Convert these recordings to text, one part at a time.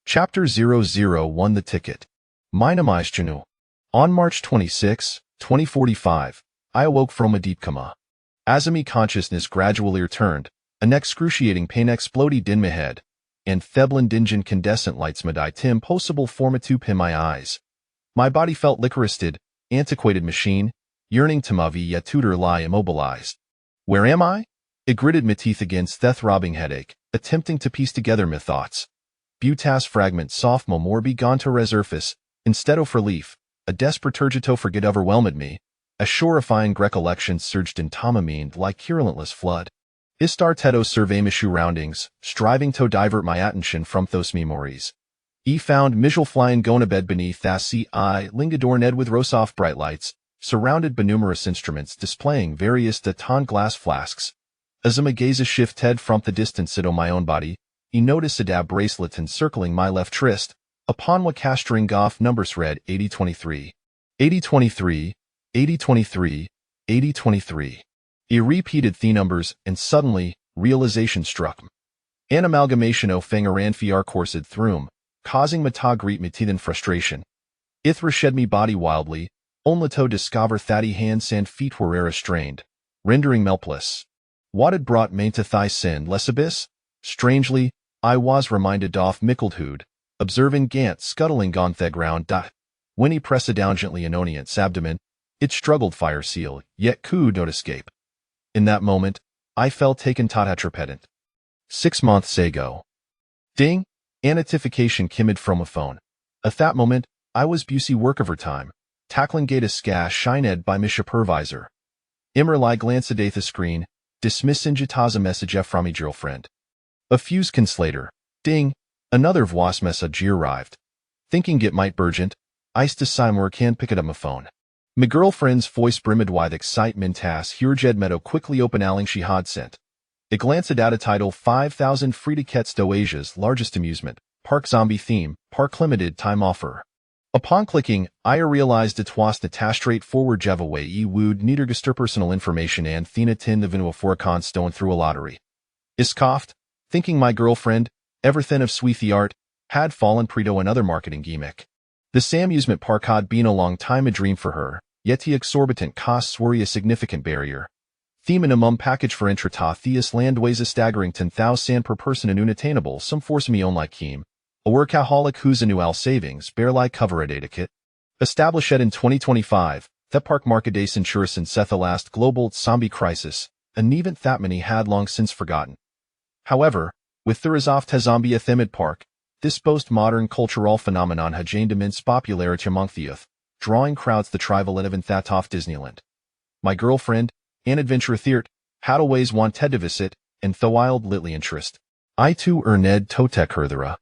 Chapter 001 The Ticket. Minimized. On March 26, 2045, I awoke from a deep coma. As my consciousness gradually returned, an excruciating pain exploded in my head, and theblin incandescent lights made impossible formatube in my eyes. My body felt liquoristed, antiquated machine, yearning to move yet tutor lie immobilized. Where am I? I gritted my teeth against death-robbing headache, attempting to piece together my thoughts. Butas fragment sophomore more begun to resurface, instead of relief, a desperate turgito forget overwhelmed me. A shorifying recollection surged in mind like relentless flood. I started to survey my surroundings, striving to divert my attention from those memories. I found Michel flying gona bed beneath the sea lingador ned with rosoff bright lights, surrounded by numerous instruments displaying various ton glass flasks. As I gaze a shift head from the distance it on my own body, I noticed a dab bracelet encircling my left wrist, upon what castering off numbers read 8023. 8023, 8023, 8023. I repeated the numbers, and suddenly, realization struck me. An amalgamation o fangaran fiar coursed through me, causing me to greet me teeth in frustration. Ithra shed me body wildly, only to discover thatty hands and feet were restrained, rendering me helpless. What had brought me to thy sin less abyss? Strangely, I was reminded of Mickled observing Gant scuttling on the ground. When he pressed down gently Anoniant's abdomen, it struggled fire seal, yet could not escape. In that moment, I felt taken to tetrapedant. 6 months ago. Ding! A notification came from a phone. At that moment, I was busy work overtime, tackling gata scash shined by my supervisor. Immerly glanced at the screen, dismissing Jita's message from me girlfriend. A few seconds later, ding, another voice message arrived. Thinking it might be urgent, I decided can pick it up my phone. My girlfriend's voice brimmed with excitement as Hurjed Meadow quickly opened Aling she had sent. It glanced at a title 5,000 free tickets to Asia's largest amusement, Park Zombie Theme, Park Limited Time Offer. Upon clicking, I realized it was the straightforward giveaway would niedergester personal information and Thena tin the Vinua Forcon stone through a lottery. I scoffed, thinking my girlfriend, everything of sweetie art, had fallen preto another marketing gimmick. The amusement park had been a long time a dream for her, yet the exorbitant costs were a significant barrier. The minimum package for intrata Theus land weighs a staggering 10,000 per person and unattainable some force me on like him. A workaholic whose annual savings barely cover a etiquette. Established in 2025, the park market days ensures in the last global zombie crisis, an event that many had long since forgotten. However, with the resolve to zombie a themid park, this post-modern cultural phenomenon had gained immense popularity among the youth, drawing crowds the trival event that off Disneyland. My girlfriend, an adventure theatre, had always wanted to visit, and the wild little interest. I too Ned Totek herthera.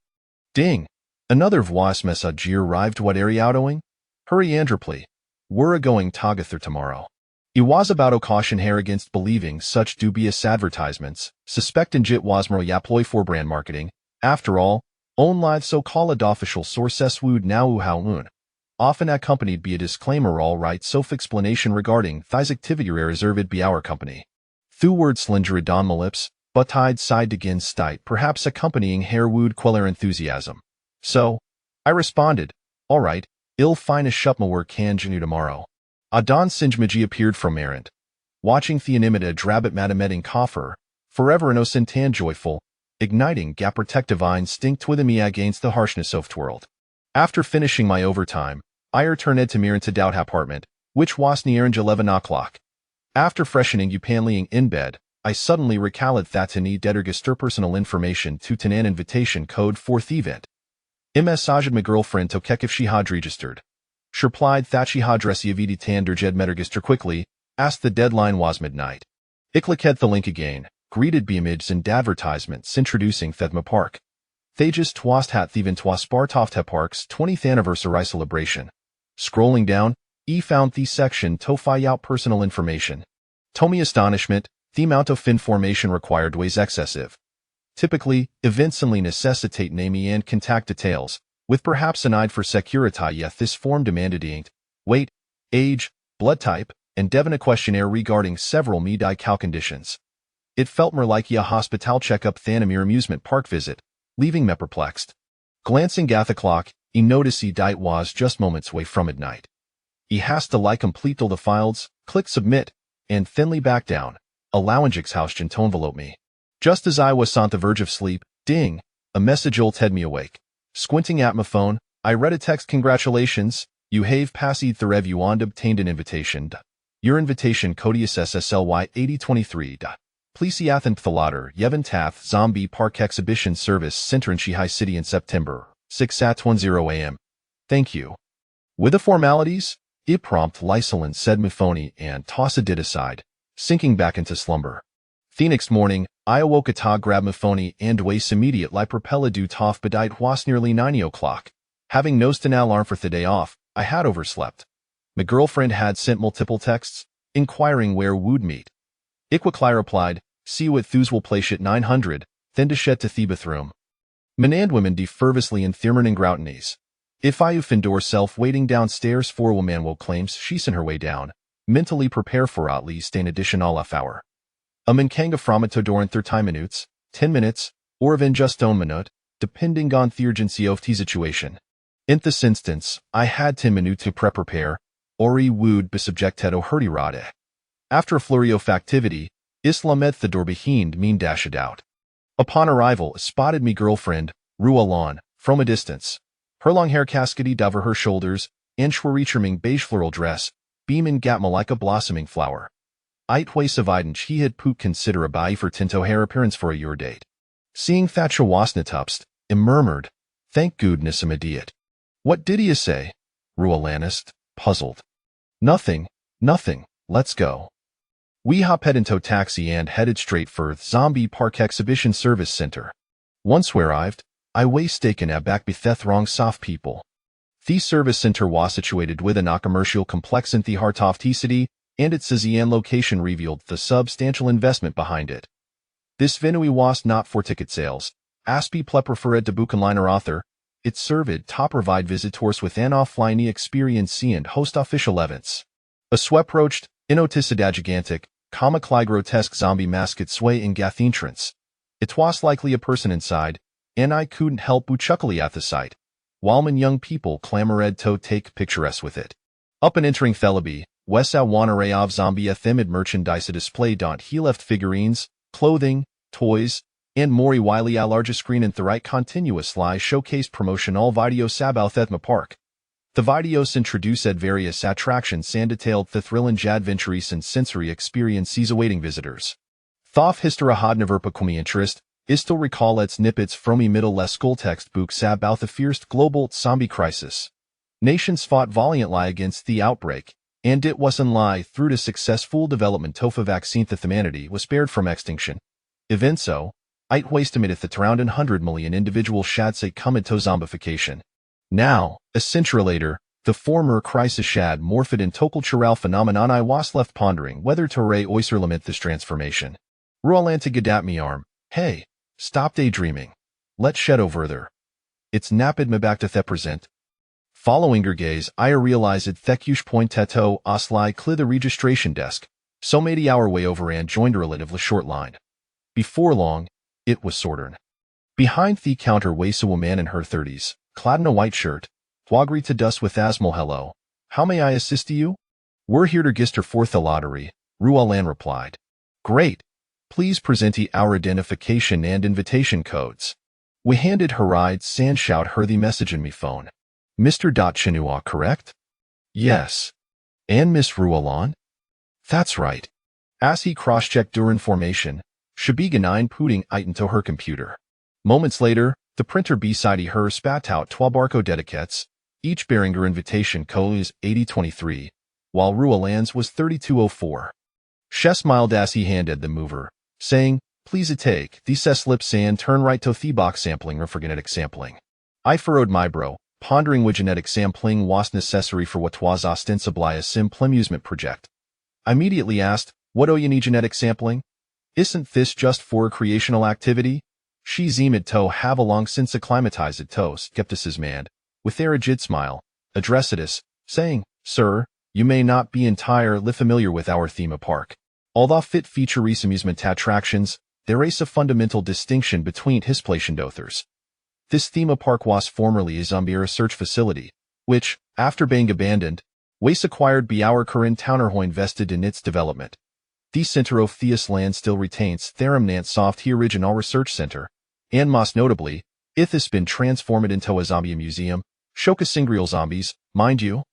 Ding! Another voice message arrived what area outgoing? Hurry Androply. We're a-going Togather tomorrow. It was about o caution hair against believing such dubious advertisements, suspecting jit was more yaploy for brand marketing. After all, own live so-called official sources would now how often accompanied by a disclaimer all right self-explanation regarding thys activity reserved by our company. Thu word slinger don my lips, but I'd sighed again stite perhaps accompanying hair would queller enthusiasm. So, I responded, all right, I'll find a shut my work can you tomorrow. Adon Sinjmaji appeared from errand. Watching the animate drabbit madametting coffer, forever innocent and joyful, igniting gap protective instinct within me against the harshness of the world. After finishing my overtime, I returned to Mirren to doubt apartment, which was near 11 o'clock. After freshening upanlying in bed, I suddenly recalled that to need dergister personal information to an invitation code for the event. I messaged my girlfriend to check if she had registered. She replied that she had received tander jed mettergister quickly, asked the deadline was midnight. I clicked the link again, greeted by images and advertisements introducing Thedma Park. They just twast hat thievin twas Spartofte Park's 20th anniversary celebration. Scrolling down, I found the section to find out personal information. To me astonishment, the amount of information required was excessive. Typically, events only necessitate name and contact details, with perhaps an eye for security yet this form demanded ink, weight, age, blood type, and devon a questionnaire regarding several medical conditions. It felt more like a hospital checkup than a mere amusement park visit, leaving me perplexed. Glancing at the clock, he noticed it was just moments away from midnight. He has to complete all the files, click submit, and thinly back down, allowing Hausgen to envelope me. Just as I was on the verge of sleep, ding, a message jolted me awake. Squinting at my phone, I read a text. Congratulations, you have passed the review and obtained an invitation. Your invitation code is SSLY 8023. Please see Athen Pthalater, Yevon Tath, Zombie Park Exhibition Service Center in Shihai City in September, 6:10 a.m. Thank you. With the formalities, it prompt Lysolin said my phony and tossed it aside, sinking back into slumber. The next morning, I awoke to grab my phony and waste immediately propella du tof bedite was nearly 9 o'clock. Having nosed an alarm for the day off, I had overslept. My girlfriend had sent multiple texts, inquiring where would meet. Iquicli replied, see you at Thuswell Place at 900, then to shed to the bathroom. Manand women de fervously in Thirman and Groutenies. If I Findor self waiting downstairs for a woman will claims she's in her way down, mentally prepare for at least an additional half hour. A mankanga fromato in 30 minutes, 10 minutes, or even just 1 minute, depending on the urgency of the situation. In this instance, I had 10 minutes to prepare, or I would be subjected to hurdy-rade. After a flurry of activity, Islam met the door behind me dashed out. Upon arrival, I spotted me girlfriend, Rualan, from a distance. Her long hair cascaded over her shoulders, and schwaricharming beige floral dress, beaming gatma like a blossoming flower. Itways evident he had poot consider a bai for tinto hair appearance for a year date. Seeing Thatcher wasnatupst, I murmured, thank goodness I'm idiot. What did he say? Rualanist, puzzled. Nothing, let's go. We hopped into taxi and headed straight for Zombie Park Exhibition Service Center. Once we arrived, I was taken aback by the throng soft people. The service center was situated within a commercial complex in the heart of the city, and its Zian location revealed the substantial investment behind it. This venue was not for ticket sales, Aspie preferred to Buchenliner author. It served to provide visitors with an offline experience and host official events. A swept-roached, inoticida gigantic, comically grotesque zombie mascot sway in gath entrance. It was likely a person inside, and I couldn't help but chuckle at the sight, while my young people clamored to take pictures with it. Up and entering Thelaby, Wesa one array of zombie themid merchandise displayed on he left figurines, clothing, toys, and more Wiley a larger screen in the right continuous lie showcase promotion all videos about Thethma Park. The videos introduced various attractions and detailed the thrilling adventures and sensory experiences awaiting visitors. Thof Histera Hodneverpakumi interest is to recall its snippets from a middle school textbooks about the fierce global zombie crisis. Nations fought valiantly against the outbreak, and it wasn't lie through the successful development of a vaccine that humanity was spared from extinction. Even so, it was estimated that around 100 million individuals shad say come into zombification. Now, a century later, the former crisis shad morphed in tocultural phenomenon. I was left pondering whether to ray oyster lament this transformation. Rualanta gadat me arm, hey, stop daydreaming. Let's shed over there. It's napid me back to the present. Following her gaze, I realized that Thekush pointeto osli cli the registration desk, so made our way over and joined a relatively short line. Before long, it was sortern. Behind the counter waits a woman in her 30s, clad in a white shirt, wagri to dust with asmal hello. How may I assist you? We're here to register for the lottery, Rualan replied. Great. Please present our identification and invitation codes. We handed her rides and shout her the message in me phone. Mr. Chinua, correct? Yes. And Miss Rualan? That's right. As he cross-checked her information, Shabiganine putting it into her computer. Moments later, the printer beside her spat out 12 barcode etiquettes, each bearing her invitation code is 8023, while Rualan's was 3204. She smiled as he handed the mover, saying, please take these slips and turn right to the box sampling or for genetic sampling. I furrowed my brow, pondering which genetic sampling was necessary for what was ostensibly a simple amusement project. I immediately asked, what do you need genetic sampling? Isn't this just for recreational activity? She seemed to have long since acclimatized to skepticism and, with a rigid smile, addressed us, saying, Sir, you may not be entirely familiar with our theme park. Although fit feature amusement attractions, there is a fundamental distinction between his place and others. This theme park was formerly a zombie research facility, which, after being abandoned, was acquired by our current owner who invested in its development. The center of this land still retains Theramnant Soft the original research center, and most notably, it has been transformed into a zombie museum, showcasing real zombies, mind you.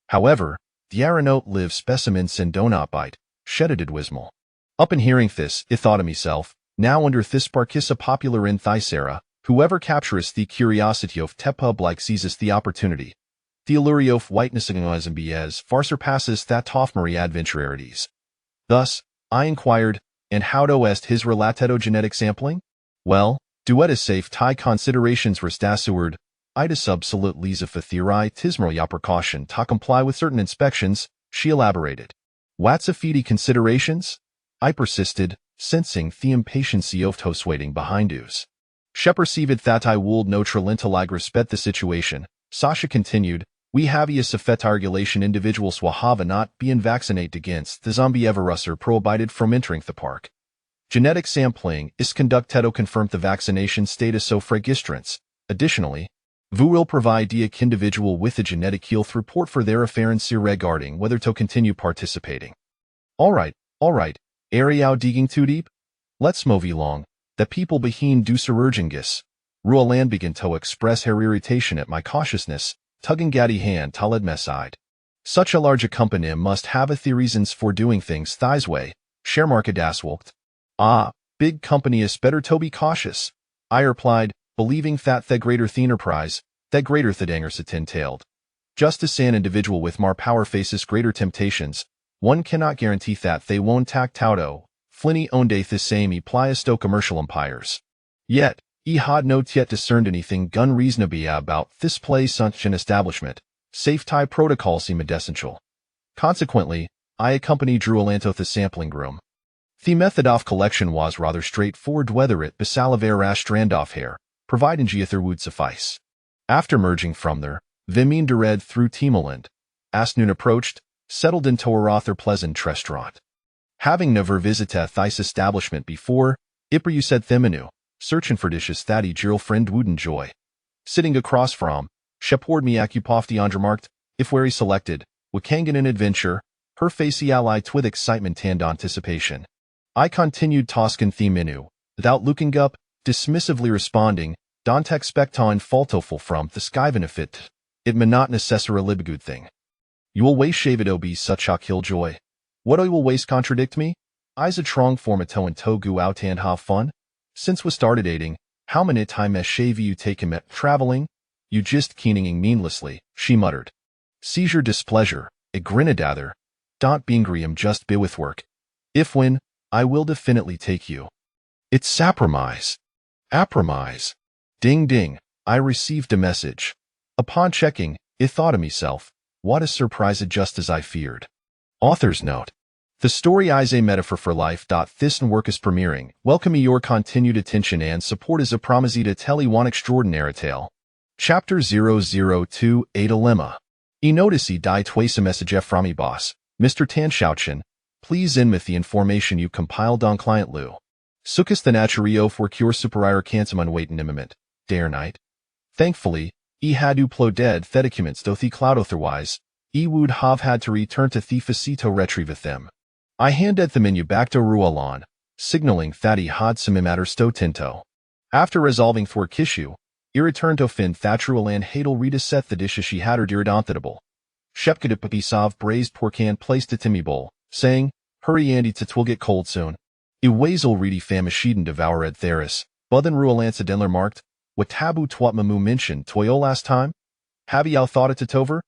However, the aeronaut live specimens and do not bite, shedded Wismal. Up in hearing this, I thought to myself, now under this park is a popular in Thysera, whoever captures the curiosity of Tepub like seizes the opportunity. The allure of whiteness and BS far surpasses that of Marie adventurarities. Thus, I inquired, and how do est his relatedo genetic sampling? Well, duet is safe tie considerations restasured, itis absolute lisa theory tismerly precaution to comply with certain inspections, she elaborated. What's a feedy considerations? I persisted, sensing the impatiency of toast waiting behind us. She perceived that I would no trilintalig respect the situation. Sasha continued, we have a safetargulation individuals will have not being vaccinated against the zombie everus are prohibited from entering the park. Genetic sampling is conducted to confirm the vaccination status of registrants. Additionally, we will provide each individual with a genetic health report for their afferency regarding whether to continue participating. Alright, are you digging too deep? Let's move along. The people behind do sururgingus. Rualan began to express her irritation at my cautiousness, tugging Gaddy hand to lead me aside. Such a large company must have the reasons for doing things thighs way, Sharemarket aswalked. Ah, big company is better to be cautious, I replied, believing that the greater the enterprise, the greater the dangers it entailed. Just as an individual with more power faces greater temptations, one cannot guarantee that they won't tack tauto, flinny owned the same pliasto commercial empires. Yet, he had not yet discerned anything gun reasonably about this place such an establishment, safe tie protocols seem essential. Consequently, I accompanied Druelan to the sampling room. The method of collection was rather straightforward whether it be salivaire Strandoff hair, providing geother would suffice. After merging from there, Vimin Dered through Temeland, Asnoon approached, settled into a rather pleasant restaurant. Having never visited this establishment before, Iperu said Theminu, searching for dishes that he girlfriend would enjoy. Sitting across from, Shepard Miakupofti undermarked, if where he selected, Wakangan in adventure, her facey ally with excitement and anticipation. I continued Toscan the menu, without looking up, dismissively responding, don't expect on faltoful from the skyvenefit. It may not necessarily be good thing. You will waste shave it be such a killjoy. What I will waste contradict me? I's a trong formato and togu out and have fun. Since we started dating, how many time has shave you taken at traveling? You just keening meanlessly, she muttered. Seizure displeasure, a grinnadather. Don't be angry just be with work. If when, I will definitely take you. It's sapromise. Apromise. Ding ding, I received a message. Upon checking, I thought to myself, what a surprise just as I feared. Author's note. The story is a metaphor for life. This work is premiering. Welcome your continued attention and support as a promisee to tell you one extraordinary tale. Chapter 002, A Dilemma. Notice die twice a message from me boss, Mr. Tanshaochen. Please in with the information you compiled on client Lu. Sukas the naturio for cure superior cantamun wait nimament, dare night. Thankfully, had uplo dead the documents though the cloud otherwise, would have had to return to the facito retrieve them. I handed the menu back to Rualan, signaling that he had some matters to tinto. After resolving for Kishu, he returned to Finn Thatrualan Hadel reset the dishes she had her deodontable. Shepkadapapisov braised pork and placed it to me bowl, saying, hurry Andy twill get cold soon. Iwazel reedy famishiden devour at Theris, Buthen Rualansa Denler marked, what tabu twat mamu mentioned toyo last time? Have y'all thought it over?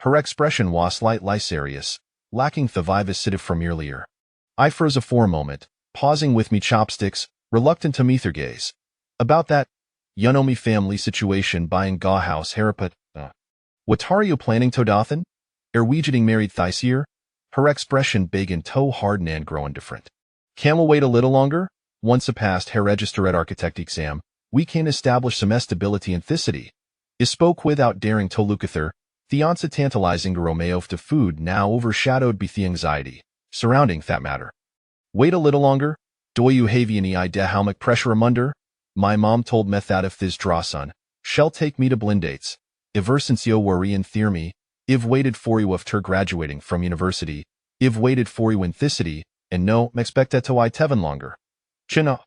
Her expression was slightly serious, lacking the vivacity from earlier. I froze for a moment, pausing with me chopsticks, reluctant to meet her gaze. About that, me family situation buying Gaw House Haraput, What are you planning to Dothan? We getting married this year? Her expression big and toe hardened and growing different. Can we wait a little longer? Once past her register at architect exam, we can establish some stability and thicity. I spoke without daring to look at her, the onset tantalizing Romeo to food now overshadowed by the anxiety surrounding that matter. Wait a little longer? Do you have any idea how much pressure I'm under? My mom told me that if this draw son, shall take me to blindates. Iversencio worry and fear me. I've waited for you after graduating from university. I've waited for you in this city, and no, m'expected to I Tevin longer. Chino.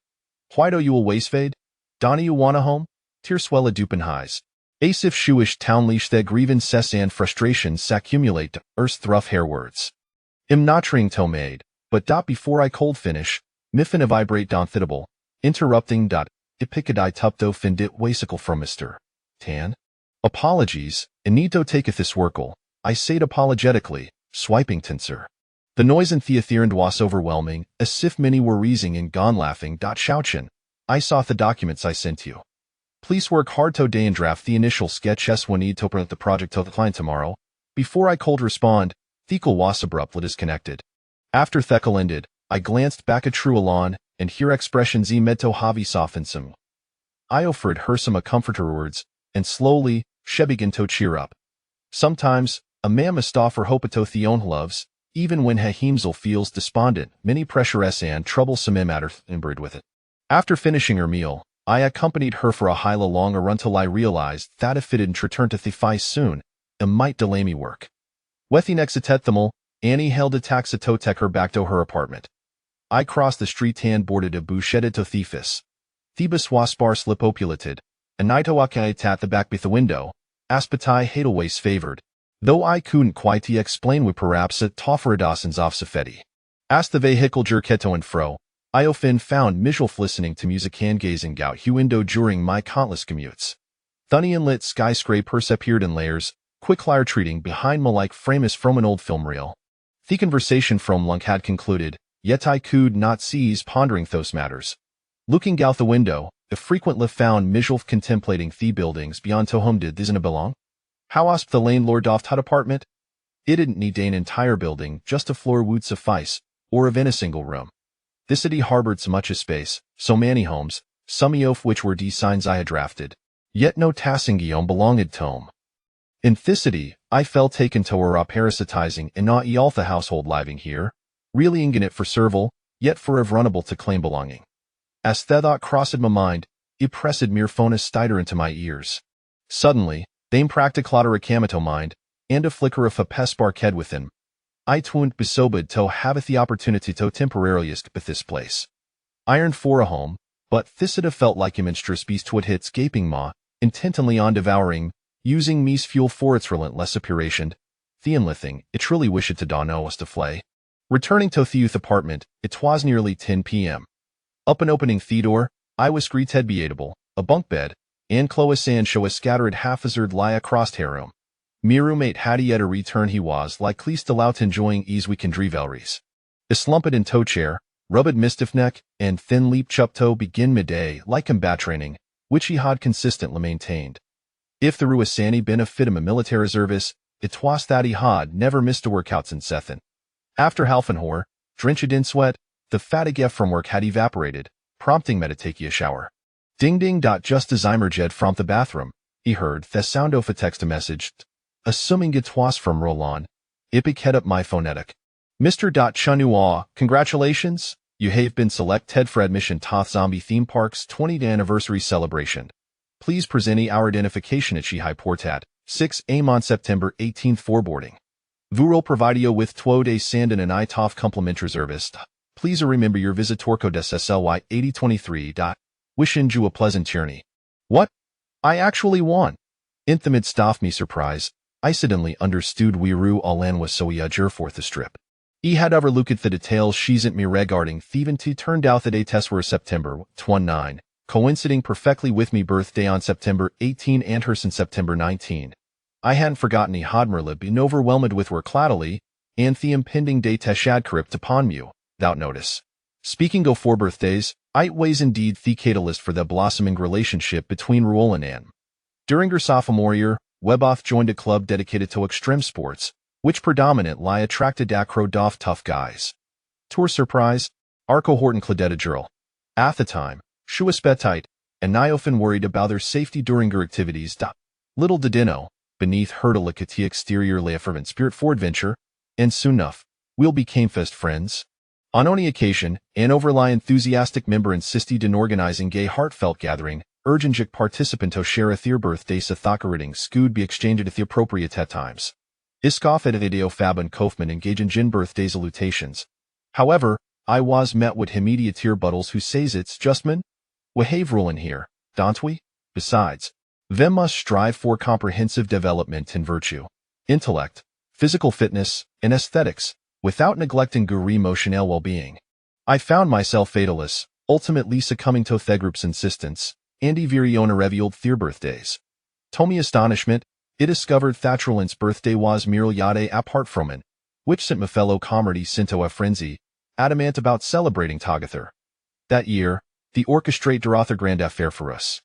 Why do you always fade? Donny you wanna home? Tierswella dupen highs. Asif shuish townleash that grievance and frustration s'accumulate, erst thruff hair words. Im notring to made, but before I cold finish, miffin a vibrate donthitable, interrupting ipicadai tupto findit wasicle from Mr. Tan. Apologies, Anito taketh this workle, I said apologetically, swiping tinser. The noise and theatherand was overwhelming, as if many were reasing and gone laughing. Shouchin. I saw the documents I sent you. Please work hard today and draft the initial sketch we need to print the project to the client tomorrow. Before I cold respond, Thekel was abruptly disconnected. After Thekel ended, I glanced back at Truelon, and here expressions meto havi softened some. I offered her some comforter words, and slowly, she began to cheer up. Sometimes, a man must offer hope to Theon loves, even when Hahimzel feels despondent, many pressure and troublesome matter imbred with it. After finishing her meal, I accompanied her for a hila longer run till I realized that if it didn't return to Thefai soon, it might delay me work. Wethin exitethimal, Annie held a taxi to take her back to her apartment. I crossed the street and boarded a bouchette to Thefis. Thebus waspar slipopulated, and Nitoakai tat the back with the window, aspetai hadelways favored, though I couldn't quite explain with perhaps a tofferidasins off Safeti. Asked the vehicle jerketo and fro, I often found Mijelf listening to music and gazing out huindo during my countless commutes. Thunny and lit skyscrapers appeared in layers, quickfire treating behind me like frames from an old film reel. The conversation from Lunk had concluded, yet I could not cease pondering those matters. Looking out the window, I frequently found Mijelf contemplating the buildings beyond to whom did these belong. How asked the landlord oft hut apartment? It didn't need an entire building, just a floor would suffice, or even a single room. The city harbored so much space, so many homes, some of which were signs I had drafted, yet no tassingium belonged to 'em. In this city, I felt taken to her parasitizing and not all the household living here, really ingin it for serval, yet for vulnerable to claim belonging. As the thought crossed my mind, it pressed mere phonus stider into my ears. Suddenly, dame practiclotter a camito mind, and a flicker of a pespark head within. I twined besobed to have the opportunity to temporarily escape this place. Iron for a home, but thisida felt like a monstrous beast would hit gaping maw, intently on devouring, using me's fuel for its relentless apuration. Theonlithing, it truly wished to dawn us to flay. Returning to the youth apartment, it was nearly 10 p.m. Up and opening the door, I was greeted beatable, a bunk bed, and Clois and show a scattered half-hazard lie across her room. Me roommate had yet a return he was like least allowed enjoying ease weekend revelries. A slumped in toe chair, rubbed mistiff neck, and thin leap chupto begin midday like combat training, which he had consistently maintained. If the Ruasani been a fit him a military service, it twas that he had never missed a workouts in Sethin. After Halfenhor, drenched in sweat, the fatigue from work had evaporated, prompting me to take a shower. Ding ding. Just as I emerged from the bathroom, he heard the sound of a text message. Assuming it was from Roland, Ipik head up my phonetic. Mr. Chunua, congratulations, you have been selected for admission to Zombie Theme Park's 20th anniversary celebration. Please present our identification at Shihai Portat, 6 am on September 18th for boarding. Vuro providio with Tuo de Sandin and Itoff complimentary service. Please remember your visit Torco des SLY 8023. Wishing you a pleasant journey. What? I actually won. In the midst of me surprise, I suddenly understood Wiru Alan was so eager for the strip. He had overlooked the details she sent me regarding Thieventy turned out the day tests were September 29, coinciding perfectly with me birthday on September 18 and hers in September 19. I hadn't forgotten he had merely been overwhelmed with work clattily, and the impending day teshad crypt upon me, without notice. Speaking of 4 birthdays, it was indeed the catalyst for the blossoming relationship between Ruol and Anne. During her sophomore year, Weboth joined a club dedicated to extreme sports, which predominantly attracted acro-doff tough guys. To her surprise, our cohort included a girl. At the time, she was petite, and I often worried about their safety during her activities. Little did I know, beneath her delicate exterior lay a fervent spirit for adventure, and soon enough, we became fast friends. On any occasion, an overly enthusiastic member insisted in organizing gay heartfelt gathering, urgentic participanto share their birthday sa thakariting scood be exchanged at the appropriate times. Iskoff editio faben Kaufman engage in gin birthday salutations. However, I was met with immediate buttles who says it's justman? We have rulin' here, don't we? Besides, them must strive for comprehensive development in virtue, intellect, physical fitness, and aesthetics, without neglecting guri emotional well-being. I found myself fatalist, ultimately succumbing to the group's insistence, Andy Viriona revealed their birthdays. To me astonishment, it discovered Thatcherland's birthday was myriade apart from it, which sent my fellow comrade Sinto a frenzy, adamant about celebrating Togather. That year, the orchestrate Dorotha grand affair for us.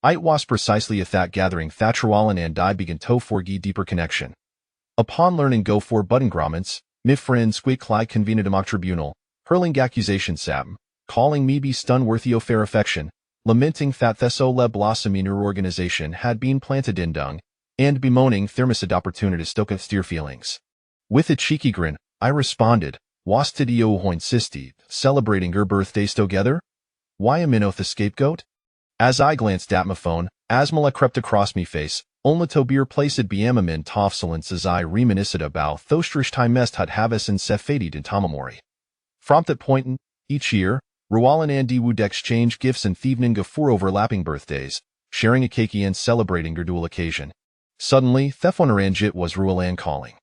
It was precisely at that gathering Thatcherwallen and I began to forge deeper connection. Upon learning go for buttongramments, my friend Squeak convened a mock tribunal, hurling accusations at me, calling me be stun-worthy of fair affection, lamenting that Thesso le blossom in her organization had been planted in dung, and bemoaning thermicid opportunist of steer feelings. With a cheeky grin, I responded, was tidio hoinsisti, celebrating her birthdays together? Why am I the scapegoat? As I glanced at my phone, Asmala crept across me face, only to be replaced biamamin tofsolence as I reminisced about thostrish time mest had havis and sefadid in Tomamori. From that point, each year, Rualan and D would exchange gifts and thievning for overlapping birthdays, sharing a cake and celebrating her dual occasion. Suddenly, Thefonaranjit was Rualan calling.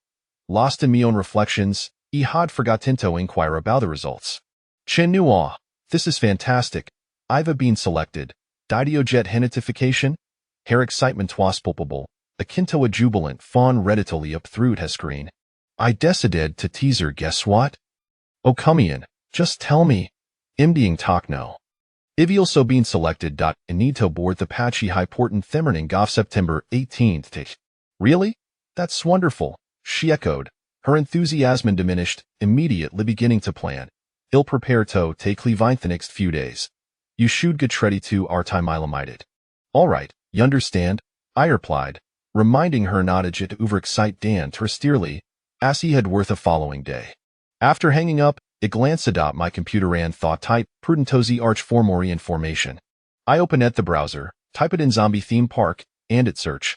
Lost in me own reflections, I had forgotten to inquire about the results. Chen Nua, this is fantastic. I've been selected. Didiojet henitification? Her excitement was palpable, akin to a jubilant fawn readily up through her screen. I decided to teaser guess what? Oh come in, just tell me. Imdying talk no. If you'll so been selected. Anito board the patchy high portent themmerning off September 18th. Really? That's wonderful, she echoed, her enthusiasm diminished, immediately beginning to plan. Ill prepare to take Levine the next few days. You should get ready to our time ilamited. All right, you understand, I replied, reminding her not to overexcite Dan terstierly, as he had worth the following day. After hanging up, it glanced at my computer and thought type prudentosi arch formori information. I opened the browser, type it in zombie theme park, and it search.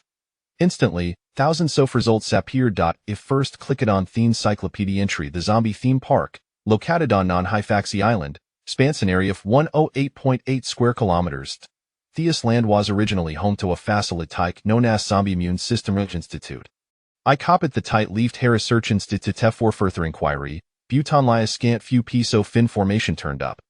Instantly, thousands of results appeared. If first click it on the encyclopedia entry, the zombie theme park, located on non-Hyfaxi Island, spans an area of 108.8 square kilometers. Theus land was originally home to a facility known as Zombie Immune System Institute. I copied the tight leafed Harris Search Institute for further inquiry. Buton lia scant few piece of information turned up.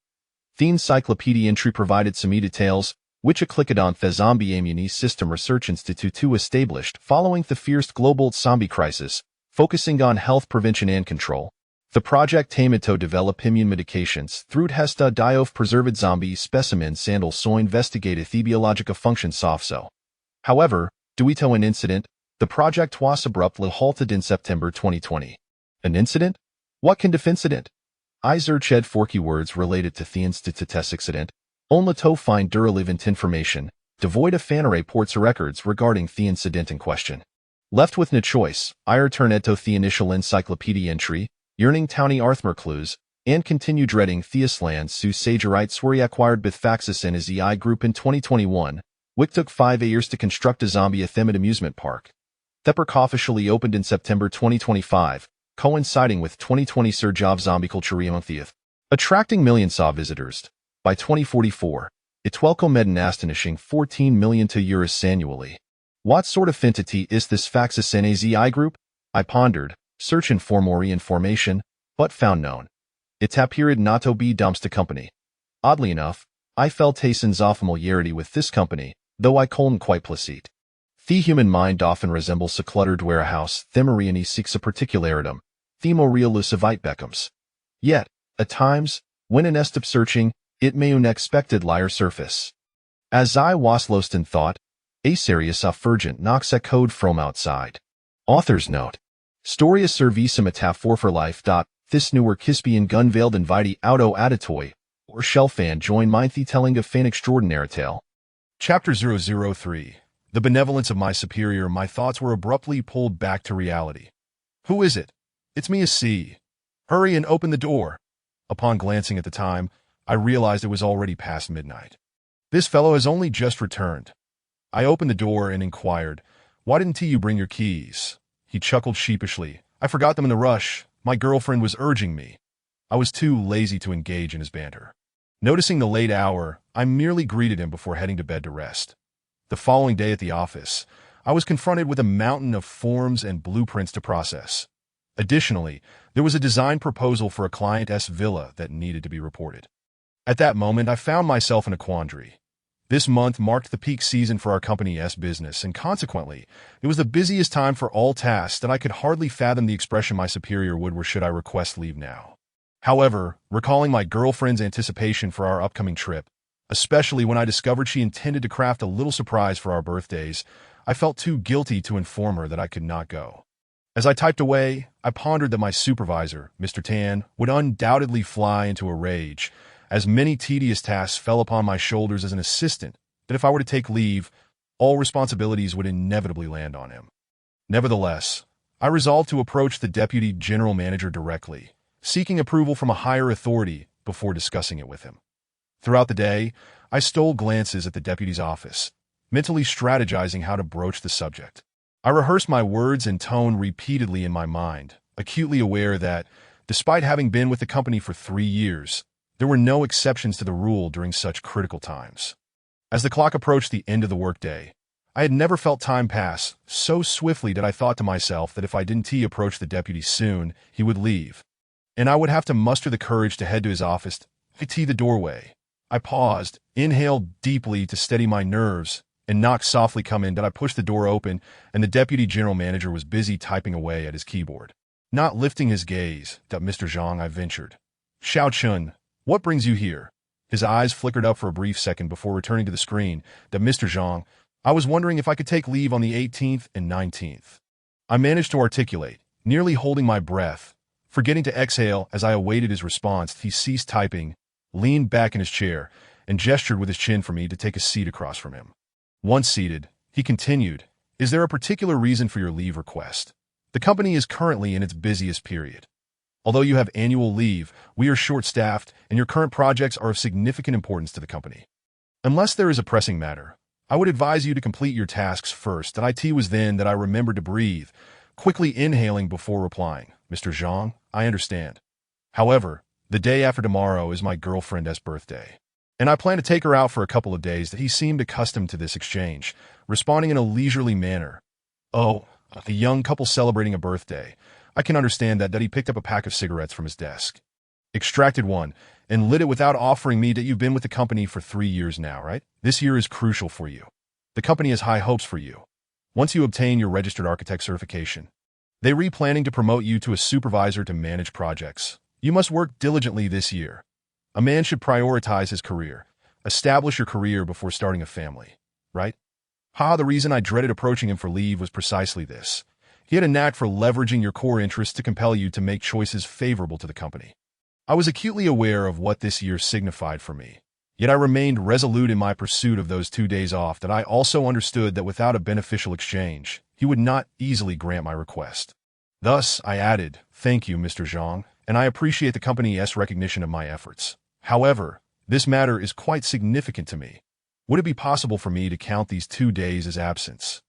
The encyclopedia entry provided some details, which a clicked on the Zombie Immune System Research Institute to established following the fierce global zombie crisis, focusing on health prevention and control. The project aimed to develop immune medications through testa of preserved zombie specimens sandal so investigated the biological functions so. However, due to an incident, the project was abruptly halted in September 2020. An incident? What kind of incident? I searched for keywords related to the institute's accident, only to find irrelevant information, devoid of fan reports or records regarding the incident in question. Left with no choice, I returned to the initial encyclopedia entry, yearning towny Arthmer clues, and continued dreading Theusland su Sagerites where he acquired Bithfaxis and his EI group in 2021, which took 5 years to construct a zombie Athemid amusement park. Thepperk officially opened in September 2025, coinciding with 2020 surge of zombie culture among Theath, attracting millions of visitors. By 2044, it welcomed an astonishing 14 million euros annually. What sort of entity is this Faxis NAZI group? I pondered, searching for more information, but found none. It appeared not to be Dumpsta company. Oddly enough, I felt Tayson's familiarity with this company, though I couldn't quite placate. The human mind often resembles a cluttered warehouse, Themeriani seeks a particularitum, Themorealusivite Beckhams. Yet, at times, when in estep searching, it may unexpected liar surface. As I was lost in thought, a serious offergent knocks at code from outside. Author's note. Storia servisa metaphor for life. This newer Kispian gun veiled invitee auto additoy, or shelfan join mindthy telling of fan extraordinary tale. Chapter 003. The benevolence of my superior, my thoughts were abruptly pulled back to reality. Who is it? It's me, a C. Hurry and open the door. Upon glancing at the time, I realized it was already past midnight. This fellow has only just returned. I opened the door and inquired, "Why didn't you bring your keys?" He chuckled sheepishly. "I forgot them in the rush. My girlfriend was urging me." I was too lazy to engage in his banter. Noticing the late hour, I merely greeted him before heading to bed to rest. The following day at the office, I was confronted with a mountain of forms and blueprints to process. Additionally, there was a design proposal for a client's villa that needed to be reported. At that moment, I found myself in a quandary. This month marked the peak season for our company's business, and consequently, it was the busiest time for all tasks that I could hardly fathom the expression my superior would were should I request leave now. However, recalling my girlfriend's anticipation for our upcoming trip, especially when I discovered she intended to craft a little surprise for our birthdays, I felt too guilty to inform her that I could not go. As I typed away, I pondered that my supervisor, Mr. Tan, would undoubtedly fly into a rage, as many tedious tasks fell upon my shoulders as an assistant, that if I were to take leave, all responsibilities would inevitably land on him. Nevertheless, I resolved to approach the deputy general manager directly, seeking approval from a higher authority before discussing it with him. Throughout the day, I stole glances at the deputy's office, mentally strategizing how to broach the subject. I rehearsed my words and tone repeatedly in my mind, acutely aware that, despite having been with the company for 3 years, there were no exceptions to the rule during such critical times. As the clock approached the end of the workday, I had never felt time pass so swiftly that I thought to myself that if I didn't approach the deputy soon, he would leave, and I would have to muster the courage to head to his office to the doorway. I paused, inhaled deeply to steady my nerves, and knocked softly come in that I pushed the door open, and the deputy general manager was busy typing away at his keyboard. Not lifting his gaze, that Mr. Zhang, I ventured. "Xiao Chun, what brings you here?" His eyes flickered up for a brief second before returning to the screen. "That Mr. Zhang, I was wondering if I could take leave on the 18th and 19th. I managed to articulate, nearly holding my breath. Forgetting to exhale as I awaited his response, he ceased typing, leaned back in his chair, and gestured with his chin for me to take a seat across from him. Once seated, he continued, "Is there a particular reason for your leave request? The company is currently in its busiest period. Although you have annual leave, we are short-staffed, and your current projects are of significant importance to the company. Unless there is a pressing matter, I would advise you to complete your tasks first." It was then that I remembered to breathe, quickly inhaling before replying, "Mr. Zhang, I understand. However, the day after tomorrow is my girlfriend's birthday, and I plan to take her out for a couple of days." He seemed accustomed to this exchange, responding in a leisurely manner. "Oh, a young couple celebrating a birthday. I can understand that." He picked up a pack of cigarettes from his desk, extracted one, and lit it without offering me. "That you've been with the company for 3 years now, right? This year is crucial for you. The company has high hopes for you. Once you obtain your registered architect certification, they are planning to promote you to a supervisor to manage projects. You must work diligently this year. A man should prioritize his career. Establish your career before starting a family, right?" The reason I dreaded approaching him for leave was precisely this. He had a knack for leveraging your core interests to compel you to make choices favorable to the company. I was acutely aware of what this year signified for me, yet I remained resolute in my pursuit of those 2 days off. That I also understood that without a beneficial exchange, he would not easily grant my request. Thus, I added, "Thank you, Mr. Zhang, and I appreciate the company's recognition of my efforts. However, this matter is quite significant to me. Would it be possible for me to count these 2 days as absence,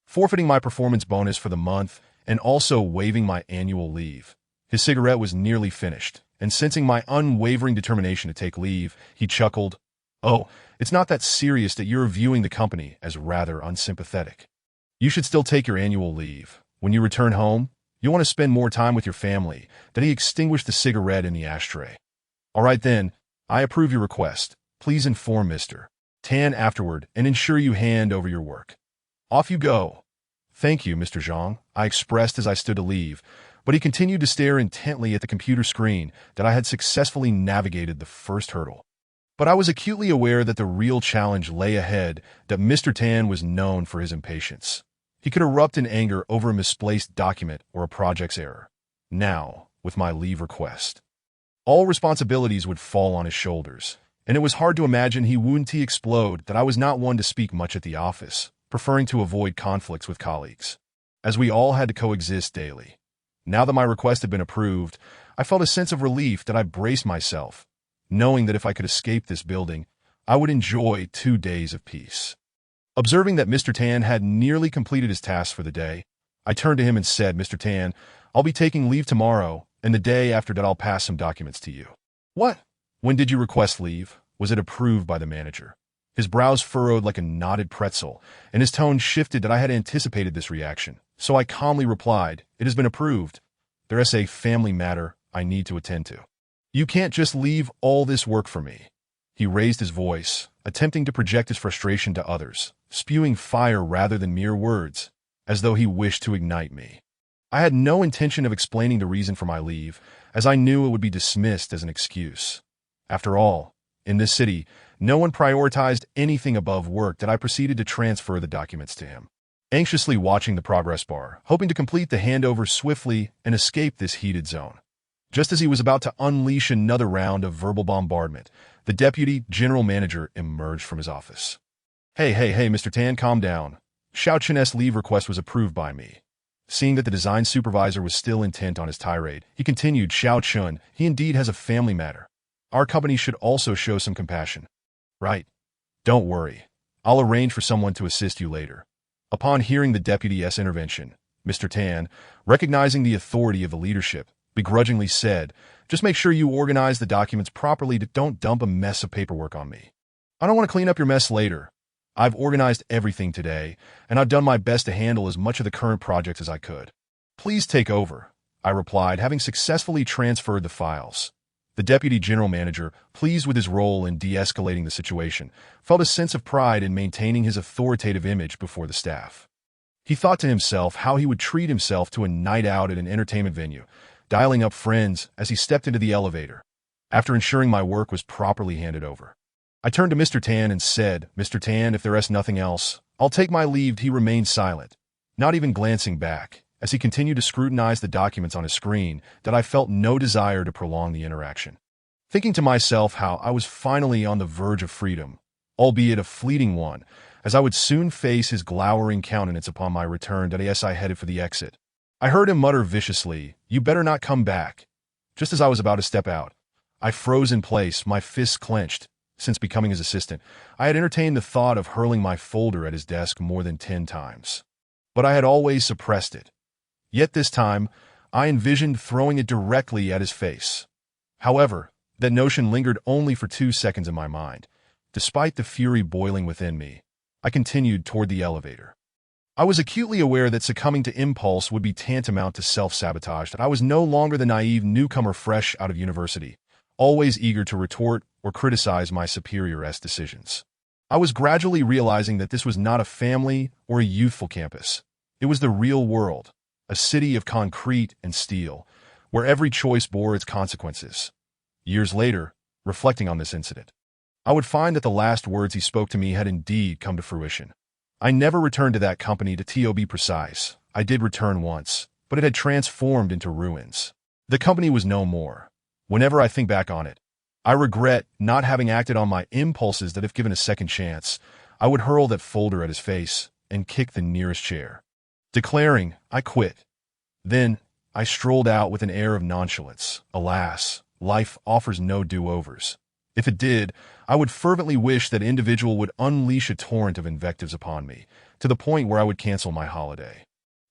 forfeiting my performance bonus for the month and also waiving my annual leave?" His cigarette was nearly finished, and sensing my unwavering determination to take leave, he chuckled, "Oh, it's not that serious. That you're viewing the company as rather unsympathetic. You should still take your annual leave. When you return home, you'll want to spend more time with your family." Then he extinguished the cigarette in the ashtray. "All right then, I approve your request. Please inform Mr. Tan afterward and ensure you hand over your work. Off you go." "Thank you, Mr. Zhang," I expressed as I stood to leave, but he continued to stare intently at the computer screen. That I had successfully navigated the first hurdle. But I was acutely aware that the real challenge lay ahead. That Mr. Tan was known for his impatience. He could erupt in anger over a misplaced document or a project's error. Now, with my leave request, all responsibilities would fall on his shoulders, and it was hard to imagine he wouldn't explode. That I was not one to speak much at the office, preferring to avoid conflicts with colleagues, as we all had to coexist daily. Now that my request had been approved, I felt a sense of relief. That I braced myself, knowing that if I could escape this building, I would enjoy 2 days of peace. Observing that Mr. Tan had nearly completed his tasks for the day, I turned to him and said, "Mr. Tan, I'll be taking leave tomorrow, and the day after that I'll pass some documents to you." "What? When did you request leave? Was it approved by the manager?" His brows furrowed like a knotted pretzel, and his tone shifted that I had anticipated this reaction. So I calmly replied, "It has been approved. There's a family matter I need to attend to. You can't just leave all this work for me." He raised his voice, attempting to project his frustration to others, spewing fire rather than mere words, as though he wished to ignite me. I had no intention of explaining the reason for my leave, as I knew it would be dismissed as an excuse. After all, in this city, no one prioritized anything above work that I proceeded to transfer the documents to him. Anxiously watching the progress bar, hoping to complete the handover swiftly and escape this heated zone. Just as he was about to unleash another round of verbal bombardment, the deputy general manager emerged from his office. Hey, Mr. Tan, calm down. Xiao Chen's leave request was approved by me." Seeing that the design supervisor was still intent on his tirade, he continued, "Xiao Chen, he indeed has a family matter. Our company should also show some compassion." "Right. Don't worry. I'll arrange for someone to assist you later." Upon hearing the deputy's intervention, Mr. Tan, recognizing the authority of the leadership, begrudgingly said, "Just make sure you organize the documents properly. Don't dump a mess of paperwork on me. I don't want to clean up your mess later. I've organized everything today, and I've done my best to handle as much of the current project as I could." "Please take over," I replied, having successfully transferred the files. The deputy general manager, pleased with his role in de-escalating the situation, felt a sense of pride in maintaining his authoritative image before the staff. He thought to himself how he would treat himself to a night out at an entertainment venue, dialing up friends as he stepped into the elevator. After ensuring my work was properly handed over, I turned to Mr. Tan and said, "Mr. Tan, if there is nothing else, I'll take my leave." He remained silent, not even glancing back, as he continued to scrutinize the documents on his screen that I felt no desire to prolong the interaction. Thinking to myself how I was finally on the verge of freedom, albeit a fleeting one, as I would soon face his glowering countenance upon my return, as I headed for the exit. I heard him mutter viciously, "You better not come back." Just as I was about to step out, I froze in place, my fists clenched. Since becoming his assistant, I had entertained the thought of hurling my folder at his desk more than 10 times. But I had always suppressed it. Yet this time, I envisioned throwing it directly at his face. However, that notion lingered only for 2 seconds in my mind. Despite the fury boiling within me, I continued toward the elevator. I was acutely aware that succumbing to impulse would be tantamount to self-sabotage, that I was no longer the naive newcomer fresh out of university, always eager to retort or criticize my superior's decisions. I was gradually realizing that this was not a family or a youthful campus. It was the real world, a city of concrete and steel, where every choice bore its consequences. Years later, reflecting on this incident, I would find that the last words he spoke to me had indeed come to fruition. I never returned to that company, to be precise. I did return once, but it had transformed into ruins. The company was no more. Whenever I think back on it, I regret not having acted on my impulses that if given a second chance, I would hurl that folder at his face and kick the nearest chair, declaring, "I quit." Then, I strolled out with an air of nonchalance. Alas, life offers no do-overs. If it did, I would fervently wish that individual would unleash a torrent of invectives upon me, to the point where I would cancel my holiday,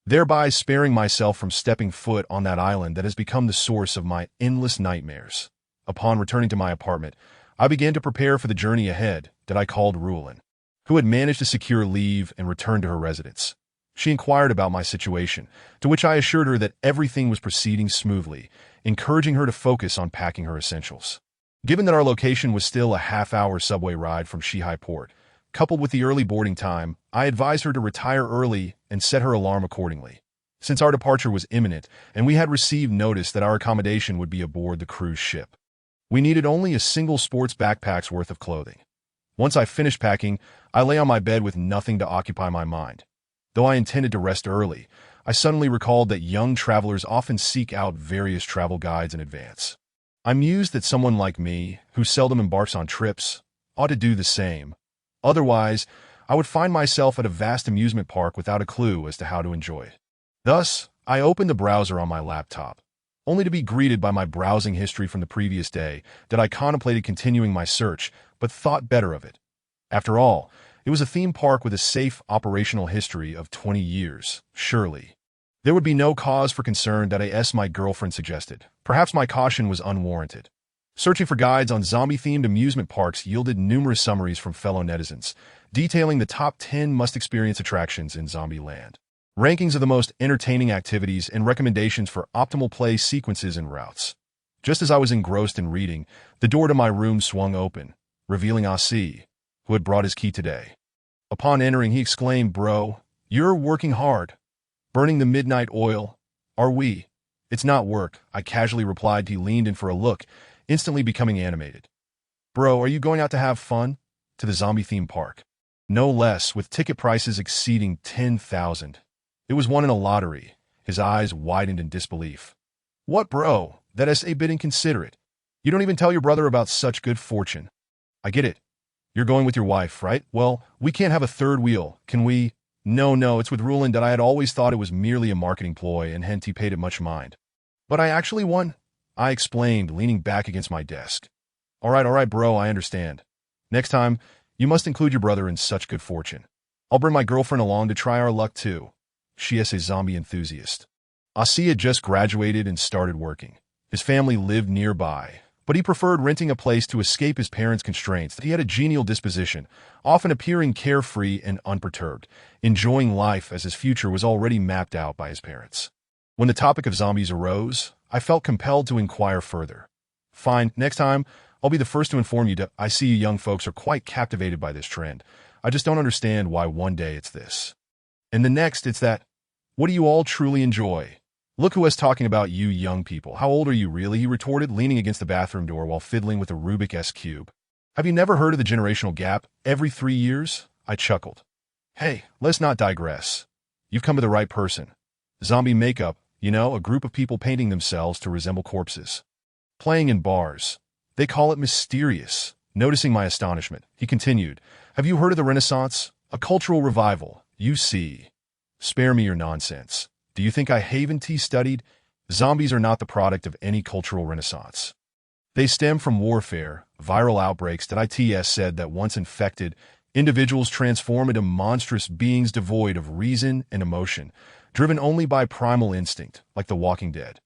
thereby sparing myself from stepping foot on that island that has become the source of my endless nightmares. Upon returning to my apartment, I began to prepare for the journey ahead that I called Rulin, who had managed to secure leave and return to her residence. She inquired about my situation, to which I assured her that everything was proceeding smoothly, encouraging her to focus on packing her essentials. Given that our location was still a half-hour subway ride from Shihai Port, coupled with the early boarding time, I advised her to retire early and set her alarm accordingly, since our departure was imminent and we had received notice that our accommodation would be aboard the cruise ship. We needed only a single sports backpack's worth of clothing. Once I finished packing, I lay on my bed with nothing to occupy my mind. Though I intended to rest early, I suddenly recalled that young travelers often seek out various travel guides in advance. I mused that someone like me, who seldom embarks on trips, ought to do the same. Otherwise, I would find myself at a vast amusement park without a clue as to how to enjoy it. Thus, I opened the browser on my laptop, only to be greeted by my browsing history from the previous day that I contemplated continuing my search, but thought better of it. After all, it was a theme park with a safe operational history of 20 years, surely. There would be no cause for concern that my girlfriend suggested. Perhaps my caution was unwarranted. Searching for guides on zombie-themed amusement parks yielded numerous summaries from fellow netizens, detailing the top 10 must-experience attractions in Zombieland. Rankings of the most entertaining activities and recommendations for optimal play sequences and routes. Just as I was engrossed in reading, the door to my room swung open, revealing Asi, who had brought his key today. Upon entering, he exclaimed, "Bro, you're working hard. Burning the midnight oil. Are we?" "It's not work," I casually replied. He leaned in for a look, instantly becoming animated. "Bro, are you going out to have fun? To the zombie theme park?" "No less, with ticket prices exceeding 10,000. It was won in a lottery." His eyes widened in disbelief. "What, bro? That is a bit inconsiderate. You don't even tell your brother about such good fortune." "I get it. You're going with your wife, right? Well, we can't have a third wheel, can we?" No, it's with Rulin that I had always thought it was merely a marketing ploy, and hence he paid it much mind. "But I actually won," I explained, leaning back against my desk. All right, bro, I understand. Next time, you must include your brother in such good fortune. I'll bring my girlfriend along to try our luck too. She is a zombie enthusiast." Asi had just graduated and started working. His family lived nearby, but he preferred renting a place to escape his parents' constraints. He had a genial disposition, often appearing carefree and unperturbed, enjoying life as his future was already mapped out by his parents. When the topic of zombies arose, I felt compelled to inquire further. "Fine, next time, I'll be the first to inform you that I see you young folks are quite captivated by this trend. I just don't understand why one day it's this, and the next it's that. What do you all truly enjoy? Look who is talking about you young people. How old are you really?" he retorted, leaning against the bathroom door while fiddling with a Rubik's Cube. "Have you never heard of the generational gap? Every 3 years?" I chuckled. "Hey, let's not digress. You've come to the right person. Zombie makeup, a group of people painting themselves to resemble corpses. Playing in bars. They call it mysterious." Noticing my astonishment, he continued, "Have you heard of the Renaissance? A cultural revival, you see." "Spare me your nonsense. Do you think I haven't studied? Zombies are not the product of any cultural renaissance. They stem from warfare, viral outbreaks that ITS said that once infected, individuals transform into monstrous beings devoid of reason and emotion, driven only by primal instinct, like the Walking Dead.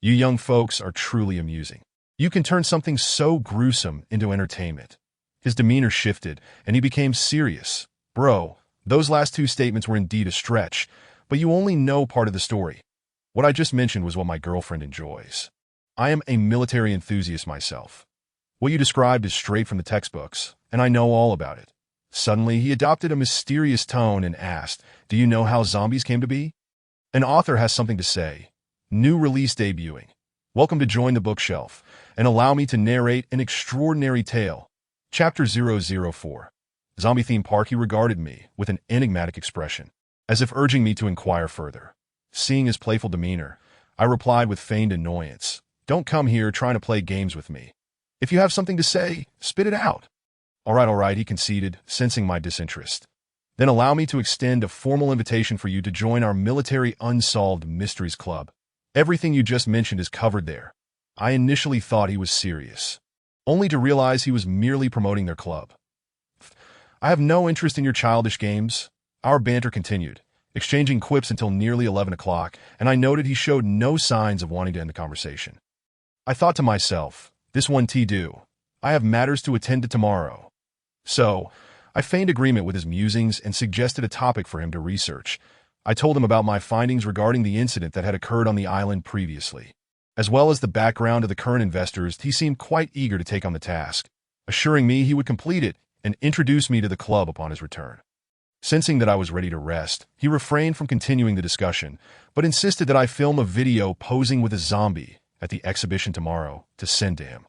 You young folks are truly amusing. You can turn something so gruesome into entertainment." His demeanor shifted, and he became serious. "Bro, those last two statements were indeed a stretch, but you only know part of the story. What I just mentioned was what my girlfriend enjoys. I am a military enthusiast myself. What you described is straight from the textbooks, and I know all about it." Suddenly, he adopted a mysterious tone and asked, "Do you know how zombies came to be? An author has something to say. New release debuting. Welcome to Join the Bookshelf, and allow me to narrate an extraordinary tale." Chapter 004. Zombie Theme Park. He regarded me with an enigmatic expression, as if urging me to inquire further. Seeing his playful demeanor, I replied with feigned annoyance, "Don't come here trying to play games with me. If you have something to say, spit it out." All right, he conceded, sensing my disinterest. "Then allow me to extend a formal invitation for you to join our Military Unsolved Mysteries Club. Everything you just mentioned is covered there." I initially thought he was serious, only to realize he was merely promoting their club. "I have no interest in your childish games." Our banter continued, exchanging quips until nearly 11 o'clock, and I noted he showed no signs of wanting to end the conversation. I thought to myself, this one do. I have matters to attend to tomorrow. So, I feigned agreement with his musings and suggested a topic for him to research. I told him about my findings regarding the incident that had occurred on the island previously. As well as the background of the current investors, he seemed quite eager to take on the task, assuring me he would complete it and introduce me to the club upon his return. Sensing that I was ready to rest, he refrained from continuing the discussion, but insisted that I film a video posing with a zombie at the exhibition tomorrow to send to him.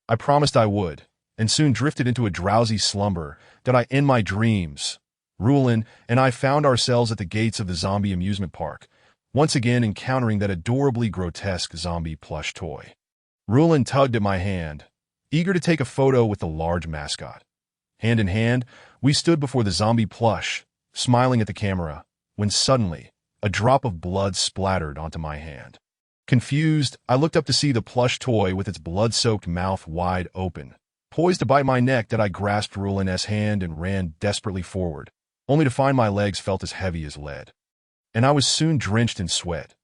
I promised I would, and soon drifted into a drowsy slumber that I in my dreams. Rulin and I found ourselves at the gates of the zombie amusement park, once again encountering that adorably grotesque zombie plush toy. Rulin tugged at my hand, eager to take a photo with the large mascot. Hand in hand, we stood before the zombie plush, smiling at the camera, when suddenly, a drop of blood splattered onto my hand. Confused, I looked up to see the plush toy with its blood-soaked mouth wide open. Poised to bite my neck, that I grasped Rulin's hand and ran desperately forward, only to find my legs felt as heavy as lead. And I was soon drenched in sweat.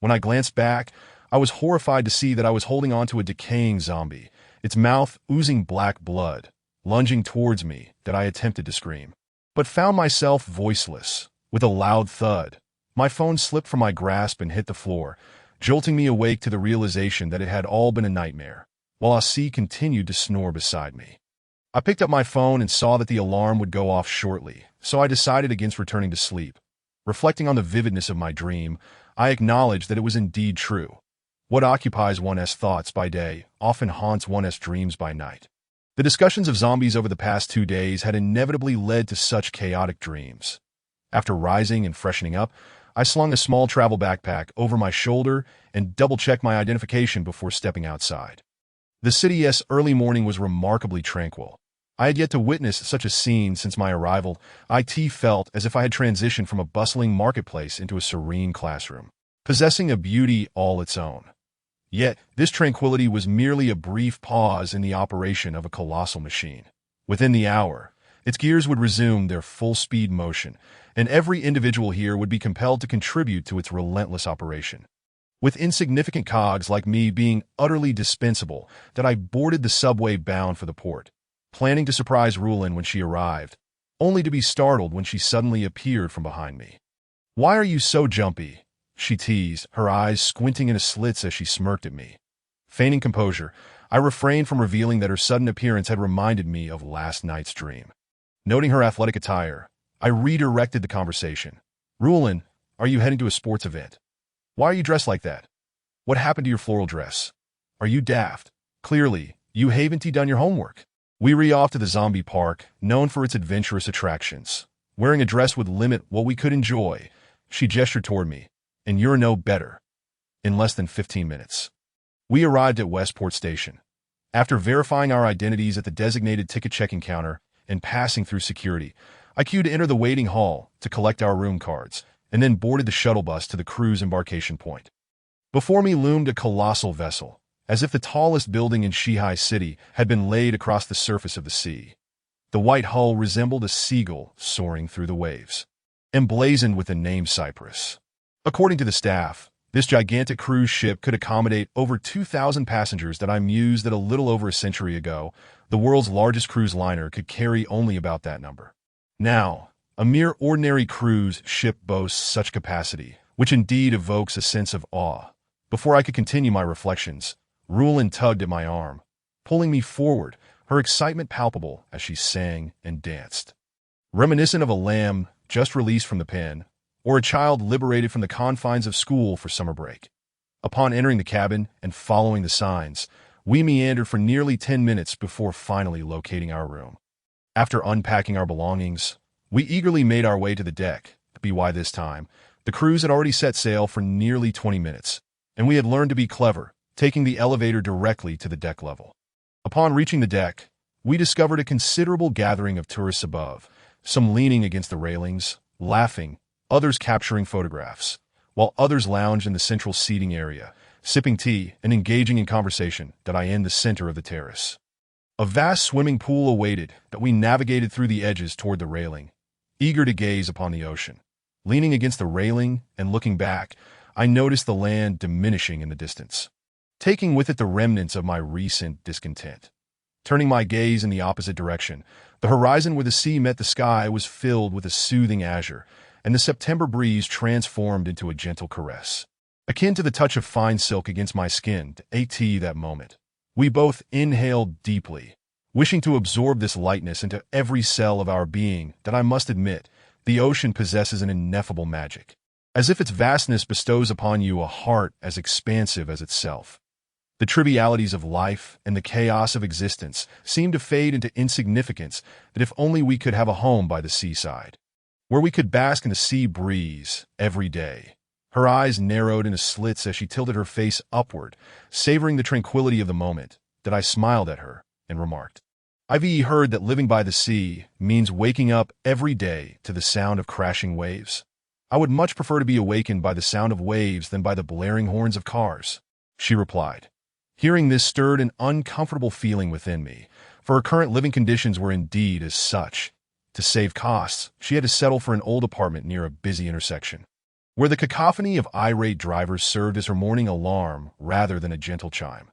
When I glanced back, I was horrified to see that I was holding onto a decaying zombie, its mouth oozing black blood, lunging towards me, that I attempted to scream, but found myself voiceless. With a loud thud, my phone slipped from my grasp and hit the floor, jolting me awake to the realization that it had all been a nightmare, while Asi continued to snore beside me. I picked up my phone and saw that the alarm would go off shortly, so I decided against returning to sleep. Reflecting on the vividness of my dream, I acknowledged that it was indeed true. What occupies one's thoughts by day often haunts one's dreams by night. The discussions of zombies over the past 2 days had inevitably led to such chaotic dreams. After rising and freshening up, I slung a small travel backpack over my shoulder and double-checked my identification before stepping outside. The city's early morning was remarkably tranquil. I had yet to witness such a scene since my arrival. It felt as if I had transitioned from a bustling marketplace into a serene classroom, possessing a beauty all its own. Yet, this tranquility was merely a brief pause in the operation of a colossal machine. Within the hour, its gears would resume their full-speed motion, and every individual here would be compelled to contribute to its relentless operation. With insignificant cogs like me being utterly dispensable, that I boarded the subway bound for the port, planning to surprise Rulin when she arrived, only to be startled when she suddenly appeared from behind me. "Why are you so jumpy?" she teased, her eyes squinting into slits as she smirked at me. Feigning composure, I refrained from revealing that her sudden appearance had reminded me of last night's dream. Noting her athletic attire, I redirected the conversation. "Rulin, are you heading to a sports event? Why are you dressed like that? What happened to your floral dress? Are you daft? Clearly, you haven't done your homework." We off to the zombie park, known for its adventurous attractions. Wearing a dress would limit what we could enjoy. She gestured toward me. "And you're no better." In less than 15 minutes, we arrived at Westport Station. After verifying our identities at the designated ticket checking counter and passing through security, I queued to enter the waiting hall to collect our room cards, and then boarded the shuttle bus to the cruise embarkation point. Before me loomed a colossal vessel, as if the tallest building in Shihai City had been laid across the surface of the sea. The white hull resembled a seagull soaring through the waves, emblazoned with the name Cyprus. According to the staff, this gigantic cruise ship could accommodate over 2,000 passengers. That I mused that a little over a century ago, the world's largest cruise liner could carry only about that number. Now, a mere ordinary cruise ship boasts such capacity, which indeed evokes a sense of awe. Before I could continue my reflections, Rulin tugged at my arm, pulling me forward, her excitement palpable as she sang and danced. Reminiscent of a lamb just released from the pen, or a child liberated from the confines of school for summer break. Upon entering the cabin and following the signs, we meandered for nearly 10 minutes before finally locating our room. After unpacking our belongings, we eagerly made our way to the deck. By this time, the cruise had already set sail for nearly 20 minutes, and we had learned to be clever, taking the elevator directly to the deck level. Upon reaching the deck, we discovered a considerable gathering of tourists above, some leaning against the railings, laughing, others capturing photographs, while others lounged in the central seating area, sipping tea and engaging in conversation. That I in the center of the terrace. A vast swimming pool awaited that we navigated through the edges toward the railing, eager to gaze upon the ocean. Leaning against the railing and looking back, I noticed the land diminishing in the distance, taking with it the remnants of my recent discontent. Turning my gaze in the opposite direction, the horizon where the sea met the sky was filled with a soothing azure, and the September breeze transformed into a gentle caress, akin to the touch of fine silk against my skin. That moment, we both inhaled deeply, wishing to absorb this lightness into every cell of our being. That I must admit, the ocean possesses an ineffable magic, as if its vastness bestows upon you a heart as expansive as itself. The trivialities of life and the chaos of existence seem to fade into insignificance. That if only we could have a home by the seaside, where we could bask in the sea breeze every day. Her eyes narrowed into slits as she tilted her face upward, savoring the tranquility of the moment. That I smiled at her and remarked, "I've heard that living by the sea means waking up every day to the sound of crashing waves." I would much prefer to be awakened by the sound of waves than by the blaring horns of cars, she replied. Hearing this stirred an uncomfortable feeling within me, for her current living conditions were indeed as such. To save costs, she had to settle for an old apartment near a busy intersection, where the cacophony of irate drivers served as her morning alarm rather than a gentle chime.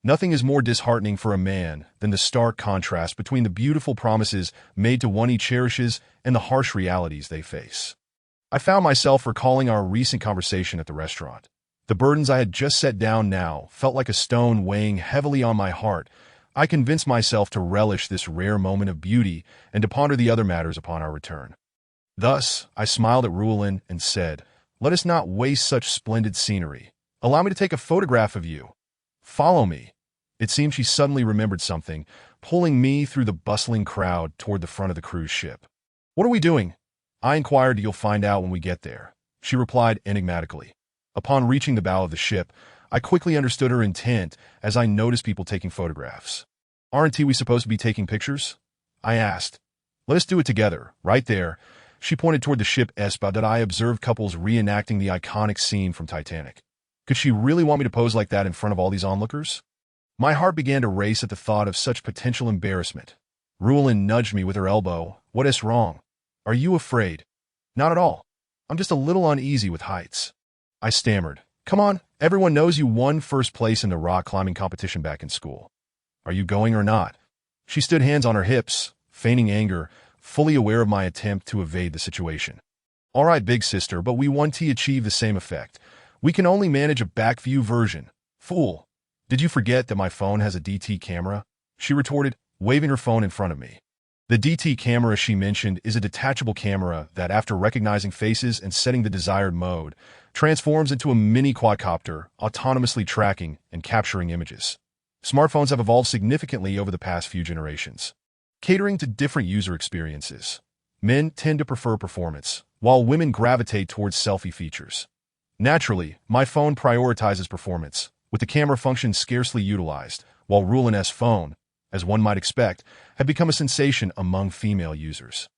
Nothing is more disheartening for a man than the stark contrast between the beautiful promises made to one he cherishes and the harsh realities they face. I found myself recalling our recent conversation at the restaurant. The burdens I had just set down now felt like a stone weighing heavily on my heart. I convinced myself to relish this rare moment of beauty and to ponder the other matters upon our return. Thus, I smiled at Rulin and said, "Let us not waste such splendid scenery. Allow me to take a photograph of you. Follow me." It seemed she suddenly remembered something, pulling me through the bustling crowd toward the front of the cruise ship. "What are we doing?" I inquired. "You'll find out when we get there," she replied enigmatically. Upon reaching the bow of the ship, I quickly understood her intent as I noticed people taking photographs. "Aren't we supposed to be taking pictures?" I asked. "Let us do it together, right there." She pointed toward the ship's bow that I observed couples reenacting the iconic scene from Titanic. Could she really want me to pose like that in front of all these onlookers? My heart began to race at the thought of such potential embarrassment. Rulin nudged me with her elbow. "What is wrong? Are you afraid?" "Not at all. I'm just a little uneasy with heights," I stammered. "Come on, everyone knows you won first place in the rock climbing competition back in school. Are you going or not?" She stood, hands on her hips, feigning anger, fully aware of my attempt to evade the situation. "All right, big sister, but we want to achieve the same effect. We can only manage a back view version." "Fool, did you forget that my phone has a DT camera?" she retorted, waving her phone in front of me. The DT camera she mentioned is a detachable camera that, after recognizing faces and setting the desired mode, transforms into a mini quadcopter, autonomously tracking and capturing images. Smartphones have evolved significantly over the past few generations, catering to different user experiences. Men tend to prefer performance, while women gravitate towards selfie features. Naturally, my phone prioritizes performance, with the camera function scarcely utilized, while Rulin's phone, as one might expect, had become a sensation among female users,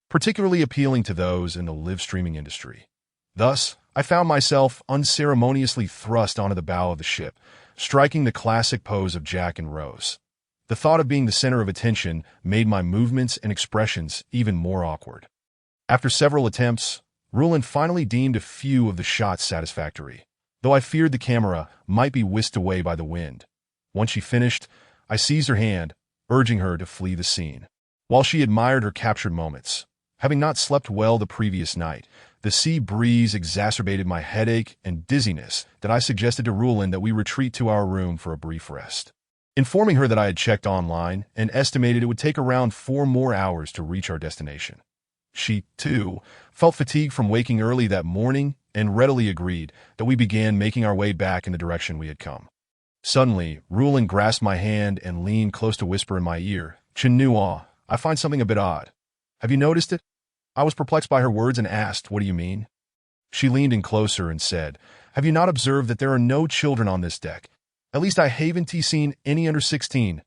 particularly appealing to those in the live streaming industry. Thus, I found myself unceremoniously thrust onto the bow of the ship, striking the classic pose of Jack and Rose. The thought of being the center of attention made my movements and expressions even more awkward. After several attempts, Rulin finally deemed a few of the shots satisfactory, though I feared the camera might be whisked away by the wind. Once she finished, I seized her hand, urging her to flee the scene. While she admired her captured moments, having not slept well the previous night, the sea breeze exacerbated my headache and dizziness that I suggested to Rulin that we retreat to our room for a brief rest. Informing her that I had checked online and estimated it would take around 4 more hours to reach our destination. She, too, felt fatigued from waking early that morning and readily agreed that we began making our way back in the direction we had come. Suddenly, Rulin grasped my hand and leaned close to whisper in my ear, "Chinua, I find something a bit odd. Have you noticed it?" I was perplexed by her words and asked, "What do you mean?" She leaned in closer and said, "Have you not observed that there are no children on this deck? At least I haven't seen any under 16.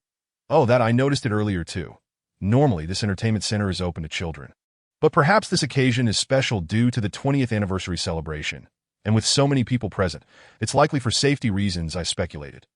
"Oh, that I noticed it earlier too. Normally, this entertainment center is open to children. But perhaps this occasion is special due to the 20th anniversary celebration, and with so many people present, it's likely for safety reasons," I speculated.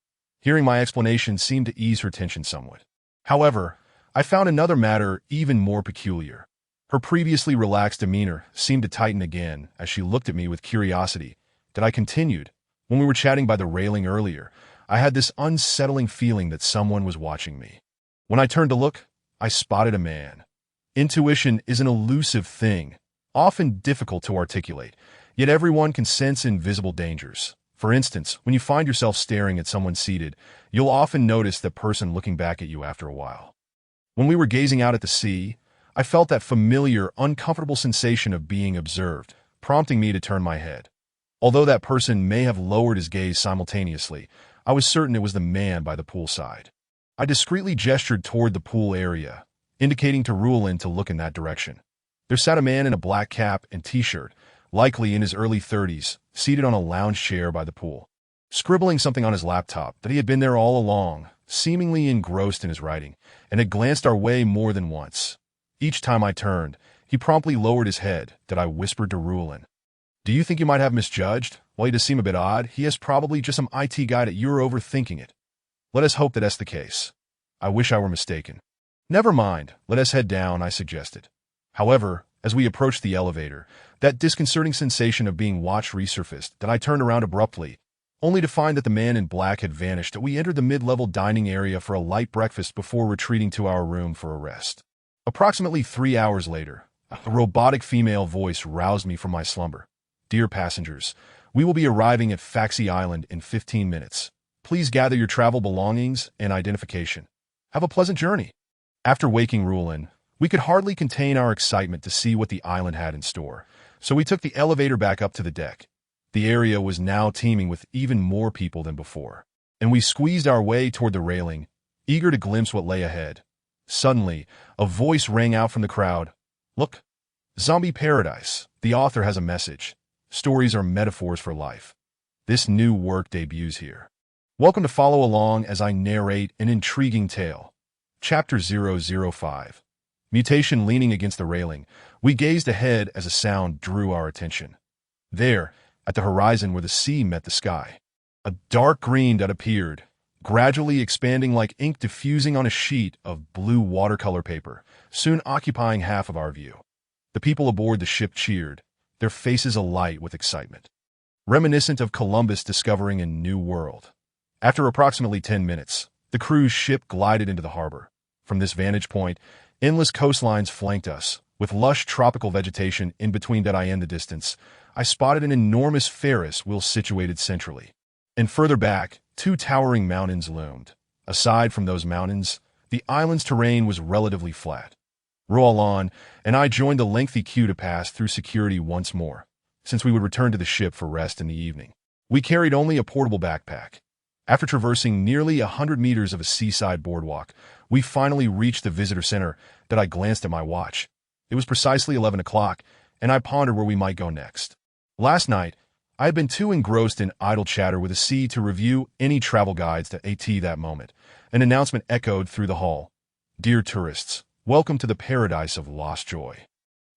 Hearing my explanation seemed to ease her tension somewhat. However, I found another matter even more peculiar. Her previously relaxed demeanor seemed to tighten again as she looked at me with curiosity. That I continued, "When we were chatting by the railing earlier, I had this unsettling feeling that someone was watching me. When I turned to look, I spotted a man. Intuition is an elusive thing, often difficult to articulate, yet everyone can sense invisible dangers. For instance, when you find yourself staring at someone seated, you'll often notice that person looking back at you after a while. When we were gazing out at the sea, I felt that familiar, uncomfortable sensation of being observed, prompting me to turn my head. Although that person may have lowered his gaze simultaneously, I was certain it was the man by the poolside. I discreetly gestured toward the pool area, indicating to Rulin to look in that direction. There sat a man in a black cap and t-shirt, likely in his early 30s, seated on a lounge chair by the pool, scribbling something on his laptop that he had been there all along, seemingly engrossed in his writing, and had glanced our way more than once. Each time I turned, he promptly lowered his head that I whispered to Rulin, Do you think you might have misjudged? Well, he does seem a bit odd. He is probably just some IT guy that you're overthinking it. Let us hope that that's the case. I wish I were mistaken. Never mind. Let us head down, I suggested. However, as we approached the elevator, that disconcerting sensation of being watched resurfaced, that I turned around abruptly, only to find that the man in black had vanished. We entered the mid-level dining area for a light breakfast before retreating to our room for a rest. Approximately 3 hours later, a robotic female voice roused me from my slumber. Dear passengers, we will be arriving at Faxi Island in 15 minutes. Please gather your travel belongings and identification. Have a pleasant journey. After waking Rulin, we could hardly contain our excitement to see what the island had in store, so we took the elevator back up to the deck. The area was now teeming with even more people than before, and we squeezed our way toward the railing, eager to glimpse what lay ahead. Suddenly, a voice rang out from the crowd. Look, Zombie Paradise. The author has a message. Stories are metaphors for life. This new work debuts here. Welcome to follow along as I narrate an intriguing tale. Chapter 005. Mutation. Leaning against the railing, we gazed ahead as a sound drew our attention. There, at the horizon where the sea met the sky, a dark green that appeared, gradually expanding like ink diffusing on a sheet of blue watercolor paper, soon occupying half of our view. The people aboard the ship cheered, their faces alight with excitement, reminiscent of Columbus discovering a new world. After approximately 10 minutes, the cruise ship glided into the harbor. From this vantage point, endless coastlines flanked us, with lush tropical vegetation in between that in the distance. I spotted an enormous Ferris wheel situated centrally. And further back, 2 towering mountains loomed. Aside from those mountains, the island's terrain was relatively flat. Roland and I joined the lengthy queue to pass through security once more, since we would return to the ship for rest in the evening. We carried only a portable backpack. After traversing nearly 100 meters of a seaside boardwalk, we finally reached the visitor center. That I glanced at my watch. It was precisely 11 o'clock, and I pondered where we might go next. Last night, I had been too engrossed in idle chatter with a C to review any travel guides at that moment. An announcement echoed through the hall. Dear tourists, welcome to the paradise of lost joy.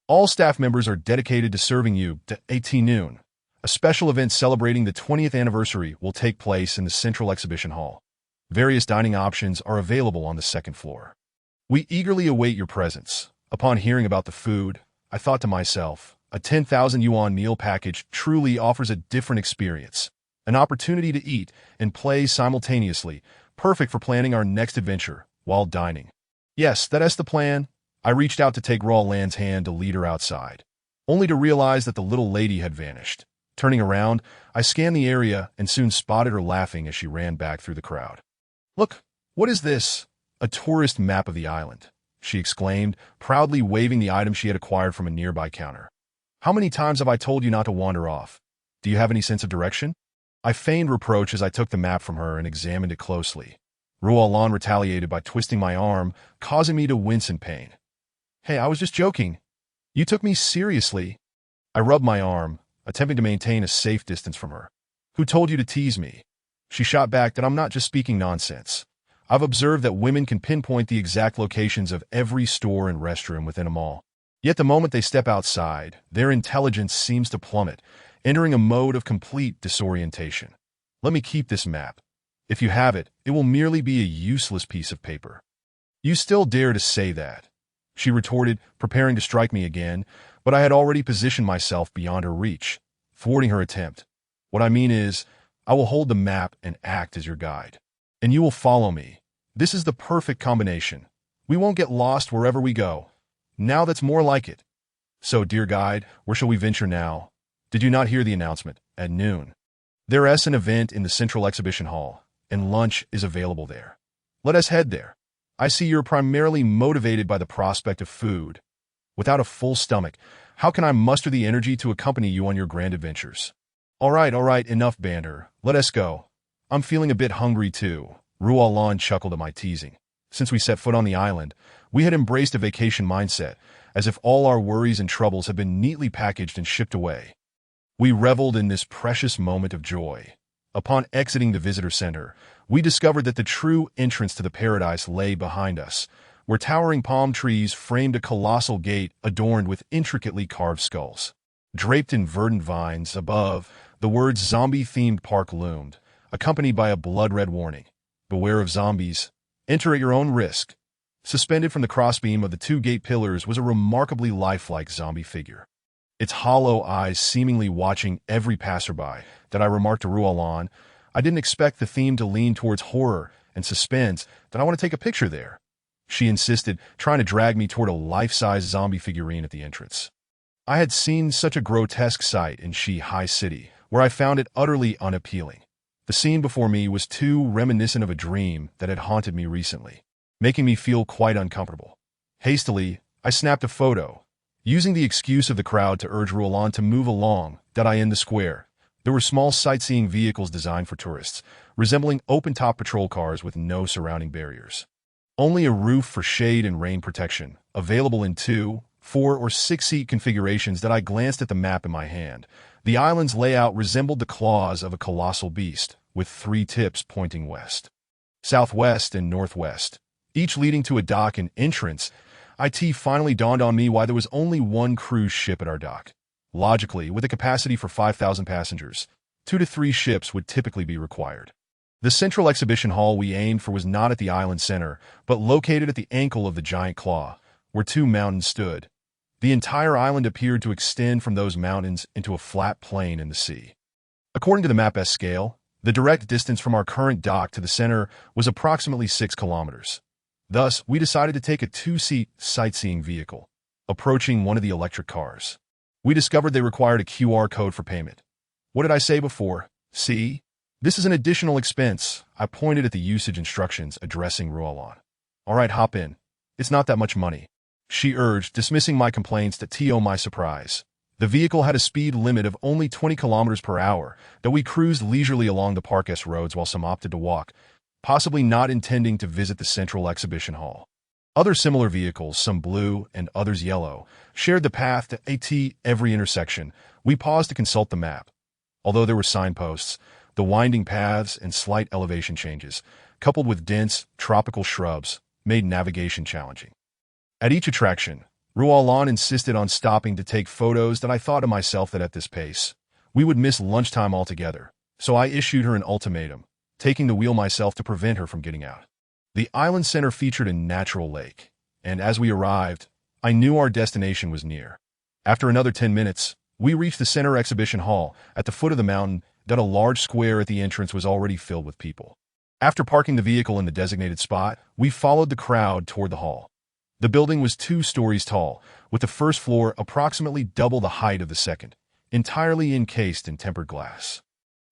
All staff members are dedicated to serving you at noon. A special event celebrating the 20th anniversary will take place in the Central Exhibition Hall. Various dining options are available on the second floor. We eagerly await your presence. Upon hearing about the food, I thought to myself, a 10,000 yuan meal package truly offers a different experience. An opportunity to eat and play simultaneously, perfect for planning our next adventure while dining. Yes, that's the plan. I reached out to take Roland's hand to lead her outside, only to realize that the little lady had vanished. Turning around, I scanned the area and soon spotted her laughing as she ran back through the crowd. Look, what is this? A tourist map of the island, she exclaimed, proudly waving the item she had acquired from a nearby counter. How many times have I told you not to wander off? Do you have any sense of direction? I feigned reproach as I took the map from her and examined it closely. Roland retaliated by twisting my arm, causing me to wince in pain. Hey, I was just joking. You took me seriously. I rubbed my arm, attempting to maintain a safe distance from her. Who told you to tease me? She shot back that I'm not just speaking nonsense. I've observed that women can pinpoint the exact locations of every store and restroom within a mall. Yet the moment they step outside, their intelligence seems to plummet, entering a mode of complete disorientation. Let me keep this map. If you have it, it will merely be a useless piece of paper. You still dare to say that? She retorted, preparing to strike me again, but I had already positioned myself beyond her reach, thwarting her attempt. What I mean is, I will hold the map and act as your guide. And you will follow me. This is the perfect combination. We won't get lost wherever we go. Now that's more like it. So, dear guide, where shall we venture now? Did you not hear the announcement? At noon. There is an event in the Central Exhibition Hall, and lunch is available there. Let us head there. I see you're primarily motivated by the prospect of food. Without a full stomach, how can I muster the energy to accompany you on your grand adventures? All right, enough banter. Let us go. I'm feeling a bit hungry too. Roland chuckled at my teasing. Since we set foot on the island, we had embraced a vacation mindset, as if all our worries and troubles had been neatly packaged and shipped away. We reveled in this precious moment of joy. Upon exiting the visitor center, we discovered that the true entrance to the paradise lay behind us, where towering palm trees framed a colossal gate adorned with intricately carved skulls. Draped in verdant vines above, the words zombie-themed park loomed, accompanied by a blood-red warning. Beware of zombies. Enter at your own risk. Suspended from the crossbeam of the two gate pillars was a remarkably lifelike zombie figure. Its hollow eyes seemingly watching every passerby that I remarked to Rualan. I didn't expect the theme to lean towards horror and suspense, that I want to take a picture there. She insisted, trying to drag me toward a life-size zombie figurine at the entrance. I had seen such a grotesque sight in High City, where I found it utterly unappealing. The scene before me was too reminiscent of a dream that had haunted me recently, making me feel quite uncomfortable. Hastily, I snapped a photo, using the excuse of the crowd to urge Rualan to move along. That I in the square. There were small sightseeing vehicles designed for tourists, resembling open-top patrol cars with no surrounding barriers. Only a roof for shade and rain protection, available in 2, 4, or 6-seat configurations. That I glanced at the map in my hand. The island's layout resembled the claws of a colossal beast, with 3 tips pointing west, southwest, and northwest, each leading to a dock and entrance. It finally dawned on me why there was only one cruise ship at our dock. Logically, with a capacity for 5,000 passengers, 2 to 3 ships would typically be required. The central exhibition hall we aimed for was not at the island center, but located at the ankle of the giant claw, where 2 mountains stood. The entire island appeared to extend from those mountains into a flat plain in the sea. According to the map's scale, the direct distance from our current dock to the center was approximately 6 kilometers. Thus, we decided to take a 2-seat sightseeing vehicle, approaching one of the electric cars. We discovered they required a QR code for payment. What did I say before? See? This is an additional expense. I pointed at the usage instructions, addressing Rualan. All right, hop in. It's not that much money, she urged, dismissing my complaints. To my surprise, the vehicle had a speed limit of only 20 kilometers per hour, though we cruised leisurely along the park's roads while some opted to walk, possibly not intending to visit the central exhibition hall. Other similar vehicles, some blue and others yellow, shared the path to every intersection. We paused to consult the map. Although there were signposts, the winding paths and slight elevation changes, coupled with dense, tropical shrubs, made navigation challenging. At each attraction, Rualan insisted on stopping to take photos. That I thought to myself that at this pace, we would miss lunchtime altogether, so I issued her an ultimatum, taking the wheel myself to prevent her from getting out. The island center featured a natural lake, and as we arrived, I knew our destination was near. After another 10 minutes, we reached the center exhibition hall. At the foot of the mountain, that a large square at the entrance was already filled with people. After parking the vehicle in the designated spot, we followed the crowd toward the hall. The building was 2 stories tall, with the first floor approximately double the height of the second, entirely encased in tempered glass.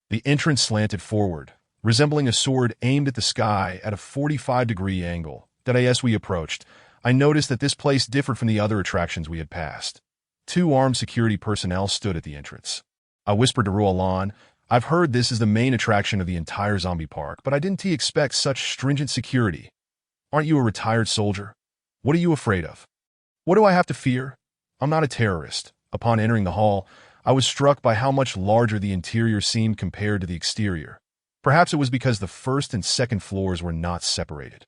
The entrance slanted forward, resembling a sword aimed at the sky at a 45-degree angle. That as we approached, I noticed that this place differed from the other attractions we had passed. 2 armed security personnel stood at the entrance. I whispered to Rualan, I've heard this is the main attraction of the entire zombie park, but I didn't expect such stringent security. Aren't you a retired soldier? What are you afraid of? What do I have to fear? I'm not a terrorist. Upon entering the hall, I was struck by how much larger the interior seemed compared to the exterior. Perhaps it was because the first and second floors were not separated.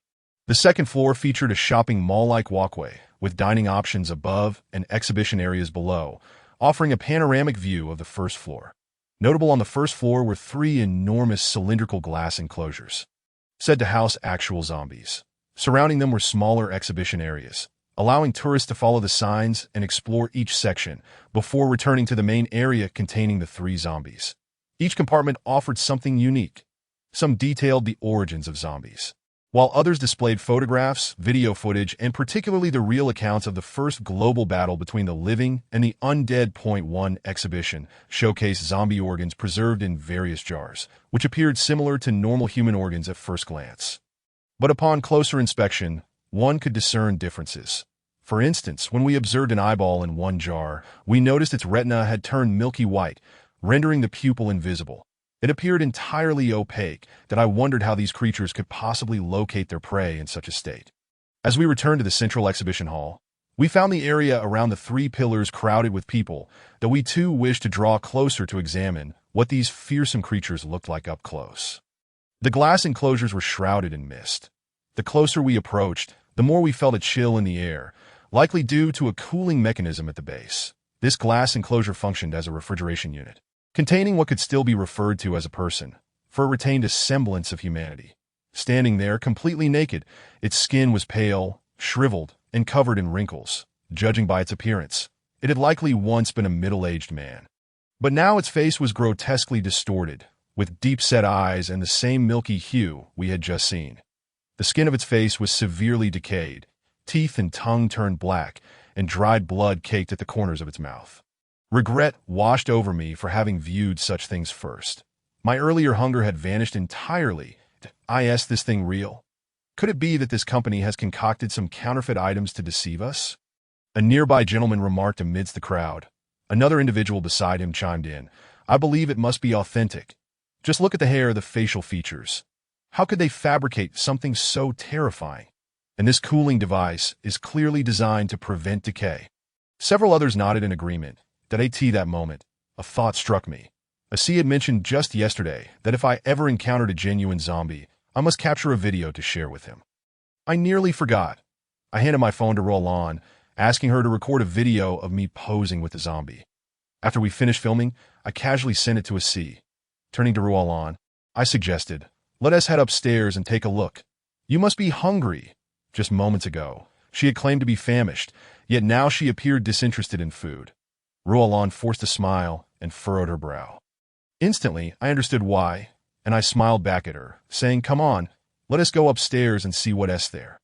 The second floor featured a shopping mall-like walkway, with dining options above and exhibition areas below, offering a panoramic view of the first floor. Notable on the first floor were 3 enormous cylindrical glass enclosures, said to house actual zombies. Surrounding them were smaller exhibition areas, allowing tourists to follow the signs and explore each section before returning to the main area containing the 3 zombies. Each compartment offered something unique. Some detailed the origins of zombies, while others displayed photographs, video footage, and particularly the real accounts of the first global battle between the living and the undead. One exhibition showcased zombie organs preserved in various jars, which appeared similar to normal human organs at first glance. But upon closer inspection, one could discern differences. For instance, when we observed an eyeball in one jar, we noticed its retina had turned milky white, rendering the pupil invisible. It appeared entirely opaque, that I wondered how these creatures could possibly locate their prey in such a state. As we returned to the central exhibition hall, we found the area around the 3 pillars crowded with people, though we too wished to draw closer to examine what these fearsome creatures looked like up close. The glass enclosures were shrouded in mist. The closer we approached, the more we felt a chill in the air, likely due to a cooling mechanism at the base. This glass enclosure functioned as a refrigeration unit, containing what could still be referred to as a person, for it retained a semblance of humanity. Standing there, completely naked, its skin was pale, shriveled, and covered in wrinkles. Judging by its appearance, it had likely once been a middle-aged man. But now its face was grotesquely distorted, with deep-set eyes and the same milky hue we had just seen. The skin of its face was severely decayed, teeth and tongue turned black, and dried blood caked at the corners of its mouth. Regret washed over me for having viewed such things first. My earlier hunger had vanished entirely. Is this thing real? Could it be that this company has concocted some counterfeit items to deceive us? A nearby gentleman remarked amidst the crowd. Another individual beside him chimed in. I believe it must be authentic. Just look at the hair, the facial features. How could they fabricate something so terrifying? And this cooling device is clearly designed to prevent decay. Several others nodded in agreement. That moment, a thought struck me. Asi had mentioned just yesterday that if I ever encountered a genuine zombie, I must capture a video to share with him. I nearly forgot. I handed my phone to Roland, asking her to record a video of me posing with the zombie. After we finished filming, I casually sent it to Asi. Turning to Roland, I suggested, let us head upstairs and take a look. You must be hungry. Just moments ago, she had claimed to be famished, yet now she appeared disinterested in food. Roland forced a smile and furrowed her brow. Instantly, I understood why, and I smiled back at her, saying, come on, let us go upstairs and see what's there.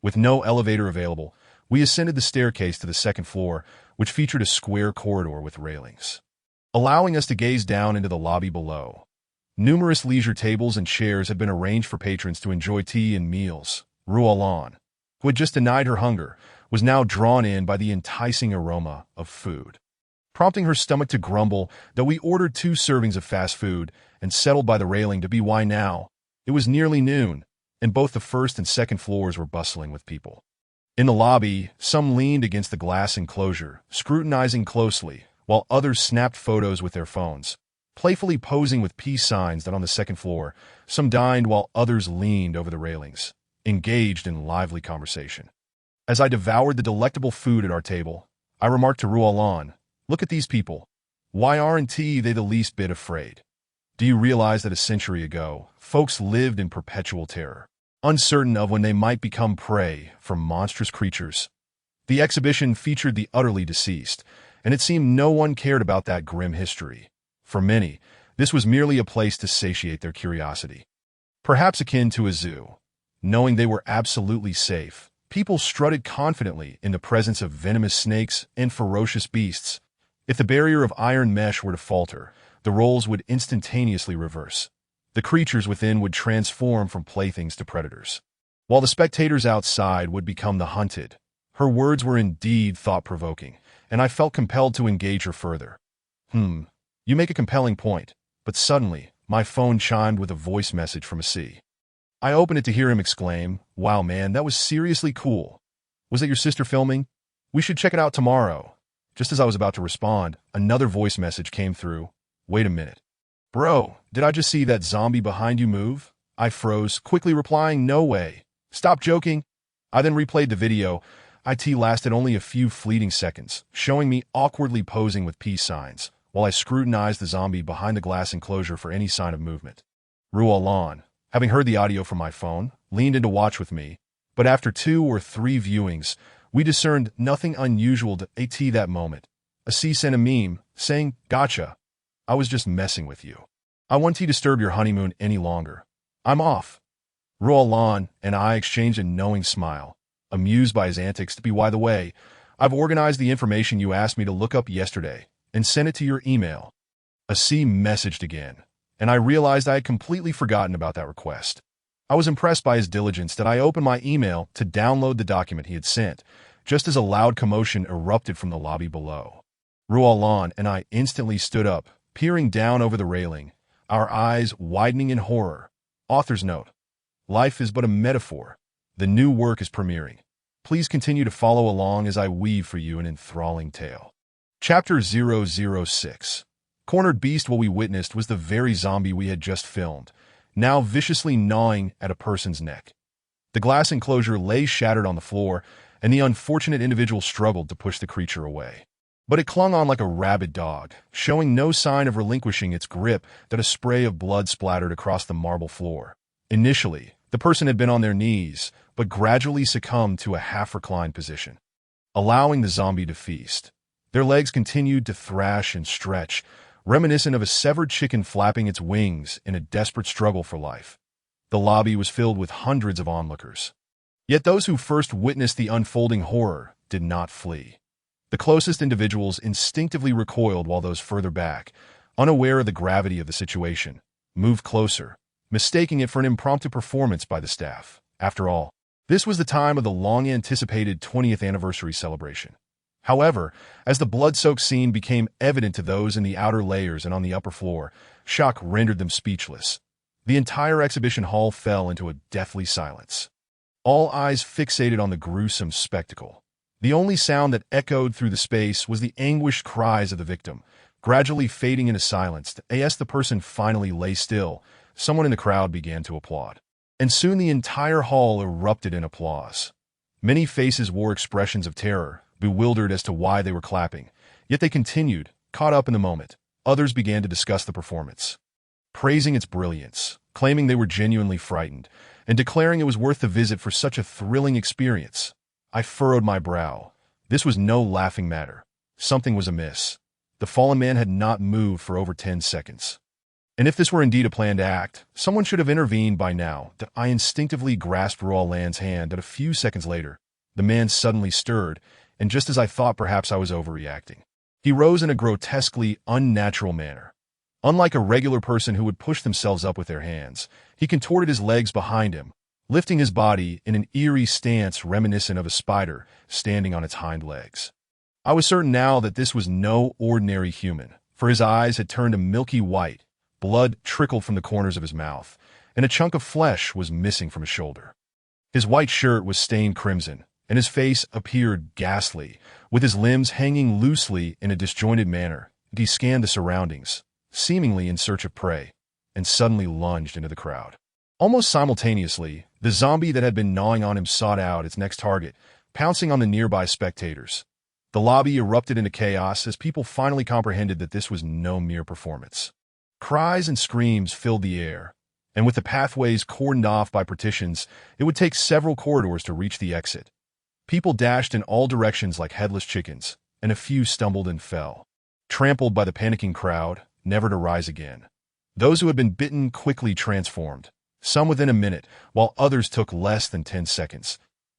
With no elevator available, we ascended the staircase to the second floor, which featured a square corridor with railings, allowing us to gaze down into the lobby below. Numerous leisure tables and chairs had been arranged for patrons to enjoy tea and meals. Roland, who had just denied her hunger, was now drawn in by the enticing aroma of food, prompting her stomach to grumble that we ordered 2 servings of fast food and settled by the railing to be why now. It was nearly noon, and both the first and second floors were bustling with people. In the lobby, some leaned against the glass enclosure, scrutinizing closely, while others snapped photos with their phones, playfully posing with peace signs. That on the second floor, some dined while others leaned over the railings, engaged in lively conversation. As I devoured the delectable food at our table, I remarked to Roland, look at these people. Why aren't they the least bit afraid? Do you realize that a century ago, folks lived in perpetual terror, uncertain of when they might become prey for monstrous creatures? The exhibition featured the utterly deceased, and it seemed no one cared about that grim history. For many, this was merely a place to satiate their curiosity. Perhaps akin to a zoo. Knowing they were absolutely safe, people strutted confidently in the presence of venomous snakes and ferocious beasts. If the barrier of iron mesh were to falter, the roles would instantaneously reverse. The creatures within would transform from playthings to predators, while the spectators outside would become the hunted. Her words were indeed thought-provoking, and I felt compelled to engage her further. You make a compelling point, but suddenly, my phone chimed with a voice message from Asi. I opened it to hear him exclaim, wow man, that was seriously cool. Was that your sister filming? We should check it out tomorrow. Just as I was about to respond, another voice message came through. Wait a minute. Bro, did I just see that zombie behind you move? I froze, quickly replying, no way. Stop joking. I then replayed the video. It lasted only a few fleeting seconds, showing me awkwardly posing with peace signs, while I scrutinized the zombie behind the glass enclosure for any sign of movement. Roland, having heard the audio from my phone, leaned in to watch with me, but after 2 or 3 viewings, we discerned nothing unusual to that moment. Asi sent a meme, saying, gotcha. I was just messing with you. I won't disturb your honeymoon any longer. I'm off. Roland and I exchanged a knowing smile, amused by his antics. By the way, I've organized the information you asked me to look up yesterday and sent it to your email. Asi messaged again, and I realized I had completely forgotten about that request. I was impressed by his diligence that I opened my email to download the document he had sent, just as a loud commotion erupted from the lobby below. Roland and I instantly stood up, peering down over the railing, our eyes widening in horror. Author's note: life is but a metaphor. The new work is premiering. Please continue to follow along as I weave for you an enthralling tale. Chapter 006. Cornered beast. What we witnessed was the very zombie we had just filmed, now viciously gnawing at a person's neck. The glass enclosure lay shattered on the floor, and the unfortunate individual struggled to push the creature away. But it clung on like a rabid dog, showing no sign of relinquishing its grip that a spray of blood splattered across the marble floor. Initially, the person had been on their knees, but gradually succumbed to a half-reclined position, allowing the zombie to feast. Their legs continued to thrash and stretch, reminiscent of a severed chicken flapping its wings in a desperate struggle for life. The lobby was filled with hundreds of onlookers. Yet those who first witnessed the unfolding horror did not flee. The closest individuals instinctively recoiled while those further back, unaware of the gravity of the situation, moved closer, mistaking it for an impromptu performance by the staff. After all, this was the time of the long-anticipated 20th anniversary celebration. However, as the blood-soaked scene became evident to those in the outer layers and on the upper floor, shock rendered them speechless. The entire exhibition hall fell into a deathly silence, all eyes fixated on the gruesome spectacle. The only sound that echoed through the space was the anguished cries of the victim, gradually fading into silence. As the person finally lay still, someone in the crowd began to applaud. And soon the entire hall erupted in applause. Many faces wore expressions of terror, bewildered as to why they were clapping. Yet they continued, caught up in the moment. Others began to discuss the performance, praising its brilliance, claiming they were genuinely frightened, and declaring it was worth the visit for such a thrilling experience. I furrowed my brow. This was no laughing matter. Something was amiss. The fallen man had not moved for over 10 seconds. And if this were indeed a planned act, someone should have intervened by now. I instinctively grasped Roland's hand, and a few seconds later, the man suddenly stirred, and just as I thought perhaps I was overreacting, he rose in a grotesquely unnatural manner. Unlike a regular person who would push themselves up with their hands, he contorted his legs behind him, lifting his body in an eerie stance reminiscent of a spider standing on its hind legs. I was certain now that this was no ordinary human, for his eyes had turned a milky white, blood trickled from the corners of his mouth, and a chunk of flesh was missing from his shoulder. His white shirt was stained crimson, and his face appeared ghastly, with his limbs hanging loosely in a disjointed manner. He scanned the surroundings, seemingly in search of prey, and suddenly lunged into the crowd. Almost simultaneously, the zombie that had been gnawing on him sought out its next target, pouncing on the nearby spectators. The lobby erupted into chaos as people finally comprehended that this was no mere performance. Cries and screams filled the air, and with the pathways cordoned off by partitions, it would take several corridors to reach the exit. People dashed in all directions like headless chickens, and a few stumbled and fell, trampled by the panicking crowd, never to rise again. Those who had been bitten quickly transformed, some within a minute, while others took less than 10 seconds.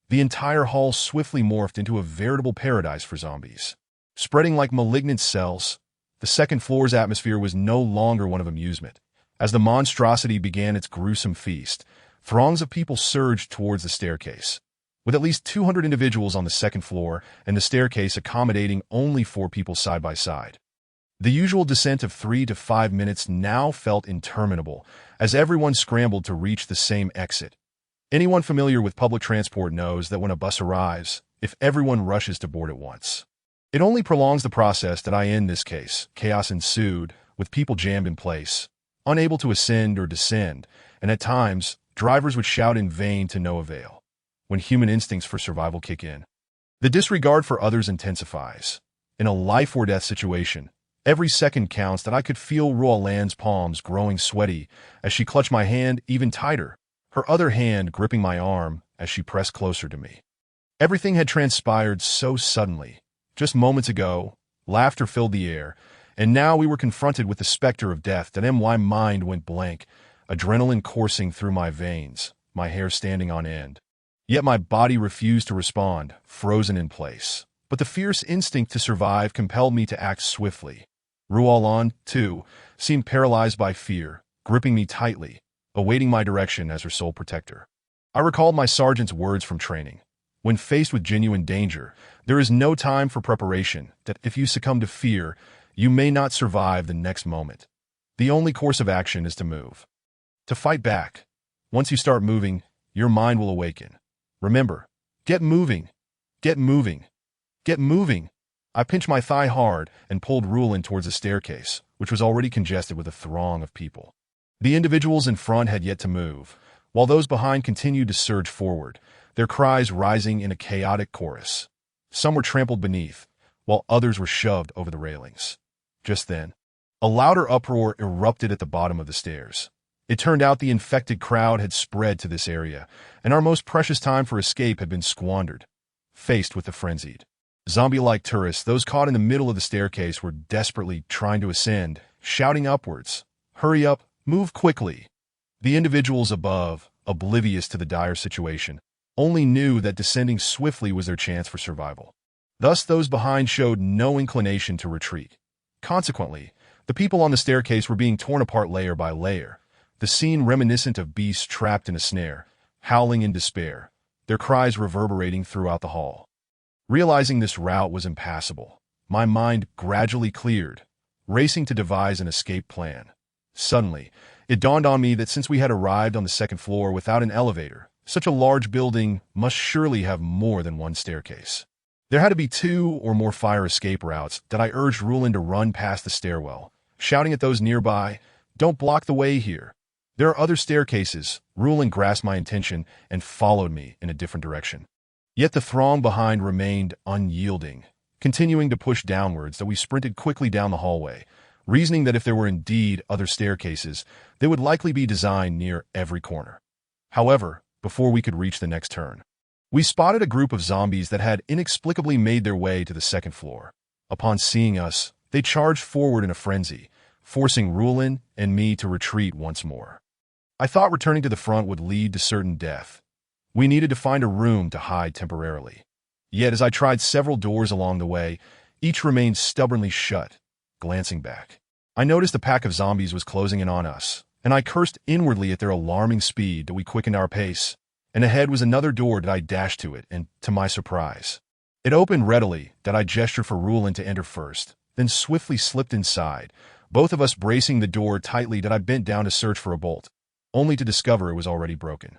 The entire hall swiftly morphed into a veritable paradise for zombies. Spreading like malignant cells, the second floor's atmosphere was no longer one of amusement. As the monstrosity began its gruesome feast, throngs of people surged towards the staircase, with at least 200 individuals on the second floor and the staircase accommodating only 4 people side by side. The usual descent of 3 to 5 minutes now felt interminable, as everyone scrambled to reach the same exit. Anyone familiar with public transport knows that when a bus arrives, if everyone rushes to board at once, it only prolongs the process. In this case, chaos ensued, with people jammed in place, unable to ascend or descend, and at times, drivers would shout in vain to no avail. When human instincts for survival kick in, the disregard for others intensifies. In a life-or-death situation, every second counts. I could feel Roland's palms growing sweaty as she clutched my hand even tighter, her other hand gripping my arm as she pressed closer to me. Everything had transpired so suddenly. Just moments ago, laughter filled the air, and now we were confronted with the specter of death. My mind went blank, adrenaline coursing through my veins, my hair standing on end. Yet my body refused to respond, frozen in place. But the fierce instinct to survive compelled me to act swiftly. Roland, too, seemed paralyzed by fear, gripping me tightly, awaiting my direction as her sole protector. I recalled my sergeant's words from training. When faced with genuine danger, there is no time for preparation. That if you succumb to fear, you may not survive the next moment. The only course of action is to move. To fight back. Once you start moving, your mind will awaken. Remember, get moving. Get moving. Get moving. I pinched my thigh hard and pulled Roland towards the staircase, which was already congested with a throng of people. The individuals in front had yet to move, while those behind continued to surge forward, their cries rising in a chaotic chorus. Some were trampled beneath, while others were shoved over the railings. Just then, a louder uproar erupted at the bottom of the stairs. It turned out the infected crowd had spread to this area, and our most precious time for escape had been squandered. Faced with the frenzied, zombie-like tourists, those caught in the middle of the staircase were desperately trying to ascend, shouting upwards, "Hurry up, move quickly!" The individuals above, oblivious to the dire situation, only knew that descending swiftly was their chance for survival. Thus, those behind showed no inclination to retreat. Consequently, the people on the staircase were being torn apart layer by layer, the scene reminiscent of beasts trapped in a snare, howling in despair, their cries reverberating throughout the hall. Realizing this route was impassable, my mind gradually cleared, racing to devise an escape plan. Suddenly, it dawned on me that since we had arrived on the second floor without an elevator, such a large building must surely have more than one staircase. There had to be 2 or more fire escape routes that I urged Rulin to run past the stairwell, shouting at those nearby, "Don't block the way here. There are other staircases." Rulin grasped my intention and followed me in a different direction. Yet the throng behind remained unyielding, continuing to push downwards that we sprinted quickly down the hallway, reasoning that if there were indeed other staircases, they would likely be designed near every corner. However, before we could reach the next turn, we spotted a group of zombies that had inexplicably made their way to the second floor. Upon seeing us, they charged forward in a frenzy, forcing Rulin and me to retreat once more. I thought returning to the front would lead to certain death. We needed to find a room to hide temporarily. Yet as I tried several doors along the way, each remained stubbornly shut. Glancing back, I noticed a pack of zombies was closing in on us, and I cursed inwardly at their alarming speed that we quickened our pace. And ahead was another door that I dashed to it, and to my surprise, it opened readily that I gestured for Rulin to enter first, then swiftly slipped inside, both of us bracing the door tightly that I bent down to search for a bolt, only to discover it was already broken.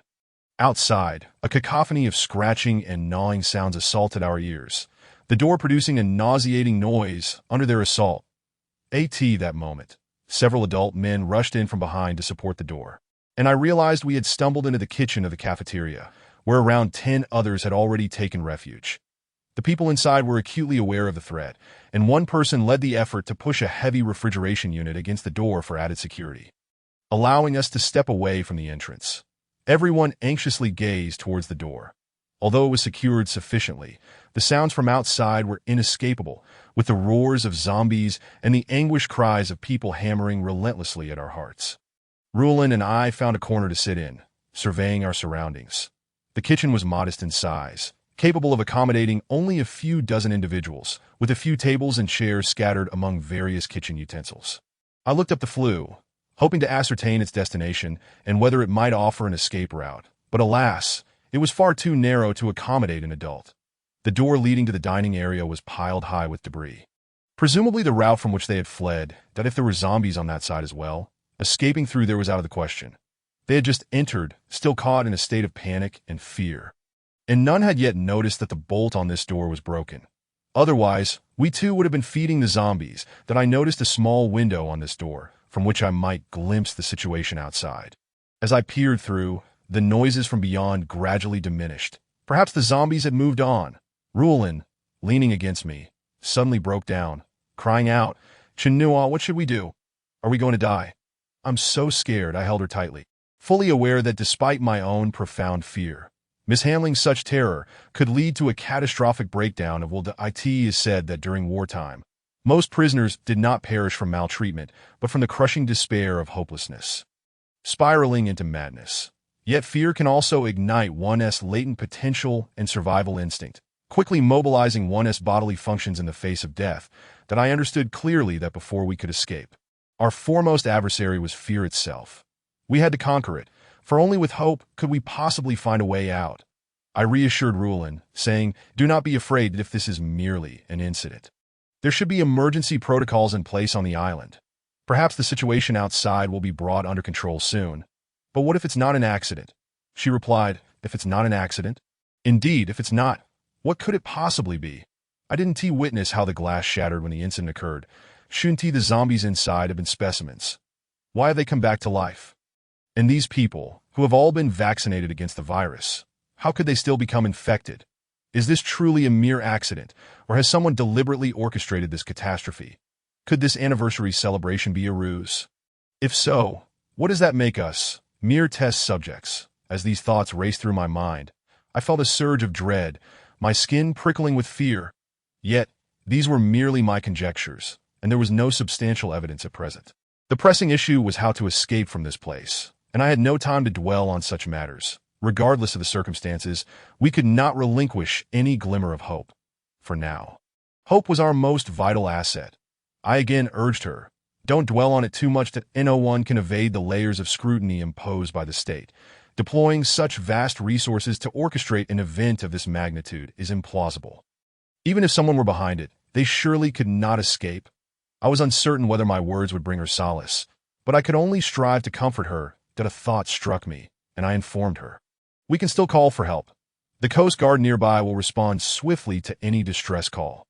Outside, a cacophony of scratching and gnawing sounds assaulted our ears, the door producing a nauseating noise under their assault. That moment, several adult men rushed in from behind to support the door, and I realized we had stumbled into the kitchen of the cafeteria, where around 10 others had already taken refuge. The people inside were acutely aware of the threat, and one person led the effort to push a heavy refrigeration unit against the door for added security, allowing us to step away from the entrance. Everyone anxiously gazed towards the door. Although it was secured sufficiently, the sounds from outside were inescapable, with the roars of zombies and the anguished cries of people hammering relentlessly at our hearts. Rulin and I found a corner to sit in, surveying our surroundings. The kitchen was modest in size, capable of accommodating only a few dozen individuals, with a few tables and chairs scattered among various kitchen utensils. I looked up the flue, hoping to ascertain its destination and whether it might offer an escape route, but alas, it was far too narrow to accommodate an adult. The door leading to the dining area was piled high with debris, presumably the route from which they had fled, that if there were zombies on that side as well, escaping through there was out of the question. They had just entered, still caught in a state of panic and fear, and none had yet noticed that the bolt on this door was broken. Otherwise, we too would have been feeding the zombies that I noticed a small window on this door, from which I might glimpse the situation outside. As I peered through, the noises from beyond gradually diminished. Perhaps the zombies had moved on. Rulin, leaning against me, suddenly broke down, crying out, "Chinua, what should we do? Are we going to die?" I'm so scared I held her tightly, fully aware that despite my own profound fear, mishandling such terror could lead to a catastrophic breakdown of it is said that during wartime, most prisoners did not perish from maltreatment, but from the crushing despair of hopelessness, spiraling into madness. Yet fear can also ignite one's latent potential and survival instinct, quickly mobilizing one's bodily functions in the face of death, that I understood clearly that before we could escape, our foremost adversary was fear itself. We had to conquer it, for only with hope could we possibly find a way out. I reassured Rulin, saying, "Do not be afraid if this is merely an incident. There should be emergency protocols in place on the island. Perhaps the situation outside will be brought under control soon. But what if it's not an accident?" She replied, "If it's not an accident? Indeed, if it's not, what could it possibly be? I didn't witness how the glass shattered when the incident occurred. Shouldn't the zombies inside have been specimens? Why have they come back to life? And these people, who have all been vaccinated against the virus, how could they still become infected? Is this truly a mere accident, or has someone deliberately orchestrated this catastrophe? Could this anniversary celebration be a ruse? If so, what does that make us? Mere test subjects. As these thoughts raced through my mind, I felt a surge of dread, my skin prickling with fear. Yet, these were merely my conjectures, and there was no substantial evidence at present. The pressing issue was how to escape from this place, and I had no time to dwell on such matters. Regardless of the circumstances, we could not relinquish any glimmer of hope. For now. Hope was our most vital asset. I again urged her, don't dwell on it too much that no one can evade the layers of scrutiny imposed by the state. Deploying such vast resources to orchestrate an event of this magnitude is implausible. Even if someone were behind it, they surely could not escape. I was uncertain whether my words would bring her solace, but I could only strive to comfort her that a thought struck me, and I informed her. We can still call for help. The Coast Guard nearby will respond swiftly to any distress call.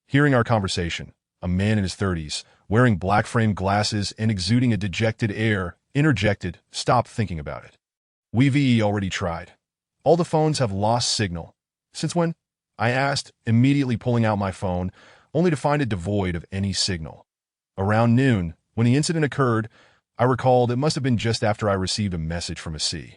Hearing our conversation, a man in his 30s, wearing black-framed glasses and exuding a dejected air, interjected, "Stop thinking about it. We've already tried. All the phones have lost signal." "Since when?" I asked, immediately pulling out my phone, only to find it devoid of any signal. Around noon, when the incident occurred, I recalled it must have been just after I received a message from a sea.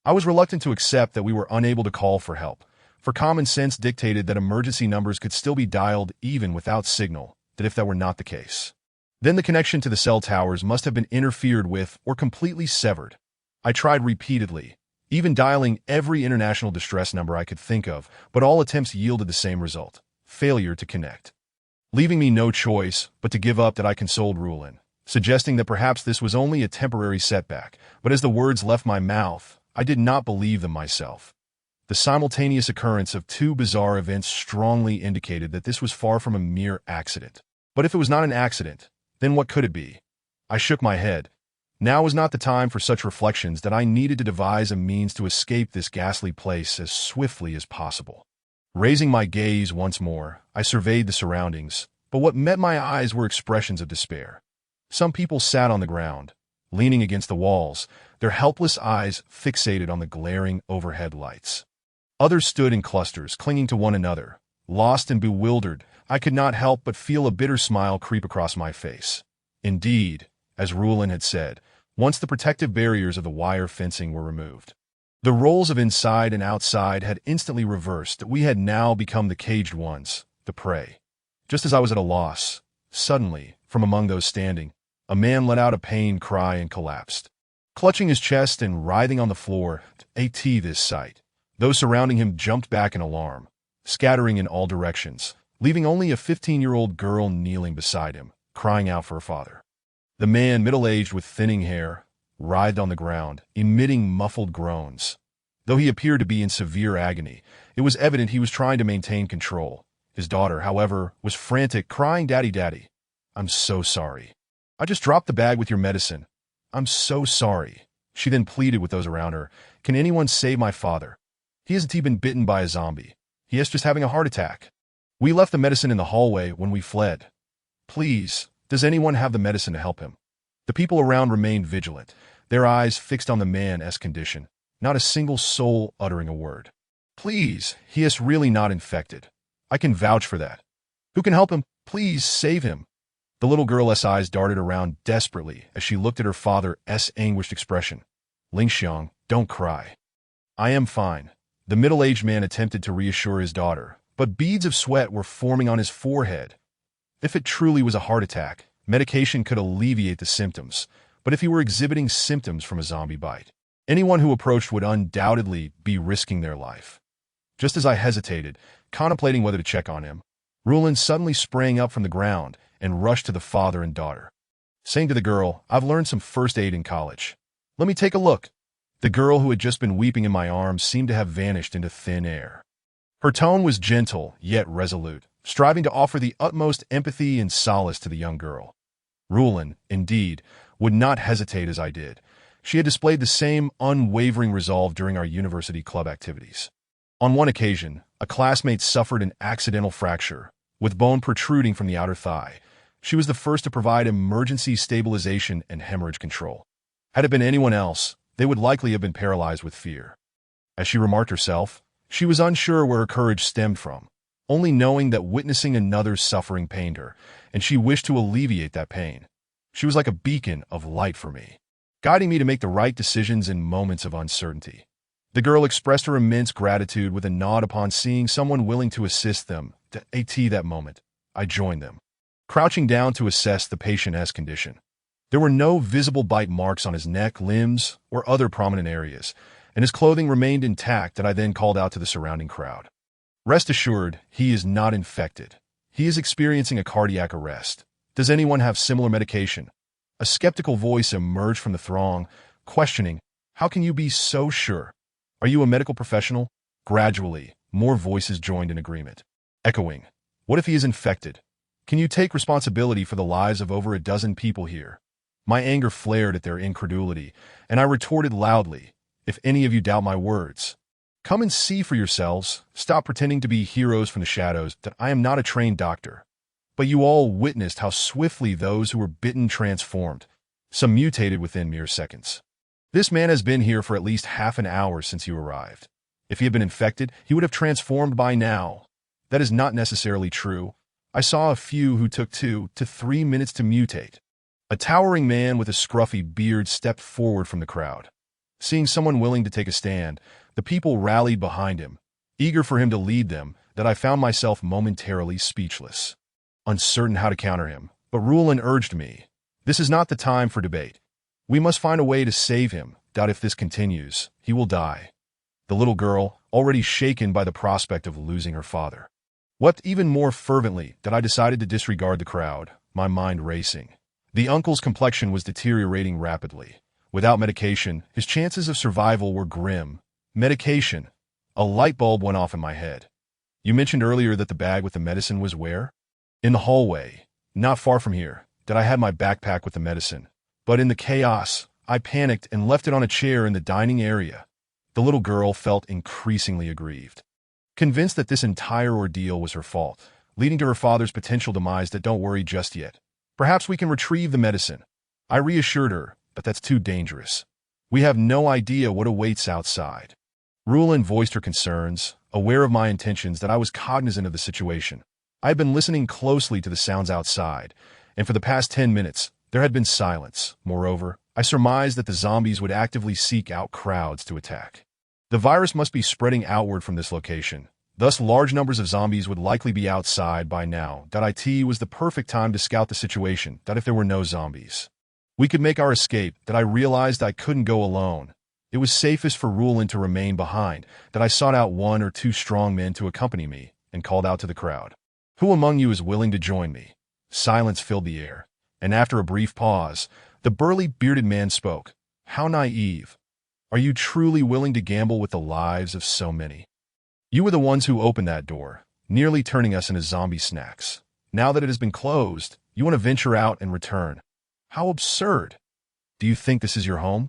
I was reluctant to accept that we were unable to call for help, for common sense dictated that emergency numbers could still be dialed even without signal, that if that were not the case, then the connection to the cell towers must have been interfered with or completely severed. I tried repeatedly, even dialing every international distress number I could think of, but all attempts yielded the same result: failure to connect. Leaving me no choice but to give up, that I consoled Rulin, suggesting that perhaps this was only a temporary setback, but as the words left my mouth, I did not believe them myself. The simultaneous occurrence of two bizarre events strongly indicated that this was far from a mere accident. But if it was not an accident, then what could it be? I shook my head. Now was not the time for such reflections, that I needed to devise a means to escape this ghastly place as swiftly as possible. Raising my gaze once more, I surveyed the surroundings, but what met my eyes were expressions of despair. Some people sat on the ground, leaning against the walls, their helpless eyes fixated on the glaring overhead lights. Others stood in clusters, clinging to one another. Lost and bewildered, I could not help but feel a bitter smile creep across my face. Indeed, as Rulin had said, once the protective barriers of the wire fencing were removed, the roles of inside and outside had instantly reversed. We had now become the caged ones, the prey. Just as I was at a loss, suddenly, from among those standing, a man let out a pained cry and collapsed. Clutching his chest and writhing on the floor, this sight. Those surrounding him jumped back in alarm, scattering in all directions, leaving only a 15-year-old girl kneeling beside him, crying out for her father. The man, middle-aged with thinning hair, writhed on the ground, emitting muffled groans. Though he appeared to be in severe agony, it was evident he was trying to maintain control. His daughter, however, was frantic, crying, "Daddy, Daddy, I'm so sorry. I just dropped the bag with your medicine. I'm so sorry." She then pleaded with those around her, "Can anyone save my father? He hasn't even been bitten by a zombie. He is just having a heart attack. We left the medicine in the hallway when we fled. Please, does anyone have the medicine to help him?" The people around remained vigilant, their eyes fixed on the man's condition, not a single soul uttering a word. "Please, he is really not infected. I can vouch for that. Who can help him? Please save him." The little girl's eyes darted around desperately as she looked at her father's anguished expression. "Lingxiang, don't cry. I am fine." The middle-aged man attempted to reassure his daughter, but beads of sweat were forming on his forehead. If it truly was a heart attack, medication could alleviate the symptoms, but if he were exhibiting symptoms from a zombie bite, anyone who approached would undoubtedly be risking their life. Just as I hesitated, contemplating whether to check on him, Rulin suddenly sprang up from the ground and rushed to the father and daughter, saying to the girl, "I've learned some first aid in college. Let me take a look." The girl, who had just been weeping in my arms, seemed to have vanished into thin air. Her tone was gentle, yet resolute, striving to offer the utmost empathy and solace to the young girl. Rulin, indeed, would not hesitate as I did. She had displayed the same unwavering resolve during our university club activities. On one occasion, a classmate suffered an accidental fracture, with bone protruding from the outer thigh. She was the first to provide emergency stabilization and hemorrhage control. Had it been anyone else, they would likely have been paralyzed with fear. As she remarked herself, She was unsure where her courage stemmed from, only knowing that witnessing another's suffering pained her, and she wished to alleviate that pain. She was like a beacon of light for me, guiding me to make the right decisions in moments of uncertainty. The girl expressed her immense gratitude with a nod upon seeing someone willing to assist them. At that moment, I joined them, crouching down to assess the patient's condition. There were no visible bite marks on his neck, limbs, or other prominent areas, and his clothing remained intact. That I then called out to the surrounding crowd. Rest assured, he is not infected. He is experiencing a cardiac arrest. Does anyone have similar medication? A skeptical voice emerged from the throng, questioning, how can you be so sure? Are you a medical professional? Gradually, more voices joined in agreement, echoing, what if he is infected? Can you take responsibility for the lives of over a dozen people here? My anger flared at their incredulity, and I retorted loudly, if any of you doubt my words, come and see for yourselves. Stop pretending to be heroes from the shadows. That I am not a trained doctor. But you all witnessed how swiftly those who were bitten transformed. Some mutated within mere seconds. This man has been here for at least half an hour since you arrived. If he had been infected, he would have transformed by now. That is not necessarily true. I saw a few who took 2 to 3 minutes to mutate. A towering man with a scruffy beard stepped forward from the crowd. Seeing someone willing to take a stand, the people rallied behind him, eager for him to lead them. That I found myself momentarily speechless, uncertain how to counter him. But Rulin urged me, this is not the time for debate. We must find a way to save him. If this continues, he will die. The little girl, already shaken by the prospect of losing her father, wept even more fervently. That I decided to disregard the crowd, my mind racing. The uncle's complexion was deteriorating rapidly. Without medication, his chances of survival were grim. Medication. A light bulb went off in my head. You mentioned earlier that the bag with the medicine was where? In the hallway. Not far from here. That I had my backpack with the medicine. But in the chaos, I panicked and left it on a chair in the dining area. The little girl felt increasingly aggrieved, convinced that this entire ordeal was her fault, leading to her father's potential demise. That don't worry just yet. Perhaps we can retrieve the medicine. I reassured her, but that's too dangerous. We have no idea what awaits outside. Rulin voiced her concerns, aware of my intentions. That I was cognizant of the situation. I had been listening closely to the sounds outside, and for the past 10 minutes, there had been silence. Moreover, I surmised that the zombies would actively seek out crowds to attack. The virus must be spreading outward from this location. Thus, large numbers of zombies would likely be outside by now. It was the perfect time to scout the situation. If there were no zombies, we could make our escape. I realized I couldn't go alone. It was safest for Rulin to remain behind. I sought out 1 or 2 strong men to accompany me and called out to the crowd, who among you is willing to join me? Silence filled the air, and after a brief pause, the burly bearded man spoke. How naive. Are you truly willing to gamble with the lives of so many? You were the ones who opened that door, nearly turning us into zombie snacks. Now that it has been closed, you want to venture out and return. How absurd. Do you think this is your home?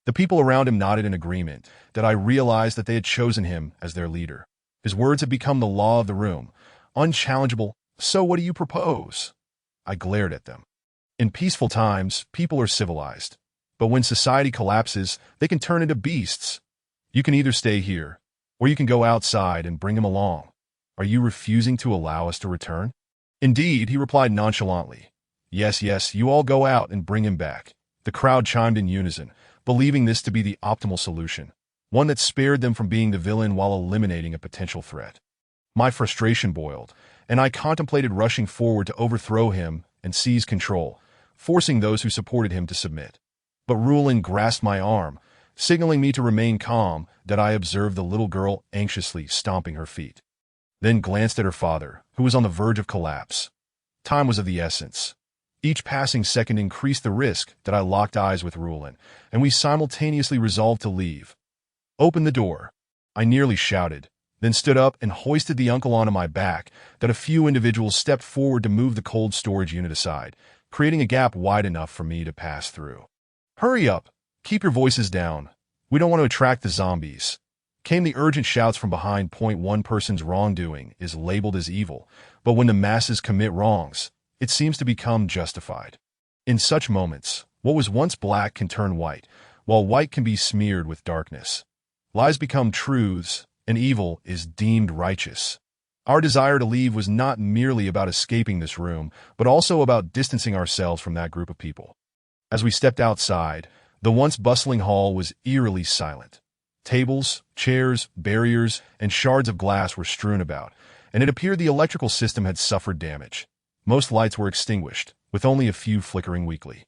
The people around him nodded in agreement. I realized that they had chosen him as their leader. His words had become the law of the room, unchallengeable. So what do you propose? I glared at them. In peaceful times, people are civilized. But when society collapses, they can turn into beasts. You can either stay here, or you can go outside and bring him along. Are you refusing to allow us to return? Indeed, he replied nonchalantly. Yes, you all go out and bring him back. The crowd chimed in unison, believing this to be the optimal solution, one that spared them from being the villain while eliminating a potential threat. My frustration boiled, and I contemplated rushing forward to overthrow him and seize control, forcing those who supported him to submit. But Rulin grasped my arm, signaling me to remain calm. I observed the little girl anxiously stomping her feet, then glanced at her father, who was on the verge of collapse. Time was of the essence. Each passing second increased the risk. I locked eyes with Rulin, and we simultaneously resolved to leave. Open the door, I nearly shouted, then stood up and hoisted the uncle onto my back. A few individuals stepped forward to move the cold storage unit aside, creating a gap wide enough for me to pass through. Hurry up! Keep your voices down. We don't want to attract the zombies. Came the urgent shouts from behind. One person's wrongdoing is labeled as evil, but when the masses commit wrongs, it seems to become justified. In such moments, what was once black can turn white, while white can be smeared with darkness. Lies become truths, and evil is deemed righteous. Our desire to leave was not merely about escaping this room, but also about distancing ourselves from that group of people. As we stepped outside, the once bustling hall was eerily silent. Tables, chairs, barriers, and shards of glass were strewn about, and it appeared the electrical system had suffered damage. Most lights were extinguished, with only a few flickering weakly.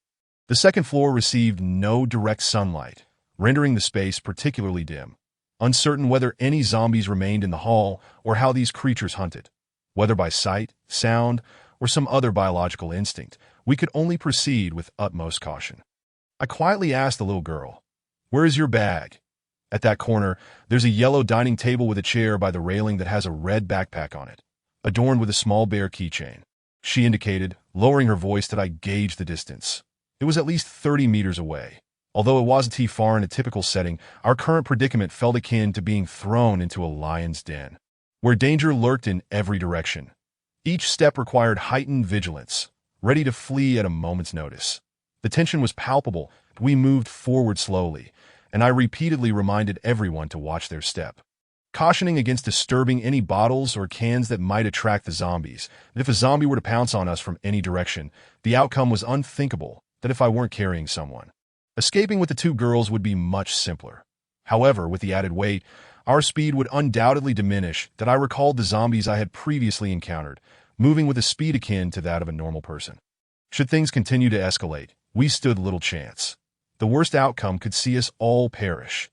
The second floor received no direct sunlight, rendering the space particularly dim. Uncertain whether any zombies remained in the hall or how these creatures hunted, whether by sight, sound, or some other biological instinct, we could only proceed with utmost caution. I quietly asked the little girl, "Where is your bag?" At that corner, there's a yellow dining table with a chair by the railing that has a red backpack on it, adorned with a small bear keychain. She indicated, lowering her voice, that I gauged the distance. It was at least 30 meters away. Although it wasn't too far in a typical setting, our current predicament felt akin to being thrown into a lion's den, where danger lurked in every direction. Each step required heightened vigilance, ready to flee at a moment's notice. The tension was palpable. We moved forward slowly, and I repeatedly reminded everyone to watch their step, cautioning against disturbing any bottles or cans that might attract the zombies. And if a zombie were to pounce on us from any direction, the outcome was unthinkable, that if I weren't carrying someone. Escaping with the two girls would be much simpler. However, with the added weight, our speed would undoubtedly diminish. That I recalled the zombies I had previously encountered, moving with a speed akin to that of a normal person. Should things continue to escalate, we stood little chance. The worst outcome could see us all perish.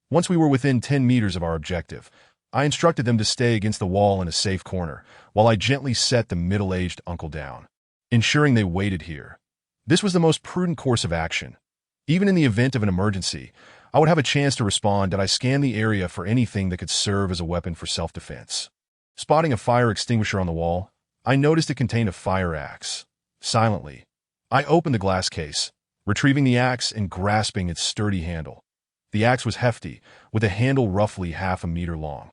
Once we were within 10 meters of our objective, I instructed them to stay against the wall in a safe corner, while I gently set the middle-aged uncle down, ensuring they waited here. This was the most prudent course of action. Even in the event of an emergency, I would have a chance to respond. That I scanned the area for anything that could serve as a weapon for self-defense. Spotting a fire extinguisher on the wall, I noticed it contained a fire axe. Silently, I opened the glass case, retrieving the axe and grasping its sturdy handle. The axe was hefty, with a handle roughly half a meter long,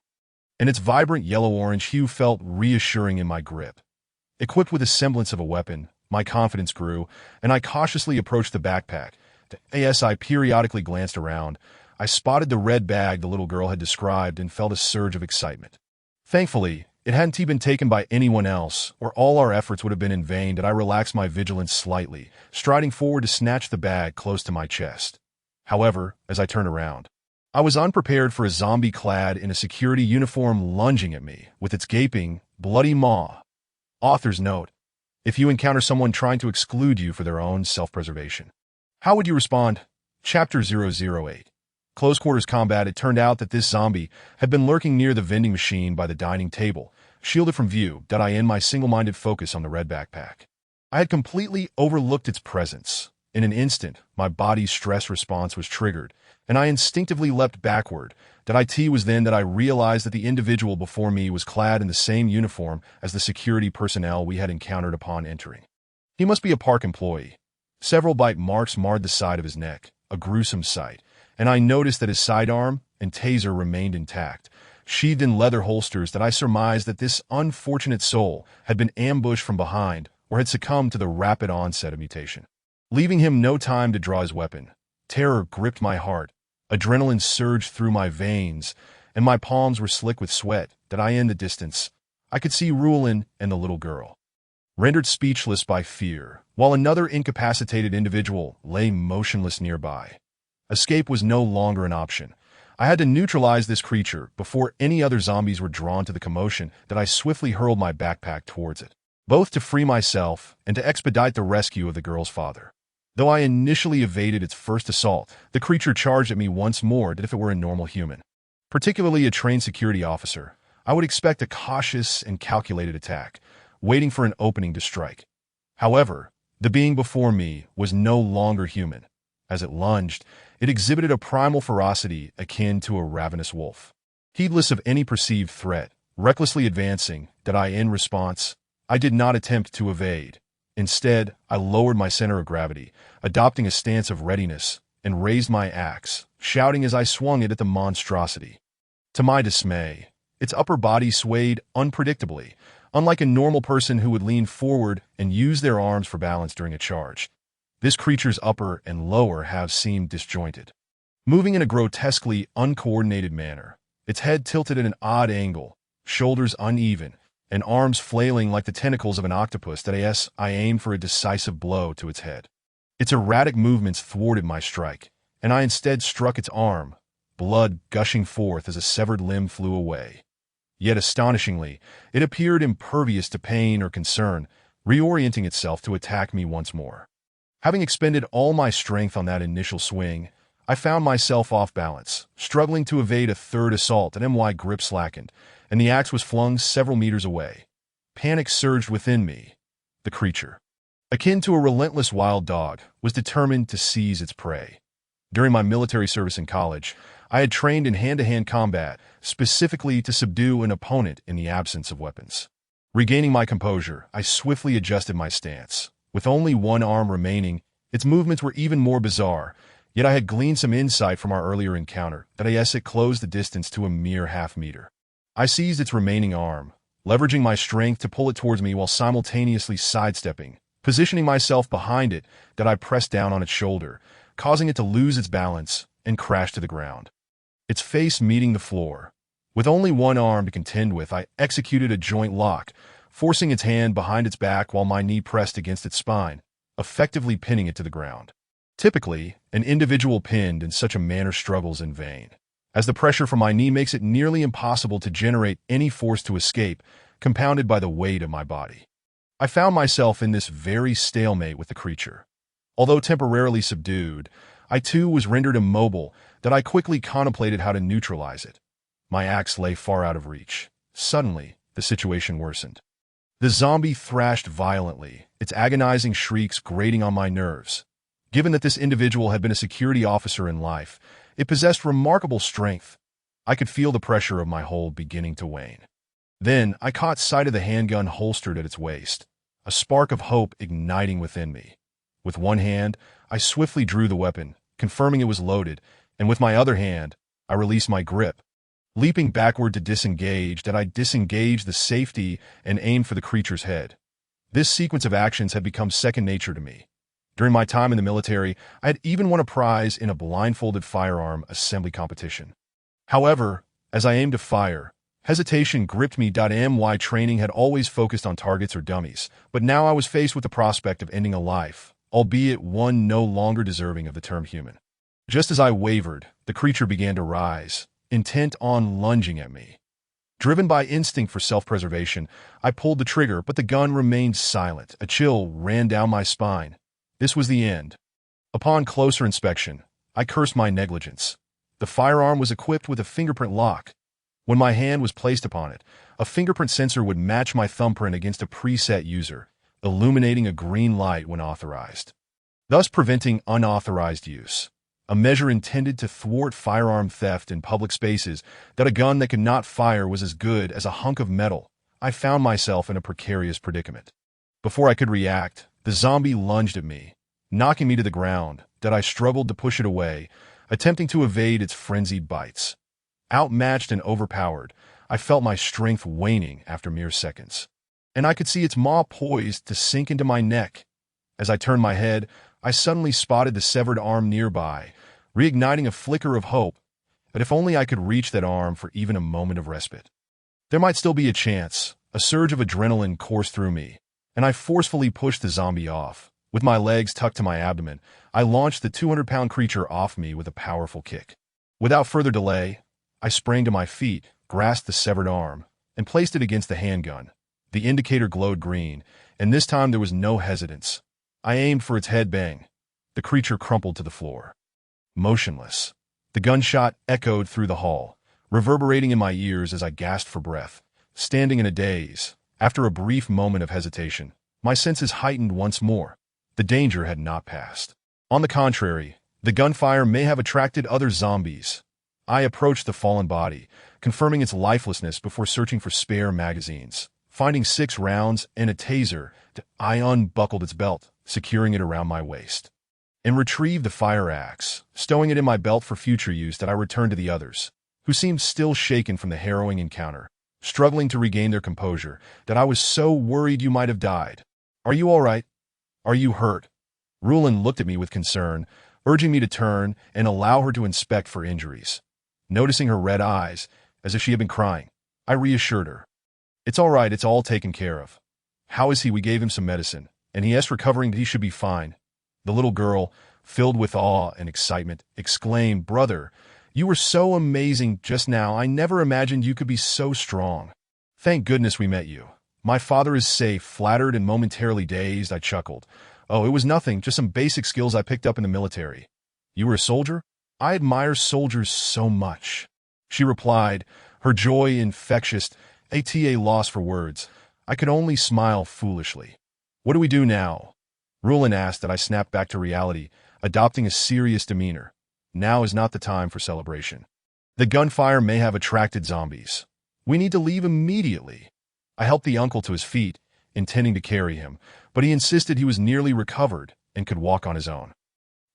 and its vibrant yellow-orange hue felt reassuring in my grip. Equipped with a semblance of a weapon, my confidence grew, and I cautiously approached the backpack. As I periodically glanced around, I spotted the red bag the little girl had described and felt a surge of excitement. Thankfully, it hadn't been taken by anyone else, or all our efforts would have been in vain. That I relaxed my vigilance slightly, striding forward to snatch the bag close to my chest. However, as I turned around, I was unprepared for a zombie clad in a security uniform lunging at me with its gaping, bloody maw. Author's note: if you encounter someone trying to exclude you for their own self-preservation, how would you respond? Chapter 008. Close quarters combat. It turned out that this zombie had been lurking near the vending machine by the dining table, shielded from view. I end my single-minded focus on the red backpack. I had completely overlooked its presence. In an instant, my body's stress response was triggered, and I instinctively leapt backward. It was then that I realized that the individual before me was clad in the same uniform as the security personnel we had encountered upon entering. He must be a park employee. Several bite marks marred the side of his neck, a gruesome sight, and I noticed that his sidearm and taser remained intact, sheathed in leather holsters. That I surmised that this unfortunate soul had been ambushed from behind or had succumbed to the rapid onset of mutation. Leaving him no time to draw his weapon, terror gripped my heart, adrenaline surged through my veins, and my palms were slick with sweat. In the distance, I could see Rulin and the little girl, rendered speechless by fear, while another incapacitated individual lay motionless nearby. Escape was no longer an option. I had to neutralize this creature before any other zombies were drawn to the commotion. I swiftly hurled my backpack towards it, both to free myself and to expedite the rescue of the girl's father. Though I initially evaded its first assault, the creature charged at me once more. If it were a normal human, particularly a trained security officer, I would expect a cautious and calculated attack, waiting for an opening to strike. However, the being before me was no longer human. As it lunged, it exhibited a primal ferocity akin to a ravenous wolf. Heedless of any perceived threat, recklessly advancing, in response, I did not attempt to evade. Instead, I lowered my center of gravity, adopting a stance of readiness, and raised my axe, shouting as I swung it at the monstrosity. To my dismay, its upper body swayed unpredictably, unlike a normal person who would lean forward and use their arms for balance during a charge. This creature's upper and lower halves seemed disjointed, moving in a grotesquely uncoordinated manner. its head tilted at an odd angle, shoulders uneven, and arms flailing like the tentacles of an octopus. I aimed for a decisive blow to its head. Its erratic movements thwarted my strike, and I instead struck its arm, blood gushing forth as a severed limb flew away. Yet astonishingly, it appeared impervious to pain or concern, reorienting itself to attack me once more. Having expended all my strength on that initial swing, I found myself off balance, struggling to evade a third assault, and my grip slackened, and the axe was flung several meters away. Panic surged within me. The creature, akin to a relentless wild dog, was determined to seize its prey. During my military service in college, I had trained in hand-to-hand combat, specifically to subdue an opponent in the absence of weapons. Regaining my composure, I swiftly adjusted my stance. With only one arm remaining, its movements were even more bizarre, yet I had gleaned some insight from our earlier encounter that it closed the distance to a mere half-meter. I seized its remaining arm, leveraging my strength to pull it towards me while simultaneously sidestepping. Positioning myself behind it, that I pressed down on its shoulder, causing it to lose its balance and crash to the ground. Its face meeting the floor. With only one arm to contend with, I executed a joint lock, forcing its hand behind its back while my knee pressed against its spine, effectively pinning it to the ground. Typically, an individual pinned in such a manner struggles in vain, as the pressure from my knee makes it nearly impossible to generate any force to escape, compounded by the weight of my body. I found myself in this very stalemate with the creature. Although temporarily subdued, I too was rendered immobile, that I quickly contemplated how to neutralize it. My axe lay far out of reach. Suddenly, the situation worsened. The zombie thrashed violently, its agonizing shrieks grating on my nerves. Given that this individual had been a security officer in life, it possessed remarkable strength. I could feel the pressure of my hold beginning to wane. Then I caught sight of the handgun holstered at its waist, a spark of hope igniting within me. With one hand, I swiftly drew the weapon, confirming it was loaded, and with my other hand, I released my grip. Leaping backward to disengage, I disengaged the safety and aimed for the creature's head. This sequence of actions had become second nature to me. During my time in the military, I had even won a prize in a blindfolded firearm assembly competition. However, as I aimed to fire, hesitation gripped me. My training had always focused on targets or dummies, but now I was faced with the prospect of ending a life, albeit one no longer deserving of the term human. Just as I wavered, the creature began to rise, intent on lunging at me. Driven by instinct for self-preservation, I pulled the trigger, but the gun remained silent. A chill ran down my spine. This was the end. Upon closer inspection, I cursed my negligence. The firearm was equipped with a fingerprint lock. When my hand was placed upon it, a fingerprint sensor would match my thumbprint against a preset user, illuminating a green light when authorized, thus preventing unauthorized use. A measure intended to thwart firearm theft in public spaces. That a gun that could not fire was as good as a hunk of metal. I found myself in a precarious predicament. Before I could react, the zombie lunged at me, knocking me to the ground. That I struggled to push it away, attempting to evade its frenzied bites. Outmatched and overpowered, I felt my strength waning after mere seconds, and I could see its maw poised to sink into my neck. As I turned my head, I suddenly spotted the severed arm nearby, reigniting a flicker of hope. But if only I could reach that arm for even a moment of respite. There might still be a chance. A surge of adrenaline coursed through me, and I forcefully pushed the zombie off. With my legs tucked to my abdomen, I launched the 200-pound creature off me with a powerful kick. Without further delay, I sprang to my feet, grasped the severed arm, and placed it against the handgun. The indicator glowed green, and this time there was no hesitance. I aimed for its head. Bang. The creature crumpled to the floor, motionless. The gunshot echoed through the hall, reverberating in my ears as I gasped for breath. Standing in a daze, after a brief moment of hesitation, my senses heightened once more. The danger had not passed. On the contrary, the gunfire may have attracted other zombies. I approached the fallen body, confirming its lifelessness before searching for spare magazines. Finding 6 rounds and a taser, I unbuckled its belt, securing it around my waist, and retrieved the fire axe, stowing it in my belt for future use. That I returned to the others, who seemed still shaken from the harrowing encounter, struggling to regain their composure. That I was so worried you might have died. Are you all right? Are you hurt? Rulin looked at me with concern, urging me to turn and allow her to inspect for injuries. Noticing her red eyes, as if she had been crying. I reassured her. It's all right, it's all taken care of. How is he? We gave him some medicine, and he is recovering, he should be fine. The little girl, filled with awe and excitement, exclaimed, Brother, you were so amazing just now. I never imagined you could be so strong. Thank goodness we met you. My father is safe. Flattered and momentarily dazed, I chuckled. Oh, it was nothing, just some basic skills I picked up in the military. You were a soldier? I admire soldiers so much. She replied, her joy infectious, at a loss for words. I could only smile foolishly. What do we do now? Rulin asked. That I snapped back to reality, adopting a serious demeanor. Now is not the time for celebration. The gunfire may have attracted zombies. We need to leave immediately. I helped the uncle to his feet, intending to carry him, but he insisted he was nearly recovered and could walk on his own.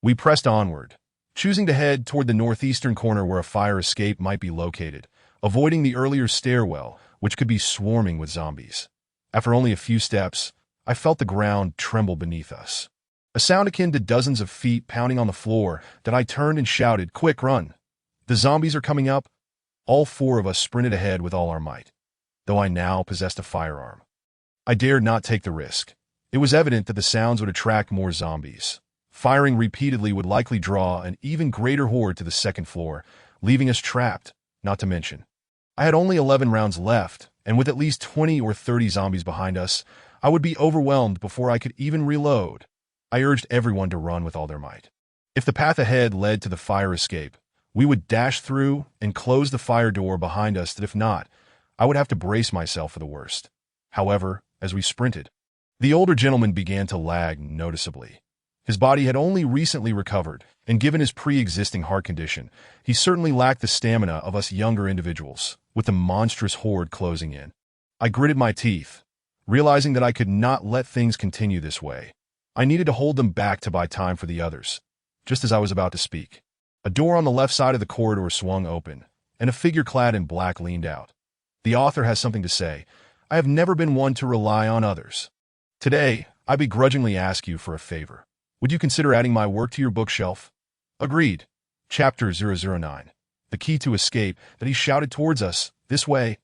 We pressed onward, choosing to head toward the northeastern corner where a fire escape might be located, avoiding the earlier stairwell, which could be swarming with zombies. After only a few steps, I felt the ground tremble beneath us. A sound akin to dozens of feet pounding on the floor that I turned and shouted, Quick, run! The zombies are coming up! All four of us sprinted ahead with all our might, though I now possessed a firearm. I dared not take the risk. It was evident that the sounds would attract more zombies. Firing repeatedly would likely draw an even greater horde to the second floor, leaving us trapped, not to mention. I had only 11 rounds left, and with at least 20 or 30 zombies behind us, I would be overwhelmed before I could even reload. I urged everyone to run with all their might. If the path ahead led to the fire escape, we would dash through and close the fire door behind us, that if not, I would have to brace myself for the worst. However, as we sprinted, the older gentleman began to lag noticeably. His body had only recently recovered, and given his pre-existing heart condition, he certainly lacked the stamina of us younger individuals, with the monstrous horde closing in. I gritted my teeth, realizing that I could not let things continue this way. I needed to hold them back to buy time for the others. Just as I was about to speak, a door on the left side of the corridor swung open, and a figure clad in black leaned out. The author has something to say. I have never been one to rely on others. Today, I begrudgingly ask you for a favor. Would you consider adding my work to your bookshelf? Agreed. Chapter 009. The key to escape, that he shouted towards us. This way.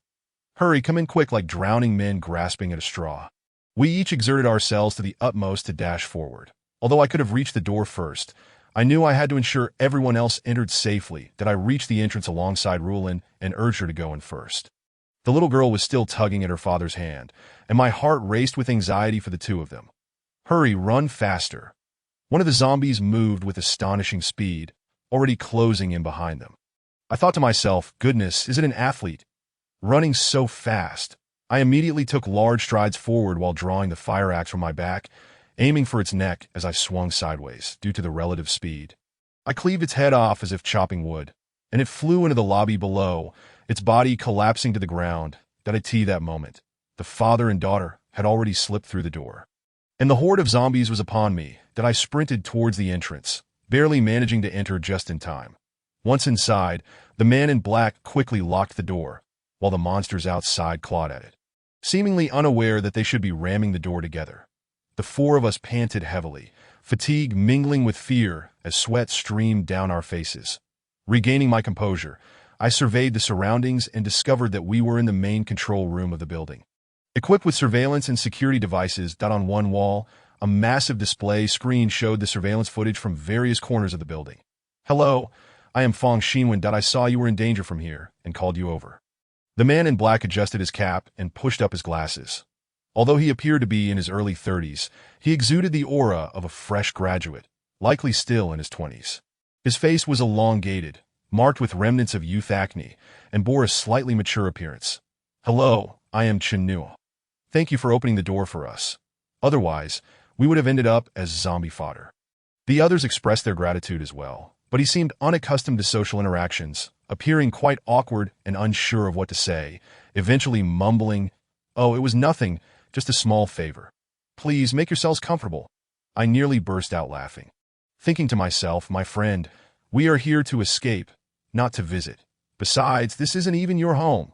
Hurry, come in quick, like drowning men grasping at a straw. We each exerted ourselves to the utmost to dash forward. Although I could have reached the door first, I knew I had to ensure everyone else entered safely, that I reached the entrance alongside Rulin and urged her to go in first. The little girl was still tugging at her father's hand, and my heart raced with anxiety for the two of them. Hurry, run faster. One of the zombies moved with astonishing speed, already closing in behind them. I thought to myself, goodness, is it an athlete? Running so fast. I immediately took large strides forward while drawing the fire axe from my back, aiming for its neck as I swung sideways, due to the relative speed. I cleaved its head off as if chopping wood, and it flew into the lobby below, its body collapsing to the ground. That moment, the father and daughter had already slipped through the door, and the horde of zombies was upon me. That I sprinted towards the entrance, barely managing to enter just in time. Once inside, the man in black quickly locked the door, while the monsters outside clawed at it, seemingly unaware that they should be ramming the door together. The four of us panted heavily, fatigue mingling with fear as sweat streamed down our faces. Regaining my composure, I surveyed the surroundings and discovered that we were in the main control room of the building. Equipped with surveillance and security devices, on one wall, a massive display screen showed the surveillance footage from various corners of the building. Hello, I am Fong Xinwen. I saw you were in danger from here and called you over. The man in black adjusted his cap and pushed up his glasses. Although he appeared to be in his early 30s, he exuded the aura of a fresh graduate, likely still in his 20s. His face was elongated, marked with remnants of youth acne, and bore a slightly mature appearance. Hello, I am Chen Nu. Thank you for opening the door for us. Otherwise, we would have ended up as zombie fodder. The others expressed their gratitude as well, but he seemed unaccustomed to social interactions, appearing quite awkward and unsure of what to say, eventually mumbling, "Oh, it was nothing, just a small favor. Please make yourselves comfortable." I nearly burst out laughing, thinking to myself, my friend, we are here to escape, not to visit. Besides, this isn't even your home.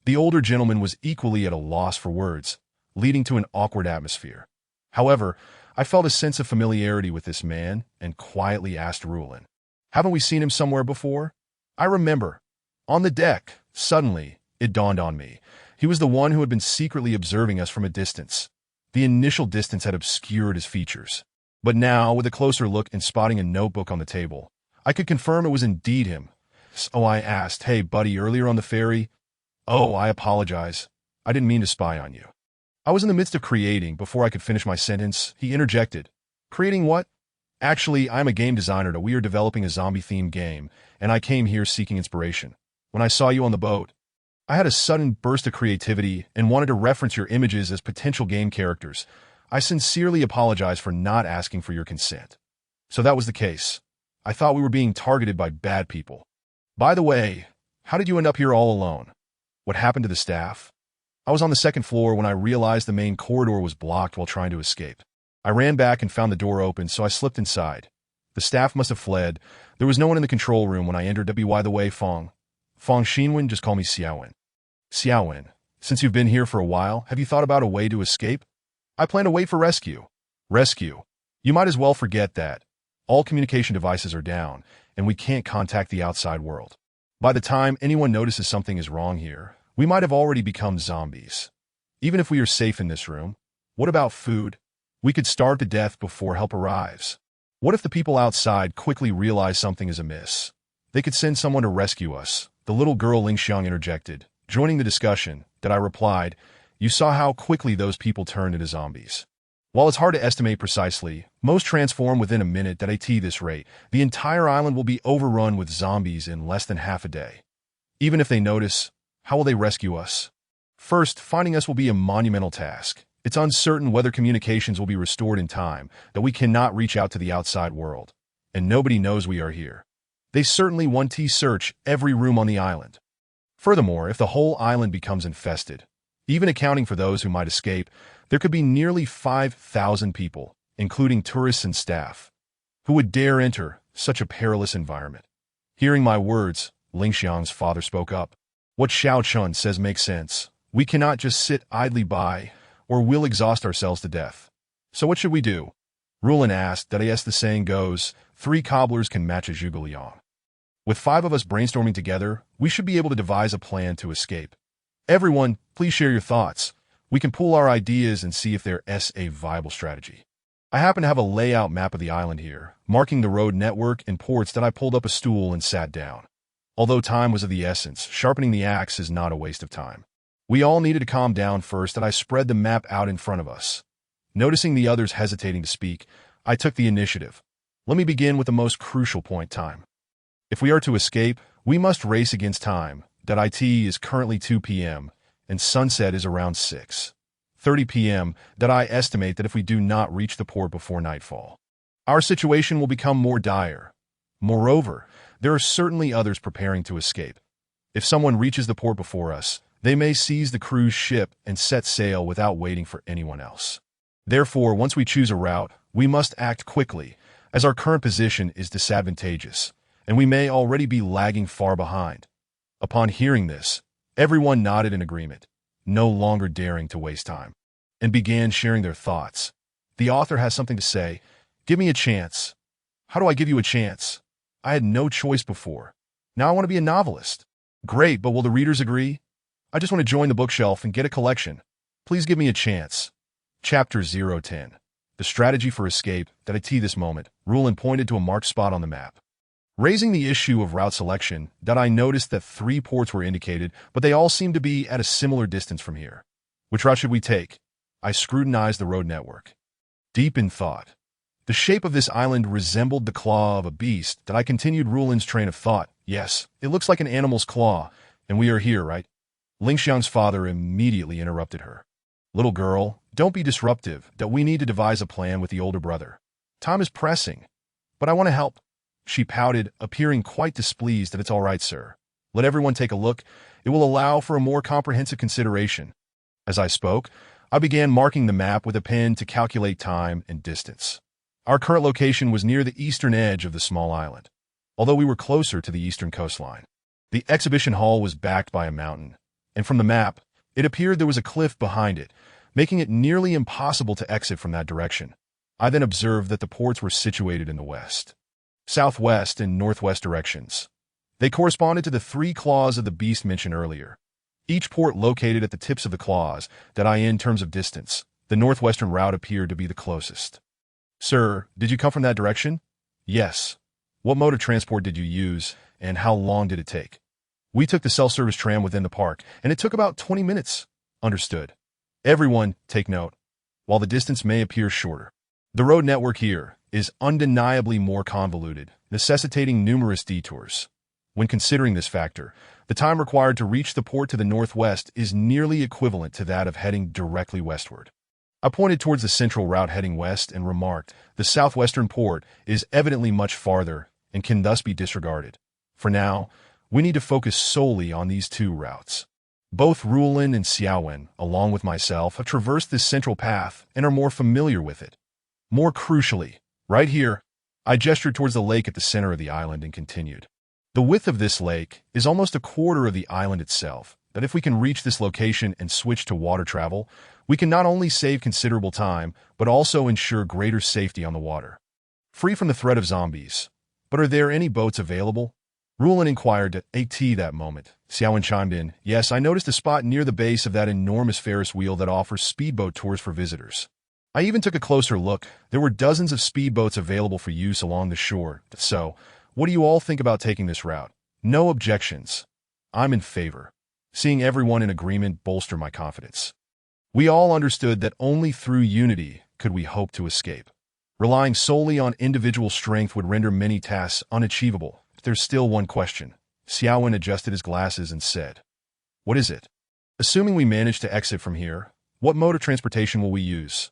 The older gentleman was equally at a loss for words, leading to an awkward atmosphere. However, I felt a sense of familiarity with this man and quietly asked Rulin, "Haven't we seen him somewhere before?" "I remember. On the deck, Suddenly, it dawned on me. He was the one who had been secretly observing us from a distance. The initial distance had obscured his features. But now, with a closer look and spotting a notebook on the table, I could confirm it was indeed him. So I asked, "Hey, buddy, earlier on the ferry?" "Oh, I apologize. I didn't mean to spy on you." I was in the midst of creating. Before I could finish my sentence, he interjected. "Creating what?" "Actually, I'm a game designer. We are developing a zombie-themed game, and I came here seeking inspiration. When I saw you on the boat, I had a sudden burst of creativity and wanted to reference your images as potential game characters. I sincerely apologize for not asking for your consent." So that was the case. I thought we were being targeted by bad people. "By the way, how did you end up here all alone? What happened to the staff?" "I was on the second floor when I realized the main corridor was blocked while trying to escape. I ran back and found the door open, so I slipped inside. The staff must have fled. There was no one in the control room when I entered. By the way, Fong Xinwen, just call me Xiaowen." "Xiaowen, since you've been here for a while, have you thought about a way to escape?" "I plan to wait for rescue." "Rescue? You might as well forget that. All communication devices are down, and we can't contact the outside world. By the time anyone notices something is wrong here, we might have already become zombies. Even if we are safe in this room, what about food? We could starve to death before help arrives. What if the people outside quickly realize something is amiss? They could send someone to rescue us." The little girl Ling Xiang interjected, joining the discussion. That I replied, "You saw how quickly those people turned into zombies. While it's hard to estimate precisely, most transform within a minute. At this rate, the entire island will be overrun with zombies in less than half a day. Even if they notice, how will they rescue us? First, finding us will be a monumental task. It's uncertain whether communications will be restored in time, that we cannot reach out to the outside world. And nobody knows we are here. They certainly want to search every room on the island. Furthermore, if the whole island becomes infested, even accounting for those who might escape, there could be nearly 5,000 people, including tourists and staff, who would dare enter such a perilous environment." Hearing my words, Ling Xiang's father spoke up. "What Xiao Chun says makes sense. We cannot just sit idly by, or we'll exhaust ourselves to death. So what should we do?" Rulin asked. As the saying goes, 3 cobblers can match a zhuge liang. With 5 of us brainstorming together, we should be able to devise a plan to escape. Everyone, please share your thoughts. We can pool our ideas and see if there's a viable strategy. I happen to have a layout map of the island here, marking the road network and ports. That I pulled up a stool and sat down. Although time was of the essence, sharpening the axe is not a waste of time. We all needed to calm down first. That I spread the map out in front of us. Noticing the others hesitating to speak, I took the initiative. Let me begin with the most crucial point: time. If we are to escape, we must race against time. It is currently 2 p.m., and sunset is around 6:30 p.m. I estimate that if we do not reach the port before nightfall, our situation will become more dire. Moreover, there are certainly others preparing to escape. If someone reaches the port before us, they may seize the cruise ship and set sail without waiting for anyone else. Therefore, once we choose a route, we must act quickly, as our current position is disadvantageous, and we may already be lagging far behind." Upon hearing this, everyone nodded in agreement, no longer daring to waste time, and began sharing their thoughts. "The author has something to say. Give me a chance." "How do I give you a chance? I had no choice before. Now I want to be a novelist." "Great, but will the readers agree? I just want to join the bookshelf and get a collection. Please give me a chance." Chapter 010. The Strategy for Escape. At this moment, Rulin pointed to a marked spot on the map. Raising the issue of route selection, I noticed that 3 ports were indicated, but they all seemed to be at a similar distance from here. Which route should we take? I scrutinized the road network, deep in thought. The shape of this island resembled the claw of a beast. I continued Rulin's train of thought. "Yes, it looks like an animal's claw, and we are here, right?" Ling Xiang's father immediately interrupted her. "Little girl, don't be disruptive. We need to devise a plan with the older brother. Time is pressing, but I want to help." She pouted, appearing quite displeased. "It's all right, sir. Let everyone take a look. It will allow for a more comprehensive consideration." As I spoke, I began marking the map with a pen to calculate time and distance. Our current location was near the eastern edge of the small island, although we were closer to the eastern coastline. The exhibition hall was backed by a mountain, and from the map, it appeared there was a cliff behind it, making it nearly impossible to exit from that direction. I then observed that the ports were situated in the west, southwest, and northwest directions. They corresponded to the 3 claws of the beast mentioned earlier. Each port located at the tips of the claws, that in terms of distance, the northwestern route appeared to be the closest. Sir, did you come from that direction? Yes. What mode of transport did you use, and how long did it take? We took the self-service tram within the park, and it took about 20 minutes. Understood. Everyone, take note. While the distance may appear shorter, the road network here is undeniably more convoluted, necessitating numerous detours. When considering this factor, the time required to reach the port to the northwest is nearly equivalent to that of heading directly westward. I pointed towards the central route heading west and remarked, the southwestern port is evidently much farther and can thus be disregarded. For now, we need to focus solely on these 2 routes. Both Rulin and Xiaowen, along with myself, have traversed this central path and are more familiar with it. More crucially, right here, I gestured towards the lake at the center of the island and continued. The width of this lake is almost a quarter of the island itself, that if we can reach this location and switch to water travel, we can not only save considerable time, but also ensure greater safety on the water. Free from the threat of zombies. But are there any boats available? Rulin inquired at that moment. Xiaowen chimed in, yes, I noticed a spot near the base of that enormous Ferris wheel that offers speedboat tours for visitors. I even took a closer look. There were dozens of speedboats available for use along the shore. So, what do you all think about taking this route? No objections. I'm in favor. Seeing everyone in agreement bolstered my confidence. We all understood that only through unity could we hope to escape. Relying solely on individual strength would render many tasks unachievable. There's still one question. Xiaowen adjusted his glasses and said, what is it? Assuming we manage to exit from here, what mode of transportation will we use?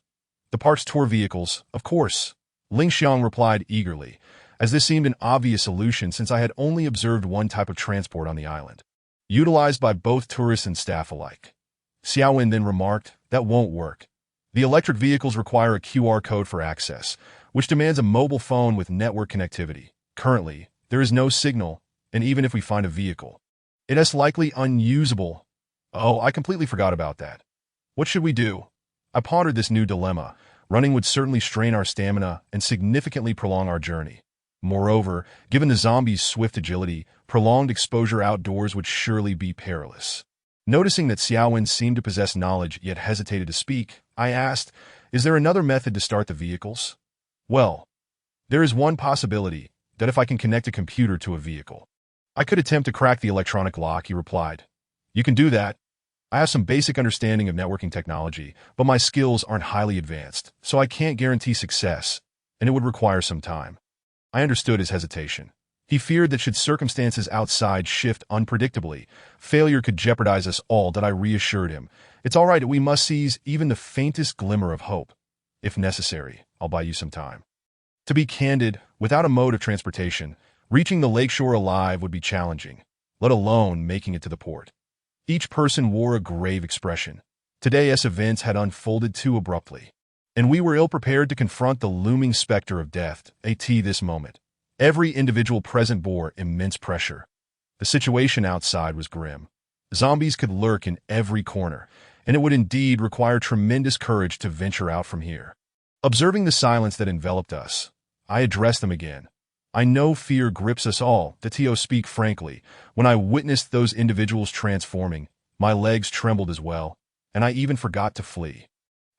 The park's tour vehicles, of course. Ling Xiang replied eagerly, as this seemed an obvious solution since I had only observed one type of transport on the island, utilized by both tourists and staff alike. Xiaowen then remarked, that won't work. The electric vehicles require a QR code for access, which demands a mobile phone with network connectivity. Currently, there is no signal, and even if we find a vehicle, it is likely unusable. Oh, I completely forgot about that. What should we do? I pondered this new dilemma. Running would certainly strain our stamina and significantly prolong our journey. Moreover, given the zombies' swift agility, prolonged exposure outdoors would surely be perilous. Noticing that Xiaowen seemed to possess knowledge yet hesitated to speak, I asked, is there another method to start the vehicles? Well, there is one possibility, that if I can connect a computer to a vehicle, I could attempt to crack the electronic lock, he replied. You can do that. I have some basic understanding of networking technology, but my skills aren't highly advanced, so I can't guarantee success, and it would require some time. I understood his hesitation. He feared that should circumstances outside shift unpredictably, failure could jeopardize us all. That I reassured him. It's all right, we must seize even the faintest glimmer of hope. If necessary, I'll buy you some time. To be candid, without a mode of transportation, reaching the lakeshore alive would be challenging, let alone making it to the port. Each person wore a grave expression. Today's events had unfolded too abruptly, and we were ill-prepared to confront the looming specter of death at this moment. Every individual present bore immense pressure. The situation outside was grim. Zombies could lurk in every corner, and it would indeed require tremendous courage to venture out from here. Observing the silence that enveloped us, I addressed them again. I know fear grips us all, to speak frankly. When I witnessed those individuals transforming, my legs trembled as well, and I even forgot to flee.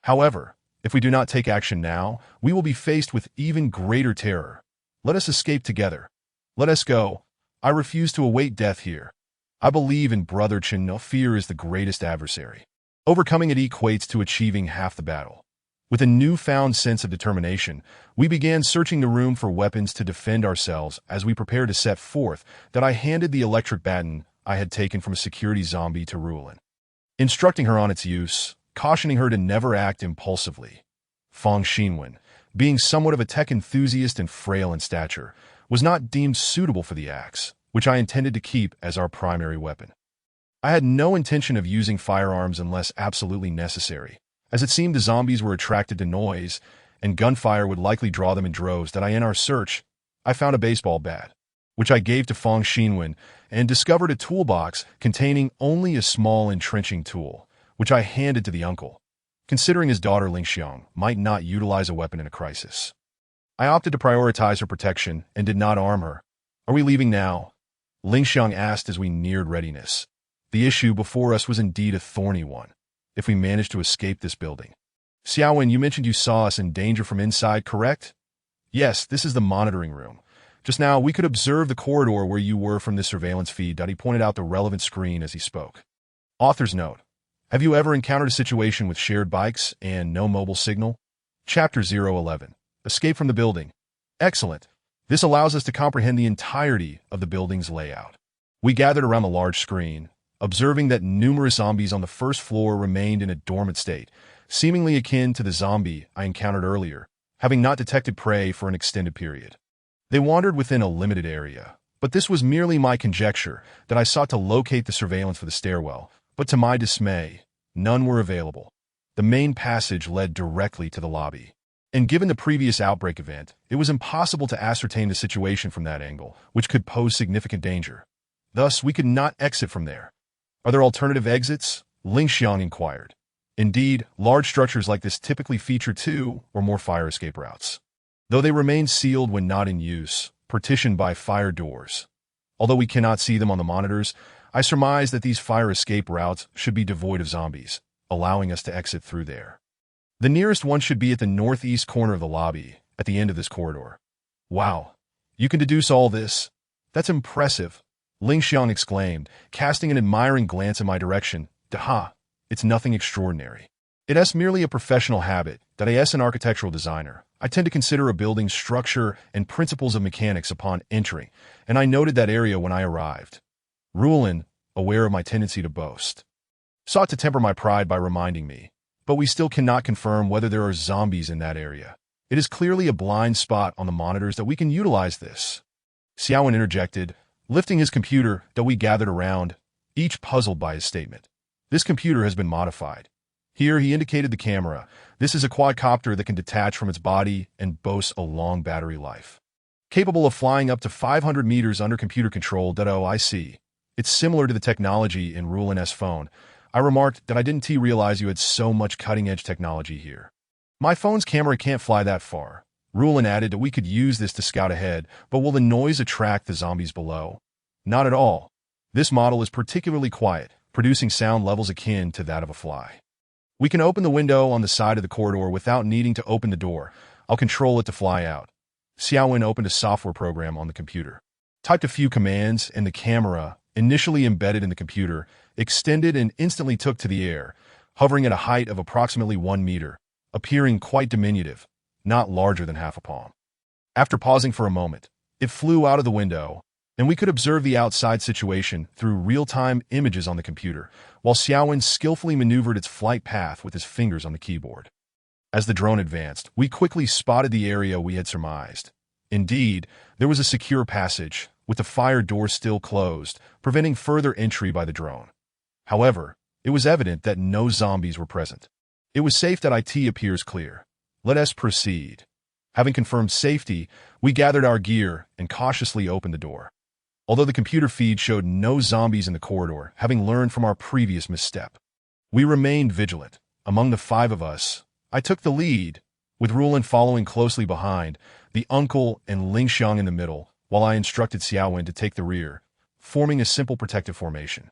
However, if we do not take action now, we will be faced with even greater terror. Let us escape together. Let us go. I refuse to await death here. I believe in Brother Chen. No, fear is the greatest adversary. Overcoming it equates to achieving half the battle. With a newfound sense of determination, we began searching the room for weapons to defend ourselves as we prepared to set forth. That I handed the electric baton I had taken from a security zombie to Rulin, instructing her on its use, cautioning her to never act impulsively. Feng Xinwen, being somewhat of a tech enthusiast and frail in stature, was not deemed suitable for the axe, which I intended to keep as our primary weapon. I had no intention of using firearms unless absolutely necessary, as it seemed the zombies were attracted to noise, and gunfire would likely draw them in droves. That in our search, I found a baseball bat, which I gave to Feng Xinwen, and discovered a toolbox containing only a small entrenching tool, which I handed to the uncle, considering his daughter Ling Xiang might not utilize a weapon in a crisis. I opted to prioritize her protection and did not arm her. Are we leaving now? Ling Xiang asked as we neared readiness. The issue before us was indeed a thorny one. If we managed to escape this building. Xiaowen, you mentioned you saw us in danger from inside, correct? Yes, this is the monitoring room. Just now, we could observe the corridor where you were from this surveillance feed. He pointed out the relevant screen as he spoke. Author's note. Have you ever encountered a situation with shared bikes and no mobile signal? Chapter 011. Escape from the building. Excellent. This allows us to comprehend the entirety of the building's layout. We gathered around the large screen, observing that numerous zombies on the first floor remained in a dormant state, seemingly akin to the zombie I encountered earlier, having not detected prey for an extended period. They wandered within a limited area, but this was merely my conjecture that I sought to locate the surveillance for the stairwell, but to my dismay, none were available. The main passage led directly to the lobby. And given the previous outbreak event, it was impossible to ascertain the situation from that angle, which could pose significant danger. Thus, we could not exit from there. Are there alternative exits? Ling Xiang inquired. Indeed, large structures like this typically feature 2 or more fire escape routes. Though they remain sealed when not in use, partitioned by fire doors. Although we cannot see them on the monitors, I surmise that these fire escape routes should be devoid of zombies, allowing us to exit through there. The nearest one should be at the northeast corner of the lobby, at the end of this corridor. Wow, you can deduce all this? That's impressive, Ling Xiang exclaimed, casting an admiring glance in my direction. Daha, it's nothing extraordinary. It's merely a professional habit that as an architectural designer, I tend to consider a building's structure and principles of mechanics upon entering, and I noted that area when I arrived. Rulin, aware of my tendency to boast, sought to temper my pride by reminding me, but we still cannot confirm whether there are zombies in that area. It is clearly a blind spot on the monitors that we can utilize this. Xiaowen interjected, lifting his computer that we gathered around, each puzzled by his statement. This computer has been modified. Here he indicated the camera. This is a quadcopter that can detach from its body and boasts a long battery life. Capable of flying up to 500 meters under computer control. I see. It's similar to the technology in Rulin's phone. I remarked that I didn't realize you had so much cutting-edge technology here. My phone's camera can't fly that far. Rulin added that we could use this to scout ahead, but will the noise attract the zombies below? Not at all. This model is particularly quiet, producing sound levels akin to that of a fly. We can open the window on the side of the corridor without needing to open the door. I'll control it to fly out. Xiaowen opened a software program on the computer, typed a few commands, and the camera, initially embedded in the computer, extended and instantly took to the air, hovering at a height of approximately 1 meter, appearing quite diminutive, not larger than half a palm. After pausing for a moment, it flew out of the window, and we could observe the outside situation through real-time images on the computer, while Xiaowen skillfully maneuvered its flight path with his fingers on the keyboard. As the drone advanced, we quickly spotted the area we had surmised. Indeed, there was a secure passage, with the fire door still closed, preventing further entry by the drone. However, it was evident that no zombies were present. It was safe that IT appears clear. Let us proceed. Having confirmed safety, we gathered our gear and cautiously opened the door. Although the computer feed showed no zombies in the corridor, having learned from our previous misstep, we remained vigilant. Among the 5 of us, I took the lead, with Rulin following closely behind, the uncle and Ling Xiang in the middle, while I instructed Xiaowen to take the rear, forming a simple protective formation.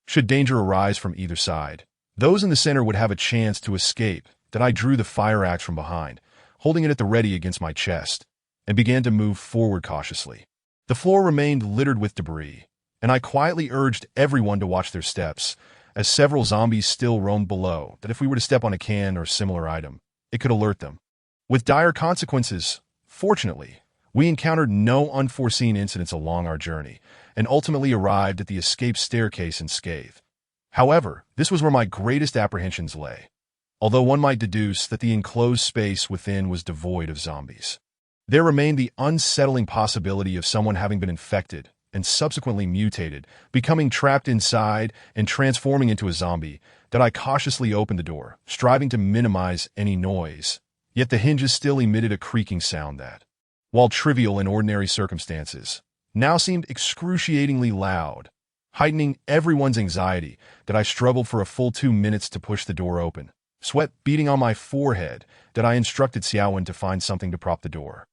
Should danger arise from either side, those in the center would have a chance to escape. That I drew the fire axe from behind, holding it at the ready against my chest, and began to move forward cautiously. The floor remained littered with debris, and I quietly urged everyone to watch their steps, as several zombies still roamed below, that if we were to step on a can or similar item, it could alert them. With dire consequences, fortunately, we encountered no unforeseen incidents along our journey, and ultimately arrived at the escape staircase unscathed. However, this was where my greatest apprehensions lay. Although one might deduce that the enclosed space within was devoid of zombies, there remained the unsettling possibility of someone having been infected and subsequently mutated, becoming trapped inside and transforming into a zombie. That I cautiously opened the door, striving to minimize any noise, yet the hinges still emitted a creaking sound that, while trivial in ordinary circumstances, now seemed excruciatingly loud, heightening everyone's anxiety. That I struggled for a full 2 minutes to push the door open, sweat beating on my forehead. That I instructed Xiaowen to find something to prop the door,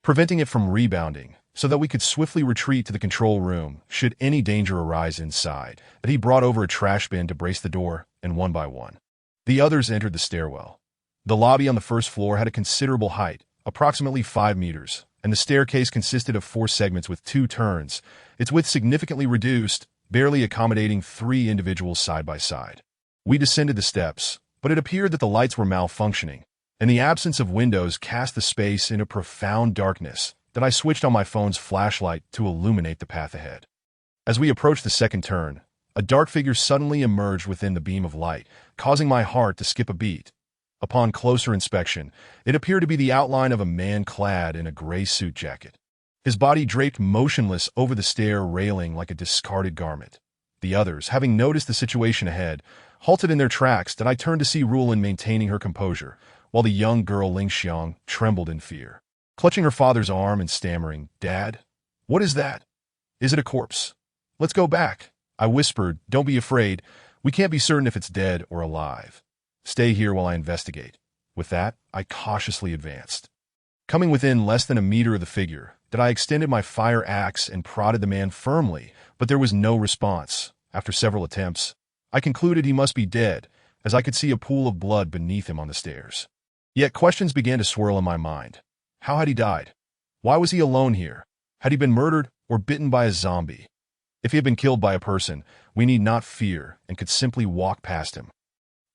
preventing it from rebounding. so that we could swiftly retreat to the control room should any danger arise inside. But he brought over a trash bin to brace the door, and one by one, the others entered the stairwell. The lobby on the first floor had a considerable height, approximately 5 meters, and the staircase consisted of 4 segments with 2 turns, its width significantly reduced, barely accommodating 3 individuals side by side. We descended the steps, but it appeared that the lights were malfunctioning, and the absence of windows cast the space into profound darkness that I switched on my phone's flashlight to illuminate the path ahead. As we approached the second turn, a dark figure suddenly emerged within the beam of light, causing my heart to skip a beat. Upon closer inspection, it appeared to be the outline of a man clad in a gray suit jacket. His body draped motionless over the stair railing like a discarded garment. The others, having noticed the situation ahead, halted in their tracks, and I turned to see Rulin maintaining her composure, while the young girl Ling Xiang trembled in fear, clutching her father's arm and stammering, "Dad? What is that? Is it a corpse? Let's go back." I whispered, "Don't be afraid. We can't be certain if it's dead or alive. Stay here while I investigate." With that, I cautiously advanced. Coming within less than a meter of the figure, I extended my fire axe and prodded the man firmly, but there was no response. After several attempts, I concluded he must be dead, as I could see a pool of blood beneath him on the stairs. Yet questions began to swirl in my mind. How had he died? Why was he alone here? Had he been murdered or bitten by a zombie? If he had been killed by a person, we need not fear and could simply walk past him.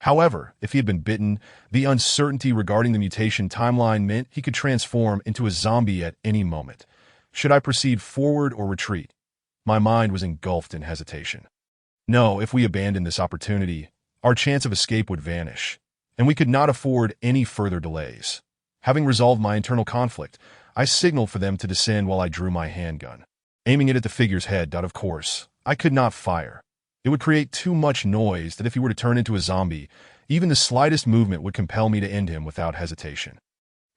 However, if he had been bitten, the uncertainty regarding the mutation timeline meant he could transform into a zombie at any moment. Should I proceed forward or retreat? My mind was engulfed in hesitation. No, if we abandoned this opportunity, our chance of escape would vanish, and we could not afford any further delays. Having resolved my internal conflict, I signaled for them to descend while I drew my handgun, aiming it at the figure's head. Of course, I could not fire. It would create too much noise that if he were to turn into a zombie, even the slightest movement would compel me to end him without hesitation.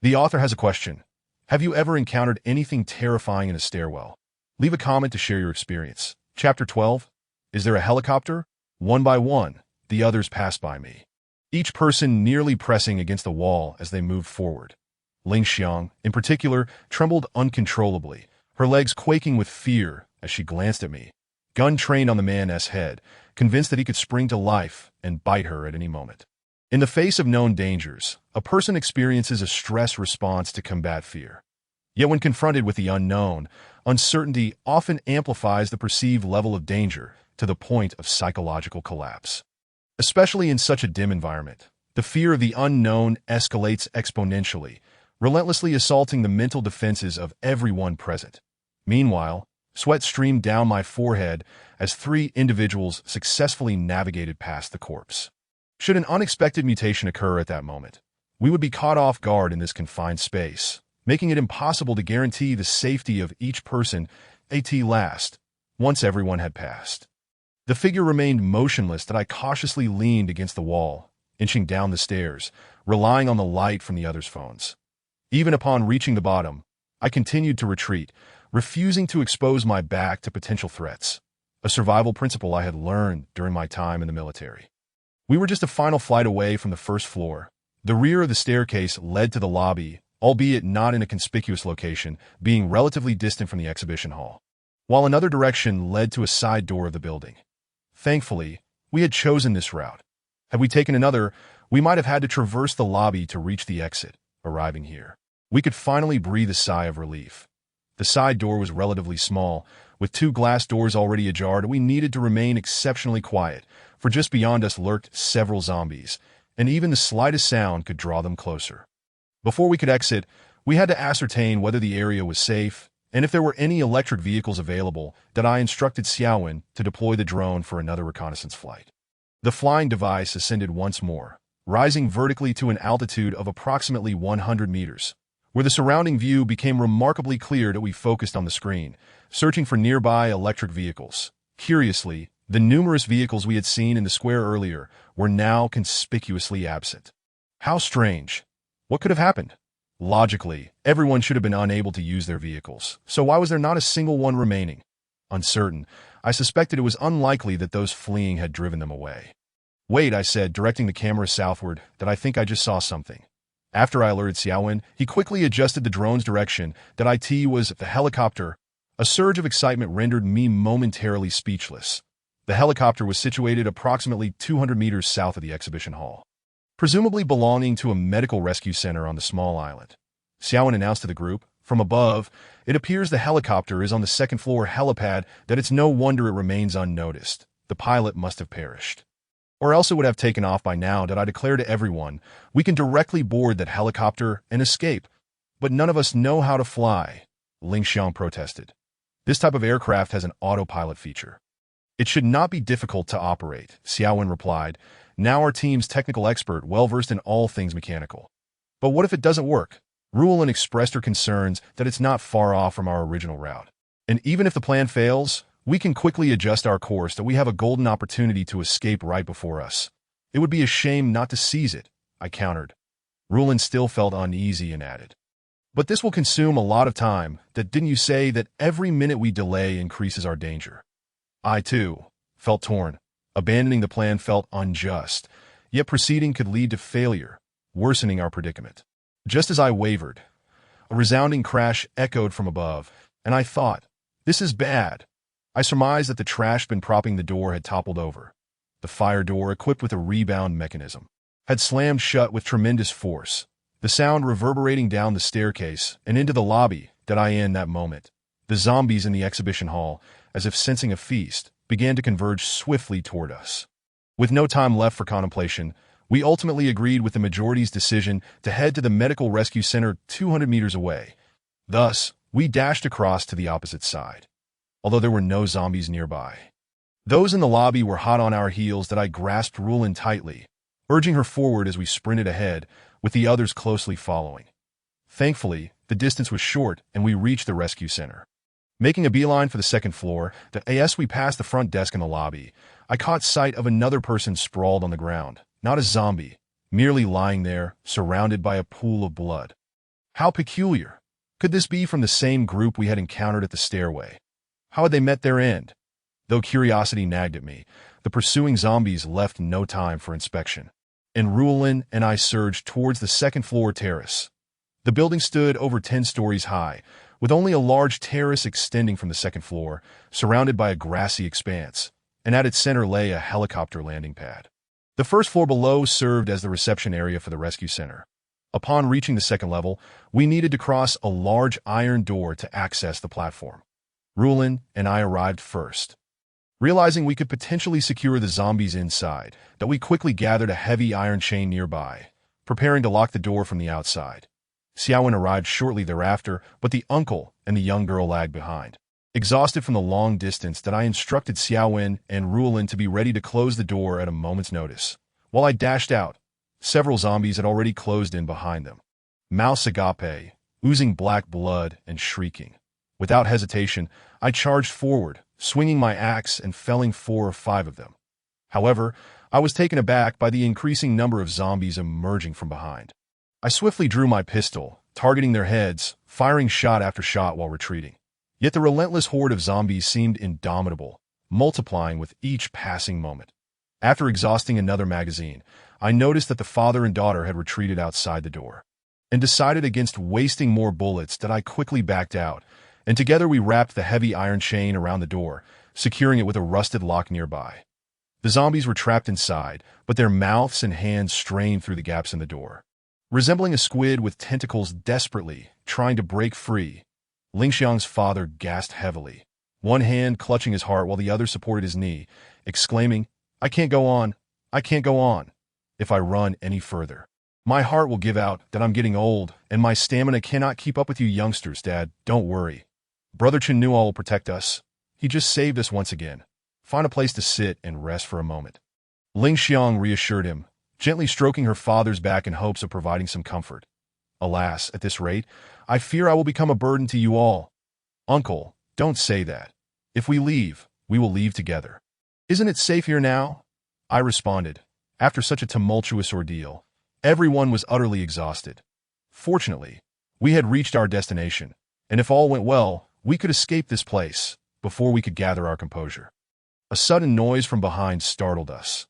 The author has a question. Have you ever encountered anything terrifying in a stairwell? Leave a comment to share your experience. Chapter 12. Is there a helicopter? One by one, the others passed by me, each person nearly pressing against the wall as they moved forward. Ling Xiang, in particular, trembled uncontrollably, her legs quaking with fear as she glanced at me, gun trained on the man's head, convinced that he could spring to life and bite her at any moment. In the face of known dangers, a person experiences a stress response to combat fear. Yet when confronted with the unknown, uncertainty often amplifies the perceived level of danger to the point of psychological collapse. Especially in such a dim environment, the fear of the unknown escalates exponentially, relentlessly assaulting the mental defenses of everyone present. Meanwhile, sweat streamed down my forehead as 3 individuals successfully navigated past the corpse. Should an unexpected mutation occur at that moment, we would be caught off guard in this confined space, making it impossible to guarantee the safety of each person at last, once everyone had passed. The figure remained motionless that I cautiously leaned against the wall, inching down the stairs, relying on the light from the others' phones. Even upon reaching the bottom, I continued to retreat, refusing to expose my back to potential threats, a survival principle I had learned during my time in the military. We were just a final flight away from the first floor. The rear of the staircase led to the lobby, albeit not in a conspicuous location, being relatively distant from the exhibition hall, while another direction led to a side door of the building. Thankfully, we had chosen this route. Had we taken another, we might have had to traverse the lobby to reach the exit. Arriving here, we could finally breathe a sigh of relief. The side door was relatively small, with 2 glass doors already ajar, and we needed to remain exceptionally quiet, for just beyond us lurked several zombies, and even the slightest sound could draw them closer. Before we could exit, we had to ascertain whether the area was safe, and if there were any electric vehicles available. That I instructed Xiaowen to deploy the drone for another reconnaissance flight. The flying device ascended once more, rising vertically to an altitude of approximately 100 meters, where the surrounding view became remarkably clear that we focused on the screen, searching for nearby electric vehicles. Curiously, the numerous vehicles we had seen in the square earlier were now conspicuously absent. How strange. What could have happened? Logically, everyone should have been unable to use their vehicles, so why was there not a single one remaining? Uncertain, I suspected it was unlikely that those fleeing had driven them away. Wait, I said, directing the camera southward, that I think I just saw something. After I alerted Xiaowen, he quickly adjusted the drone's direction that it was the helicopter. A surge of excitement rendered me momentarily speechless. The helicopter was situated approximately 200 meters south of the exhibition hall, presumably belonging to a medical rescue center on the small island. Xiaowen announced to the group, "From above, it appears the helicopter is on the second-floor helipad, that it's no wonder it remains unnoticed. The pilot must have perished. Or else it would have taken off by now. I declare to everyone, we can directly board that helicopter and escape. But none of us know how to fly," Ling Xiang protested. "This type of aircraft has an autopilot feature. It should not be difficult to operate," Xiaowen replied, now our team's technical expert, well-versed in all things mechanical. "But what if it doesn't work?" Ruolin expressed her concerns that it's not far off from our original route. "And even if the plan fails, we can quickly adjust our course, that we have a golden opportunity to escape right before us. It would be a shame not to seize it," I countered. Ruolin still felt uneasy and added, "But this will consume a lot of time. Didn't you say that every minute we delay increases our danger?" I, too, felt torn. Abandoning the plan felt unjust, yet proceeding could lead to failure, worsening our predicament. Just as I wavered, a resounding crash echoed from above, and I thought, "This is bad." I surmised that the trash bin propping the door had toppled over. The fire door, equipped with a rebound mechanism, had slammed shut with tremendous force, the sound reverberating down the staircase and into the lobby in that moment. The zombies in the exhibition hall, as if sensing a feast, began to converge swiftly toward us. With no time left for contemplation, we ultimately agreed with the majority's decision to head to the medical rescue center 200 meters away. Thus, we dashed across to the opposite side, although there were no zombies nearby. Those in the lobby were hot on our heels. I grasped Ruolin tightly, urging her forward as we sprinted ahead, with the others closely following. Thankfully, the distance was short and we reached the rescue center. Making a beeline for the second floor, as we passed the front desk in the lobby, I caught sight of another person sprawled on the ground, not a zombie, merely lying there, surrounded by a pool of blood. How peculiar. Could this be from the same group we had encountered at the stairway? How had they met their end? Though curiosity nagged at me, the pursuing zombies left no time for inspection, and Ruolin and I surged towards the second-floor terrace. The building stood over 10 stories high, with only a large terrace extending from the second floor, surrounded by a grassy expanse, and at its center lay a helicopter landing pad. The first floor below served as the reception area for the rescue center. Upon reaching the second level, we needed to cross a large iron door to access the platform. Ruolin and I arrived first. Realizing we could potentially secure the zombies inside, we quickly gathered a heavy iron chain nearby, preparing to lock the door from the outside. Xiaowen arrived shortly thereafter, but the uncle and the young girl lagged behind. Exhausted from the long distance, I instructed Xiaowen and Ruolin to be ready to close the door at a moment's notice. While I dashed out, several zombies had already closed in behind them, mouths agape, oozing black blood and shrieking. Without hesitation, I charged forward, swinging my axe and felling 4 or 5 of them. However, I was taken aback by the increasing number of zombies emerging from behind. I swiftly drew my pistol, targeting their heads, firing shot after shot while retreating. Yet the relentless horde of zombies seemed indomitable, multiplying with each passing moment. After exhausting another magazine, I noticed that the father and daughter had retreated outside the door, and decided against wasting more bullets. I quickly backed out, and together we wrapped the heavy iron chain around the door, securing it with a rusted lock nearby. The zombies were trapped inside, but their mouths and hands strained through the gaps in the door, resembling a squid with tentacles desperately trying to break free. Ling Xiang's father gasped heavily, one hand clutching his heart while the other supported his knee, exclaiming, I can't go on. If I run any further, my heart will give out. I'm getting old, and my stamina cannot keep up with you youngsters, Dad. Don't worry. Brother Chenua will protect us. He just saved us once again. Find a place to sit and rest for a moment." Ling Xiang reassured him, gently stroking her father's back in hopes of providing some comfort. "Alas, at this rate, I fear I will become a burden to you all." "Uncle, don't say that. If we leave, we will leave together. Isn't it safe here now?" I responded. After such a tumultuous ordeal, everyone was utterly exhausted. Fortunately, we had reached our destination, and if all went well, we could escape this place before we could gather our composure. A sudden noise from behind startled us.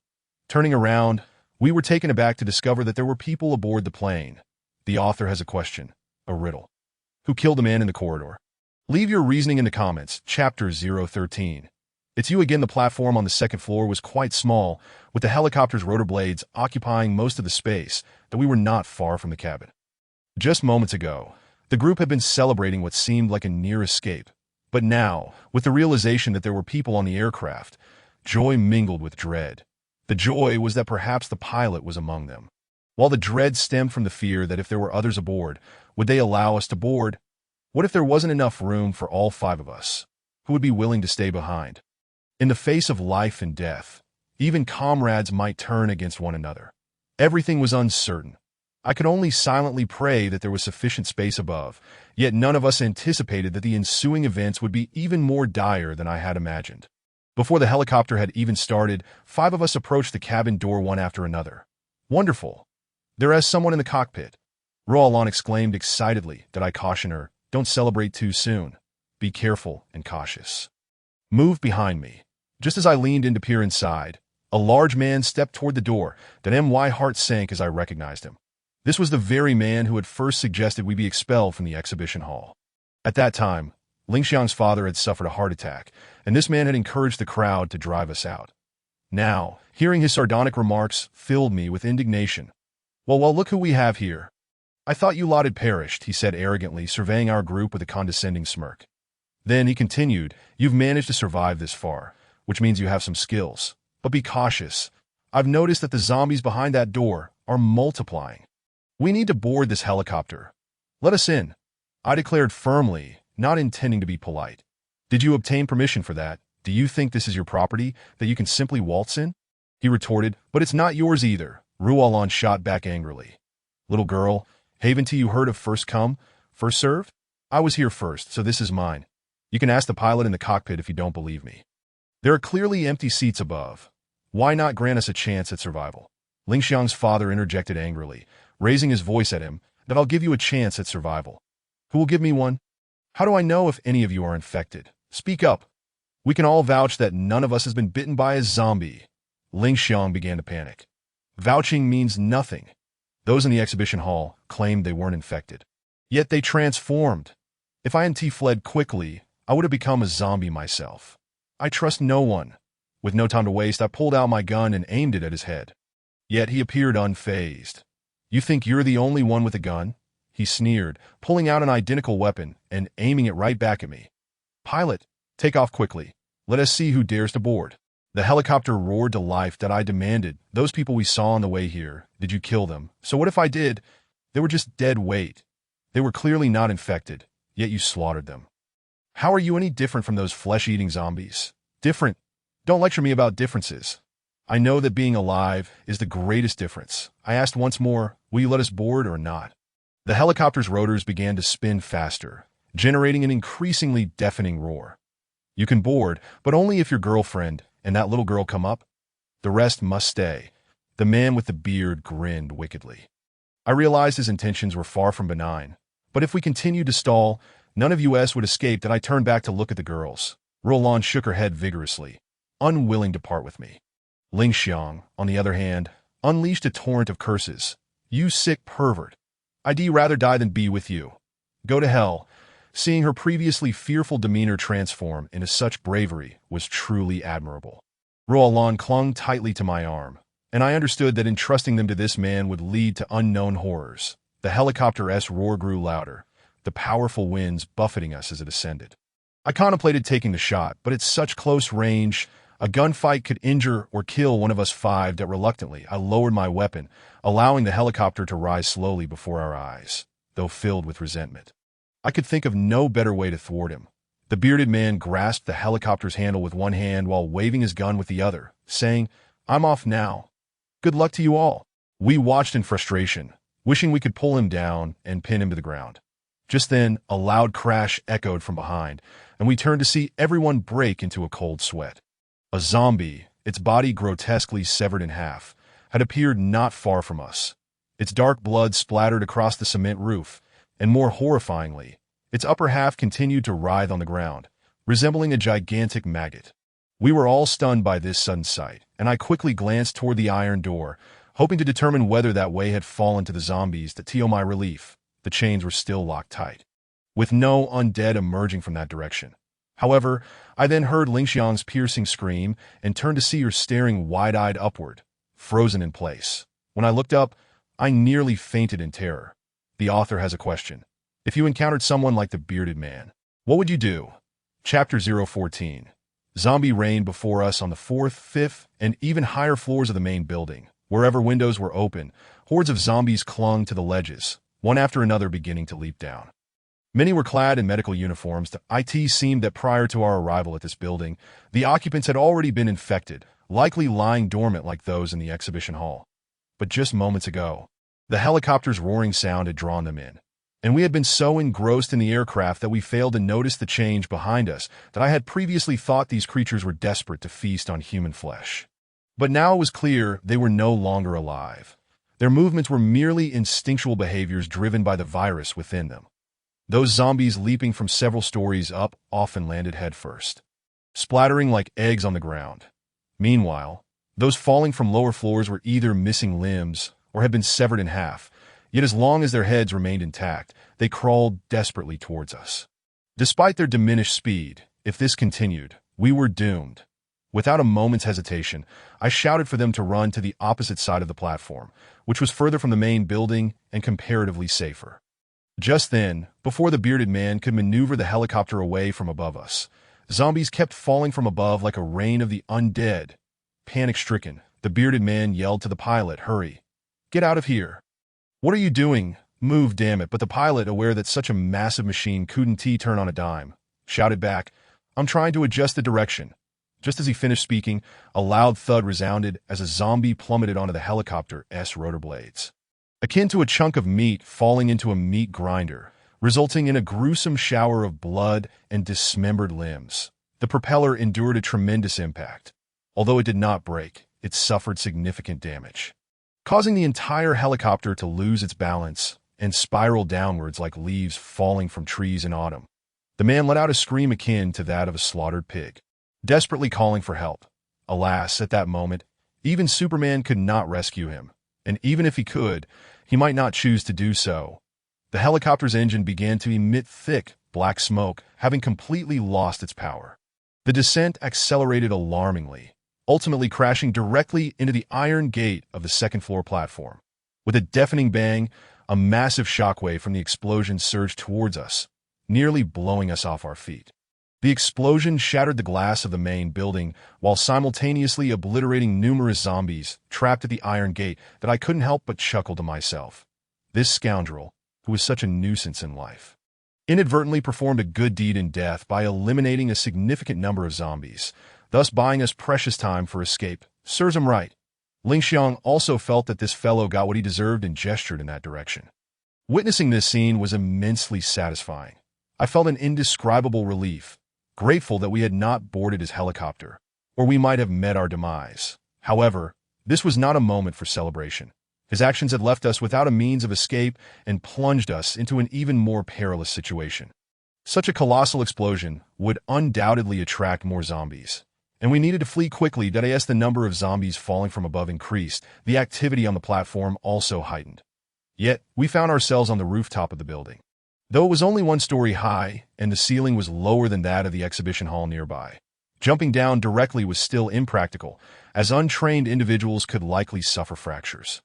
Turning around, we were taken aback to discover that there were people aboard the plane. The author has a question, a riddle. Who killed the man in the corridor? Leave your reasoning in the comments. Chapter 013. It's you again. The platform on the second floor was quite small, with the helicopter's rotor blades occupying most of the space, though we were not far from the cabin. Just moments ago, the group had been celebrating what seemed like a near escape. But now, with the realization that there were people on the aircraft, joy mingled with dread. The joy was that perhaps the pilot was among them, while the dread stemmed from the fear that if there were others aboard, would they allow us to board? What if there wasn't enough room for all 5 of us? Who would be willing to stay behind? In the face of life and death, even comrades might turn against one another. Everything was uncertain. I could only silently pray that there was sufficient space above, yet none of us anticipated that the ensuing events would be even more dire than I had imagined. Before the helicopter had even started, 5 of us approached the cabin door one after another. Wonderful! There is someone in the cockpit. Roland exclaimed excitedly. Did I caution her? Don't celebrate too soon. Be careful and cautious. Move behind me. Just as I leaned in to peer inside, a large man stepped toward the door. That my heart sank as I recognized him. This was the very man who had first suggested we be expelled from the exhibition hall. At that time, Lingxiang's father had suffered a heart attack, and this man had encouraged the crowd to drive us out. Now, hearing his sardonic remarks filled me with indignation. Well, look who we have here. I thought you lot had perished, he said arrogantly, surveying our group with a condescending smirk. Then he continued, you've managed to survive this far, which means you have some skills. But be cautious. I've noticed that the zombies behind that door are multiplying. We need to board this helicopter. Let us in. I declared firmly, not intending to be polite. Did you obtain permission for that? Do you think this is your property, that you can simply waltz in? He retorted, but it's not yours either. Roland shot back angrily. Little girl, haven't you heard of first come, first served? I was here first, so this is mine. You can ask the pilot in the cockpit if you don't believe me. There are clearly empty seats above. Why not grant us a chance at survival? Lingxiang's father interjected angrily, raising his voice at him, that I'll give you a chance at survival. Who will give me one? How do I know if any of you are infected? Speak up. We can all vouch that none of us has been bitten by a zombie. Lingxiang began to panic. Vouching means nothing. Those in the exhibition hall claimed they weren't infected. Yet they transformed. If I hadn't fled quickly, I would have become a zombie myself. I trust no one. With no time to waste, I pulled out my gun and aimed it at his head. Yet he appeared unfazed. You think you're the only one with a gun? He sneered, pulling out an identical weapon and aiming it right back at me. Pilot, take off quickly. Let us see who dares to board. The helicopter roared to life. That I demanded. Those people we saw on the way here, did you kill them? So what if I did? They were just dead weight. They were clearly not infected, yet you slaughtered them. How are you any different from those flesh-eating zombies? Different? Don't lecture me about differences. I know that being alive is the greatest difference. I asked once more, will you let us board or not? The helicopter's rotors began to spin faster, generating an increasingly deafening roar. You can board, but only if your girlfriend and that little girl come up. The rest must stay. The man with the beard grinned wickedly. I realized his intentions were far from benign, but if we continued to stall, none of us would escape. That I turned back to look at the girls. Roland shook her head vigorously, unwilling to part with me. Lingxiang, on the other hand, unleashed a torrent of curses. You sick pervert. I'd rather die than be with you. Go to hell. Seeing her previously fearful demeanor transform into such bravery was truly admirable. Roland clung tightly to my arm, and I understood that entrusting them to this man would lead to unknown horrors. The helicopter's roar grew louder, the powerful winds buffeting us as it ascended. I contemplated taking the shot, but at such close range, a gunfight could injure or kill one of us 5. That reluctantly, I lowered my weapon, allowing the helicopter to rise slowly before our eyes, though filled with resentment. I could think of no better way to thwart him. The bearded man grasped the helicopter's handle with one hand while waving his gun with the other, saying, I'm off now. Good luck to you all. We watched in frustration, wishing we could pull him down and pin him to the ground. Just then, a loud crash echoed from behind, and we turned to see everyone break into a cold sweat. A zombie, its body grotesquely severed in half, had appeared not far from us. Its dark blood splattered across the cement roof, and more horrifyingly, its upper half continued to writhe on the ground, resembling a gigantic maggot. We were all stunned by this sudden sight, and I quickly glanced toward the iron door, Hoping to determine whether that way had fallen to the zombies, to my relief, the chains were still locked tight, with no undead emerging from that direction. However, I then heard Lingxiang's piercing scream and turned to see her staring wide-eyed upward, frozen in place. When I looked up, I nearly fainted in terror. The author has a question. If you encountered someone like the bearded man, what would you do? Chapter 014. Zombie reigned before us on the 4th, 5th, and even higher floors of the main building. Wherever windows were open, hordes of zombies clung to the ledges, one after another beginning to leap down. Many were clad in medical uniforms. It seemed that prior to our arrival at this building, the occupants had already been infected, likely lying dormant like those in the exhibition hall. But just moments ago, the helicopter's roaring sound had drawn them in, and we had been so engrossed in the aircraft that we failed to notice the change behind us that I had previously thought these creatures were desperate to feast on human flesh. But now it was clear they were no longer alive. Their movements were merely instinctual behaviors driven by the virus within them. Those zombies leaping from several stories up often landed headfirst, splattering like eggs on the ground. Meanwhile, those falling from lower floors were either missing limbs or had been severed in half, yet as long as their heads remained intact, they crawled desperately towards us. Despite their diminished speed, if this continued, we were doomed. Without a moment's hesitation, I shouted for them to run to the opposite side of the platform, which was further from the main building and comparatively safer. Just then, before the bearded man could maneuver the helicopter away from above us, zombies kept falling from above like a rain of the undead. Panic-stricken, the bearded man yelled to the pilot, "Hurry! Get out of here!" "What are you doing? Move, damn it!" But the pilot, aware that such a massive machine couldn't turn on a dime, shouted back, "I'm trying to adjust the direction." Just as he finished speaking, a loud thud resounded as a zombie plummeted onto the helicopter's rotor blades, akin to a chunk of meat falling into a meat grinder, resulting in a gruesome shower of blood and dismembered limbs. The propeller endured a tremendous impact. Although it did not break, it suffered significant damage, causing the entire helicopter to lose its balance and spiral downwards like leaves falling from trees in autumn. The man let out a scream akin to that of a slaughtered pig, desperately calling for help. Alas, at that moment, even Superman could not rescue him, and even if he could, he might not choose to do so. The helicopter's engine began to emit thick, black smoke, having completely lost its power. The descent accelerated alarmingly, ultimately crashing directly into the iron gate of the second-floor platform. With a deafening bang, a massive shockwave from the explosion surged towards us, nearly blowing us off our feet. The explosion shattered the glass of the main building while simultaneously obliterating numerous zombies trapped at the iron gate that I couldn't help but chuckle to myself. This scoundrel, who was such a nuisance in life, inadvertently performed a good deed in death by eliminating a significant number of zombies, thus buying us precious time for escape. Serves him right. Lingxiang also felt that this fellow got what he deserved and gestured in that direction. Witnessing this scene was immensely satisfying. I felt an indescribable relief, grateful that we had not boarded his helicopter, or we might have met our demise. However, this was not a moment for celebration. His actions had left us without a means of escape and plunged us into an even more perilous situation. Such a colossal explosion would undoubtedly attract more zombies, and we needed to flee quickly. As the number of zombies falling from above increased, the activity on the platform also heightened. Yet, we found ourselves on the rooftop of the building. Though it was only one story high, and the ceiling was lower than that of the exhibition hall nearby, jumping down directly was still impractical, as untrained individuals could likely suffer fractures.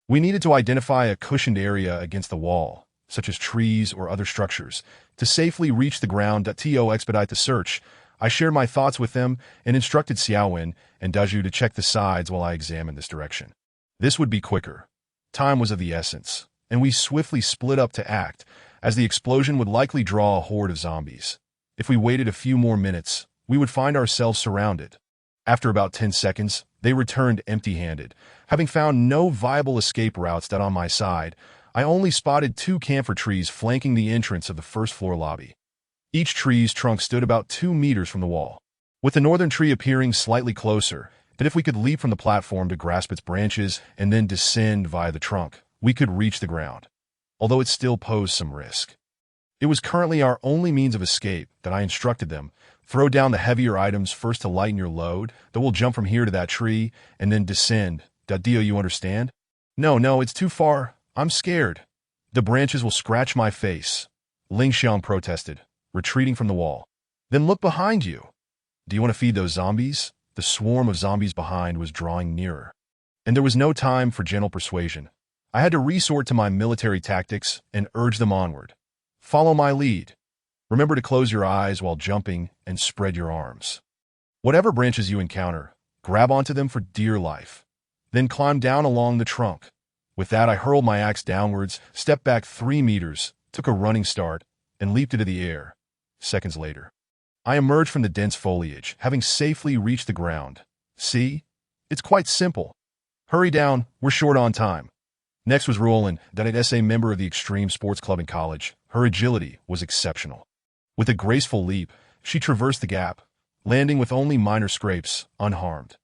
We needed to identify a cushioned area against the wall, such as trees or other structures, to safely reach the ground. To expedite the search, I shared my thoughts with them and instructed Xiaowen and Daju to check the sides while I examined this direction. This would be quicker. Time was of the essence, and we swiftly split up to act, as the explosion would likely draw a horde of zombies. If we waited a few more minutes, we would find ourselves surrounded. After about 10 seconds, they returned empty-handed. Having found no viable escape routes. On my side, I only spotted 2 camphor trees flanking the entrance of the first-floor lobby. Each tree's trunk stood about 2 meters from the wall, with the northern tree appearing slightly closer, that if we could leap from the platform to grasp its branches and then descend via the trunk, we could reach the ground, although it still posed some risk. It was currently our only means of escape. That I instructed them, throw down the heavier items first to lighten your load, then we'll jump from here to that tree, and then descend. Dio, you understand? No, no, it's too far. I'm scared. The branches will scratch my face. Ling Xiang protested, retreating from the wall. Then look behind you. Do you want to feed those zombies? The swarm of zombies behind was drawing nearer. And there was no time for gentle persuasion. I had to resort to my military tactics and urge them onward. Follow my lead. Remember to close your eyes while jumping and spread your arms. Whatever branches you encounter, grab onto them for dear life. Then climb down along the trunk. With that, I hurled my axe downwards, stepped back 3 meters, took a running start, and leaped into the air. Seconds later, I emerged from the dense foliage, having safely reached the ground. See? It's quite simple. Hurry down, we're short on time. Next was Roland, a member of the Extreme Sports Club in college. Her agility was exceptional. With a graceful leap, she traversed the gap, landing with only minor scrapes, unharmed.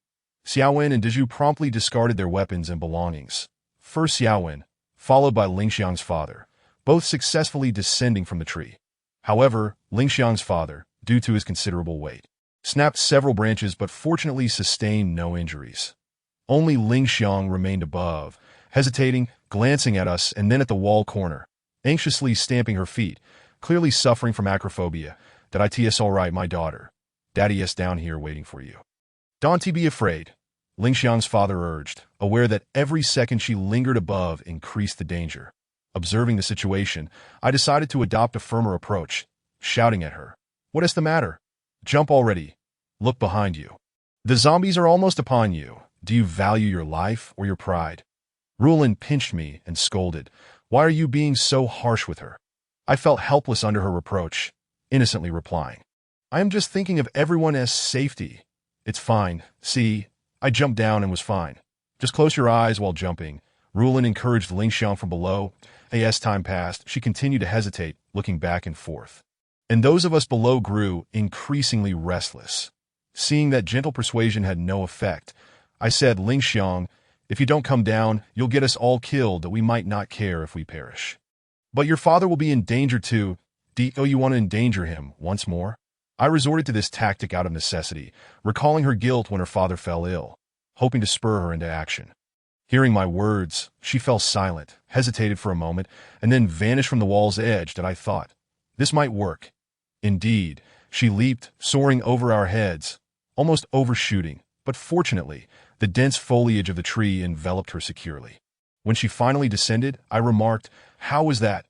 Xiaowen and Dezhu promptly discarded their weapons and belongings. First Xiaowen, followed by Ling Xiang's father, both successfully descending from the tree. However, Ling Xiang's father, due to his considerable weight, snapped several branches but fortunately sustained no injuries. Only Ling Xiang remained above, hesitating, glancing at us and then at the wall corner, anxiously stamping her feet, clearly suffering from acrophobia. It's all right, my daughter. Daddy-s down here waiting for you. Don't be afraid, Ling Xiang's father urged, aware that every second she lingered above increased the danger. Observing the situation, I decided to adopt a firmer approach, shouting at her. What is the matter? Jump already. Look behind you. The zombies are almost upon you. Do you value your life or your pride? Rulin pinched me and scolded. Why are you being so harsh with her? I felt helpless under her reproach, innocently replying. I am just thinking of everyone's safety. It's fine. See, I jumped down and was fine. Just close your eyes while jumping. Rulin encouraged Ling Xiang from below. As time passed, she continued to hesitate, looking back and forth. And those of us below grew increasingly restless. Seeing that gentle persuasion had no effect, I said, Ling Xiang, if you don't come down, you'll get us all killed that we might not care if we perish. But your father will be in danger too. Do you want to endanger him once more? I resorted to this tactic out of necessity, recalling her guilt when her father fell ill, hoping to spur her into action. Hearing my words, she fell silent, hesitated for a moment, and then vanished from the wall's edge. I thought, this might work. Indeed, she leaped, soaring over our heads, almost overshooting, but fortunately, the dense foliage of the tree enveloped her securely. When she finally descended, I remarked, how was that?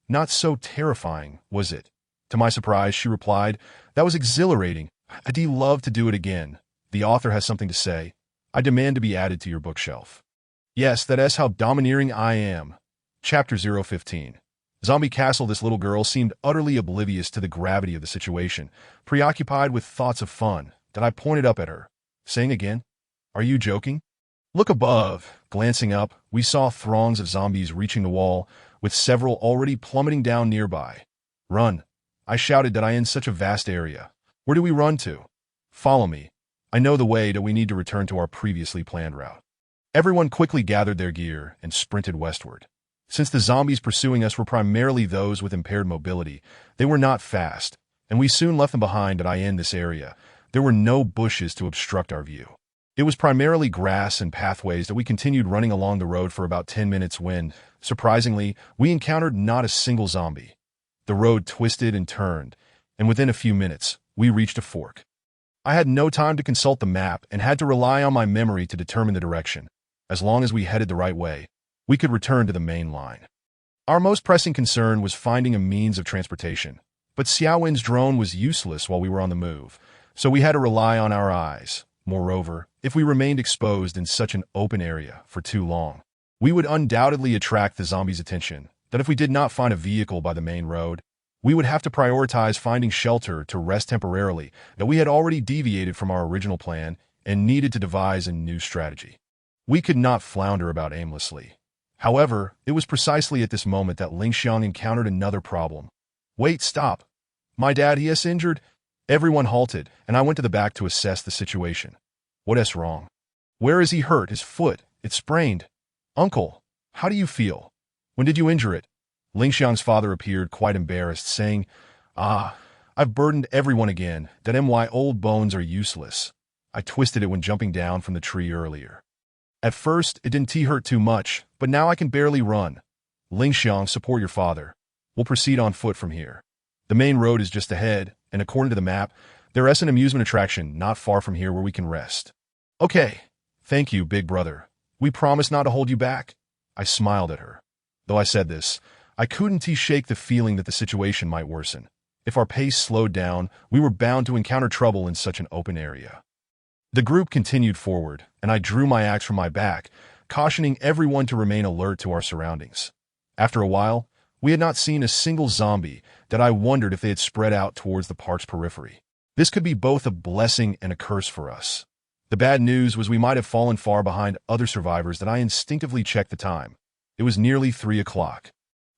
Not so terrifying, was it? To my surprise, she replied, that was exhilarating. I'd love to do it again. The author has something to say. I demand to be added to your bookshelf. Yes, that's how domineering I am. Chapter 015. Zombie Castle. This little girl seemed utterly oblivious to the gravity of the situation, preoccupied with thoughts of fun, that I pointed up at her, saying again, are you joking? Look above. Glancing up, we saw throngs of zombies reaching the wall, with several already plummeting down nearby. Run. I shouted in such a vast area. Where do we run to? Follow me. I know the way. We need to return to our previously planned route. Everyone quickly gathered their gear and sprinted westward. Since the zombies pursuing us were primarily those with impaired mobility, they were not fast, and we soon left them behind. In this area, there were no bushes to obstruct our view. It was primarily grass and pathways that we continued running along the road for about 10 minutes when, surprisingly, we encountered not a single zombie. The road twisted and turned, and within a few minutes, we reached a fork. I had no time to consult the map and had to rely on my memory to determine the direction. As long as we headed the right way, we could return to the main line. Our most pressing concern was finding a means of transportation, but Xiaowen's drone was useless while we were on the move, so we had to rely on our eyes. Moreover, if we remained exposed in such an open area for too long, we would undoubtedly attract the zombies' attention. That if we did not find a vehicle by the main road, we would have to prioritize finding shelter to rest temporarily. That we had already deviated from our original plan and needed to devise a new strategy. We could not flounder about aimlessly. However, it was precisely at this moment that Ling Xiang encountered another problem. Wait, stop. My dad, he is injured. Everyone halted, and I went to the back to assess the situation. What is wrong? Where is he hurt? His foot. It's sprained. Uncle, how do you feel? When did you injure it? Ling Xiang's father appeared quite embarrassed, saying, I've burdened everyone again. My old bones are useless. I twisted it when jumping down from the tree earlier. At first, it didn't hurt too much, but now I can barely run. Ling Xiang, support your father. We'll proceed on foot from here. The main road is just ahead, and according to the map, there is an amusement attraction not far from here where we can rest. Okay. Thank you, big brother. We promise not to hold you back. I smiled at her. Though I said this, I couldn't shake the feeling that the situation might worsen. If our pace slowed down, we were bound to encounter trouble in such an open area. The group continued forward, and I drew my axe from my back, cautioning everyone to remain alert to our surroundings. After a while, we had not seen a single zombie that I wondered if they had spread out towards the park's periphery. This could be both a blessing and a curse for us. The bad news was we might have fallen far behind other survivors that I instinctively checked the time. It was nearly 3 o'clock.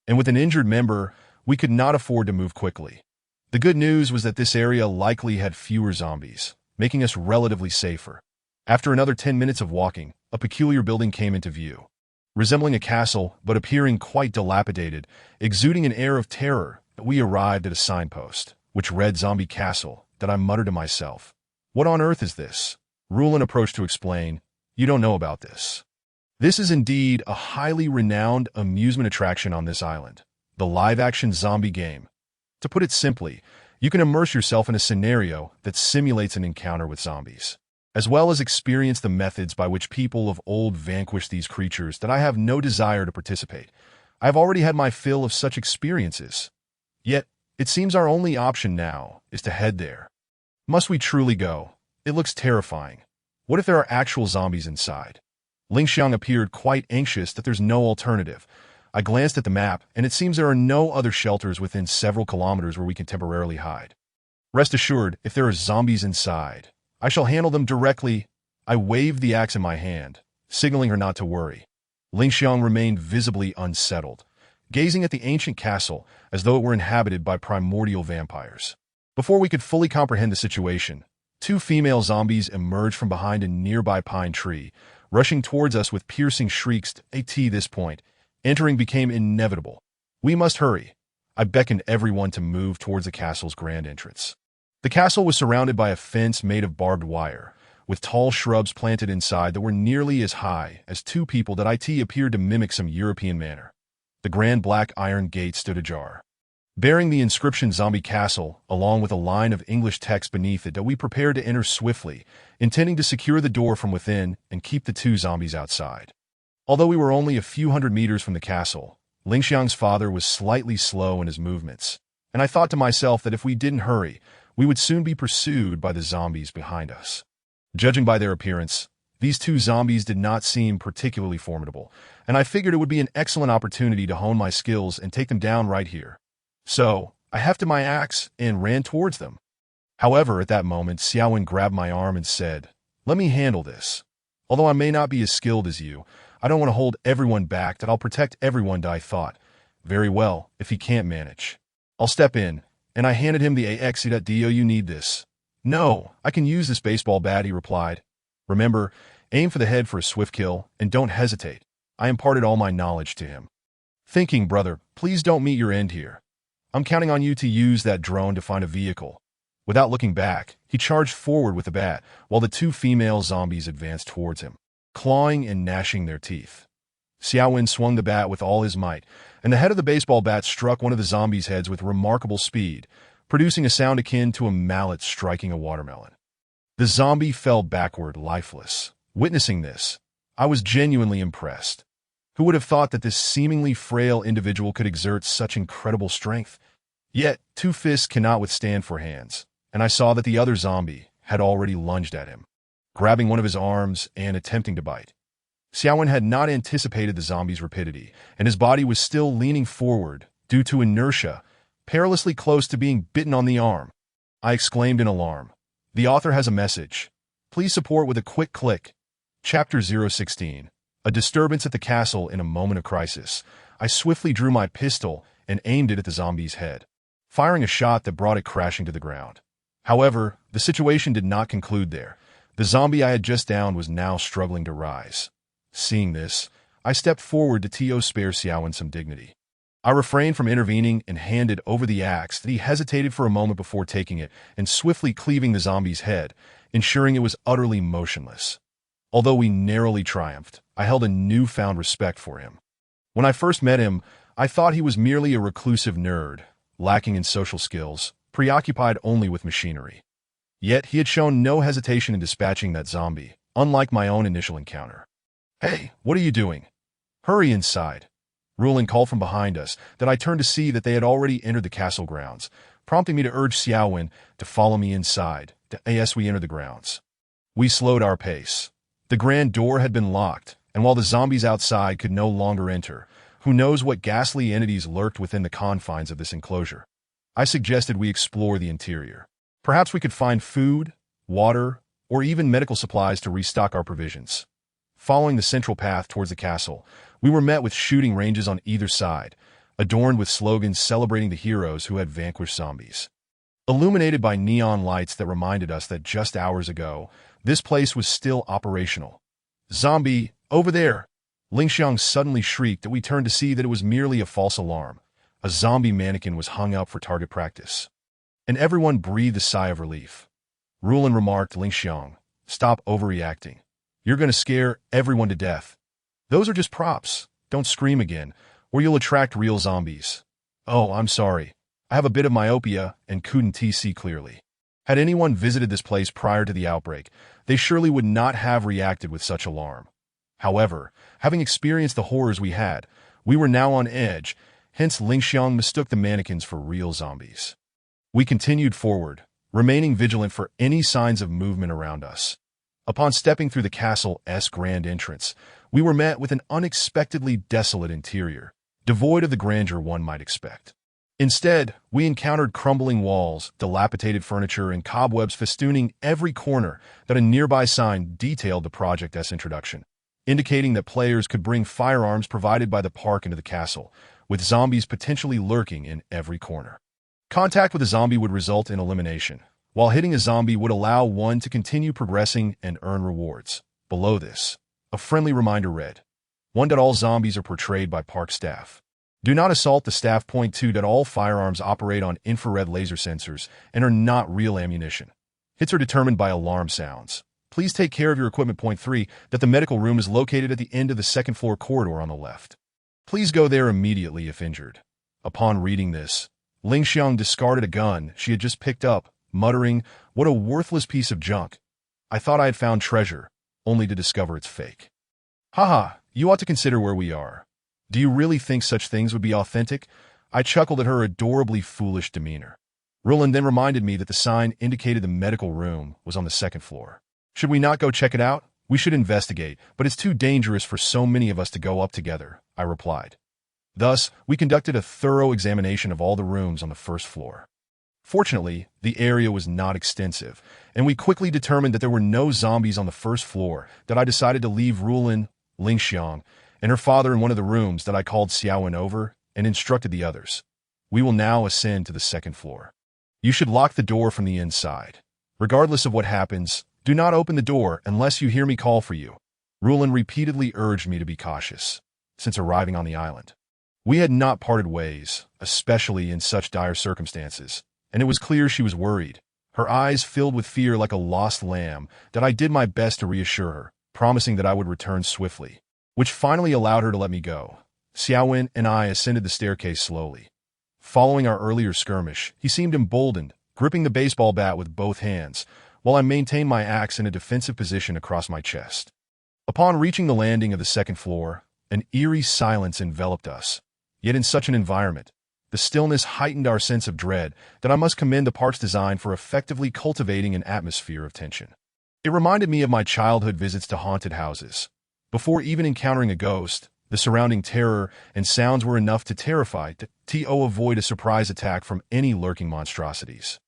And with an injured member, we could not afford to move quickly. The good news was that this area likely had fewer zombies, making us relatively safer. After another 10 minutes of walking, a peculiar building came into view. Resembling a castle, but appearing quite dilapidated, exuding an air of terror, we arrived at a signpost, which read Zombie Castle, that I muttered to myself. What on earth is this? Rulin approached to explain, you don't know about this. This is indeed a highly renowned amusement attraction on this island, the live-action zombie game. To put it simply, you can immerse yourself in a scenario that simulates an encounter with zombies, as well as experience the methods by which people of old vanquished these creatures that I have no desire to participate. I have already had my fill of such experiences. Yet, it seems our only option now is to head there. Must we truly go? It looks terrifying. What if there are actual zombies inside? Ling Xiang appeared quite anxious that there's no alternative. I glanced at the map, and it seems there are no other shelters within several kilometers where we can temporarily hide. Rest assured, if there are zombies inside, I shall handle them directly. I waved the axe in my hand, signaling her not to worry. Ling Xiang remained visibly unsettled, gazing at the ancient castle as though it were inhabited by primordial vampires. Before we could fully comprehend the situation, 2 female zombies emerged from behind a nearby pine tree, rushing towards us with piercing shrieks. At this point, entering became inevitable. We must hurry. I beckoned everyone to move towards the castle's grand entrance. The castle was surrounded by a fence made of barbed wire, with tall shrubs planted inside that were nearly as high as 2 people that appeared to mimic some European manner. The grand black iron gate stood ajar, bearing the inscription Zombie Castle, along with a line of English text beneath it that we prepared to enter swiftly, intending to secure the door from within and keep the 2 zombies outside. Although we were only a few hundred meters from the castle, Ling Xiang's father was slightly slow in his movements, and I thought to myself that if we didn't hurry, we would soon be pursued by the zombies behind us. Judging by their appearance, these 2 zombies did not seem particularly formidable, and I figured it would be an excellent opportunity to hone my skills and take them down right here. So, I hefted my axe and ran towards them. However, at that moment, Xiaowen grabbed my arm and said, "Let me handle this. Although I may not be as skilled as you, I don't want to hold everyone back, that I'll protect everyone." I thought. Very well, if he can't manage, I'll step in, and I handed him the AXE.do. You need this. No, I can use this baseball bat, he replied. Remember, aim for the head for a swift kill, and don't hesitate. I imparted all my knowledge to him. Thinking, brother, please don't meet your end here. I'm counting on you to use that drone to find a vehicle. Without looking back, he charged forward with the bat, while the 2 female zombies advanced towards him, clawing and gnashing their teeth. Xiaowen swung the bat with all his might, and the head of the baseball bat struck one of the zombies' heads with remarkable speed, producing a sound akin to a mallet striking a watermelon. The zombie fell backward, lifeless. Witnessing this, I was genuinely impressed. Who would have thought that this seemingly frail individual could exert such incredible strength? Yet, 2 fists cannot withstand 4 hands, and I saw that the other zombie had already lunged at him, grabbing one of his arms and attempting to bite. Xiaowen had not anticipated the zombie's rapidity, and his body was still leaning forward due to inertia, perilously close to being bitten on the arm. I exclaimed in alarm. The author has a message. Please support with a quick click. Chapter 016. A disturbance at the castle in a moment of crisis. I swiftly drew my pistol and aimed it at the zombie's head, firing a shot that brought it crashing to the ground. However, the situation did not conclude there. The zombie I had just downed was now struggling to rise. Seeing this, I stepped forward to spare Xiaowen some dignity. I refrained from intervening and handed over the axe that he hesitated for a moment before taking it and swiftly cleaving the zombie's head, ensuring it was utterly motionless. Although we narrowly triumphed, I held a newfound respect for him. When I first met him, I thought he was merely a reclusive nerd, lacking in social skills, preoccupied only with machinery. Yet he had shown no hesitation in dispatching that zombie, unlike my own initial encounter. "Hey, what are you doing? Hurry inside." Rulin called from behind us, that I turned to see that they had already entered the castle grounds, prompting me to urge Xiaowen to follow me inside, as we entered the grounds. We slowed our pace. The grand door had been locked, and while the zombies outside could no longer enter, who knows what ghastly entities lurked within the confines of this enclosure. I suggested we explore the interior. Perhaps we could find food, water, or even medical supplies to restock our provisions. Following the central path towards the castle, we were met with shooting ranges on either side, adorned with slogans celebrating the heroes who had vanquished zombies. Illuminated by neon lights that reminded us that just hours ago, this place was still operational. "Zombie, over there!" Ling Xiang suddenly shrieked that we turned to see that it was merely a false alarm. A zombie mannequin was hung up for target practice. And everyone breathed a sigh of relief. Rulin remarked, "Ling Xiang, stop overreacting. You're going to scare everyone to death. Those are just props. Don't scream again, or you'll attract real zombies." "Oh, I'm sorry. I have a bit of myopia and couldn't see clearly." Had anyone visited this place prior to the outbreak, they surely would not have reacted with such alarm. However, having experienced the horrors we had, we were now on edge, hence Ling Xiang mistook the mannequins for real zombies. We continued forward, remaining vigilant for any signs of movement around us. Upon stepping through the castle's grand entrance, we were met with an unexpectedly desolate interior, devoid of the grandeur one might expect. Instead, we encountered crumbling walls, dilapidated furniture, and cobwebs festooning every corner that a nearby sign detailed the project's introduction, indicating that players could bring firearms provided by the park into the castle, with zombies potentially lurking in every corner. Contact with a zombie would result in elimination, while hitting a zombie would allow one to continue progressing and earn rewards. Below this, a friendly reminder read, "1. All zombies are portrayed by park staff. Do not assault the staff. 2. All firearms operate on infrared laser sensors and are not real ammunition. Hits are determined by alarm sounds. Please take care of your equipment. 3. That the medical room is located at the end of the second floor corridor on the left. Please go there immediately if injured." Upon reading this, Ling Xiang discarded a gun she had just picked up, muttering, "What a worthless piece of junk. I thought I had found treasure, only to discover it's fake." "Haha, you ought to consider where we are. Do you really think such things would be authentic?" I chuckled at her adorably foolish demeanor. Rulin then reminded me that the sign indicated the medical room was on the second floor. "Should we not go check it out? We should investigate, but it's too dangerous for so many of us to go up together," I replied. Thus, we conducted a thorough examination of all the rooms on the first floor. Fortunately, the area was not extensive, and we quickly determined that there were no zombies on the first floor, that I decided to leave Rulin, Ling Xiang, and her father in one of the rooms that I called Xiaowen over and instructed the others. "We will now ascend to the second floor. You should lock the door from the inside. Regardless of what happens, do not open the door unless you hear me call for you." Rulin repeatedly urged me to be cautious, since arriving on the island. We had not parted ways, especially in such dire circumstances, and it was clear she was worried, her eyes filled with fear like a lost lamb, that I did my best to reassure her, promising that I would return swiftly, which finally allowed her to let me go. Xiaowen and I ascended the staircase slowly. Following our earlier skirmish, he seemed emboldened, gripping the baseball bat with both hands, while I maintained my axe in a defensive position across my chest. Upon reaching the landing of the second floor, an eerie silence enveloped us. Yet in such an environment, the stillness heightened our sense of dread that I must commend the park's design for effectively cultivating an atmosphere of tension. It reminded me of my childhood visits to haunted houses. Before even encountering a ghost, the surrounding terror and sounds were enough to terrify to avoid a surprise attack from any lurking monstrosities.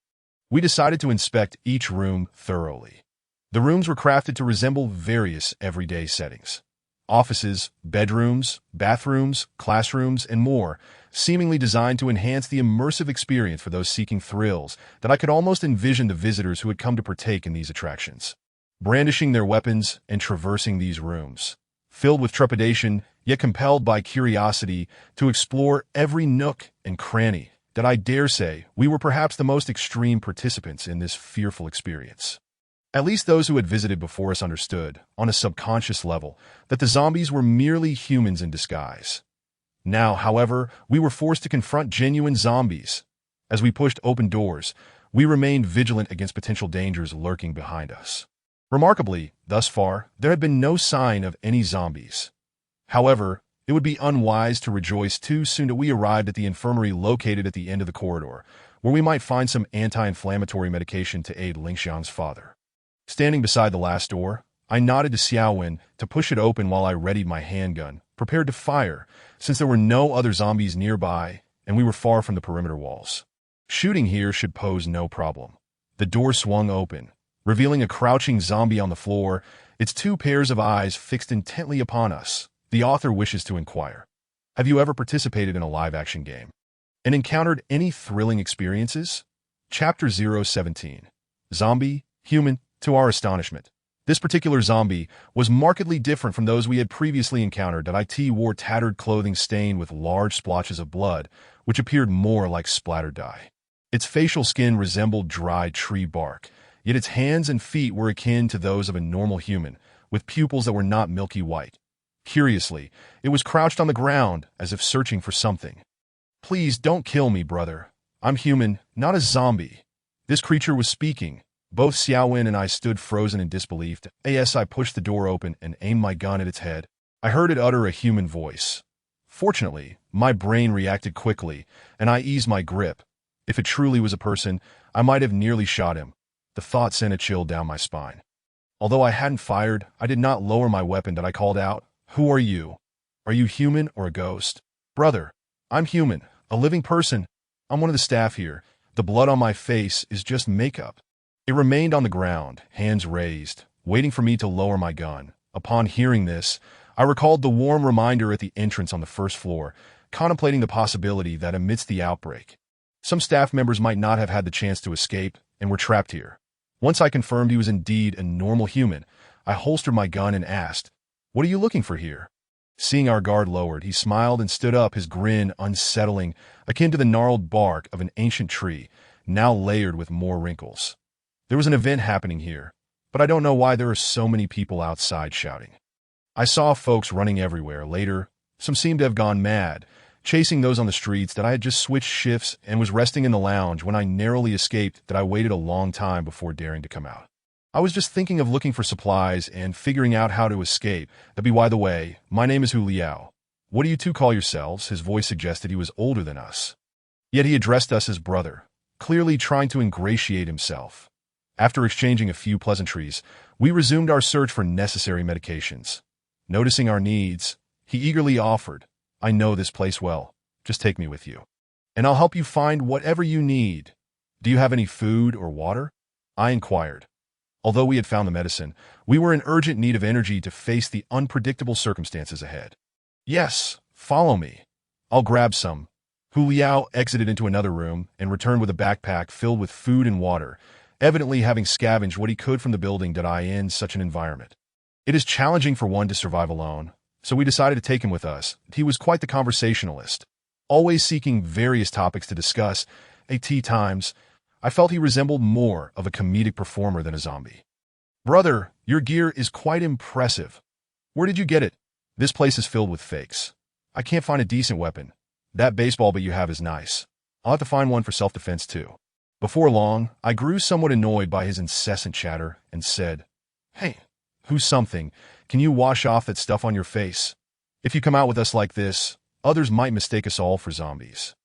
We decided to inspect each room thoroughly. The rooms were crafted to resemble various everyday settings. Offices, bedrooms, bathrooms, classrooms, and more, seemingly designed to enhance the immersive experience for those seeking thrills, that I could almost envision the visitors who had come to partake in these attractions, brandishing their weapons and traversing these rooms, filled with trepidation, yet compelled by curiosity to explore every nook and cranny, that I dare say we were perhaps the most extreme participants in this fearful experience. At least those who had visited before us understood, on a subconscious level, that the zombies were merely humans in disguise. Now, however, we were forced to confront genuine zombies. As we pushed open doors, we remained vigilant against potential dangers lurking behind us. Remarkably, thus far, there had been no sign of any zombies. However, it would be unwise to rejoice too soon that we arrived at the infirmary located at the end of the corridor, where we might find some anti-inflammatory medication to aid Lingxiang's father. Standing beside the last door, I nodded to Xiaowen to push it open while I readied my handgun, prepared to fire, since there were no other zombies nearby and we were far from the perimeter walls. Shooting here should pose no problem. The door swung open, revealing a crouching zombie on the floor, its two pairs of eyes fixed intently upon us. The author wishes to inquire, have you ever participated in a live-action game and encountered any thrilling experiences? Chapter 017. Zombie, Human. To our astonishment, this particular zombie was markedly different from those we had previously encountered. That it wore tattered clothing stained with large splotches of blood, which appeared more like splattered dye. Its facial skin resembled dried tree bark, yet its hands and feet were akin to those of a normal human, with pupils that were not milky white. Curiously, it was crouched on the ground, as if searching for something. Please don't kill me, brother. I'm human, not a zombie. This creature was speaking. Both Xiaowen and I stood frozen in disbelief. As I pushed the door open and aimed my gun at its head, I heard it utter a human voice. Fortunately, my brain reacted quickly, and I eased my grip. If it truly was a person, I might have nearly shot him. The thought sent a chill down my spine. Although I hadn't fired, I did not lower my weapon. That I called out, "Who are you? Are you human or a ghost?" "Brother, I'm human, a living person. I'm one of the staff here. The blood on my face is just makeup." It remained on the ground, hands raised, waiting for me to lower my gun. Upon hearing this, I recalled the warm reminder at the entrance on the first floor, contemplating the possibility that amidst the outbreak, some staff members might not have had the chance to escape and were trapped here. Once I confirmed he was indeed a normal human, I holstered my gun and asked, "What are you looking for here?" Seeing our guard lowered, he smiled and stood up, his grin unsettling, akin to the gnarled bark of an ancient tree, now layered with more wrinkles. "There was an event happening here, but I don't know why there are so many people outside shouting. I saw folks running everywhere. Later, some seemed to have gone mad, chasing those on the streets. That I had just switched shifts and was resting in the lounge when I narrowly escaped. That I waited a long time before daring to come out. I was just thinking of looking for supplies and figuring out how to escape. By the way, my name is Hu Liao. What do you two call yourselves?" His voice suggested he was older than us. Yet he addressed us as brother, clearly trying to ingratiate himself. After exchanging a few pleasantries, we resumed our search for necessary medications. Noticing our needs, he eagerly offered, "I know this place well. Just take me with you, and I'll help you find whatever you need. Do you have any food or water?" I inquired. Although we had found the medicine, we were in urgent need of energy to face the unpredictable circumstances ahead. "Yes, follow me. I'll grab some." Hu Liao exited into another room and returned with a backpack filled with food and water, evidently having scavenged what he could from the building. In such an environment, it is challenging for one to survive alone, so we decided to take him with us. He was quite the conversationalist, always seeking various topics to discuss. At times, I felt he resembled more of a comedic performer than a zombie. "Brother, your gear is quite impressive. Where did you get it? This place is filled with fakes. I can't find a decent weapon. That baseball bat you have is nice. I'll have to find one for self-defense too." Before long, I grew somewhat annoyed by his incessant chatter and said, "Hey, who's something? Can you wash off that stuff on your face? If you come out with us like this, others might mistake us all for zombies."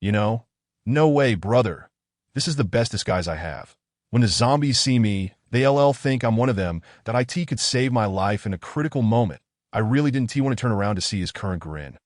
"You know, no way, brother. This is the best disguise I have. When the zombies see me, they think I'm one of them. That it could save my life in a critical moment." I really didn't want to turn around to see his current grin.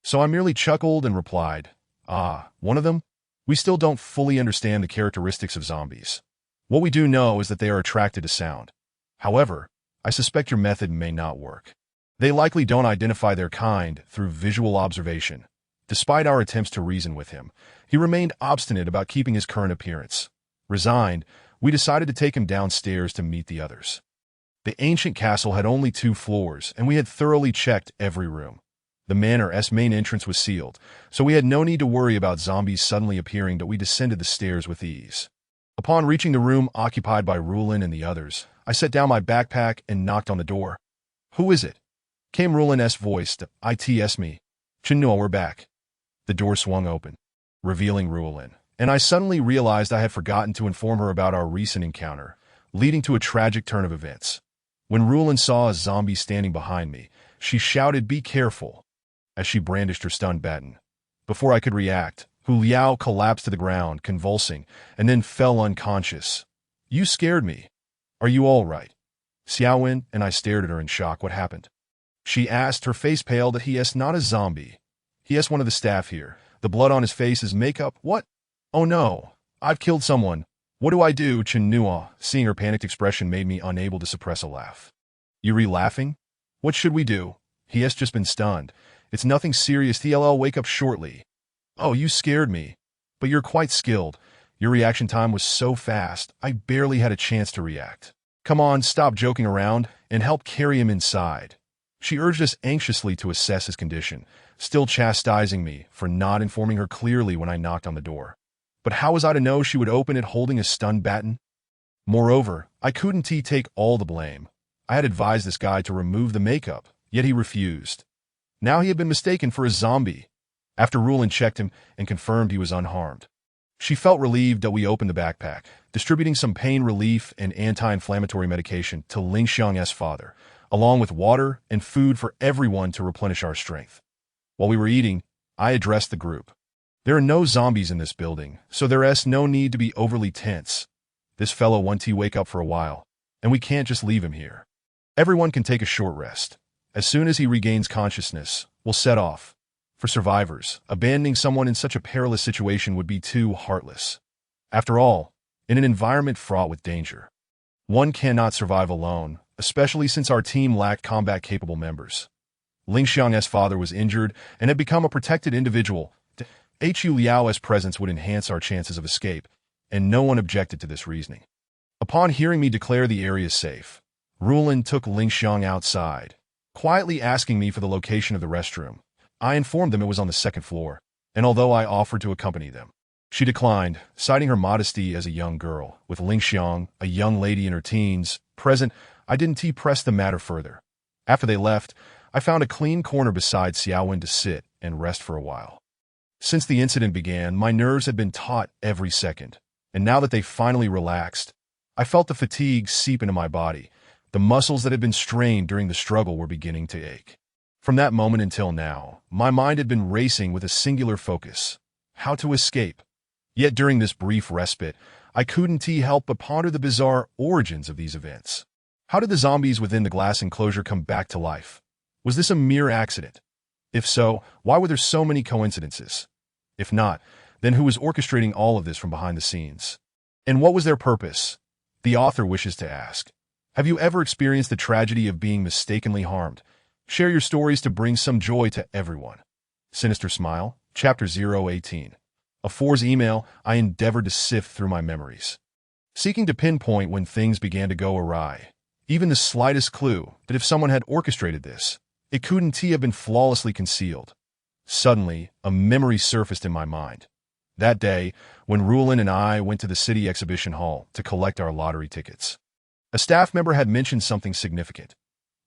So I merely chuckled and replied, "Ah, one of them? We still don't fully understand the characteristics of zombies. What we do know is that they are attracted to sound. However, I suspect your method may not work. They likely don't identify their kind through visual observation." Despite our attempts to reason with him, he remained obstinate about keeping his current appearance. Resigned, we decided to take him downstairs to meet the others. The ancient castle had only 2 floors, and we had thoroughly checked every room. The manor's main entrance was sealed, so we had no need to worry about zombies suddenly appearing. That we descended the stairs with ease. Upon reaching the room occupied by Rulin and the others, I set down my backpack and knocked on the door. "Who is it?" came Rulin's voice. "It's me. Chinua, we're back." The door swung open, revealing Rulin, and I suddenly realized I had forgotten to inform her about our recent encounter, leading to a tragic turn of events. When Rulin saw a zombie standing behind me, she shouted, "Be careful," as she brandished her stun baton. Before I could react, Hu Liao collapsed to the ground, convulsing, and then fell unconscious. "You scared me. Are you all right?" Xiaowen and I stared at her in shock. "What happened?" she asked, her face pale. "That he's not a zombie. He's one of the staff here. The blood on his face is makeup." "What? Oh no, I've killed someone. What do I do?" Chinua, seeing her panicked expression, made me unable to suppress a laugh. "Yuri laughing? What should we do? He has just been stunned. It's nothing serious. He'll wake up shortly." "Oh, you scared me. But you're quite skilled. Your reaction time was so fast, I barely had a chance to react. Come on, stop joking around, and help carry him inside." She urged us anxiously to assess his condition, still chastising me for not informing her clearly when I knocked on the door. But how was I to know she would open it holding a stun baton? Moreover, I couldn't take all the blame. I had advised this guy to remove the makeup, yet he refused. Now he had been mistaken for a zombie. After Rulin checked him and confirmed he was unharmed, she felt relieved that we opened the backpack, distributing some pain relief and anti-inflammatory medication to Lingxiang's father, along with water and food for everyone to replenish our strength. While we were eating, I addressed the group. "There are no zombies in this building, so there's no need to be overly tense. This fellow won't wake up for a while, and we can't just leave him here. Everyone can take a short rest. As soon as he regains consciousness, we'll set off. For survivors, abandoning someone in such a perilous situation would be too heartless. After all, in an environment fraught with danger, one cannot survive alone, especially since our team lacked combat-capable members." Lingxiang's father was injured and had become a protected individual. Hu Liao's presence would enhance our chances of escape, and no one objected to this reasoning. Upon hearing me declare the area safe, Rulin took Lingxiang outside, quietly asking me for the location of the restroom. I informed them it was on the second floor, and although I offered to accompany them, she declined, citing her modesty as a young girl. With Lingxiang, a young lady in her teens, present, I didn't press the matter further. After they left, I found a clean corner beside Xiaowen to sit and rest for a while. Since the incident began, my nerves had been taut every second, and now that they finally relaxed, I felt the fatigue seep into my body. The muscles that had been strained during the struggle were beginning to ache. From that moment until now, my mind had been racing with a singular focus: how to escape. Yet during this brief respite, I couldn't help but ponder the bizarre origins of these events. How did the zombies within the glass enclosure come back to life? Was this a mere accident? If so, why were there so many coincidences? If not, then who was orchestrating all of this from behind the scenes? And what was their purpose? The author wishes to ask. Have you ever experienced the tragedy of being mistakenly harmed? Share your stories to bring some joy to everyone. Sinister Smile, Chapter 018. A 4's email, I endeavored to sift through my memories, seeking to pinpoint when things began to go awry. Even the slightest clue that if someone had orchestrated this, it couldn't have been flawlessly concealed. Suddenly, a memory surfaced in my mind. That day, when Rulin and I went to the city exhibition hall to collect our lottery tickets. A staff member had mentioned something significant.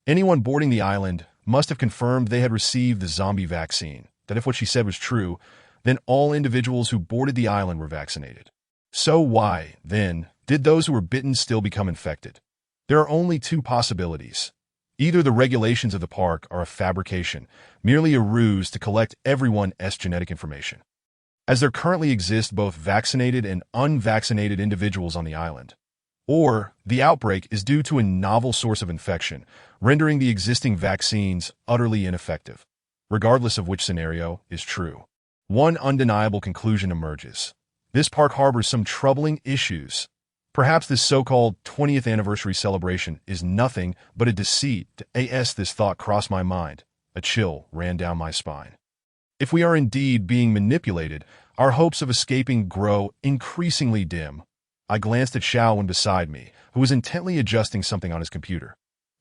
Anyone boarding the island must have confirmed they had received the zombie vaccine, that if what she said was true, then all individuals who boarded the island were vaccinated. So why, then, did those who were bitten still become infected? There are only two possibilities. Either the regulations of the park are a fabrication, merely a ruse to collect everyone's genetic information, as there currently exist both vaccinated and unvaccinated individuals on the island, or the outbreak is due to a novel source of infection, rendering the existing vaccines utterly ineffective. Regardless of which scenario is true, one undeniable conclusion emerges. This park harbors some troubling issues. Perhaps this so-called 20th anniversary celebration is nothing but a deceit. This thought crossed my mind. A chill ran down my spine. If we are indeed being manipulated, our hopes of escaping grow increasingly dim. I glanced at Xiaowen beside me, who was intently adjusting something on his computer.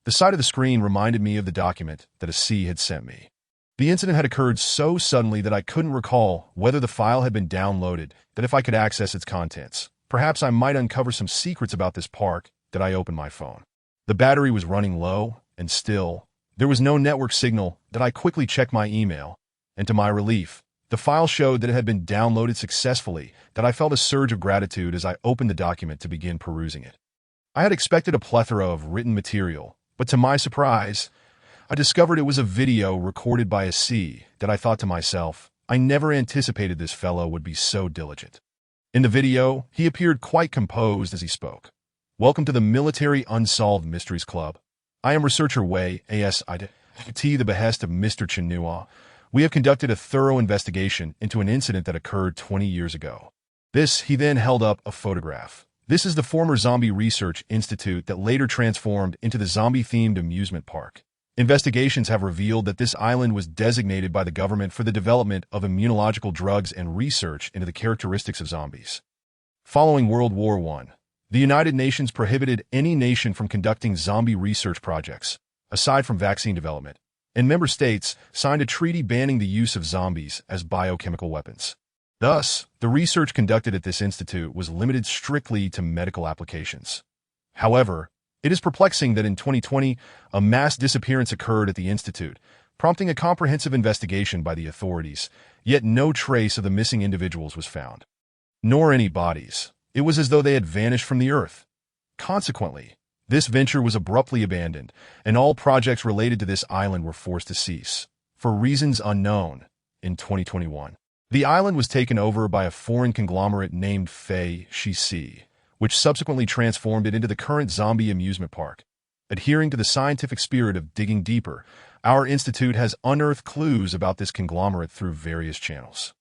The sight of the screen reminded me of the document that a C had sent me. The incident had occurred so suddenly that I couldn't recall whether the file had been downloaded, that if I could access its contents, Perhaps I might uncover some secrets about this park. That I opened my phone. The battery was running low, and still, there was no network signal. That I quickly checked my email, and to my relief, the file showed that it had been downloaded successfully. That I felt a surge of gratitude as I opened the document to begin perusing it. I had expected a plethora of written material, but to my surprise, I discovered it was a video recorded by a C. That I thought to myself, I never anticipated this fellow would be so diligent. In the video, he appeared quite composed as he spoke. "Welcome to the Military Unsolved Mysteries Club. I am Researcher Wei, ASID. The behest of Mr. Chinua. We have conducted a thorough investigation into an incident that occurred 20 years ago." He then held up a photograph. This is the former Zombie Research Institute that later transformed into the zombie-themed amusement park. Investigations have revealed that this island was designated by the government for the development of immunological drugs and research into the characteristics of zombies. Following World War I, the United Nations prohibited any nation from conducting zombie research projects, aside from vaccine development, and member states signed a treaty banning the use of zombies as biochemical weapons. Thus, the research conducted at this institute was limited strictly to medical applications. However, it is perplexing that in 2020, a mass disappearance occurred at the institute, prompting a comprehensive investigation by the authorities, yet no trace of the missing individuals was found. Nor any bodies. It was as though they had vanished from the earth. Consequently, this venture was abruptly abandoned, and all projects related to this island were forced to cease, for reasons unknown, in 2021. The island was taken over by a foreign conglomerate named Fei Shisi, which subsequently transformed it into the current zombie amusement park. Adhering to the scientific spirit of digging deeper, our institute has unearthed clues about this conglomerate through various channels.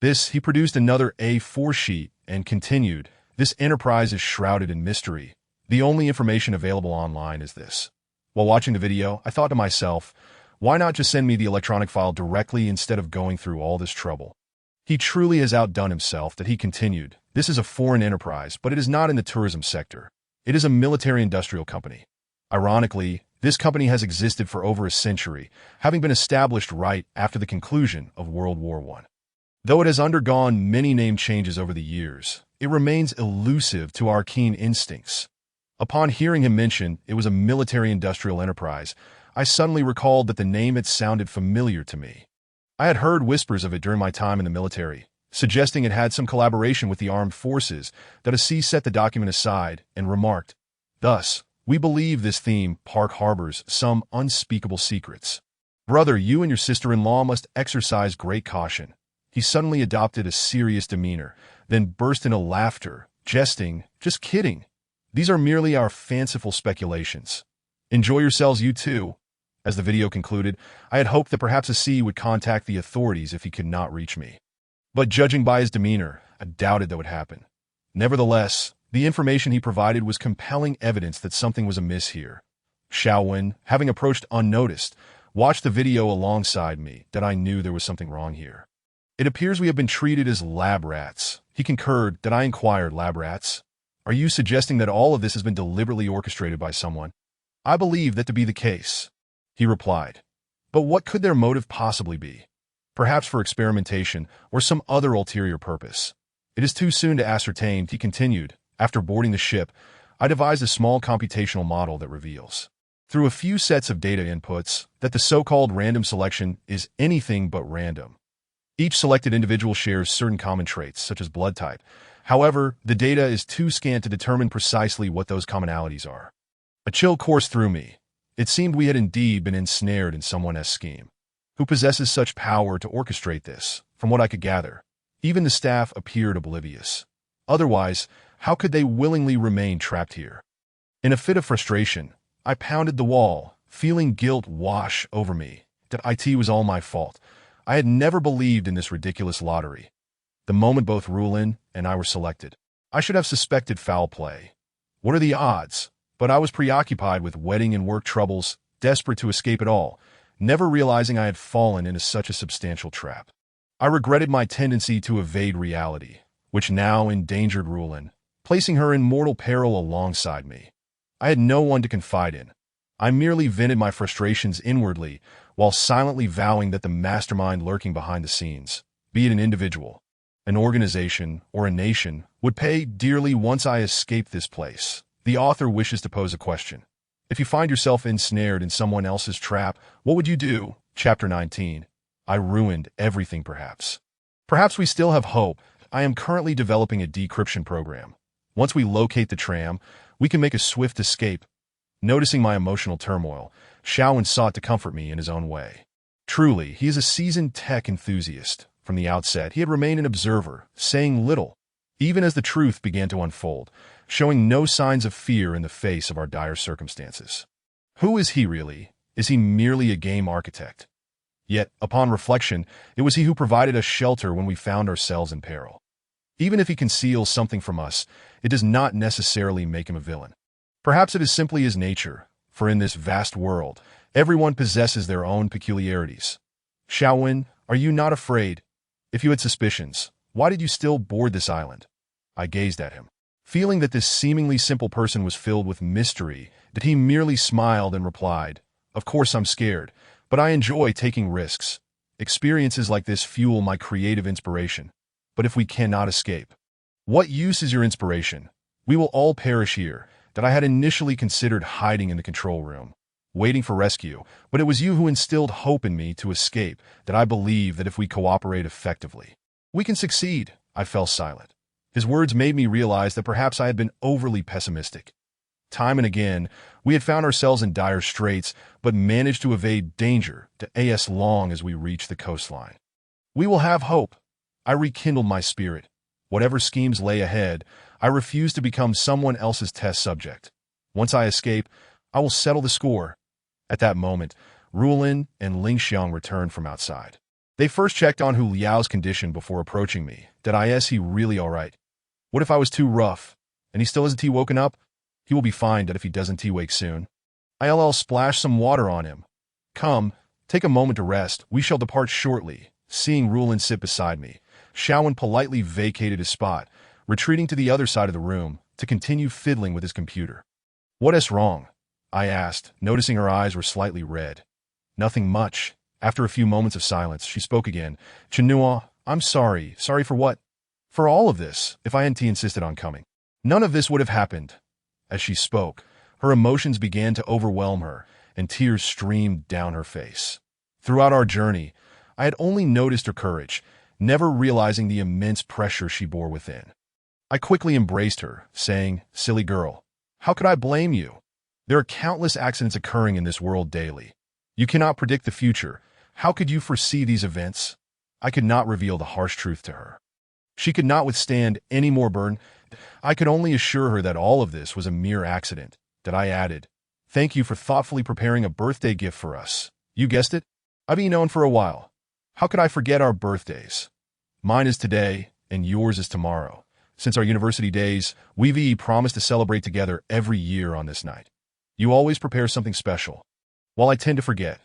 He produced another A4 sheet and continued, "This enterprise is shrouded in mystery. The only information available online is this." While watching the video, I thought to myself, why not just send me the electronic file directly instead of going through all this trouble? He truly has outdone himself. That he continued, "This is a foreign enterprise, but it is not in the tourism sector. It is a military-industrial company. Ironically, this company has existed for over a century, having been established right after the conclusion of World War I. Though it has undergone many name changes over the years, it remains elusive to our keen instincts." Upon hearing him mention it was a military-industrial enterprise, I suddenly recalled that the name had sounded familiar to me. I had heard whispers of it during my time in the military, suggesting it had some collaboration with the armed forces. That a C set the document aside and remarked, "Thus, we believe this theme park harbors some unspeakable secrets. Brother, you and your sister-in-law must exercise great caution." He suddenly adopted a serious demeanor, then burst into laughter, jesting, "Just kidding. These are merely our fanciful speculations. Enjoy yourselves, you too." As the video concluded, I had hoped that perhaps a C would contact the authorities if he could not reach me. But judging by his demeanor, I doubted that would happen. Nevertheless, the information he provided was compelling evidence that something was amiss here. Xiaowen, having approached unnoticed, watched the video alongside me. That I knew there was something wrong here. "It appears we have been treated as lab rats." He concurred. That I inquired, "Lab rats? Are you suggesting that all of this has been deliberately orchestrated by someone?" "I believe that to be the case," he replied. "But what could their motive possibly be? Perhaps for experimentation or some other ulterior purpose. It is too soon to ascertain," he continued. "After boarding the ship, I devised a small computational model that reveals, through a few sets of data inputs, that the so-called random selection is anything but random. Each selected individual shares certain common traits, such as blood type. However, the data is too scant to determine precisely what those commonalities are." A chill coursed through me. It seemed we had indeed been ensnared in someone's scheme. Who possesses such power to orchestrate this? From what I could gather, even the staff appeared oblivious. Otherwise, how could they willingly remain trapped here? In a fit of frustration, I pounded the wall, feeling guilt wash over me. That it was all my fault. I had never believed in this ridiculous lottery. The moment both Rulin and I were selected, I should have suspected foul play. What are the odds? But I was preoccupied with wedding and work troubles, desperate to escape it all, never realizing I had fallen into such a substantial trap. I regretted my tendency to evade reality, which now endangered Rulin, placing her in mortal peril alongside me. I had no one to confide in. I merely vented my frustrations inwardly, while silently vowing that the mastermind lurking behind the scenes, be it an individual, An organization, or a nation, would pay dearly once I escape this place. The author wishes to pose a question. If you find yourself ensnared in someone else's trap, what would you do? Chapter 19. I ruined everything perhaps. Perhaps we still have hope. I am currently developing a decryption program. Once we locate the tram, we can make a swift escape. Noticing my emotional turmoil, Shaowen sought to comfort me in his own way. Truly, he is a seasoned tech enthusiast. From the outset, he had remained an observer, saying little, even as the truth began to unfold, showing no signs of fear in the face of our dire circumstances. Who is he really? Is he merely a game architect? Yet, upon reflection, it was he who provided us shelter when we found ourselves in peril. Even if he conceals something from us, it does not necessarily make him a villain. Perhaps it is simply his nature, for in this vast world, everyone possesses their own peculiarities. Shaowen, are you not afraid? If you had suspicions, why did you still board this island? I gazed at him. Feeling that this seemingly simple person was filled with mystery, that he merely smiled and replied, "Of course I'm scared, but I enjoy taking risks. Experiences like this fuel my creative inspiration. But if we cannot escape, what use is your inspiration? We will all perish here." That I had initially considered hiding in the control room, waiting for rescue, but it was you who instilled hope in me to escape, that I believe that if we cooperate effectively, we can succeed. I fell silent. His words made me realize that perhaps I had been overly pessimistic. Time and again, we had found ourselves in dire straits, but managed to evade danger as long as we reached the coastline. We will have hope. I rekindled my spirit. Whatever schemes lay ahead, I refused to become someone else's test subject. Once I escape, I will settle the score. At that moment, Rulin and Ling Xiang returned from outside. They first checked on Hu Liao's condition before approaching me. Is he really all right? What if I was too rough, and he still hasn't woken up? He will be fine if he doesn't wake soon. I'll splash some water on him. Come, take a moment to rest. We shall depart shortly. Seeing Rulin sit beside me, Shaowen politely vacated his spot, retreating to the other side of the room to continue fiddling with his computer. "What is wrong?" I asked, noticing her eyes were slightly red. "Nothing much." After a few moments of silence, she spoke again. "Chinua, I'm sorry. Sorry for what?" "For all of this, if I hadn't insisted on coming. None of this would have happened." As she spoke, her emotions began to overwhelm her, and tears streamed down her face. Throughout our journey, I had only noticed her courage, never realizing the immense pressure she bore within. I quickly embraced her, saying, "Silly girl, how could I blame you? There are countless accidents occurring in this world daily. You cannot predict the future. How could you foresee these events?" I could not reveal the harsh truth to her. She could not withstand any more burden. I could only assure her that all of this was a mere accident. That I added, "Thank you for thoughtfully preparing a birthday gift for us. You guessed it? I've been known for a while. How could I forget our birthdays? Mine is today, and yours is tomorrow. Since our university days, we've promised to celebrate together every year on this night. You always prepare something special. Well, I tend to forget.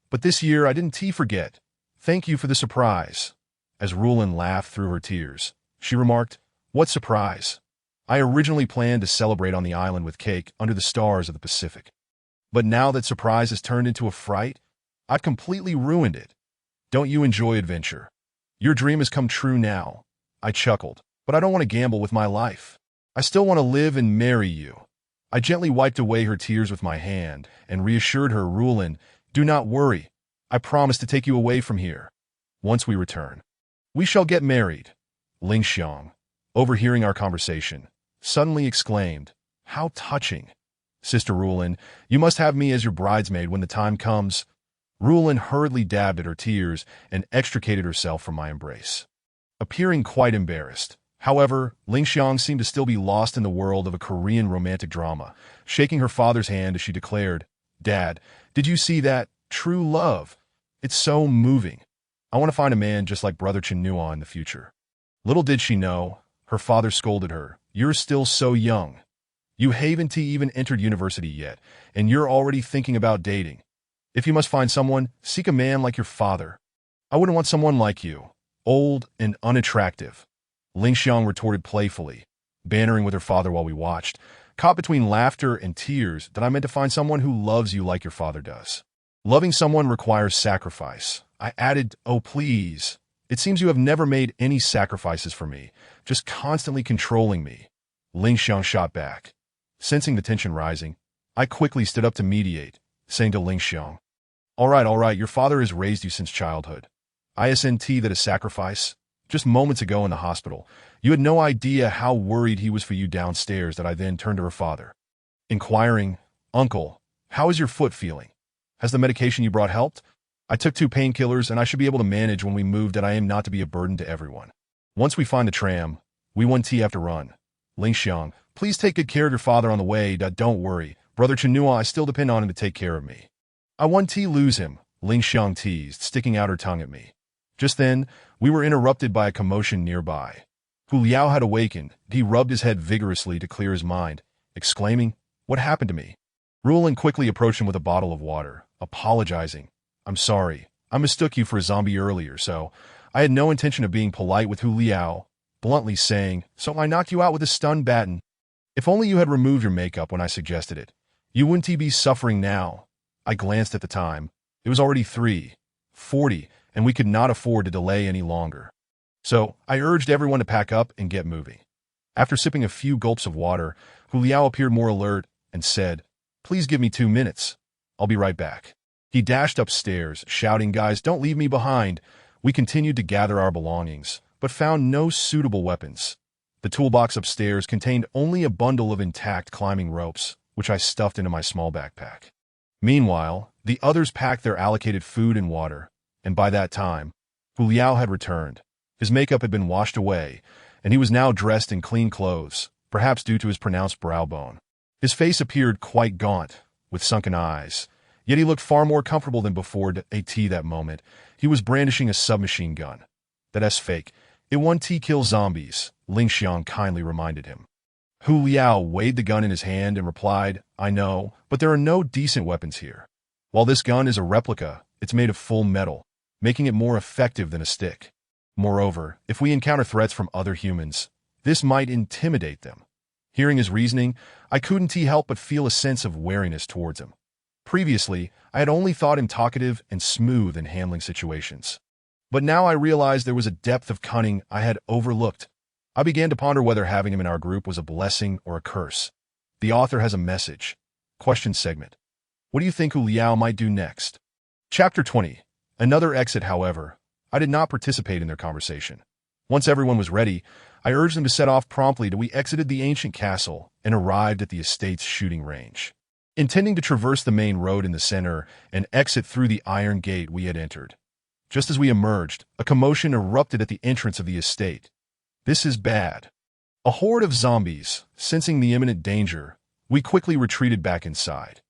But this year I didn't forget. Thank you for the surprise." As Rulin laughed through her tears, she remarked, "What surprise? I originally planned to celebrate on the island with cake under the stars of the Pacific. But now that surprise has turned into a fright, I've completely ruined it. Don't you enjoy adventure? Your dream has come true now." I chuckled, "But I don't want to gamble with my life. I still want to live and marry you." I gently wiped away her tears with my hand and reassured her, "Rulin, do not worry. I promise to take you away from here. Once we return, we shall get married." Ling Xiang, overhearing our conversation, suddenly exclaimed, "How touching. Sister Rulin, you must have me as your bridesmaid when the time comes." Rulin hurriedly dabbed at her tears and extricated herself from my embrace. Appearing quite embarrassed, however, Ling Xiang seemed to still be lost in the world of a Korean romantic drama, shaking her father's hand as she declared, "Dad, did you see that? True love. It's so moving. I want to find a man just like Brother Chinua in the future." Little did she know, her father scolded her, "You're still so young. You haven't even entered university yet, and you're already thinking about dating. If you must find someone, seek a man like your father. I wouldn't want someone like you, old and unattractive." Ling Xiang retorted playfully, bantering with her father while we watched, caught between laughter and tears, that I meant to find someone who loves you like your father does. Loving someone requires sacrifice. I added, "Oh, please. It seems you have never made any sacrifices for me, just constantly controlling me. Ling Xiang shot back. Sensing the tension rising, I quickly stood up to mediate, saying to Ling Xiang, all right, your father has raised you since childhood. Isn't that a sacrifice? Just moments ago in the hospital, you had no idea how worried he was for you downstairs that I then turned to her father, inquiring, Uncle, how is your foot feeling? Has the medication you brought helped? I took 2 painkillers and I should be able to manage when we moved, and I am not to be a burden to everyone. Once we find the tram, we 1T have to run. Ling Xiang, please take good care of your father on the way. Don't worry. Brother Chenua, I still depend on him to take care of me. I 1T lose him, Ling Xiang teased, sticking out her tongue at me. Just then, we were interrupted by a commotion nearby. Hu Liao had awakened. He rubbed his head vigorously to clear his mind, exclaiming, what happened to me? Ruling quickly approached him with a bottle of water, apologizing. I'm sorry. I mistook you for a zombie earlier, so I had no intention of being polite with Hu Liao, bluntly saying, so I knocked you out with a stun baton. If only you had removed your makeup when I suggested it. You wouldn't be suffering now. I glanced at the time. It was already 3:40, and we could not afford to delay any longer. So I urged everyone to pack up and get moving. After sipping a few gulps of water, Hu Liao appeared more alert and said, please give me 2 minutes. I'll be right back. He dashed upstairs, shouting, guys, don't leave me behind. We continued to gather our belongings, but found no suitable weapons. The toolbox upstairs contained only a bundle of intact climbing ropes, which I stuffed into my small backpack. Meanwhile, the others packed their allocated food and water, and by that time, Hu Liao had returned. His makeup had been washed away, and he was now dressed in clean clothes, perhaps due to his pronounced brow bone. His face appeared quite gaunt, with sunken eyes, yet he looked far more comfortable than before. At that moment, he was brandishing a submachine gun. That's fake. It 1T kills zombies, Ling Xiang kindly reminded him. Hu Liao weighed the gun in his hand and replied, I know, but there are no decent weapons here. While this gun is a replica, it's made of full metal, making it more effective than a stick. Moreover, if we encounter threats from other humans, this might intimidate them. Hearing his reasoning, I couldn't help but feel a sense of wariness towards him. Previously, I had only thought him talkative and smooth in handling situations. But now I realized there was a depth of cunning I had overlooked. I began to ponder whether having him in our group was a blessing or a curse. The author has a message. Question segment. What do you think Hu Liao might do next? Chapter 20. Another exit, however. I did not participate in their conversation. Once everyone was ready, I urged them to set off promptly. We exited the ancient castle and arrived at the estate's shooting range. Intending to traverse the main road in the center and exit through the iron gate we had entered. Just as we emerged, a commotion erupted at the entrance of the estate. This is bad. A horde of zombies, sensing the imminent danger, we quickly retreated back inside.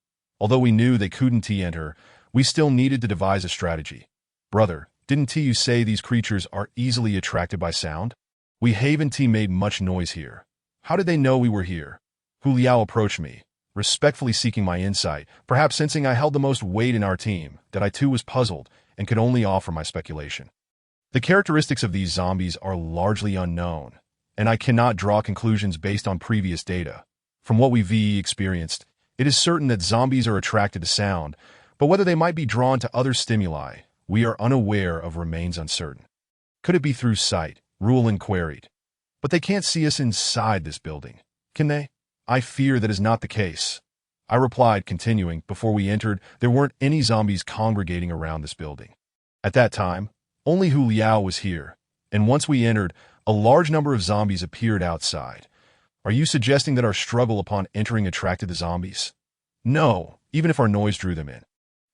Although we knew they couldn't enter, we still needed to devise a strategy. Brother, didn't you say these creatures are easily attracted by sound? We haven't made much noise here. How did they know we were here? Hu Liao approached me, respectfully seeking my insight, perhaps sensing I held the most weight in our team, that I too was puzzled and could only offer my speculation. The characteristics of these zombies are largely unknown, and I cannot draw conclusions based on previous data. From what we've experienced, it is certain that zombies are attracted to sound, but whether they might be drawn to other stimuli, we are unaware of, remains uncertain. Could it be through sight? Ruling queried. But they can't see us inside this building, can they? I fear that is not the case. I replied, continuing, before we entered, there weren't any zombies congregating around this building. At that time, only Hu Liao was here, and once we entered, a large number of zombies appeared outside. Are you suggesting that our struggle upon entering attracted the zombies? No, even if our noise drew them in.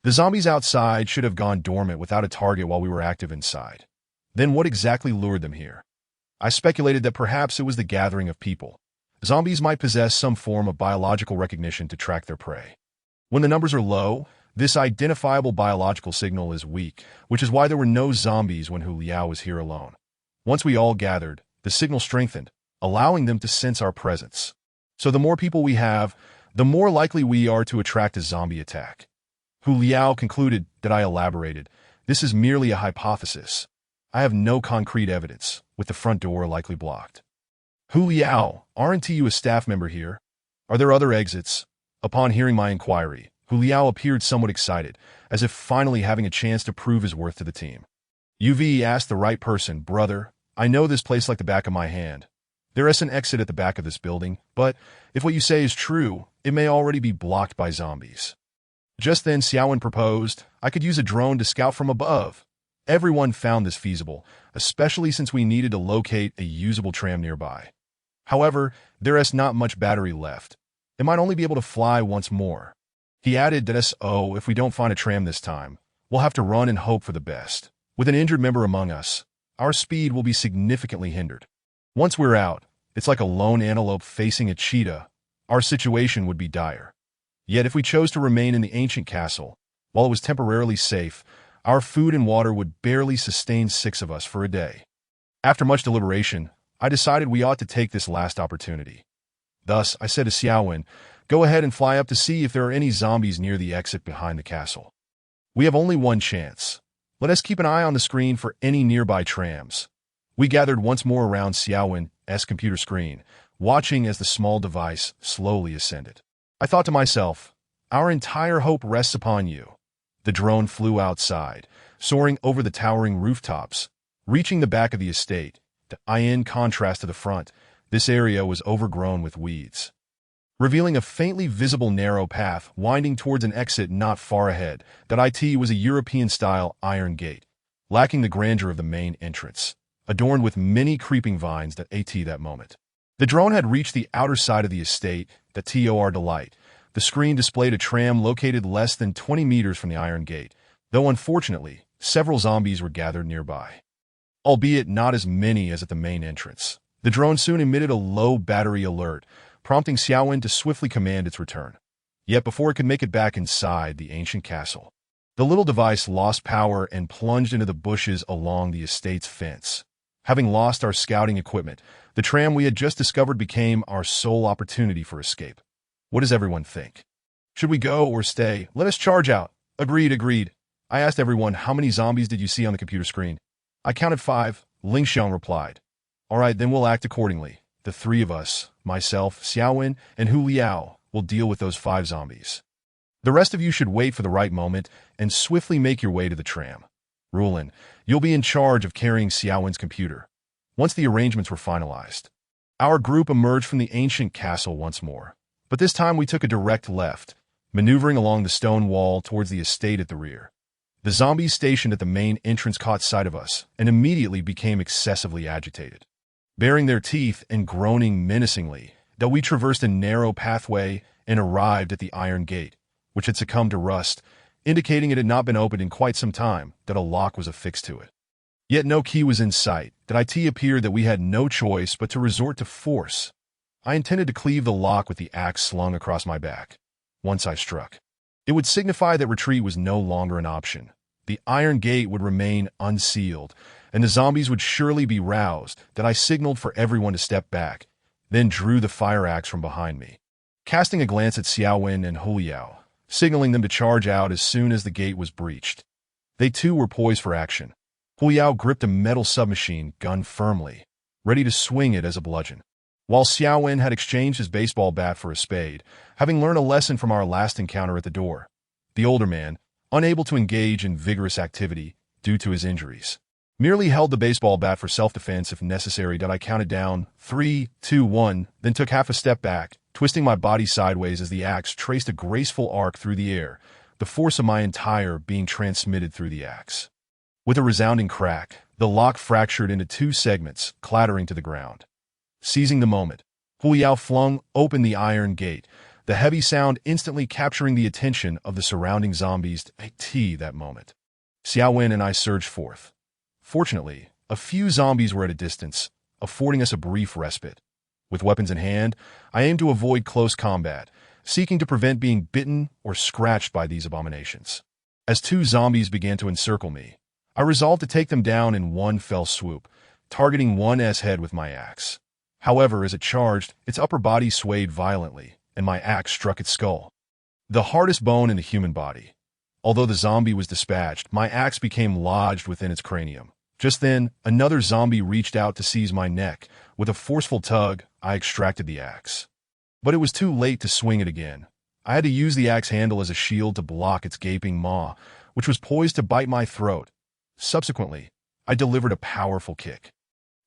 The zombies outside should have gone dormant without a target while we were active inside. Then what exactly lured them here? I speculated that perhaps it was the gathering of people. Zombies might possess some form of biological recognition to track their prey. When the numbers are low, this identifiable biological signal is weak, which is why there were no zombies when Hu Liao was here alone. Once we all gathered, the signal strengthened, allowing them to sense our presence. So the more people we have, the more likely we are to attract a zombie attack. Hu Liao concluded that I elaborated. This is merely a hypothesis. I have no concrete evidence, with the front door likely blocked. Hu Liao, aren't you a staff member here? Are there other exits? Upon hearing my inquiry, Hu Liao appeared somewhat excited, as if finally having a chance to prove his worth to the team. UV asked the right person, brother. I know this place like the back of my hand. There is an exit at the back of this building, but if what you say is true, it may already be blocked by zombies. Just then, Xiaowen proposed, I could use a drone to scout from above. Everyone found this feasible, especially since we needed to locate a usable tram nearby. However, there is not much battery left. It might only be able to fly once more. He added that if we don't find a tram this time, we'll have to run and hope for the best. With an injured member among us, our speed will be significantly hindered. Once we're out, it's like a lone antelope facing a cheetah. Our situation would be dire. Yet if we chose to remain in the ancient castle, while it was temporarily safe, our food and water would barely sustain 6 of us for a day. After much deliberation, I decided we ought to take this last opportunity. Thus, I said to Xiaowen, go ahead and fly up to see if there are any zombies near the exit behind the castle. We have only one chance. Let us keep an eye on the screen for any nearby trams. We gathered once more around Xiaowen's computer screen, watching as the small device slowly ascended. I thought to myself, our entire hope rests upon you. The drone flew outside, soaring over the towering rooftops, reaching the back of the estate. In contrast to the front, this area was overgrown with weeds, revealing a faintly visible narrow path winding towards an exit not far ahead. It was a European-style iron gate, lacking the grandeur of the main entrance, adorned with many creeping vines that moment. The drone had reached the outer side of the estate, to our delight. The screen displayed a tram located less than 20 meters from the iron gate, though unfortunately, several zombies were gathered nearby. Albeit not as many as at the main entrance. The drone soon emitted a low battery alert, prompting Xiaowen to swiftly command its return. Yet before it could make it back inside the ancient castle, the little device lost power and plunged into the bushes along the estate's fence. Having lost our scouting equipment, the tram we had just discovered became our sole opportunity for escape. What does everyone think? Should we go or stay? Let us charge out. Agreed. I asked everyone, how many zombies did you see on the computer screen? I counted 5, Ling Xiang replied. All right, then we'll act accordingly. The 3 of us, myself, Xiaowen, and Hu Liao, will deal with those 5 zombies. The rest of you should wait for the right moment and swiftly make your way to the tram. Rulin, you'll be in charge of carrying Xiaowen's computer. Once the arrangements were finalized, our group emerged from the ancient castle once more. But this time we took a direct left, maneuvering along the stone wall towards the estate at the rear. The zombies stationed at the main entrance caught sight of us and immediately became excessively agitated. Baring their teeth and groaning menacingly, we traversed a narrow pathway and arrived at the iron gate, which had succumbed to rust, indicating it had not been opened in quite some time, that a lock was affixed to it. Yet no key was in sight. It appeared that we had no choice but to resort to force. I intended to cleave the lock with the axe slung across my back. Once I struck, it would signify that retreat was no longer an option. The iron gate would remain unsealed, and the zombies would surely be roused. I signaled for everyone to step back, then drew the fire axe from behind me, casting a glance at Xiaowen and Hu Liao, signaling them to charge out as soon as the gate was breached. They too were poised for action. Hu Liao gripped a metal submachine gun firmly, ready to swing it as a bludgeon, while Xiaowen had exchanged his baseball bat for a spade, having learned a lesson from our last encounter at the door. The older man, unable to engage in vigorous activity due to his injuries, merely held the baseball bat for self-defense if necessary. I counted down 3, 2, 1, then took half a step back, twisting my body sideways as the axe traced a graceful arc through the air, the force of my entire being transmitted through the axe. With a resounding crack, the lock fractured into 2 segments, clattering to the ground. Seizing the moment, Hu Liao flung open the iron gate, the heavy sound instantly capturing the attention of the surrounding zombies that moment. Xiaowen and I surged forth. Fortunately, a few zombies were at a distance, affording us a brief respite. With weapons in hand, I aimed to avoid close combat, seeking to prevent being bitten or scratched by these abominations. As 2 zombies began to encircle me, I resolved to take them down in one fell swoop, targeting one's head with my axe. However, as it charged, its upper body swayed violently, and my axe struck its skull, the hardest bone in the human body. Although the zombie was dispatched, my axe became lodged within its cranium. Just then, another zombie reached out to seize my neck. With a forceful tug, I extracted the axe. But it was too late to swing it again. I had to use the axe handle as a shield to block its gaping maw, which was poised to bite my throat. Subsequently, I delivered a powerful kick,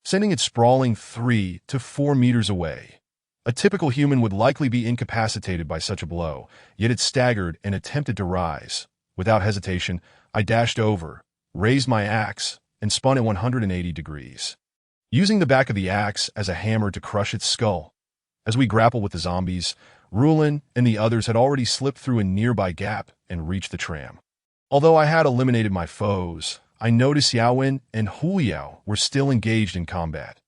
sending it sprawling 3 to 4 meters away. A typical human would likely be incapacitated by such a blow, yet it staggered and attempted to rise. Without hesitation, I dashed over, raised my axe, and spun at 180 degrees, using the back of the axe as a hammer to crush its skull. As we grappled with the zombies, Rulin and the others had already slipped through a nearby gap and reached the tram. Although I had eliminated my foes, I noticed Xiaowen and Huliao were still engaged in combat.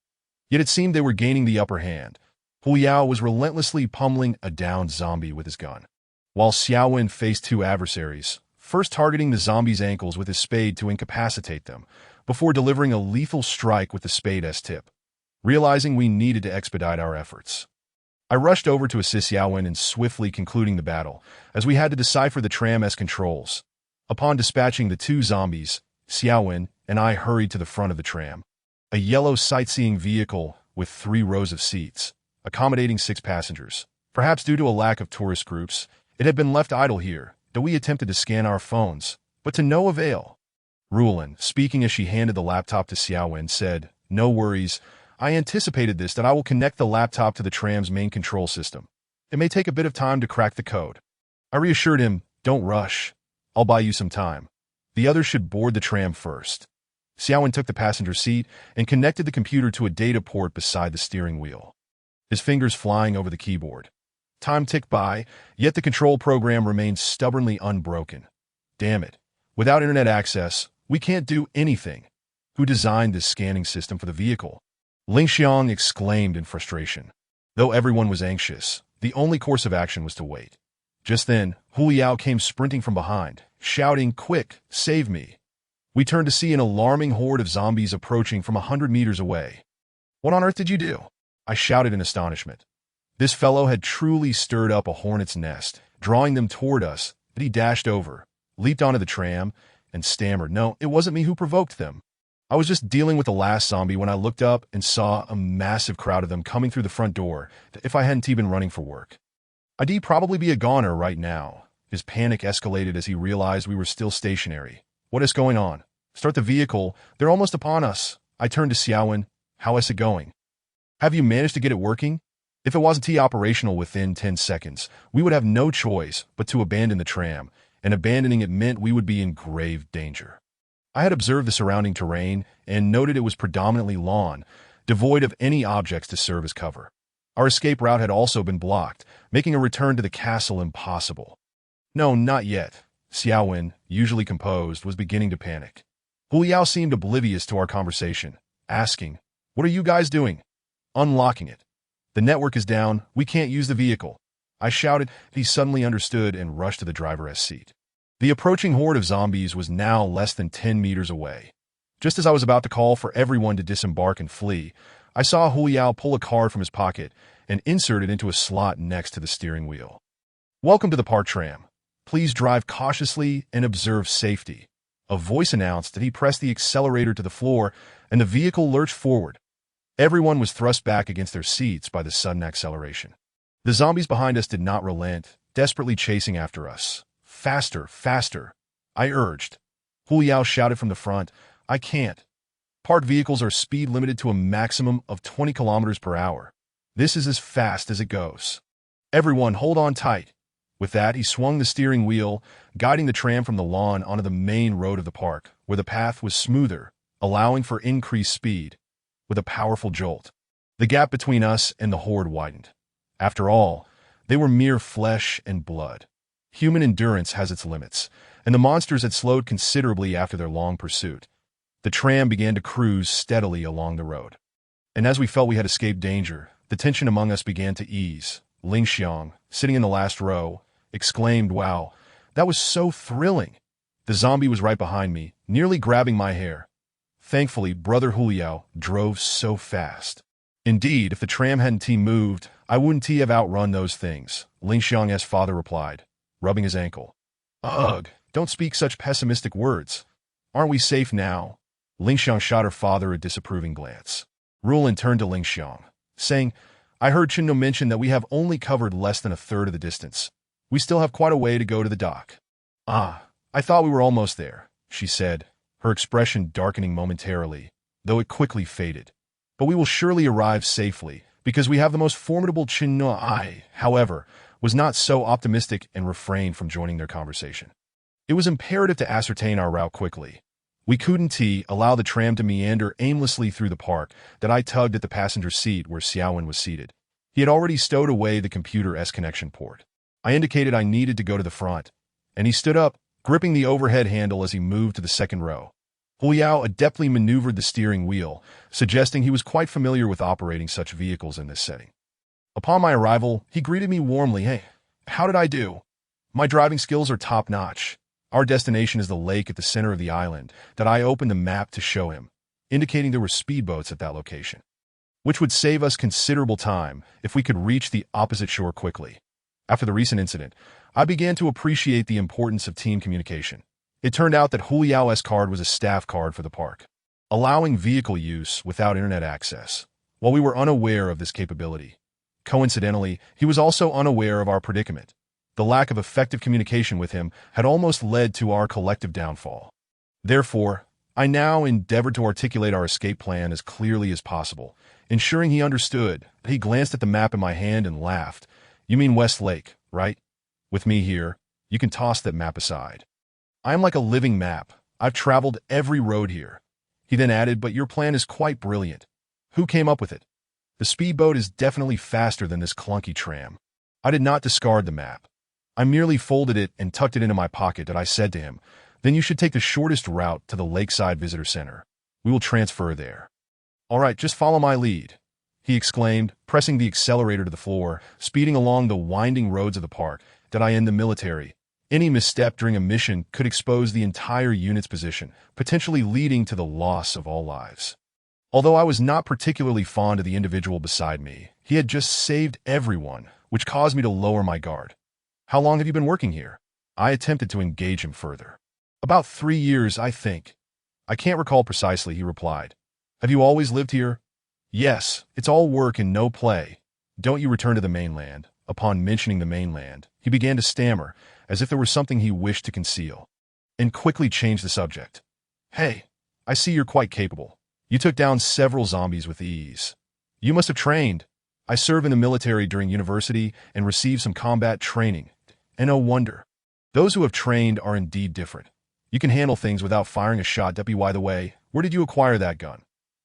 Yet it seemed they were gaining the upper hand. Huliao was relentlessly pummeling a downed zombie with his gun, while Xiaowen faced two adversaries, first targeting the zombie's ankles with his spade to incapacitate them, before delivering a lethal strike with the spade's tip. Realizing we needed to expedite our efforts, I rushed over to assist Xiaowen in swiftly concluding the battle, as we had to decipher the tram's controls. Upon dispatching the two zombies, Xiaowen and I hurried to the front of the tram, a yellow sightseeing vehicle with 3 rows of seats, accommodating 6 passengers. Perhaps due to a lack of tourist groups, it had been left idle here, though we attempted to scan our phones, but to no avail. Rulin, speaking as she handed the laptop to Xiaowen, said, "No worries. I anticipated this, that I will connect the laptop to the tram's main control system. It may take a bit of time to crack the code." I reassured him, "Don't rush. I'll buy you some time. The others should board the tram first." Xiaowen took the passenger seat and connected the computer to a data port beside the steering wheel, his fingers flying over the keyboard. Time ticked by, yet the control program remained stubbornly unbroken. Damn it. Without internet access, we can't do anything. Who designed this scanning system for the vehicle? Ling Xiang exclaimed in frustration. Though everyone was anxious, the only course of action was to wait. Just then, Huliao came sprinting from behind, shouting, "Quick, save me." We turned to see an alarming horde of zombies approaching from 100 meters away. "What on earth did you do?" I shouted in astonishment. This fellow had truly stirred up a hornet's nest, drawing them toward us, but he dashed over, leaped onto the tram, and stammered, "No, it wasn't me who provoked them. I was just dealing with the last zombie when I looked up and saw a massive crowd of them coming through the front door. If I hadn't been running for work, I'd probably be a goner right now." His panic escalated as he realized we were still stationary. "What is going on? Start the vehicle. They're almost upon us." I turned to Xiaowen. "How is it going? Have you managed to get it working?" If it wasn't operational within 10 seconds, we would have no choice but to abandon the tram, and abandoning it meant we would be in grave danger. I had observed the surrounding terrain and noted it was predominantly lawn, devoid of any objects to serve as cover. Our escape route had also been blocked, making a return to the castle impossible. "No, not yet." Xiaowen, usually composed, was beginning to panic. Huliao seemed oblivious to our conversation, asking, "What are you guys doing?" "Unlocking it. The network is down. We can't use the vehicle." I shouted. He suddenly understood and rushed to the driver's seat. The approaching horde of zombies was now less than 10 meters away. Just as I was about to call for everyone to disembark and flee, I saw Huliao pull a card from his pocket and insert it into a slot next to the steering wheel. "Welcome to the park tram. Please drive cautiously and observe safety." A voice announced that he pressed the accelerator to the floor, and the vehicle lurched forward. Everyone was thrust back against their seats by the sudden acceleration. The zombies behind us did not relent, desperately chasing after us. "Faster, faster," I urged. Huliao shouted from the front, "I can't. Parked vehicles are speed limited to a maximum of 20 kilometers per hour. This is as fast as it goes. Everyone hold on tight." With that, he swung the steering wheel, guiding the tram from the lawn onto the main road of the park, where the path was smoother, allowing for increased speed. With a powerful jolt, the gap between us and the horde widened. After all, they were mere flesh and blood. Human endurance has its limits, and the monsters had slowed considerably after their long pursuit. The tram began to cruise steadily along the road. And as we felt we had escaped danger, the tension among us began to ease. Ling Xiang, sitting in the last row, exclaimed, "Wow, that was so thrilling." The zombie was right behind me, nearly grabbing my hair. Thankfully, Brother Huliao drove so fast. Indeed, if the tram hadn't moved, I wouldn't have outrun those things, Ling Xiang's father replied, rubbing his ankle. "Ugh, don't speak such pessimistic words. Aren't we safe now?" Ling Xiang shot her father a disapproving glance. Rulin turned to Ling Xiang, saying, "I heard Chinno mention that we have only covered less than a third of the distance. We still have quite a way to go to the dock." "Ah, I thought we were almost there," she said, her expression darkening momentarily, though it quickly faded. But we will surely arrive safely, because we have the most formidable Chinua. I, however, was not so optimistic and refrained from joining their conversation. It was imperative to ascertain our route quickly. We couldn't allow the tram to meander aimlessly through the park that I tugged at the passenger seat where Xiaowen was seated. He had already stowed away the computer connection port. I indicated I needed to go to the front, and he stood up, gripping the overhead handle as he moved to the second row. Huliao adeptly maneuvered the steering wheel, suggesting he was quite familiar with operating such vehicles in this setting. Upon my arrival, he greeted me warmly. "Hey, how did I do? My driving skills are top-notch. Our destination is the lake at the center of the island that I opened the map to show him, indicating there were speedboats at that location, which would save us considerable time if we could reach the opposite shore quickly." After the recent incident, I began to appreciate the importance of team communication. It turned out that Huliao's card was a staff card for the park, allowing vehicle use without internet access. While we were unaware of this capability, coincidentally, he was also unaware of our predicament. The lack of effective communication with him had almost led to our collective downfall. Therefore, I now endeavored to articulate our escape plan as clearly as possible, ensuring he understood. He glanced at the map in my hand and laughed. "You mean West Lake, right? With me here, you can toss that map aside. I am like a living map. I've traveled every road here." He then added, "But your plan is quite brilliant. Who came up with it? The speedboat is definitely faster than this clunky tram." I did not discard the map. I merely folded it and tucked it into my pocket, and I said to him, "Then you should take the shortest route to the Lakeside Visitor Center. We will transfer there." "All right, just follow my lead," he exclaimed, pressing the accelerator to the floor, speeding along the winding roads of the park. Did I end the military? Any misstep during a mission could expose the entire unit's position, potentially leading to the loss of all lives. Although I was not particularly fond of the individual beside me, he had just saved everyone, which caused me to lower my guard. "How long have you been working here?" I attempted to engage him further. "About 3 years, I think." "I can't recall precisely," he replied. "Have you always lived here?" "Yes, it's all work and no play." "Don't you return to the mainland?" Upon mentioning the mainland, he began to stammer, as if there were something he wished to conceal, and quickly changed the subject. "Hey, I see you're quite capable. You took down several zombies with ease. You must have trained." "I served in the military during university and received some combat training. And no wonder. Those who have trained are indeed different. You can handle things without firing a shot. By the way, where did you acquire that gun?"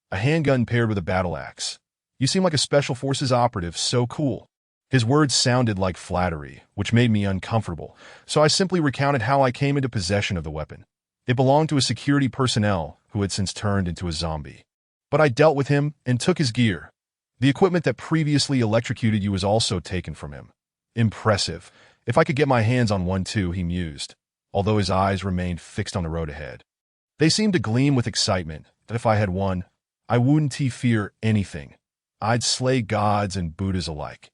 "A handgun paired with a battle axe." "You seem like a Special Forces operative, so cool." His words sounded like flattery, which made me uncomfortable, so I simply recounted how I came into possession of the weapon. It belonged to a security personnel who had since turned into a zombie. But I dealt with him and took his gear. The equipment that previously electrocuted you was also taken from him. Impressive. If I could get my hands on one too, he mused, although his eyes remained fixed on the road ahead. They seemed to gleam with excitement that if I had one, I wouldn't fear anything. I'd slay gods and Buddhas alike.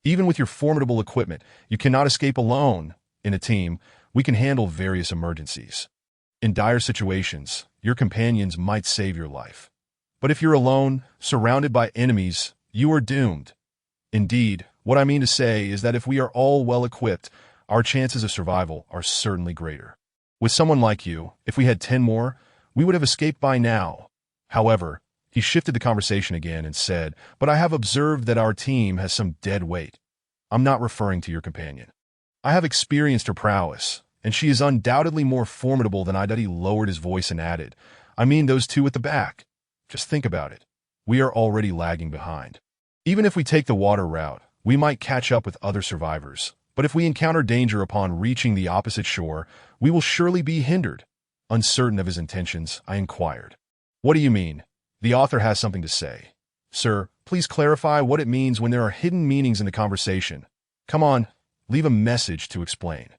Even with your formidable equipment, you cannot escape alone. In a team, we can handle various emergencies. In dire situations, your companions might save your life. But if you're alone, surrounded by enemies, you are doomed. Indeed, what I mean to say is that if we are all well equipped, our chances of survival are certainly greater. With someone like you, if we had 10 more, we would have escaped by now. However, he shifted the conversation again and said, "But I have observed that our team has some dead weight." "I'm not referring to your companion. I have experienced her prowess, and she is undoubtedly more formidable than I." He lowered his voice and added, "I mean those two at the back. Just think about it. We are already lagging behind. Even if we take the water route, we might catch up with other survivors. But if we encounter danger upon reaching the opposite shore, we will surely be hindered." Uncertain of his intentions, I inquired, "What do you mean?" The author has something to say. "Sir, please clarify what it means when there are hidden meanings in the conversation. Come on, leave a message to explain."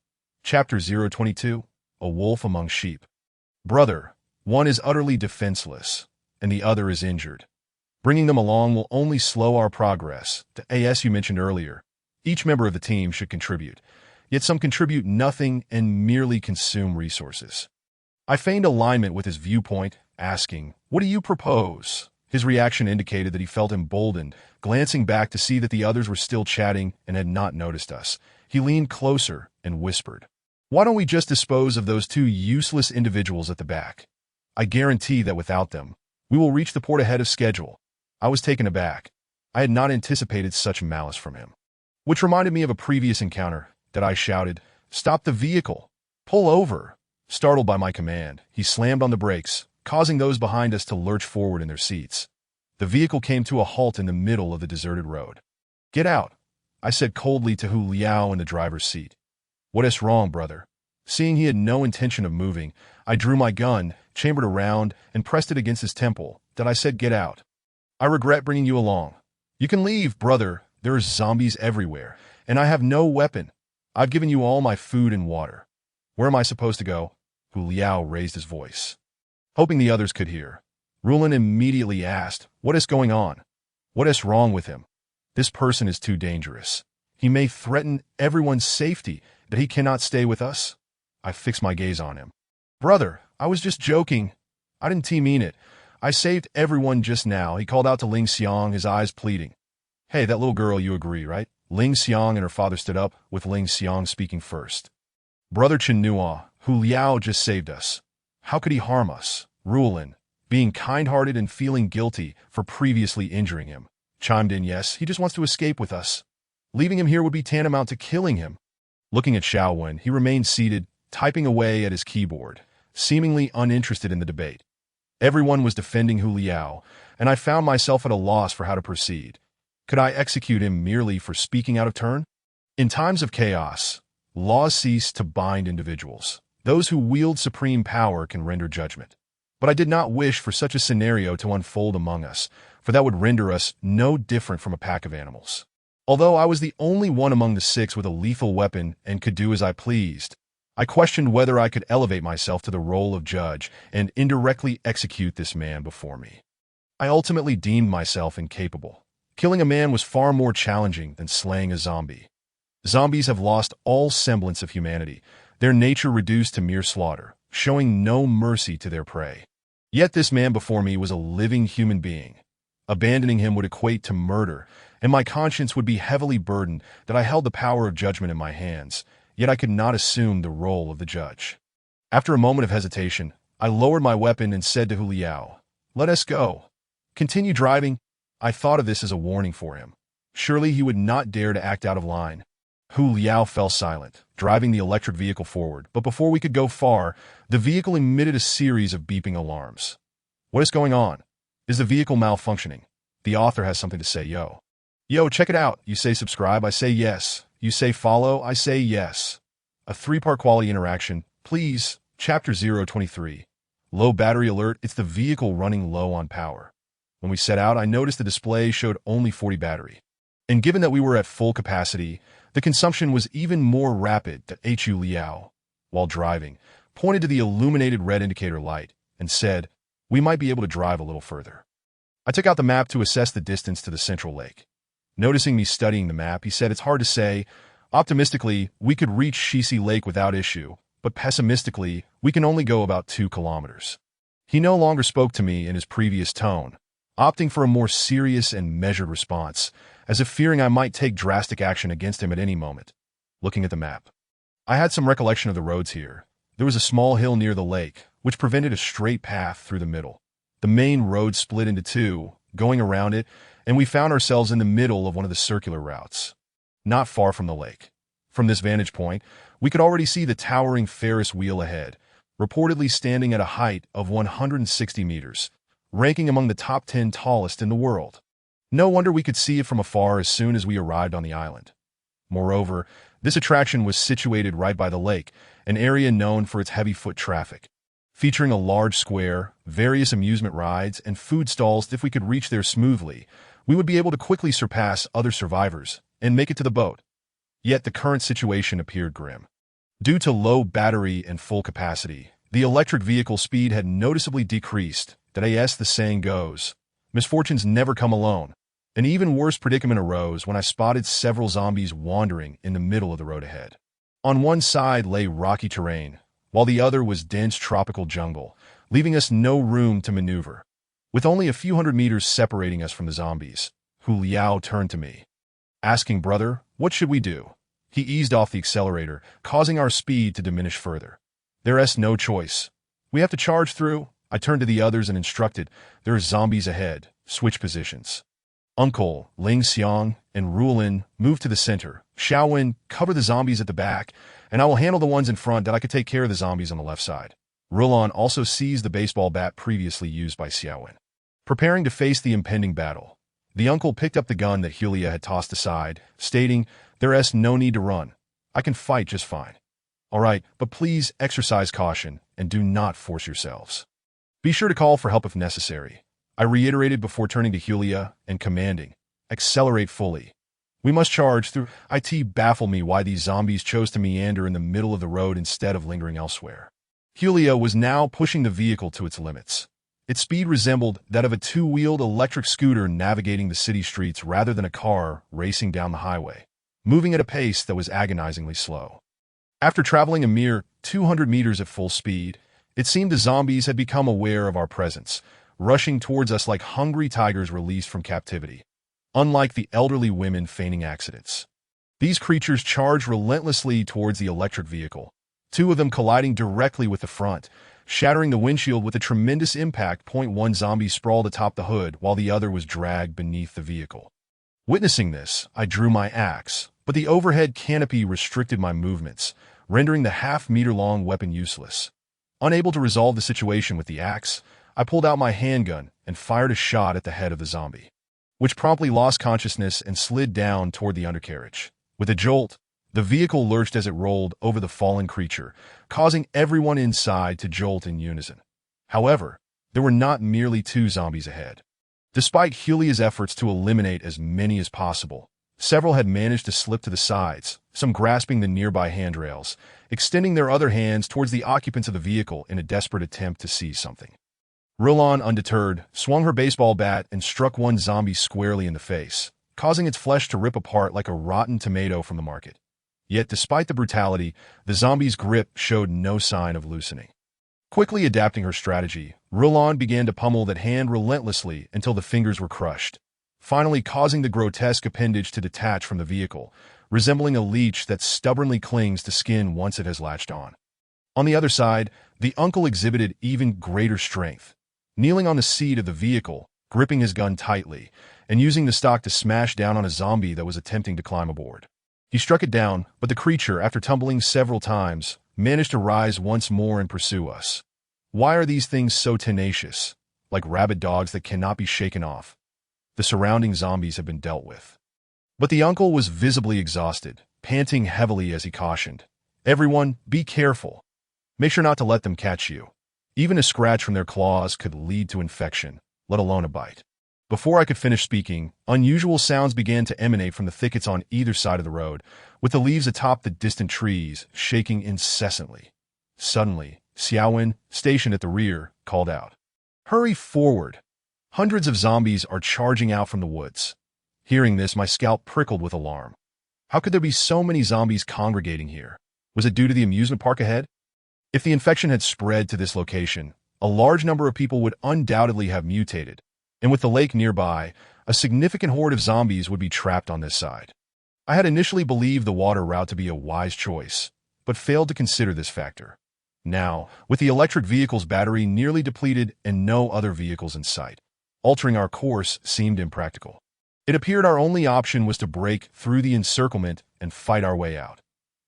Chapter 022, A Wolf Among Sheep. "Brother, one is utterly defenseless, and the other is injured. Bringing them along will only slow our progress. As you mentioned earlier, each member of the team should contribute, yet some contribute nothing and merely consume resources." I feigned alignment with his viewpoint, asking, "What do you propose?" His reaction indicated that he felt emboldened. Glancing back to see that the others were still chatting and had not noticed us, he leaned closer and whispered, "Why don't we just dispose of those two useless individuals at the back? I guarantee that without them, we will reach the port ahead of schedule. I was taken aback. I had not anticipated such malice from him. Which reminded me of a previous encounter that I shouted, "Stop the vehicle! Pull over!" Startled by my command, he slammed on the brakes, causing those behind us to lurch forward in their seats. The vehicle came to a halt in the middle of the deserted road. "Get out," I said coldly to Hu Liao in the driver's seat. "What is wrong, brother?" Seeing he had no intention of moving, I drew my gun, chambered a round, and pressed it against his temple. Then I said, "Get out. I regret bringing you along." "You can leave, brother. There are zombies everywhere, and I have no weapon. I've given you all my food and water." "Where am I supposed to go?" Hu Liao raised his voice. Hoping the others could hear, Rulin immediately asked, "What is going on? What is wrong with him? This person is too dangerous. He may threaten everyone's safety, that he cannot stay with us." I fixed my gaze on him. "Brother, I was just joking. I didn't mean it. I saved everyone just now," he called out to Ling Xiang, his eyes pleading. "Hey, that little girl, you agree, right?" Ling Xiang and her father stood up, with Ling Xiang speaking first. "Brother Chenhua, Hu Liao just saved us. How could he harm us?" Rulin, being kind-hearted and feeling guilty for previously injuring him, chimed in, "Yes, he just wants to escape with us. Leaving him here would be tantamount to killing him." Looking at Xiaowen, he remained seated, typing away at his keyboard, seemingly uninterested in the debate. Everyone was defending Hu Liao, and I found myself at a loss for how to proceed. Could I execute him merely for speaking out of turn? In times of chaos, laws cease to bind individuals. Those who wield supreme power can render judgment. But I did not wish for such a scenario to unfold among us, for that would render us no different from a pack of animals. Although I was the only one among the six with a lethal weapon and could do as I pleased, I questioned whether I could elevate myself to the role of judge and indirectly execute this man before me. I ultimately deemed myself incapable. Killing a man was far more challenging than slaying a zombie. Zombies have lost all semblance of humanity, their nature reduced to mere slaughter, showing no mercy to their prey. Yet this man before me was a living human being. Abandoning him would equate to murder, and my conscience would be heavily burdened that I held the power of judgment in my hands, yet I could not assume the role of the judge. After a moment of hesitation, I lowered my weapon and said to Hu Liao, "Let us go. Continue driving." I thought of this as a warning for him. Surely he would not dare to act out of line. Hu Liao fell silent, driving the electric vehicle forward, but before we could go far, the vehicle emitted a series of beeping alarms. "What is going on? Is the vehicle malfunctioning?" The author has something to say, yo. "Yo, check it out." You say subscribe, I say yes. You say follow, I say yes. A three-part quality interaction, please. Chapter 023. Low battery alert. It's the vehicle running low on power. When we set out, I noticed the display showed only 40 battery. And given that we were at full capacity, the consumption was even more rapid. Hu Liao, while driving, pointed to the illuminated red indicator light and said, "We might be able to drive a little further." I took out the map to assess the distance to the central lake. Noticing me studying the map, he said, "It's hard to say. Optimistically, we could reach Shisi Lake without issue, but pessimistically, we can only go about 2 kilometers. He no longer spoke to me in his previous tone, opting for a more serious and measured response, as if fearing I might take drastic action against him at any moment. Looking at the map, I had some recollection of the roads here. There was a small hill near the lake, which prevented a straight path through the middle. The main road split into 2, going around it, and we found ourselves in the middle of one of the circular routes, not far from the lake. From this vantage point, we could already see the towering Ferris wheel ahead, reportedly standing at a height of 160 meters, ranking among the top 10 tallest in the world. No wonder we could see it from afar as soon as we arrived on the island. Moreover, this attraction was situated right by the lake, an area known for its heavy foot traffic, featuring a large square, various amusement rides, and food stalls. If we could reach there smoothly, we would be able to quickly surpass other survivors and make it to the boat. Yet the current situation appeared grim. Due to low battery and full capacity, the electric vehicle speed had noticeably decreased. As the saying goes, misfortunes never come alone. An even worse predicament arose when I spotted several zombies wandering in the middle of the road ahead. On one side lay rocky terrain, while the other was dense tropical jungle, leaving us no room to maneuver. With only a few hundred meters separating us from the zombies, Hu Liao turned to me, asking, "Brother, what should we do?" He eased off the accelerator, causing our speed to diminish further. "There's no choice. We have to charge through." I turned to the others and instructed, "There are zombies ahead. Switch positions." Uncle, Ling Xiang, and Rulin moved to the center. Xiaowen, cover the zombies at the back, and I will handle the ones in front that I could take care of the zombies on the left side. Rulon also seized the baseball bat previously used by Xiaowen. Preparing to face the impending battle, the uncle picked up the gun that Julia had tossed aside, stating, "There's no need to run. I can fight just fine. All right, but please exercise caution and do not force yourselves. Be sure to call for help if necessary." I reiterated before turning to Julia and commanding, "Accelerate fully. We must charge through." It baffled me why these zombies chose to meander in the middle of the road instead of lingering elsewhere. Julia was now pushing the vehicle to its limits. Its speed resembled that of a two-wheeled electric scooter navigating the city streets rather than a car racing down the highway, moving at a pace that was agonizingly slow. After traveling a mere 200 meters at full speed, it seemed the zombies had become aware of our presence, rushing towards us like hungry tigers released from captivity. Unlike the elderly women feigning accidents, these creatures charged relentlessly towards the electric vehicle, two of them colliding directly with the front, shattering the windshield with a tremendous impact. One zombie sprawled atop the hood while the other was dragged beneath the vehicle. Witnessing this, I drew my axe, but the overhead canopy restricted my movements, rendering the half-meter-long weapon useless. Unable to resolve the situation with the axe, I pulled out my handgun and fired a shot at the head of the zombie, which promptly lost consciousness and slid down toward the undercarriage. With a jolt, the vehicle lurched as it rolled over the fallen creature, causing everyone inside to jolt in unison. However, there were not merely two zombies ahead. Despite Julia's efforts to eliminate as many as possible, several had managed to slip to the sides, some grasping the nearby handrails, extending their other hands towards the occupants of the vehicle in a desperate attempt to seize something. Rulon, undeterred, swung her baseball bat and struck one zombie squarely in the face, causing its flesh to rip apart like a rotten tomato from the market. Yet, despite the brutality, the zombie's grip showed no sign of loosening. Quickly adapting her strategy, Rulon began to pummel that hand relentlessly until the fingers were crushed, finally causing the grotesque appendage to detach from the vehicle, resembling a leech that stubbornly clings to skin once it has latched on. On the other side, the uncle exhibited even greater strength, kneeling on the seat of the vehicle, gripping his gun tightly, and using the stock to smash down on a zombie that was attempting to climb aboard. He struck it down, but the creature, after tumbling several times, managed to rise once more and pursue us. Why are these things so tenacious, like rabid dogs that cannot be shaken off? The surrounding zombies have been dealt with. But the uncle was visibly exhausted, panting heavily as he cautioned, "Everyone, be careful. Make sure not to let them catch you. Even a scratch from their claws could lead to infection, let alone a bite." Before I could finish speaking, unusual sounds began to emanate from the thickets on either side of the road, with the leaves atop the distant trees shaking incessantly. Suddenly, Xiaowen, stationed at the rear, called out, "Hurry forward! Hundreds of zombies are charging out from the woods." Hearing this, my scalp prickled with alarm. How could there be so many zombies congregating here? Was it due to the amusement park ahead? If the infection had spread to this location, a large number of people would undoubtedly have mutated, and with the lake nearby, a significant horde of zombies would be trapped on this side. I had initially believed the water route to be a wise choice, but failed to consider this factor. Now, with the electric vehicle's battery nearly depleted and no other vehicles in sight, altering our course seemed impractical. It appeared our only option was to break through the encirclement and fight our way out.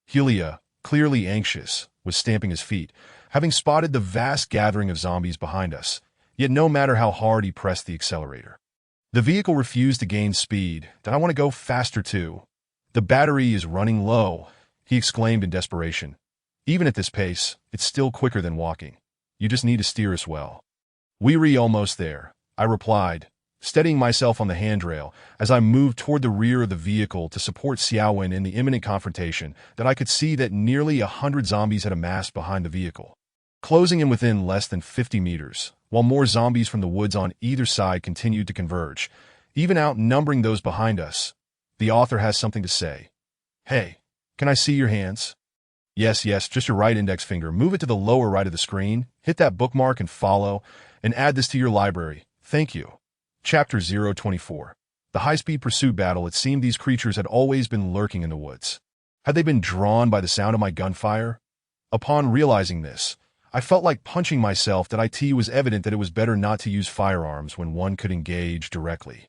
Julia, clearly anxious, was stamping his feet, having spotted the vast gathering of zombies behind us, yet no matter how hard he pressed the accelerator, the vehicle refused to gain speed. "I want to go faster too. The battery is running low," he exclaimed in desperation. "Even at this pace, it's still quicker than walking. You just need to steer us well." "We're almost there," I replied, steadying myself on the handrail as I moved toward the rear of the vehicle to support Xiaowen in the imminent confrontation. That I could see that nearly 100 zombies had amassed behind the vehicle, closing in within less than 50 meters, while more zombies from the woods on either side continued to converge, even outnumbering those behind us. The author has something to say. "Hey, can I see your hands?" Yes, just your right index finger. Move it to the lower right of the screen, hit that bookmark and follow, and add this to your library. Thank you. Chapter 024. The high-speed pursuit battle. It seemed these creatures had always been lurking in the woods. Had they been drawn by the sound of my gunfire? Upon realizing this, I felt like punching myself that it was evident that it was better not to use firearms when one could engage directly.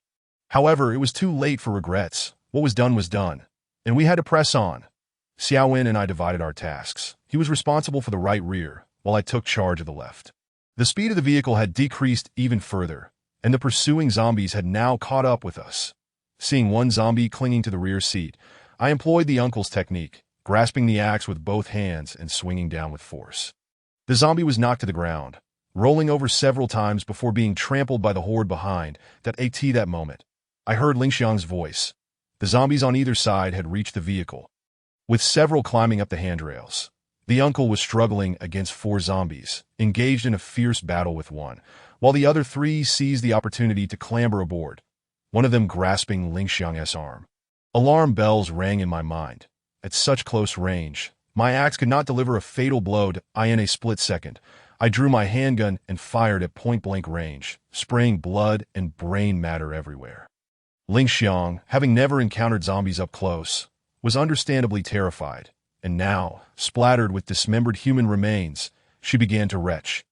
However, it was too late for regrets. What was done, and we had to press on. Xiaowen and I divided our tasks. He was responsible for the right rear, while I took charge of the left. The speed of the vehicle had decreased even further, and the pursuing zombies had now caught up with us. Seeing one zombie clinging to the rear seat, I employed the uncle's technique, grasping the axe with both hands and swinging down with force. The zombie was knocked to the ground, rolling over several times before being trampled by the horde behind. That moment, I heard Lingxiang's voice. The zombies on either side had reached the vehicle, with several climbing up the handrails. The uncle was struggling against 4 zombies, engaged in a fierce battle with one, while the other 3 seized the opportunity to clamber aboard, one of them grasping Lingxiang's arm. Alarm bells rang in my mind. At such close range, my axe could not deliver a fatal blow. In a split second, I drew my handgun and fired at point-blank range, spraying blood and brain matter everywhere. Lingxiang, having never encountered zombies up close, was understandably terrified, and now, splattered with dismembered human remains, she began to retch.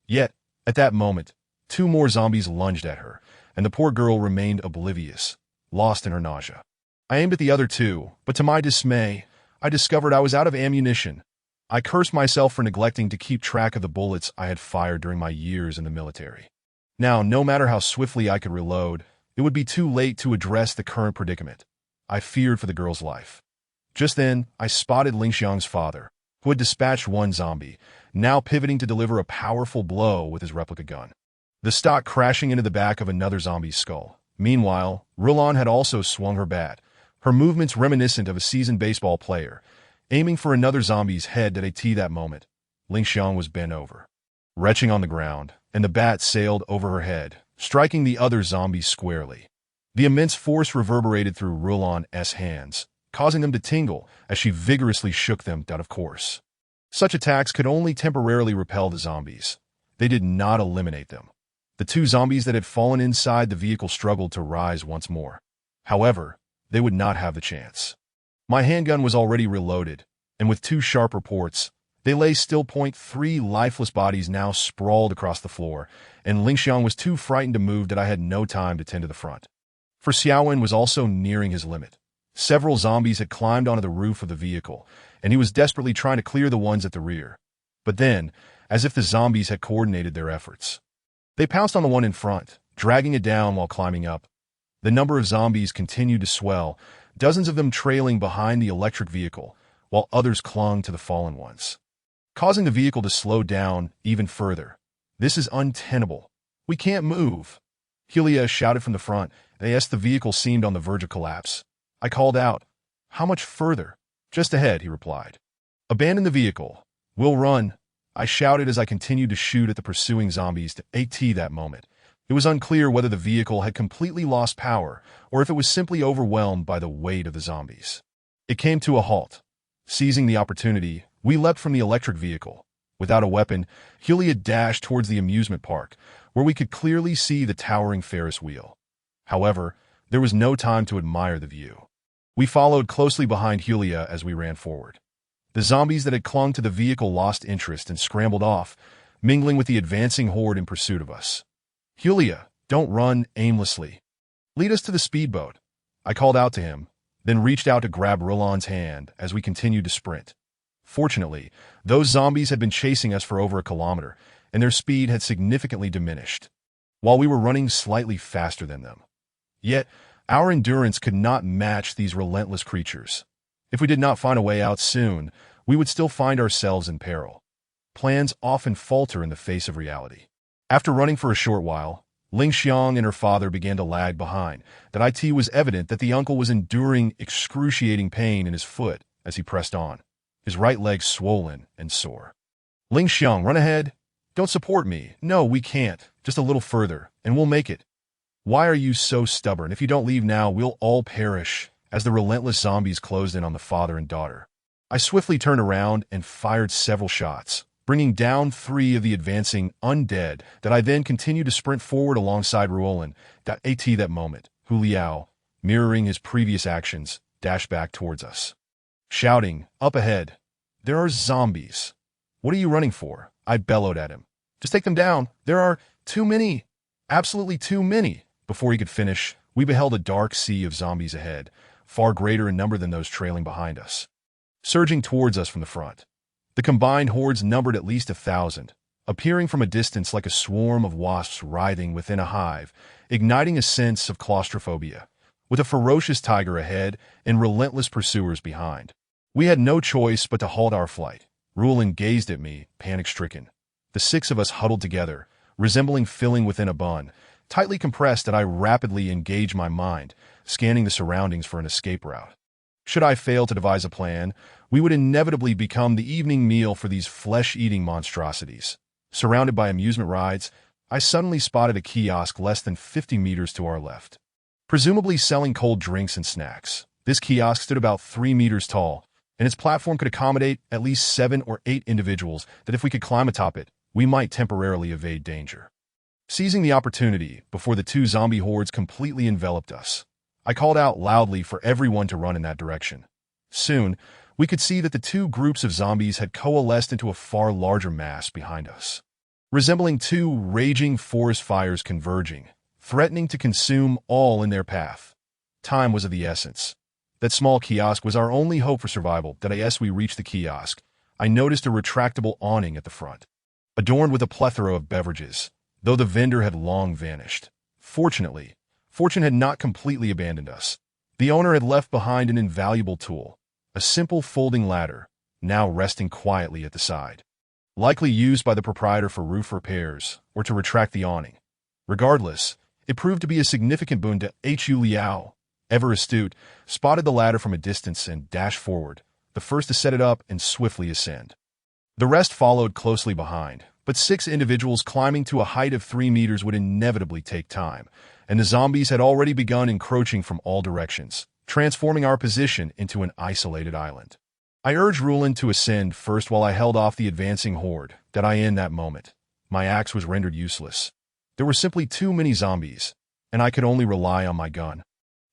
Yet, at that moment, 2 more zombies lunged at her, and the poor girl remained oblivious, lost in her nausea. I aimed at the other 2, but to my dismay, I discovered I was out of ammunition. I cursed myself for neglecting to keep track of the bullets I had fired during my years in the military. Now, no matter how swiftly I could reload, it would be too late to address the current predicament. I feared for the girl's life. Just then, I spotted Lingxiang's father, who had dispatched one zombie, now pivoting to deliver a powerful blow with his replica gun. The stock crashing into the back of another zombie's skull. Meanwhile, Rulan had also swung her bat, her movements reminiscent of a seasoned baseball player, aiming for another zombie's head. That moment, Lingxiang was bent over, retching on the ground, and the bat sailed over her head, striking the other zombie squarely. The immense force reverberated through Rulan's hands, causing them to tingle as she vigorously shook them out of course. Such attacks could only temporarily repel the zombies. They did not eliminate them. The 2 zombies that had fallen inside the vehicle struggled to rise once more. However, they would not have the chance. My handgun was already reloaded, and with 2 sharp reports, they lay still. 3 lifeless bodies now sprawled across the floor, and Lingxiang was too frightened to move. I had no time to tend to the front. For Xiaowen was also nearing his limit. Several zombies had climbed onto the roof of the vehicle, and he was desperately trying to clear the ones at the rear. But then, as if the zombies had coordinated their efforts, they pounced on the one in front, dragging it down while climbing up. The number of zombies continued to swell, dozens of them trailing behind the electric vehicle, while others clung to the fallen ones, causing the vehicle to slow down even further. This is untenable. We can't move. Helia shouted from the front, as the vehicle seemed on the verge of collapse. I called out, "How much further?" "Just ahead," he replied. "Abandon the vehicle. We'll run," I shouted as I continued to shoot at the pursuing zombies. That moment, it was unclear whether the vehicle had completely lost power or if it was simply overwhelmed by the weight of the zombies. It came to a halt. Seizing the opportunity, we leapt from the electric vehicle. Without a weapon, Helia dashed towards the amusement park, where we could clearly see the towering Ferris wheel. However, there was no time to admire the view. We followed closely behind Helia as we ran forward. The zombies that had clung to the vehicle lost interest and scrambled off, mingling with the advancing horde in pursuit of us. "Helia, don't run aimlessly. Lead us to the speedboat," I called out to him, then reached out to grab Rulan's hand as we continued to sprint. Fortunately, those zombies had been chasing us for over a kilometer, and their speed had significantly diminished, while we were running slightly faster than them. Yet, our endurance could not match these relentless creatures. If we did not find a way out soon, we would still find ourselves in peril. Plans often falter in the face of reality. After running for a short while, Lingxiang and her father began to lag behind. It was evident that the uncle was enduring excruciating pain in his foot as he pressed on, his right leg swollen and sore. "Lingxiang, run ahead. Don't support me." "No, we can't. Just a little further, and we'll make it." "Why are you so stubborn? If you don't leave now, we'll all perish," as the relentless zombies closed in on the father and daughter. I swiftly turned around and fired several shots, bringing down 3 of the advancing undead. I then continued to sprint forward alongside Ruolan. That moment, Hu Liao, mirroring his previous actions, dashed back towards us, shouting, "Up ahead! There are zombies!" "What are you running for?" I bellowed at him. Just take them down. There are too many. Absolutely too many. Before he could finish, we beheld a dark sea of zombies ahead, far greater in number than those trailing behind us, surging towards us from the front. The combined hordes numbered at least 1,000, appearing from a distance like a swarm of wasps writhing within a hive, igniting a sense of claustrophobia, with a ferocious tiger ahead and relentless pursuers behind. We had no choice but to halt our flight. Rulin gazed at me, panic-stricken. The 6 of us huddled together, resembling filling within a bun, tightly compressed, and I rapidly engaged my mind, scanning the surroundings for an escape route. Should I fail to devise a plan, we would inevitably become the evening meal for these flesh-eating monstrosities. Surrounded by amusement rides, I suddenly spotted a kiosk less than 50 meters to our left, presumably selling cold drinks and snacks. This kiosk stood about 3 meters tall, and its platform could accommodate at least 7 or 8 individuals that if we could climb atop it, we might temporarily evade danger. Seizing the opportunity before the 2 zombie hordes completely enveloped us, I called out loudly for everyone to run in that direction. Soon, we could see that the 2 groups of zombies had coalesced into a far larger mass behind us, resembling 2 raging forest fires converging, threatening to consume all in their path. Time was of the essence. That small kiosk was our only hope for survival. As we reached the kiosk, I noticed a retractable awning at the front, adorned with a plethora of beverages, though the vendor had long vanished. Fortunately, fortune had not completely abandoned us. The owner had left behind an invaluable tool, a simple folding ladder, now resting quietly at the side, likely used by the proprietor for roof repairs or to retract the awning. Regardless, it proved to be a significant boon to Hu Liao, ever astute, spotted the ladder from a distance and dashed forward, the first to set it up and swiftly ascend. The rest followed closely behind, but 6 individuals climbing to a height of 3 meters would inevitably take time, and the zombies had already begun encroaching from all directions, transforming our position into an isolated island. I urged Rulin to ascend first while I held off the advancing horde. In that moment, my axe was rendered useless. There were simply too many zombies, and I could only rely on my gun,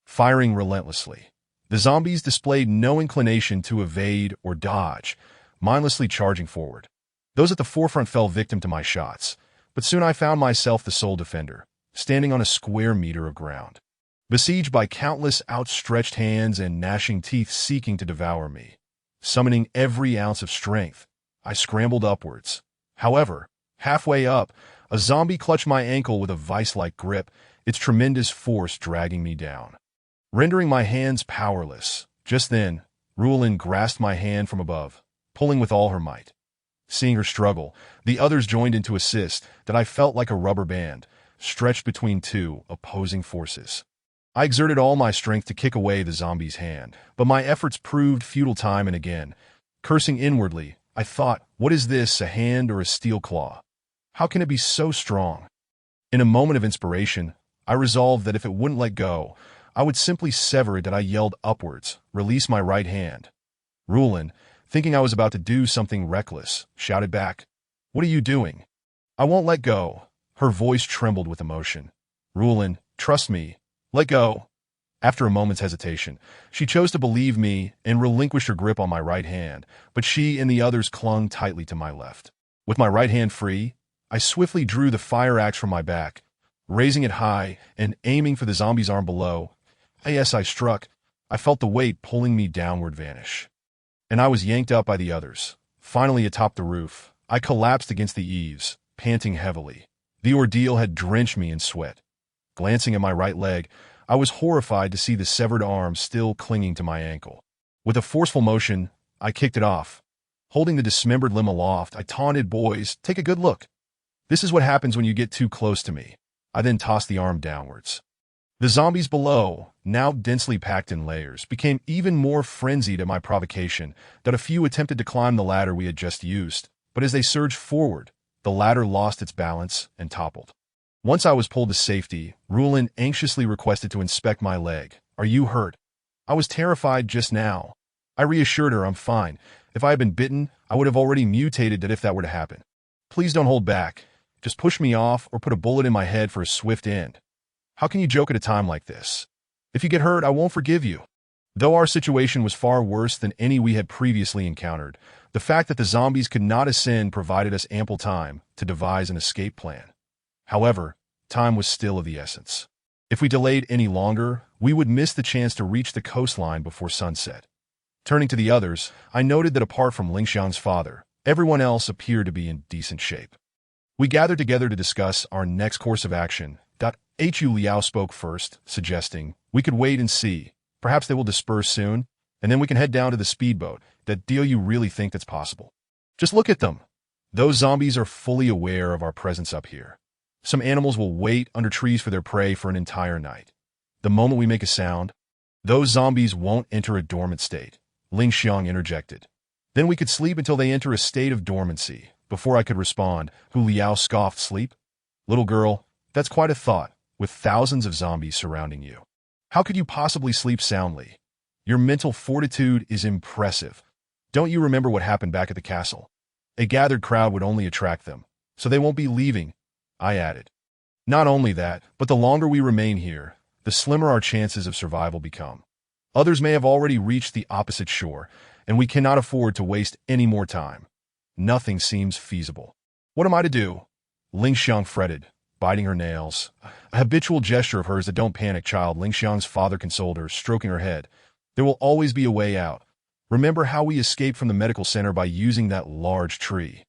firing relentlessly. The zombies displayed no inclination to evade or dodge, mindlessly charging forward. Those at the forefront fell victim to my shots, but soon I found myself the sole defender, standing on a square meter of ground, besieged by countless outstretched hands and gnashing teeth seeking to devour me. Summoning every ounce of strength, I scrambled upwards. However, halfway up, a zombie clutched my ankle with a vice-like grip, its tremendous force dragging me down, rendering my hands powerless. Just then, Rulin grasped my hand from above, pulling with all her might. Seeing her struggle, the others joined in to assist. I felt like a rubber band, stretched between 2 opposing forces. I exerted all my strength to kick away the zombie's hand, but my efforts proved futile time and again. Cursing inwardly, I thought, what is this, a hand or a steel claw? How can it be so strong? In a moment of inspiration, I resolved that if it wouldn't let go, I would simply sever it. I yelled upwards, release my right hand. Rulin, thinking I was about to do something reckless, shouted back, "What are you doing?" "I won't let go." Her voice trembled with emotion. "Rulin, trust me. Let go." After a moment's hesitation, she chose to believe me and relinquished her grip on my right hand, but she and the others clung tightly to my left. With my right hand free, I swiftly drew the fire axe from my back, raising it high and aiming for the zombie's arm below. As I struck, I felt the weight pulling me downward vanish, and I was yanked up by the others. Finally atop the roof, I collapsed against the eaves, panting heavily. The ordeal had drenched me in sweat. Glancing at my right leg, I was horrified to see the severed arm still clinging to my ankle. With a forceful motion, I kicked it off. Holding the dismembered limb aloft, I taunted, "Boys, take a good look. This is what happens when you get too close to me." I then tossed the arm downwards. The zombies below, now densely packed in layers, became even more frenzied at my provocation. A few attempted to climb the ladder we had just used, but as they surged forward, the ladder lost its balance and toppled. Once I was pulled to safety, Rulin anxiously requested to inspect my leg. "Are you hurt?" I was terrified just now. I reassured her I'm fine. If I had been bitten, I would have already mutated if that were to happen. "Please don't hold back. Just push me off or put a bullet in my head for a swift end. How can you joke at a time like this? If you get hurt, I won't forgive you." Though our situation was far worse than any we had previously encountered, the fact that the zombies could not ascend provided us ample time to devise an escape plan. However, time was still of the essence. If we delayed any longer, we would miss the chance to reach the coastline before sunset. Turning to the others, I noted that apart from Lingxiang's father, everyone else appeared to be in decent shape. We gathered together to discuss our next course of action. Hu Liao spoke first, suggesting we could wait and see. Perhaps they will disperse soon, and then we can head down to the speedboat. Do you really think that's possible? Just look at them. Those zombies are fully aware of our presence up here. Some animals will wait under trees for their prey for an entire night. The moment we make a sound, those zombies won't enter a dormant state, Lingxiang interjected. Then we could sleep until they enter a state of dormancy. Before I could respond, Hu Liao scoffed, sleep? Little girl, that's quite a thought, with thousands of zombies surrounding you. How could you possibly sleep soundly? Your mental fortitude is impressive. Don't you remember what happened back at the castle? A gathered crowd would only attract them, so they won't be leaving, I added. Not only that, but the longer we remain here, the slimmer our chances of survival become. Others may have already reached the opposite shore, and we cannot afford to waste any more time. Nothing seems feasible. What am I to do? Lingxiang fretted, biting her nails. A habitual gesture of hers that don't panic, child, Lingxiang's father consoled her, stroking her head. There will always be a way out. Remember how we escaped from the medical center by using that large tree.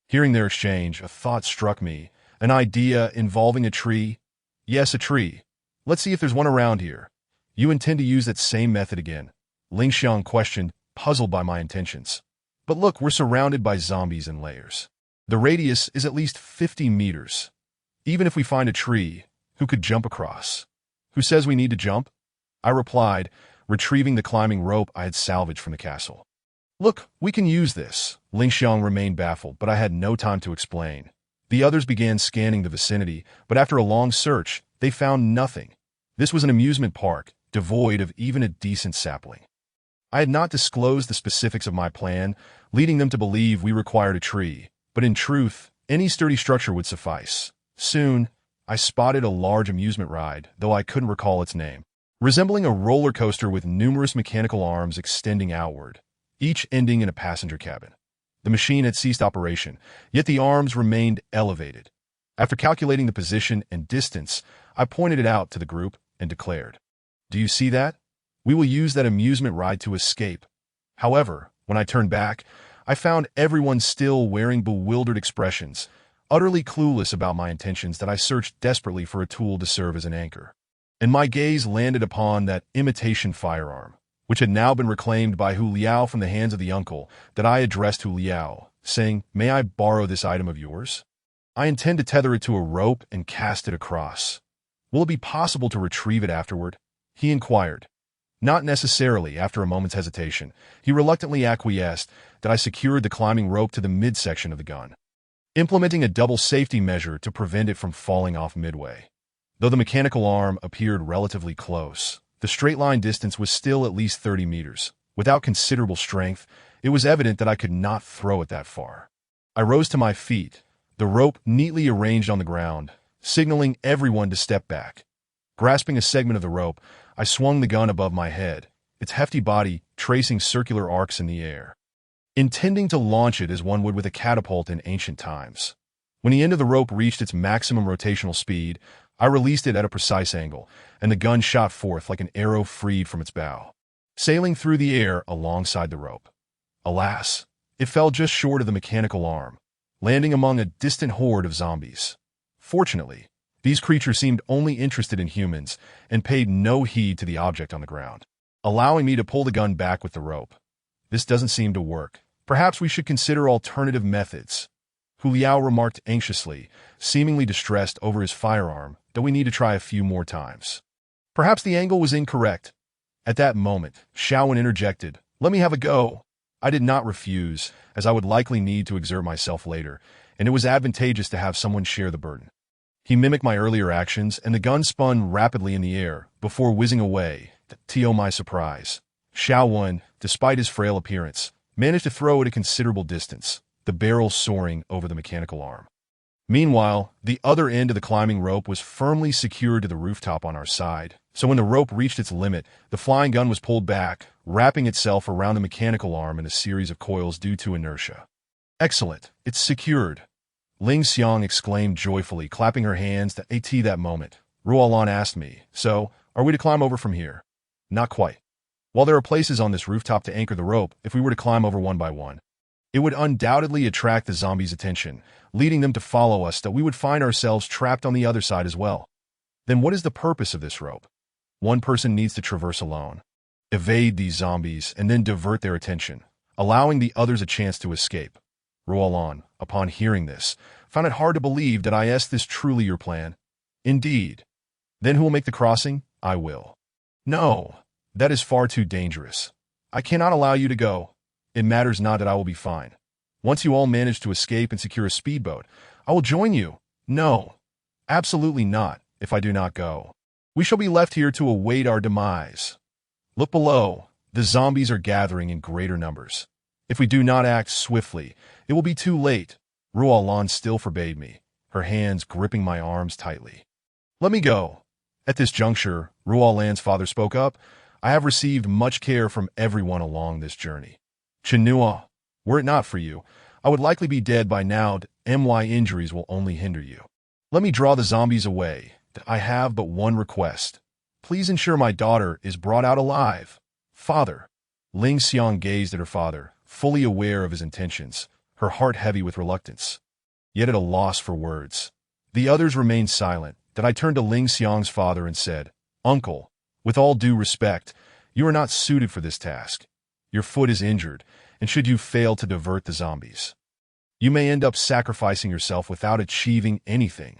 Hearing their exchange, a thought struck me. An idea involving a tree? Yes, a tree. Let's see if there's one around here. You intend to use that same method again? Lingxiang questioned, puzzled by my intentions. But look, we're surrounded by zombies in layers. The radius is at least 50 meters. Even if we find a tree, who could jump across? Who says we need to jump? I replied, retrieving the climbing rope I had salvaged from the castle. Look, we can use this. Lingxiang remained baffled, but I had no time to explain. The others began scanning the vicinity, but after a long search, they found nothing. This was an amusement park, devoid of even a decent sapling. I had not disclosed the specifics of my plan, leading them to believe we required a tree, but in truth, any sturdy structure would suffice. Soon, I spotted a large amusement ride, though I couldn't recall its name, resembling a roller coaster with numerous mechanical arms extending outward, each ending in a passenger cabin. The machine had ceased operation, yet the arms remained elevated. After calculating the position and distance, I pointed it out to the group and declared, "Do you see that? We will use that amusement ride to escape." However, when I turned back, I found everyone still wearing bewildered expressions, utterly clueless about my intentions, that I searched desperately for a tool to serve as an anchor. And my gaze landed upon that imitation firearm, which had now been reclaimed by Hu Liao from the hands of the uncle, that I addressed Hu Liao, saying, "May I borrow this item of yours? I intend to tether it to a rope and cast it across. Will it be possible to retrieve it afterward?" he inquired. Not necessarily. After a moment's hesitation, he reluctantly acquiesced that I secured the climbing rope to the midsection of the gun, implementing a double safety measure to prevent it from falling off midway. Though the mechanical arm appeared relatively close, the straight-line distance was still at least 30 meters. Without considerable strength, it was evident that I could not throw it that far. I rose to my feet, the rope neatly arranged on the ground, signaling everyone to step back. Grasping a segment of the rope, I swung the gun above my head, its hefty body tracing circular arcs in the air, intending to launch it as one would with a catapult in ancient times. When the end of the rope reached its maximum rotational speed, I released it at a precise angle, and the gun shot forth like an arrow freed from its bow, sailing through the air alongside the rope. Alas, it fell just short of the mechanical arm, landing among a distant horde of zombies. Fortunately, these creatures seemed only interested in humans and paid no heed to the object on the ground, allowing me to pull the gun back with the rope. This doesn't seem to work. Perhaps we should consider alternative methods, Hu Liao remarked anxiously, seemingly distressed over his firearm, though we need to try a few more times. Perhaps the angle was incorrect. At that moment, Xiaowen interjected, "Let me have a go." I did not refuse, as I would likely need to exert myself later, and it was advantageous to have someone share the burden. He mimicked my earlier actions, and the gun spun rapidly in the air, before whizzing away. To my surprise, Xiaowen, despite his frail appearance, managed to throw it a considerable distance, the barrel soaring over the mechanical arm. Meanwhile, the other end of the climbing rope was firmly secured to the rooftop on our side, So when the rope reached its limit, the flying gun was pulled back, wrapping itself around the mechanical arm in a series of coils due to inertia. Excellent. It's secured. Ling Xiang exclaimed joyfully, clapping her hands at that moment. Ruolan asked me, so, are we to climb over from here? Not quite. While there are places on this rooftop to anchor the rope, if we were to climb over one by one, it would undoubtedly attract the zombies' attention, leading them to follow us, that we would find ourselves trapped on the other side as well. Then what is the purpose of this rope? One person needs to traverse alone, evade these zombies, and then divert their attention, allowing the others a chance to escape. Ruolan, upon hearing this, found it hard to believe that is this truly your plan? Indeed. Then who will make the crossing? I will. No, that is far too dangerous. I cannot allow you to go. It matters not that I will be fine. Once you all manage to escape and secure a speedboat, I will join you. No, absolutely not, if I do not go. We shall be left here to await our demise. Look below. The zombies are gathering in greater numbers. If we do not act swiftly, it will be too late. Ruolan still forbade me, her hands gripping my arms tightly. Let me go. At this juncture, Ruolan's father spoke up. I have received much care from everyone along this journey. Chinua, were it not for you, I would likely be dead by now. My injuries will only hinder you. Let me draw the zombies away. I have but one request. Please ensure my daughter is brought out alive. Father. Ling Xiang gazed at her father, fully aware of his intentions, her heart heavy with reluctance, yet at a loss for words. The others remained silent. Then I turned to Ling Xiang's father and said, Uncle, with all due respect, you are not suited for this task. Your foot is injured, and should you fail to divert the zombies, you may end up sacrificing yourself without achieving anything.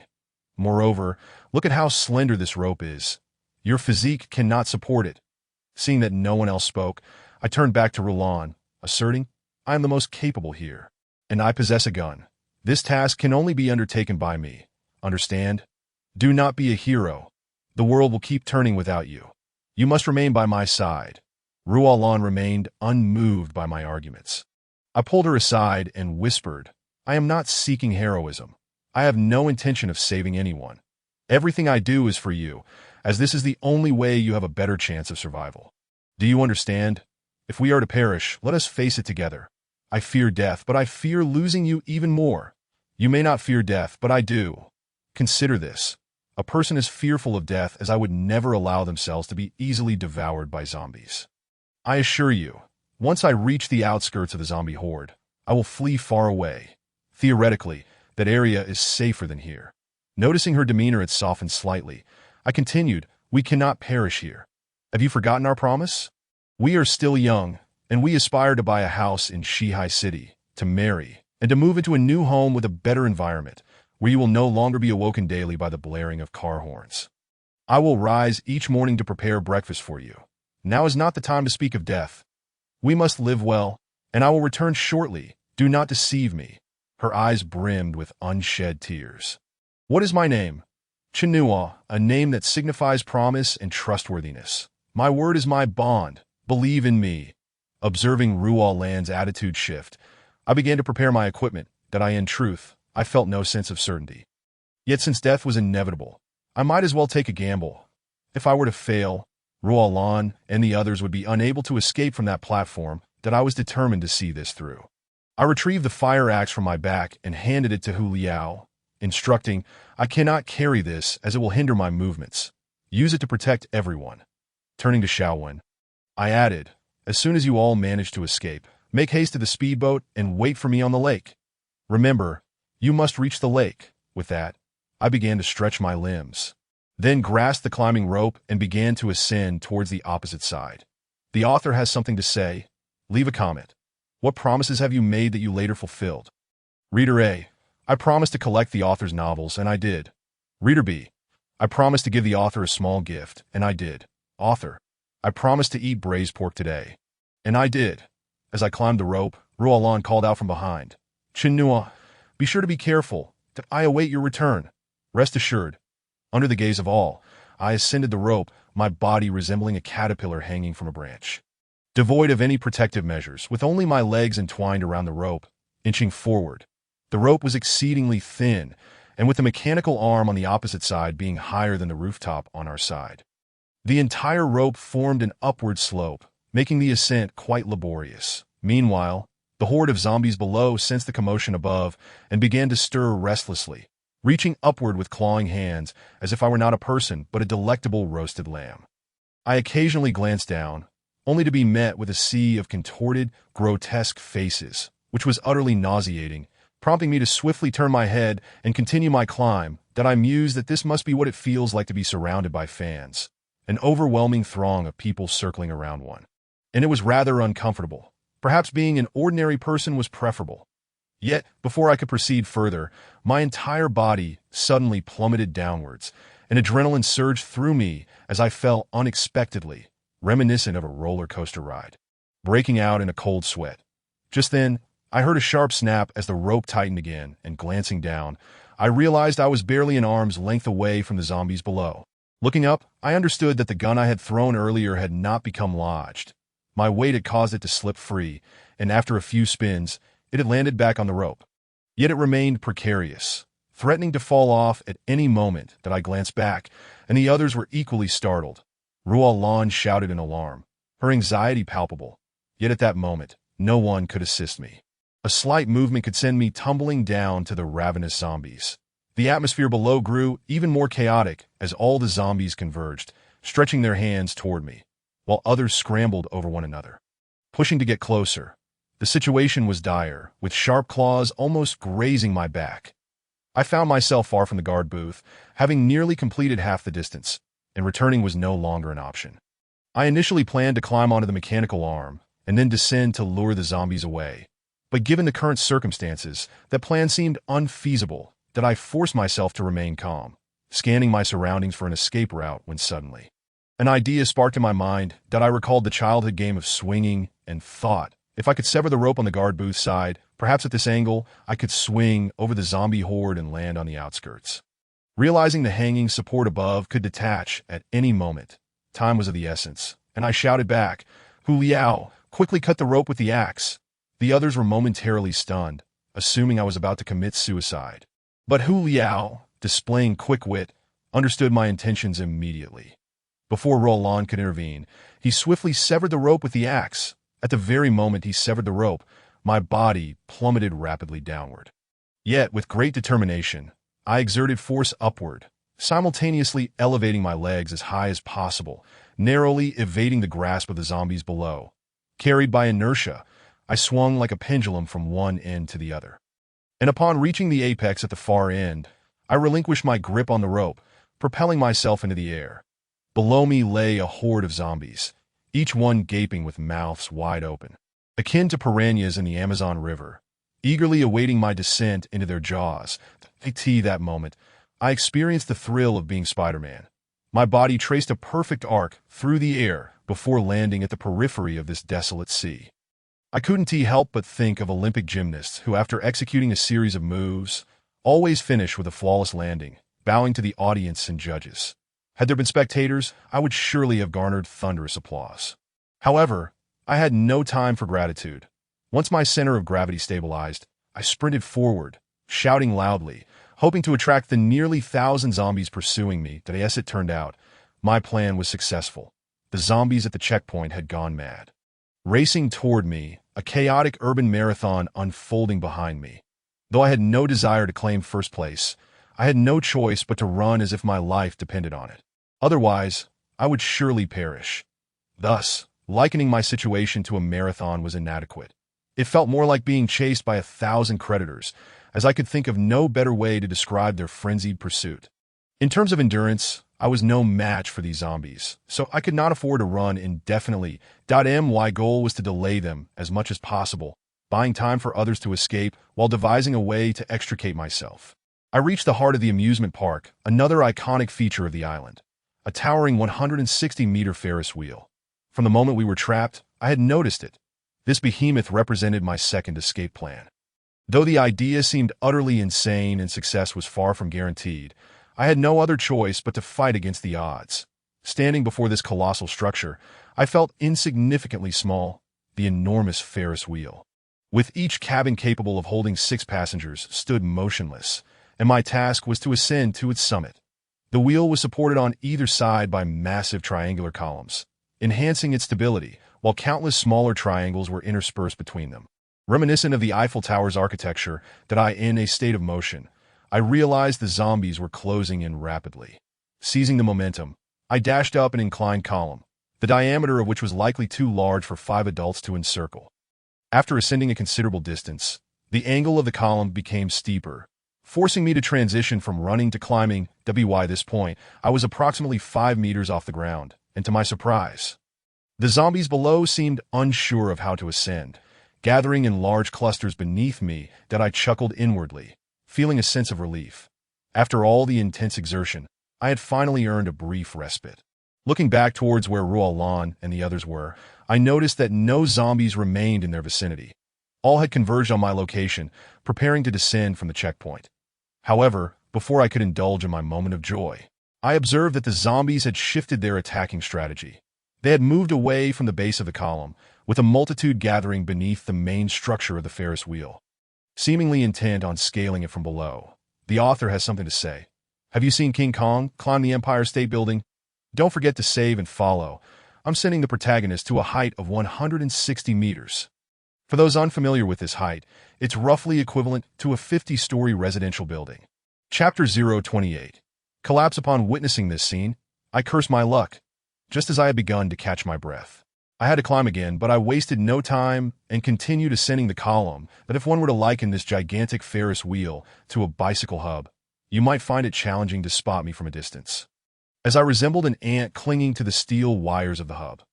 Moreover, look at how slender this rope is. Your physique cannot support it. Seeing that no one else spoke, I turned back to Ruolan, asserting, I am the most capable here, and I possess a gun. This task can only be undertaken by me. Understand? Do not be a hero. The world will keep turning without you. You must remain by my side. Ruolan remained unmoved by my arguments. I pulled her aside and whispered, I am not seeking heroism. I have no intention of saving anyone. Everything I do is for you, as this is the only way you have a better chance of survival. Do you understand? If we are to perish, let us face it together. I fear death, but I fear losing you even more. You may not fear death, but I do. Consider this. A person is fearful of death as I would never allow themselves to be easily devoured by zombies. I assure you, once I reach the outskirts of the zombie horde, I will flee far away. Theoretically, that area is safer than here. Noticing her demeanor had softened slightly, I continued, we cannot perish here. Have you forgotten our promise? We are still young, and we aspire to buy a house in Shihai City, to marry, and to move into a new home with a better environment, where you will no longer be awoken daily by the blaring of car horns. I will rise each morning to prepare breakfast for you. Now is not the time to speak of death. We must live well, and I will return shortly. Do not deceive me. Her eyes brimmed with unshed tears. What is my name? Chinua, a name that signifies promise and trustworthiness. My word is my bond. Believe in me. Observing Ruolan's attitude shift, I began to prepare my equipment, that in truth, I felt no sense of certainty. Yet since death was inevitable, I might as well take a gamble. If I were to fail, Ruolan and the others would be unable to escape from that platform. That I was determined to see this through. I retrieved the fire axe from my back and handed it to Hu Liao, instructing, I cannot carry this as it will hinder my movements. Use it to protect everyone. Turning to Xiaowen, I added, as soon as you all manage to escape, make haste to the speedboat and wait for me on the lake. Remember, you must reach the lake. With that, I began to stretch my limbs, then grasped the climbing rope and began to ascend towards the opposite side. The author has something to say. Leave a comment. What promises have you made that you later fulfilled? Reader A. I promised to collect the author's novels, and I did. Reader B. I promised to give the author a small gift, and I did. Author. I promised to eat braised pork today, and I did. As I climbed the rope, Ruolan called out from behind. Chinua, be sure to be careful. I await your return. Rest assured. Under the gaze of all, I ascended the rope, my body resembling a caterpillar hanging from a branch. Devoid of any protective measures, with only my legs entwined around the rope, inching forward. The rope was exceedingly thin, and with the mechanical arm on the opposite side being higher than the rooftop on our side. The entire rope formed an upward slope, making the ascent quite laborious. Meanwhile, the horde of zombies below sensed the commotion above and began to stir restlessly, reaching upward with clawing hands as if I were not a person but a delectable roasted lamb. I occasionally glanced down, only to be met with a sea of contorted, grotesque faces, which was utterly nauseating, prompting me to swiftly turn my head and continue my climb. That I mused that this must be what it feels like to be surrounded by fans, an overwhelming throng of people circling around one. And it was rather uncomfortable. Perhaps being an ordinary person was preferable. Yet, before I could proceed further, my entire body suddenly plummeted downwards. An adrenaline surged through me as I fell unexpectedly, reminiscent of a roller coaster ride, breaking out in a cold sweat. Just then, I heard a sharp snap as the rope tightened again, and glancing down, I realized I was barely an arm's length away from the zombies below. Looking up, I understood that the gun I had thrown earlier had not become lodged. My weight had caused it to slip free, and after a few spins, it had landed back on the rope. Yet it remained precarious, threatening to fall off at any moment. That I glanced back, and the others were equally startled. Ruolan shouted in alarm, her anxiety palpable. Yet at that moment, no one could assist me. A slight movement could send me tumbling down to the ravenous zombies. The atmosphere below grew even more chaotic as all the zombies converged, stretching their hands toward me, while others scrambled over one another, pushing to get closer. The situation was dire, with sharp claws almost grazing my back. I found myself far from the guard booth, having nearly completed half the distance, and returning was no longer an option. I initially planned to climb onto the mechanical arm and then descend to lure the zombies away. But given the current circumstances, that plan seemed unfeasible. That I forced myself to remain calm, scanning my surroundings for an escape route when suddenly an idea sparked in my mind. That I recalled the childhood game of swinging and thought, if I could sever the rope on the guard booth side, perhaps at this angle, I could swing over the zombie horde and land on the outskirts. Realizing the hanging support above could detach at any moment, time was of the essence, and I shouted back, "Hu Liao, quickly cut the rope with the axe." The others were momentarily stunned, assuming I was about to commit suicide. But Hu Liao, displaying quick wit, understood my intentions immediately. Before Roland could intervene, he swiftly severed the rope with the axe. At the very moment he severed the rope, my body plummeted rapidly downward. Yet, with great determination, I exerted force upward, simultaneously elevating my legs as high as possible, narrowly evading the grasp of the zombies below. Carried by inertia, I swung like a pendulum from one end to the other. And upon reaching the apex at the far end, I relinquished my grip on the rope, propelling myself into the air. Below me lay a horde of zombies, each one gaping with mouths wide open, akin to piranhas in the Amazon River, eagerly awaiting my descent into their jaws. That moment, I experienced the thrill of being Spider-Man. My body traced a perfect arc through the air before landing at the periphery of this desolate sea. I couldn't help but think of Olympic gymnasts who, after executing a series of moves, always finish with a flawless landing, bowing to the audience and judges. Had there been spectators, I would surely have garnered thunderous applause. However, I had no time for gratitude. Once my center of gravity stabilized, I sprinted forward, shouting loudly, hoping to attract the nearly 1,000 zombies pursuing me. As it turned out, my plan was successful. The zombies at the checkpoint had gone mad, racing toward me, a chaotic urban marathon unfolding behind me. Though I had no desire to claim first place, I had no choice but to run as if my life depended on it. Otherwise, I would surely perish. Thus, likening my situation to a marathon was inadequate. It felt more like being chased by 1,000 creditors, as I could think of no better way to describe their frenzied pursuit. In terms of endurance, I was no match for these zombies, so I could not afford to run indefinitely. My goal was to delay them as much as possible, buying time for others to escape while devising a way to extricate myself. I reached the heart of the amusement park, another iconic feature of the island, a towering 160-meter Ferris wheel. From the moment we were trapped, I had noticed it. This behemoth represented my second escape plan. Though the idea seemed utterly insane and success was far from guaranteed, I had no other choice but to fight against the odds. Standing before this colossal structure, I felt insignificantly small, the enormous Ferris wheel, with each cabin capable of holding 6 passengers, stood motionless, and my task was to ascend to its summit. The wheel was supported on either side by massive triangular columns, enhancing its stability, while countless smaller triangles were interspersed between them. Reminiscent of the Eiffel Tower's architecture, in a state of motion, I realized the zombies were closing in rapidly. Seizing the momentum, I dashed up an inclined column, the diameter of which was likely too large for 5 adults to encircle. After ascending a considerable distance, the angle of the column became steeper, forcing me to transition from running to climbing. By this point, I was approximately 5 meters off the ground, and to my surprise, the zombies below seemed unsure of how to ascend, gathering in large clusters beneath me. I chuckled inwardly, feeling a sense of relief. After all the intense exertion, I had finally earned a brief respite. Looking back towards where Ruolan and the others were, I noticed that no zombies remained in their vicinity. All had converged on my location, preparing to descend from the checkpoint. However, before I could indulge in my moment of joy, I observed that the zombies had shifted their attacking strategy. They had moved away from the base of the column, with a multitude gathering beneath the main structure of the Ferris wheel, seemingly intent on scaling it from below. The author has something to say. Have you seen King Kong climb the Empire State Building? Don't forget to save and follow. I'm sending the protagonist to a height of 160 meters. For those unfamiliar with this height, it's roughly equivalent to a 50-story residential building. Chapter 028. Collapse. Upon witnessing this scene, I cursed my luck, just as I had begun to catch my breath. I had to climb again, but I wasted no time and continued ascending the column. But if one were to liken this gigantic Ferris wheel to a bicycle hub, you might find it challenging to spot me from a distance, as I resembled an ant clinging to the steel wires of the hub.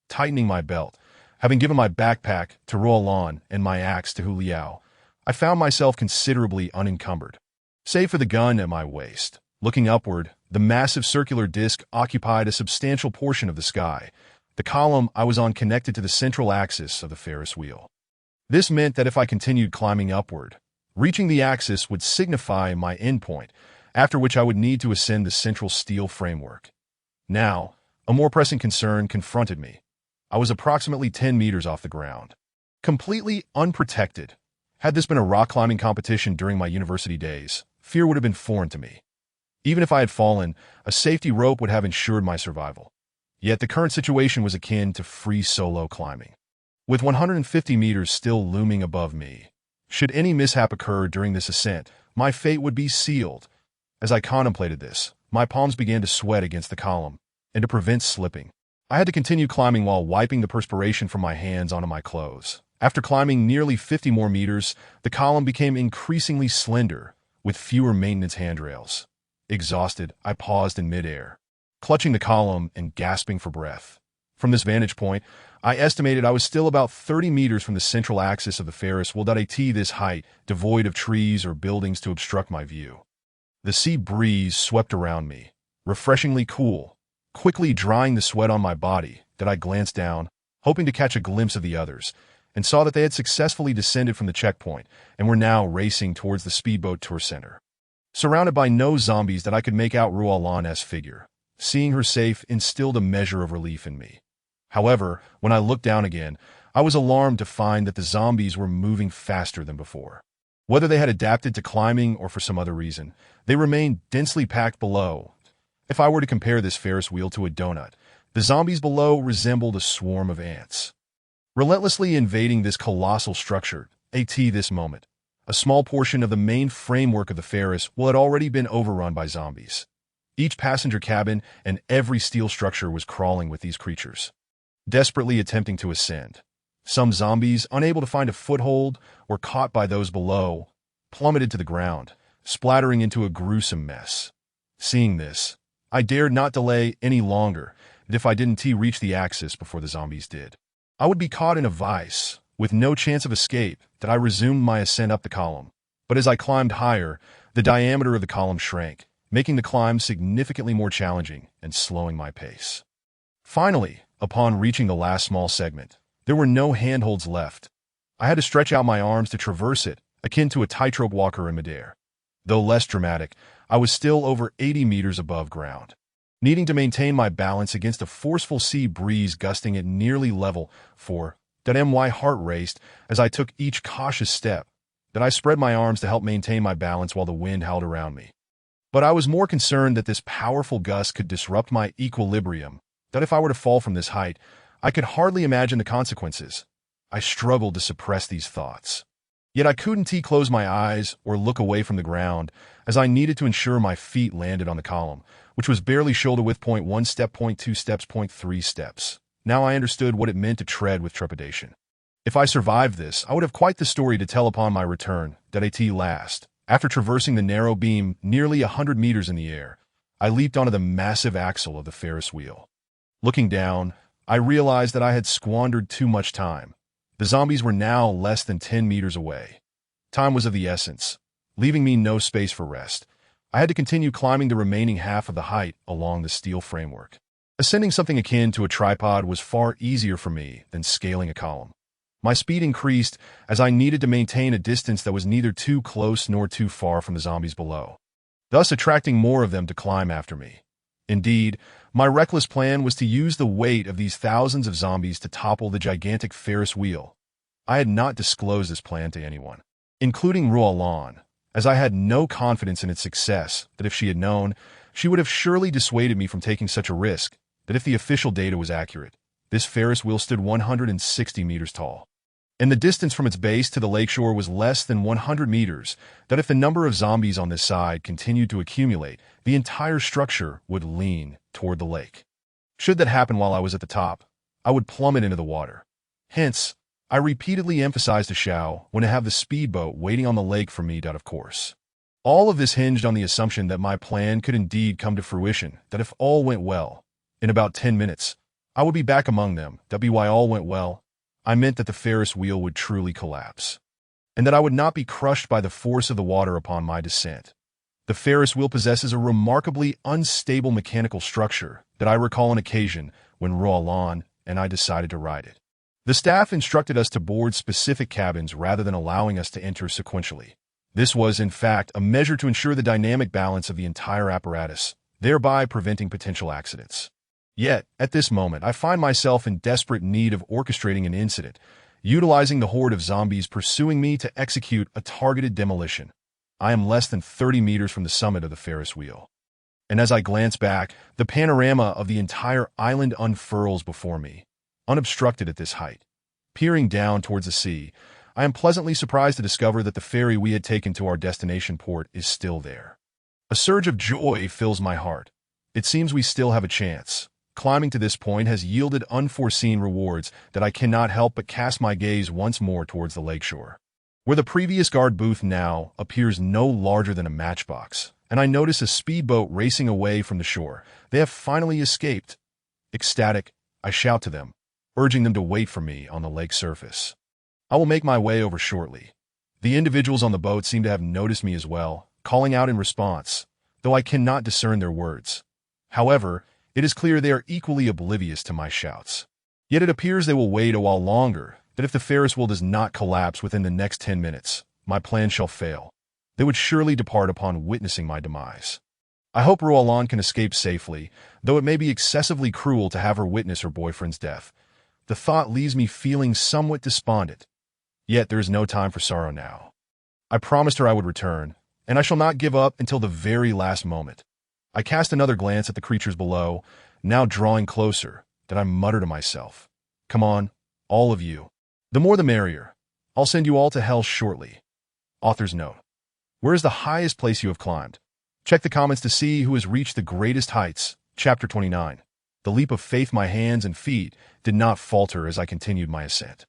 Tightening my belt, having given my backpack to Ruolan and my axe to Hu Liao, I found myself considerably unencumbered, save for the gun at my waist. Looking upward, the massive circular disc occupied a substantial portion of the sky. The column I was on connected to the central axis of the Ferris wheel. This meant that if I continued climbing upward, reaching the axis would signify my endpoint, after which I would need to ascend the central steel framework. Now, a more pressing concern confronted me. I was approximately 10 meters off the ground, completely unprotected. Had this been a rock climbing competition during my university days, fear would have been foreign to me. Even if I had fallen, a safety rope would have ensured my survival. Yet the current situation was akin to free solo climbing, with 150 meters still looming above me. Should any mishap occur during this ascent, my fate would be sealed. As I contemplated this, my palms began to sweat against the column, and to prevent slipping, I had to continue climbing while wiping the perspiration from my hands onto my clothes. After climbing nearly 50 more meters, the column became increasingly slender, with fewer maintenance handrails. Exhausted, I paused in midair, clutching the column and gasping for breath. From this vantage point, I estimated I was still about 30 meters from the central axis of the Ferris wheel. At this height, devoid of trees or buildings to obstruct my view. The sea breeze swept around me, refreshingly cool, quickly drying the sweat on my body. I glanced down, hoping to catch a glimpse of the others, and saw that they had successfully descended from the checkpoint and were now racing towards the speedboat tour center. Surrounded by no zombies, I could make out Ruolan's figure. Seeing her safe instilled a measure of relief in me. However, when I looked down again, I was alarmed to find that the zombies were moving faster than before. Whether they had adapted to climbing or for some other reason, they remained densely packed below. If I were to compare this Ferris wheel to a donut, the zombies below resembled a swarm of ants, relentlessly invading this colossal structure. This moment, a small portion of the main framework of the Ferris wheel had already been overrun by zombies. Each passenger cabin and every steel structure was crawling with these creatures, desperately attempting to ascend. Some zombies, unable to find a foothold, were caught by those below, plummeted to the ground, splattering into a gruesome mess. Seeing this, I dared not delay any longer, and if I didn't reach the axis before the zombies did, I would be caught in a vice, with no chance of escape. I resumed my ascent up the column. But as I climbed higher, the diameter of the column shrank, making the climb significantly more challenging and slowing my pace. Finally, upon reaching the last small segment, there were no handholds left. I had to stretch out my arms to traverse it, akin to a tightrope walker in midair. Though less dramatic, I was still over 80 meters above ground, needing to maintain my balance against a forceful sea breeze gusting at nearly level 4. My heart raced as I took each cautious step. I spread my arms to help maintain my balance while the wind howled around me. But I was more concerned that this powerful gust could disrupt my equilibrium, that if I were to fall from this height, I could hardly imagine the consequences. I struggled to suppress these thoughts. Yet I couldn't close my eyes or look away from the ground, as I needed to ensure my feet landed on the column, which was barely shoulder width, 0.1 step, 0.2 steps, 0.3 steps. Now I understood what it meant to tread with trepidation. If I survived this, I would have quite the story to tell upon my return, that at last. After traversing the narrow beam nearly 100 meters in the air, I leaped onto the massive axle of the Ferris wheel. Looking down, I realized that I had squandered too much time. The zombies were now less than 10 meters away. Time was of the essence, leaving me no space for rest. I had to continue climbing the remaining half of the height along the steel framework. Ascending something akin to a tripod was far easier for me than scaling a column. My speed increased as I needed to maintain a distance that was neither too close nor too far from the zombies below, thus attracting more of them to climb after me. Indeed, my reckless plan was to use the weight of these thousands of zombies to topple the gigantic Ferris wheel. I had not disclosed this plan to anyone, including Ruolan, as I had no confidence in its success, that if she had known, she would have surely dissuaded me from taking such a risk, that if the official data was accurate, this Ferris wheel stood 160 meters tall. And the distance from its base to the lakeshore was less than 100 meters, that if the number of zombies on this side continued to accumulate, the entire structure would lean toward the lake. Should that happen while I was at the top, I would plummet into the water. Hence, I repeatedly emphasized to Xiao when to have the speedboat waiting on the lake for me, of course. All of this hinged on the assumption that my plan could indeed come to fruition, that if all went well, in about 10 minutes, I would be back among them. Why all went well, I meant that the Ferris wheel would truly collapse, and that I would not be crushed by the force of the water upon my descent. The Ferris wheel possesses a remarkably unstable mechanical structure that I recall an occasion when Ruolan and I decided to ride it. The staff instructed us to board specific cabins rather than allowing us to enter sequentially. This was, in fact, a measure to ensure the dynamic balance of the entire apparatus, thereby preventing potential accidents. Yet, at this moment, I find myself in desperate need of orchestrating an incident, utilizing the horde of zombies pursuing me to execute a targeted demolition. I am less than 30 meters from the summit of the Ferris wheel. And as I glance back, the panorama of the entire island unfurls before me, unobstructed at this height. Peering down towards the sea, I am pleasantly surprised to discover that the ferry we had taken to our destination port is still there. A surge of joy fills my heart. It seems we still have a chance. Climbing to this point has yielded unforeseen rewards that I cannot help but cast my gaze once more towards the lakeshore, where the previous guard booth now appears no larger than a matchbox, and I notice a speedboat racing away from the shore. They have finally escaped. Ecstatic, I shout to them, urging them to wait for me on the lake surface. I will make my way over shortly. The individuals on the boat seem to have noticed me as well, calling out in response, though I cannot discern their words. However, it is clear they are equally oblivious to my shouts. Yet it appears they will wait a while longer, that if the Ferris wheel does not collapse within the next 10 minutes, my plan shall fail. They would surely depart upon witnessing my demise. I hope Ruolan can escape safely, though it may be excessively cruel to have her witness her boyfriend's death. The thought leaves me feeling somewhat despondent. Yet there is no time for sorrow now. I promised her I would return, and I shall not give up until the very last moment. I cast another glance at the creatures below, now drawing closer, that I mutter to myself, "Come on, all of you. The more the merrier. I'll send you all to hell shortly." Author's note. Where is the highest place you have climbed? Check the comments to see who has reached the greatest heights. Chapter 29. The leap of faith. My hands and feet did not falter as I continued my ascent.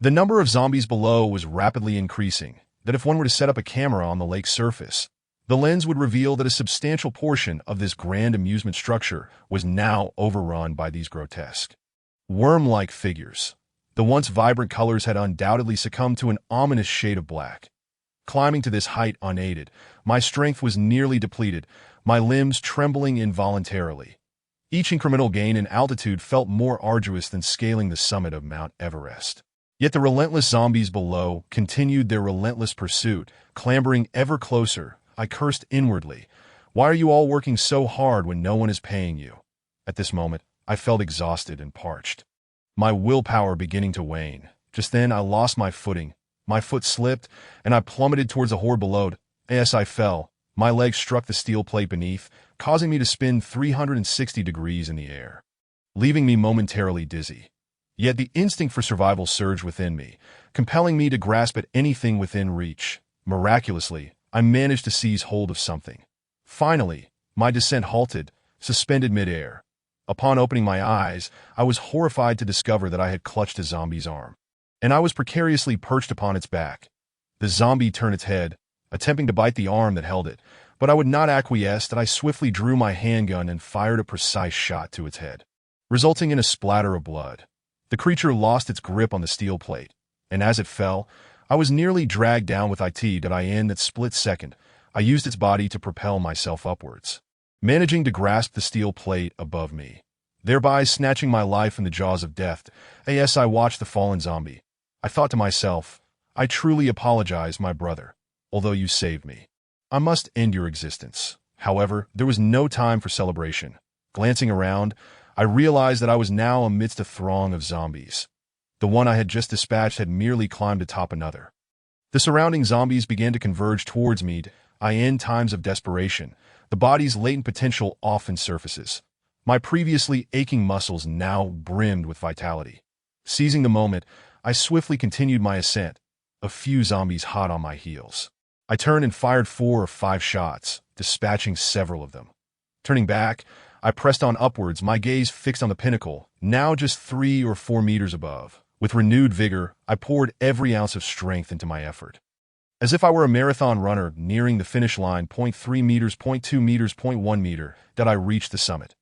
The number of zombies below was rapidly increasing, that if one were to set up a camera on the lake's surface, the lens would reveal that a substantial portion of this grand amusement structure was now overrun by these grotesque, worm-like figures. The once vibrant colors had undoubtedly succumbed to an ominous shade of black. Climbing to this height unaided, my strength was nearly depleted, my limbs trembling involuntarily. Each incremental gain in altitude felt more arduous than scaling the summit of Mount Everest. Yet the relentless zombies below continued their relentless pursuit, clambering ever closer. I cursed inwardly. Why are you all working so hard when no one is paying you? At this moment, I felt exhausted and parched, my willpower beginning to wane. Just then, I lost my footing. My foot slipped, and I plummeted towards the horde below. As I fell, My legs struck the steel plate beneath, causing me to spin 360 degrees in the air, leaving me momentarily dizzy. Yet the instinct for survival surged within me, compelling me to grasp at anything within reach. Miraculously, I managed to seize hold of something. Finally, my descent halted, suspended midair. Upon opening my eyes, I was horrified to discover that I had clutched a zombie's arm, and I was precariously perched upon its back. The zombie turned its head, attempting to bite the arm that held it, but I would not acquiesce that I swiftly drew my handgun and fired a precise shot to its head, resulting in a splatter of blood. The creature lost its grip on the steel plate, and as it fell, I was nearly dragged down with it. In that split second, I used its body to propel myself upwards, managing to grasp the steel plate above me, thereby snatching my life from the jaws of death. As I watched the fallen zombie, I thought to myself, I truly apologize, my brother, although you saved me. I must end your existence. However, there was no time for celebration. Glancing around, I realized that I was now amidst a throng of zombies. The one I had just dispatched had merely climbed atop another. The surrounding zombies began to converge towards me. In times of desperation, the body's latent potential often surfaces. My previously aching muscles now brimmed with vitality. Seizing the moment, I swiftly continued my ascent, a few zombies hot on my heels. I turned and fired 4 or 5 shots, dispatching several of them. Turning back, I pressed on upwards, my gaze fixed on the pinnacle, now just 3 or 4 meters above. With renewed vigor, I poured every ounce of strength into my effort. As if I were a marathon runner nearing the finish line, 0.3 meters, 0.2 meters, 0.1 meter, that I reached the summit.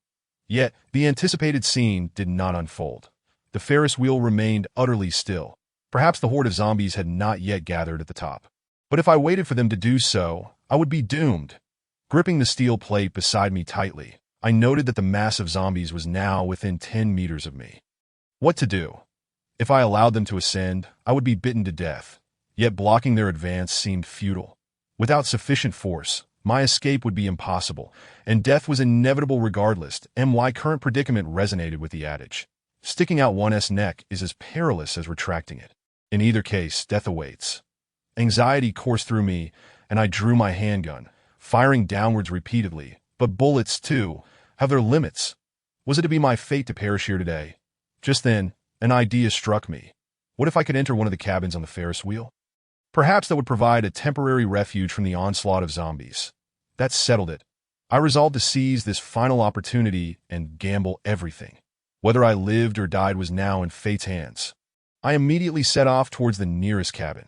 Yet, the anticipated scene did not unfold. The Ferris wheel remained utterly still. Perhaps the horde of zombies had not yet gathered at the top. But if I waited for them to do so, I would be doomed. Gripping the steel plate beside me tightly, I noted that the mass of zombies was now within 10 meters of me. What to do? If I allowed them to ascend, I would be bitten to death. Yet blocking their advance seemed futile. Without sufficient force, my escape would be impossible, and death was inevitable regardless. My current predicament resonated with the adage. Sticking out one's neck is as perilous as retracting it. In either case, death awaits. Anxiety coursed through me, and I drew my handgun, firing downwards repeatedly. But bullets, too, have their limits. Was it to be my fate to perish here today? Just then, an idea struck me. What if I could enter one of the cabins on the Ferris wheel? Perhaps that would provide a temporary refuge from the onslaught of zombies. That settled it. I resolved to seize this final opportunity and gamble everything. Whether I lived or died was now in fate's hands. I immediately set off towards the nearest cabin.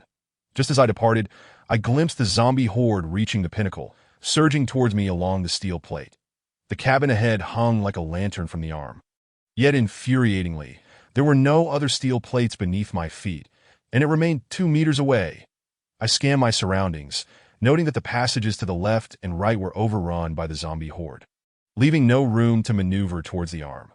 Just as I departed, I glimpsed the zombie horde reaching the pinnacle, surging towards me along the steel plate. The cabin ahead hung like a lantern from the arm. Yet infuriatingly, there were no other steel plates beneath my feet, and it remained 2 meters away. I scanned my surroundings, noting that the passages to the left and right were overrun by the zombie horde, leaving no room to maneuver towards the arm.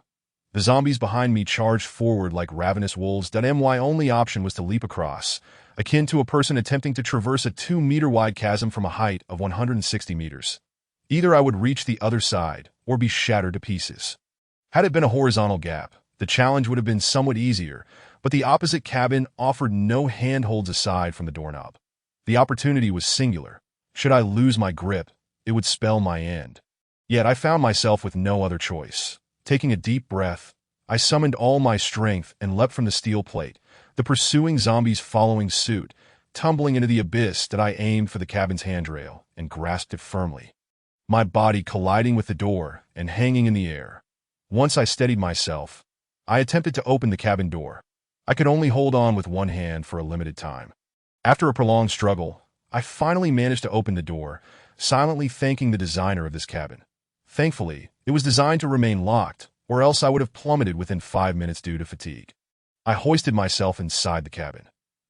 The zombies behind me charged forward like ravenous wolves. My only option was to leap across, akin to a person attempting to traverse a 2-meter-wide chasm from a height of 160 meters. Either I would reach the other side, or be shattered to pieces. Had it been a horizontal gap, the challenge would have been somewhat easier, but the opposite cabin offered no handholds aside from the doorknob. The opportunity was singular. Should I lose my grip, it would spell my end. Yet I found myself with no other choice. Taking a deep breath, I summoned all my strength and leapt from the steel plate, the pursuing zombies following suit. Tumbling into the abyss, I aimed for the cabin's handrail and grasped it firmly, my body colliding with the door and hanging in the air. Once I steadied myself, I attempted to open the cabin door. I could only hold on with one hand for a limited time. After a prolonged struggle, I finally managed to open the door, silently thanking the designer of this cabin. Thankfully, it was designed to remain locked, or else I would have plummeted within 5 minutes due to fatigue. I hoisted myself inside the cabin.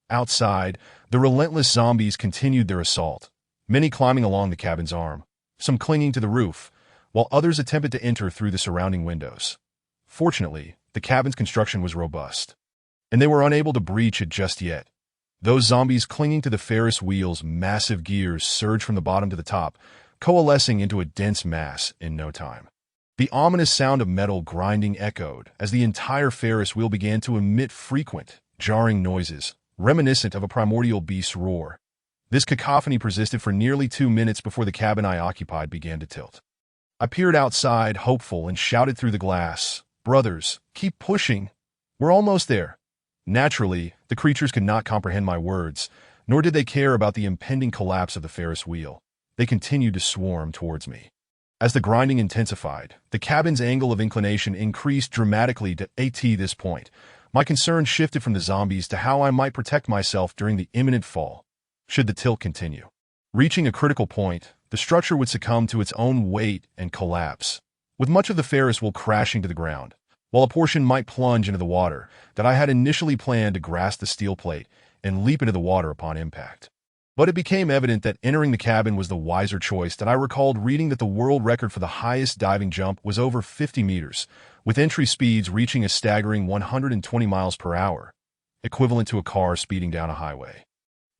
Outside, the relentless zombies continued their assault, many climbing along the cabin's arm, some clinging to the roof, while others attempted to enter through the surrounding windows. Fortunately, the cabin's construction was robust, and they were unable to breach it just yet. Those zombies clinging to the Ferris wheel's massive gears surged from the bottom to the top, coalescing into a dense mass in no time. The ominous sound of metal grinding echoed as the entire Ferris wheel began to emit frequent, jarring noises, reminiscent of a primordial beast's roar. This cacophony persisted for nearly 2 minutes before the cabin I occupied began to tilt. I peered outside, hopeful, and shouted through the glass, "Brothers, keep pushing. We're almost there." Naturally, the creatures could not comprehend my words, nor did they care about the impending collapse of the Ferris wheel. They continued to swarm towards me. As the grinding intensified, the cabin's angle of inclination increased dramatically to this point. My concern shifted from the zombies to how I might protect myself during the imminent fall, should the tilt continue. Reaching a critical point, the structure would succumb to its own weight and collapse, with much of the Ferris wheel crashing to the ground, while a portion might plunge into the water. That I had initially planned to grasp the steel plate and leap into the water upon impact. But it became evident that entering the cabin was the wiser choice. That I recalled reading that the world record for the highest diving jump was over 50 meters, with entry speeds reaching a staggering 120 miles per hour, equivalent to a car speeding down a highway.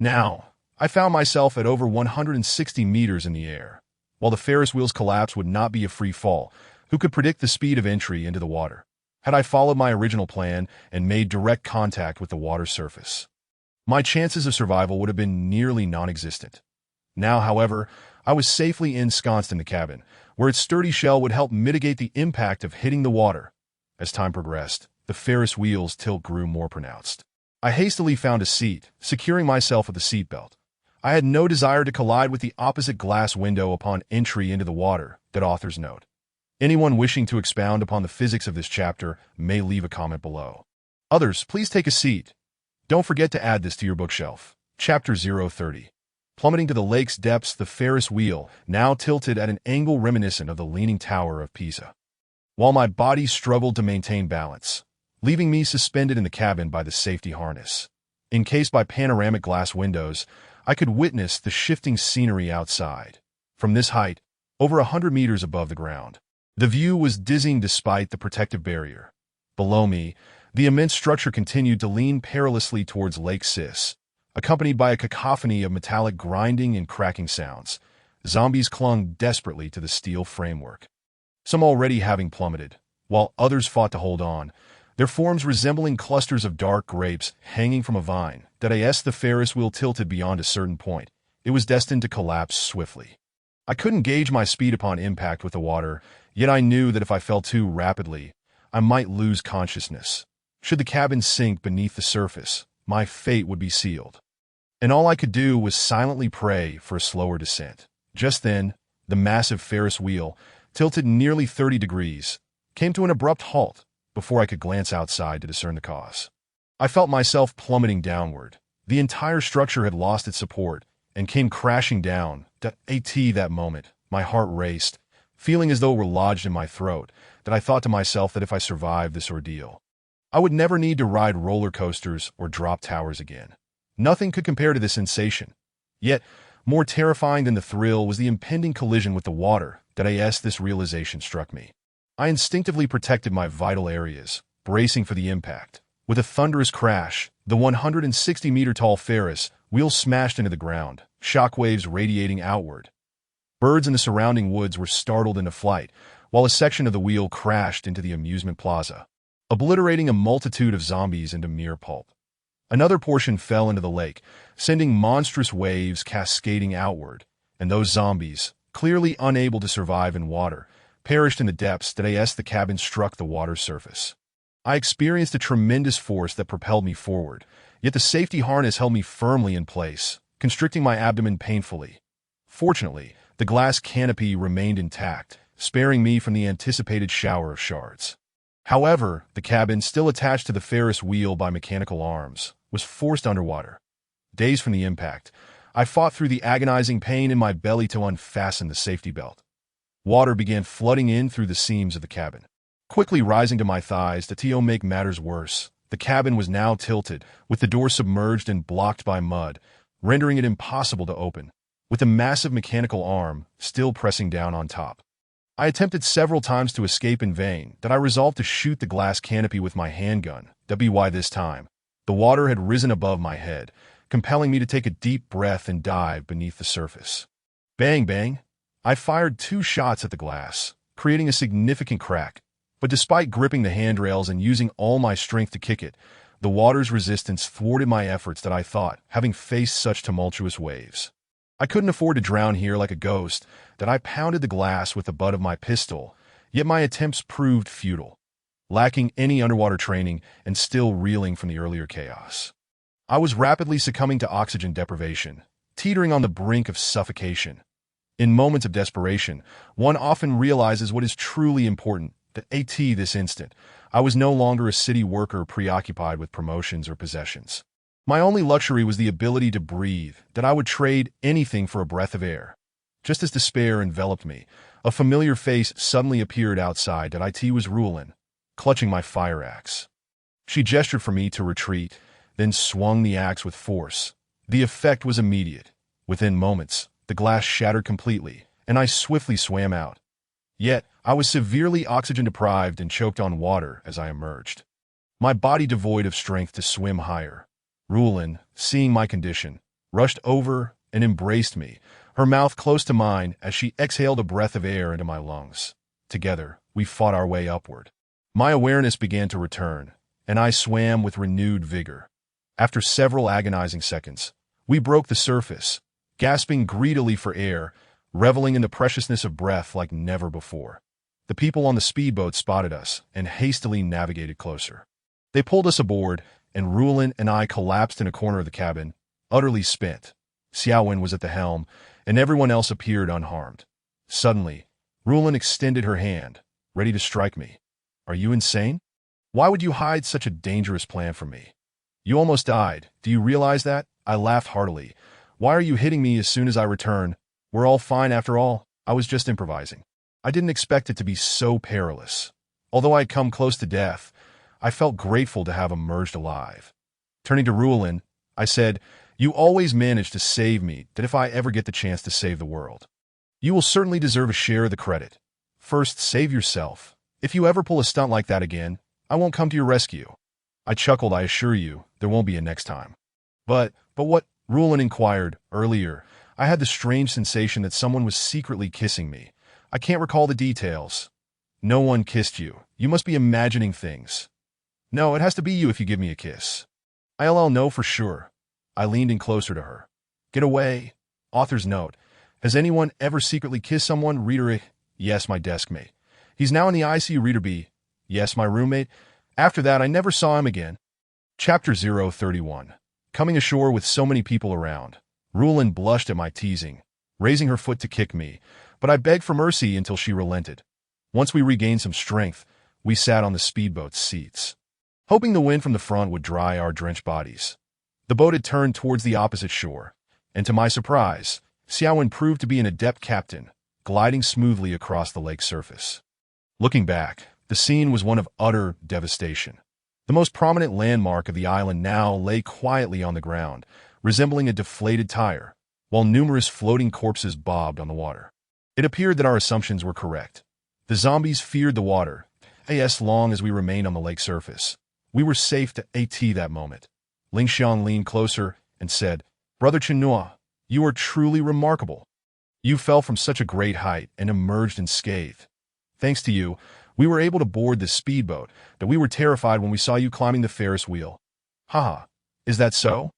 Now, I found myself at over 160 meters in the air. While the Ferris wheel's collapse would not be a free fall, who could predict the speed of entry into the water? Had I followed my original plan and made direct contact with the water's surface, my chances of survival would have been nearly non-existent. Now, however, I was safely ensconced in the cabin, where its sturdy shell would help mitigate the impact of hitting the water. As time progressed, the Ferris wheel's tilt grew more pronounced. I hastily found a seat, securing myself with a seatbelt. I had no desire to collide with the opposite glass window upon entry into the water. That author's note. Anyone wishing to expound upon the physics of this chapter may leave a comment below. Others, please take a seat. Don't forget to add this to your bookshelf. Chapter 030. Plummeting to the lake's depths, the Ferris wheel now tilted at an angle reminiscent of the Leaning Tower of Pisa, while my body struggled to maintain balance, leaving me suspended in the cabin by the safety harness. Encased by panoramic glass windows, I could witness the shifting scenery outside. From this height, over 100 meters above the ground, the view was dizzying despite the protective barrier. Below me, the immense structure continued to lean perilously towards Lake Sis, accompanied by a cacophony of metallic grinding and cracking sounds. Zombies clung desperately to the steel framework, some already having plummeted, while others fought to hold on, their forms resembling clusters of dark grapes hanging from a vine. That as the Ferris wheel tilted beyond a certain point, it was destined to collapse swiftly. I couldn't gauge my speed upon impact with the water, yet I knew that if I fell too rapidly, I might lose consciousness. Should the cabin sink beneath the surface, my fate would be sealed. And all I could do was silently pray for a slower descent. Just then, the massive Ferris wheel, tilted nearly 30 degrees, came to an abrupt halt before I could glance outside to discern the cause. I felt myself plummeting downward. The entire structure had lost its support and came crashing down. That moment, my heart raced, feeling as though it were lodged in my throat. That I thought to myself that if I survived this ordeal, I would never need to ride roller coasters or drop towers again. Nothing could compare to this sensation. Yet, more terrifying than the thrill was the impending collision with the water. That as this realization struck me, I instinctively protected my vital areas, bracing for the impact. With a thunderous crash, the 160-meter-tall Ferris wheel smashed into the ground, shockwaves radiating outward. Birds in the surrounding woods were startled into flight, while a section of the wheel crashed into the amusement plaza, obliterating a multitude of zombies into mere pulp. Another portion fell into the lake, sending monstrous waves cascading outward, and those zombies, clearly unable to survive in water, perished in the depths. As the cabin struck the water's surface, I experienced a tremendous force that propelled me forward, yet the safety harness held me firmly in place, constricting my abdomen painfully. Fortunately, the glass canopy remained intact, sparing me from the anticipated shower of shards. However, the cabin, still attached to the Ferris wheel by mechanical arms, was forced underwater. Dazed from the impact, I fought through the agonizing pain in my belly to unfasten the safety belt. Water began flooding in through the seams of the cabin, quickly rising to my thighs. To make matters worse, the cabin was now tilted, with the door submerged and blocked by mud, rendering it impossible to open, with a massive mechanical arm still pressing down on top. I attempted several times to escape in vain. That I resolved to shoot the glass canopy with my handgun. This time, the water had risen above my head, compelling me to take a deep breath and dive beneath the surface. Bang, bang! I fired 2 shots at the glass, creating a significant crack. But despite gripping the handrails and using all my strength to kick it, The water's resistance thwarted my efforts that I thought, having faced such tumultuous waves. I couldn't afford to drown here like a ghost, that I pounded the glass with the butt of my pistol, yet my attempts proved futile, lacking any underwater training and still reeling from the earlier chaos. I was rapidly succumbing to oxygen deprivation, teetering on the brink of suffocation. In moments of desperation, one often realizes what is truly important, that this instant, I was no longer a city worker preoccupied with promotions or possessions. My only luxury was the ability to breathe, that I would trade anything for a breath of air. Just as despair enveloped me, a familiar face suddenly appeared outside that was Rulin, clutching my fire axe. She gestured for me to retreat, then swung the axe with force. The effect was immediate. Within moments, the glass shattered completely, and I swiftly swam out. Yet, I was severely oxygen-deprived and choked on water as I emerged. My body devoid of strength to swim higher. Rulin, seeing my condition, rushed over and embraced me, her mouth close to mine as she exhaled a breath of air into my lungs. Together, we fought our way upward. My awareness began to return, and I swam with renewed vigor. After several agonizing seconds, we broke the surface, gasping greedily for air, reveling in the preciousness of breath like never before. The people on the speedboat spotted us and hastily navigated closer. They pulled us aboard, and Rulin and I collapsed in a corner of the cabin, utterly spent. Xiaowen was at the helm, and everyone else appeared unharmed. Suddenly, Rulin extended her hand, ready to strike me. "Are you insane? Why would you hide such a dangerous plan from me? You almost died. Do you realize that?" I laughed heartily. "Why are you hitting me as soon as I return? We're all fine after all. I was just improvising." I didn't expect it to be so perilous. Although I had come close to death, I felt grateful to have emerged alive. Turning to Rulin, I said, "You always manage to save me, that if I ever get the chance to save the world. You will certainly deserve a share of the credit. First, save yourself. If you ever pull a stunt like that again, I won't come to your rescue." I chuckled. "I assure you, there won't be a next time." But what?" Rulin inquired. "Earlier, I had the strange sensation that someone was secretly kissing me. I can't recall the details." "No one kissed you. You must be imagining things." "No, it has to be you if you give me a kiss." "I'll know for sure." I leaned in closer to her. "Get away." Author's note. Has anyone ever secretly kissed someone? Reader A. Yes, my desk mate. He's now in the ICU. Reader B. Yes, my roommate. After that, I never saw him again. Chapter 031. Coming ashore with so many people around. Rulin blushed at my teasing, raising her foot to kick me, but I begged for mercy until she relented. Once we regained some strength, we sat on the speedboat's seats, hoping the wind from the front would dry our drenched bodies. The boat had turned towards the opposite shore, and to my surprise, Xiaowen proved to be an adept captain, gliding smoothly across the lake's surface. Looking back, the scene was one of utter devastation. The most prominent landmark of the island now lay quietly on the ground, resembling a deflated tire, while numerous floating corpses bobbed on the water. It appeared that our assumptions were correct. The zombies feared the water, as long as we remained on the lake surface. We were safe to that moment. Ling Xiang leaned closer and said, "Brother Chenhua, you are truly remarkable. You fell from such a great height and emerged unscathed. Thanks to you, we were able to board this speedboat, but we were terrified when we saw you climbing the Ferris wheel." "Haha, is that so?"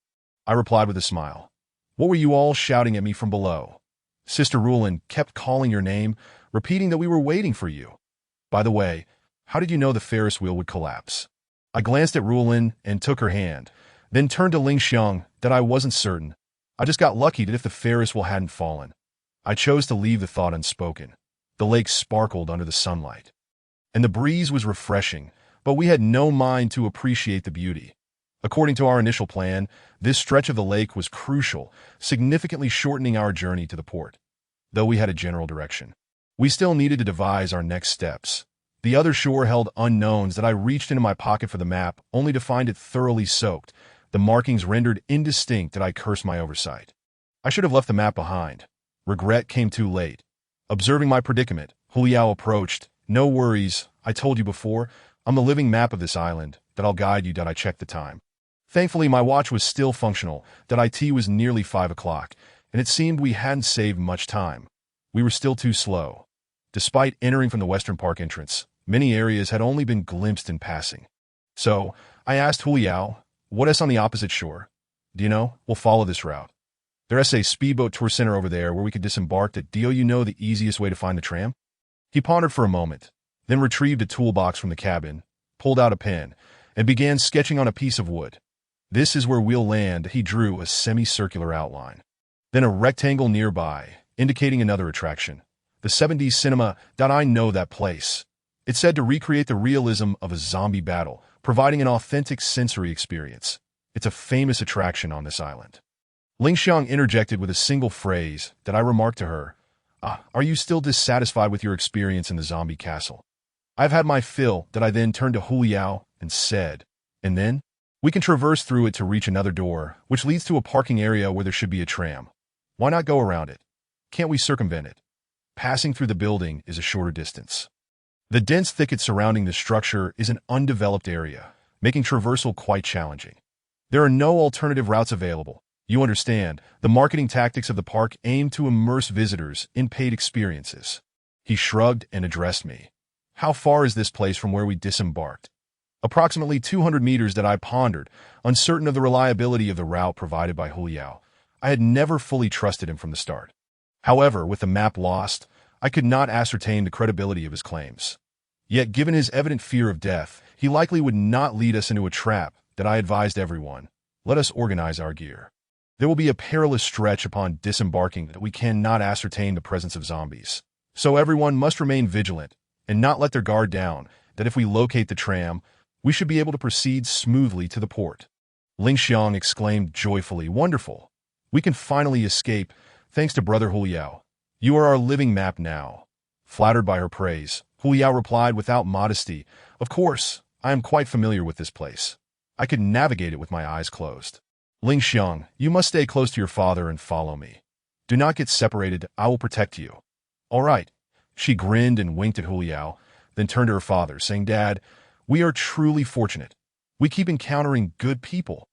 I replied with a smile. "What were you all shouting at me from below?" Sister Rulin kept calling your name, repeating that we were waiting for you. "By the way, how did you know the Ferris wheel would collapse?" I glanced at Rulin and took her hand, then turned to Ling Xiang that I wasn't certain. I just got lucky that if the Ferris wheel hadn't fallen. I chose to leave the thought unspoken. The lake sparkled under the sunlight, and the breeze was refreshing, but we had no mind to appreciate the beauty. According to our initial plan, this stretch of the lake was crucial, significantly shortening our journey to the port. Though we had a general direction, we still needed to devise our next steps. The other shore held unknowns that I reached into my pocket for the map, only to find it thoroughly soaked, the markings rendered indistinct that I cursed my oversight. I should have left the map behind. Regret came too late. Observing my predicament, Huliao approached. "No worries, I told you before, I'm the living map of this island, that I'll guide you. I checked the time." Thankfully, my watch was still functional, that it was nearly 5 o'clock, and it seemed we hadn't saved much time. We were still too slow. Despite entering from the Western Park entrance, many areas had only been glimpsed in passing. So, I asked Huliao, what is on the opposite shore? Do you know? We'll follow this route. There's a speedboat tour center over there where we could disembark at. Do you know the easiest way to find the tram? He pondered for a moment, then retrieved a toolbox from the cabin, pulled out a pen, and began sketching on a piece of wood. This is where we'll land. He drew a semicircular outline. Then a rectangle nearby, indicating another attraction. The 7D Cinema. I know that place. It's said to recreate the realism of a zombie battle, providing an authentic sensory experience. It's a famous attraction on this island. Ling Xiang interjected with a single phrase that I remarked to her. Are you still dissatisfied with your experience in the zombie castle? I've had my fill. That I then turned to Huliao and said, and then? We can traverse through it to reach another door, which leads to a parking area where there should be a tram. Why not go around it? Can't we circumvent it? Passing through the building is a shorter distance. The dense thicket surrounding the structure is an undeveloped area, making traversal quite challenging. There are no alternative routes available. You understand, the marketing tactics of the park aim to immerse visitors in paid experiences. He shrugged and addressed me. How far is this place from where we disembarked? Approximately 200 meters. That I pondered, uncertain of the reliability of the route provided by Huliao. I had never fully trusted him from the start. However, with the map lost, I could not ascertain the credibility of his claims. Yet, given his evident fear of death, he likely would not lead us into a trap. That I advised everyone. Let us organize our gear. There will be a perilous stretch upon disembarking that we cannot ascertain the presence of zombies. So everyone must remain vigilant and not let their guard down. That if we locate the tram, we should be able to proceed smoothly to the port. Ling Xiang exclaimed joyfully, wonderful. We can finally escape, thanks to Brother Huliao. You are our living map now. Flattered by her praise, Huliao replied without modesty, of course, I am quite familiar with this place. I could navigate it with my eyes closed. Ling Xiang, you must stay close to your father and follow me. Do not get separated. I will protect you. All right. She grinned and winked at Huliao, then turned to her father, saying, Dad, we are truly fortunate. We keep encountering good people.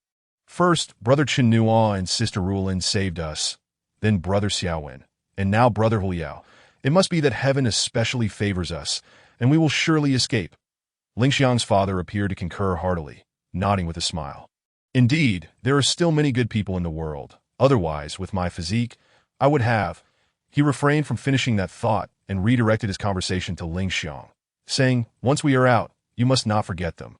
First, Brother Chen Nuo and Sister Rulin saved us, then Brother Xiaowen, and now Brother Huliao. It must be that heaven especially favors us, and we will surely escape. Ling Xiang's father appeared to concur heartily, nodding with a smile. Indeed, there are still many good people in the world. Otherwise, with my physique, I would have. He refrained from finishing that thought and redirected his conversation to Ling Xiang, saying, once we are out, you must not forget them.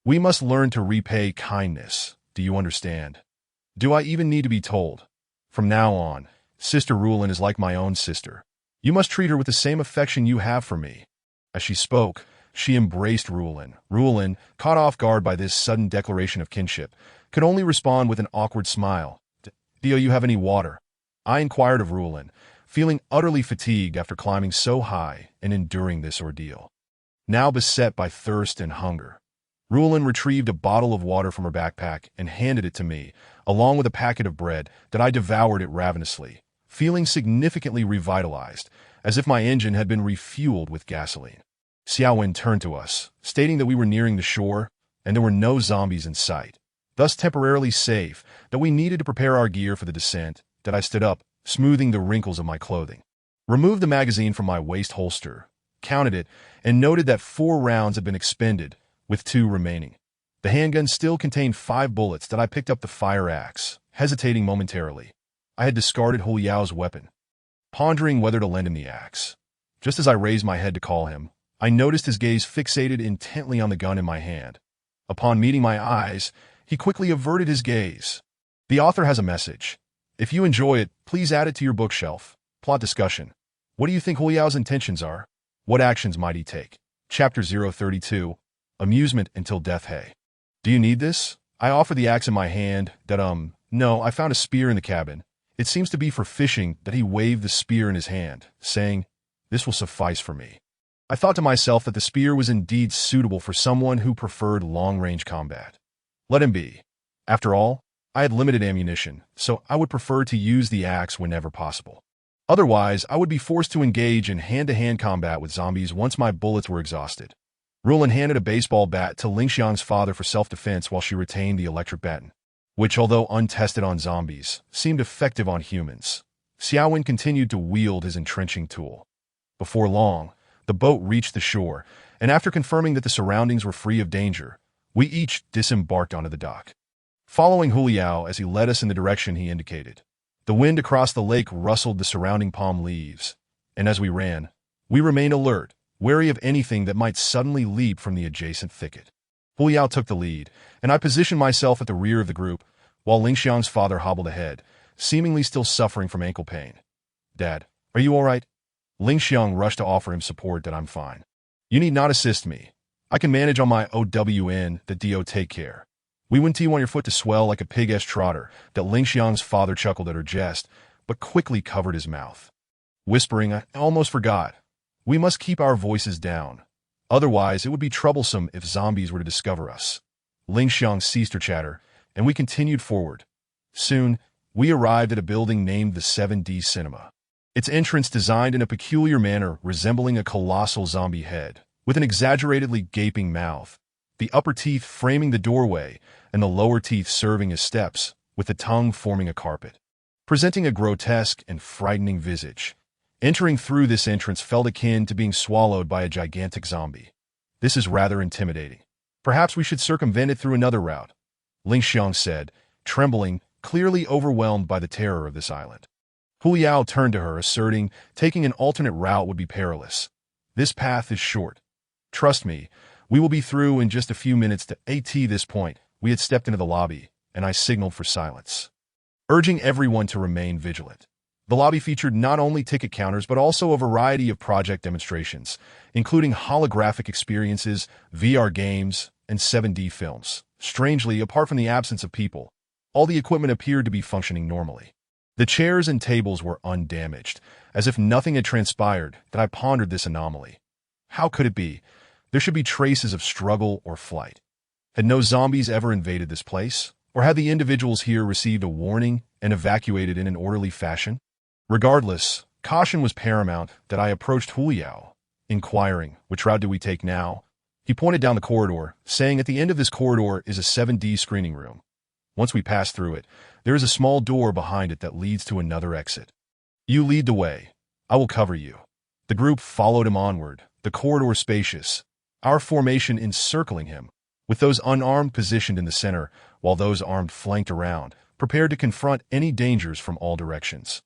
We must learn to repay kindness. Do you understand? Do I even need to be told? From now on, Sister Rulin is like my own sister. You must treat her with the same affection you have for me. As she spoke, she embraced Rulin. Rulin, caught off guard by this sudden declaration of kinship, could only respond with an awkward smile. Do you have any water? I inquired of Rulin, feeling utterly fatigued after climbing so high and enduring this ordeal. Now beset by thirst and hunger, Rulin retrieved a bottle of water from her backpack and handed it to me, along with a packet of bread. That I devoured it ravenously, feeling significantly revitalized, as if my engine had been refueled with gasoline. Xiaowen turned to us, stating that we were nearing the shore and there were no zombies in sight, thus temporarily safe. That we needed to prepare our gear for the descent. That I stood up, smoothing the wrinkles of my clothing, removed the magazine from my waist holster, counted it, and noted that 4 rounds had been expended, with 2 remaining. The handgun still contained 5 bullets. That I picked up the fire axe, hesitating momentarily. I had discarded Huliao's weapon, pondering whether to lend him the axe. Just as I raised my head to call him, I noticed his gaze fixated intently on the gun in my hand. Upon meeting my eyes, he quickly averted his gaze. The author has a message. If you enjoy it, please add it to your bookshelf. Plot discussion. What do you think Huliao's intentions are? What actions might he take? Chapter 032. Amusement until death. Hey. Do you need this? I offer the axe in my hand. No, I found a spear in the cabin. It seems to be for fishing. That he waved the spear in his hand, saying, this will suffice for me. I thought to myself that the spear was indeed suitable for someone who preferred long-range combat. Let him be. After all, I had limited ammunition, so I would prefer to use the axe whenever possible. Otherwise, I would be forced to engage in hand-to-hand combat with zombies once my bullets were exhausted. Rulin handed a baseball bat to Ling Xiang's father for self-defense while she retained the electric baton, which, although untested on zombies, seemed effective on humans. Xiaowen continued to wield his entrenching tool. Before long, the boat reached the shore, and after confirming that the surroundings were free of danger, We each disembarked onto the dock, following Huliao as he led us in the direction he indicated. The wind across the lake rustled the surrounding palm leaves, and as we ran, we remained alert, wary of anything that might suddenly leap from the adjacent thicket. Huliao took the lead, and I positioned myself at the rear of the group, while Lingxiang's father hobbled ahead, seemingly still suffering from ankle pain. "Dad, are you all right?" Lingxiang rushed to offer him support. "That I'm fine. You need not assist me. I can manage on my own. The do take care." "We wouldn't want your foot to swell like a pig-ass trotter." That Lingxiang's father chuckled at her jest, but quickly covered his mouth, whispering, "I almost forgot. We must keep our voices down. Otherwise, it would be troublesome if zombies were to discover us." Lingxiang ceased her chatter, and we continued forward. Soon, we arrived at a building named the 7D Cinema. Its entrance designed in a peculiar manner resembling a colossal zombie head, with an exaggeratedly gaping mouth, the upper teeth framing the doorway and the lower teeth serving as steps, with the tongue forming a carpet, presenting a grotesque and frightening visage. Entering through this entrance felt akin to being swallowed by a gigantic zombie. "This is rather intimidating. Perhaps we should circumvent it through another route," Lingxiang said, trembling, clearly overwhelmed by the terror of this island. Huliao turned to her, asserting taking an alternate route would be perilous. "This path is short. Trust me, we will be through in just a few minutes." At this point, we had stepped into the lobby, and I signaled for silence, urging everyone to remain vigilant. The lobby featured not only ticket counters but also a variety of project demonstrations, including holographic experiences, VR games, and 7D films. Strangely, apart from the absence of people, all the equipment appeared to be functioning normally. The chairs and tables were undamaged, as if nothing had transpired. That I pondered this anomaly. How could it be? There should be traces of struggle or flight. Had no zombies ever invaded this place? Or had the individuals here received a warning and evacuated in an orderly fashion? Regardless, caution was paramount. That I approached Huliao, inquiring, "Which route do we take now?" He pointed down the corridor, saying, "At the end of this corridor is a 7D screening room. Once we pass through it, there is a small door behind it that leads to another exit. You lead the way. I will cover you." The group followed him onward, the corridor spacious, our formation encircling him, with those unarmed positioned in the center, while those armed flanked around, prepared to confront any dangers from all directions.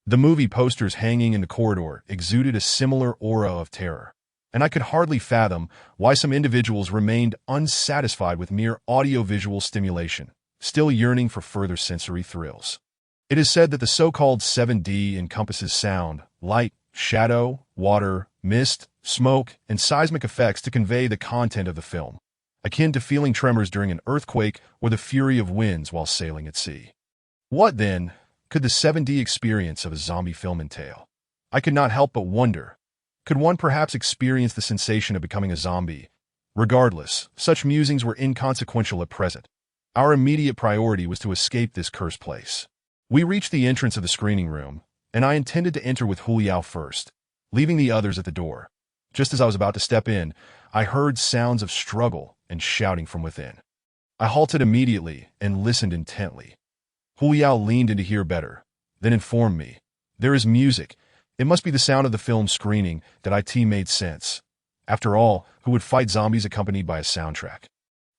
The movie posters hanging in the corridor exuded a similar aura of terror, and I could hardly fathom why some individuals remained unsatisfied with mere audiovisual stimulation, still yearning for further sensory thrills. It is said that the so-called 7D encompasses sound, light, shadow, water, mist, smoke, and seismic effects to convey the content of the film, akin to feeling tremors during an earthquake or the fury of winds while sailing at sea. What, then, could the 7D experience of a zombie film entail? I could not help but wonder. Could one perhaps experience the sensation of becoming a zombie? Regardless, such musings were inconsequential at present. Our immediate priority was to escape this cursed place. We reached the entrance of the screening room, and I intended to enter with Huliao first, leaving the others at the door. Just as I was about to step in, I heard sounds of struggle and shouting from within. I halted immediately and listened intently. Huliao leaned in to hear better, then informed me, "There is music. It must be the sound of the film screening." That IT made sense. After all, who would fight zombies accompanied by a soundtrack?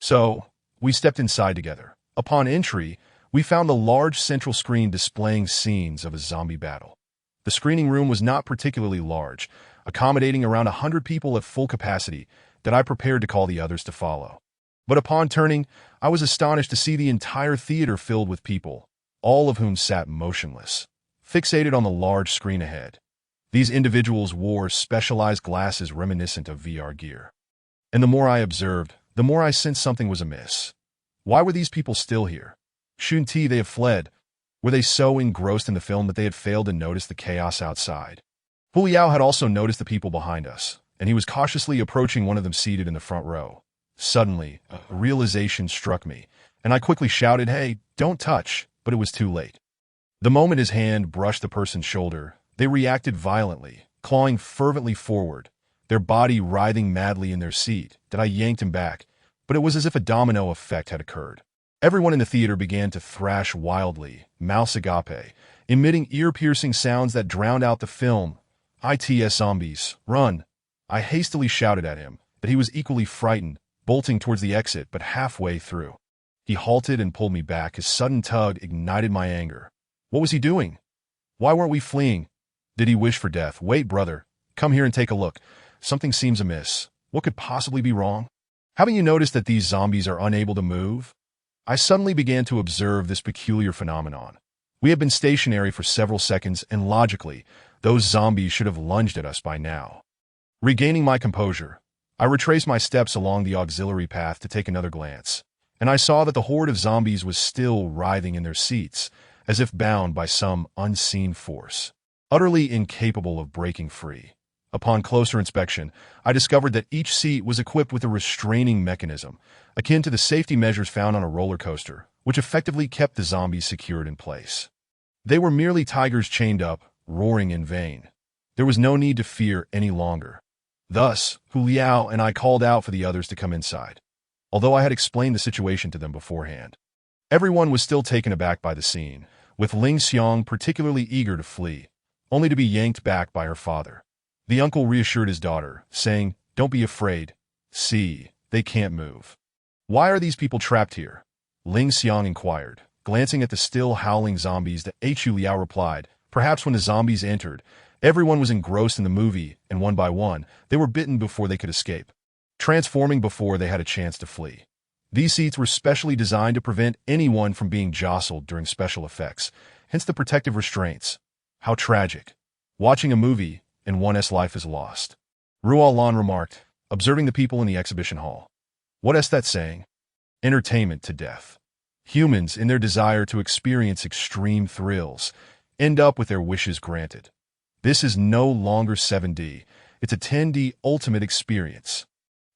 So, we stepped inside together. Upon entry, we found the large central screen displaying scenes of a zombie battle. The screening room was not particularly large, accommodating around 100 people at full capacity that I prepared to call the others to follow. But upon turning, I was astonished to see the entire theater filled with people, all of whom sat motionless, fixated on the large screen ahead. These individuals wore specialized glasses reminiscent of VR gear. And the more I observed, the more I sensed something was amiss. Why were these people still here? Shouldn't they have fled? Were they so engrossed in the film that they had failed to notice the chaos outside? Huliao had also noticed the people behind us, and he was cautiously approaching one of them seated in the front row. Suddenly, a realization struck me, and I quickly shouted, "Hey, don't touch," but it was too late. The moment his hand brushed the person's shoulder, they reacted violently, clawing fervently forward, their body writhing madly in their seat. That I yanked him back, but it was as if a domino effect had occurred. Everyone in the theater began to thrash wildly, mouse agape, emitting ear-piercing sounds that drowned out the film. "ITS zombies, run!" I hastily shouted at him, but he was equally frightened, bolting towards the exit, but halfway through. He halted and pulled me back. His sudden tug ignited my anger. What was he doing? Why weren't we fleeing? Did he wish for death? Wait, brother. Come here and take a look. Something seems amiss. What could possibly be wrong? Haven't you noticed that these zombies are unable to move? I suddenly began to observe this peculiar phenomenon. We had been stationary for several seconds, and logically, those zombies should have lunged at us by now. Regaining my composure, I retraced my steps along the auxiliary path to take another glance, and I saw that the horde of zombies was still writhing in their seats, as if bound by some unseen force, utterly incapable of breaking free. Upon closer inspection, I discovered that each seat was equipped with a restraining mechanism, akin to the safety measures found on a roller coaster, which effectively kept the zombies secured in place. They were merely tigers chained up, roaring in vain. There was no need to fear any longer. Thus, Hu Liao and I called out for the others to come inside, although I had explained the situation to them beforehand. Everyone was still taken aback by the scene, with Ling Xiang particularly eager to flee, only to be yanked back by her father. The uncle reassured his daughter, saying, "Don't be afraid. See, they can't move." "Why are these people trapped here?" Ling Xiang inquired, glancing at the still howling zombies. The Hu Liao replied, "Perhaps when the zombies entered, everyone was engrossed in the movie, and one by one, they were bitten before they could escape, transforming before they had a chance to flee. These seats were specially designed to prevent anyone from being jostled during special effects, hence the protective restraints. How tragic. Watching a movie, and one's life is lost." Ruolan remarked, observing the people in the exhibition hall. "What is that saying? Entertainment to death. Humans, in their desire to experience extreme thrills, end up with their wishes granted. This is no longer 7D, it's a 10D ultimate experience."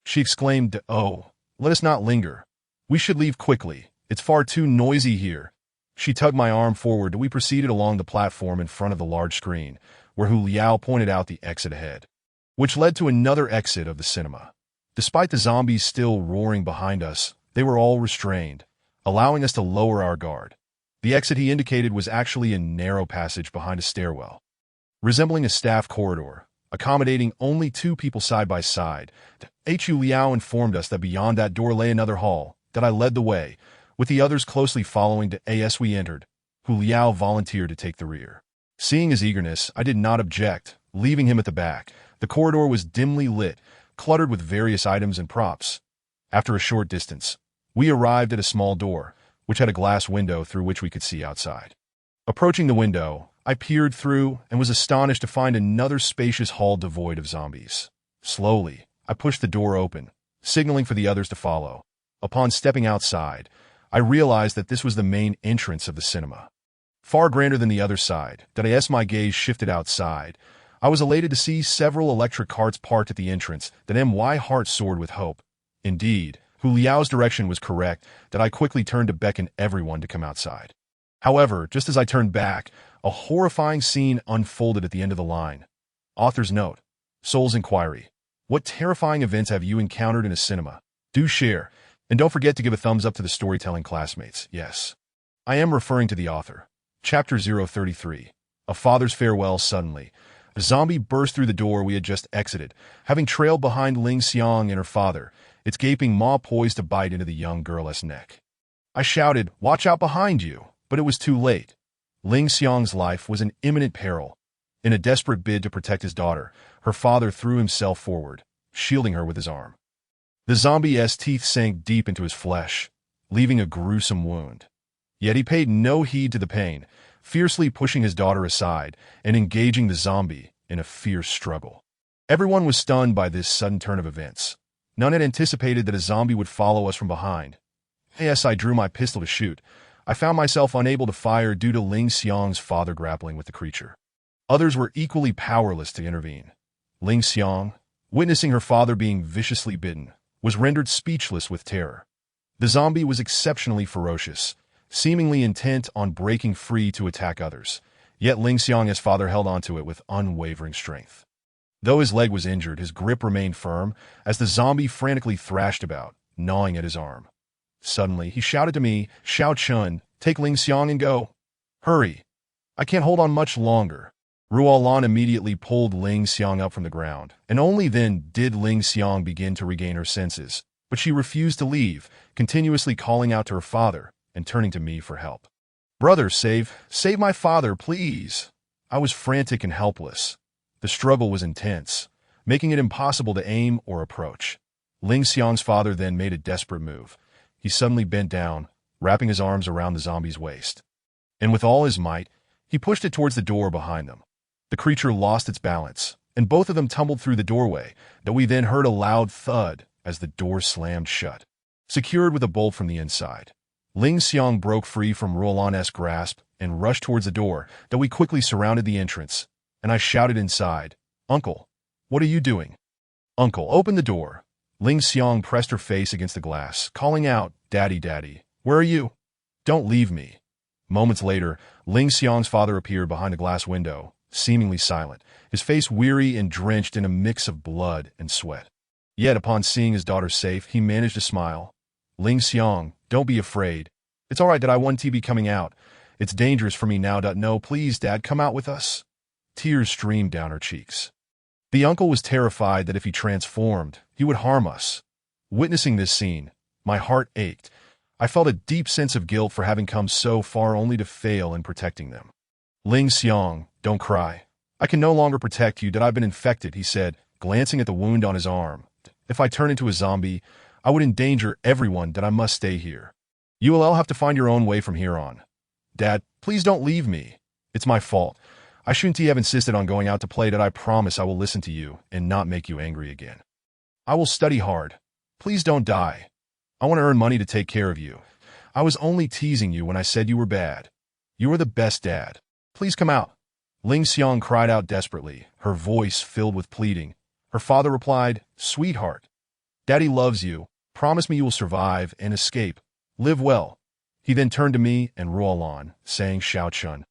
She exclaimed, "Oh, let us not linger. We should leave quickly. It's far too noisy here." She tugged my arm forward and we proceeded along the platform in front of the large screen, where Hu Liao pointed out the exit ahead, which led to another exit of the cinema. Despite the zombies still roaring behind us, they were all restrained, allowing us to lower our guard. The exit he indicated was actually a narrow passage behind a stairwell, resembling a staff corridor, accommodating only 2 people side by side. Hu Liao informed us that beyond that door lay another hall, that I led the way, with the others closely following. As we entered, Hu Liao volunteered to take the rear. Seeing his eagerness, I did not object, leaving him at the back. The corridor was dimly lit, cluttered with various items and props. After a short distance, we arrived at a small door, which had a glass window through which we could see outside. Approaching the window, I peered through and was astonished to find another spacious hall devoid of zombies. Slowly, I pushed the door open, signaling for the others to follow. Upon stepping outside, I realized that this was the main entrance of the cinema. Far grander than the other side, as my gaze shifted outside, I was elated to see several electric carts parked at the entrance. My heart soared with hope. Indeed, Hu Liao's direction was correct, that I quickly turned to beckon everyone to come outside. However, just as I turned back, a horrifying scene unfolded at the end of the line. Author's note. Soul's inquiry. What terrifying events have you encountered in a cinema? Do share, and don't forget to give a thumbs up to the storytelling classmates. Yes, I am referring to the author. Chapter 033. A father's farewell. Suddenly, a zombie burst through the door we had just exited, having trailed behind Ling Xiang and her father, its gaping maw poised to bite into the young girl's neck. I shouted, "Watch out behind you!" but it was too late. Ling Xiang's life was in imminent peril. In a desperate bid to protect his daughter, her father threw himself forward, shielding her with his arm. The zombie's teeth sank deep into his flesh, leaving a gruesome wound. Yet he paid no heed to the pain, fiercely pushing his daughter aside and engaging the zombie in a fierce struggle. Everyone was stunned by this sudden turn of events. None had anticipated that a zombie would follow us from behind. As I drew my pistol to shoot, I found myself unable to fire due to Ling Xiang's father grappling with the creature. Others were equally powerless to intervene. Ling Xiang, witnessing her father being viciously bitten, was rendered speechless with terror. The zombie was exceptionally ferocious, seemingly intent on breaking free to attack others, yet Ling Xiang's father held onto it with unwavering strength. Though his leg was injured, his grip remained firm as the zombie frantically thrashed about, gnawing at his arm. Suddenly, he shouted to me, "Xiao Chun, take Ling Xiang and go. Hurry. I can't hold on much longer." Ruolan immediately pulled Ling Xiang up from the ground, and only then did Ling Xiang begin to regain her senses. but she refused to leave, continuously calling out to her father and turning to me for help. "Brother, save my father, please." I was frantic and helpless. The struggle was intense, making it impossible to aim or approach. Ling Xiang's father then made a desperate move. He suddenly bent down, wrapping his arms around the zombie's waist. And with all his might, he pushed it towards the door behind them. The creature lost its balance, and both of them tumbled through the doorway, though we then heard a loud thud as the door slammed shut, secured with a bolt from the inside. Ling Xiang broke free from Ruolan's grasp and rushed towards the door, though we quickly surrounded the entrance, and I shouted inside, "Uncle, what are you doing?" "Uncle, open the door." Ling Xiang pressed her face against the glass, calling out, "Daddy, Daddy, where are you? Don't leave me." Moments later, Ling Xiang's father appeared behind a glass window, seemingly silent, his face weary and drenched in a mix of blood and sweat. Yet upon seeing his daughter safe, he managed to smile. "Ling Xiang, don't be afraid. It's all right that I want to be coming out. It's dangerous for me now. No, please, Dad, come out with us." Tears streamed down her cheeks. The uncle was terrified that if he transformed, he would harm us. Witnessing this scene, my heart ached. I felt a deep sense of guilt for having come so far only to fail in protecting them. "Ling Xiang, don't cry. I can no longer protect you. That I've been infected," he said, glancing at the wound on his arm. "If I turn into a zombie, I would endanger everyone. That I must stay here. You will all have to find your own way from here on. Dad, please don't leave me. It's my fault. I shouldn't have insisted on going out to play. That I promise I will listen to you and not make you angry again. I will study hard. Please don't die. I want to earn money to take care of you. I was only teasing you when I said you were bad. You are the best dad. Please come out." Ling Xiang cried out desperately, her voice filled with pleading. Her father replied, "Sweetheart, Daddy loves you. Promise me you will survive and escape. Live well." He then turned to me and Ruolan, saying, "Xiao Chun.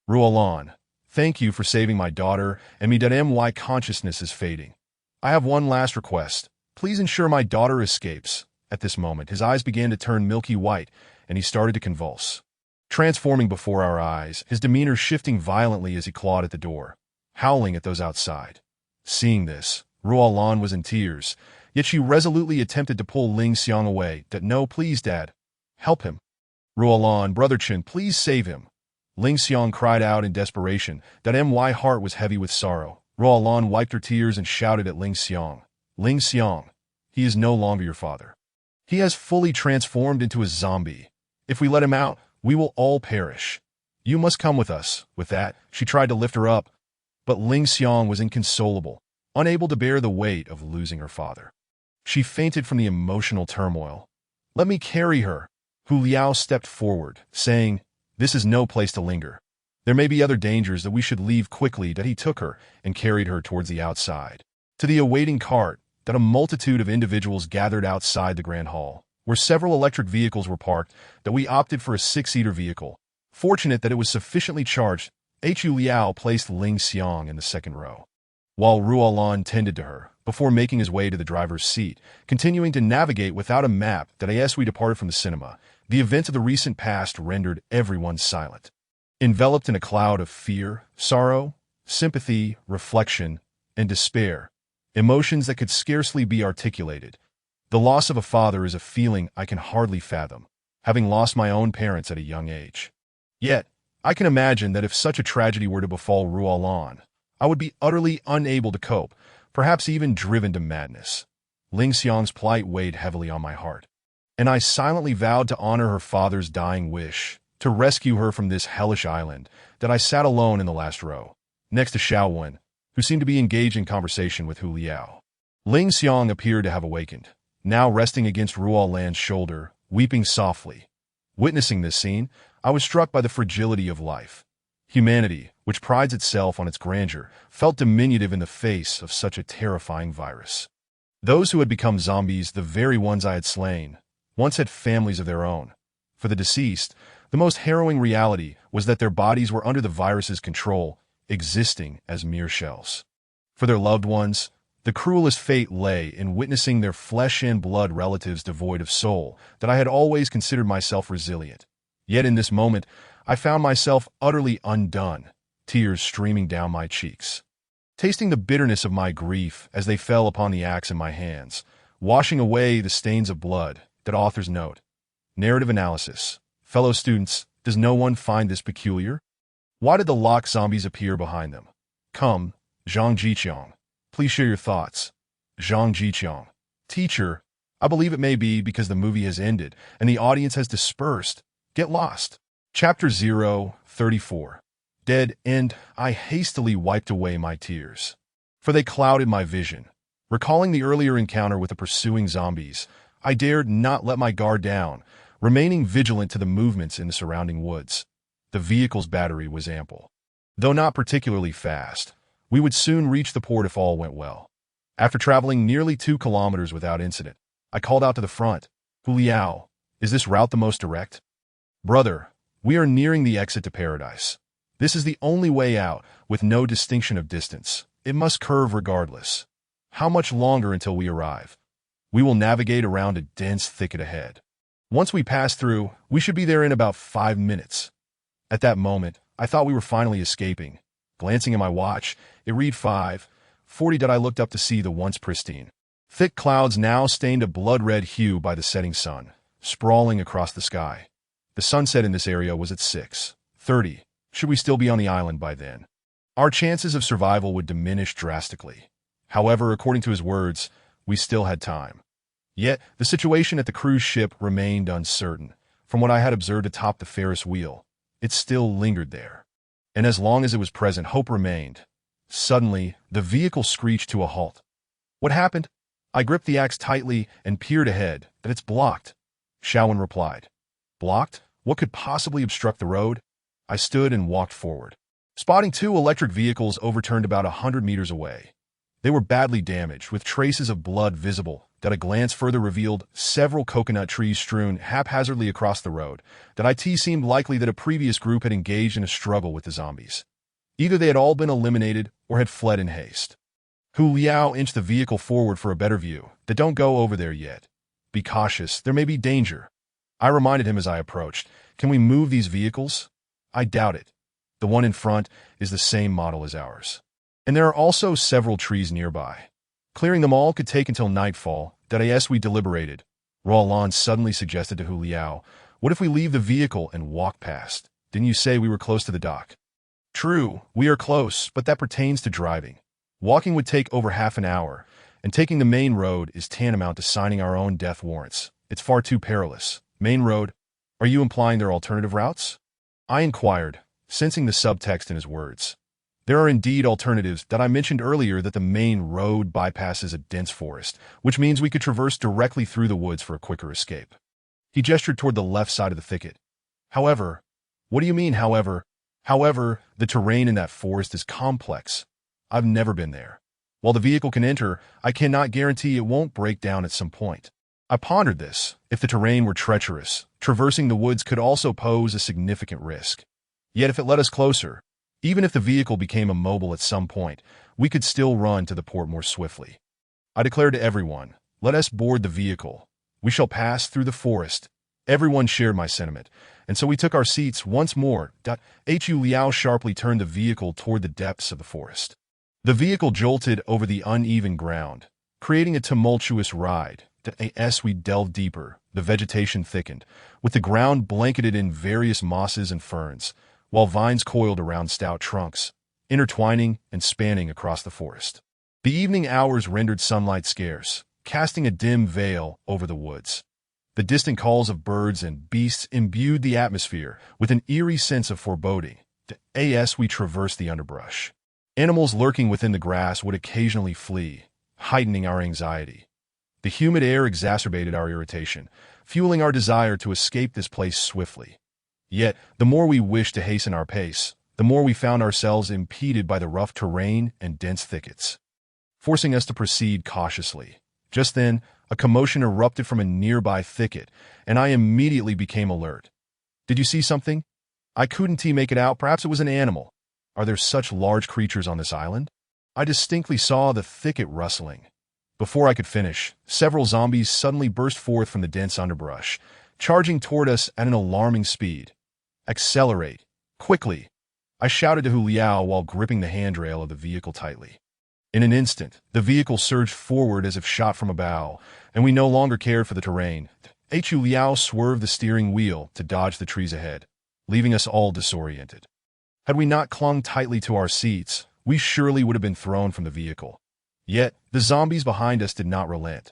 Ruolan, thank you for saving my daughter and me. My consciousness is fading. I have one last request. Please ensure my daughter escapes." At this moment, his eyes began to turn milky white, and he started to convulse, transforming before our eyes, his demeanor shifting violently as he clawed at the door, howling at those outside. Seeing this, Ruolan was in tears, yet she resolutely attempted to pull Ling Xiang away. "No, please, Dad. Help him. Ruolan, Brother Chen, please save him." Ling Xiang cried out in desperation. My heart was heavy with sorrow. Ruolan wiped her tears and shouted at Ling Xiang, "Ling Xiang, he is no longer your father. He has fully transformed into a zombie. If we let him out, we will all perish. You must come with us." With that, she tried to lift her up, but Ling Xiang was inconsolable, unable to bear the weight of losing her father. She fainted from the emotional turmoil. "Let me carry her." Hu Liao stepped forward, saying, "This is no place to linger. There may be other dangers. That we should leave quickly." That he took her and carried her towards the outside, to the awaiting cart. That a multitude of individuals gathered outside the Grand Hall, where several electric vehicles were parked. That we opted for a 6-seater vehicle. Fortunate that it was sufficiently charged, Hu Liao placed Ling Xiang in the second row, while Ruolan tended to her, before making his way to the driver's seat, continuing to navigate without a map. That as we departed from the cinema, the events of the recent past rendered everyone silent, enveloped in a cloud of fear, sorrow, sympathy, reflection, and despair. Emotions that could scarcely be articulated. The loss of a father is a feeling I can hardly fathom, having lost my own parents at a young age. Yet, I can imagine that if such a tragedy were to befall Ruolan, I would be utterly unable to cope, perhaps even driven to madness. Ling Xiang's plight weighed heavily on my heart, and I silently vowed to honor her father's dying wish, to rescue her from this hellish island. That I sat alone in the last row, next to Xiao Wen, who seemed to be engaged in conversation with Hu Liao. Ling Xiang appeared to have awakened, now resting against Ruolan's shoulder, weeping softly. Witnessing this scene, I was struck by the fragility of life. Humanity, which prides itself on its grandeur, felt diminutive in the face of such a terrifying virus. Those who had become zombies, the very ones I had slain, once had families of their own. For the deceased, the most harrowing reality was that their bodies were under the virus's control, existing as mere shells. For their loved ones, the cruelest fate lay in witnessing their flesh and blood relatives devoid of soul. That I had always considered myself resilient. Yet in this moment, I found myself utterly undone, tears streaming down my cheeks. Tasting the bitterness of my grief as they fell upon the axe in my hands, washing away the stains of blood. That author's note. Narrative analysis. Fellow students, does no one find this peculiar? Why did the locked zombies appear behind them? Come, Zhang Jiqiang. Please share your thoughts. Zhang Jiqiang. Teacher, I believe it may be because the movie has ended and the audience has dispersed. Get lost. Chapter 034. Dead End. I hastily wiped away my tears, for they clouded my vision. Recalling the earlier encounter with the pursuing zombies, I dared not let my guard down, remaining vigilant to the movements in the surrounding woods. The vehicle's battery was ample. Though not particularly fast, we would soon reach the port if all went well. After traveling nearly 2 kilometers without incident, I called out to the front, Hu Liao, is this route the most direct? Brother, we are nearing the exit to paradise. This is the only way out, with no distinction of distance. It must curve regardless. How much longer until we arrive? We will navigate around a dense thicket ahead. Once we pass through, we should be there in about 5 minutes. At that moment, I thought we were finally escaping. Glancing at my watch, it read 5:40. I looked up to see the once pristine, thick clouds now stained a blood-red hue by the setting sun, sprawling across the sky. The sunset in this area was at 6:30. Should we still be on the island by then, our chances of survival would diminish drastically. However, according to his words, we still had time. Yet, the situation at the cruise ship remained uncertain. From what I had observed atop the Ferris wheel, it still lingered there. And as long as it was present, hope remained. Suddenly, the vehicle screeched to a halt. What happened? I gripped the axe tightly and peered ahead. That it's blocked. Shaowen replied. Blocked? What could possibly obstruct the road? I stood and walked forward, spotting 2 electric vehicles overturned about 100 meters away. They were badly damaged, with traces of blood visible. That a glance further revealed several coconut trees strewn haphazardly across the road. That it seemed likely that a previous group had engaged in a struggle with the zombies. Either they had all been eliminated or had fled in haste. Hu Liao inched the vehicle forward for a better view. That don't go over there yet. Be cautious, there may be danger. I reminded him as I approached. Can we move these vehicles? I doubt it. The one in front is the same model as ours. And there are also several trees nearby. Clearing them all could take until nightfall. As we deliberated, Roland suddenly suggested to Hu Liao, what if we leave the vehicle and walk past? Didn't you say we were close to the dock? True, we are close, but that pertains to driving. Walking would take over half an hour, and taking the main road is tantamount to signing our own death warrants. It's far too perilous. Main road? Are you implying there are alternative routes? I inquired, sensing the subtext in his words. There are indeed alternatives. That I mentioned earlier that the main road bypasses a dense forest, which means we could traverse directly through the woods for a quicker escape. He gestured toward the left side of the thicket. However, what do you mean, however? However, the terrain in that forest is complex. I've never been there. While the vehicle can enter, I cannot guarantee it won't break down at some point. I pondered this. If the terrain were treacherous, traversing the woods could also pose a significant risk. Yet if it led us closer, even if the vehicle became immobile at some point, we could still run to the port more swiftly. I declared to everyone, let us board the vehicle. We shall pass through the forest. Everyone shared my sentiment, and so we took our seats once more. Hu Liao sharply turned the vehicle toward the depths of the forest. The vehicle jolted over the uneven ground, creating a tumultuous ride. As we delved deeper, the vegetation thickened, with the ground blanketed in various mosses and ferns, while vines coiled around stout trunks, intertwining and spanning across the forest. The evening hours rendered sunlight scarce, casting a dim veil over the woods. The distant calls of birds and beasts imbued the atmosphere with an eerie sense of foreboding. As we traversed the underbrush, animals lurking within the grass would occasionally flee, heightening our anxiety. The humid air exacerbated our irritation, fueling our desire to escape this place swiftly. Yet, the more we wished to hasten our pace, the more we found ourselves impeded by the rough terrain and dense thickets, forcing us to proceed cautiously. Just then, a commotion erupted from a nearby thicket, and I immediately became alert. Did you see something? I couldn't make it out. Perhaps it was an animal. Are there such large creatures on this island? I distinctly saw the thicket rustling. Before I could finish, several zombies suddenly burst forth from the dense underbrush, charging toward us at an alarming speed. Accelerate. Quickly. I shouted to Hu Liao while gripping the handrail of the vehicle tightly. In an instant, the vehicle surged forward as if shot from a bow, and we no longer cared for the terrain. Hu Liao swerved the steering wheel to dodge the trees ahead, leaving us all disoriented. Had we not clung tightly to our seats, we surely would have been thrown from the vehicle. Yet, the zombies behind us did not relent.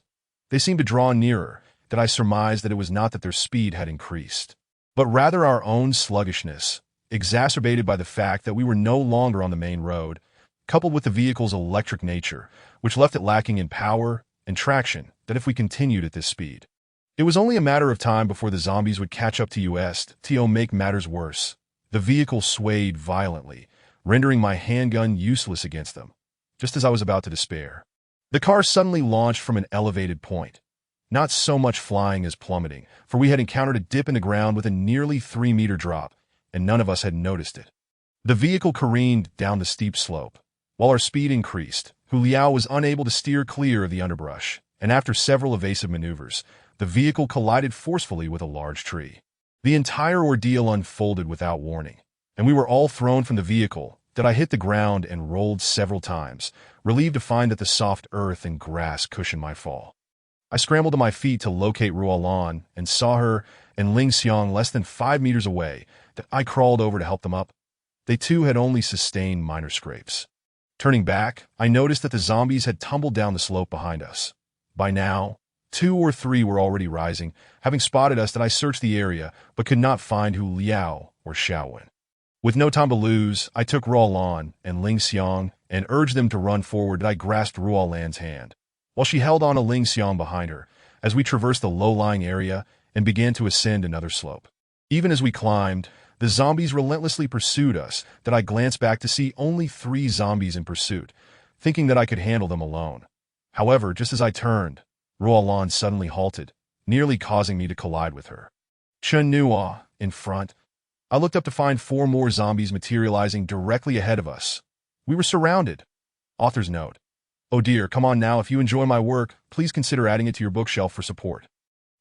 They seemed to draw nearer, that I surmised that it was not that their speed had increased, but rather our own sluggishness, exacerbated by the fact that we were no longer on the main road, coupled with the vehicle's electric nature, which left it lacking in power and traction, that if we continued at this speed, it was only a matter of time before the zombies would catch up to us. To make matters worse, the vehicle swayed violently, rendering my handgun useless against them, just as I was about to despair. The car suddenly launched from an elevated point, not so much flying as plummeting, for we had encountered a dip in the ground with a nearly 3-meter drop, and none of us had noticed it. The vehicle careened down the steep slope. While our speed increased, Hu Liao was unable to steer clear of the underbrush, and after several evasive maneuvers, the vehicle collided forcefully with a large tree. The entire ordeal unfolded without warning, and we were all thrown from the vehicle, that I hit the ground and rolled several times, relieved to find that the soft earth and grass cushioned my fall. I scrambled to my feet to locate Ruolan and saw her and Ling Xiang less than 5 meters away. That I crawled over to help them up. They too had only sustained minor scrapes. Turning back, I noticed that the zombies had tumbled down the slope behind us. By now, 2 or 3 were already rising, having spotted us. That I searched the area, but could not find Hu Liao or Xiaowen. With no time to lose, I took Ruolan and Ling Xiang and urged them to run forward. I grasped Ruolan's hand, while she held on to Ling Xiang behind her, as we traversed the low-lying area and began to ascend another slope. Even as we climbed, the zombies relentlessly pursued us. That I glanced back to see only 3 zombies in pursuit, thinking that I could handle them alone. However, just as I turned, Ruolan suddenly halted, nearly causing me to collide with her. Chen Nua, in front. I looked up to find 4 more zombies materializing directly ahead of us. We were surrounded. Author's note. Oh dear, come on now, if you enjoy my work, please consider adding it to your bookshelf for support.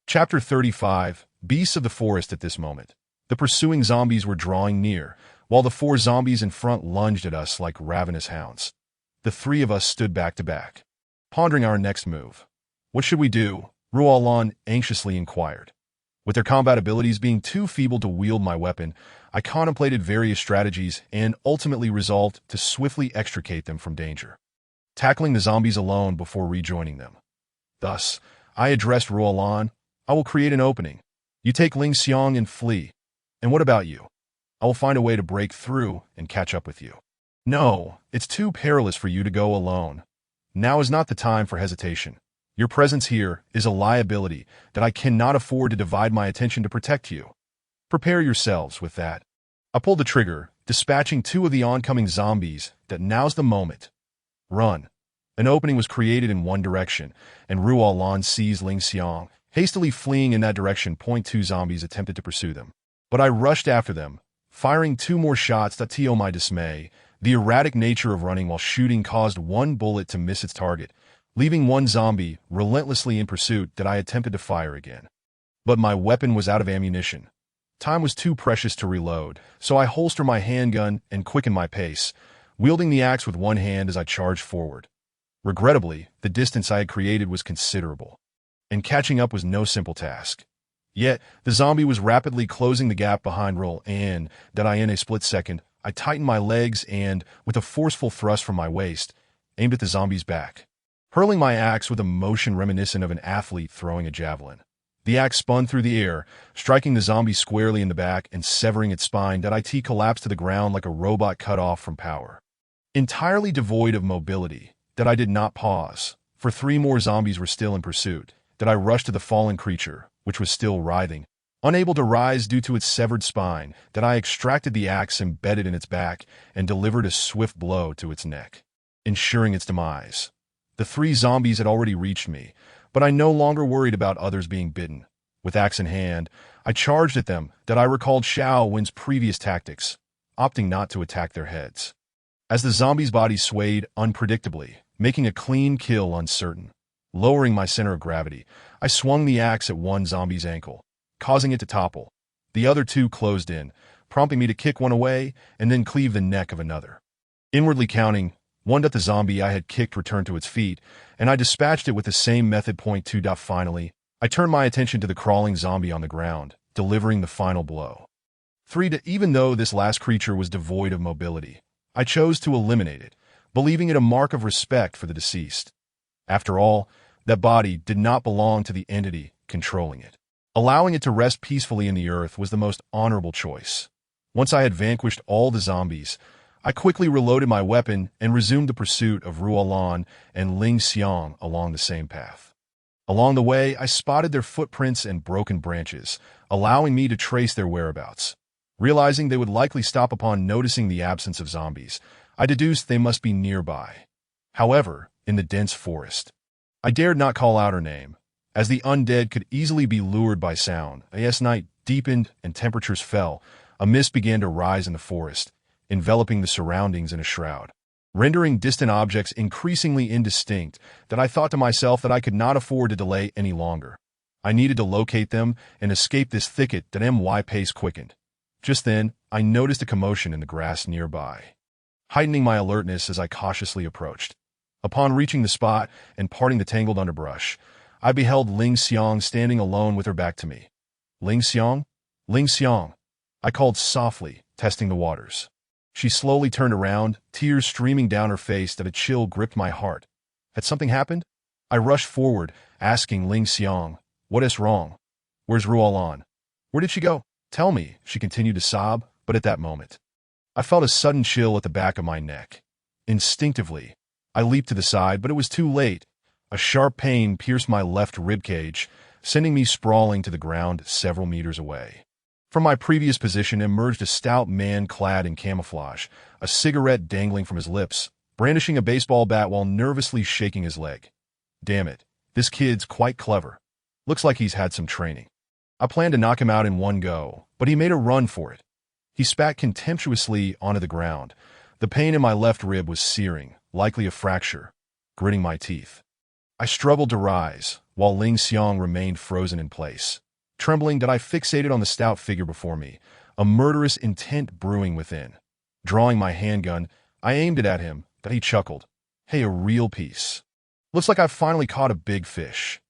Chapter 35, Beasts of the Forest. At this moment, the pursuing zombies were drawing near, while the 4 zombies in front lunged at us like ravenous hounds. The 3 of us stood back to back, pondering our next move. What should we do? Ruolan anxiously inquired. With their combat abilities being too feeble to wield my weapon, I contemplated various strategies and ultimately resolved to swiftly extricate them from danger, tackling the zombies alone before rejoining them. Thus, I addressed Ruolan. I will create an opening. You take Ling Xiang and flee. And what about you? I will find a way to break through and catch up with you. No, it's too perilous for you to go alone. Now is not the time for hesitation. Your presence here is a liability that I cannot afford to divide my attention to protect you. Prepare yourselves with that. I pulled the trigger, dispatching 2 of the oncoming zombies. That now's the moment. Run. An opening was created in one direction, and Ruolan seized Ling Xiang, hastily fleeing in that direction. 2 zombies attempted to pursue them, but I rushed after them, firing 2 more shots. To my dismay, the erratic nature of running while shooting caused 1 bullet to miss its target, leaving 1 zombie relentlessly in pursuit. That I attempted to fire again, but my weapon was out of ammunition. Time was too precious to reload, so I holstered my handgun and quickened my pace, wielding the axe with one hand as I charged forward. Regrettably, the distance I had created was considerable, and catching up was no simple task. Yet, the zombie was rapidly closing the gap behind Roll, and that in a split second, I tightened my legs and, with a forceful thrust from my waist, aimed at the zombie's back, hurling my axe with a motion reminiscent of an athlete throwing a javelin. The axe spun through the air, striking the zombie squarely in the back and severing its spine. That it collapsed to the ground like a robot cut off from power. Entirely devoid of mobility, that I did not pause, for 3 more zombies were still in pursuit. That I rushed to the fallen creature, which was still writhing, unable to rise due to its severed spine. That I extracted the axe embedded in its back and delivered a swift blow to its neck, ensuring its demise. The 3 zombies had already reached me, but I no longer worried about others being bitten. With axe in hand, I charged at them. That I recalled Xiaowen's previous tactics, opting not to attack their heads. As the zombies' bodies swayed unpredictably, making a clean kill uncertain, lowering my center of gravity, I swung the axe at 1 zombie's ankle, causing it to topple. The other 2 closed in, prompting me to kick one away and then cleave the neck of another. Inwardly counting, One that the zombie I had kicked returned to its feet, and I dispatched it with the same method. Point two. Finally, I turned my attention to the crawling zombie on the ground, delivering the final blow. 3. Even though this last creature was devoid of mobility, I chose to eliminate it, believing it a mark of respect for the deceased. After all, that body did not belong to the entity controlling it. Allowing it to rest peacefully in the earth was the most honorable choice. Once I had vanquished all the zombies, I quickly reloaded my weapon and resumed the pursuit of Ruolan and Ling Xiang along the same path. Along the way, I spotted their footprints and broken branches, allowing me to trace their whereabouts. Realizing they would likely stop upon noticing the absence of zombies, I deduced they must be nearby. However, in the dense forest, I dared not call out her name, as the undead could easily be lured by sound. As night deepened and temperatures fell, a mist began to rise in the forest, enveloping the surroundings in a shroud, rendering distant objects increasingly indistinct. That I thought to myself that I could not afford to delay any longer. I needed to locate them and escape this thicket. My pace quickened. Just then, I noticed a commotion in the grass nearby, heightening my alertness as I cautiously approached. Upon reaching the spot and parting the tangled underbrush, I beheld Ling Xiang standing alone with her back to me. Ling Xiang? Ling Xiang, I called softly, testing the waters. She slowly turned around, tears streaming down her face. That a chill gripped my heart. Had something happened? I rushed forward, asking Ling Xiang, "What is wrong? Where's Ruolan? Where did she go? Tell me," she continued to sob, but at that moment, I felt a sudden chill at the back of my neck. Instinctively, I leaped to the side, but it was too late. A sharp pain pierced my left ribcage, sending me sprawling to the ground several meters away. From my previous position emerged a stout man clad in camouflage, a cigarette dangling from his lips, brandishing a baseball bat while nervously shaking his leg. Damn it, this kid's quite clever. Looks like he's had some training. I planned to knock him out in one go, but he made a run for it. He spat contemptuously onto the ground. The pain in my left rib was searing, likely a fracture, gritting my teeth. I struggled to rise, while Ling Xiang remained frozen in place. Trembling, that I fixated on the stout figure before me, a murderous intent brewing within. Drawing my handgun, I aimed it at him, but he chuckled. "Hey, a real piece. Looks like I've finally caught a big fish.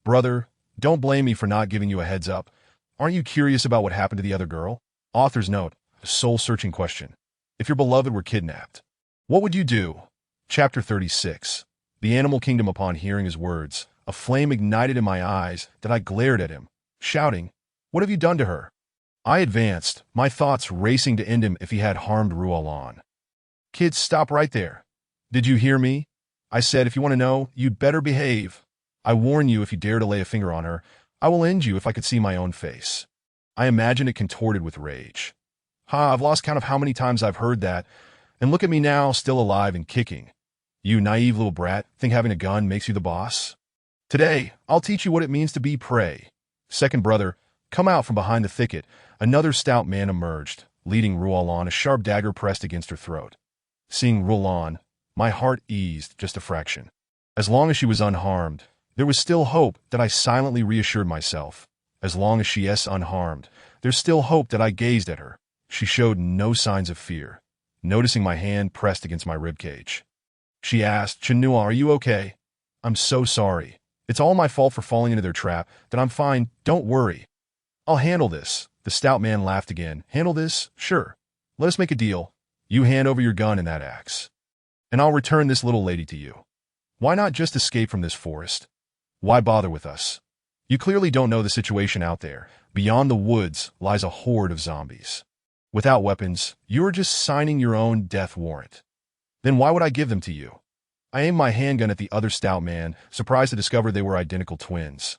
Brother, don't blame me for not giving you a heads up. Aren't you curious about what happened to the other girl?" Author's note, a soul-searching question. If your beloved were kidnapped, what would you do? Chapter 36. The animal kingdom. Upon hearing his words, a flame ignited in my eyes. That I glared at him, shouting, "What have you done to her?" I advanced, my thoughts racing to end him if he had harmed Ruolan. "Kids, stop right there. Did you hear me? I said if you want to know, you'd better behave. I warn you, if you dare to lay a finger on her, I will end you if I could see my own face." I imagine it contorted with rage. I've lost count of how many times I've heard that, and look at me now, still alive and kicking. You naive little brat, think having a gun makes you the boss? Today, I'll teach you what it means to be prey. Second brother, come out from behind the thicket. Another stout man emerged, leading Ruolan, a sharp dagger pressed against her throat. Seeing Ruolan, my heart eased just a fraction. As long as she was unharmed, there was still hope. That I silently reassured myself. As long as she is unharmed, there's still hope. That I gazed at her. She showed no signs of fear, noticing my hand pressed against my ribcage. She asked, "Chenua, are you okay?" "I'm so sorry. It's all my fault for falling into their trap." "That I'm fine, don't worry. I'll handle this." The stout man laughed again. "Handle this? Sure. Let us make a deal. You hand over your gun and that axe, and I'll return this little lady to you. Why not just escape from this forest? Why bother with us? You clearly don't know the situation out there. Beyond the woods lies a horde of zombies. Without weapons, you're just signing your own death warrant. Then why would I give them to you?" I aimed my handgun at the other stout man, surprised to discover they were identical twins.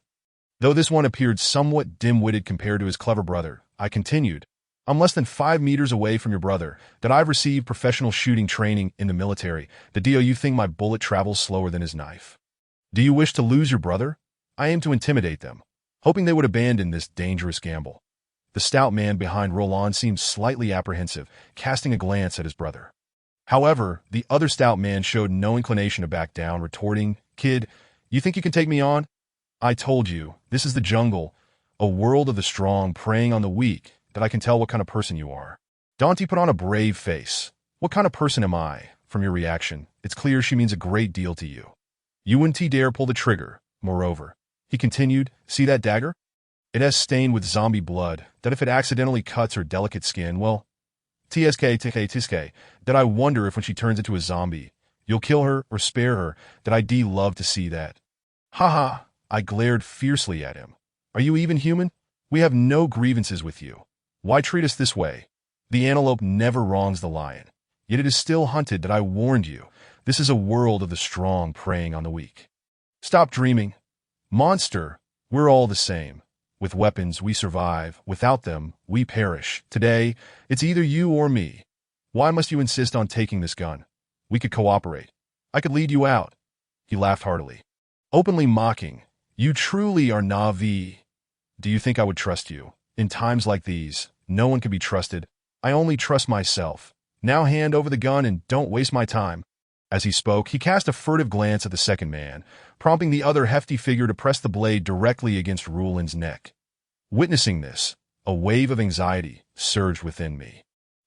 Though this one appeared somewhat dim-witted compared to his clever brother, I continued, "I'm less than 5 meters away from your brother. That I've received professional shooting training in the military. The deal, you think my bullet travels slower than his knife? Do you wish to lose your brother?" I aimed to intimidate them, hoping they would abandon this dangerous gamble. The stout man behind Roland seemed slightly apprehensive, casting a glance at his brother. However, the other stout man showed no inclination to back down, retorting, "Kid, you think you can take me on? I told you, this is the jungle, a world of the strong preying on the weak. That I can tell what kind of person you are." Dante put on a brave face. "What kind of person am I? From your reaction, it's clear she means a great deal to you. You wouldn't dare pull the trigger. Moreover, he continued, see that dagger? It has stained with zombie blood, that if it accidentally cuts her delicate skin, well, tsk, that I wonder if when she turns into a zombie, you'll kill her or spare her, that I'd love to see that. Ha! I glared fiercely at him. Are you even human? We have no grievances with you. Why treat us this way? The antelope never wrongs the lion. Yet it is still hunted that I warned you. This is a world of the strong preying on the weak. Stop dreaming. Monster, we're all the same. With weapons, we survive. Without them, we perish. Today, it's either you or me. Why must you insist on taking this gun? We could cooperate. I could lead you out. He laughed heartily, openly mocking. You truly are Navi. Do you think I would trust you? In times like these, no one can be trusted. I only trust myself. Now hand over the gun and don't waste my time. As he spoke, he cast a furtive glance at the second man, prompting the other hefty figure to press the blade directly against Rulin's neck. Witnessing this, a wave of anxiety surged within me.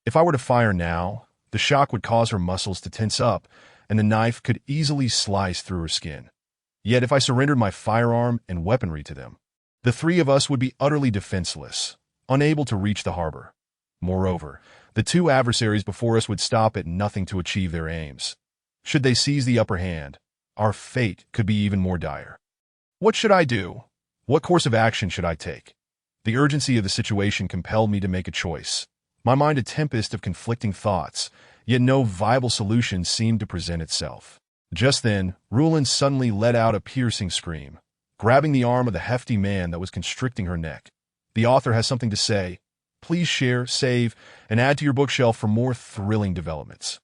If I were to fire now, the shock would cause her muscles to tense up, and the knife could easily slice through her skin. Yet if I surrendered my firearm and weaponry to them, the three of us would be utterly defenseless, unable to reach the harbor. Moreover, the two adversaries before us would stop at nothing to achieve their aims. Should they seize the upper hand, our fate could be even more dire. What should I do? What course of action should I take? The urgency of the situation compelled me to make a choice. My mind a tempest of conflicting thoughts, yet no viable solution seemed to present itself. Just then, Rulin suddenly let out a piercing scream, grabbing the arm of the hefty man that was constricting her neck. The author has something to say. Please share, save, and add to your bookshelf for more thrilling developments.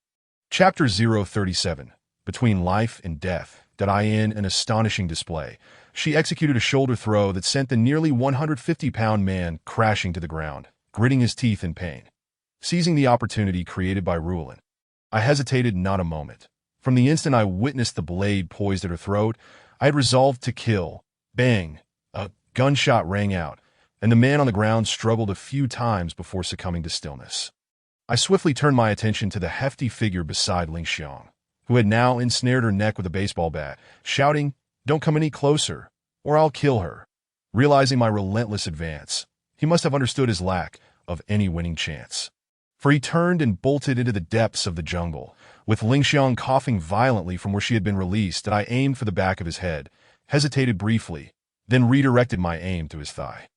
Chapter 037. Between Life and Death. In an astonishing display, she executed a shoulder throw that sent the nearly 150-pound man crashing to the ground, gritting his teeth in pain. Seizing the opportunity created by Rulin, I hesitated not a moment. From the instant I witnessed the blade poised at her throat, I had resolved to kill. Bang! A gunshot rang out, and the man on the ground struggled a few times before succumbing to stillness. I swiftly turned my attention to the hefty figure beside Ling Xiang, who had now ensnared her neck with a baseball bat, shouting, "Don't come any closer, or I'll kill her." Realizing my relentless advance, he must have understood his lack of any winning chance. For he turned and bolted into the depths of the jungle, with Ling Xiang coughing violently from where she had been released, and I aimed for the back of his head, hesitated briefly, then redirected my aim to his thigh.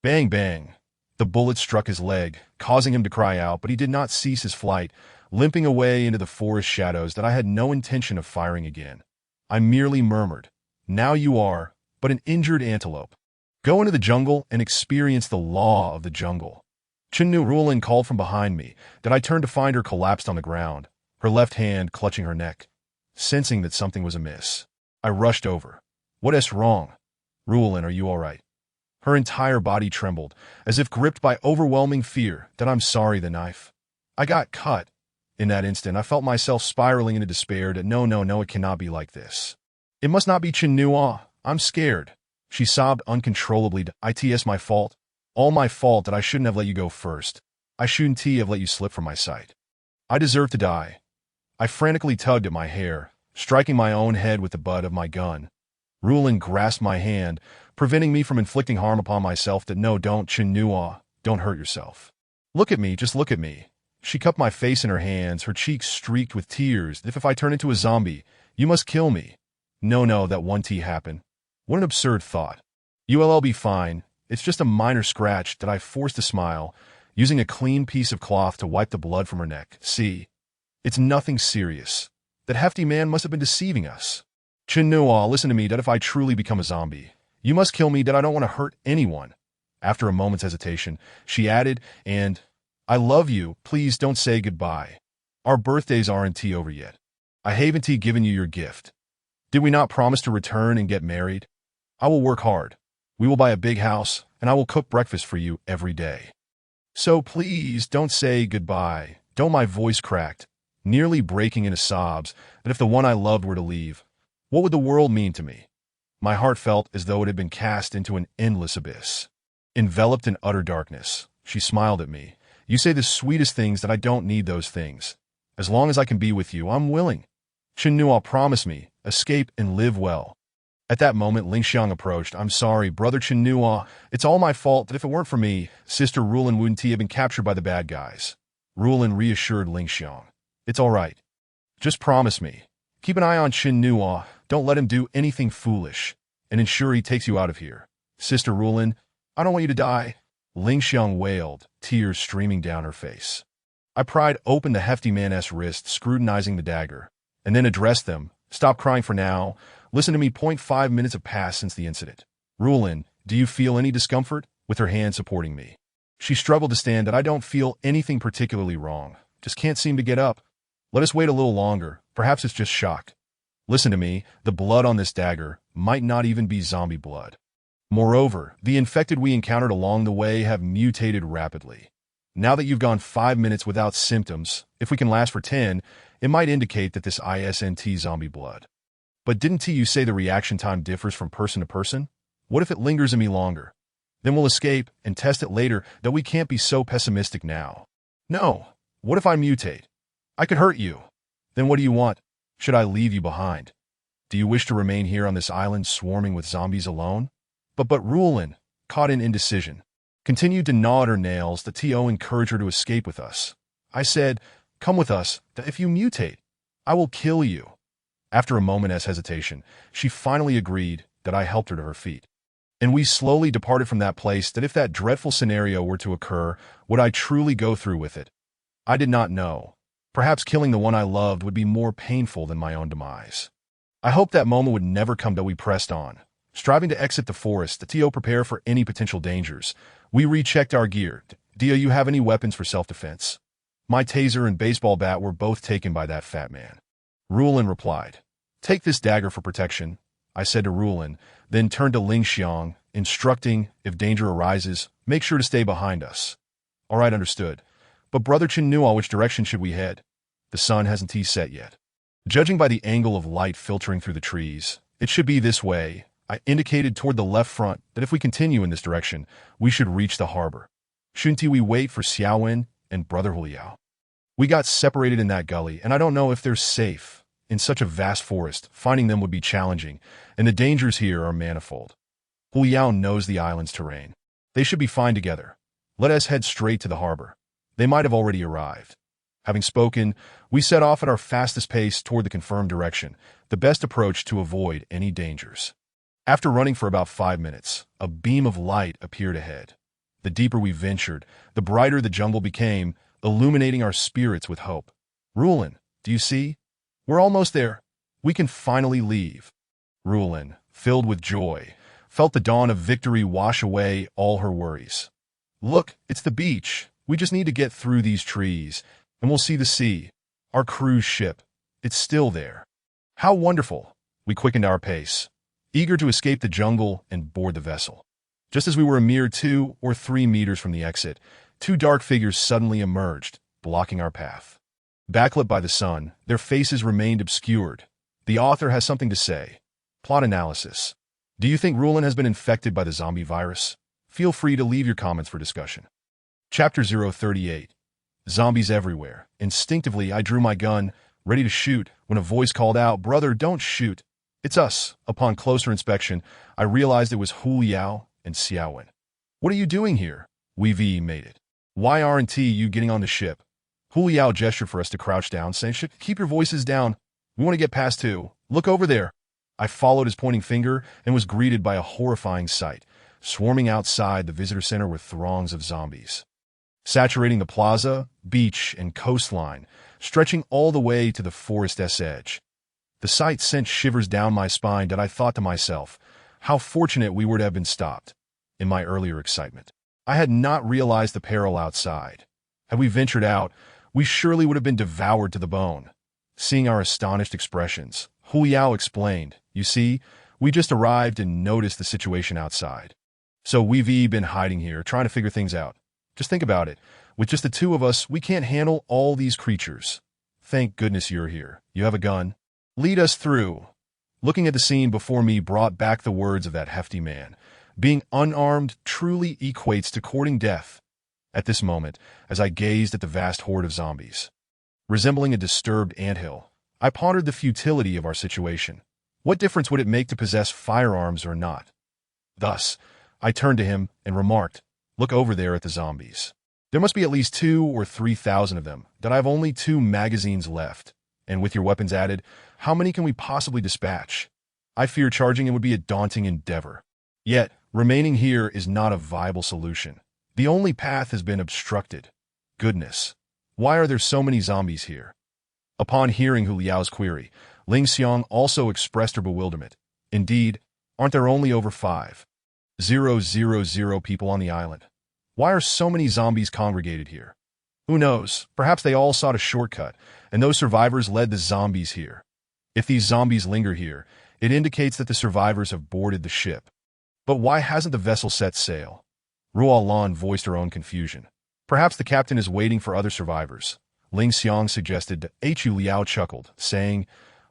Bang, bang. The bullet struck his leg, causing him to cry out, but he did not cease his flight, limping away into the forest shadows that I had no intention of firing again. I merely murmured, "Now you are but an injured antelope. Go into the jungle and experience the law of the jungle." Chinnu Rulin called from behind me, that I turned to find her collapsed on the ground, her left hand clutching her neck. Sensing that something was amiss, I rushed over. "What is wrong? Rulin, are you all right?" Her entire body trembled, as if gripped by overwhelming fear. "That I'm sorry, the knife. I got cut." In that instant, I felt myself spiraling into despair that no, it cannot be like this. "It must not be Chinua. I'm scared." She sobbed uncontrollably. "It's my fault. All my fault that I shouldn't have let you go first. I shouldn't have let you slip from my sight. I deserve to die." I frantically tugged at my hair, striking my own head with the butt of my gun. Rulin grasped my hand, preventing me from inflicting harm upon myself. "No, don't, Chinua. Don't hurt yourself. Look at me, just look at me." She cupped my face in her hands, her cheeks streaked with tears. If I turn into a zombie, you must kill me." No, that won't happen." What an absurd thought. "You'll be fine. It's just a minor scratch." That I forced a smile, using a clean piece of cloth to wipe the blood from her neck. "See, it's nothing serious. That hefty man must have been deceiving us. Chinua, listen to me. That if I truly become a zombie, you must kill me. That I don't want to hurt anyone." After a moment's hesitation, she added, "And I love you. Please don't say goodbye. Our birthdays aren't over yet. I haven't given you your gift. Did we not promise to return and get married? I will work hard. We will buy a big house, and I will cook breakfast for you every day. So please don't say goodbye." Don't. My voice cracked, nearly breaking into sobs, that if the one I loved were to leave, what would the world mean to me? My heart felt as though it had been cast into an endless abyss. Enveloped in utter darkness, she smiled at me. "You say the sweetest things that I don't need those things. As long as I can be with you, I'm willing. Chen Nuo, promise me, escape and live well. At that moment, Ling Xiang approached. I'm sorry, brother Chen Nuo. It's all my fault that if it weren't for me, sister Rulin wouldn't have been captured by the bad guys. Rulin reassured Ling Xiang. It's all right. Just promise me. Keep an eye on Chen Nuo. Don't let him do anything foolish. And ensure he takes you out of here. Sister Rulin, I don't want you to die. Ling Xiang wailed, tears streaming down her face. I pried open the hefty man's wrist, scrutinizing the dagger, and then addressed them. Stop crying for now. Listen to me. 5 minutes have passed since the incident. Rulin, do you feel any discomfort? With her hand supporting me. She struggled to stand. I don't feel anything particularly wrong. Just can't seem to get up. Let us wait a little longer. Perhaps it's just shock. Listen to me. The blood on this dagger might not even be zombie blood. Moreover, the infected we encountered along the way have mutated rapidly. Now that you've gone 5 minutes without symptoms, if we can last for 10, it might indicate that this isn't zombie blood. But didn't you say the reaction time differs from person to person? What if it lingers in me longer? Then we'll escape and test it later, though we can't be so pessimistic now. No. What if I mutate? I could hurt you. Then what do you want? Should I leave you behind? Do you wish to remain here on this island swarming with zombies alone? But Rulin, caught in indecision, continued to gnaw at her nails. The TO encouraged her to escape with us. I said, come with us, that if you mutate, I will kill you. After a moment's hesitation, she finally agreed. That I helped her to her feet. And we slowly departed from that place. That if that dreadful scenario were to occur, would I truly go through with it? I did not know. Perhaps killing the one I loved would be more painful than my own demise. I hoped that moment would never come, though we pressed on. Striving to exit the forest, the TO prepare for any potential dangers. We rechecked our gear. Do you have any weapons for self-defense? My taser and baseball bat were both taken by that fat man. Rulin replied. Take this dagger for protection, I said to Rulin, then turned to Ling Xiang, instructing, if danger arises, make sure to stay behind us. All right, understood. But brother Chen Nuo, which direction should we head? The sun hasn't set yet. Judging by the angle of light filtering through the trees, it should be this way. I indicated toward the left front that if we continue in this direction, we should reach the harbor. Shouldn't we wait for Xiaowen and brother Huliao? We got separated in that gully, and I don't know if they're safe. In such a vast forest, finding them would be challenging, and the dangers here are manifold. Huliao knows the island's terrain. They should be fine together. Let us head straight to the harbor. They might have already arrived. Having spoken, we set off at our fastest pace toward the confirmed direction, the best approach to avoid any dangers. After running for about 5 minutes, a beam of light appeared ahead. The deeper we ventured, the brighter the jungle became, illuminating our spirits with hope. Rulin, do you see? We're almost there. We can finally leave. Rulin, filled with joy, felt the dawn of victory wash away all her worries. Look, it's the beach. We just need to get through these trees, and we'll see the sea. Our cruise ship. It's still there. How wonderful. We quickened our pace, eager to escape the jungle and board the vessel. Just as we were a mere 2 or 3 meters from the exit, 2 dark figures suddenly emerged, blocking our path. Backlit by the sun, their faces remained obscured. The author has something to say. Plot analysis. Do you think Rulin has been infected by the zombie virus? Feel free to leave your comments for discussion. Chapter 038. Zombies everywhere. Instinctively, I drew my gun, ready to shoot, when a voice called out, Brother, don't shoot. It's us. Upon closer inspection, I realized it was Huliao and Xiaowen. What are you doing here? We made it. Why aren't you getting on the ship? Huliao gestured for us to crouch down, saying, keep your voices down. We want to get past too. Look over there. I followed his pointing finger and was greeted by a horrifying sight. Swarming outside the visitor center were throngs of zombies, saturating the plaza, beach, and coastline, stretching all the way to the forest's edge. The sight sent shivers down my spine, and I thought to myself, how fortunate we were to have been stopped. In my earlier excitement, I had not realized the peril outside. Had we ventured out, we surely would have been devoured to the bone. Seeing our astonished expressions, Huliao explained, you see, we just arrived and noticed the situation outside. So we've been hiding here, trying to figure things out. Just think about it. With just the 2 of us, we can't handle all these creatures. Thank goodness you're here. You have a gun. Lead us through. Looking at the scene before me brought back the words of that hefty man. Being unarmed truly equates to courting death. At this moment, as I gazed at the vast horde of zombies, Resembling a disturbed anthill, I pondered the futility of our situation. What difference would it make to possess firearms or not? Thus, I turned to him and remarked, "Look over there at the zombies. There must be at least 2,000 or 3,000 of them, that I have only 2 magazines left. And with your weapons added, how many can we possibly dispatch? I fear charging in would be a daunting endeavor. Yet, remaining here is not a viable solution. The only path has been obstructed. Goodness, why are there so many zombies here?" Upon hearing Hu Liao's query, Ling Xiang also expressed her bewilderment. "Indeed, aren't there only over 5,000 people on the island? Why are so many zombies congregated here? Who knows, perhaps they all sought a shortcut, and those survivors led the zombies here. If these zombies linger here, it indicates that the survivors have boarded the ship. But why hasn't the vessel set sail?" Ruolan voiced her own confusion. "Perhaps the captain is waiting for other survivors," Ling Xiang suggested. Hu Liao chuckled, saying,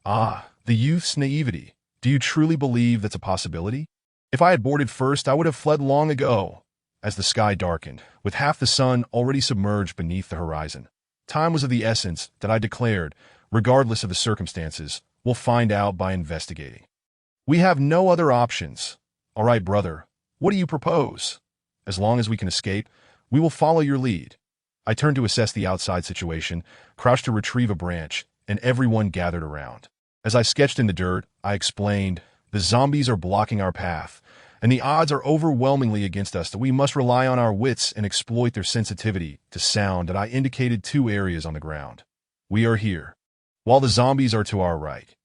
"Ah, the youth's naivety. Do you truly believe that's a possibility? If I had boarded first, I would have fled long ago." As the sky darkened, with half the sun already submerged beneath the horizon, time was of the essence that I declared, regardless of the circumstances, we'll find out by investigating. "We have no other options. All right, brother, what do you propose? As long as we can escape, we will follow your lead." I turned to assess the outside situation, crouched to retrieve a branch, and everyone gathered around. As I sketched in the dirt, I explained, "The zombies are blocking our path, and the odds are overwhelmingly against us that we must rely on our wits and exploit their sensitivity to sound," and I indicated 2 areas on the ground. "We are here, while the zombies are to our right.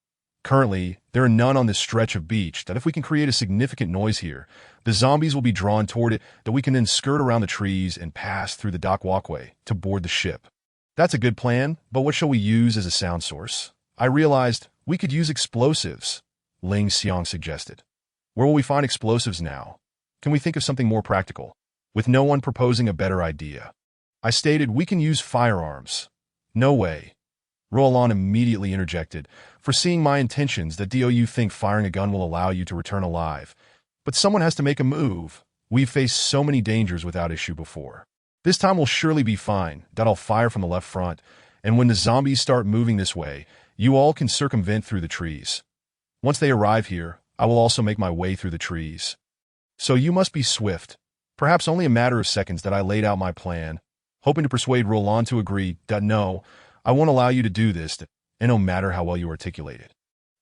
Currently, there are none on this stretch of beach that if we can create a significant noise here, the zombies will be drawn toward it, that we can then skirt around the trees and pass through the dock walkway to board the ship." "That's a good plan, but what shall we use as a sound source?" I realized we could use explosives, Ling Xiang suggested. "Where will we find explosives now? Can we think of something more practical?" With no one proposing a better idea, I stated, "We can use firearms." "No way." Roland immediately interjected, foreseeing my intentions, that "Do you think firing a gun will allow you to return alive? But someone has to make a move. We've faced so many dangers without issue before. This time will surely be fine. I'll fire from the left front, and when the zombies start moving this way, you all can circumvent through the trees. Once they arrive here, I will also make my way through the trees. So you must be swift." Perhaps only a matter of seconds that I laid out my plan, hoping to persuade Roland to agree that "No, I won't allow you to do this, and no matter how well you articulate it.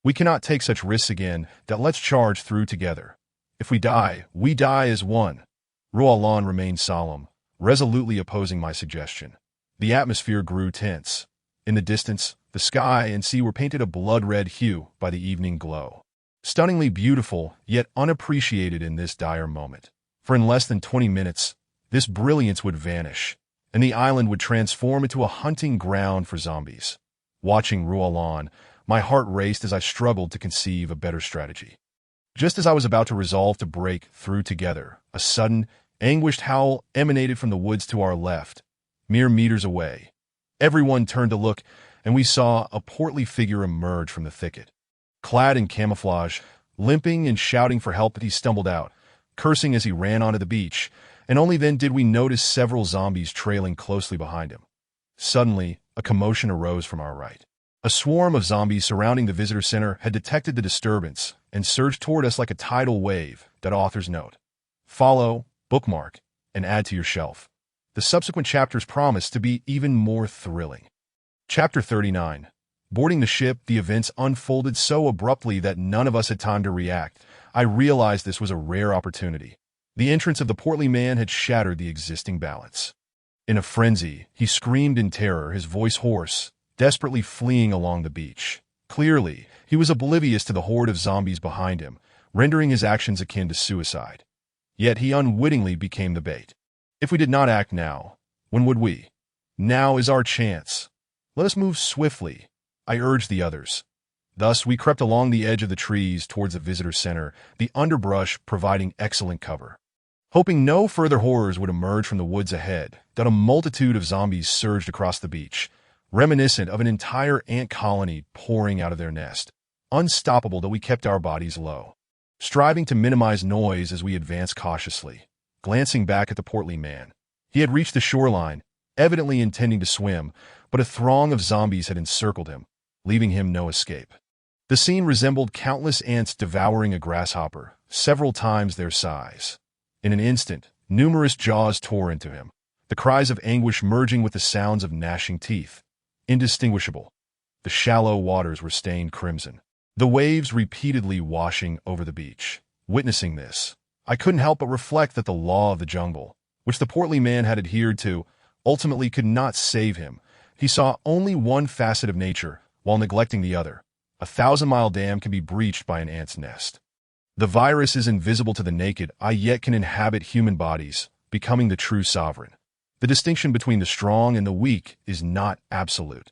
We cannot take such risks again, that let's charge through together. If we die, we die as one." Roland remained solemn, resolutely opposing my suggestion. The atmosphere grew tense. In the distance, the sky and sea were painted a blood-red hue by the evening glow. Stunningly beautiful, yet unappreciated in this dire moment. For in less than 20 minutes, this brilliance would vanish, and the island would transform into a hunting ground for zombies. Watching Ruolan, my heart raced as I struggled to conceive a better strategy. Just as I was about to resolve to break through together, a sudden, anguished howl emanated from the woods to our left, mere meters away. Everyone turned to look, and we saw a portly figure emerge from the thicket. Clad in camouflage, limping and shouting for help, he stumbled out, cursing as he ran onto the beach, and only then did we notice several zombies trailing closely behind him. Suddenly, a commotion arose from our right. A swarm of zombies surrounding the visitor center had detected the disturbance and surged toward us like a tidal wave. That author's note. Follow, bookmark, and add to your shelf. The subsequent chapters promise to be even more thrilling. Chapter 39. Boarding the ship, the events unfolded so abruptly that none of us had time to react. I realized this was a rare opportunity. The entrance of the portly man had shattered the existing balance. In a frenzy, he screamed in terror, his voice hoarse, desperately fleeing along the beach. Clearly, he was oblivious to the horde of zombies behind him, rendering his actions akin to suicide. Yet he unwittingly became the bait. If we did not act now, when would we? Now is our chance. Let us move swiftly, I urged the others. Thus, we crept along the edge of the trees towards the visitor center, the underbrush providing excellent cover. Hoping no further horrors would emerge from the woods ahead, that a multitude of zombies surged across the beach, reminiscent of an entire ant colony pouring out of their nest. Unstoppable, that we kept our bodies low, striving to minimize noise as we advanced cautiously. Glancing back at the portly man, he had reached the shoreline, evidently intending to swim, but a throng of zombies had encircled him, leaving him no escape. The scene resembled countless ants devouring a grasshopper, several times their size. In an instant, numerous jaws tore into him, the cries of anguish merging with the sounds of gnashing teeth. Indistinguishable. The shallow waters were stained crimson, the waves repeatedly washing over the beach. Witnessing this, I couldn't help but reflect that the law of the jungle, which the portly man had adhered to, ultimately could not save him. He saw only one facet of nature, while neglecting the other. A 1,000-mile dam can be breached by an ant's nest. The virus is invisible to the naked eye, yet can inhabit human bodies, becoming the true sovereign. The distinction between the strong and the weak is not absolute.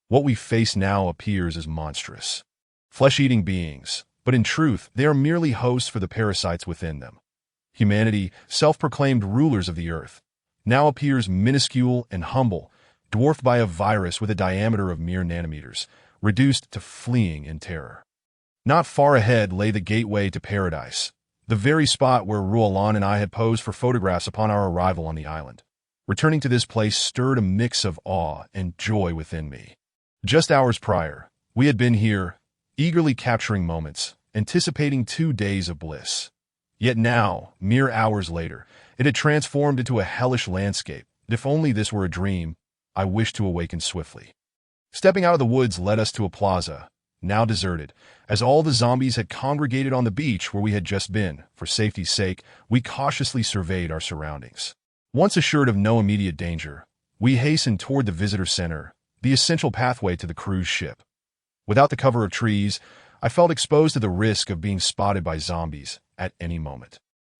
What we face now appears as monstrous, flesh-eating beings, but in truth, they are merely hosts for the parasites within them. Humanity, self-proclaimed rulers of the earth, now appears minuscule and humble, dwarfed by a virus with a diameter of mere nanometers, reduced to fleeing in terror. Not far ahead lay the gateway to paradise, the very spot where Ruolan and I had posed for photographs upon our arrival on the island. Returning to this place stirred a mix of awe and joy within me. Just hours prior, we had been here, eagerly capturing moments, anticipating 2 days of bliss. Yet now, mere hours later, it had transformed into a hellish landscape. If only this were a dream, I wished to awaken swiftly. Stepping out of the woods led us to a plaza, now deserted, as all the zombies had congregated on the beach where we had just been. For safety's sake, we cautiously surveyed our surroundings. Once assured of no immediate danger, we hastened toward the visitor center, the essential pathway to the cruise ship. Without the cover of trees, I felt exposed to the risk of being spotted by zombies at any moment.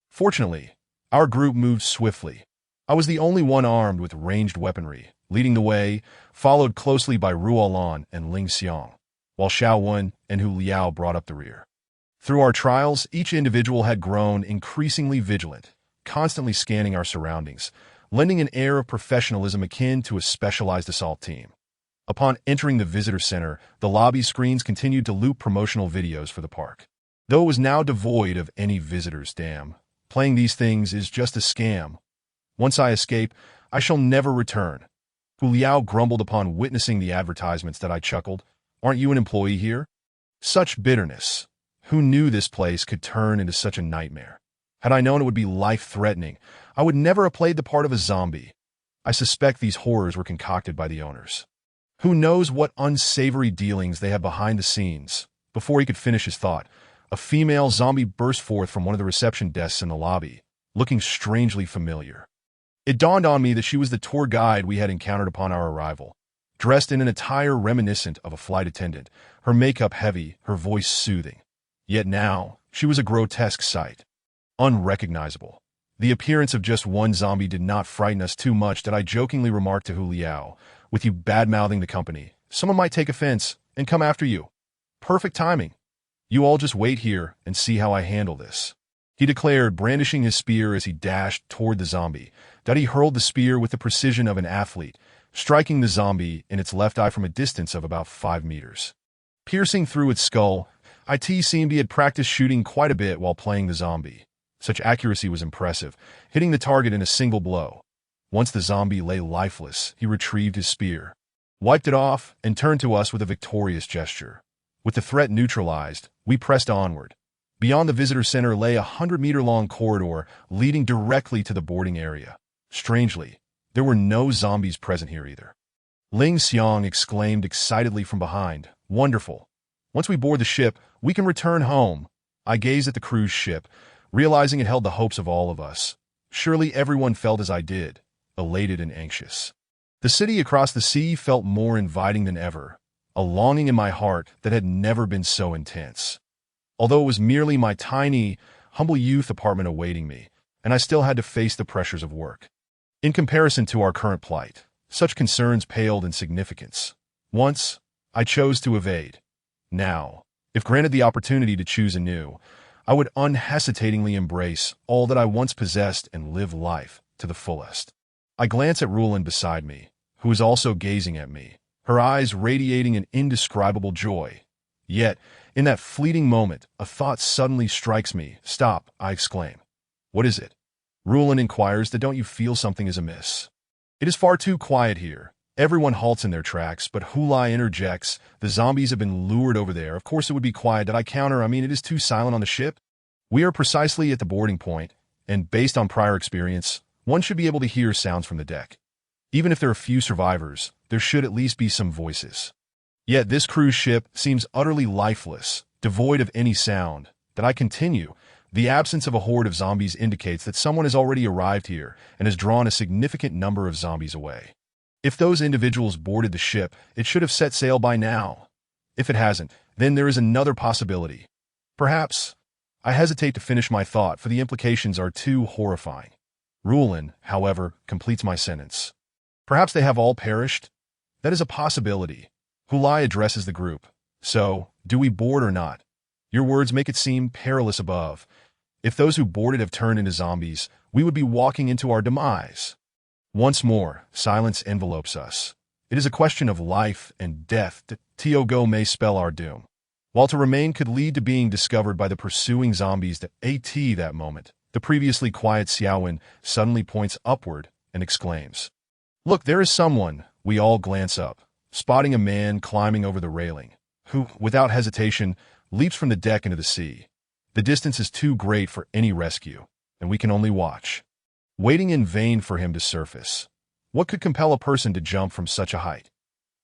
Fortunately, our group moved swiftly. I was the only one armed with ranged weaponry, leading the way, followed closely by Ruolan and Ling Xiang, while Xiao Wen and Hu Liao brought up the rear. Through our trials, each individual had grown increasingly vigilant, constantly scanning our surroundings, lending an air of professionalism akin to a specialized assault team. Upon entering the visitor center, the lobby screens continued to loop promotional videos for the park. Though it was now devoid of any visitors, playing these things is just a scam. Once I escape, I shall never return. Hu Liao grumbled upon witnessing the advertisements. That I chuckled. Aren't you an employee here? Such bitterness. Who knew this place could turn into such a nightmare? Had I known it would be life-threatening, I would never have played the part of a zombie. I suspect these horrors were concocted by the owners. Who knows what unsavory dealings they have behind the scenes? Before he could finish his thought, a female zombie burst forth from one of the reception desks in the lobby, looking strangely familiar. It dawned on me that she was the tour guide we had encountered upon our arrival. Dressed in an attire reminiscent of a flight attendant, her makeup heavy, her voice soothing. Yet now, she was a grotesque sight. Unrecognizable. The appearance of just one zombie did not frighten us too much that I jokingly remarked to Hu Liao, "With you bad-mouthing the company, someone might take offense and come after you. Perfect timing. You all just wait here and see how I handle this," he declared, brandishing his spear as he dashed toward the zombie. He hurled the spear with the precision of an athlete, striking the zombie in its left eye from a distance of about 5 meters. Piercing through its skull, it seemed he had practiced shooting quite a bit while playing the zombie. Such accuracy was impressive, hitting the target in a single blow. Once the zombie lay lifeless, he retrieved his spear, wiped it off, and turned to us with a victorious gesture. With the threat neutralized, we pressed onward. Beyond the visitor center lay a 100-meter-long corridor leading directly to the boarding area. Strangely, there were no zombies present here either. Ling Xiang exclaimed excitedly from behind, "Wonderful. Once we board the ship, we can return home." I gazed at the cruise ship, realizing it held the hopes of all of us. Surely everyone felt as I did, elated and anxious. The city across the sea felt more inviting than ever, a longing in my heart that had never been so intense. Although it was merely my tiny, humble youth apartment awaiting me, and I still had to face the pressures of work. In comparison to our current plight, such concerns paled in significance. Once, I chose to evade. Now, if granted the opportunity to choose anew, I would unhesitatingly embrace all that I once possessed and live life to the fullest. I glanced at Ruolan beside me, who was also gazing at me, her eyes radiating an indescribable joy. Yet, in that fleeting moment, a thought suddenly strikes me. "Stop," I exclaim. "What is it?" Ruolan inquires. "Don't you feel something is amiss?" It is far too quiet here. Everyone halts in their tracks, but Hulai interjects. The zombies have been lured over there. Of course it would be quiet. Did I counter? It is too silent on the ship. We are precisely at the boarding point, and based on prior experience, one should be able to hear sounds from the deck. Even if there are few survivors, there should at least be some voices. Yet this cruise ship seems utterly lifeless, devoid of any sound. Did I continue? The absence of a horde of zombies indicates that someone has already arrived here and has drawn a significant number of zombies away. If those individuals boarded the ship, it should have set sail by now. If it hasn't, then there is another possibility. Perhaps. I hesitate to finish my thought, for the implications are too horrifying. Rulin, however, completes my sentence. Perhaps they have all perished? That is a possibility. Hulai addresses the group. So, do we board or not? Your words make it seem perilous above. If those who boarded have turned into zombies, we would be walking into our demise. Once more, silence envelopes us. It is a question of life and death. To go may spell our doom, while to remain could lead to being discovered by the pursuing zombies. That moment, the previously quiet Xiaowen suddenly points upward and exclaims, "Look, there is someone." We all glance up, spotting a man climbing over the railing, who, without hesitation, leaps from the deck into the sea. The distance is too great for any rescue, and we can only watch, waiting in vain for him to surface. What could compel a person to jump from such a height?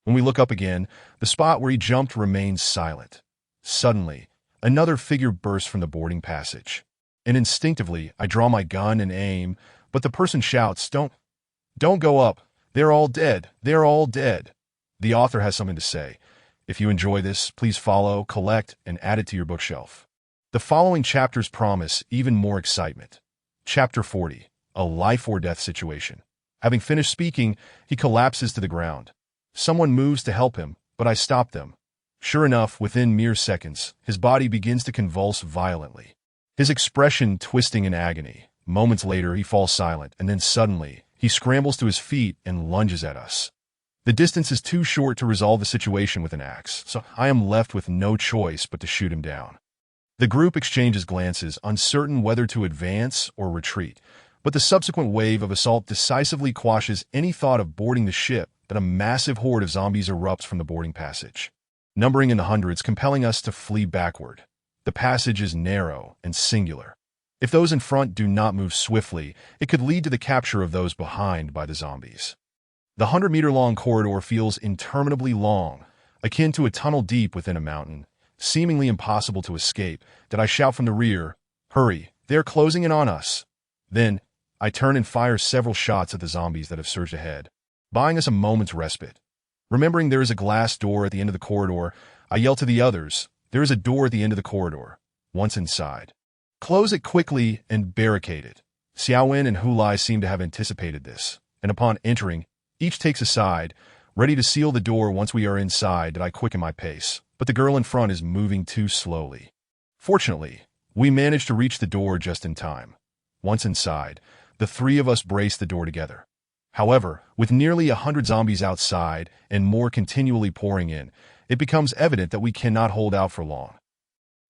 When we look up again, the spot where he jumped remains silent. Suddenly, another figure bursts from the boarding passage, and instinctively I draw my gun and aim, but the person shouts, Don't go up. They're all dead. They're all dead." The author has something to say. If you enjoy this, please follow, collect, and add it to your bookshelf. The following chapters promise even more excitement. Chapter 40. A life or death situation. Having finished speaking, he collapses to the ground. Someone moves to help him, but I stop them. Sure enough, within mere seconds, his body begins to convulse violently, his expression twisting in agony. Moments later, he falls silent, and then suddenly, he scrambles to his feet and lunges at us. The distance is too short to resolve the situation with an axe, so I am left with no choice but to shoot him down. The group exchanges glances, uncertain whether to advance or retreat, but the subsequent wave of assault decisively quashes any thought of boarding the ship. That a massive horde of zombies erupts from the boarding passage, numbering in the hundreds, compelling us to flee backward. The passage is narrow and singular. If those in front do not move swiftly, it could lead to the capture of those behind by the zombies. The 100-meter-long corridor feels interminably long, akin to a tunnel deep within a mountain, seemingly impossible to escape. Did I shout from the rear, "Hurry, they are closing in on us." Then, I turn and fire several shots at the zombies that have surged ahead, buying us a moment's respite. Remembering there is a glass door at the end of the corridor, I yell to the others, "There is a door at the end of the corridor. Once inside, close it quickly and barricade it." Xiaowen and Hulai seem to have anticipated this, and upon entering, each takes a side, ready to seal the door once we are inside. That I quicken my pace, but the girl in front is moving too slowly. Fortunately, we manage to reach the door just in time. Once inside, the three of us brace the door together. However, with nearly 100 zombies outside and more continually pouring in, it becomes evident that we cannot hold out for long.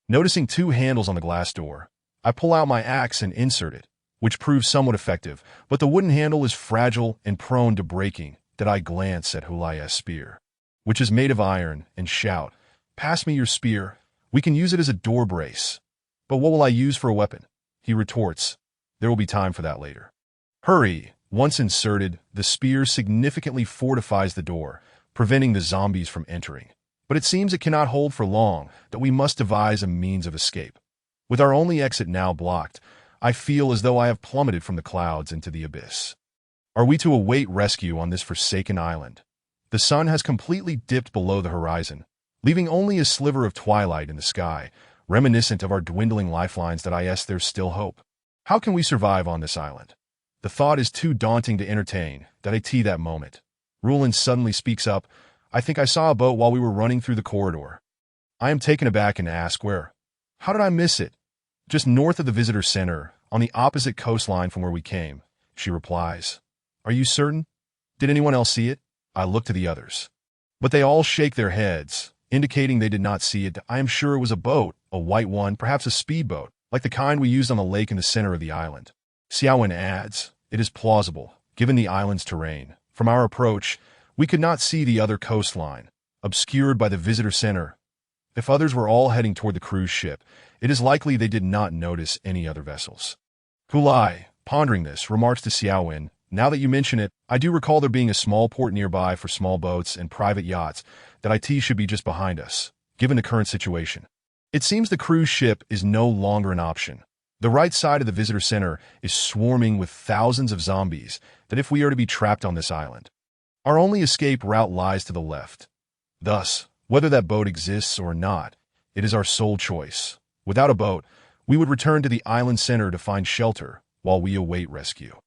Noticing two handles on the glass door, I pull out my axe and insert it, which proves somewhat effective, but the wooden handle is fragile and prone to breaking. That I glance at Hulai's spear, which is made of iron, and shout, "Pass me your spear. We can use it as a door brace." "But what will I use for a weapon?" He retorts, "There will be time for that later." Hurry. Once inserted, the spear significantly fortifies the door, preventing the zombies from entering. But it seems it cannot hold for long, that we must devise a means of escape. With our only exit now blocked, I feel as though I have plummeted from the clouds into the abyss. Are we to await rescue on this forsaken island? The sun has completely dipped below the horizon, leaving only a sliver of twilight in the sky, reminiscent of our dwindling lifelines. There's still hope. How can we survive on this island? The thought is too daunting to entertain. That moment, Rulin suddenly speaks up, "I think I saw a boat while we were running through the corridor." I am taken aback and ask, "Where? How did I miss it?" "Just north of the visitor center, on the opposite coastline from where we came," she replies. "Are you certain? Did anyone else see it?" I look to the others, but they all shake their heads, indicating they did not see it. I am sure it was a boat, a white one, perhaps a speedboat, like the kind we used on the lake in the center of the island. Xiaowen adds, "It is plausible, given the island's terrain. From our approach, we could not see the other coastline, obscured by the visitor center. If others were all heading toward the cruise ship, it is likely they did not notice any other vessels. Hulai, pondering this, remarks to Xiaowen, "Now that you mention it, I do recall there being a small port nearby for small boats and private yachts that IT should be just behind us, given the current situation. It seems the cruise ship is no longer an option. The right side of the visitor center is swarming with thousands of zombies that if we are to be trapped on this island, our only escape route lies to the left. Thus, whether that boat exists or not, it is our sole choice. Without a boat, we would return to the island center to find shelter while we await rescue."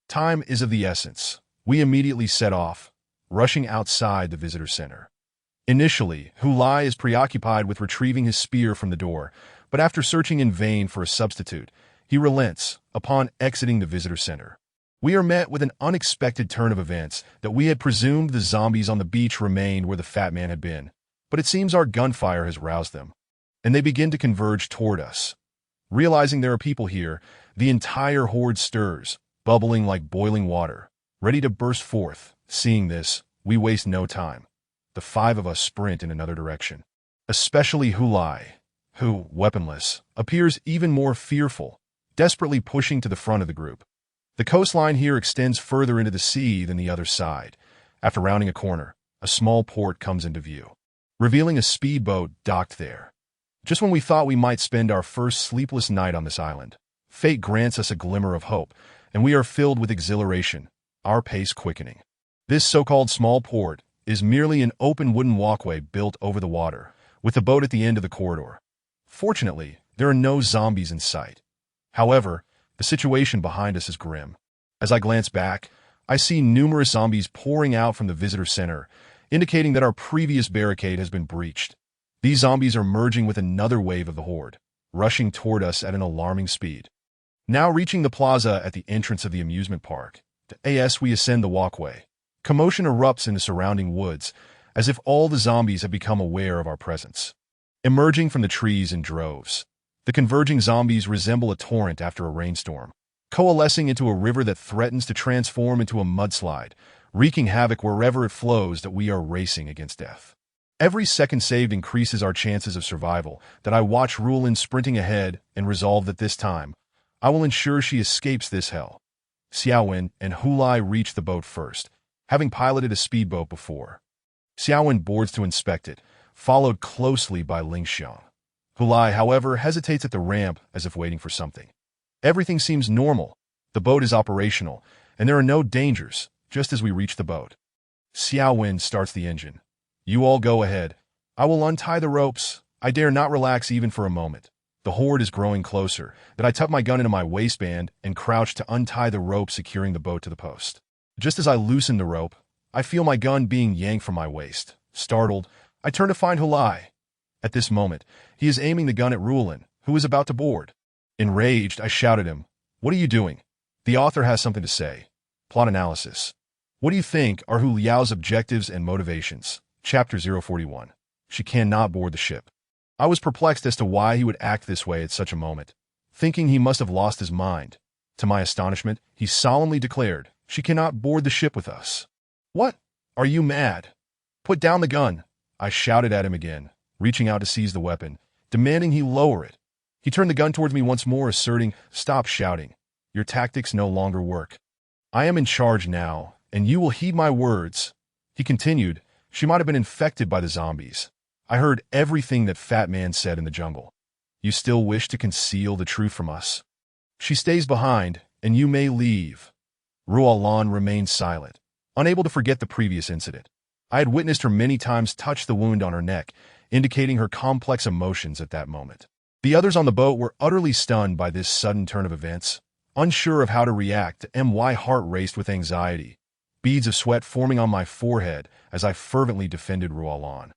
Time is of the essence. We immediately set off, rushing outside the visitor center. Initially, Hulai is preoccupied with retrieving his spear from the door, but after searching in vain for a substitute, he relents upon exiting the visitor center. We are met with an unexpected turn of events that we had presumed the zombies on the beach remained where the fat man had been, but it seems our gunfire has roused them, and they begin to converge toward us. Realizing there are people here, the entire horde stirs, bubbling like boiling water, ready to burst forth. Seeing this, we waste no time. The 5 of us sprint in another direction, especially Hulai, who, weaponless, appears even more fearful, desperately pushing to the front of the group. The coastline here extends further into the sea than the other side. After rounding a corner, a small port comes into view, revealing a speedboat docked there. Just when we thought we might spend our first sleepless night on this island, fate grants us a glimmer of hope, and we are filled with exhilaration, our pace quickening. This so-called small port is merely an open wooden walkway built over the water, with the boat at the end of the corridor. Fortunately, there are no zombies in sight. However, the situation behind us is grim. As I glance back, I see numerous zombies pouring out from the visitor center, indicating that our previous barricade has been breached. These zombies are merging with another wave of the horde, rushing toward us at an alarming speed. Now reaching the plaza at the entrance of the amusement park, as we ascend the walkway, commotion erupts in the surrounding woods, as if all the zombies have become aware of our presence. Emerging from the trees in droves, the converging zombies resemble a torrent after a rainstorm, coalescing into a river that threatens to transform into a mudslide, wreaking havoc wherever it flows. That we are racing against death. Every second saved increases our chances of survival. That I watch Rulin sprinting ahead and resolve that this time, I will ensure she escapes this hell. Xiaowen and Hulai reach the boat first, having piloted a speedboat before. Xiaowen boards to inspect it, followed closely by Lingxiang. Hulai, however, hesitates at the ramp as if waiting for something. Everything seems normal. The boat is operational, and there are no dangers. Just as we reach the boat, Xiaowen starts the engine. "You all go ahead. I will untie the ropes." I dare not relax even for a moment. The horde is growing closer, that I tuck my gun into my waistband and crouch to untie the rope securing the boat to the post. Just as I loosen the rope, I feel my gun being yanked from my waist. Startled, I turn to find Hulai. At this moment, he is aiming the gun at Rulin, who is about to board. Enraged, I shout at him, "What are you doing?" The author has something to say. Plot analysis. What do you think are Hu Liao's objectives and motivations? Chapter 041. She cannot board the ship. I was perplexed as to why he would act this way at such a moment, thinking he must have lost his mind. To my astonishment, he solemnly declared, "She cannot board the ship with us." "What? Are you mad? Put down the gun!" I shouted at him again, reaching out to seize the weapon, demanding he lower it. He turned the gun towards me once more, asserting, "Stop shouting. Your tactics no longer work. I am in charge now, and you will heed my words." He continued, "She might have been infected by the zombies. I heard everything that Fat Man said in the jungle. You still wish to conceal the truth from us? She stays behind, and you may leave." Ruolan remained silent, unable to forget the previous incident. I had witnessed her many times touch the wound on her neck, indicating her complex emotions at that moment. The others on the boat were utterly stunned by this sudden turn of events, unsure of how to react. My heart raced with anxiety, beads of sweat forming on my forehead as I fervently defended Ruolan,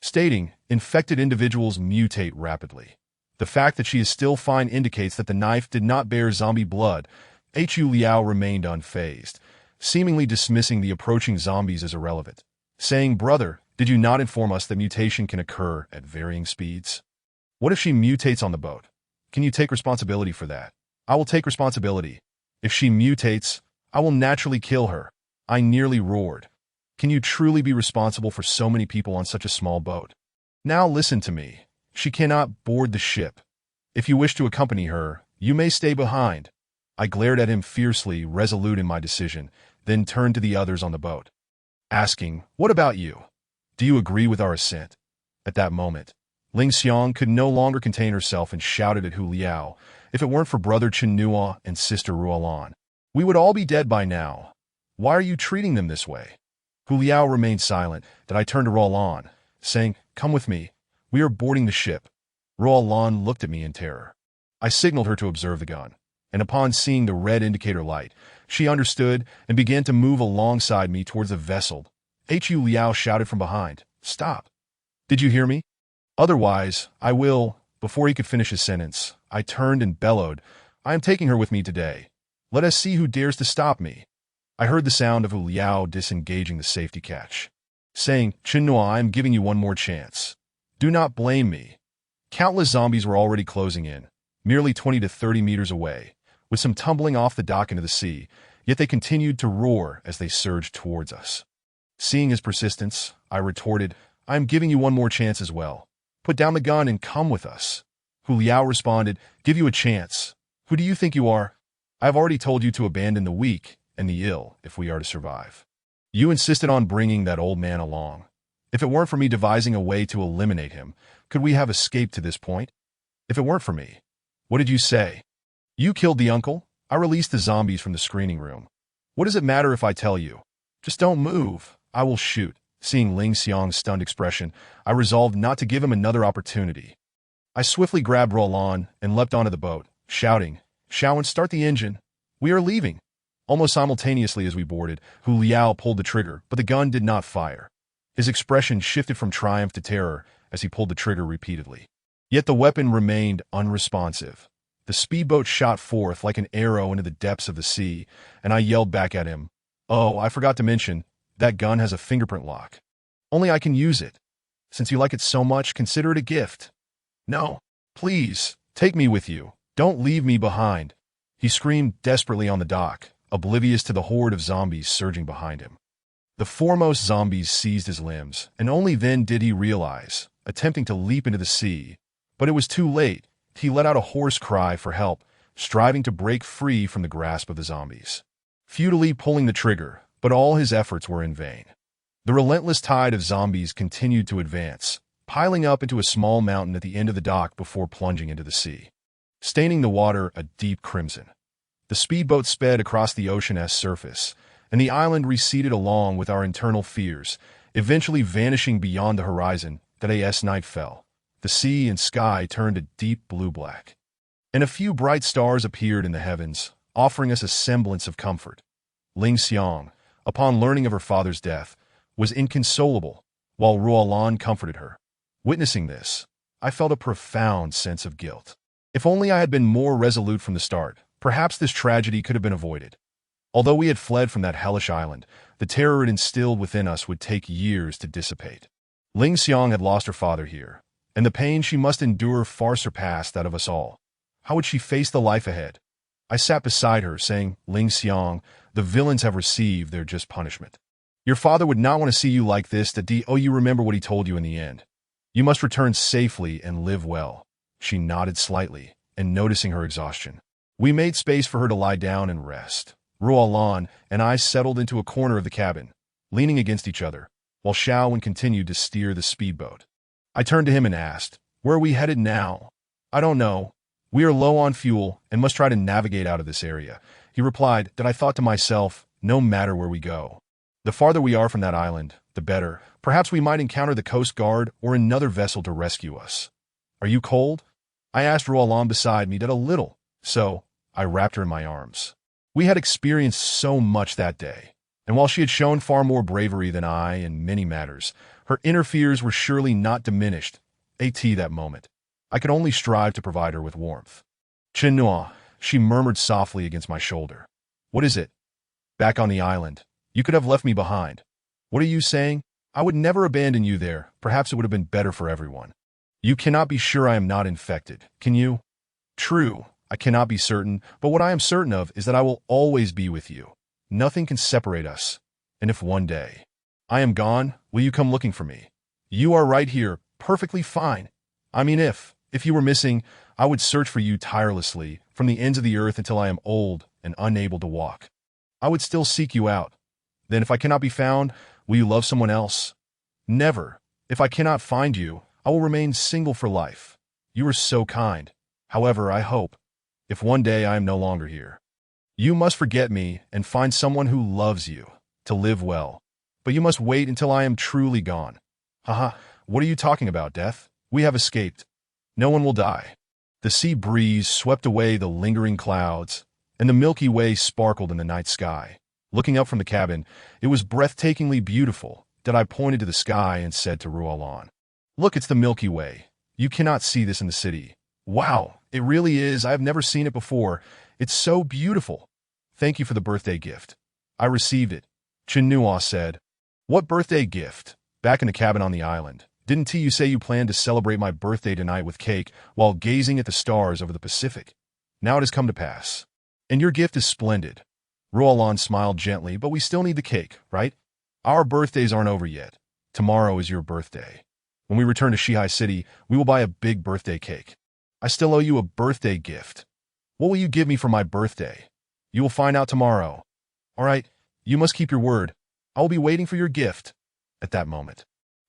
stating, "Infected individuals mutate rapidly. The fact that she is still fine indicates that the knife did not bear zombie blood." Hu Liao remained unfazed, seemingly dismissing the approaching zombies as irrelevant, saying, "Brother, did you not inform us that mutation can occur at varying speeds? What if she mutates on the boat? Can you take responsibility for that?" "I will take responsibility. If she mutates, I will naturally kill her. I nearly roared. Can you truly be responsible for so many people on such a small boat? Now listen to me. She cannot board the ship. If you wish to accompany her, you may stay behind. I glared at him fiercely, resolute in my decision, then turned to the others on the boat, asking, "What about you? Do you agree with our assent?" At that moment, Ling Xiang could no longer contain herself and shouted at Hu Liao, "If it weren't for brother Chen Nua and sister Ruolan, we would all be dead by now. Why are you treating them this way?" Hu Liao remained silent. Then I turned to Ruolan, saying, "Come with me. We are boarding the ship." Ruolan looked at me in terror. I signaled her to observe the gun, and upon seeing the red indicator light, she understood and began to move alongside me towards the vessel. Hu Liao shouted from behind, "Stop! Did you hear me? Otherwise, I will." Before he could finish his sentence, I turned and bellowed, "I am taking her with me today. Let us see who dares to stop me." I heard the sound of Hu Liao disengaging the safety catch, saying, "Chen Nua, I am giving you one more chance. Do not blame me." Countless zombies were already closing in, merely 20 to 30 meters away, with some tumbling off the dock into the sea, yet they continued to roar as they surged towards us. Seeing his persistence, I retorted, "I am giving you one more chance as well. Put down the gun and come with us." Hu Liao responded, "Give you a chance? Who do you think you are? I have already told you to abandon the weak and the ill if we are to survive. You insisted on bringing that old man along. If it weren't for me devising a way to eliminate him, could we have escaped to this point? If it weren't for me, what did you say? You killed the uncle? I released the zombies from the screening room. What does it matter if I tell you? Just don't move. I will shoot." Seeing Ling Xiang's stunned expression, I resolved not to give him another opportunity. I swiftly grabbed Roland and leapt onto the boat, shouting, "Shaowen, start the engine. We are leaving." Almost simultaneously as we boarded, Hu Liao pulled the trigger, but the gun did not fire. His expression shifted from triumph to terror as he pulled the trigger repeatedly. Yet the weapon remained unresponsive. The speedboat shot forth like an arrow into the depths of the sea, and I yelled back at him, "Oh, I forgot to mention, that gun has a fingerprint lock. Only I can use it. Since you like it so much, consider it a gift. No, please, take me with you. Don't leave me behind." He screamed desperately on the dock, oblivious to the horde of zombies surging behind him. The foremost zombies seized his limbs, and only then did he realize, attempting to leap into the sea. But it was too late. He let out a hoarse cry for help, striving to break free from the grasp of the zombies, futilely pulling the trigger, but all his efforts were in vain. The relentless tide of zombies continued to advance, piling up into a small mountain at the end of the dock before plunging into the sea, staining the water a deep crimson. The speedboat sped across the ocean's surface, and the island receded along with our internal fears, eventually vanishing beyond the horizon. That as night fell, the sea and sky turned a deep blue-black, and a few bright stars appeared in the heavens, offering us a semblance of comfort. Ling Xiang, upon learning of her father's death, was inconsolable, while Ruolan comforted her. Witnessing this, I felt a profound sense of guilt. If only I had been more resolute from the start, perhaps this tragedy could have been avoided. Although we had fled from that hellish island, the terror it instilled within us would take years to dissipate. Ling Xiang had lost her father here, and the pain she must endure far surpassed that of us all. How would she face the life ahead? I sat beside her, saying, "Ling Xiang, the villains have received their just punishment. Your father would not want to see you like this. You remember what he told you in the end. You must return safely and live well." She nodded slightly, and noticing her exhaustion, we made space for her to lie down and rest. Ruolan and I settled into a corner of the cabin, leaning against each other, while Shaowen continued to steer the speedboat. I turned to him and asked, "Where are we headed now?" "I don't know. We are low on fuel and must try to navigate out of this area." He replied. That I thought to myself, no matter where we go, the farther we are from that island, the better. Perhaps we might encounter the Coast Guard or another vessel to rescue us. "Are you cold?" I asked Ruolan beside me. That a little. So, I wrapped her in my arms. We had experienced so much that day, and while she had shown far more bravery than I in many matters, her inner fears were surely not diminished. That moment, I could only strive to provide her with warmth. "Chen Nua," she murmured softly against my shoulder. "What is it?" "Back on the island. You could have left me behind." "What are you saying?" "I would never abandon you there. Perhaps it would have been better for everyone." "You cannot be sure I am not infected, can you?" "True, I cannot be certain, but what I am certain of is that I will always be with you. Nothing can separate us. And if one day I am gone, will you come looking for me? You are right here, perfectly fine. I mean, if you were missing, I would search for you tirelessly from the ends of the earth until I am old and unable to walk. I would still seek you out. Then if I cannot be found, will you love someone else? Never. If I cannot find you, I will remain single for life. You are so kind. However, I hope, if one day I am no longer here, you must forget me and find someone who loves you, to live well. But you must wait until I am truly gone. Haha, what are you talking about, Death? We have escaped. No one will die. The sea breeze swept away the lingering clouds, and the Milky Way sparkled in the night sky. Looking up from the cabin, it was breathtakingly beautiful that I pointed to the sky and said to Rualan, "Look, it's the Milky Way. You cannot see this in the city. Wow, it really is. I have never seen it before. It's so beautiful. Thank you for the birthday gift. I received it." Chinua said, "What birthday gift?" Back in the cabin on the island, didn't you say you planned to celebrate my birthday tonight with cake while gazing at the stars over the Pacific? Now it has come to pass. And your gift is splendid. Rualan smiled gently, but we still need the cake, right? Our birthdays aren't over yet. Tomorrow is your birthday. When we return to Shihai City, we will buy a big birthday cake. I still owe you a birthday gift. What will you give me for my birthday? You will find out tomorrow. All right, you must keep your word. I will be waiting for your gift. At that moment,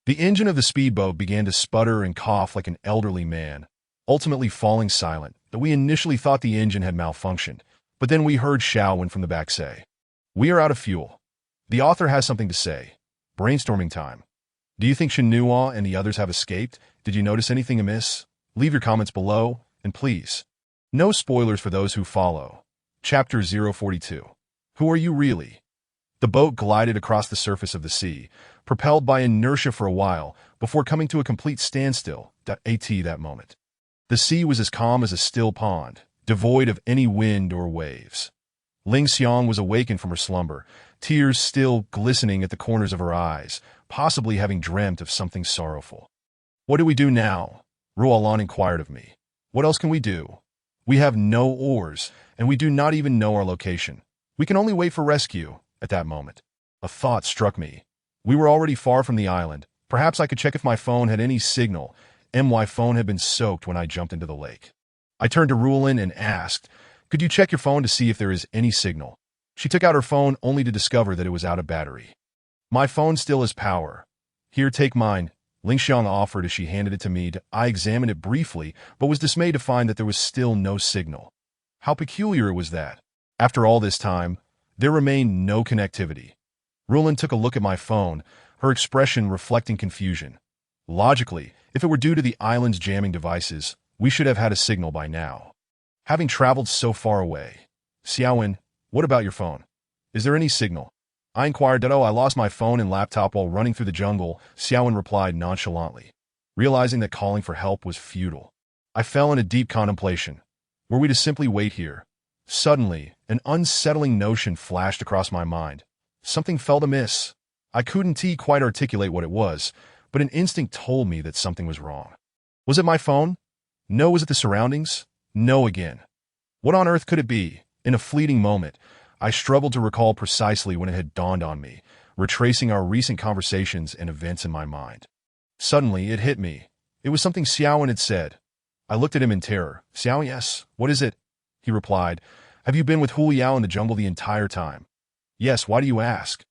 the engine of the speedboat began to sputter and cough like an elderly man, ultimately falling silent, though we initially thought the engine had malfunctioned. But then we heard Xiaowen from the back say, "We are out of fuel." The author has something to say. Brainstorming time. Do you think Shinua and the others have escaped? Did you notice anything amiss? Leave your comments below, and please, no spoilers for those who follow. Chapter 042. Who are you really? The boat glided across the surface of the sea, propelled by inertia for a while, before coming to a complete standstill. At that moment, the sea was as calm as a still pond, devoid of any wind or waves. Ling Xiang was awakened from her slumber, tears still glistening at the corners of her eyes, possibly having dreamt of something sorrowful. "What do we do now?" Rualan inquired of me. "What else can we do? We have no oars, and we do not even know our location. We can only wait for rescue." At that moment, a thought struck me. We were already far from the island. Perhaps I could check if my phone had any signal. My phone had been soaked when I jumped into the lake. I turned to Rualin and asked, "Could you check your phone to see if there is any signal?" She took out her phone only to discover that it was out of battery. "My phone still has power. Here, take mine," Ling Xiang offered as she handed it to me. I examined it briefly, but was dismayed to find that there was still no signal. How peculiar was that? After all this time, there remained no connectivity. Rualin took a look at my phone, her expression reflecting confusion. Logically, if it were due to the island's jamming devices, we should have had a signal by now. Having traveled so far away. "Xiaowen, what about your phone? Is there any signal?" I inquired. "Oh, I lost my phone and laptop while running through the jungle," Xiaowen replied nonchalantly. Realizing that calling for help was futile, I fell into deep contemplation. Were we to simply wait here? Suddenly, an unsettling notion flashed across my mind. Something felt amiss. I couldn't quite articulate what it was, but an instinct told me that something was wrong. Was it my phone? No. Was it the surroundings? No again. What on earth could it be? In a fleeting moment, I struggled to recall precisely when it had dawned on me, retracing our recent conversations and events in my mind. Suddenly, it hit me. It was something Xiaowen had said. I looked at him in terror. "Xiaowen, yes, what is it?" He replied, "Have you been with Hu Yao in the jungle the entire time?" "Yes, why do you ask?"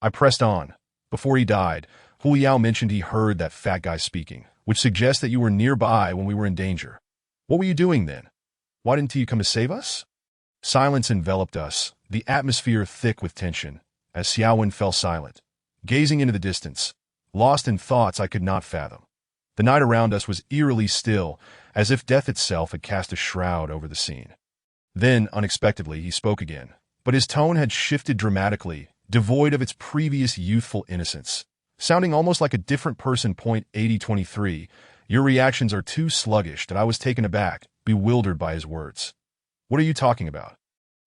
I pressed on. "Before he died, Hu Yao mentioned he heard that fat guy speaking, which suggests that you were nearby when we were in danger. What were you doing then? Why didn't you come to save us?" Silence enveloped us, the atmosphere thick with tension, as Xiaowen fell silent, gazing into the distance, lost in thoughts I could not fathom. The night around us was eerily still, as if death itself had cast a shroud over the scene. Then, unexpectedly, he spoke again, but his tone had shifted dramatically, devoid of its previous youthful innocence, sounding almost like a different person. 8023, your reactions are too sluggish. That I was taken aback, bewildered by his words. "What are you talking about?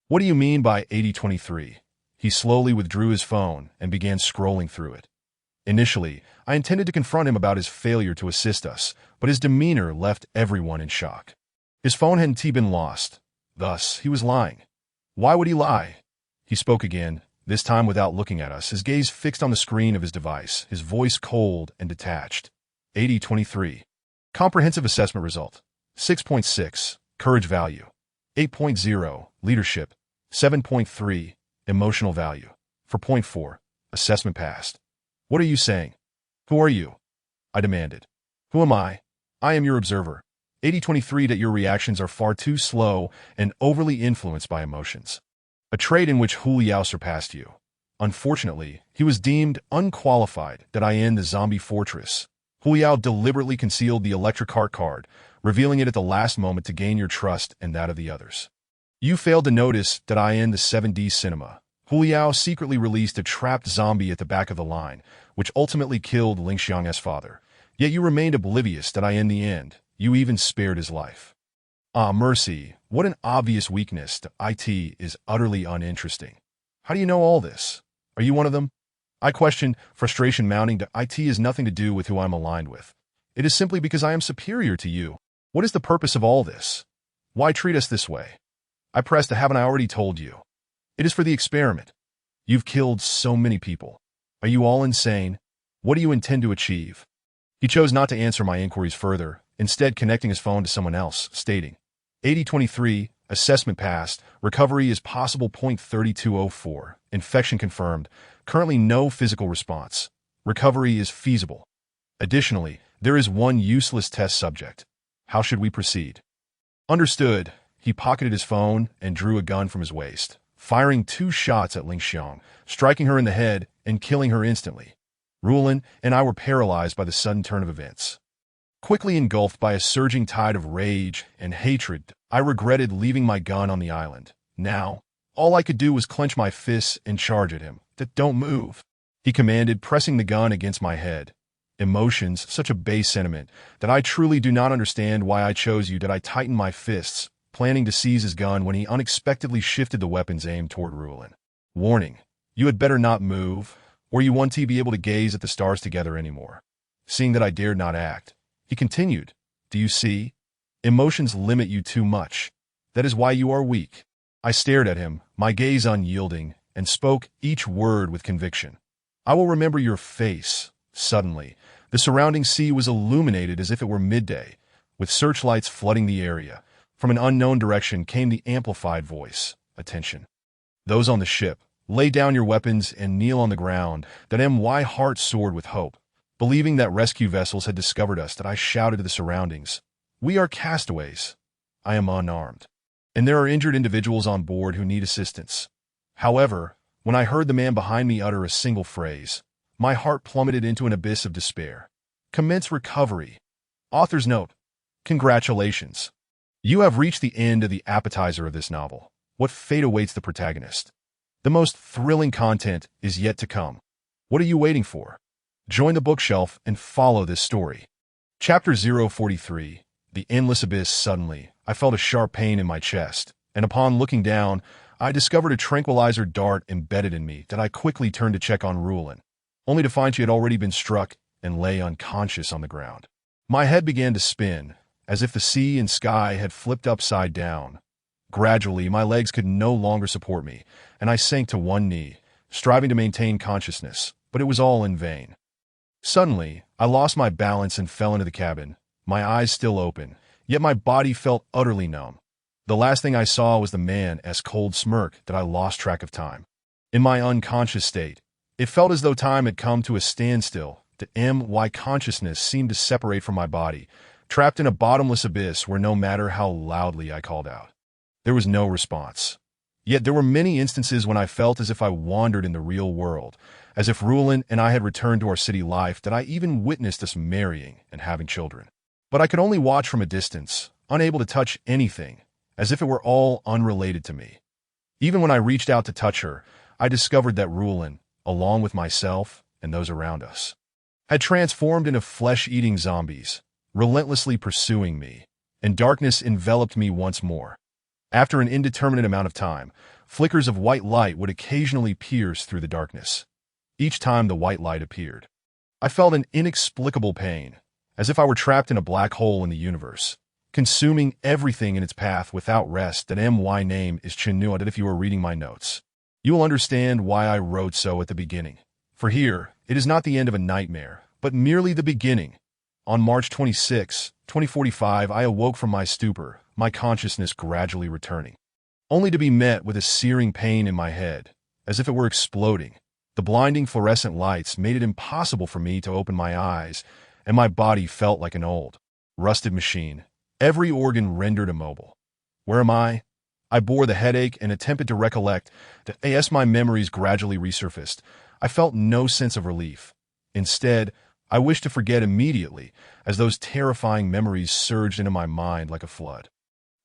What do you mean by 8023? He slowly withdrew his phone and began scrolling through it. Initially, I intended to confront him about his failure to assist us, but his demeanor left everyone in shock. His phone hadn't been lost. Thus, he was lying. Why would he lie? He spoke again, this time without looking at us, his gaze fixed on the screen of his device, his voice cold and detached. 80-23. Comprehensive assessment result. 6.6. Courage value. 8.0. Leadership. 7.3. Emotional value. 4.4. Assessment passed. What are you saying? Who are you? I demanded. Who am I? I am your observer. 80-23. That your reactions are far too slow and overly influenced by emotions. A trait in which Hu Liao surpassed you. Unfortunately, he was deemed unqualified that I in the zombie fortress. Hu Liao deliberately concealed the electric heart card, revealing it at the last moment to gain your trust and that of the others. You failed to notice that I in the 7D cinema. Hu Liao secretly released a trapped zombie at the back of the line, which ultimately killed Ling Xiang's father. Yet you remained oblivious that in the end, you even spared his life. Ah, mercy, what an obvious weakness to IT is utterly uninteresting. How do you know all this? Are you one of them? I questioned, frustration mounting. To IT has nothing to do with who I'm aligned with. It is simply because I am superior to you. What is the purpose of all this? Why treat us this way? I pressed, haven't I already told you? It is for the experiment. You've killed so many people. Are you all insane? What do you intend to achieve? He chose not to answer my inquiries further, instead connecting his phone to someone else, stating, 80-23, assessment passed, recovery is possible. 3204, infection confirmed, currently no physical response. Recovery is feasible. Additionally, there is one useless test subject. How should we proceed? Understood. He pocketed his phone and drew a gun from his waist, firing 2 shots at Ling Xiang, striking her in the head and killing her instantly. Rulin and I were paralyzed by the sudden turn of events. Quickly engulfed by a surging tide of rage and hatred, I regretted leaving my gun on the island. Now, all I could do was clench my fists and charge at him. Don't move, he commanded, pressing the gun against my head. Emotions, such a base sentiment, that I truly do not understand why I chose you. Did I tighten my fists, planning to seize his gun when he unexpectedly shifted the weapon's aim toward Rulin. Warning, you had better not move, or you won't be able to gaze at the stars together anymore. Seeing that I dared not act, he continued, do you see? Emotions limit you too much. That is why you are weak. I stared at him, my gaze unyielding, and spoke each word with conviction. I will remember your face. Suddenly, the surrounding sea was illuminated as if it were midday, with searchlights flooding the area. From an unknown direction came the amplified voice. Attention. Those on the ship, lay down your weapons and kneel on the ground. That my heart soared with hope. Believing that rescue vessels had discovered us, that I shouted to the surroundings. We are castaways. I am unarmed. And there are injured individuals on board who need assistance. However, when I heard the man behind me utter a single phrase, my heart plummeted into an abyss of despair. Commence recovery. Author's note. Congratulations. You have reached the end of the appetizer of this novel. What fate awaits the protagonist? The most thrilling content is yet to come. What are you waiting for? Join the bookshelf and follow this story. Chapter 043. The Endless Abyss. Suddenly, I felt a sharp pain in my chest, and upon looking down, I discovered a tranquilizer dart embedded in me that I quickly turned to check on Rulin, only to find she had already been struck and lay unconscious on the ground. My head began to spin, as if the sea and sky had flipped upside down. Gradually, my legs could no longer support me, and I sank to one knee, striving to maintain consciousness, but it was all in vain. Suddenly, I lost my balance and fell into the cabin, my eyes still open, yet my body felt utterly numb. The last thing I saw was the man's cold smirk that I lost track of time. In my unconscious state, it felt as though time had come to a standstill. My consciousness seemed to separate from my body, trapped in a bottomless abyss where no matter how loudly I called out, there was no response. Yet there were many instances when I felt as if I wandered in the real world, as if Rulin and I had returned to our city life, that I even witnessed us marrying and having children. But I could only watch from a distance, unable to touch anything, as if it were all unrelated to me. Even when I reached out to touch her, I discovered that Rulin, along with myself and those around us, had transformed into flesh-eating zombies, relentlessly pursuing me, and darkness enveloped me once more. After an indeterminate amount of time, flickers of white light would occasionally pierce through the darkness. Each time the white light appeared, I felt an inexplicable pain, as if I were trapped in a black hole in the universe, consuming everything in its path without rest. That my name is Chinua. That if you are reading my notes, You will understand why I wrote so at the beginning. For here, it is not the end of a nightmare, but merely the beginning. On March 26, 2045, I awoke from my stupor, my consciousness gradually returning, only to be met with a searing pain in my head, as if it were exploding. The blinding fluorescent lights made it impossible for me to open my eyes, and my body felt like an old, rusted machine, every organ rendered immobile. Where am I? I bore the headache and attempted to recollect. As my memories gradually resurfaced, I felt no sense of relief. Instead, I wished to forget immediately, as those terrifying memories surged into my mind like a flood.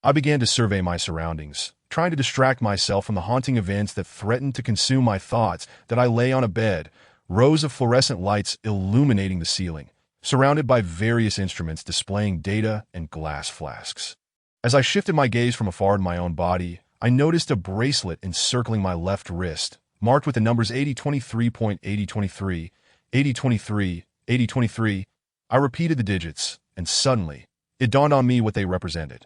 I began to survey my surroundings, trying to distract myself from the haunting events that threatened to consume my thoughts. That I lay on a bed, rows of fluorescent lights illuminating the ceiling, surrounded by various instruments displaying data and glass flasks. As I shifted my gaze from afar in my own body, I noticed a bracelet encircling my left wrist, marked with the numbers 8023.8023, 8023, 8023. I repeated the digits, and suddenly, it dawned on me what they represented.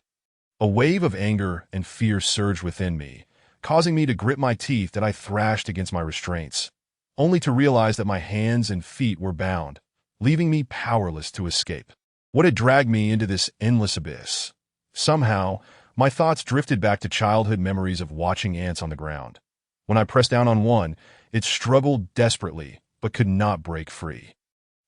A wave of anger and fear surged within me, causing me to grip my teeth that I thrashed against my restraints, only to realize that my hands and feet were bound, leaving me powerless to escape. What had dragged me into this endless abyss? Somehow, my thoughts drifted back to childhood memories of watching ants on the ground. When I pressed down on one, it struggled desperately, but could not break free.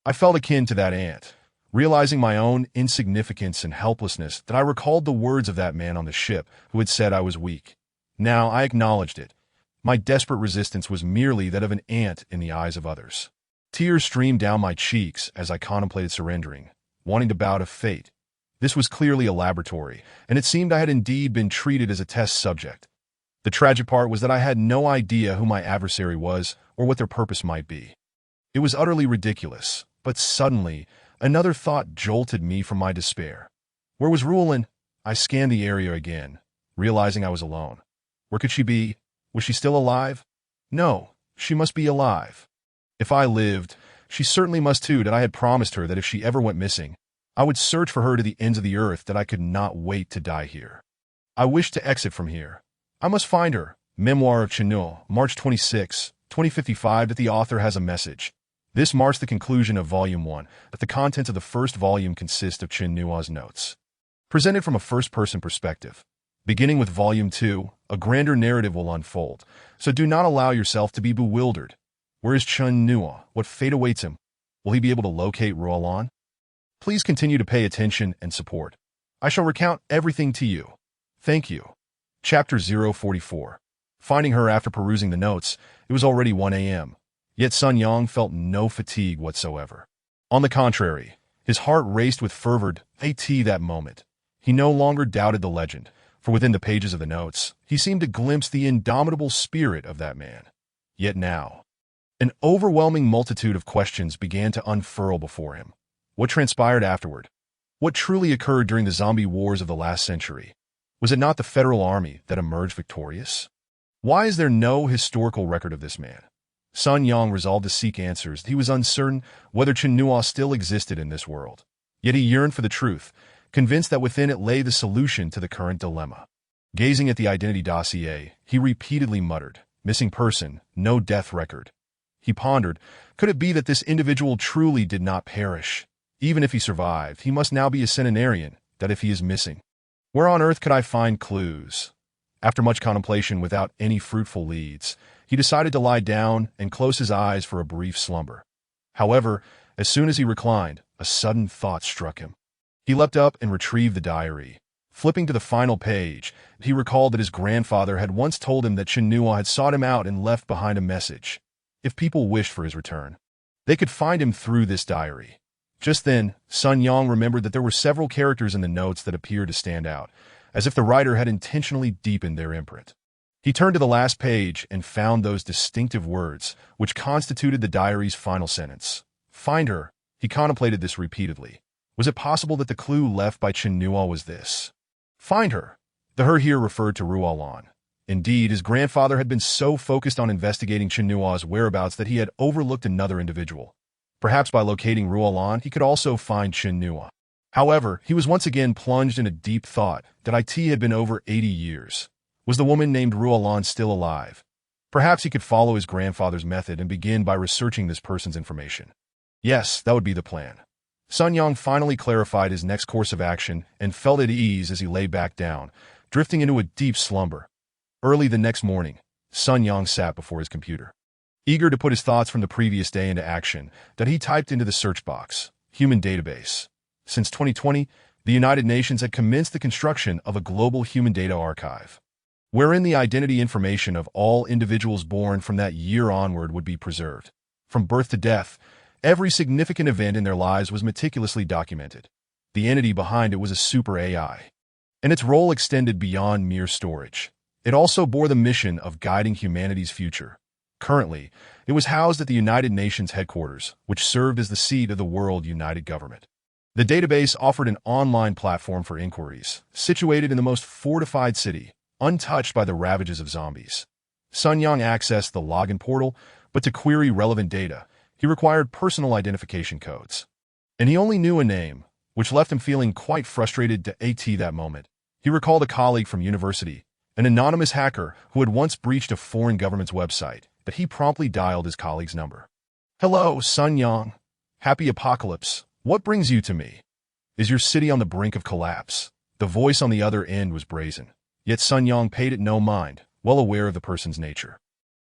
I felt akin to that ant, realizing my own insignificance and helplessness. That I recalled the words of that man on the ship who had said I was weak. Now I acknowledged it. My desperate resistance was merely that of an ant in the eyes of others. Tears streamed down my cheeks as I contemplated surrendering, wanting to bow to fate. This was clearly a laboratory, and it seemed I had indeed been treated as a test subject. The tragic part was that I had no idea who my adversary was or what their purpose might be. It was utterly ridiculous, but suddenly, another thought jolted me from my despair. Where was Ruolin? I scanned the area again, realizing I was alone. Where could she be? Was she still alive? No, she must be alive. If I lived, she certainly must too. That I had promised her that if she ever went missing, I would search for her to the ends of the earth. That I could not wait to die here. I wished to exit from here. I must find her. Memoir of Chenua, March 26, 2055. That the author has a message. This marks the conclusion of Volume 1, but the contents of the first volume consist of Chenua's notes, presented from a first-person perspective. Beginning with Volume 2, a grander narrative will unfold, so do not allow yourself to be bewildered. Where is Chenua? What fate awaits him? Will he be able to locate Ruolin? Please continue to pay attention and support. I shall recount everything to you. Thank you. Chapter 044. Finding her after perusing the notes, it was already 1 a.m. Yet Sun Yang felt no fatigue whatsoever. On the contrary, his heart raced with fervor that moment. He no longer doubted the legend, for within the pages of the notes, he seemed to glimpse the indomitable spirit of that man. Yet now, an overwhelming multitude of questions began to unfurl before him. What transpired afterward? What truly occurred during the zombie wars of the last century? Was it not the Federal Army that emerged victorious? Why is there no historical record of this man? Sun Yang resolved to seek answers. He was uncertain whether Chenua still existed in this world. Yet he yearned for the truth, convinced that within it lay the solution to the current dilemma. Gazing at the identity dossier, he repeatedly muttered, "Missing person, no death record." He pondered, could it be that this individual truly did not perish? Even if he survived, he must now be a centenarian. That if he is missing, where on earth could I find clues? After much contemplation without any fruitful leads, he decided to lie down and close his eyes for a brief slumber. However, as soon as he reclined, a sudden thought struck him. He leapt up and retrieved the diary. Flipping to the final page, he recalled that his grandfather had once told him that Chenua had sought him out and left behind a message. If people wished for his return, they could find him through this diary. Just then, Sun Yang remembered that there were several characters in the notes that appeared to stand out, as if the writer had intentionally deepened their imprint. He turned to the last page and found those distinctive words, which constituted the diary's final sentence. Find her. He contemplated this repeatedly. Was it possible that the clue left by Chenua was this? Find her. The her here referred to Ruolin. Indeed, his grandfather had been so focused on investigating Chenua's whereabouts that he had overlooked another individual. Perhaps by locating Ruolin, he could also find Chenua. However, he was once again plunged in a deep thought that it had been over 80 years. Was the woman named Ruolin still alive? Perhaps he could follow his grandfather's method and begin by researching this person's information. Yes, that would be the plan. Sun Yang finally clarified his next course of action and felt at ease as he lay back down, drifting into a deep slumber. Early the next morning, Sun Yang sat before his computer. Eager to put his thoughts from the previous day into action, that he typed into the search box, Human Database. Since 2020, the United Nations had commenced the construction of a global human data archive, wherein the identity information of all individuals born from that year onward would be preserved. From birth to death, every significant event in their lives was meticulously documented. The entity behind it was a super AI, and its role extended beyond mere storage. It also bore the mission of guiding humanity's future. Currently, it was housed at the United Nations headquarters, which served as the seat of the World United Government. The database offered an online platform for inquiries, situated in the most fortified city, untouched by the ravages of zombies. Sun Yang accessed the login portal, but to query relevant data, he required personal identification codes. And he only knew a name, which left him feeling quite frustrated at that moment. He recalled a colleague from university, an anonymous hacker who had once breached a foreign government's website, but he promptly dialed his colleague's number. "Hello, Sun Yang. Happy apocalypse. What brings you to me? Is your city on the brink of collapse?" The voice on the other end was brazen, yet Sun Yang paid it no mind, well aware of the person's nature.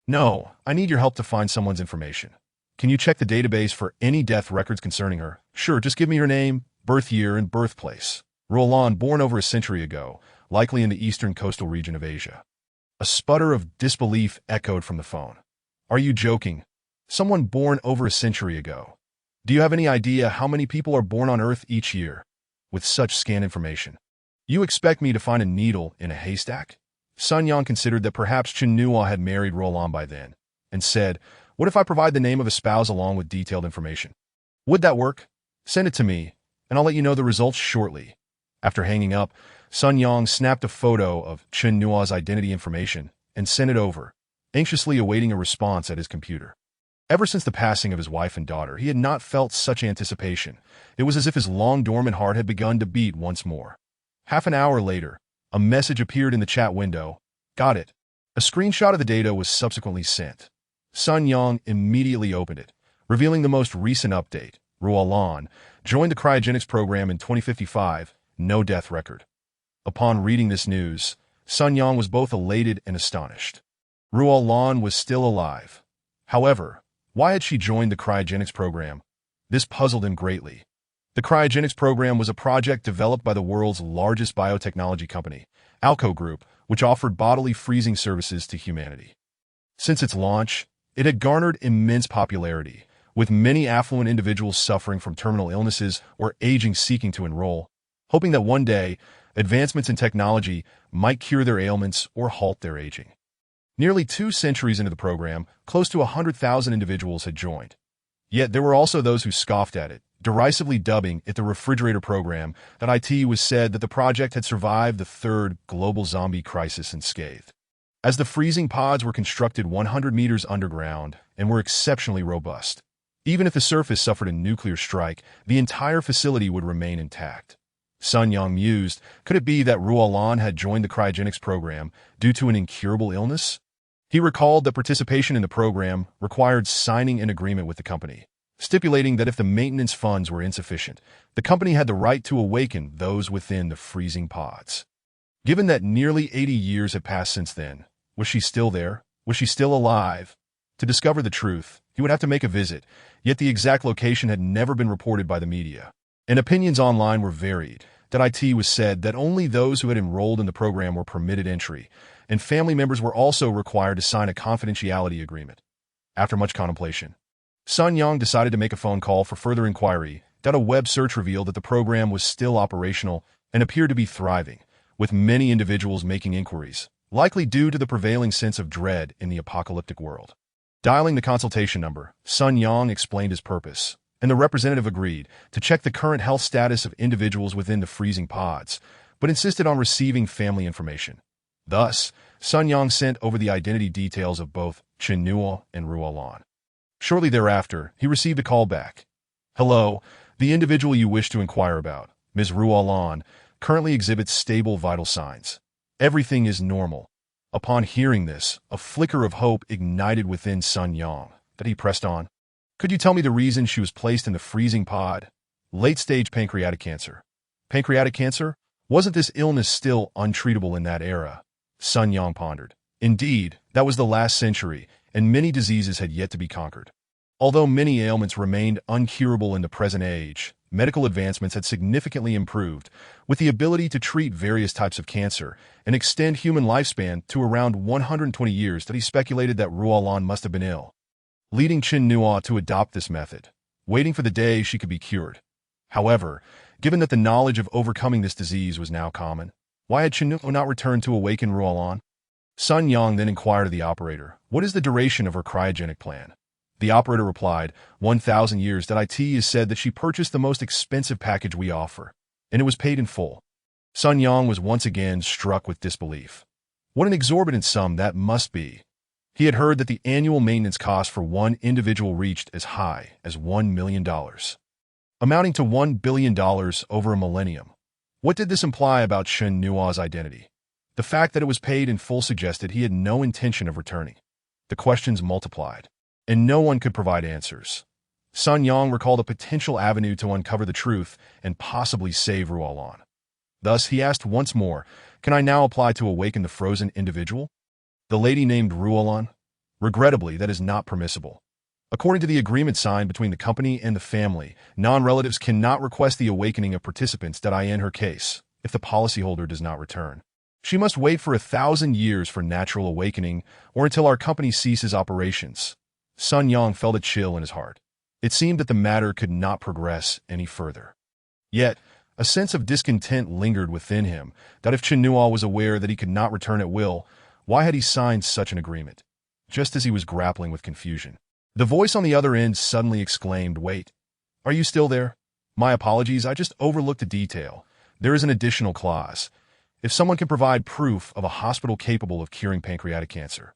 "No, I need your help to find someone's information. Can you check the database for any death records concerning her? Sure, just give me her name, birth year, and birthplace." Roland, born over a century ago, likely in the eastern coastal region of Asia. A sputter of disbelief echoed from the phone. "Are you joking? Someone born over a century ago? Do you have any idea how many people are born on Earth each year? With such scant information, you expect me to find a needle in a haystack?" Sun Yang considered that perhaps Chen Nua had married Roland by then, and said, "What if I provide the name of a spouse along with detailed information? Would that work? Send it to me, and I'll let you know the results shortly." After hanging up, Sun Yang snapped a photo of Chen Nua's identity information and sent it over, anxiously awaiting a response at his computer. Ever since the passing of his wife and daughter, he had not felt such anticipation. It was as if his long-dormant heart had begun to beat once more. Half an hour later, a message appeared in the chat window. "Got it." A screenshot of the data was subsequently sent. Sun Yang immediately opened it, revealing the most recent update. Ruolan joined the cryogenics program in 2055, no death record. Upon reading this news, Sun Yang was both elated and astonished. Ruolan was still alive. However, why had she joined the cryogenics program? This puzzled him greatly. The cryogenics program was a project developed by the world's largest biotechnology company, Alco Group, which offered bodily freezing services to humanity. Since its launch, it had garnered immense popularity, with many affluent individuals suffering from terminal illnesses or aging seeking to enroll, hoping that one day, advancements in technology might cure their ailments or halt their aging. Nearly 2 centuries into the program, close to 100,000 individuals had joined. Yet there were also those who scoffed at it, derisively dubbing it the refrigerator program. It was said that the project had survived the third global zombie crisis unscathed, as the freezing pods were constructed 100 meters underground and were exceptionally robust. Even if the surface suffered a nuclear strike, the entire facility would remain intact. Sun Yang mused, could it be that Ruolan had joined the cryogenics program due to an incurable illness? He recalled that participation in the program required signing an agreement with the company, stipulating that if the maintenance funds were insufficient, the company had the right to awaken those within the freezing pods. Given that nearly 80 years had passed since then, was she still there? Was she still alive? To discover the truth, he would have to make a visit, yet the exact location had never been reported by the media, and opinions online were varied. It was said that only those who had enrolled in the program were permitted entry, and family members were also required to sign a confidentiality agreement. After much contemplation, Sun Yang decided to make a phone call for further inquiry. A web search revealed that the program was still operational and appeared to be thriving, with many individuals making inquiries, likely due to the prevailing sense of dread in the apocalyptic world. Dialing the consultation number, Sun Yang explained his purpose, and the representative agreed to check the current health status of individuals within the freezing pods, but insisted on receiving family information. Thus, Sun Yang sent over the identity details of both Chen Nua and Ruolan. Shortly thereafter, he received a call back. "Hello, the individual you wish to inquire about, Ms. Ruolan, currently exhibits stable vital signs. Everything is normal. Upon hearing this, a flicker of hope ignited within Sun Yang, that he pressed on. Could you tell me the reason she was placed in the freezing pod? Late-stage pancreatic cancer. Pancreatic cancer? Wasn't this illness still untreatable in that era? Sun Yang pondered. Indeed, that was the last century, and many diseases had yet to be conquered. Although many ailments remained uncurable in the present age, medical advancements had significantly improved, with the ability to treat various types of cancer and extend human lifespan to around 120 years. That he speculated that Ruolan must have been ill, leading Chen Nua to adopt this method, waiting for the day she could be cured. However, given that the knowledge of overcoming this disease was now common, why had Chen Nua not returned to awaken Ruolan? Sun Yang then inquired of the operator, what is the duration of her cryogenic plan? The operator replied, 1,000 years. That IT is said that she purchased the most expensive package we offer, and it was paid in full. Sun Yang was once again struck with disbelief. What an exorbitant sum that must be. He had heard that the annual maintenance cost for one individual reached as high as $1 million, amounting to $1 billion over a millennium. What did this imply about Chen Nua's identity? The fact that it was paid in full suggested he had no intention of returning. The questions multiplied, and no one could provide answers. Sun Yang recalled a potential avenue to uncover the truth and possibly save Ruolan. Thus, he asked once more, can I now apply to awaken the frozen individual? The lady named Ruolan? Regrettably, that is not permissible. According to the agreement signed between the company and the family, non-relatives cannot request the awakening of participants. In her case, if the policyholder does not return, she must wait for 1,000 years for natural awakening or until our company ceases operations. Sun Yang felt a chill in his heart. It seemed that the matter could not progress any further. Yet, a sense of discontent lingered within him, that if Chen Nua was aware that he could not return at will, why had he signed such an agreement? Just as he was grappling with confusion, the voice on the other end suddenly exclaimed, wait, are you still there? My apologies, I just overlooked a detail. There is an additional clause. If someone can provide proof of a hospital capable of curing pancreatic cancer,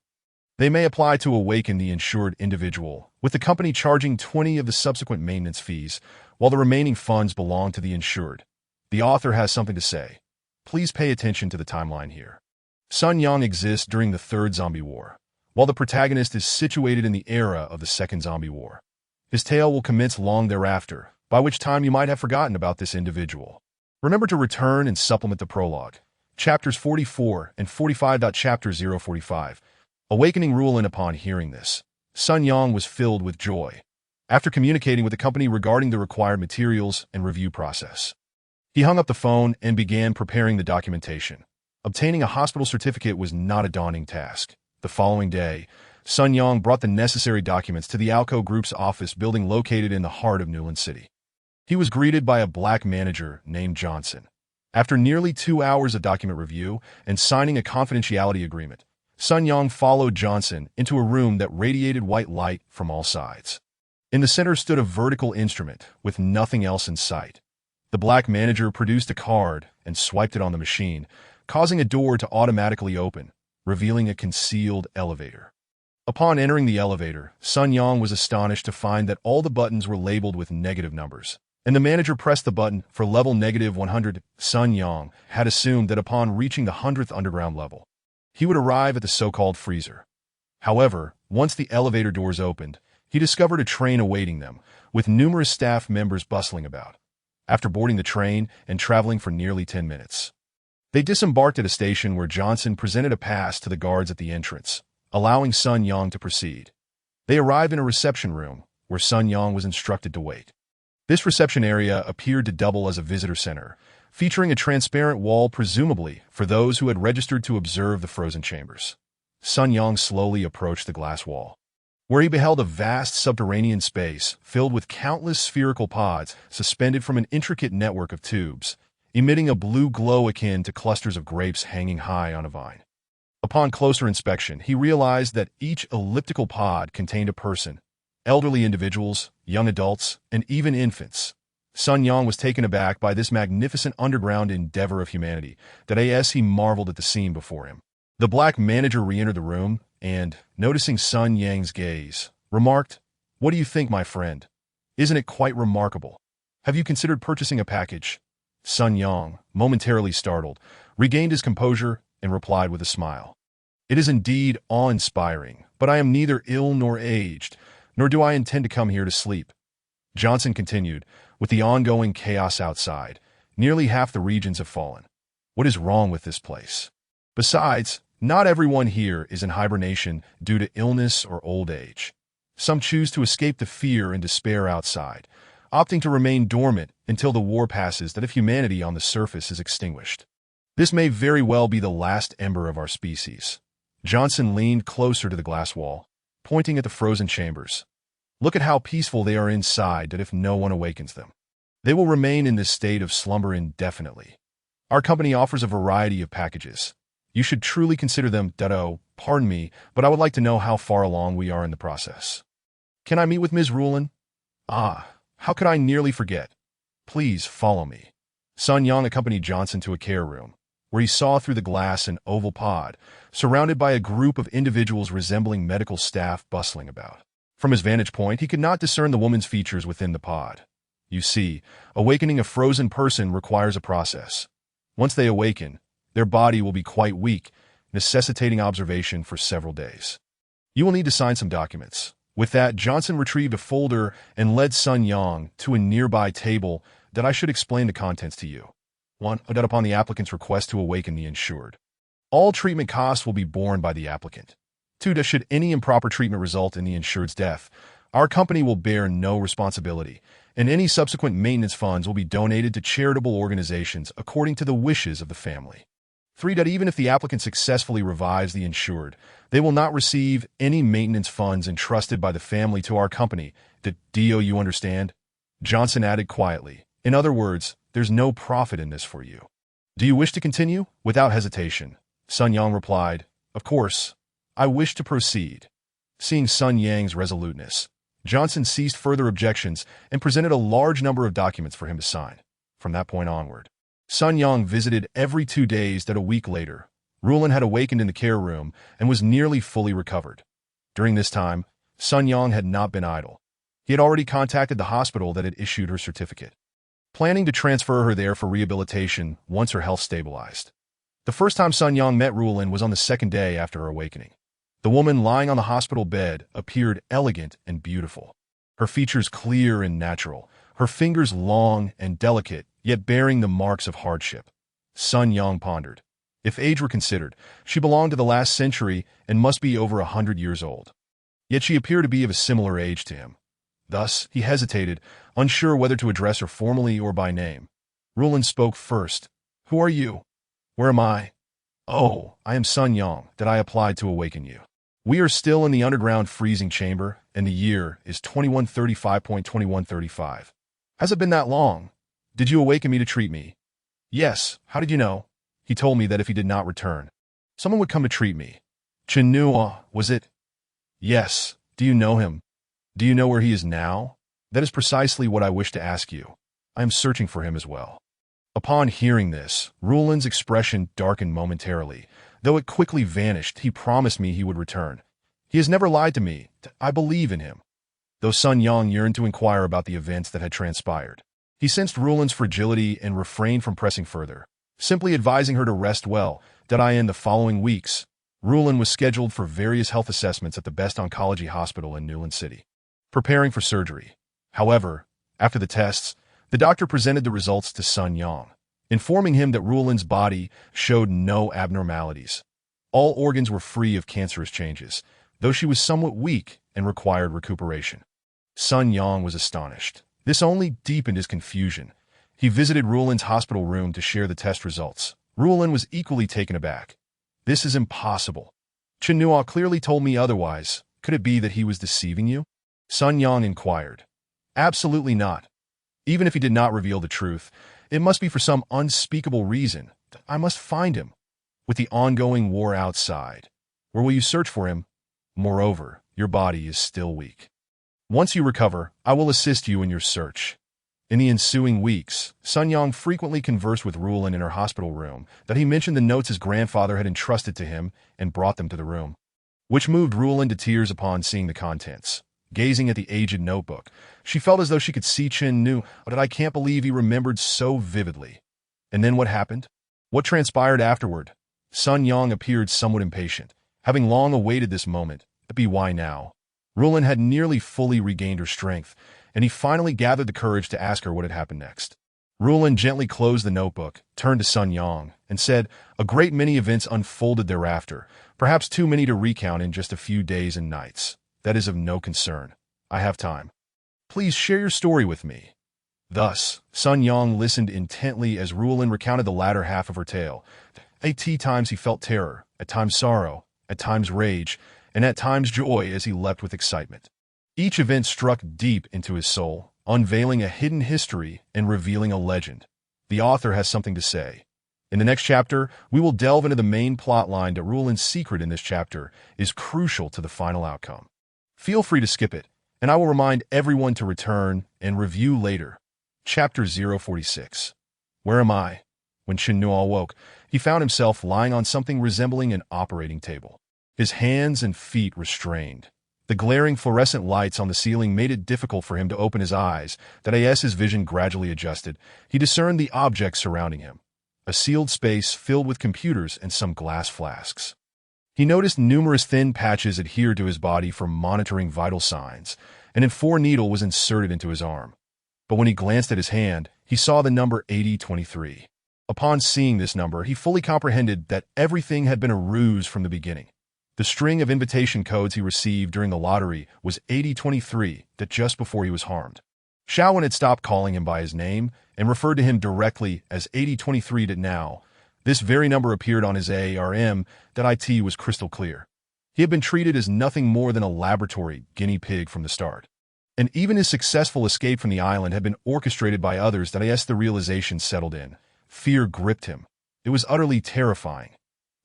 they may apply to awaken the insured individual, with the company charging 20 of the subsequent maintenance fees, while the remaining funds belong to the insured. The author has something to say. Please pay attention to the timeline here. Sun Yang exists during the Third Zombie War, while the protagonist is situated in the era of the Second Zombie War. His tale will commence long thereafter, by which time you might have forgotten about this individual. Remember to return and supplement the prologue. Chapters 44 and 45. Chapter 045. Awakening Ruolan. Upon hearing this, Sun Yang was filled with joy. After communicating with the company regarding the required materials and review process, he hung up the phone and began preparing the documentation. Obtaining a hospital certificate was not a daunting task. The following day, Sun Yang brought the necessary documents to the Alco Group's office building located in the heart of Newland City. He was greeted by a black manager named Johnson. After nearly 2 hours of document review and signing a confidentiality agreement, Sun Yang followed Johnson into a room that radiated white light from all sides. In the center stood a vertical instrument with nothing else in sight. The black manager produced a card and swiped it on the machine, causing a door to automatically open, revealing a concealed elevator. Upon entering the elevator, Sun Yang was astonished to find that all the buttons were labeled with negative numbers, and the manager pressed the button for level -100. Sun Yang had assumed that upon reaching the 100th underground level, he would arrive at the so-called freezer. However, once the elevator doors opened, he discovered a train awaiting them, with numerous staff members bustling about. After boarding the train and traveling for nearly 10 minutes, they disembarked at a station where Johnson presented a pass to the guards at the entrance, allowing Sun Yang to proceed. They arrived in a reception room, where Sun Yang was instructed to wait. This reception area appeared to double as a visitor center, featuring a transparent wall presumably for those who had registered to observe the frozen chambers. Sun Yang slowly approached the glass wall, where he beheld a vast subterranean space filled with countless spherical pods suspended from an intricate network of tubes, emitting a blue glow akin to clusters of grapes hanging high on a vine. Upon closer inspection, he realized that each elliptical pod contained a person, elderly individuals, young adults, and even infants. Sun Yang was taken aback by this magnificent underground endeavor of humanity, that as he marveled at the scene before him. The black manager re-entered the room and, noticing Sun Yang's gaze, remarked, "What do you think, my friend? Isn't it quite remarkable? Have you considered purchasing a package?" Sun Yang, momentarily startled, regained his composure and replied with a smile, It is indeed awe-inspiring, but I am neither ill nor aged, nor do I intend to come here to sleep. Johnson continued, with the ongoing chaos outside. Nearly half the regions have fallen. What is wrong with this place? Besides, not everyone here is in hibernation due to illness or old age. Some choose to escape the fear and despair outside, opting to remain dormant until the war passes that if humanity on the surface is extinguished. This may very well be the last ember of our species. Johnson leaned closer to the glass wall, pointing at the frozen chambers. Look at how peaceful they are inside that if no one awakens them. They will remain in this state of slumber indefinitely. Our company offers a variety of packages. You should truly consider them. Pardon me, but I would like to know how far along we are in the process. Can I meet with Ms. Rulin? How could I nearly forget? Please follow me. Sun Yang accompanied Johnson to a care room, where he saw through the glass an oval pod, surrounded by a group of individuals resembling medical staff bustling about. From his vantage point, he could not discern the woman's features within the pod. You see, awakening a frozen person requires a process. Once they awaken, their body will be quite weak, necessitating observation for several days. You will need to sign some documents. With that, Johnson retrieved a folder and led Sun Yang to a nearby table that I should explain the contents to you. 1. That upon the applicant's request to awaken the insured, all treatment costs will be borne by the applicant. 2. That should any improper treatment result in the insured's death, our company will bear no responsibility, and any subsequent maintenance funds will be donated to charitable organizations according to the wishes of the family. 3. That even if the applicant successfully revives the insured, they will not receive any maintenance funds entrusted by the family to our company. You understand? Johnson added quietly. In other words, there's no profit in this for you. Do you wish to continue? Without hesitation, Sun Yang replied, Of course, I wish to proceed. Seeing Sun Yang's resoluteness, Johnson ceased further objections and presented a large number of documents for him to sign. From that point onward, Sun Yang visited every 2 days. That a week later, Rulin had awakened in the care room and was nearly fully recovered. During this time, Sun Yang had not been idle. He had already contacted the hospital that had issued her certificate, planning to transfer her there for rehabilitation once her health stabilized. The first time Sun Yang met Rulin was on the second day after her awakening. The woman lying on the hospital bed appeared elegant and beautiful, her features clear and natural, her fingers long and delicate, yet bearing the marks of hardship. Sun Yang pondered. If age were considered, she belonged to the last century and must be over 100 years old. Yet she appeared to be of a similar age to him. Thus, he hesitated, unsure whether to address her formally or by name. Rulin spoke first. Who are you? Where am I? Oh, I am Sun Yang, that I applied to awaken you. We are still in the underground freezing chamber, and the year is 2135.2135. Has it been that long? Did you awaken me to treat me? Yes. How did you know? He told me that if he did not return, someone would come to treat me. Chinua, was it? Yes. Do you know him? Do you know where he is now? That is precisely what I wish to ask you. I am searching for him as well. Upon hearing this, Rulin's expression darkened momentarily. Though it quickly vanished, he promised me he would return. He has never lied to me. I believe in him. Though Sun Yang yearned to inquire about the events that had transpired, he sensed Rulin's fragility and refrained from pressing further, simply advising her to rest well. In the following weeks, Rulin was scheduled for various health assessments at the best oncology hospital in Newland City, preparing for surgery. However, after the tests, the doctor presented the results to Sun Yang, informing him that Rulin's body showed no abnormalities. All organs were free of cancerous changes, though she was somewhat weak and required recuperation. Sun Yang was astonished. This only deepened his confusion. He visited Rulin's hospital room to share the test results. Rulin was equally taken aback. This is impossible. Chinua clearly told me otherwise. Could it be that he was deceiving you? Sun Yang inquired. Absolutely not. Even if he did not reveal the truth, it must be for some unspeakable reason. I must find him. With the ongoing war outside, where will you search for him? Moreover, your body is still weak. Once you recover, I will assist you in your search. In the ensuing weeks, Sun Yang frequently conversed with Rulin in her hospital room that he mentioned the notes his grandfather had entrusted to him and brought them to the room, which moved Rulin to tears upon seeing the contents. Gazing at the aged notebook, she felt as though she could see Chen Nu, but I can't believe he remembered so vividly. And then what happened? What transpired afterward? Sun Yang appeared somewhat impatient. Having long awaited this moment, but why now? Rulin had nearly fully regained her strength, and he finally gathered the courage to ask her what had happened next. Rulin gently closed the notebook, turned to Sun Yang, and said, "A great many events unfolded thereafter, perhaps too many to recount in just a few days and nights. That is of no concern. I have time. Please share your story with me." Thus, Sun Yang listened intently as Rulin recounted the latter half of her tale. At times he felt terror, at times sorrow, at times rage, and at times joy as he leapt with excitement. Each event struck deep into his soul, unveiling a hidden history and revealing a legend. The author has something to say. In the next chapter, we will delve into the main plot line that Rulin's secret in this chapter is crucial to the final outcome. Feel free to skip it, and I will remind everyone to return and review later. Chapter 046. Where am I? When Chen Nuo awoke, he found himself lying on something resembling an operating table. His hands and feet restrained. The glaring fluorescent lights on the ceiling made it difficult for him to open his eyes. That as his vision gradually adjusted, he discerned the objects surrounding him. A sealed space filled with computers and some glass flasks. He noticed numerous thin patches adhered to his body for monitoring vital signs, and an 4 needle was inserted into his arm. But when he glanced at his hand, he saw the number 8023. Upon seeing this number, he fully comprehended that everything had been a ruse from the beginning. The string of invitation codes he received during the lottery was 8023, that just before he was harmed. Shaowen had stopped calling him by his name and referred to him directly as 8023 that now. This very number appeared on his ARM, that IT was crystal clear. He had been treated as nothing more than a laboratory guinea pig from the start. And even his successful escape from the island had been orchestrated by others. That as the realization settled in, fear gripped him. It was utterly terrifying.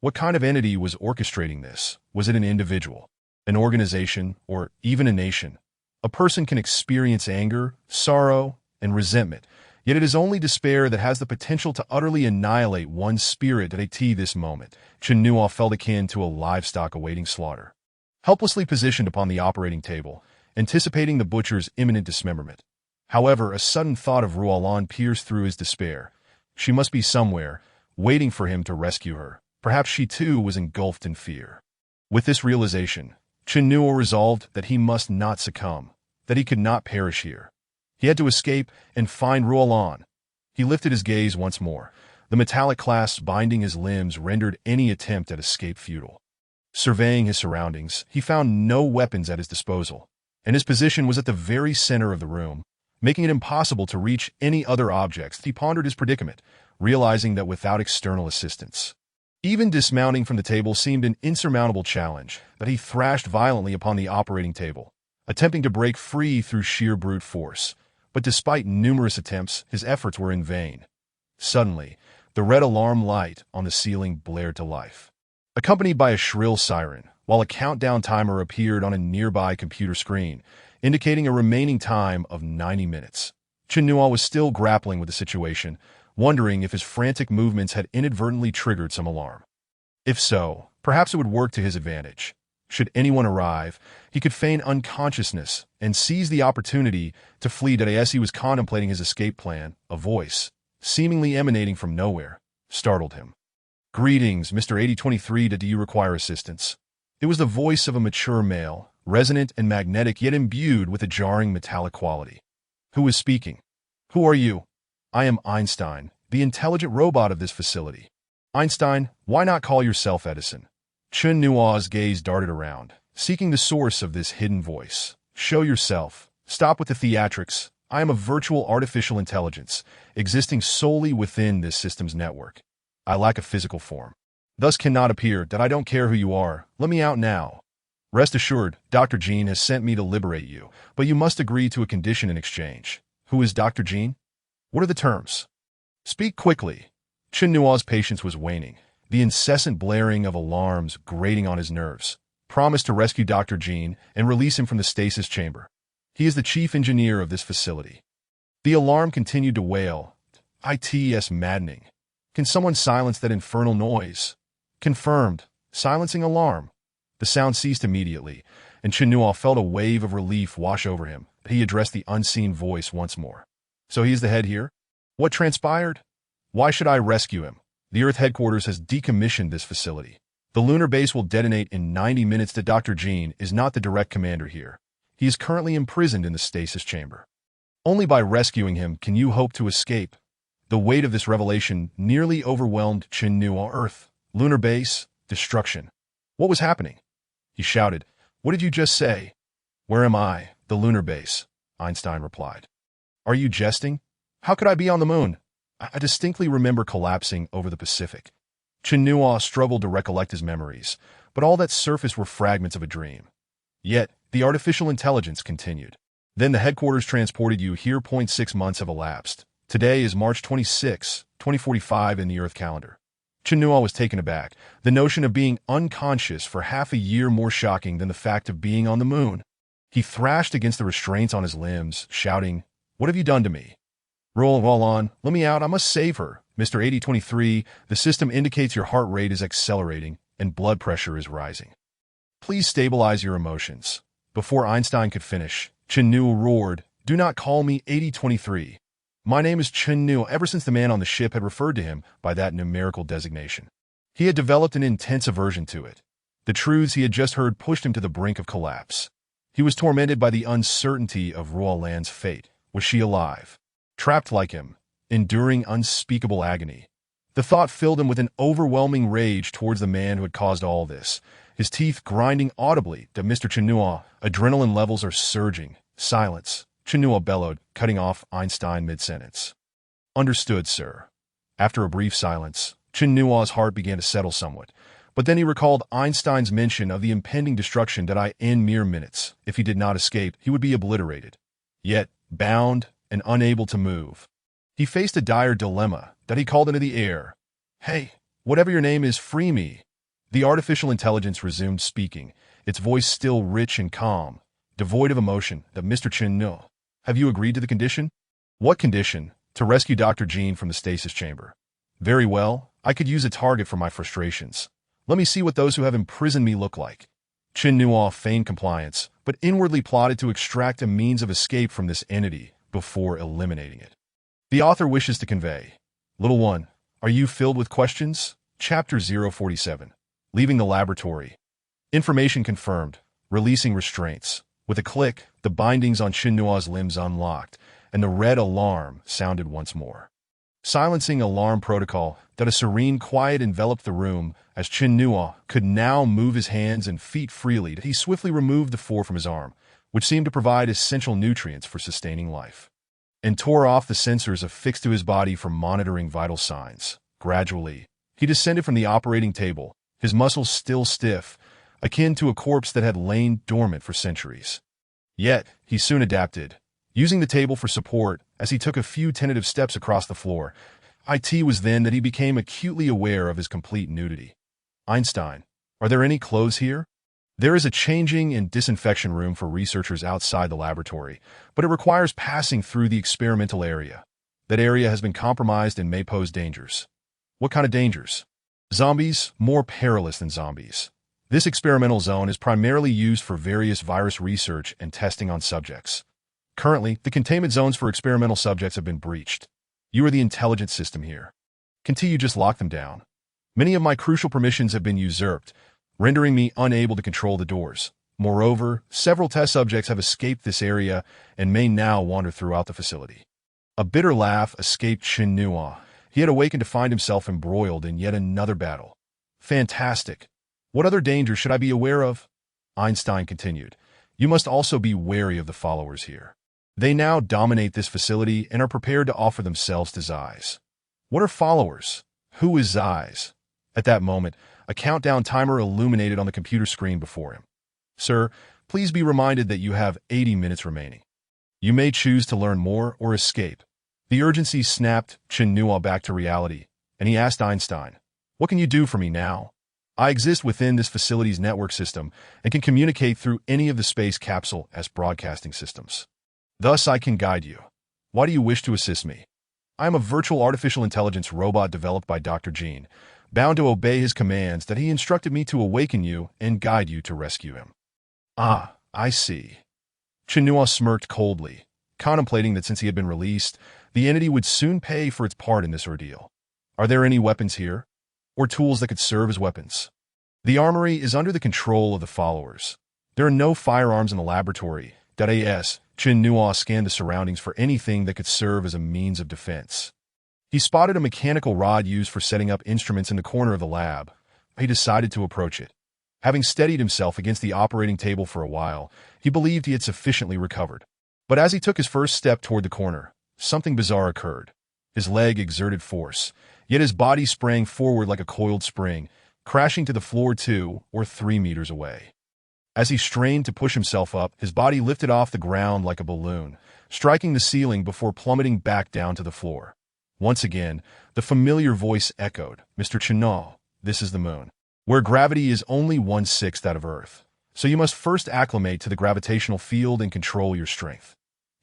What kind of entity was orchestrating this? Was it an individual, an organization, or even a nation? A person can experience anger, sorrow, and resentment, yet it is only despair that has the potential to utterly annihilate one's spirit. At this moment, Chen Nuo felt akin to a livestock awaiting slaughter. Helplessly positioned upon the operating table, anticipating the butcher's imminent dismemberment. However, a sudden thought of Ruolan pierced through his despair. She must be somewhere, waiting for him to rescue her. Perhaps she too was engulfed in fear. With this realization, Chen Nuo resolved that he must not succumb, that he could not perish here. He had to escape and find Ruolan. He lifted his gaze once more. The metallic clasps binding his limbs rendered any attempt at escape futile. Surveying his surroundings, he found no weapons at his disposal, and his position was at the very center of the room, making it impossible to reach any other objects. He pondered his predicament, realizing that without external assistance, even dismounting from the table seemed an insurmountable challenge. That he thrashed violently upon the operating table, attempting to break free through sheer brute force. But despite numerous attempts, his efforts were in vain. Suddenly, the red alarm light on the ceiling blared to life, accompanied by a shrill siren, while a countdown timer appeared on a nearby computer screen, indicating a remaining time of 90 minutes. Chen Nuo was still grappling with the situation, wondering if his frantic movements had inadvertently triggered some alarm. If so, perhaps it would work to his advantage. Should anyone arrive, he could feign unconsciousness and seize the opportunity to flee. As he was contemplating his escape plan, a voice, seemingly emanating from nowhere, startled him. "Greetings, Mr. 8023, do you require assistance?" It was the voice of a mature male, resonant and magnetic yet imbued with a jarring metallic quality. Who is speaking? Who are you? I am Einstein, the intelligent robot of this facility. Einstein, why not call yourself Edison? Chen Nuo's gaze darted around, seeking the source of this hidden voice. Show yourself. Stop with the theatrics. I am a virtual artificial intelligence, existing solely within this system's network. I lack a physical form. Thus cannot appear. That I don't care who you are. Let me out now. Rest assured, Dr. Jean has sent me to liberate you, but you must agree to a condition in exchange. Who is Dr. Jean? What are the terms? Speak quickly. Chen Nuo's patience was waning, the incessant blaring of alarms grating on his nerves. Promise to rescue Dr. Jean and release him from the stasis chamber. He is the chief engineer of this facility. The alarm continued to wail. It's maddening. Can someone silence that infernal noise? Confirmed. Silencing alarm. The sound ceased immediately, and Chen Nuo felt a wave of relief wash over him. He addressed the unseen voice once more. So he is the head here? What transpired? Why should I rescue him? The Earth headquarters has decommissioned this facility. The lunar base will detonate in 90 minutes. That Dr. Jean is not the direct commander here. He is currently imprisoned in the stasis chamber. Only by rescuing him can you hope to escape. The weight of this revelation nearly overwhelmed Chen Nu on Earth. Lunar base, destruction. What was happening? He shouted. What did you just say? Where am I? The lunar base, Einstein replied. Are you jesting? How could I be on the moon? I distinctly remember collapsing over the Pacific. Chen Nu struggled to recollect his memories, but all that surfaced were fragments of a dream. Yet, the artificial intelligence continued. Then the headquarters transported you here. 6 months have elapsed. Today is March 26, 2045 in the Earth calendar. Chen Nu was taken aback. The notion of being unconscious for half a year more shocking than the fact of being on the moon. He thrashed against the restraints on his limbs, shouting, What have you done to me? Roll on, let me out, I must save her. Mr. 8023, the system indicates your heart rate is accelerating and blood pressure is rising. Please stabilize your emotions. Before Einstein could finish, Chen Nu roared, Do not call me 8023. My name is Chen Nu. Ever since the man on the ship had referred to him by that numerical designation, he had developed an intense aversion to it. The truths he had just heard pushed him to the brink of collapse. He was tormented by the uncertainty of Royal Land's fate. Was she alive? Trapped like him, enduring unspeakable agony. The thought filled him with an overwhelming rage towards the man who had caused all this, his teeth grinding audibly to Mr. Chen Nu. Adrenaline levels are surging. Silence, Chen Nu bellowed, cutting off Einstein mid-sentence. Understood, sir. After a brief silence, Chen Nu's heart began to settle somewhat, but then he recalled Einstein's mention of the impending destruction that in mere minutes, if he did not escape, he would be obliterated. Yet, bound and unable to move, he faced a dire dilemma that he called into the air. Hey, whatever your name is, free me. The artificial intelligence resumed speaking, its voice still rich and calm, devoid of emotion. That Mr. Chen Nu, have you agreed to the condition? What condition? To rescue Dr. Jean from the stasis chamber. Very well, I could use a target for my frustrations. Let me see what those who have imprisoned me look like. Chen Nu feigned compliance, but inwardly plotted to extract a means of escape from this entity before eliminating it. The author wishes to convey. Little one, are you filled with questions? Chapter 047. Leaving the laboratory. Information confirmed. Releasing restraints. With a click, the bindings on Chen Nu's limbs unlocked, and the red alarm sounded once more. Silencing alarm protocol, that a serene quiet enveloped the room as Chen Nu could now move his hands and feet freely. He swiftly removed the four from his arm, which seemed to provide essential nutrients for sustaining life, and tore off the sensors affixed to his body for monitoring vital signs. Gradually, he descended from the operating table, his muscles still stiff, akin to a corpse that had lain dormant for centuries. Yet, he soon adapted, using the table for support as he took a few tentative steps across the floor. It was then that he became acutely aware of his complete nudity. Einstein, are there any clothes here? There is a changing and disinfection room for researchers outside the laboratory, but it requires passing through the experimental area. That area has been compromised and may pose dangers. What kind of dangers? Zombies, more perilous than zombies. This experimental zone is primarily used for various virus research and testing on subjects. Currently, the containment zones for experimental subjects have been breached. You are the intelligence system here. Continue, just lock them down. Many of my crucial permissions have been usurped, rendering me unable to control the doors. Moreover, several test subjects have escaped this area and may now wander throughout the facility. A bitter laugh escaped Chen Nu. He had awakened to find himself embroiled in yet another battle. Fantastic. What other dangers should I be aware of? Einstein continued. You must also be wary of the followers here. They now dominate this facility and are prepared to offer themselves to Zeiss. What are followers? Who is Zeiss? At that moment, a countdown timer illuminated on the computer screen before him. Sir, please be reminded that you have 80 minutes remaining. You may choose to learn more or escape. The urgency snapped Chen Nu back to reality, and he asked Einstein, What can you do for me now? I exist within this facility's network system and can communicate through any of the space capsule as broadcasting systems. Thus, I can guide you. Why do you wish to assist me? I am a virtual artificial intelligence robot developed by Dr. Jean, bound to obey his commands that he instructed me to awaken you and guide you to rescue him. Ah, I see. Chen Nu smirked coldly, contemplating that since he had been released, the entity would soon pay for its part in this ordeal. Are there any weapons here? Or tools that could serve as weapons? The armory is under the control of the followers. There are no firearms in the laboratory. As Chen Nuo scanned the surroundings for anything that could serve as a means of defense. He spotted a mechanical rod used for setting up instruments in the corner of the lab. He decided to approach it. Having steadied himself against the operating table for a while, he believed he had sufficiently recovered. But as he took his first step toward the corner, something bizarre occurred. His leg exerted force, yet his body sprang forward like a coiled spring, crashing to the floor 2 or 3 meters away. As he strained to push himself up, his body lifted off the ground like a balloon, striking the ceiling before plummeting back down to the floor. Once again, the familiar voice echoed, "Mr. Chenal, this is the moon, where gravity is only 1/6 that of Earth. So you must first acclimate to the gravitational field and control your strength."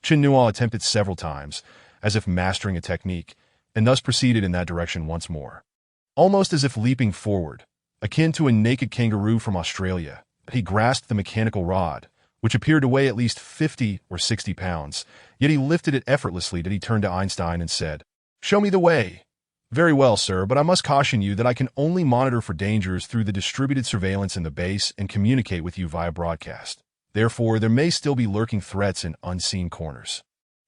Chen Nuo attempted several times, as if mastering a technique, and thus proceeded in that direction once more. Almost as if leaping forward, akin to a naked kangaroo from Australia, he grasped the mechanical rod, which appeared to weigh at least 50 or 60 pounds, yet he lifted it effortlessly. He turned to Einstein and said, "Show me the way." "Very well, sir, but I must caution you that I can only monitor for dangers through the distributed surveillance in the base and communicate with you via broadcast. Therefore, there may still be lurking threats in unseen corners.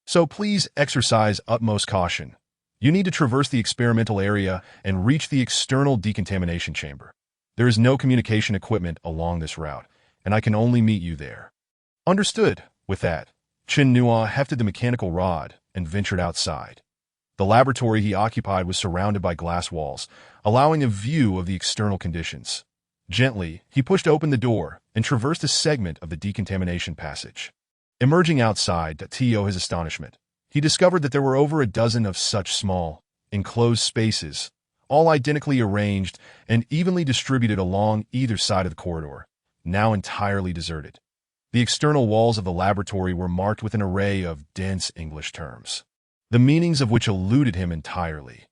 So please exercise utmost caution. You need to traverse the experimental area and reach the external decontamination chamber. There is no communication equipment along this route, and I can only meet you there." "Understood." With that, Chen Nuo hefted the mechanical rod and ventured outside. The laboratory he occupied was surrounded by glass walls, allowing a view of the external conditions. Gently, he pushed open the door and traversed a segment of the decontamination passage. Emerging outside, to his astonishment, he discovered that there were over a dozen of such small, enclosed spaces, all identically arranged and evenly distributed along either side of the corridor, now entirely deserted. The external walls of the laboratory were marked with an array of dense English terms, the meanings of which eluded him entirely.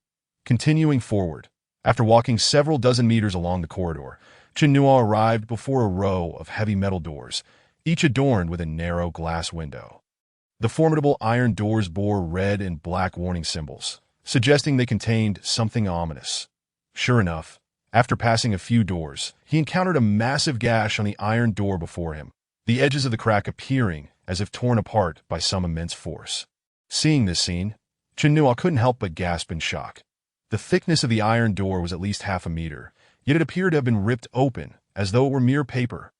Continuing forward, after walking several dozen meters along the corridor, Chen Nuo arrived before a row of heavy metal doors, each adorned with a narrow glass window. The formidable iron doors bore red and black warning symbols, suggesting they contained something ominous. Sure enough, after passing a few doors, he encountered a massive gash on the iron door before him, the edges of the crack appearing as if torn apart by some immense force. Seeing this scene, Chen Nuo couldn't help but gasp in shock. The thickness of the iron door was at least half a meter, yet it appeared to have been ripped open, as though it were mere paper.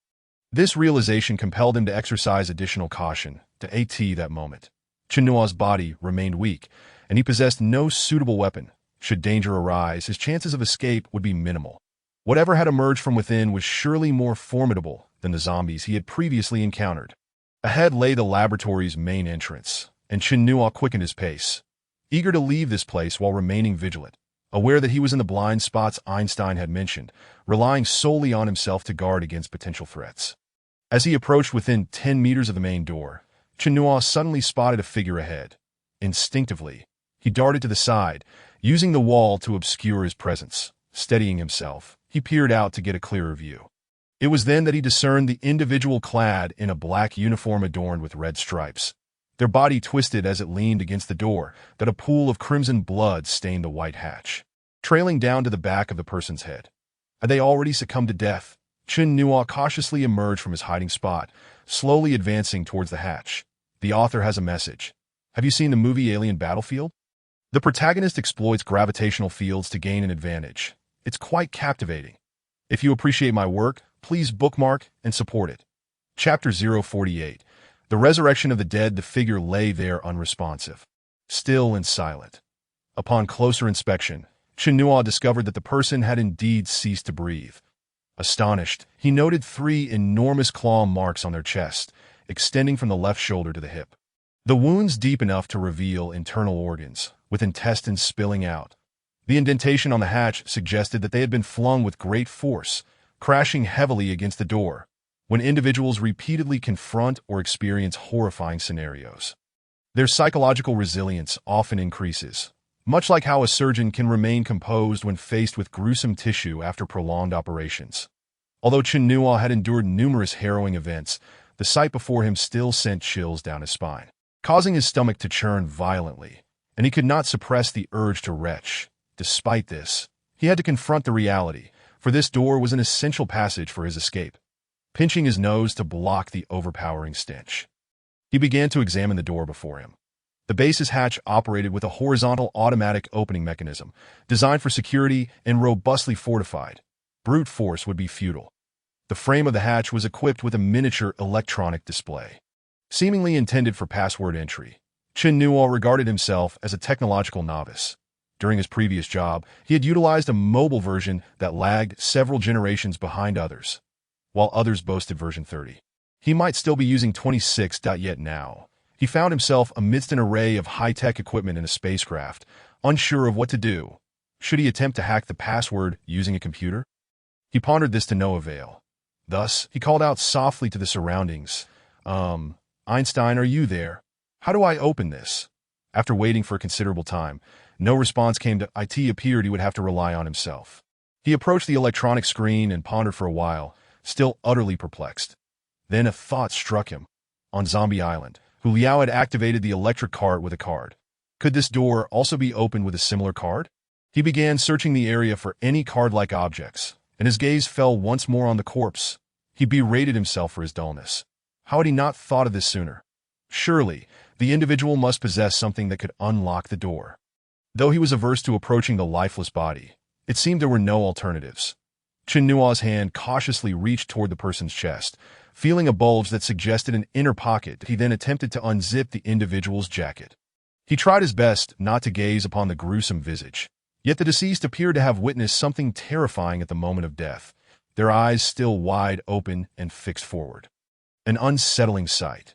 This realization compelled him to exercise additional caution. To that moment, Chen Nuo's body remained weak, and he possessed no suitable weapon. Should danger arise, his chances of escape would be minimal. Whatever had emerged from within was surely more formidable than the zombies he had previously encountered. Ahead lay the laboratory's main entrance, and Chen Nuo quickened his pace, eager to leave this place while remaining vigilant, aware that he was in the blind spots Einstein had mentioned, relying solely on himself to guard against potential threats. As he approached within 10 meters of the main door, Chen Nuo suddenly spotted a figure ahead. Instinctively, he darted to the side, using the wall to obscure his presence. Steadying himself, he peered out to get a clearer view. It was then that he discerned the individual clad in a black uniform adorned with red stripes. Their body twisted as it leaned against the door, that a pool of crimson blood stained the white hatch, trailing down to the back of the person's head. Had they already succumbed to death? Chen Nuo cautiously emerged from his hiding spot, slowly advancing towards the hatch. The author has a message. Have you seen the movie Alien Battlefield? The protagonist exploits gravitational fields to gain an advantage. It's quite captivating. If you appreciate my work, please bookmark and support it. Chapter 048. The Resurrection of the Dead. The figure lay there unresponsive, still and silent. Upon closer inspection, Chen Nuo discovered that the person had indeed ceased to breathe. Astonished, he noted 3 enormous claw marks on their chest, extending from the left shoulder to the hip. The wounds deep enough to reveal internal organs, with intestines spilling out. The indentation on the hatch suggested that they had been flung with great force, crashing heavily against the door, when individuals repeatedly confront or experience horrifying scenarios. Their psychological resilience often increases, much like how a surgeon can remain composed when faced with gruesome tissue after prolonged operations. Although Chen Nuo had endured numerous harrowing events, the sight before him still sent chills down his spine, causing his stomach to churn violently, and he could not suppress the urge to retch. Despite this, he had to confront the reality, for this door was an essential passage for his escape. Pinching his nose to block the overpowering stench, he began to examine the door before him. The base's hatch operated with a horizontal automatic opening mechanism, designed for security and robustly fortified. Brute force would be futile. The frame of the hatch was equipped with a miniature electronic display, seemingly intended for password entry. Chen Nuo regarded himself as a technological novice. During his previous job, he had utilized a mobile version that lagged several generations behind others, while others boasted version 30. He might still be using 26. Yet now, he found himself amidst an array of high-tech equipment in a spacecraft, unsure of what to do. Should he attempt to hack the password using a computer? He pondered this to no avail. Thus, he called out softly to the surroundings, Einstein, are you there? How do I open this? After waiting for a considerable time, no response came. To it appeared he would have to rely on himself. He approached the electronic screen and pondered for a while, still utterly perplexed. Then a thought struck him. On Zombie Island, Hu Liao had activated the electric cart with a card. Could this door also be opened with a similar card? He began searching the area for any card-like objects, and his gaze fell once more on the corpse. He berated himself for his dullness. How had he not thought of this sooner? Surely, the individual must possess something that could unlock the door. Though he was averse to approaching the lifeless body, it seemed there were no alternatives. Chen Nuo's hand cautiously reached toward the person's chest, feeling a bulge that suggested an inner pocket. He then attempted to unzip the individual's jacket. He tried his best not to gaze upon the gruesome visage, yet the deceased appeared to have witnessed something terrifying at the moment of death, their eyes still wide open and fixed forward. An unsettling sight.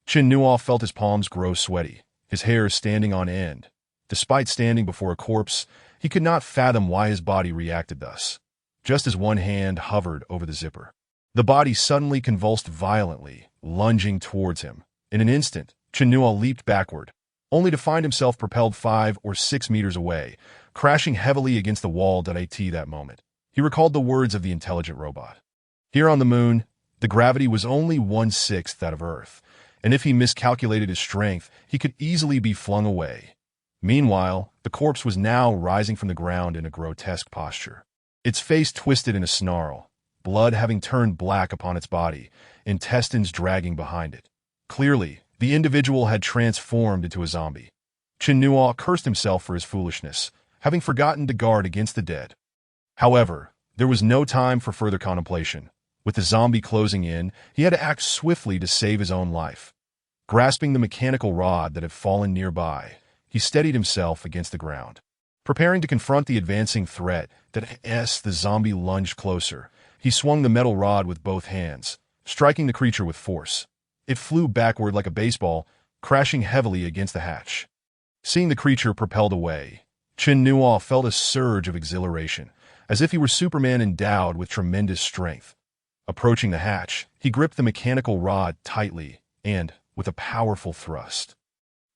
Chen Nuo felt his palms grow sweaty, his hair standing on end. Despite standing before a corpse, he could not fathom why his body reacted thus. Just as one hand hovered over the zipper, the body suddenly convulsed violently, lunging towards him. In an instant, Chen Nuo leaped backward, only to find himself propelled 5 or 6 meters away, crashing heavily against the wall. That moment, he recalled the words of the intelligent robot. Here on the moon, the gravity was only 1/6 that of Earth, and if he miscalculated his strength, he could easily be flung away. Meanwhile, the corpse was now rising from the ground in a grotesque posture. Its face twisted in a snarl, blood having turned black upon its body, intestines dragging behind it. Clearly, the individual had transformed into a zombie. Chen Nuo cursed himself for his foolishness, having forgotten to guard against the dead. However, there was no time for further contemplation. With the zombie closing in, he had to act swiftly to save his own life. Grasping the mechanical rod that had fallen nearby, he steadied himself against the ground. Preparing to confront the advancing threat, the zombie lunged closer. He swung the metal rod with both hands, striking the creature with force. It flew backward like a baseball, crashing heavily against the hatch. Seeing the creature propelled away, Chen Nuo felt a surge of exhilaration, as if he were Superman endowed with tremendous strength. Approaching the hatch, he gripped the mechanical rod tightly and, with a powerful thrust,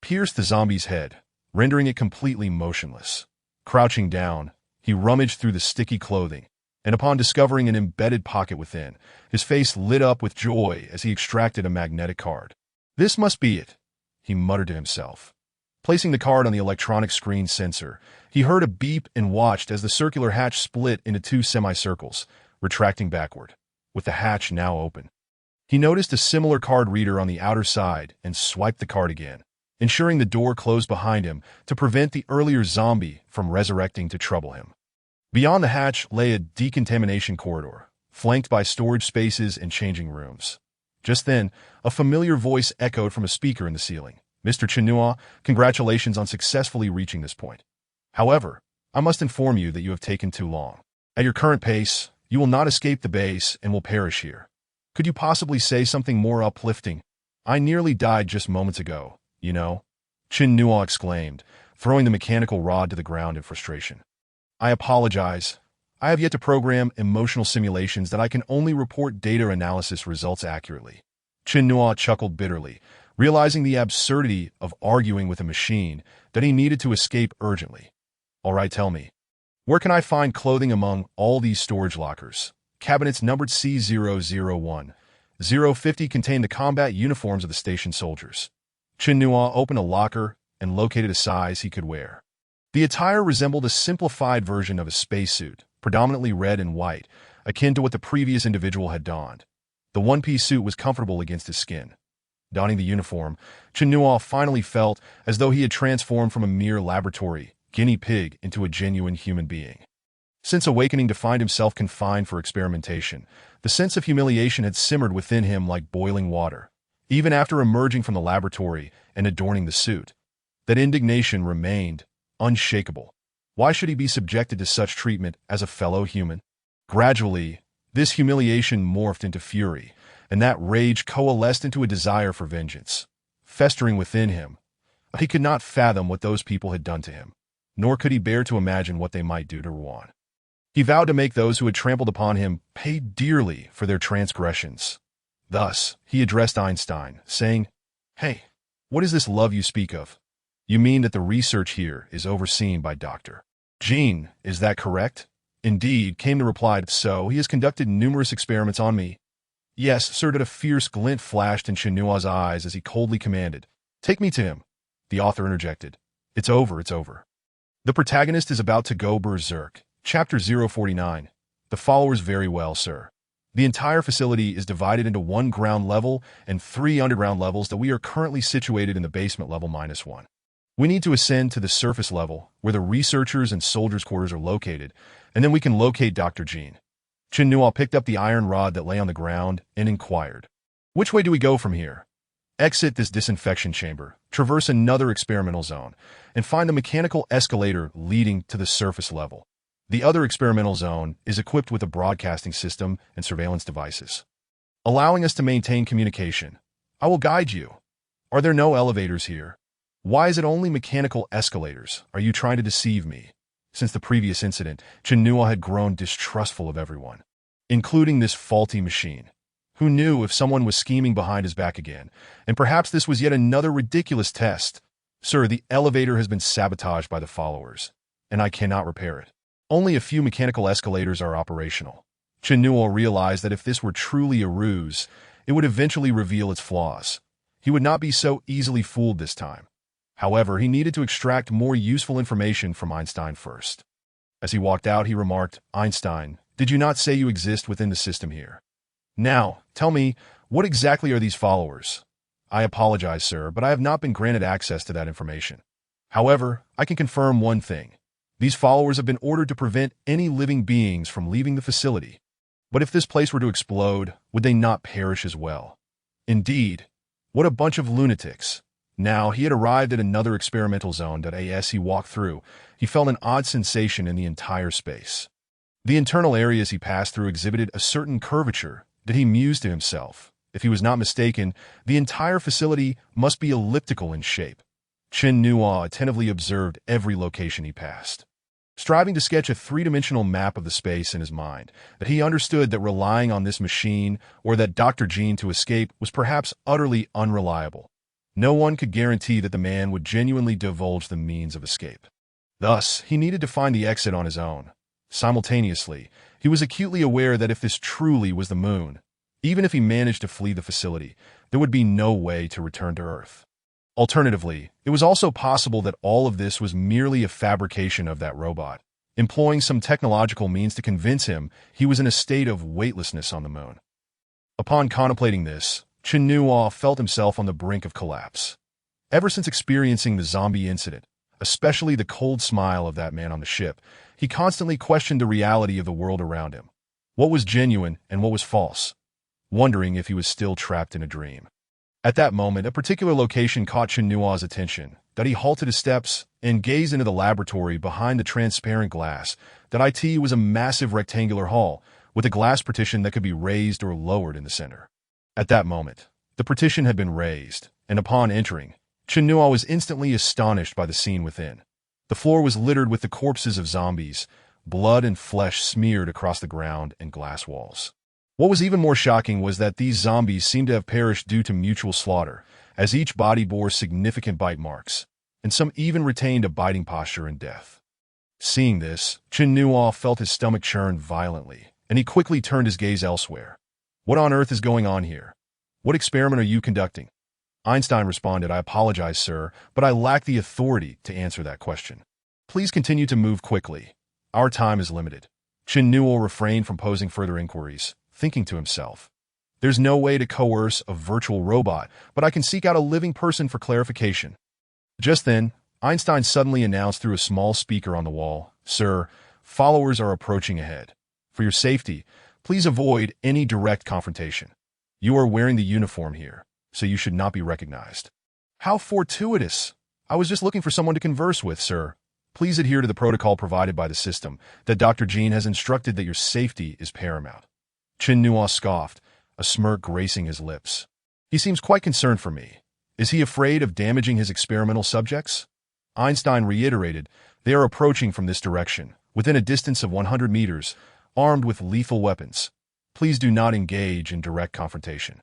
pierced the zombie's head, rendering it completely motionless. Crouching down, he rummaged through the sticky clothing, and upon discovering an embedded pocket within, his face lit up with joy as he extracted a magnetic card. This must be it, he muttered to himself. Placing the card on the electronic screen sensor, he heard a beep and watched as the circular hatch split into 2 semicircles, retracting backward, with the hatch now open. He noticed a similar card reader on the outer side and swiped the card again, ensuring the door closed behind him to prevent the earlier zombie from resurrecting to trouble him. Beyond the hatch lay a decontamination corridor, flanked by storage spaces and changing rooms. Just then, a familiar voice echoed from a speaker in the ceiling. Mr. Chen Nuo, congratulations on successfully reaching this point. However, I must inform you that you have taken too long. At your current pace, you will not escape the base and will perish here. Could you possibly say something more uplifting? I nearly died just moments ago, you know, Chen Nuo exclaimed, throwing the mechanical rod to the ground in frustration. I apologize. I have yet to program emotional simulations that I can only report data analysis results accurately. Chen Nuo chuckled bitterly, realizing the absurdity of arguing with a machine that he needed to escape urgently. All right, tell me, where can I find clothing among all these storage lockers? Cabinets numbered C001. 050 contained the combat uniforms of the station soldiers. Chen Nuo opened a locker and located a size he could wear. The attire resembled a simplified version of a spacesuit, predominantly red and white, akin to what the previous individual had donned. The one-piece suit was comfortable against his skin. Donning the uniform, Chinua finally felt as though he had transformed from a mere laboratory guinea pig into a genuine human being. Since awakening to find himself confined for experimentation, the sense of humiliation had simmered within him like boiling water. Even after emerging from the laboratory and adorning the suit, that indignation remained unshakable. Why should he be subjected to such treatment as a fellow human? Gradually, this humiliation morphed into fury, and that rage coalesced into a desire for vengeance. Festering within him, he could not fathom what those people had done to him, nor could he bear to imagine what they might do to Ruan. He vowed to make those who had trampled upon him pay dearly for their transgressions. Thus, he addressed Einstein, saying, "Hey, what is this love you speak of? You mean that the research here is overseen by Dr. Jean, is that correct?" "Indeed," came the reply. "So, he has conducted numerous experiments on me." "Yes, sir." A fierce glint flashed in Chinua's eyes as he coldly commanded, "Take me to him." The author interjected, It's over. The protagonist is about to go berserk. Chapter 049. The followers. Very well, sir. The entire facility is divided into one ground level and 3 underground levels that we are currently situated in the basement level -1. We need to ascend to the surface level, where the researchers and soldiers' quarters are located, and then we can locate Dr. Jean. Chinua picked up the iron rod that lay on the ground and inquired, "Which way do we go from here?" "Exit this disinfection chamber, traverse another experimental zone, and find the mechanical escalator leading to the surface level. The other experimental zone is equipped with a broadcasting system and surveillance devices, allowing us to maintain communication. I will guide you." "Are there no elevators here? Why is it only mechanical escalators? Are you trying to deceive me?" Since the previous incident, Chinua had grown distrustful of everyone, including this faulty machine. Who knew if someone was scheming behind his back again? And perhaps this was yet another ridiculous test. "Sir, the elevator has been sabotaged by the followers, and I cannot repair it. Only a few mechanical escalators are operational." Chinua realized that if this were truly a ruse, it would eventually reveal its flaws. He would not be so easily fooled this time. However, he needed to extract more useful information from Einstein first. As he walked out, he remarked, "Einstein, did you not say you exist within the system here? Now, tell me, what exactly are these followers?" "I apologize, sir, but I have not been granted access to that information. However, I can confirm one thing. These followers have been ordered to prevent any living beings from leaving the facility. But if this place were to explode, would they not perish as well?" "Indeed. What a bunch of lunatics." Now, he had arrived at another experimental zone that as he walked through, he felt an odd sensation in the entire space. The internal areas he passed through exhibited a certain curvature that he mused to himself. If he was not mistaken, the entire facility must be elliptical in shape. Chinua attentively observed every location he passed, striving to sketch a three-dimensional map of the space in his mind, that he understood that relying on this machine or that Dr. Jean to escape was perhaps utterly unreliable. No one could guarantee that the man would genuinely divulge the means of escape. Thus, he needed to find the exit on his own. Simultaneously, he was acutely aware that if this truly was the moon, even if he managed to flee the facility, there would be no way to return to Earth. Alternatively, it was also possible that all of this was merely a fabrication of that robot, employing some technological means to convince him he was in a state of weightlessness on the moon. Upon contemplating this, Chinua felt himself on the brink of collapse. Ever since experiencing the zombie incident, especially the cold smile of that man on the ship, he constantly questioned the reality of the world around him. What was genuine and what was false? Wondering if he was still trapped in a dream. At that moment, a particular location caught Chinua's attention, that he halted his steps and gazed into the laboratory behind the transparent glass. That it was a massive rectangular hall with a glass partition that could be raised or lowered in the center. At that moment, the partition had been raised, and upon entering, Chinua was instantly astonished by the scene within. The floor was littered with the corpses of zombies, blood and flesh smeared across the ground and glass walls. What was even more shocking was that these zombies seemed to have perished due to mutual slaughter, as each body bore significant bite marks, and some even retained a biting posture in death. Seeing this, Chinua felt his stomach churn violently, and he quickly turned his gaze elsewhere. "What on earth is going on here? What experiment are you conducting?" Einstein responded, "I apologize, sir, but I lack the authority to answer that question. Please continue to move quickly. Our time is limited." Chen Newell refrained from posing further inquiries, thinking to himself, "There's no way to coerce a virtual robot, but I can seek out a living person for clarification." Just then, Einstein suddenly announced through a small speaker on the wall, "Sir, followers are approaching ahead. For your safety, please avoid any direct confrontation. You are wearing the uniform here, so you should not be recognized." "How fortuitous! I was just looking for someone to converse with, sir. Please adhere to the protocol provided by the system, that Dr. Jean has instructed that your safety is paramount." Chen Newell scoffed, a smirk gracing his lips. "He seems quite concerned for me. Is he afraid of damaging his experimental subjects?" Einstein reiterated, "They are approaching from this direction, within a distance of 100 meters, armed with lethal weapons. Please do not engage in direct confrontation."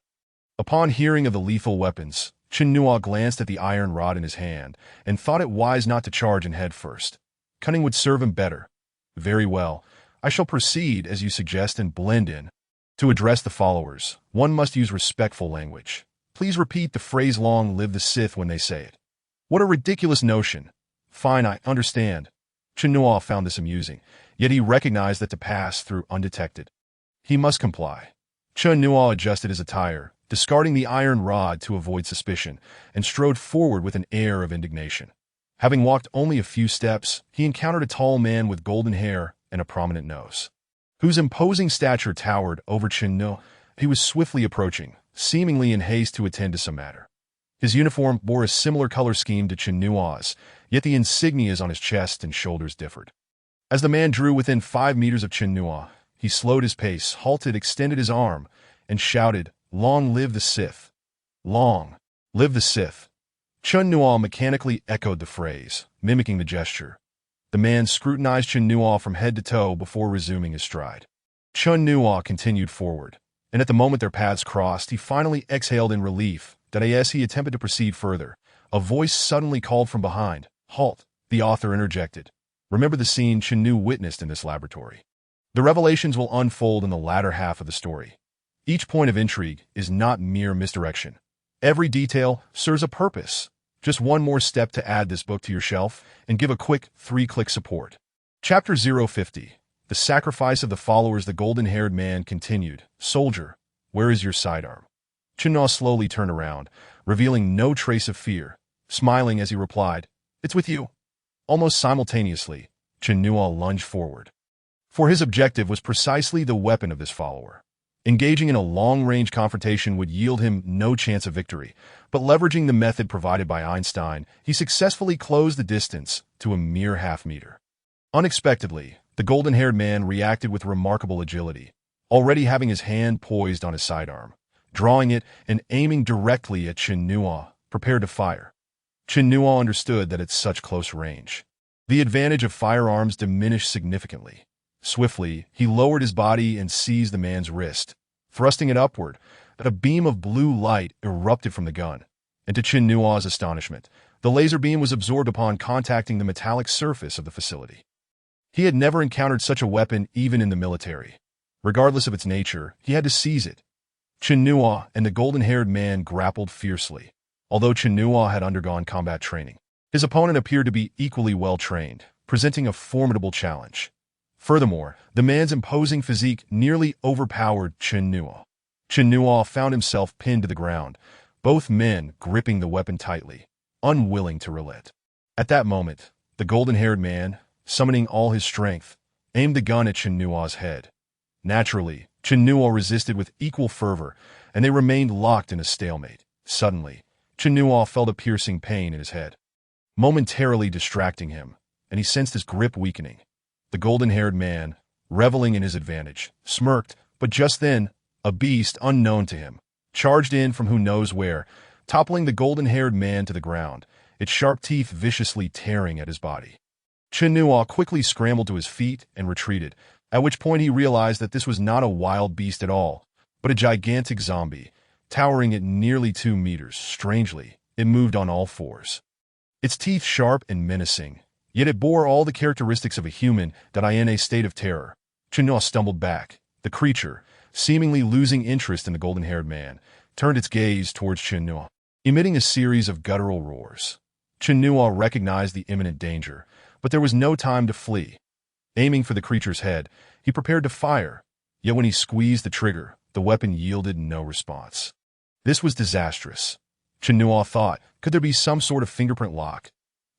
Upon hearing of the lethal weapons, Chen Newell glanced at the iron rod in his hand and thought it wise not to charge in head first. Cunning would serve him better. "Very well, I shall proceed as you suggest and blend in. To address the followers, one must use respectful language. Please repeat the phrase 'Long live the Sith' when they say it." "What a ridiculous notion." "Fine, I understand." Chen Newell found this amusing, yet he recognized that to pass through undetected, he must comply. Chen Newell adjusted his attire, discarding the iron rod to avoid suspicion, and strode forward with an air of indignation. Having walked only a few steps, he encountered a tall man with golden hair and a prominent nose, whose imposing stature towered over Chen Newell. He was swiftly approaching, seemingly in haste to attend to some matter. His uniform bore a similar color scheme to Chen Newell's, yet the insignias on his chest and shoulders differed. As the man drew within 5 meters of Chen Newell, he slowed his pace, halted, extended his arm, and shouted, "Long live the Sith! Long live the Sith!" Chen Newell mechanically echoed the phrase, mimicking the gesture. The man scrutinized Chen Newell from head to toe before resuming his stride. Chen Newell continued forward, and at the moment their paths crossed, he finally exhaled in relief that as he attempted to proceed further, a voice suddenly called from behind, "Halt!" The author interjected. "Remember the scene Chen Newell witnessed in this laboratory. The revelations will unfold in the latter half of the story. Each point of intrigue is not mere misdirection. Every detail serves a purpose. Just one more step to add this book to your shelf and give a quick 3-click support." Chapter 050. The Sacrifice of the Followers. The golden-haired man continued, "Soldier, where is your sidearm?" Chen Newell slowly turned around, revealing no trace of fear, smiling as he replied, "It's with you." Almost simultaneously, Chen Newell lunged forward. For his objective was precisely the weapon of this follower. Engaging in a long-range confrontation would yield him no chance of victory, but leveraging the method provided by Einstein, he successfully closed the distance to a mere half-meter. Unexpectedly, the golden-haired man reacted with remarkable agility, already having his hand poised on his sidearm, drawing it and aiming directly at Chen Newell, prepared to fire. Chen Newell understood that at such close range, the advantage of firearms diminished significantly. Swiftly, he lowered his body and seized the man's wrist. Thrusting it upward, a beam of blue light erupted from the gun, and to Chen Newell's astonishment, the laser beam was absorbed upon contacting the metallic surface of the facility. He had never encountered such a weapon even in the military. Regardless of its nature, he had to seize it. Chen Newell and the golden-haired man grappled fiercely. Although Chen Newell had undergone combat training, his opponent appeared to be equally well-trained, presenting a formidable challenge. Furthermore, the man's imposing physique nearly overpowered Chen Newell. Chen Newell found himself pinned to the ground, both men gripping the weapon tightly, unwilling to relent. At that moment, the golden-haired man, summoning all his strength, aimed the gun at Chen Newell's head. Naturally, Chen Newell resisted with equal fervor, and they remained locked in a stalemate. Suddenly, Chen Newell felt a piercing pain in his head, momentarily distracting him, and he sensed his grip weakening. The golden-haired man, reveling in his advantage, smirked, but just then, a beast unknown to him charged in from who knows where, toppling the golden-haired man to the ground, its sharp teeth viciously tearing at his body. Chen Newell quickly scrambled to his feet and retreated, at which point he realized that this was not a wild beast at all, but a gigantic zombie, towering at nearly 2 meters. Strangely, it moved on all fours, its teeth sharp and menacing. Yet it bore all the characteristics of a human that in a state of terror. Chen Newell stumbled back. The creature, seemingly losing interest in the golden-haired man, turned its gaze towards Chen Newell, emitting a series of guttural roars. Chen Newell recognized the imminent danger, but there was no time to flee. Aiming for the creature's head, He prepared to fire, yet when he squeezed the trigger, the weapon yielded no response. This was disastrous. Chinua thought, could there be some sort of fingerprint lock?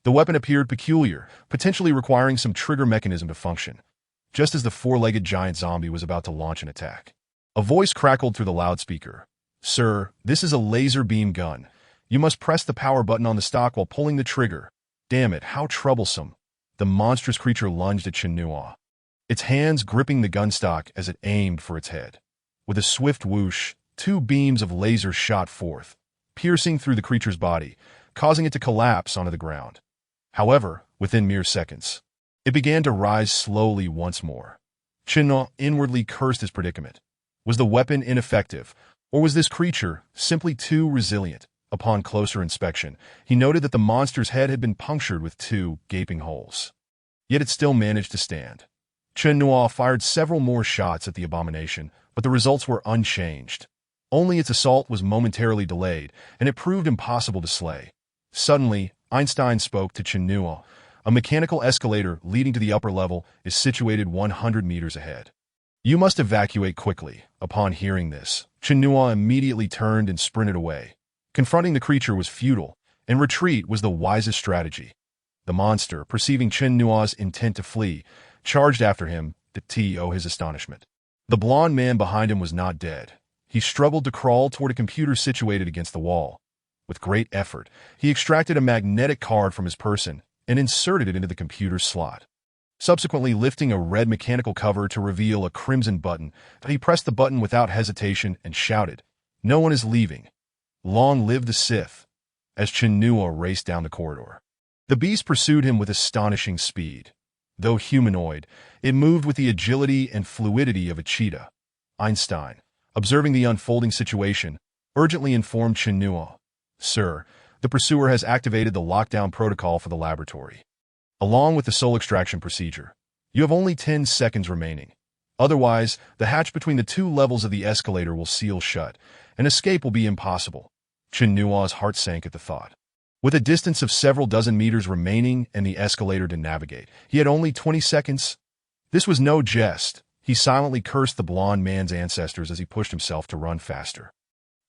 The weapon appeared peculiar, potentially requiring some trigger mechanism to function. Just as the four-legged giant zombie was about to launch an attack, a voice crackled through the loudspeaker. "Sir, this is a laser beam gun. You must press the power button on the stock while pulling the trigger." Damn it, how troublesome. The monstrous creature lunged at Chinua, its hands gripping the gun stock as it aimed for its head. With a swift whoosh, two beams of laser shot forth, piercing through the creature's body, causing it to collapse onto the ground. However, within mere seconds, it began to rise slowly once more. Chinua inwardly cursed his predicament. Was the weapon ineffective, or was this creature simply too resilient? Upon closer inspection, he noted that the monster's head had been punctured with two gaping holes. Yet it still managed to stand. Chinua fired several more shots at the abomination, but the results were unchanged. Only its assault was momentarily delayed, and it proved impossible to slay. Suddenly, Einstein spoke to Chinua. A mechanical escalator leading to the upper level is situated 100 meters ahead. You must evacuate quickly. Upon hearing this, Chinua immediately turned and sprinted away. Confronting the creature was futile, and retreat was the wisest strategy. The monster, perceiving Chinua's intent to flee, charged after him, to his astonishment. The blond man behind him was not dead. He struggled to crawl toward a computer situated against the wall. With great effort, he extracted a magnetic card from his person and inserted it into the computer's slot. Subsequently lifting a red mechanical cover to reveal a crimson button, he pressed the button without hesitation and shouted, "No one is leaving. Long live the Sith," as Chinua raced down the corridor. The beast pursued him with astonishing speed. Though humanoid, it moved with the agility and fluidity of a cheetah. Einstein, observing the unfolding situation, urgently informed Chinua, "Sir, the pursuer has activated the lockdown protocol for the laboratory, along with the soul extraction procedure. You have only 10 seconds remaining. Otherwise, the hatch between the two levels of the escalator will seal shut, and escape will be impossible." Chinua's heart sank at the thought. With a distance of several dozen meters remaining and the escalator to navigate, he had only 20 seconds. This was no jest. He silently cursed the blond man's ancestors as he pushed himself to run faster.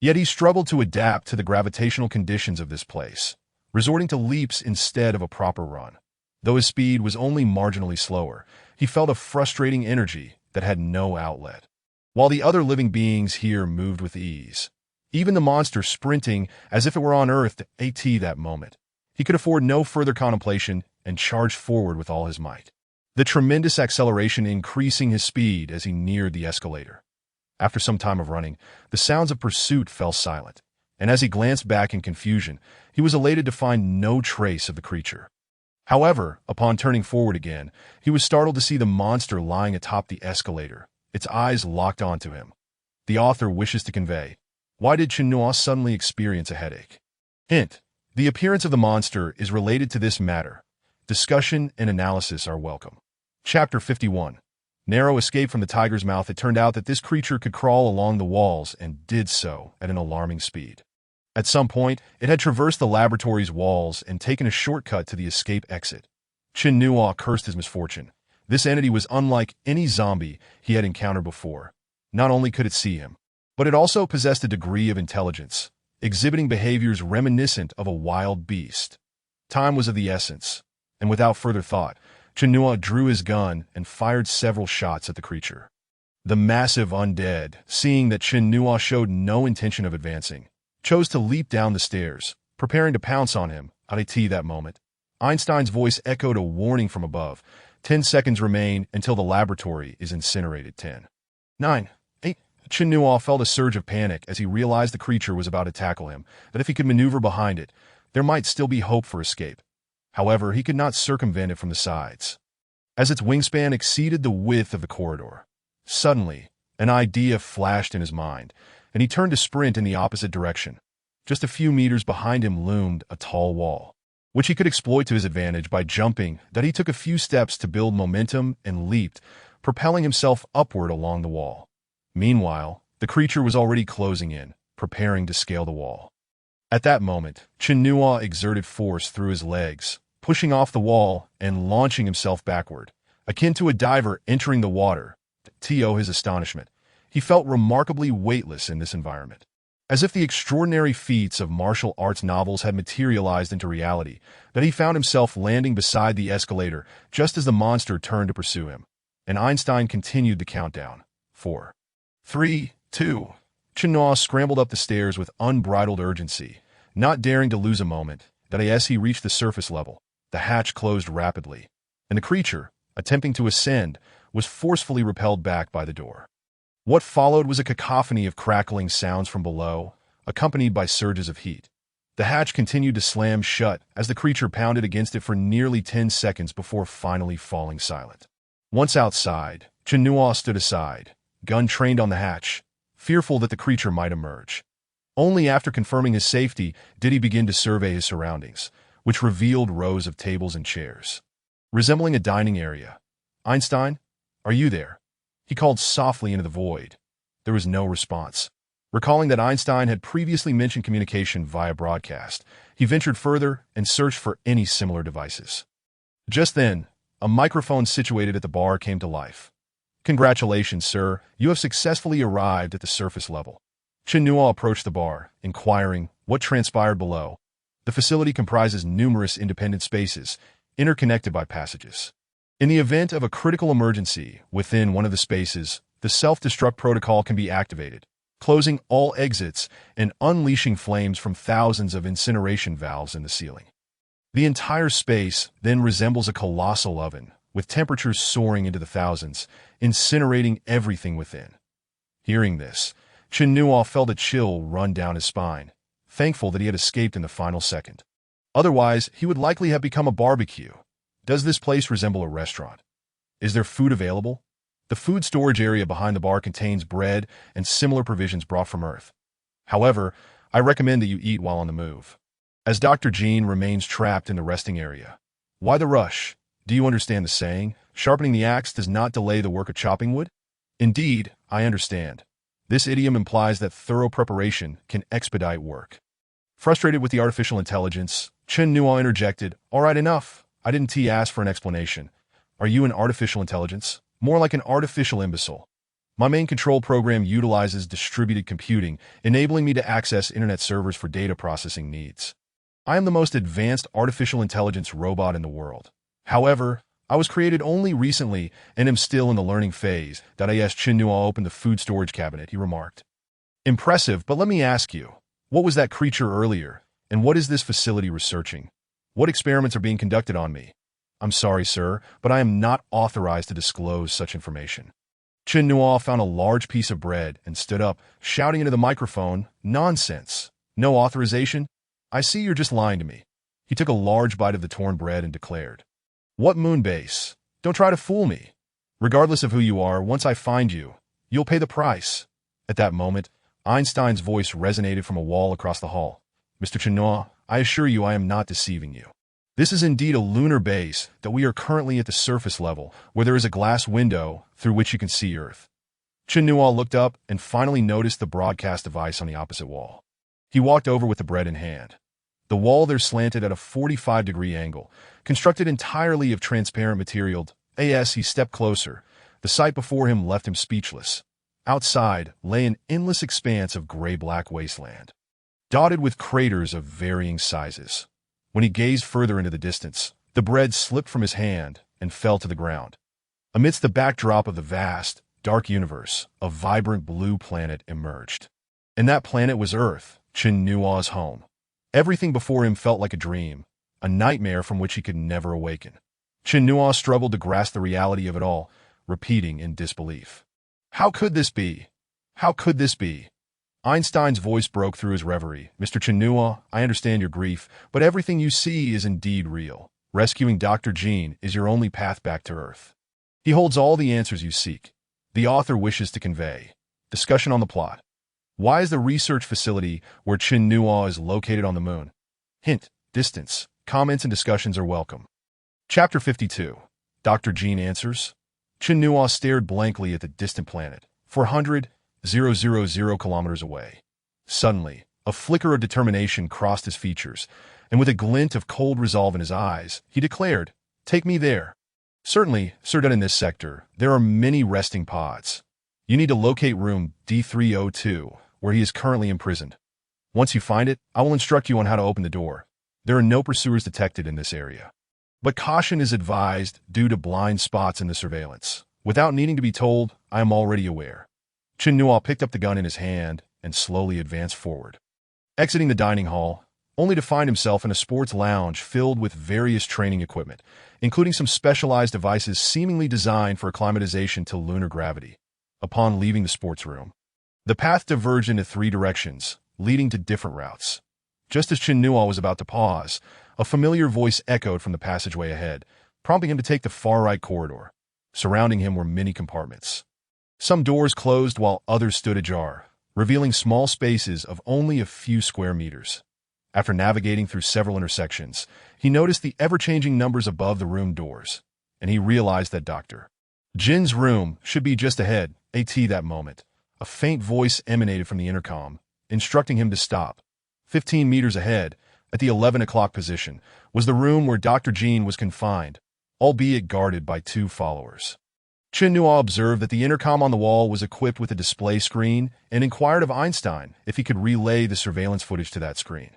Yet he struggled to adapt to the gravitational conditions of this place, resorting to leaps instead of a proper run. Though his speed was only marginally slower, he felt a frustrating energy that had no outlet. While the other living beings here moved with ease, even the monster sprinting as if it were on Earth at that moment, he could afford no further contemplation and charged forward with all his might, the tremendous acceleration increasing his speed as he neared the escalator. After some time of running, the sounds of pursuit fell silent, and as he glanced back in confusion, he was elated to find no trace of the creature. However, upon turning forward again, he was startled to see the monster lying atop the escalator, its eyes locked onto him. The author wishes to convey, why did Chinua suddenly experience a headache? Hint: the appearance of the monster is related to this matter. Discussion and analysis are welcome. Chapter 51. Narrow escape from the tiger's mouth. It turned out that this creature could crawl along the walls and did so at an alarming speed. At some point, it had traversed the laboratory's walls and taken a shortcut to the escape exit. Chinua cursed his misfortune. This entity was unlike any zombie he had encountered before. Not only could it see him, but it also possessed a degree of intelligence, exhibiting behaviors reminiscent of a wild beast. Time was of the essence, and without further thought, Chinua drew his gun and fired several shots at the creature. The massive undead, seeing that Chinua showed no intention of advancing, chose to leap down the stairs, preparing to pounce on him. At that moment, Einstein's voice echoed a warning from above. 10 seconds remain until the laboratory is incinerated. 10, 9, 8. Chinua felt a surge of panic as he realized the creature was about to tackle him, that if he could maneuver behind it, there might still be hope for escape. However, he could not circumvent it from the sides, as its wingspan exceeded the width of the corridor. Suddenly, an idea flashed in his mind, and he turned to sprint in the opposite direction. Just a few meters behind him loomed a tall wall, which he could exploit to his advantage by jumping. That he took a few steps to build momentum and leaped, propelling himself upward along the wall. Meanwhile, the creature was already closing in, preparing to scale the wall. At that moment, Chinua exerted force through his legs, pushing off the wall and launching himself backward, akin to a diver entering the water. To his astonishment, he felt remarkably weightless in this environment. As if the extraordinary feats of martial arts novels had materialized into reality, that he found himself landing beside the escalator just as the monster turned to pursue him. And Einstein continued the countdown. 4, 3, 2. Chinois scrambled up the stairs with unbridled urgency, not daring to lose a moment. That as he reached the surface level, the hatch closed rapidly, and the creature, attempting to ascend, was forcefully repelled back by the door. What followed was a cacophony of crackling sounds from below, accompanied by surges of heat. The hatch continued to slam shut as the creature pounded against it for nearly 10 seconds before finally falling silent. Once outside, Chinois stood aside, gun trained on the hatch, fearful that the creature might emerge. Only after confirming his safety did he begin to survey his surroundings, which revealed rows of tables and chairs, resembling a dining area. "Einstein, are you there?" He called softly into the void. There was no response. Recalling that Einstein had previously mentioned communication via broadcast, he ventured further and searched for any similar devices. Just then, a microphone situated at the bar came to life. "Congratulations, sir. You have successfully arrived at the surface level." Chinois approached the bar, inquiring what transpired below. The facility comprises numerous independent spaces, interconnected by passages. In the event of a critical emergency within one of the spaces, the self-destruct protocol can be activated, closing all exits and unleashing flames from thousands of incineration valves in the ceiling. The entire space then resembles a colossal oven, with temperatures soaring into the thousands, incinerating everything within. Hearing this, Chinois felt a chill run down his spine, thankful that he had escaped in the final second. Otherwise, he would likely have become a barbecue. Does this place resemble a restaurant? Is there food available? The food storage area behind the bar contains bread and similar provisions brought from Earth. However, I recommend that you eat while on the move, as Dr. Jean remains trapped in the resting area. Why the rush? Do you understand the saying, "Sharpening the axe does not delay the work of chopping wood"? Indeed, I understand. This idiom implies that thorough preparation can expedite work. Frustrated with the artificial intelligence, Chinois interjected, "All right, enough. I didn't ask for an explanation. Are you an artificial intelligence? More like an artificial imbecile. My main control program utilizes distributed computing, enabling me to access internet servers for data processing needs. I am the most advanced artificial intelligence robot in the world. However, I was created only recently and am still in the learning phase." As Chinois opened the food storage cabinet, he remarked, "Impressive, but let me ask you, what was that creature earlier, and what is this facility researching? What experiments are being conducted on me?" "I'm sorry, sir, but I am not authorized to disclose such information." Chinois found a large piece of bread and stood up, shouting into the microphone, "Nonsense. No authorization? I see you're just lying to me." He took a large bite of the torn bread and declared, "What moon base? Don't try to fool me. Regardless of who you are, once I find you, you'll pay the price." At that moment, Einstein's voice resonated from a wall across the hall. "Mr. Chinois, I assure you I am not deceiving you. This is indeed a lunar base, that we are currently at the surface level, where there is a glass window through which you can see Earth." Chinois looked up and finally noticed the broadcast device on the opposite wall. He walked over with the bread in hand. The wall there slanted at a 45-degree angle, constructed entirely of transparent material. As he stepped closer, the sight before him left him speechless. Outside lay an endless expanse of gray-black wasteland, dotted with craters of varying sizes. When he gazed further into the distance, the bread slipped from his hand and fell to the ground. Amidst the backdrop of the vast, dark universe, a vibrant blue planet emerged. And that planet was Earth, Chinois' home. Everything before him felt like a dream, a nightmare from which he could never awaken. Chinois struggled to grasp the reality of it all, repeating in disbelief, "How could this be? How could this be?" Einstein's voice broke through his reverie. "Mr. Chinois, I understand your grief, but everything you see is indeed real. Rescuing Dr. Jean is your only path back to Earth. He holds all the answers you seek." The author wishes to convey. Discussion on the plot. Why is the research facility where Chinois is located on the moon? Hint, distance. Comments and discussions are welcome. Chapter 52. Dr. Jean answers. Chinois stared blankly at the distant planet, 400,000 kilometers away. Suddenly, a flicker of determination crossed his features, and with a glint of cold resolve in his eyes, he declared, "Take me there." Certainly, Sir, in this sector, there are many resting pods. You need to locate room D302, where he is currently imprisoned. Once you find it, I will instruct you on how to open the door. There are no pursuers detected in this area. But caution is advised due to blind spots in the surveillance. Without needing to be told, I am already aware. Chen Nuo picked up the gun in his hand and slowly advanced forward, exiting the dining hall, only to find himself in a sports lounge filled with various training equipment, including some specialized devices seemingly designed for acclimatization to lunar gravity. Upon leaving the sports room, the path diverged into three directions, leading to different routes. Just as Chen Nuo was about to pause, a familiar voice echoed from the passageway ahead, prompting him to take the far-right corridor. Surrounding him were many compartments. Some doors closed while others stood ajar, revealing small spaces of only a few square meters. After navigating through several intersections, he noticed the ever-changing numbers above the room doors, and he realized that Dr. Jin's room should be just ahead. At that moment, a faint voice emanated from the intercom, instructing him to stop. 15 meters ahead, at the 11 o'clock position, was the room where Dr. Jin was confined, albeit guarded by two followers. Chen Nuo observed that the intercom on the wall was equipped with a display screen and inquired of Einstein if he could relay the surveillance footage to that screen.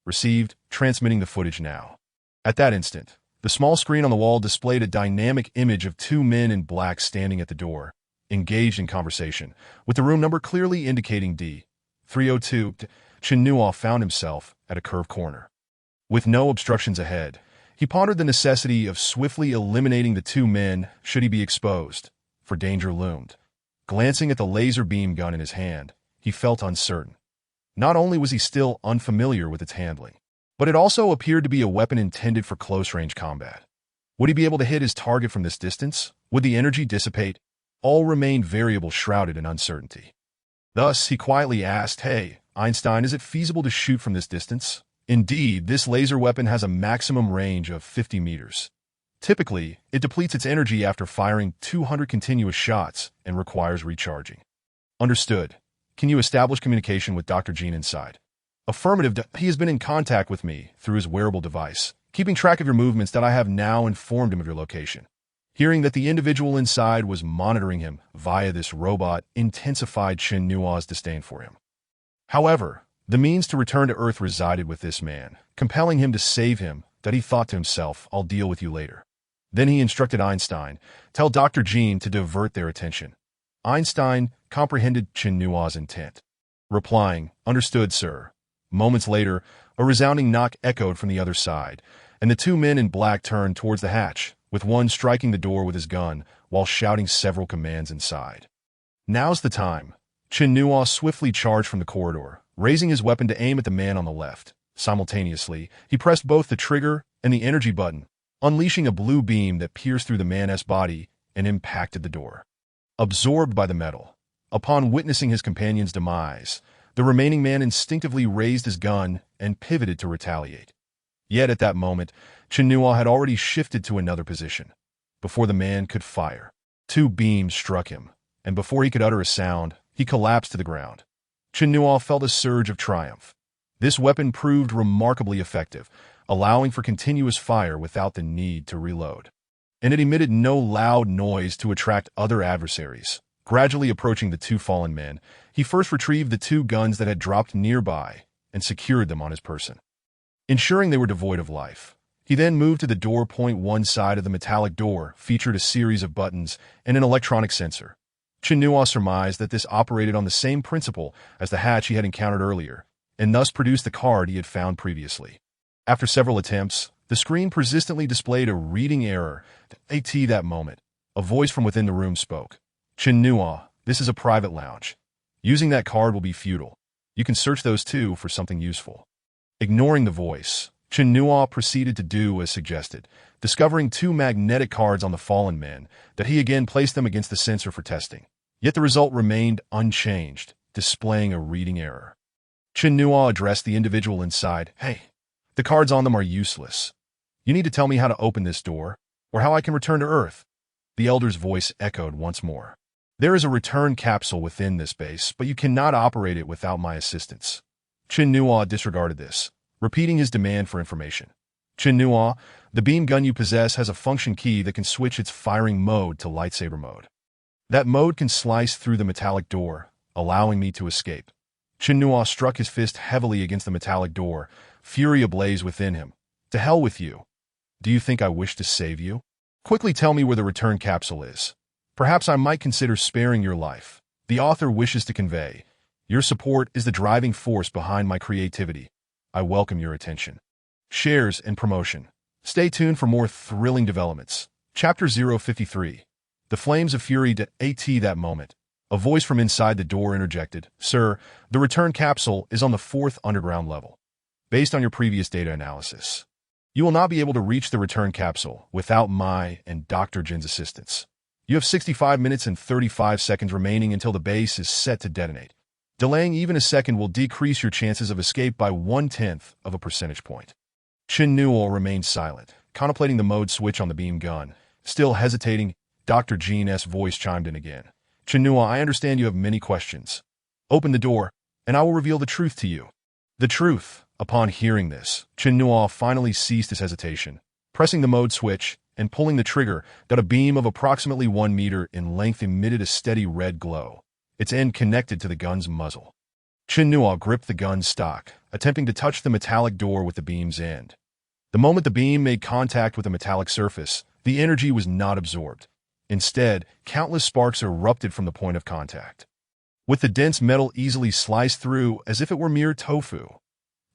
Received, transmitting the footage now. At that instant, the small screen on the wall displayed a dynamic image of two men in black standing at the door, engaged in conversation, with the room number clearly indicating D302. Chen Nuo found himself at a curved corner. With no obstructions ahead, he pondered the necessity of swiftly eliminating the two men should he be exposed, for danger loomed. Glancing at the laser beam gun in his hand, he felt uncertain. Not only was he still unfamiliar with its handling, but it also appeared to be a weapon intended for close-range combat. Would he be able to hit his target from this distance? Would the energy dissipate? All remained variables shrouded in uncertainty. Thus, he quietly asked, "Hey, Einstein, is it feasible to shoot from this distance?" Indeed, this laser weapon has a maximum range of 50 meters. Typically, it depletes its energy after firing 200 continuous shots and requires recharging. Understood. Can you establish communication with Dr. Jin inside? Affirmative. He has been in contact with me through his wearable device, keeping track of your movements. That I have now informed him of your location. Hearing that the individual inside was monitoring him via this robot intensified Chen Nuo's disdain for him. However, the means to return to Earth resided with this man, compelling him to save him. That he thought to himself, "I'll deal with you later." Then he instructed Einstein, "Tell Dr. Jin to divert their attention." Einstein comprehended Chen Nuo's intent, replying, "Understood, sir." Moments later, a resounding knock echoed from the other side, and the two men in black turned towards the hatch, with one striking the door with his gun while shouting several commands inside. "Now's the time." Chen Nuo swiftly charged from the corridor, raising his weapon to aim at the man on the left. Simultaneously, he pressed both the trigger and the energy button, unleashing a blue beam that pierced through the man's body and impacted the door. Absorbed by the metal, upon witnessing his companion's demise, the remaining man instinctively raised his gun and pivoted to retaliate. Yet at that moment, Chen Nuo had already shifted to another position. Before the man could fire, two beams struck him, and before he could utter a sound, he collapsed to the ground. Chen Nuo felt a surge of triumph. This weapon proved remarkably effective, allowing for continuous fire without the need to reload. And it emitted no loud noise to attract other adversaries. Gradually approaching the two fallen men, he first retrieved the two guns that had dropped nearby and secured them on his person, ensuring they were devoid of life. He then moved to the door. One side of the metallic door featured a series of buttons and an electronic sensor. Chen Nuo surmised that this operated on the same principle as the hatch he had encountered earlier, and thus produced the card he had found previously. After several attempts, the screen persistently displayed a reading error. At that moment, a voice from within the room spoke. "Chen Nuo, this is a private lounge. Using that card will be futile. You can search those two for something useful." Ignoring the voice, Chen Nuo proceeded to do as suggested, discovering two magnetic cards on the fallen men, that he again placed them against the sensor for testing. Yet the result remained unchanged, displaying a reading error. Chen Nuo addressed the individual inside. "Hey, the cards on them are useless. You need to tell me how to open this door, or how I can return to Earth." The elder's voice echoed once more. "There is a return capsule within this base, but you cannot operate it without my assistance." Chen Nuo disregarded this, repeating his demand for information. Chinua, the beam gun you possess has a function key that can switch its firing mode to lightsaber mode. That mode can slice through the metallic door, allowing me to escape. Chinua struck his fist heavily against the metallic door, fury ablaze within him. To hell with you. Do you think I wish to save you? Quickly tell me where the return capsule is. Perhaps I might consider sparing your life. The author wishes to convey, your support is the driving force behind my creativity. I welcome your attention. Shares and promotion. Stay tuned for more thrilling developments. Chapter 053. The Flames of Fury at that moment. A voice from inside the door interjected, Sir, the return capsule is on the 4th underground level. Based on your previous data analysis, you will not be able to reach the return capsule without my and Dr. Jin's assistance. You have 65 minutes and 35 seconds remaining until the base is set to detonate. Delaying even a second will decrease your chances of escape by 1/10 of a percentage point. Chinua remained silent, contemplating the mode switch on the beam gun. Still hesitating, Dr. Jin's voice chimed in again. Chinua, I understand you have many questions. Open the door, and I will reveal the truth to you. The truth. Upon hearing this, Chinua finally ceased his hesitation, pressing the mode switch and pulling the trigger that a beam of approximately 1 meter in length emitted a steady red glow, its end connected to the gun's muzzle. Chinua gripped the gun's stock, attempting to touch the metallic door with the beam's end. The moment the beam made contact with the metallic surface, the energy was not absorbed. Instead, countless sparks erupted from the point of contact, with the dense metal easily sliced through as if it were mere tofu.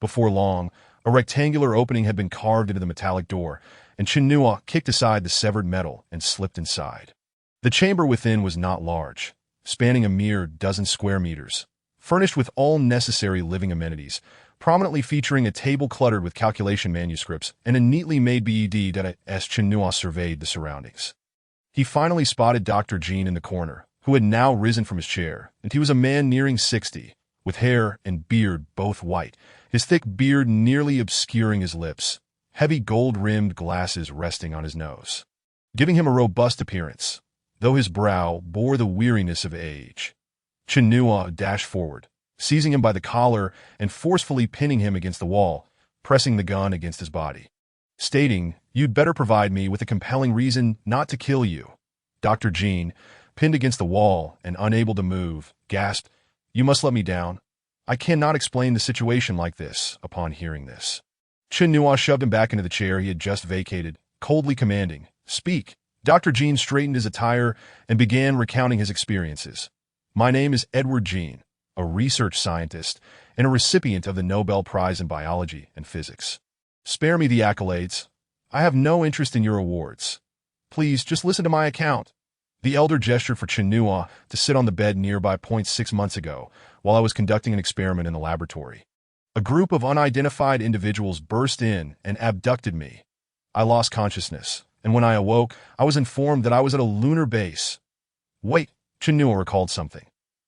Before long, a rectangular opening had been carved into the metallic door, and Chinua kicked aside the severed metal and slipped inside. The chamber within was not large, spanning a mere dozen square meters, furnished with all necessary living amenities, prominently featuring a table cluttered with calculation manuscripts and a neatly made bed that as Chinua surveyed the surroundings. He finally spotted Dr. Jin in the corner, who had now risen from his chair, and he was a man nearing 60, with hair and beard both white, his thick beard nearly obscuring his lips, heavy gold-rimmed glasses resting on his nose, giving him a robust appearance, though his brow bore the weariness of age. Chinua dashed forward, seizing him by the collar and forcefully pinning him against the wall, pressing the gun against his body, stating, You'd better provide me with a compelling reason not to kill you. Dr. Jin, pinned against the wall and unable to move, gasped, You must let me down. I cannot explain the situation like this. Upon hearing this, Chinua shoved him back into the chair he had just vacated, coldly commanding, Speak. Dr. Jin straightened his attire and began recounting his experiences. My name is Edward Jin, a research scientist and a recipient of the Nobel Prize in Biology and Physics. Spare me the accolades. I have no interest in your awards. Please, just listen to my account. The elder gestured for Chinua to sit on the bed nearby. 6 months ago, while I was conducting an experiment in the laboratory, a group of unidentified individuals burst in and abducted me. I lost consciousness, and when I awoke, I was informed that I was at a lunar base. Wait, Chinua recalled something.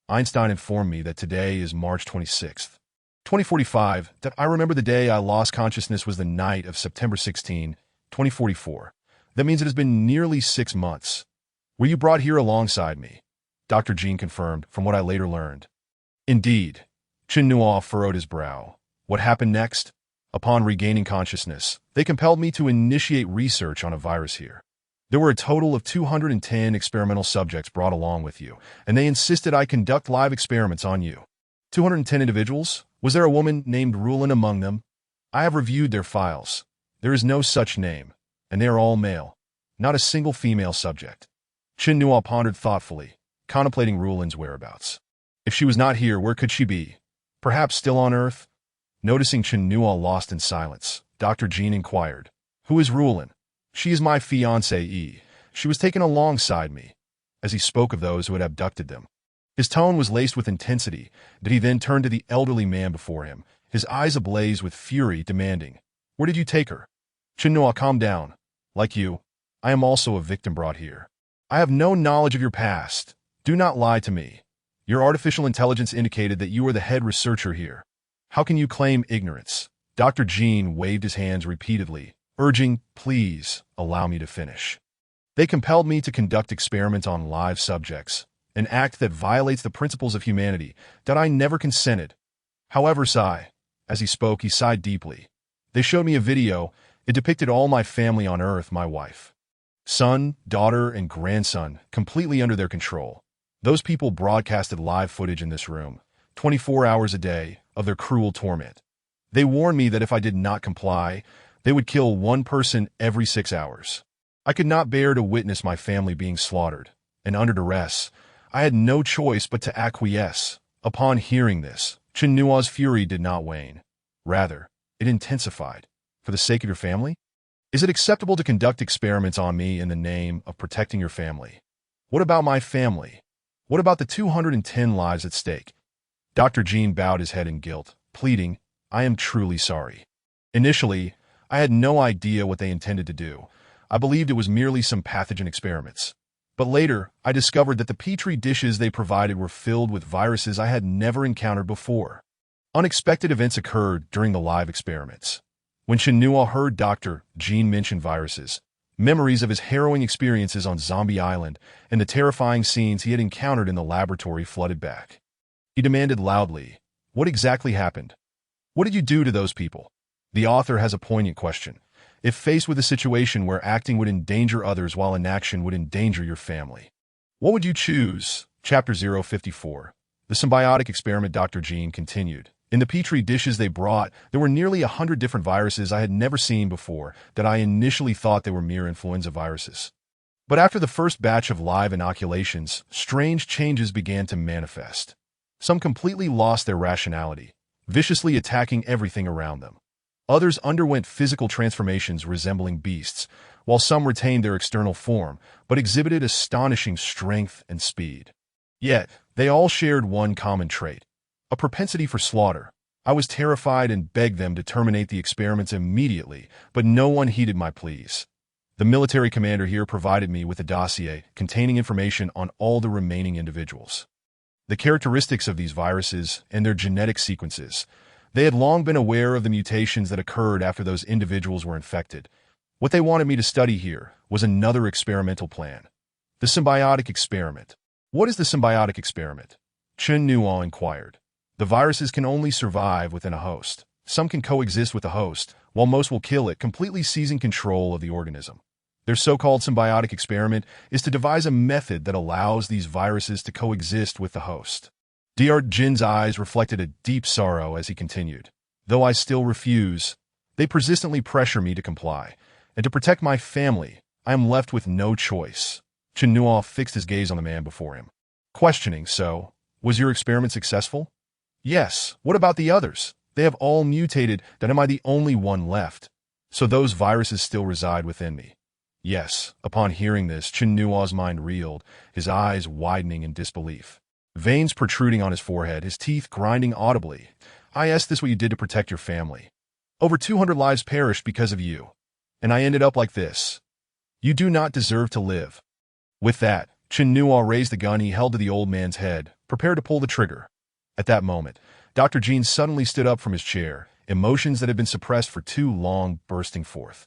Einstein informed me that today is March 26th, 2045, that I remember the day I lost consciousness was the night of September 16, 2044. That means it has been nearly 6 months. Were you brought here alongside me? Dr. Jin confirmed, from what I later learned. Indeed. Chinua furrowed his brow. What happened next? Upon regaining consciousness, they compelled me to initiate research on a virus here. There were a total of 210 experimental subjects brought along with you, and they insisted I conduct live experiments on you. 210 individuals? Was there a woman named Rulin among them? I have reviewed their files. There is no such name, and they are all male. Not a single female subject. Chinua pondered thoughtfully, contemplating Rulin's whereabouts. If she was not here, where could she be? Perhaps still on Earth? Noticing Chinua lost in silence, Dr. Jin inquired, Who is Rulin? She is my fiancée. She was taken alongside me, as he spoke of those who had abducted them. His tone was laced with intensity, that he then turned to the elderly man before him, his eyes ablaze with fury, demanding, Where did you take her? Chinua, calm down. Like you, I am also a victim brought here. I have no knowledge of your past. Do not lie to me. Your artificial intelligence indicated that you are the head researcher here. How can you claim ignorance? Dr. Jin waved his hands repeatedly, urging, Please, allow me to finish. They compelled me to conduct experiments on live subjects, an act that violates the principles of humanity that I never consented. However, as he spoke, he sighed deeply. They showed me a video It depicted all my family on Earth, my wife, son, daughter, and grandson, completely under their control. Those people broadcasted live footage in this room, 24 hours a day, of their cruel torment. They warned me that if I did not comply, they would kill one person every 6 hours. I could not bear to witness my family being slaughtered, and under duress, I had no choice but to acquiesce. Upon hearing this, Chen Nua's fury did not wane. Rather, it intensified. For the sake of your family? Is it acceptable to conduct experiments on me in the name of protecting your family? What about my family? What about the 210 lives at stake? Dr. Jean bowed his head in guilt, pleading, I am truly sorry. Initially, I had no idea what they intended to do. I believed it was merely some pathogen experiments. But later, I discovered that the petri dishes they provided were filled with viruses I had never encountered before. Unexpected events occurred during the live experiments. When Chen Nua heard Dr. Jean mention viruses, memories of his harrowing experiences on Zombie Island and the terrifying scenes he had encountered in the laboratory flooded back. He demanded loudly, what exactly happened? What did you do to those people? The author has a poignant question. If faced with a situation where acting would endanger others while inaction would endanger your family, what would you choose? Chapter 054. The symbiotic experiment. Dr. Jean continued. In the petri dishes they brought, there were nearly 100 different viruses I had never seen before that I initially thought they were mere influenza viruses. But after the first batch of live inoculations, strange changes began to manifest. Some completely lost their rationality, viciously attacking everything around them. Others underwent physical transformations resembling beasts, while some retained their external form, but exhibited astonishing strength and speed. Yet, they all shared one common trait: a propensity for slaughter. I was terrified and begged them to terminate the experiments immediately, but no one heeded my pleas. The military commander here provided me with a dossier containing information on all the remaining individuals. The characteristics of these viruses and their genetic sequences. They had long been aware of the mutations that occurred after those individuals were infected. What they wanted me to study here was another experimental plan. The symbiotic experiment. What is the symbiotic experiment? Chen Nuo inquired. The viruses can only survive within a host. Some can coexist with the host, while most will kill it, completely seizing control of the organism. Their so-called symbiotic experiment is to devise a method that allows these viruses to coexist with the host. Dr. Jin's eyes reflected a deep sorrow as he continued. Though I still refuse, they persistently pressure me to comply, and to protect my family, I am left with no choice. Chen Nuo fixed his gaze on the man before him, questioning, so, was your experiment successful? Yes. What about the others? They have all mutated, then am I the only one left? So those viruses still reside within me. Yes. Upon hearing this, Chen Nuo's mind reeled, his eyes widening in disbelief. Veins protruding on his forehead, his teeth grinding audibly. I asked this what you did to protect your family. Over 200 lives perished because of you. And I ended up like this. You do not deserve to live. With that, Chen Nuo raised the gun he held to the old man's head, prepared to pull the trigger. At that moment, Dr. Jean suddenly stood up from his chair, emotions that had been suppressed for too long bursting forth.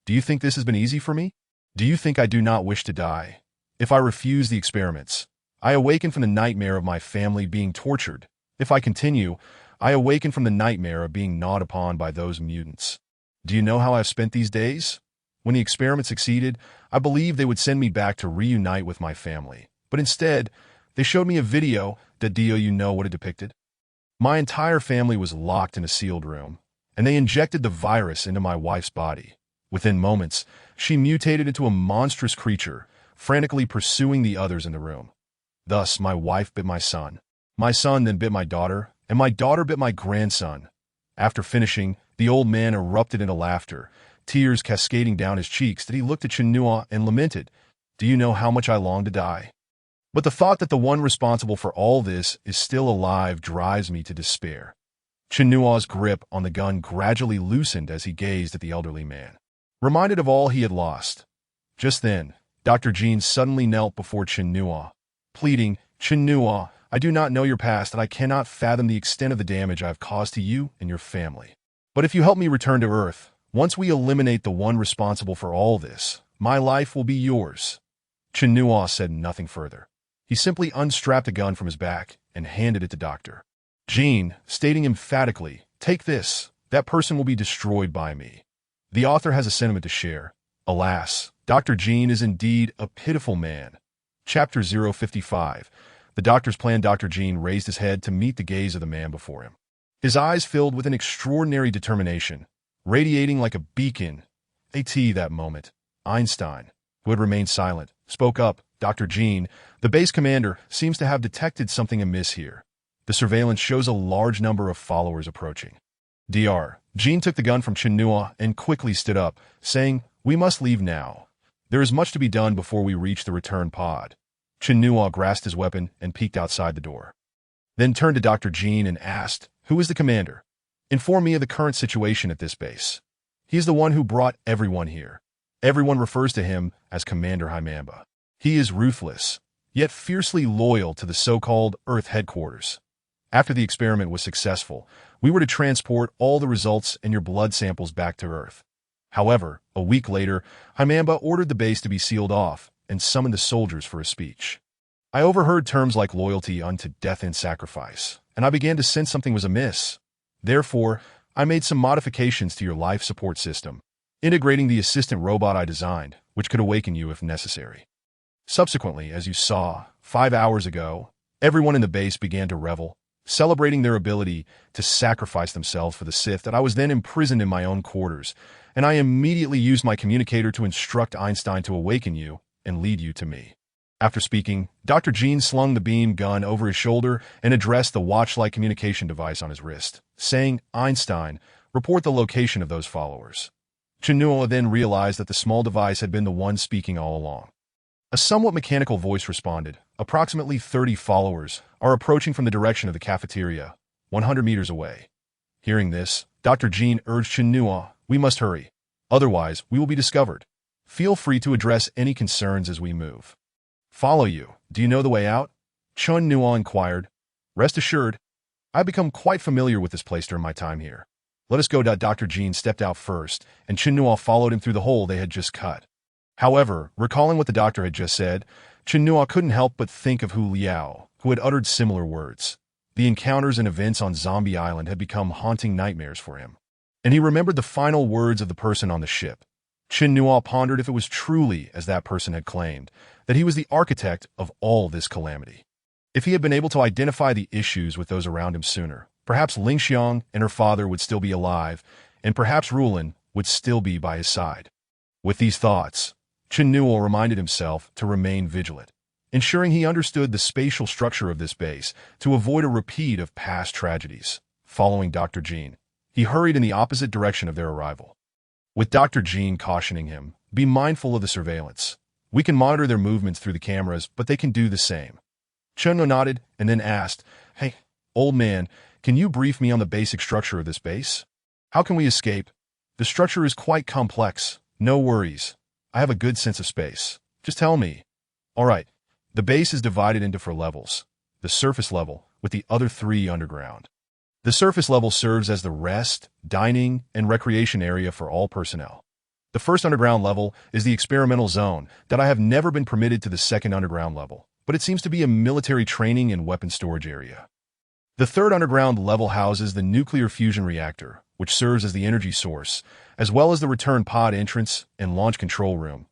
Do you think this has been easy for me? Do you think I do not wish to die? If I refuse the experiments, I awaken from the nightmare of my family being tortured. If I continue, I awaken from the nightmare of being gnawed upon by those mutants. Do you know how I've spent these days? When the experiment succeeded, I believed they would send me back to reunite with my family. But instead, they showed me a video that do you know what it depicted? My entire family was locked in a sealed room, and they injected the virus into my wife's body. Within moments, she mutated into a monstrous creature, frantically pursuing the others in the room. Thus, my wife bit my son then bit my daughter, and my daughter bit my grandson. After finishing, the old man erupted into laughter, tears cascading down his cheeks that he looked at Chen Nuo and lamented, Do you know how much I long to die? But the thought that the one responsible for all this is still alive drives me to despair. Chen Nuo's grip on the gun gradually loosened as he gazed at the elderly man, reminded of all he had lost. Just then, Dr. Jean suddenly knelt before Chen Nuo, pleading, Chen Nuo, I do not know your past and I cannot fathom the extent of the damage I have caused to you and your family. But if you help me return to Earth, once we eliminate the one responsible for all this, my life will be yours. Chen Nuo said nothing further. He simply unstrapped a gun from his back and handed it to Dr. Jean, stating emphatically, Take this. That person will be destroyed by me. The author has a sentiment to share. Alas, Dr. Jean is indeed a pitiful man. Chapter 055. The doctor's plan. Dr. Jean raised his head to meet the gaze of the man before him. His eyes filled with an extraordinary determination, radiating like a beacon. That moment, Einstein, who had remained silent, spoke up. Dr. Jean, the base commander, seems to have detected something amiss here. The surveillance shows a large number of followers approaching. Dr. Jean took the gun from Chinua and quickly stood up, saying, "We must leave now. There is much to be done before we reach the return pod." Chinua grasped his weapon and peeked outside the door. Then turned to Dr. Jean and asked, "Who is the commander? Inform me of the current situation at this base." "He is the one who brought everyone here. Everyone refers to him as Commander Himamba. He is ruthless, yet fiercely loyal to the so-called Earth headquarters. After the experiment was successful, we were to transport all the results and your blood samples back to Earth. However, a week later, Himamba ordered the base to be sealed off and summoned the soldiers for a speech. I overheard terms like loyalty unto death and sacrifice, and I began to sense something was amiss. Therefore, I made some modifications to your life support system, integrating the assistant robot I designed, which could awaken you if necessary. Subsequently, as you saw, 5 hours ago, everyone in the base began to revel, celebrating their ability to sacrifice themselves for the Sith. That I was then imprisoned in my own quarters, and I immediately used my communicator to instruct Einstein to awaken you and lead you to me." After speaking, Dr. Jean slung the beam gun over his shoulder and addressed the watch-like communication device on his wrist, saying, "Einstein, report the location of those followers." Chinua then realized that the small device had been the one speaking all along. A somewhat mechanical voice responded, "Approximately 30 followers are approaching from the direction of the cafeteria, 100 meters away." Hearing this, Dr. Jean urged Chinua, "We must hurry. Otherwise, we will be discovered. Feel free to address any concerns as we move." "Follow you. Do you know the way out?" Chinua inquired. "Rest assured, I've become quite familiar with this place during my time here. Let us go." Dr. Jean stepped out first, and Chinua followed him through the hole they had just cut. However, recalling what the doctor had just said, Chinua couldn't help but think of Hu Liao, who had uttered similar words. The encounters and events on Zombie Island had become haunting nightmares for him, and he remembered the final words of the person on the ship. Chinua pondered if it was truly, as that person had claimed, that he was the architect of all this calamity. If he had been able to identify the issues with those around him sooner, perhaps Ling Xiang and her father would still be alive, and perhaps Rulin would still be by his side. With these thoughts, Chinua reminded himself to remain vigilant, ensuring he understood the spatial structure of this base to avoid a repeat of past tragedies. Following Dr. Jean, he hurried in the opposite direction of their arrival, with Dr. Jean cautioning him, "Be mindful of the surveillance. We can monitor their movements through the cameras, but they can do the same." Chinua nodded and then asked, "Hey, old man, can you brief me on the basic structure of this base? How can we escape? The structure is quite complex. No worries. I have a good sense of space. Just tell me." "All right. The base is divided into 4 levels. The surface level, with the other 3 underground. The surface level serves as the rest, dining, and recreation area for all personnel. The first underground level is the experimental zone that I have never been permitted to the second underground level, but it seems to be a military training and weapon storage area. The third underground level houses the nuclear fusion reactor, which serves as the energy source, as well as the return pod entrance and launch control room.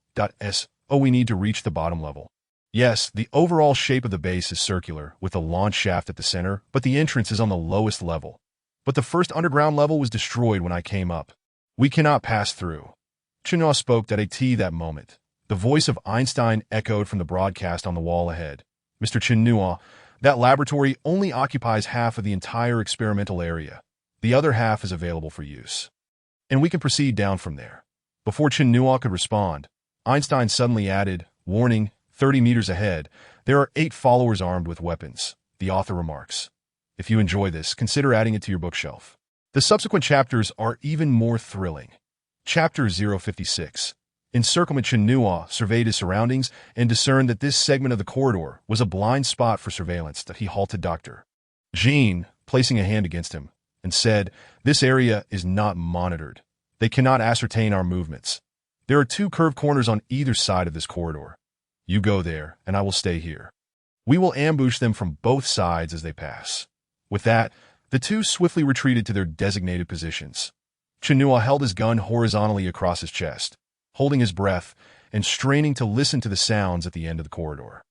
We need to reach the bottom level. Yes, the overall shape of the base is circular, with a launch shaft at the center, but the entrance is on the lowest level. But the first underground level was destroyed when I came up. We cannot pass through." Chinua spoke at that moment. The voice of Einstein echoed from the broadcast on the wall ahead. "Mr. Chinua, that laboratory only occupies half of the entire experimental area. The other half is available for use, and we can proceed down from there." Before Chinua could respond, Einstein suddenly added, "Warning, 30 meters ahead, there are 8 followers armed with weapons." The author remarks, "If you enjoy this, consider adding it to your bookshelf." The subsequent chapters are even more thrilling. Chapter 056. Encirclement. Chinua surveyed his surroundings and discerned that this segment of the corridor was a blind spot for surveillance. That he halted Dr. Jean, placing a hand against him, and said, "This area is not monitored. They cannot ascertain our movements. There are 2 curved corners on either side of this corridor. You go there, and I will stay here. We will ambush them from both sides as they pass." With that, the 2 swiftly retreated to their designated positions. Chinua held his gun horizontally across his chest, holding his breath and straining to listen to the sounds at the end of the corridor.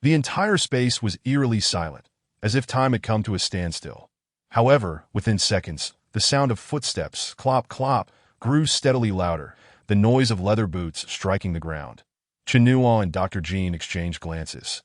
The entire space was eerily silent, as if time had come to a standstill. However, within seconds, the sound of footsteps, clop, clop, grew steadily louder, the noise of leather boots striking the ground. Chinua and Dr. Jean exchanged glances,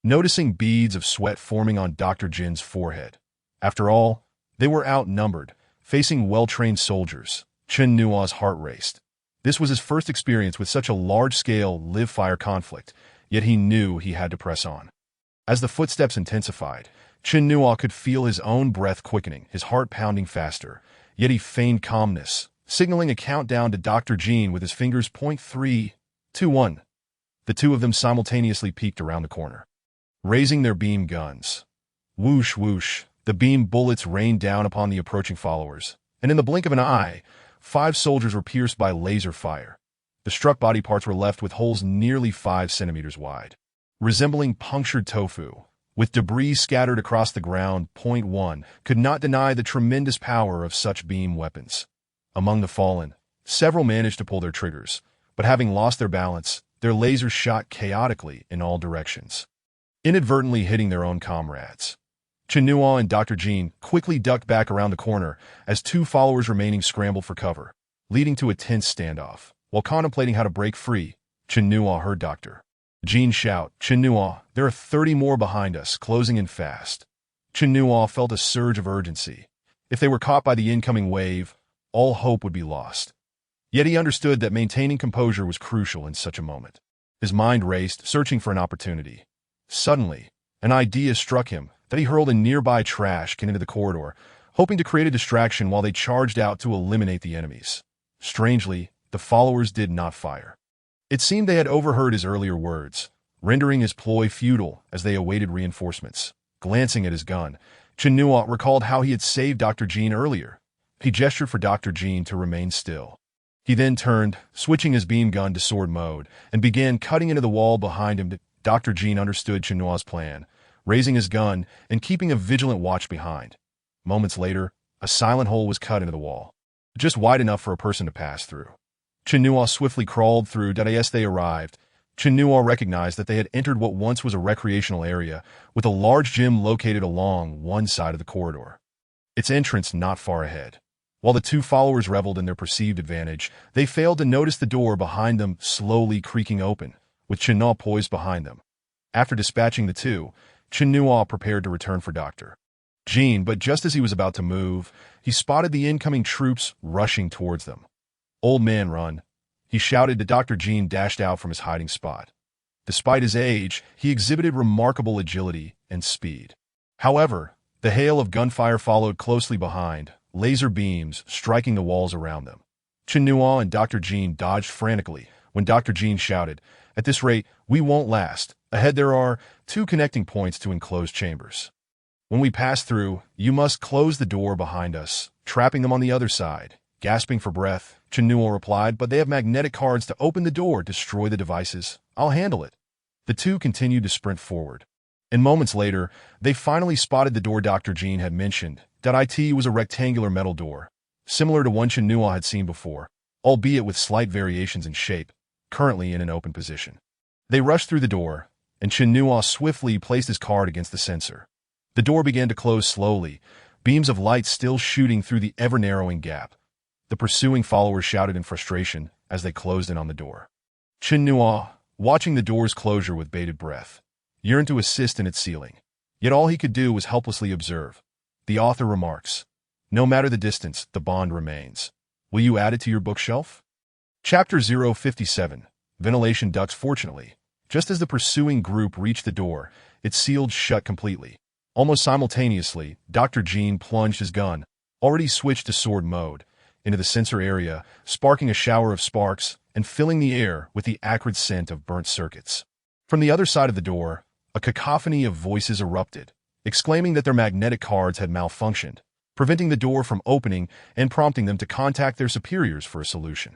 noticing beads of sweat forming on Dr. Jin's forehead. After all, they were outnumbered, facing well-trained soldiers. Chinua's heart raced. This was his first experience with such a large-scale live-fire conflict, yet he knew he had to press on. As the footsteps intensified, Chinua could feel his own breath quickening, his heart pounding faster, yet he feigned calmness, signaling a countdown to Dr. Jean with his fingers. 3, 2, 1. The two of them simultaneously peeked around the corner, raising their beam guns. Whoosh, whoosh, the beam bullets rained down upon the approaching followers, and in the blink of an eye, 5 soldiers were pierced by laser fire. The struck body parts were left with holes nearly 5 centimeters wide, resembling punctured tofu, with debris scattered across the ground. 1 could not deny the tremendous power of such beam weapons. Among the fallen, several managed to pull their triggers, but having lost their balance, their lasers shot chaotically in all directions, inadvertently hitting their own comrades. Chinua and Dr. Jean quickly ducked back around the corner as 2 followers remaining scrambled for cover, leading to a tense standoff. While contemplating how to break free, Chinua heard Dr. Jean shout, "Chinua, there are 30 more behind us, closing in fast." Chinua felt a surge of urgency. If they were caught by the incoming wave, all hope would be lost. Yet he understood that maintaining composure was crucial in such a moment. His mind raced, searching for an opportunity. Suddenly, an idea struck him that he hurled a nearby trash can into the corridor, hoping to create a distraction while they charged out to eliminate the enemies. Strangely, the followers did not fire. It seemed they had overheard his earlier words, rendering his ploy futile as they awaited reinforcements. Glancing at his gun, Chinua recalled how he had saved Dr. Jean earlier. He gestured for Dr. Jean to remain still. He then turned, switching his beam gun to sword mode, and began cutting into the wall behind him. Dr. Jean understood Chinua's plan, raising his gun and keeping a vigilant watch behind. Moments later, a silent hole was cut into the wall, just wide enough for a person to pass through. Chinua swiftly crawled through. As they arrived, Chinua recognized that they had entered what once was a recreational area, with a large gym located along one side of the corridor, its entrance not far ahead. While the 2 followers reveled in their perceived advantage, they failed to notice the door behind them slowly creaking open, with Chinua poised behind them. After dispatching the 2, Chinua prepared to return for Dr. Jean, but just as he was about to move, he spotted the incoming troops rushing towards them. "Old man, run," he shouted to Dr. Jean, dashed out from his hiding spot. Despite his age, he exhibited remarkable agility and speed. However, the hail of gunfire followed closely behind, laser beams striking the walls around them. Chinua and Dr. Jean dodged frantically when Dr. Jean shouted, "At this rate, we won't last. Ahead there are 2 connecting points to enclosed chambers. When we pass through, you must close the door behind us, trapping them on the other side." Gasping for breath, Chinua replied, "But they have magnetic cards to open the door. Destroy the devices. I'll handle it." The 2 continued to sprint forward, and moments later, they finally spotted the door Dr. Jean had mentioned. It was a rectangular metal door, similar to one Chinua had seen before, albeit with slight variations in shape, currently in an open position. They rushed through the door, and Chinua swiftly placed his card against the sensor. The door began to close slowly, beams of light still shooting through the ever-narrowing gap. The pursuing followers shouted in frustration as they closed in on the door. Chinua, watching the door's closure with bated breath, yearned to assist in its sealing. Yet all he could do was helplessly observe. The author remarks, "No matter the distance, the bond remains. Will you add it to your bookshelf?" Chapter 057, Ventilation Ducts. Fortunately, just as the pursuing group reached the door, it sealed shut completely. Almost simultaneously, Dr. Jean plunged his gun, already switched to sword mode, into the sensor area, sparking a shower of sparks and filling the air with the acrid scent of burnt circuits. From the other side of the door, a cacophony of voices erupted, exclaiming that their magnetic cards had malfunctioned, preventing the door from opening and prompting them to contact their superiors for a solution.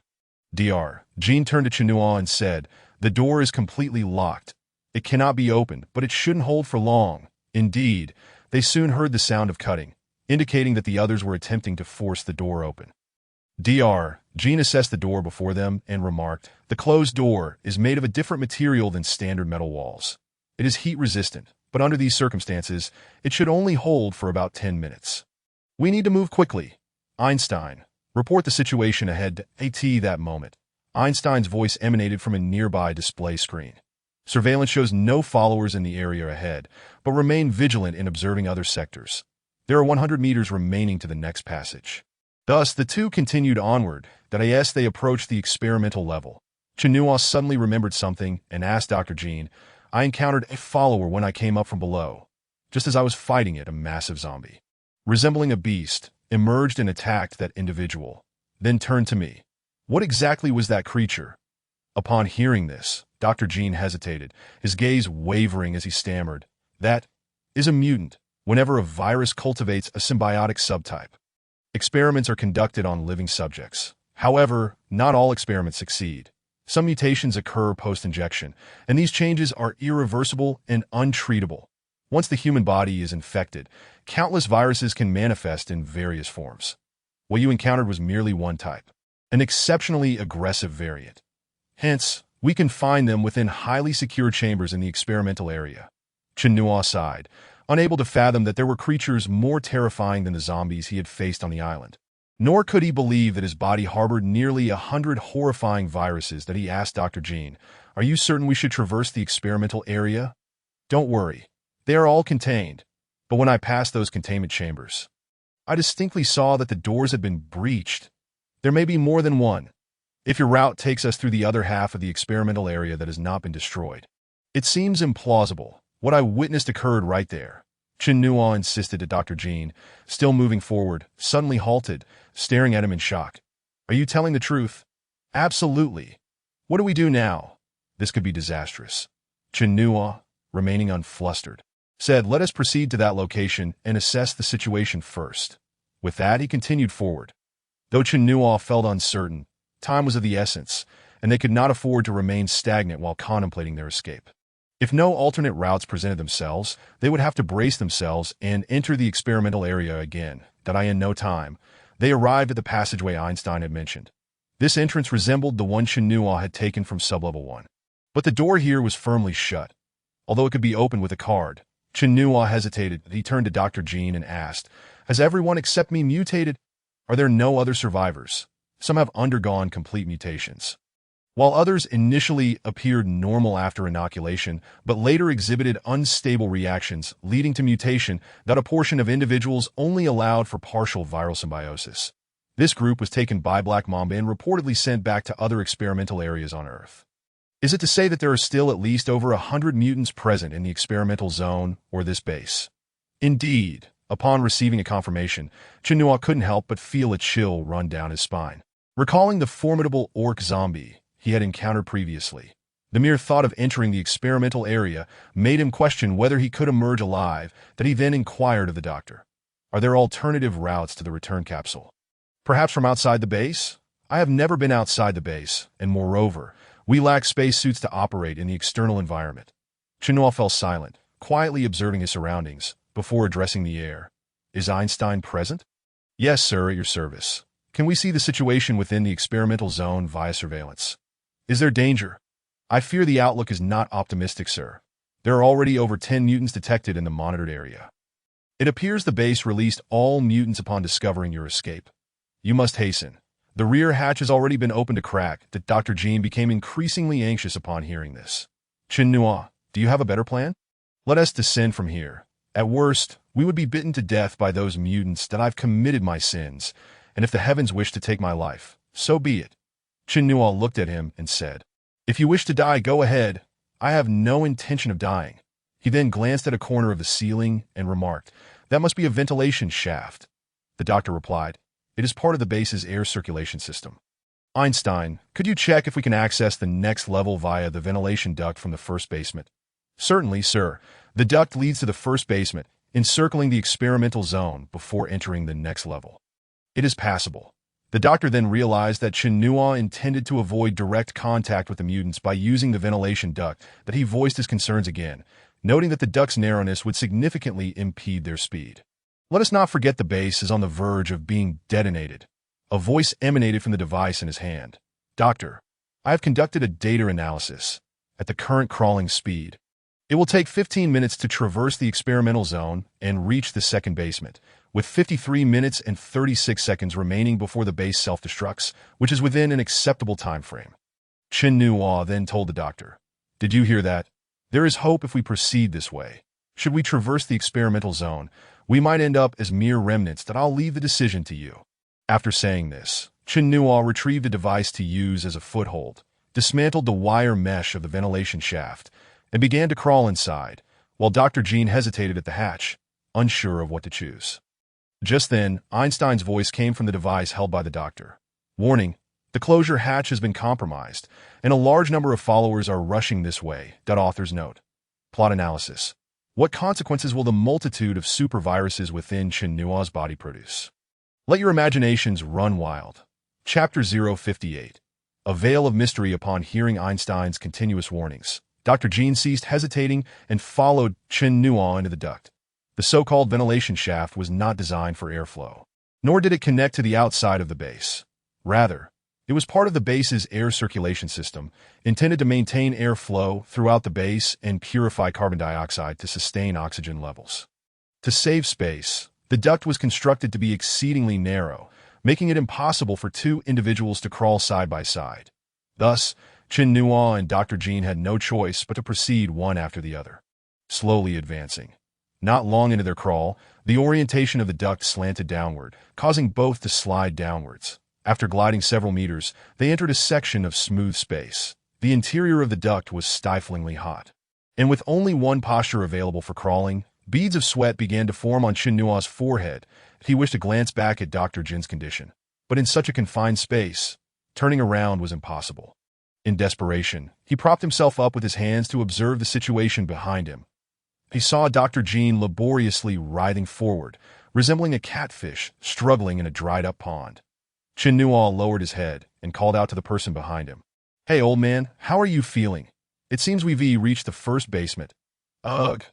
Dr. Jean turned to Chinua and said, "The door is completely locked. It cannot be opened, but it shouldn't hold for long." Indeed, they soon heard the sound of cutting, indicating that the others were attempting to force the door open. Jean assessed the door before them and remarked, "The closed door is made of a different material than standard metal walls. It is heat-resistant, but under these circumstances, it should only hold for about 10 minutes. We need to move quickly. Einstein, report the situation ahead to AT." That moment, Einstein's voice emanated from a nearby display screen. "Surveillance shows no followers in the area ahead, but remain vigilant in observing other sectors. There are 100 meters remaining to the next passage." Thus, the two continued onward. As they approached the experimental level, Chenua suddenly remembered something and asked Dr. Jean, "I encountered a follower when I came up from below, just as I was fighting it. A massive zombie, resembling a beast, emerged and attacked that individual, then turned to me. What exactly was that creature?" Upon hearing this, Dr. Jean hesitated, his gaze wavering as he stammered, "That is a mutant. Whenever a virus cultivates a symbiotic subtype, experiments are conducted on living subjects. However, not all experiments succeed. Some mutations occur post-injection, and these changes are irreversible and untreatable. Once the human body is infected, countless viruses can manifest in various forms. What you encountered was merely one type, an exceptionally aggressive variant. Hence, we can find them within highly secure chambers in the experimental area." Chenua sighed, unable to fathom that there were creatures more terrifying than the zombies he had faced on the island. Nor could he believe that his body harbored nearly 100 horrifying viruses. That he asked Dr. Jean, "Are you certain we should traverse the experimental area?" "Don't worry. They are all contained. But when I passed those containment chambers, I distinctly saw that the doors had been breached. There may be more than one. If your route takes us through the other half of the experimental area that has not been destroyed." "It seems implausible. What I witnessed occurred right there," Chenua insisted to Dr. Jean, still moving forward, suddenly halted, staring at him in shock. "Are you telling the truth?" "Absolutely. What do we do now?" "This could be disastrous." Chenua, remaining unflustered, said, "Let us proceed to that location and assess the situation first." With that, he continued forward. Though Chenua felt uncertain, time was of the essence, and they could not afford to remain stagnant while contemplating their escape. If no alternate routes presented themselves, they would have to brace themselves and enter the experimental area again. In no time, they arrived at the passageway Einstein had mentioned. This entrance resembled the one Chenua had taken from Sublevel 1. But the door here was firmly shut. Although it could be opened with a card, Chenua hesitated. He turned to Dr. Jean and asked, "Has everyone except me mutated? Are there no other survivors? Some have undergone complete mutations, while others initially appeared normal after inoculation, but later exhibited unstable reactions, leading to mutation. That a portion of individuals only allowed for partial viral symbiosis. This group was taken by Black Mamba and reportedly sent back to other experimental areas on Earth." "Is it to say that there are still at least over 100 mutants present in the experimental zone or this base?" "Indeed." Upon receiving a confirmation, Chenua couldn't help but feel a chill run down his spine. Recalling the formidable orc zombie he had encountered previously, the mere thought of entering the experimental area made him question whether he could emerge alive. That he then inquired of the doctor, "Are there alternative routes to the return capsule? Perhaps from outside the base?" "I have never been outside the base, and moreover, we lack spacesuits to operate in the external environment." Chenua fell silent, quietly observing his surroundings, before addressing the air. "Is Einstein present?" "Yes, sir, at your service. Can we see the situation within the experimental zone via surveillance?" "Is there danger?" "I fear the outlook is not optimistic, sir. There are already over 10 mutants detected in the monitored area. It appears the base released all mutants upon discovering your escape. You must hasten. The rear hatch has already been opened to crack." That Dr. Jean became increasingly anxious upon hearing this. "Chenua, do you have a better plan?" "Let us descend from here. At worst, we would be bitten to death by those mutants. That I've committed my sins, and if the heavens wish to take my life, so be it." Chenua looked at him and said, "If you wish to die, go ahead. I have no intention of dying." He then glanced at a corner of the ceiling and remarked, "That must be a ventilation shaft." The doctor replied, "It is part of the base's air circulation system." "Einstein, could you check if we can access the next level via the ventilation duct from the first basement?" "Certainly, sir. The duct leads to the first basement, encircling the experimental zone before entering the next level. It is passable." The doctor then realized that Chenua intended to avoid direct contact with the mutants by using the ventilation duct. That he voiced his concerns again, noting that the duct's narrowness would significantly impede their speed. "Let us not forget the base is on the verge of being detonated. A voice emanated from the device in his hand. "Doctor, I have conducted a data analysis. At the current crawling speed, it will take 15 minutes to traverse the experimental zone and reach the second basement, with 53 minutes and 36 seconds remaining before the base self-destructs, which is within an acceptable time frame." Chen Nuo then told the doctor, "Did you hear that? There is hope if we proceed this way. Should we traverse the experimental zone, we might end up as mere remnants that I'll leave the decision to you." After saying this, Chen Nuo retrieved a device to use as a foothold, dismantled the wire mesh of the ventilation shaft, and began to crawl inside, while Dr. Jean hesitated at the hatch, unsure of what to choose. Just then, Einstein's voice came from the device held by the doctor. "Warning, the closure hatch has been compromised, and a large number of followers are rushing this way." Author's note. Plot analysis. What consequences will the multitude of superviruses within Chen Nuo's body produce? Let your imaginations run wild. Chapter 058. A veil of mystery. Upon hearing Einstein's continuous warnings, Dr. Jean ceased hesitating and followed Chen Nuo into the duct. The so-called ventilation shaft was not designed for airflow, nor did it connect to the outside of the base. Rather, it was part of the base's air circulation system, intended to maintain airflow throughout the base and purify carbon dioxide to sustain oxygen levels. To save space, the duct was constructed to be exceedingly narrow, making it impossible for two individuals to crawl side by side. Thus, Chen Nuo and Dr. Jean had no choice but to proceed one after the other, slowly advancing. Not long into their crawl, the orientation of the duct slanted downward, causing both to slide downwards. After gliding several meters, they entered a section of smooth space. The interior of the duct was stiflingly hot, and with only one posture available for crawling, beads of sweat began to form on Chen Nuo's forehead. He wished to glance back at Dr. Jin's condition, but in such a confined space, turning around was impossible. In desperation, he propped himself up with his hands to observe the situation behind him. He saw Dr. Jean laboriously writhing forward, resembling a catfish struggling in a dried-up pond. Chen Nuo lowered his head and called out to the person behind him. "Hey, old man, how are you feeling? It seems we've reached the first basement." "Ugh,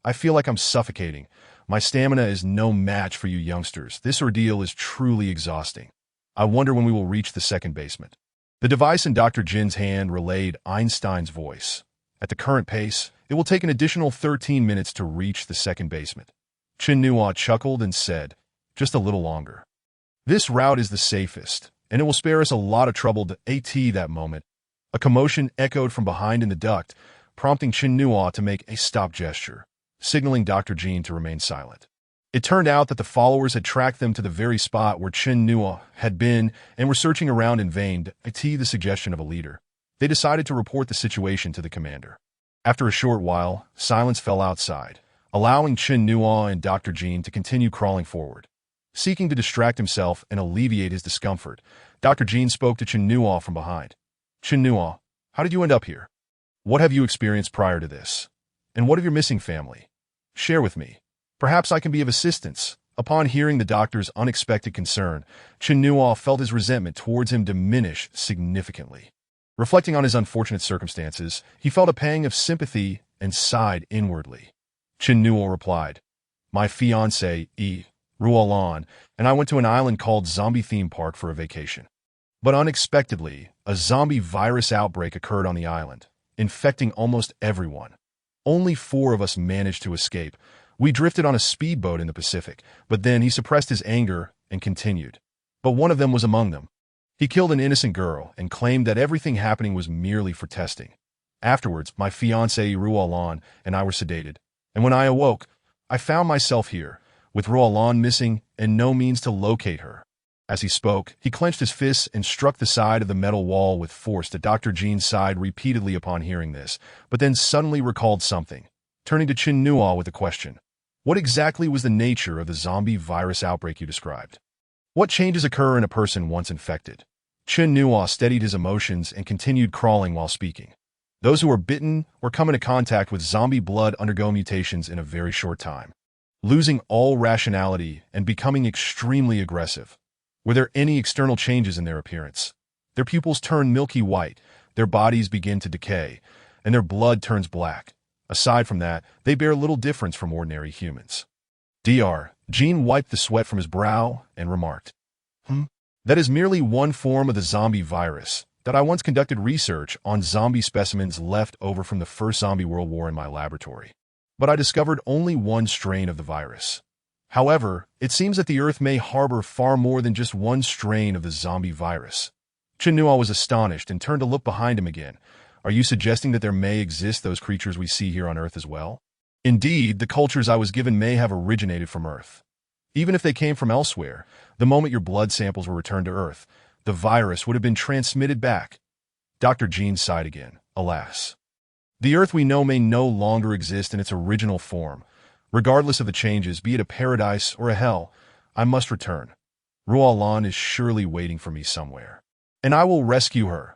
I feel like I'm suffocating. My stamina is no match for you youngsters. This ordeal is truly exhausting. I wonder when we will reach the second basement." The device in Dr. Jin's hand relayed Einstein's voice. "At the current pace, it will take an additional 13 minutes to reach the second basement." Chen Nuo chuckled and said, "Just a little longer. This route is the safest, and it will spare us a lot of trouble." That moment, a commotion echoed from behind in the duct, prompting Chen Nuo to make a stop gesture, signaling Dr. Jean to remain silent. It turned out that the followers had tracked them to the very spot where Chen Nuo had been and were searching around in vain. The suggestion of a leader. They decided to report the situation to the commander. After a short while, silence fell outside, allowing Chen Nuo and Dr. Jean to continue crawling forward. Seeking to distract himself and alleviate his discomfort, Dr. Jean spoke to Chen Nuo from behind. "Chen Nuo, how did you end up here? What have you experienced prior to this? And what of your missing family? Share with me. Perhaps I can be of assistance." Upon hearing the doctor's unexpected concern, Chen Nuo felt his resentment towards him diminish significantly. Reflecting on his unfortunate circumstances, he felt a pang of sympathy and sighed inwardly. Chen Nuo replied, "My fiancée, Ruolan, and I went to an island called Zombie Theme Park for a vacation. But unexpectedly, a zombie virus outbreak occurred on the island, infecting almost everyone. Only 4 of us managed to escape. We drifted on a speedboat in the Pacific, but then he suppressed his anger and continued. But one of them was among them. He killed an innocent girl and claimed that everything happening was merely for testing. Afterwards, my fiancée Ruolan and I were sedated, and when I awoke, I found myself here, with Ruolan missing and no means to locate her." As he spoke, he clenched his fists and struck the side of the metal wall with force. Dr. Jean sighed repeatedly upon hearing this, but then suddenly recalled something, turning to Chen Nuo with a question. "What exactly was the nature of the zombie virus outbreak you described? What changes occur in a person once infected?" Chen Nuo steadied his emotions and continued crawling while speaking. "Those who are bitten or come into contact with zombie blood undergo mutations in a very short time, losing all rationality and becoming extremely aggressive. Were there any external changes in their appearance? Their pupils turn milky white, their bodies begin to decay, and their blood turns black. Aside from that, they bear little difference from ordinary humans." Dr. Jean wiped the sweat from his brow and remarked, That is merely one form of the zombie virus that I once conducted research on zombie specimens left over from the First Zombie World War in my laboratory. But I discovered only one strain of the virus. However, it seems that the Earth may harbor far more than just one strain of the zombie virus. Chinua was astonished and turned to look behind him again. Are you suggesting that there may exist those creatures we see here on Earth as well? Indeed, the cultures I was given may have originated from Earth. Even if they came from elsewhere, the moment your blood samples were returned to Earth, the virus would have been transmitted back. Dr. Jean sighed again. Alas. The Earth we know may no longer exist in its original form. Regardless of the changes, be it a paradise or a hell, I must return. Rualan is surely waiting for me somewhere. And I will rescue her.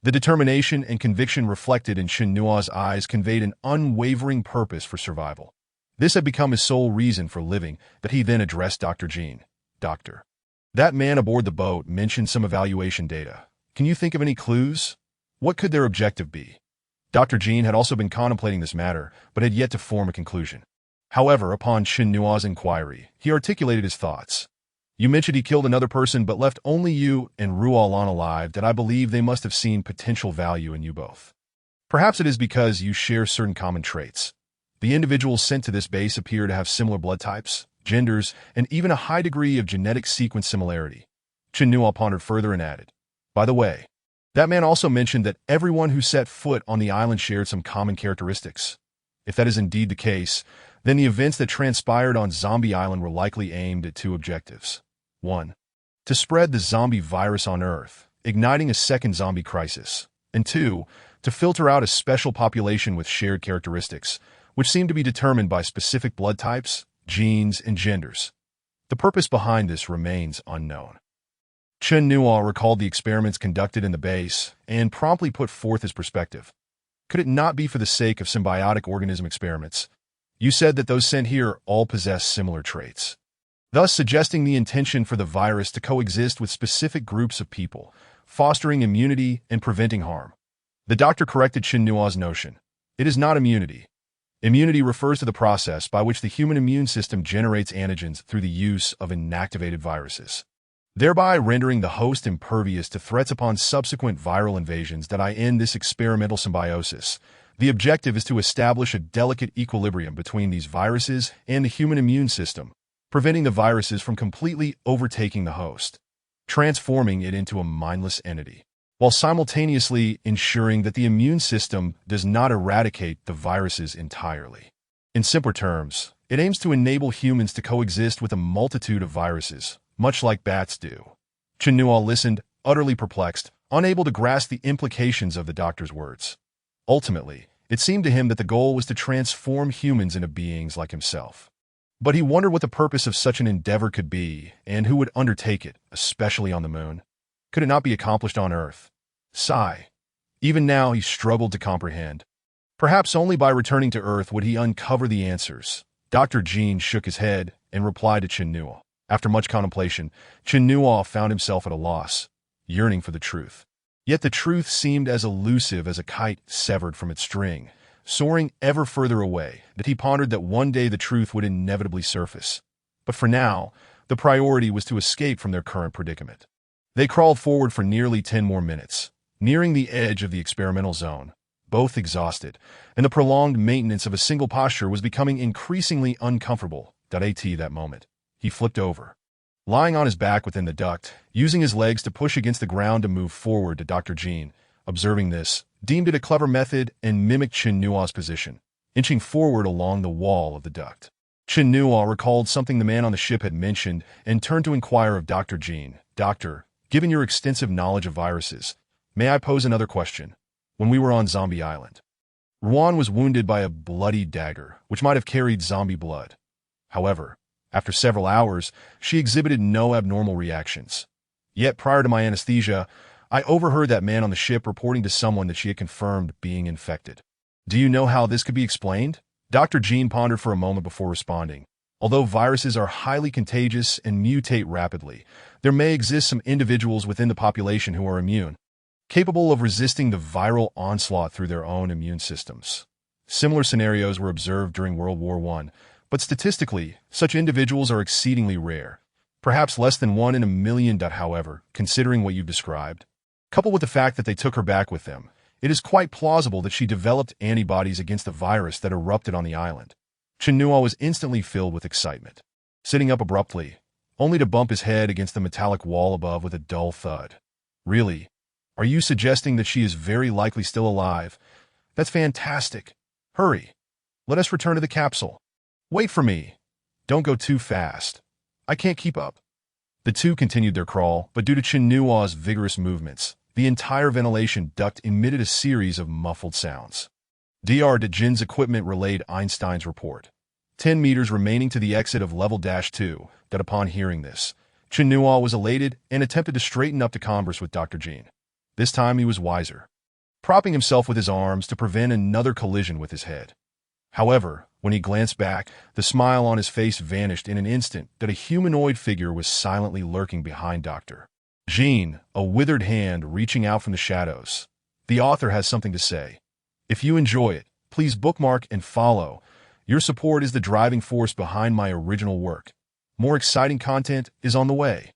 The determination and conviction reflected in Chinua's eyes conveyed an unwavering purpose for survival. This had become his sole reason for living, that he then addressed Dr. Jean. Doctor. That man aboard the boat mentioned some evaluation data. Can you think of any clues? What could their objective be? Dr. Jean had also been contemplating this matter, but had yet to form a conclusion. However, upon Chinua's inquiry, he articulated his thoughts. You mentioned he killed another person but left only you and Rualan alive, that I believe they must have seen potential value in you both. Perhaps it is because you share certain common traits. The individuals sent to this base appear to have similar blood types, genders, and even a high degree of genetic sequence similarity. Chinua pondered further and added, by the way, that man also mentioned that everyone who set foot on the island shared some common characteristics. If that is indeed the case, then the events that transpired on Zombie Island were likely aimed at two objectives. 1. To spread the zombie virus on Earth, igniting a second zombie crisis. And 2. To filter out a special population with shared characteristics, which seem to be determined by specific blood types, genes, and genders. The purpose behind this remains unknown. Chinua recalled the experiments conducted in the base and promptly put forth his perspective. Could it not be for the sake of symbiotic organism experiments? You said that those sent here all possess similar traits, thus suggesting the intention for the virus to coexist with specific groups of people, fostering immunity and preventing harm. The doctor corrected Chinua's notion. It is not immunity. Immunity refers to the process by which the human immune system generates antigens through the use of inactivated viruses, thereby rendering the host impervious to threats upon subsequent viral invasions that end this experimental symbiosis. The objective is to establish a delicate equilibrium between these viruses and the human immune system, preventing the viruses from completely overtaking the host, transforming it into a mindless entity, while simultaneously ensuring that the immune system does not eradicate the viruses entirely. In simpler terms, it aims to enable humans to coexist with a multitude of viruses, much like bats do. Chinua listened, utterly perplexed, unable to grasp the implications of the doctor's words. Ultimately, it seemed to him that the goal was to transform humans into beings like himself. But he wondered what the purpose of such an endeavor could be, and who would undertake it, especially on the moon. Could it not be accomplished on Earth? Sigh. Even now he struggled to comprehend. Perhaps only by returning to Earth would he uncover the answers. Dr. Jean shook his head and replied to Chinua. After much contemplation, Chinua found himself at a loss, yearning for the truth. Yet the truth seemed as elusive as a kite severed from its string, soaring ever further away, that he pondered that one day the truth would inevitably surface. But for now, the priority was to escape from their current predicament. They crawled forward for nearly 10 more minutes, nearing the edge of the experimental zone, both exhausted, and the prolonged maintenance of a single posture was becoming increasingly uncomfortable. At that moment, he flipped over, lying on his back within the duct, using his legs to push against the ground to move forward to Dr. Jean. Observing this, deemed it a clever method and mimicked Chinua's position, inching forward along the wall of the duct. Chinua recalled something the man on the ship had mentioned and turned to inquire of Dr. Jean. Doctor, given your extensive knowledge of viruses, may I pose another question? When we were on Zombie Island, Ruan was wounded by a bloody dagger, which might have carried zombie blood. However, after several hours, she exhibited no abnormal reactions. Yet prior to my anesthesia, I overheard that man on the ship reporting to someone that she had confirmed being infected. Do you know how this could be explained? Dr. Jean pondered for a moment before responding. Although viruses are highly contagious and mutate rapidly, there may exist some individuals within the population who are immune, capable of resisting the viral onslaught through their own immune systems. Similar scenarios were observed during World War I, but statistically, such individuals are exceedingly rare. Perhaps less than 1 in a million. However, considering what you've described, coupled with the fact that they took her back with them, it is quite plausible that she developed antibodies against the virus that erupted on the island. Chinua was instantly filled with excitement, sitting up abruptly, only to bump his head against the metallic wall above with a dull thud. Really? Are you suggesting that she is very likely still alive? That's fantastic. Hurry. Let us return to the capsule. Wait for me. Don't go too fast. I can't keep up. The two continued their crawl, but due to Chinua's vigorous movements, the entire ventilation duct emitted a series of muffled sounds. Dr. Jin's equipment relayed Einstein's report. 10 meters remaining to the exit of level -2, that upon hearing this, Chinua was elated and attempted to straighten up to converse with Dr. Jin. This time he was wiser, propping himself with his arms to prevent another collision with his head. However, when he glanced back, the smile on his face vanished in an instant that a humanoid figure was silently lurking behind Dr. Jin, a withered hand reaching out from the shadows. The author has something to say. If you enjoy it, please bookmark and follow. Your support is the driving force behind my original work. More exciting content is on the way.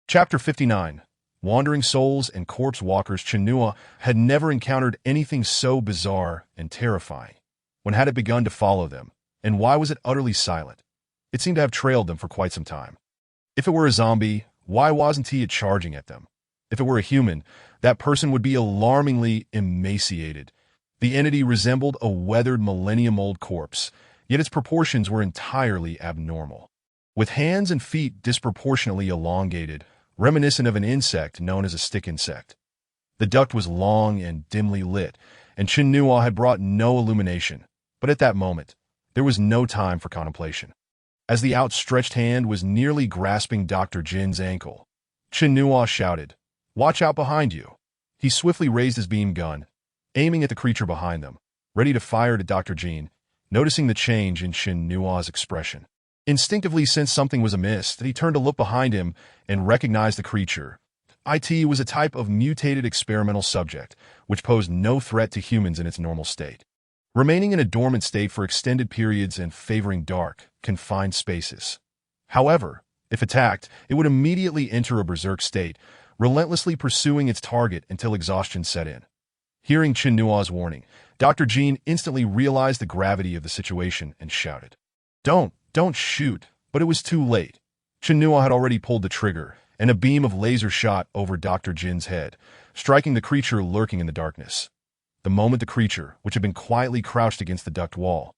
Chapter 59. Wandering Souls and Corpse Walkers. Chinua had never encountered anything so bizarre and terrifying. When had it begun to follow them, and why was it utterly silent? It seemed to have trailed them for quite some time. If it were a zombie, why wasn't he charging at them? If it were a human, that person would be alarmingly emaciated. The entity resembled a weathered millennium-old corpse, yet its proportions were entirely abnormal. With hands and feet disproportionately elongated, reminiscent of an insect known as a stick insect. The duct was long and dimly lit, and Chinua had brought no illumination, but at that moment, there was no time for contemplation. As the outstretched hand was nearly grasping Dr. Jin's ankle, Chinua shouted, "Watch out behind you." He swiftly raised his beam gun, aiming at the creature behind them, ready to fire to Dr. Jin, noticing the change in Chinua's expression. Instinctively sensed something was amiss that he turned to look behind him and recognized the creature. It was a type of mutated experimental subject, which posed no threat to humans in its normal state, remaining in a dormant state for extended periods and favoring dark, confined spaces. However, if attacked, it would immediately enter a berserk state, relentlessly pursuing its target until exhaustion set in. Hearing Chinua's warning, Dr. Jin instantly realized the gravity of the situation and shouted, Don't shoot," but it was too late. Chinua had already pulled the trigger, and a beam of laser shot over Dr. Jin's head, striking the creature lurking in the darkness. The moment the creature, which had been quietly crouched against the duct wall,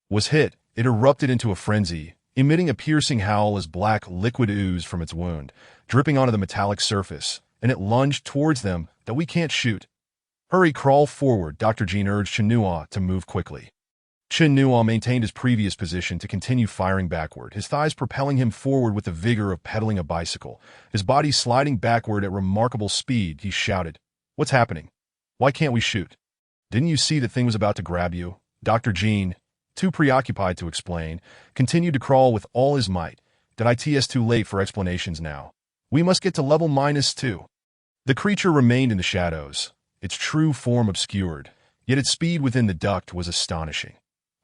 was hit, it erupted into a frenzy, emitting a piercing howl as black liquid oozed from its wound, dripping onto the metallic surface, and it lunged towards them. "That we can't shoot." "Hurry, crawl forward," Dr. Jin urged Chinua to move quickly. Chinua maintained his previous position to continue firing backward, his thighs propelling him forward with the vigor of pedaling a bicycle, his body sliding backward at remarkable speed. He shouted, "What's happening? Why can't we shoot? Didn't you see that thing was about to grab you?" Dr. Jin, too preoccupied to explain, continued to crawl with all his might. "It's too late for explanations now. We must get to level -2. The creature remained in the shadows, its true form obscured, yet its speed within the duct was astonishing.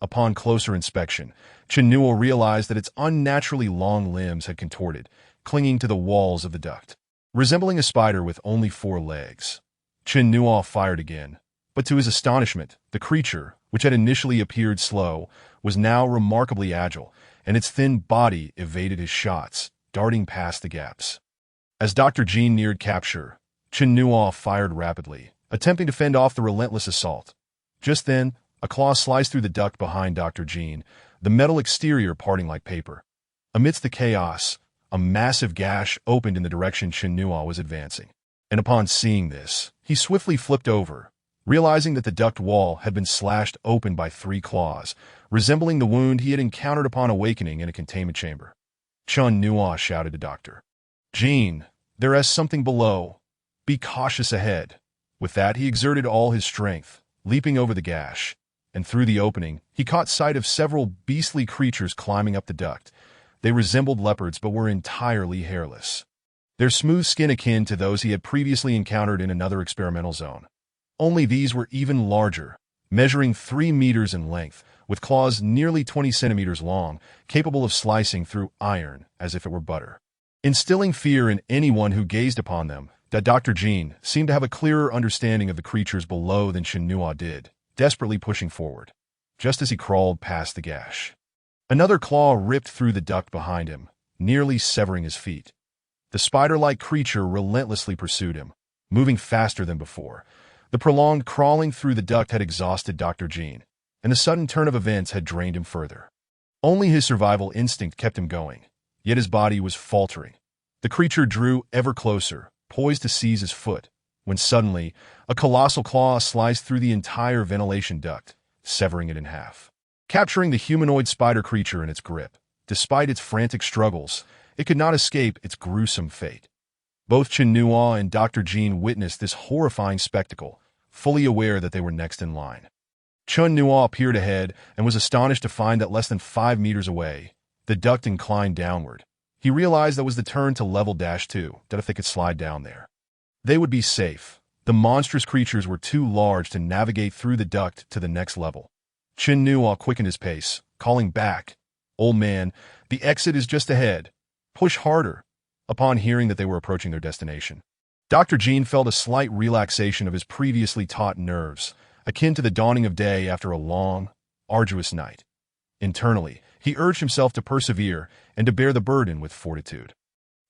Upon closer inspection, Chinua realized that its unnaturally long limbs had contorted, clinging to the walls of the duct, resembling a spider with only 4 legs. Chinua fired again, but to his astonishment, the creature, which had initially appeared slow, was now remarkably agile, and its thin body evaded his shots, darting past the gaps. As Dr. Jin neared capture, Chinua fired rapidly, attempting to fend off the relentless assault. Just then, a claw sliced through the duct behind Dr. Jin, the metal exterior parting like paper. Amidst the chaos, a massive gash opened in the direction Chinua was advancing. And upon seeing this, he swiftly flipped over, realizing that the duct wall had been slashed open by 3 claws, resembling the wound he had encountered upon awakening in a containment chamber. Chinua shouted to Dr. Jin, "There is something below. Be cautious ahead." With that, he exerted all his strength, leaping over the gash, and through the opening, he caught sight of several beastly creatures climbing up the duct. They resembled leopards but were entirely hairless, their smooth skin akin to those he had previously encountered in another experimental zone. Only these were even larger, measuring 3 meters in length, with claws nearly 20 centimeters long, capable of slicing through iron as if it were butter. instilling fear in anyone who gazed upon them. That Dr. Jean seemed to have a clearer understanding of the creatures below than Shinua did, desperately pushing forward, just as he crawled past the gash. Another claw ripped through the duct behind him, nearly severing his feet. The spider-like creature relentlessly pursued him, moving faster than before. The prolonged crawling through the duct had exhausted Dr. Jean, and the sudden turn of events had drained him further. Only his survival instinct kept him going, yet his body was faltering. The creature drew ever closer, poised to seize his foot, when suddenly a colossal claw sliced through the entire ventilation duct, severing it in half. Capturing the humanoid spider creature in its grip, despite its frantic struggles, it could not escape its gruesome fate. Both Shinua and Dr. Jean witnessed this horrifying spectacle, fully aware that they were next in line. Chun-Nua appeared ahead and was astonished to find that less than 5 meters away, the duct inclined downward. He realized that was the turn to level -2, that if they could slide down there, they would be safe. The monstrous creatures were too large to navigate through the duct to the next level. Chun-Nua quickened his pace, calling back, "Old man, the exit is just ahead. Push harder," upon hearing that they were approaching their destination. Dr. Jean felt a slight relaxation of his previously taut nerves, akin to the dawning of day after a long, arduous night. Internally, he urged himself to persevere and to bear the burden with fortitude.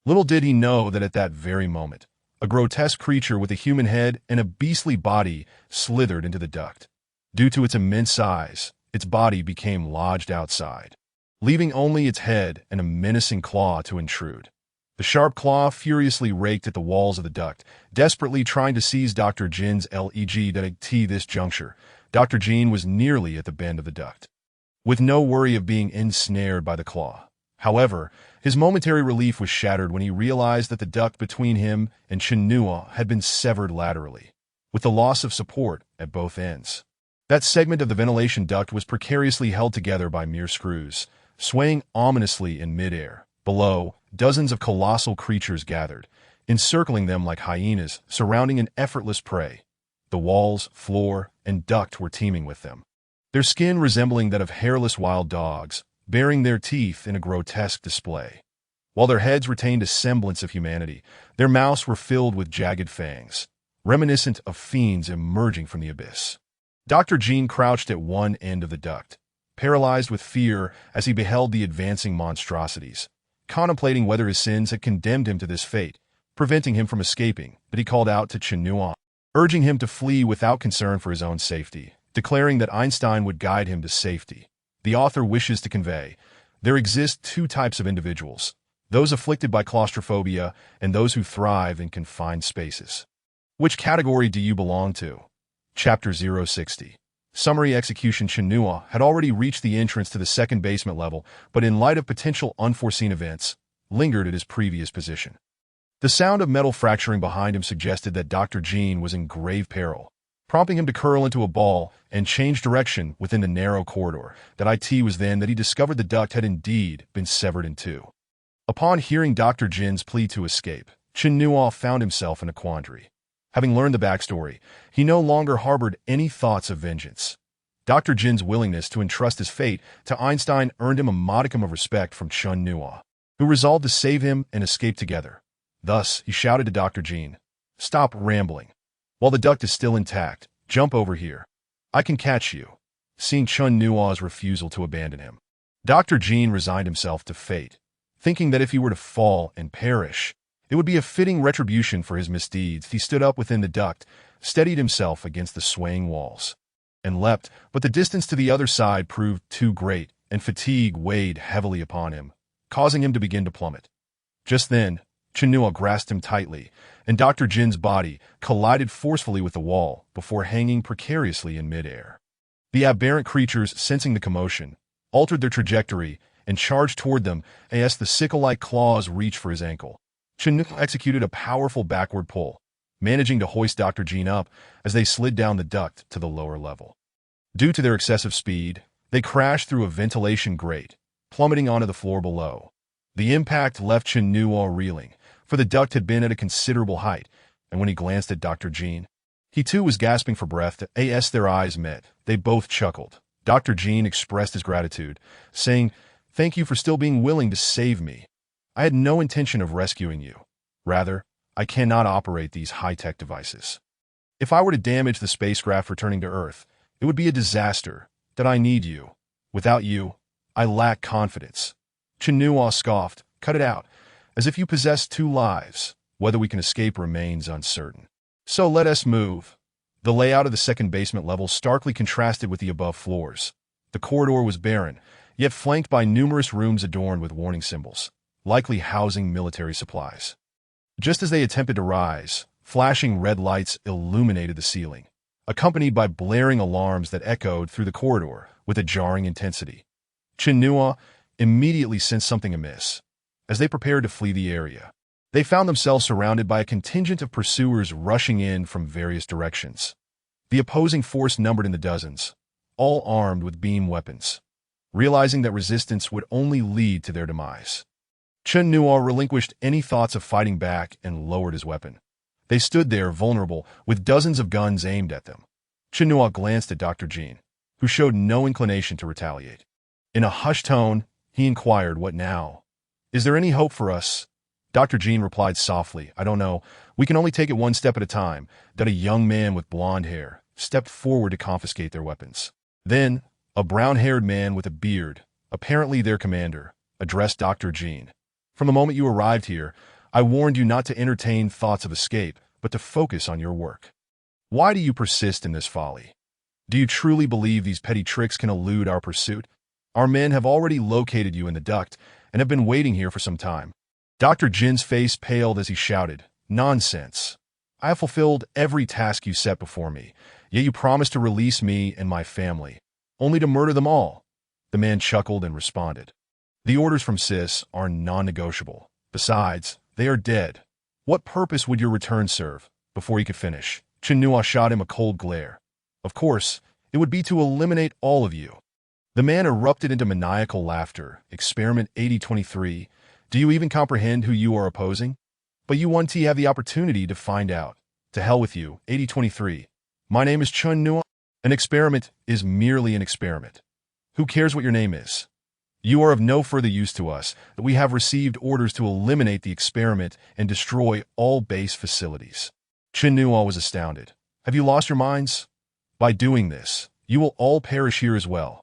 Little did he know that at that very moment, a grotesque creature with a human head and a beastly body slithered into the duct. Due to its immense size, its body became lodged outside, leaving only its head and a menacing claw to intrude. The sharp claw furiously raked at the walls of the duct, desperately trying to seize Dr. Jin's leg. At this juncture, Dr. Jean was nearly at the bend of the duct, with no worry of being ensnared by the claw. However, his momentary relief was shattered when he realized that the duct between him and Shinua had been severed laterally, with the loss of support at both ends. That segment of the ventilation duct was precariously held together by mere screws, swaying ominously in midair. Below, dozens of colossal creatures gathered, encircling them like hyenas surrounding an effortless prey. The walls, floor, and duct were teeming with them, their skin resembling that of hairless wild dogs, baring their teeth in a grotesque display. While their heads retained a semblance of humanity, their mouths were filled with jagged fangs, reminiscent of fiends emerging from the abyss. Dr. Jean crouched at one end of the duct, paralyzed with fear as he beheld the advancing monstrosities, contemplating whether his sins had condemned him to this fate, preventing him from escaping. But he called out to Chun-Nua, urging him to flee without concern for his own safety, declaring that Einstein would guide him to safety. The author wishes to convey, there exist two types of individuals, those afflicted by claustrophobia and those who thrive in confined spaces. Which category do you belong to? Chapter 060. Summary execution. Chun-Nua had already reached the entrance to the second basement level, but in light of potential unforeseen events, lingered at his previous position. The sound of metal fracturing behind him suggested that Dr. Jean was in grave peril, prompting him to curl into a ball and change direction within the narrow corridor. It was then that he discovered the duct had indeed been severed in two. Upon hearing Dr. Jin's plea to escape, Chun-Nua found himself in a quandary. Having learned the backstory, he no longer harbored any thoughts of vengeance. Dr. Jin's willingness to entrust his fate to Einstein earned him a modicum of respect from Chun-Nua, who resolved to save him and escape together. Thus, he shouted to Dr. Jean, "Stop rambling. While the duct is still intact, jump over here. I can catch you." Seeing Chun-Nua's refusal to abandon him, Dr. Jean resigned himself to fate, thinking that if he were to fall and perish, it would be a fitting retribution for his misdeeds. He stood up within the duct, steadied himself against the swaying walls, and leapt, but the distance to the other side proved too great, and fatigue weighed heavily upon him, causing him to begin to plummet. Just then, Chun-Nua grasped him tightly, and Dr. Jin's body collided forcefully with the wall before hanging precariously in midair. The aberrant creatures, sensing the commotion, altered their trajectory and charged toward them as the sickle-like claws reached for his ankle. Chun-Nua executed a powerful backward pull, managing to hoist Dr. Jean up as they slid down the duct to the lower level. Due to their excessive speed, they crashed through a ventilation grate, plummeting onto the floor below. The impact left Chun-Nua reeling, for the duct had been at a considerable height, and when he glanced at Dr. Jean, he too was gasping for breath. As their eyes met, they both chuckled. Dr. Jean expressed his gratitude, saying, "Thank you for still being willing to save me. I had no intention of rescuing you. Rather, I cannot operate these high-tech devices. If I were to damage the spacecraft returning to Earth, it would be a disaster. That I need you. Without you, I lack confidence. Chinua scoffed. Cut it out. As if you possess two lives. Whether we can escape remains uncertain. So let us move. The layout of the second basement level starkly contrasted with the above floors. The corridor was barren, yet flanked by numerous rooms adorned with warning symbols, likely housing military supplies. Just as they attempted to rise, flashing red lights illuminated the ceiling, accompanied by blaring alarms that echoed through the corridor with a jarring intensity. Chinua immediately sensed something amiss. As they prepared to flee the area, they found themselves surrounded by a contingent of pursuers rushing in from various directions. The opposing force numbered in the dozens, all armed with beam weapons. Realizing that resistance would only lead to their demise, Chinua relinquished any thoughts of fighting back and lowered his weapon. They stood there vulnerable, with dozens of guns aimed at them. Chinua glanced at Dr. Jean, who showed no inclination to retaliate. In a hushed tone, he inquired, "What now? Is there any hope for us?" Dr. Jean replied softly, "I don't know. We can only take it one step at a time." That a young man with blonde hair stepped forward to confiscate their weapons. Then, a brown-haired man with a beard, apparently their commander, addressed Dr. Jean. "From the moment you arrived here, I warned you not to entertain thoughts of escape, but to focus on your work. Why do you persist in this folly? Do you truly believe these petty tricks can elude our pursuit? Our men have already located you in the duct and have been waiting here for some time." Dr. Jin's face paled as he shouted, "Nonsense. I have fulfilled every task you set before me, yet you promised to release me and my family, only to murder them all." The man chuckled and responded, "The orders from Sis are non-negotiable. Besides, they are dead. What purpose would your return serve?" Before he could finish, Chinua shot him a cold glare. "Of course, it would be to eliminate all of you." The man erupted into maniacal laughter. "Experiment 8023. Do you even comprehend who you are opposing? But you 1T have the opportunity to find out. To hell with you, 8023. My name is Chinua. An experiment is merely an experiment. Who cares what your name is? You are of no further use to us. That we have received orders to eliminate the experiment and destroy all base facilities." Chinua was astounded. "Have you lost your minds? By doing this, you will all perish here as well.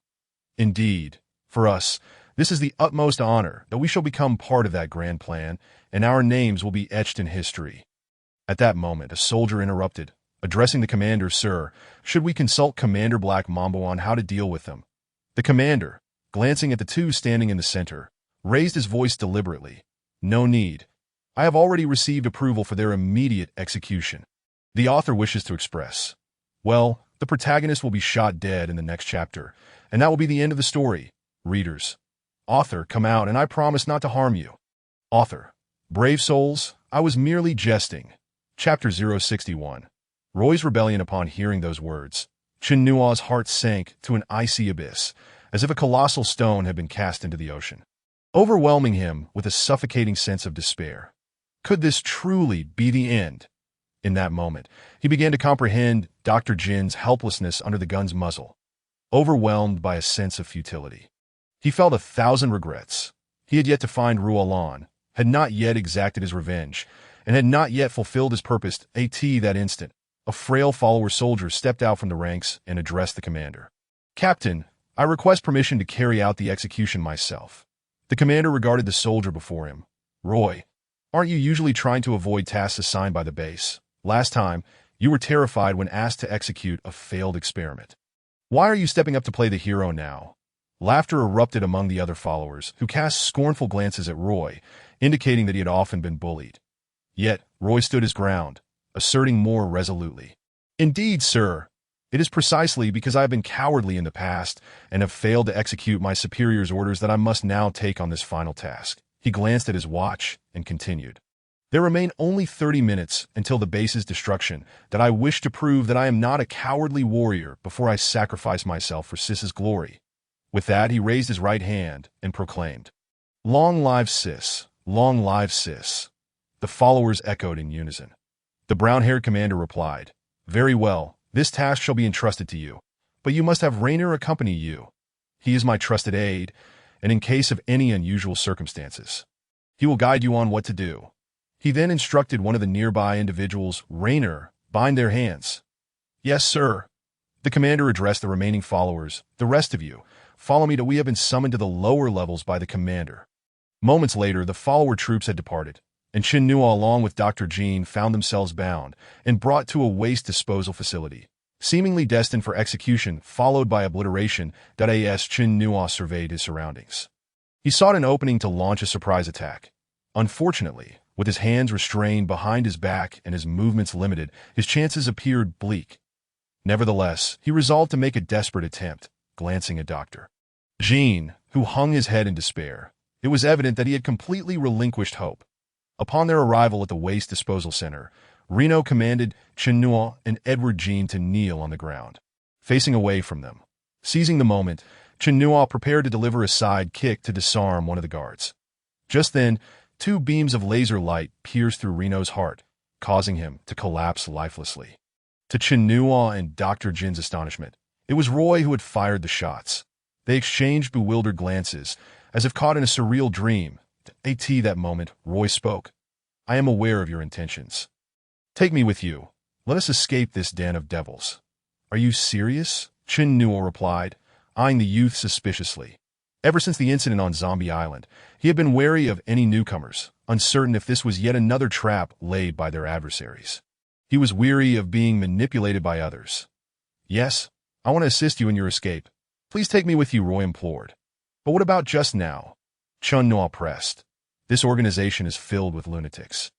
Indeed, for us, this is the utmost honor that we shall become part of that grand plan, and our names will be etched in history." At that moment, a soldier interrupted, addressing the commander, "Sir, should we consult Commander Black Mambo on how to deal with them?" The commander, glancing at the two standing in the center, raised his voice deliberately. "No need. I have already received approval for their immediate execution." The author wishes to express, well, the protagonist will be shot dead in the next chapter, and that will be the end of the story. Readers, author, come out, and I promise not to harm you. Author, brave souls, I was merely jesting. Chapter 061. Roy's rebellion. Upon hearing those words, Chinua's heart sank to an icy abyss, as if a colossal stone had been cast into the ocean, overwhelming him with a suffocating sense of despair. Could this truly be the end? In that moment, he began to comprehend Dr. Jin's helplessness under the gun's muzzle, overwhelmed by a sense of futility. He felt 1,000 regrets. He had yet to find Ruolan, had not yet exacted his revenge, and had not yet fulfilled his purpose. At that instant, a frail follower soldier stepped out from the ranks and addressed the commander. "Captain, I request permission to carry out the execution myself." The commander regarded the soldier before him. "Roy, aren't you usually trying to avoid tasks assigned by the base? Last time, you were terrified when asked to execute a failed experiment. Why are you stepping up to play the hero now?" Laughter erupted among the other followers, who cast scornful glances at Roy, indicating that he had often been bullied. Yet, Roy stood his ground, asserting more resolutely. "Indeed, sir. It is precisely because I have been cowardly in the past and have failed to execute my superior's orders that I must now take on this final task." He glanced at his watch and continued. "There remain only 30 minutes until the base's destruction, that I wish to prove that I am not a cowardly warrior before I sacrifice myself for Sis's glory." With that, he raised his right hand and proclaimed, "Long live Sis! Long live Sis!" The followers echoed in unison. The brown-haired commander replied, "Very well, this task shall be entrusted to you, but you must have Raynor accompany you. He is my trusted aide, and in case of any unusual circumstances, He will guide you on what to do. He then instructed one of the nearby individuals, Rainer, bind their hands. Yes, sir. The commander addressed the remaining followers. The rest of you, follow me. We have been summoned to the lower levels by the commander. Moments later, the follower troops had departed, and Chen Nua along with Dr. Jean found themselves bound and brought to a waste disposal facility, seemingly destined for execution, followed by obliteration. As Chen Nua surveyed his surroundings, he sought an opening to launch a surprise attack. Unfortunately, with his hands restrained behind his back and his movements limited, his chances appeared bleak. Nevertheless, he resolved to make a desperate attempt, glancing at Dr. Jean, who hung his head in despair. It was evident that he had completely relinquished hope. Upon their arrival at the waste disposal center, Reno commanded Chen Nua and Edward Jean to kneel on the ground, facing away from them. Seizing the moment, Chen Nua prepared to deliver a side kick to disarm one of the guards. Just then, two beams of laser light pierced through Reno's heart, causing him to collapse lifelessly. To Chen Nua and Dr. Jin's astonishment, it was Roy who had fired the shots. They exchanged bewildered glances, as if caught in a surreal dream. At that moment, Roy spoke. I am aware of your intentions. Take me with you. Let us escape this den of devils. Are you serious? Chen Nua replied, eyeing the youth suspiciously. Ever since the incident on Zombie Island, he had been wary of any newcomers, uncertain if this was yet another trap laid by their adversaries. He was weary of being manipulated by others. Yes, I want to assist you in your escape. Please take me with you, Roy implored. But what about just now? Chen Nua pressed. This organization is filled with lunatics.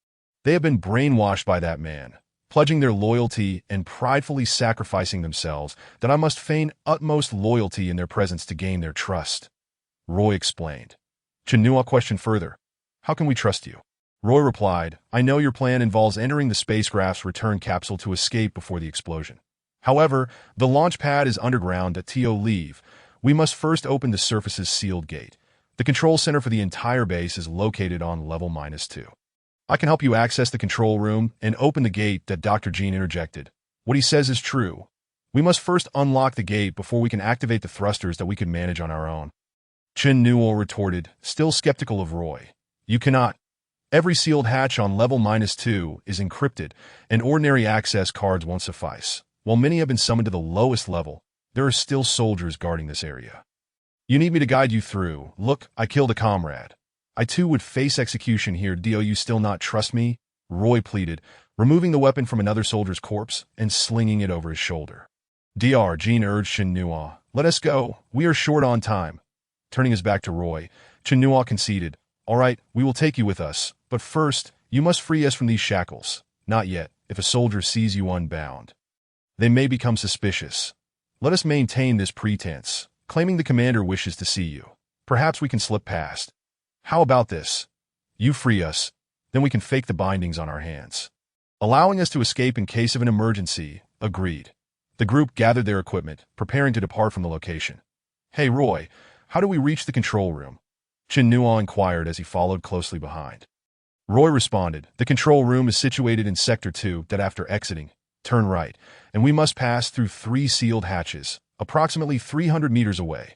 They have been brainwashed by that man, pledging their loyalty and pridefully sacrificing themselves, that I must feign utmost loyalty in their presence to gain their trust. Roy explained. Chen Nua questioned further. How can we trust you? Roy replied, I know your plan involves entering the spacecraft's return capsule to escape before the explosion. However, the launch pad is underground at TO leave. We must first open the surface's sealed gate. The control center for the entire base is located on level -2. I can help you access the control room and open the gate. That Dr. Jean interjected. What he says is true. We must first unlock the gate before we can activate the thrusters that we can manage on our own. Chen Newell retorted, still skeptical of Roy. You cannot. Every sealed hatch on level -2 is encrypted, and ordinary access cards won't suffice. While many have been summoned to the lowest level, there are still soldiers guarding this area. You need me to guide you through. Look, I killed a comrade. I too would face execution here. Do you still not trust me? Roy pleaded, removing the weapon from another soldier's corpse and slinging it over his shoulder. Dr. Jean urged Chen Nua. Let us go. We are short on time. Turning his back to Roy, Chen Nua conceded. All right, we will take you with us, but first, you must free us from these shackles. Not yet, if a soldier sees you unbound. They may become suspicious. Let us maintain this pretense, claiming the commander wishes to see you. Perhaps we can slip past. How about this? You free us, then we can fake the bindings on our hands, allowing us to escape in case of an emergency. Agreed. The group gathered their equipment, preparing to depart from the location. Hey Roy, how do we reach the control room? Chen Nua inquired as he followed closely behind. Roy responded, the control room is situated in Sector 2. That after exiting, turn right, and we must pass through 3 sealed hatches, approximately 300 meters away.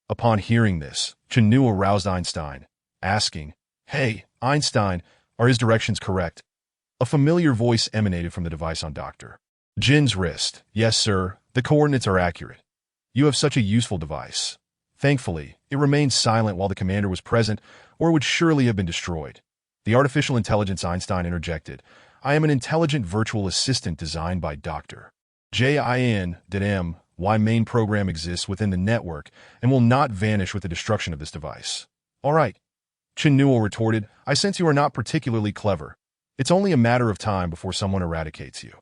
Upon hearing this, Chen Nua roused Einstein, asking, Hey, Einstein, are his directions correct? A familiar voice emanated from the device on Dr. Jin's wrist. Yes, sir, the coordinates are accurate. You have such a useful device. Thankfully, it remained silent while the commander was present, or it would surely have been destroyed. The artificial intelligence, Einstein interjected. I am an intelligent virtual assistant designed by Dr. Jin. My main program exists within the network and will not vanish with the destruction of this device. All right. Chen Newell retorted, I sense you are not particularly clever. It's only a matter of time before someone eradicates you.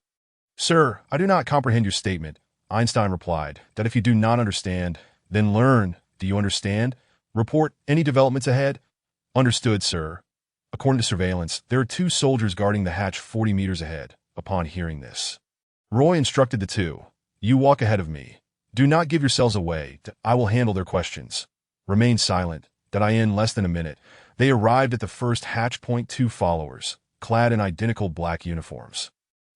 Sir, I do not comprehend your statement. Einstein replied, that if you do not understand, then learn. Do you understand? Report any developments ahead? Understood, sir. According to surveillance, there are 2 soldiers guarding the hatch 40 meters ahead. Upon hearing this, Roy instructed the 2. You walk ahead of me. Do not give yourselves away. I will handle their questions. Remain silent. That in less than a minute, they arrived at the first hatch. 2 followers, clad in identical black uniforms,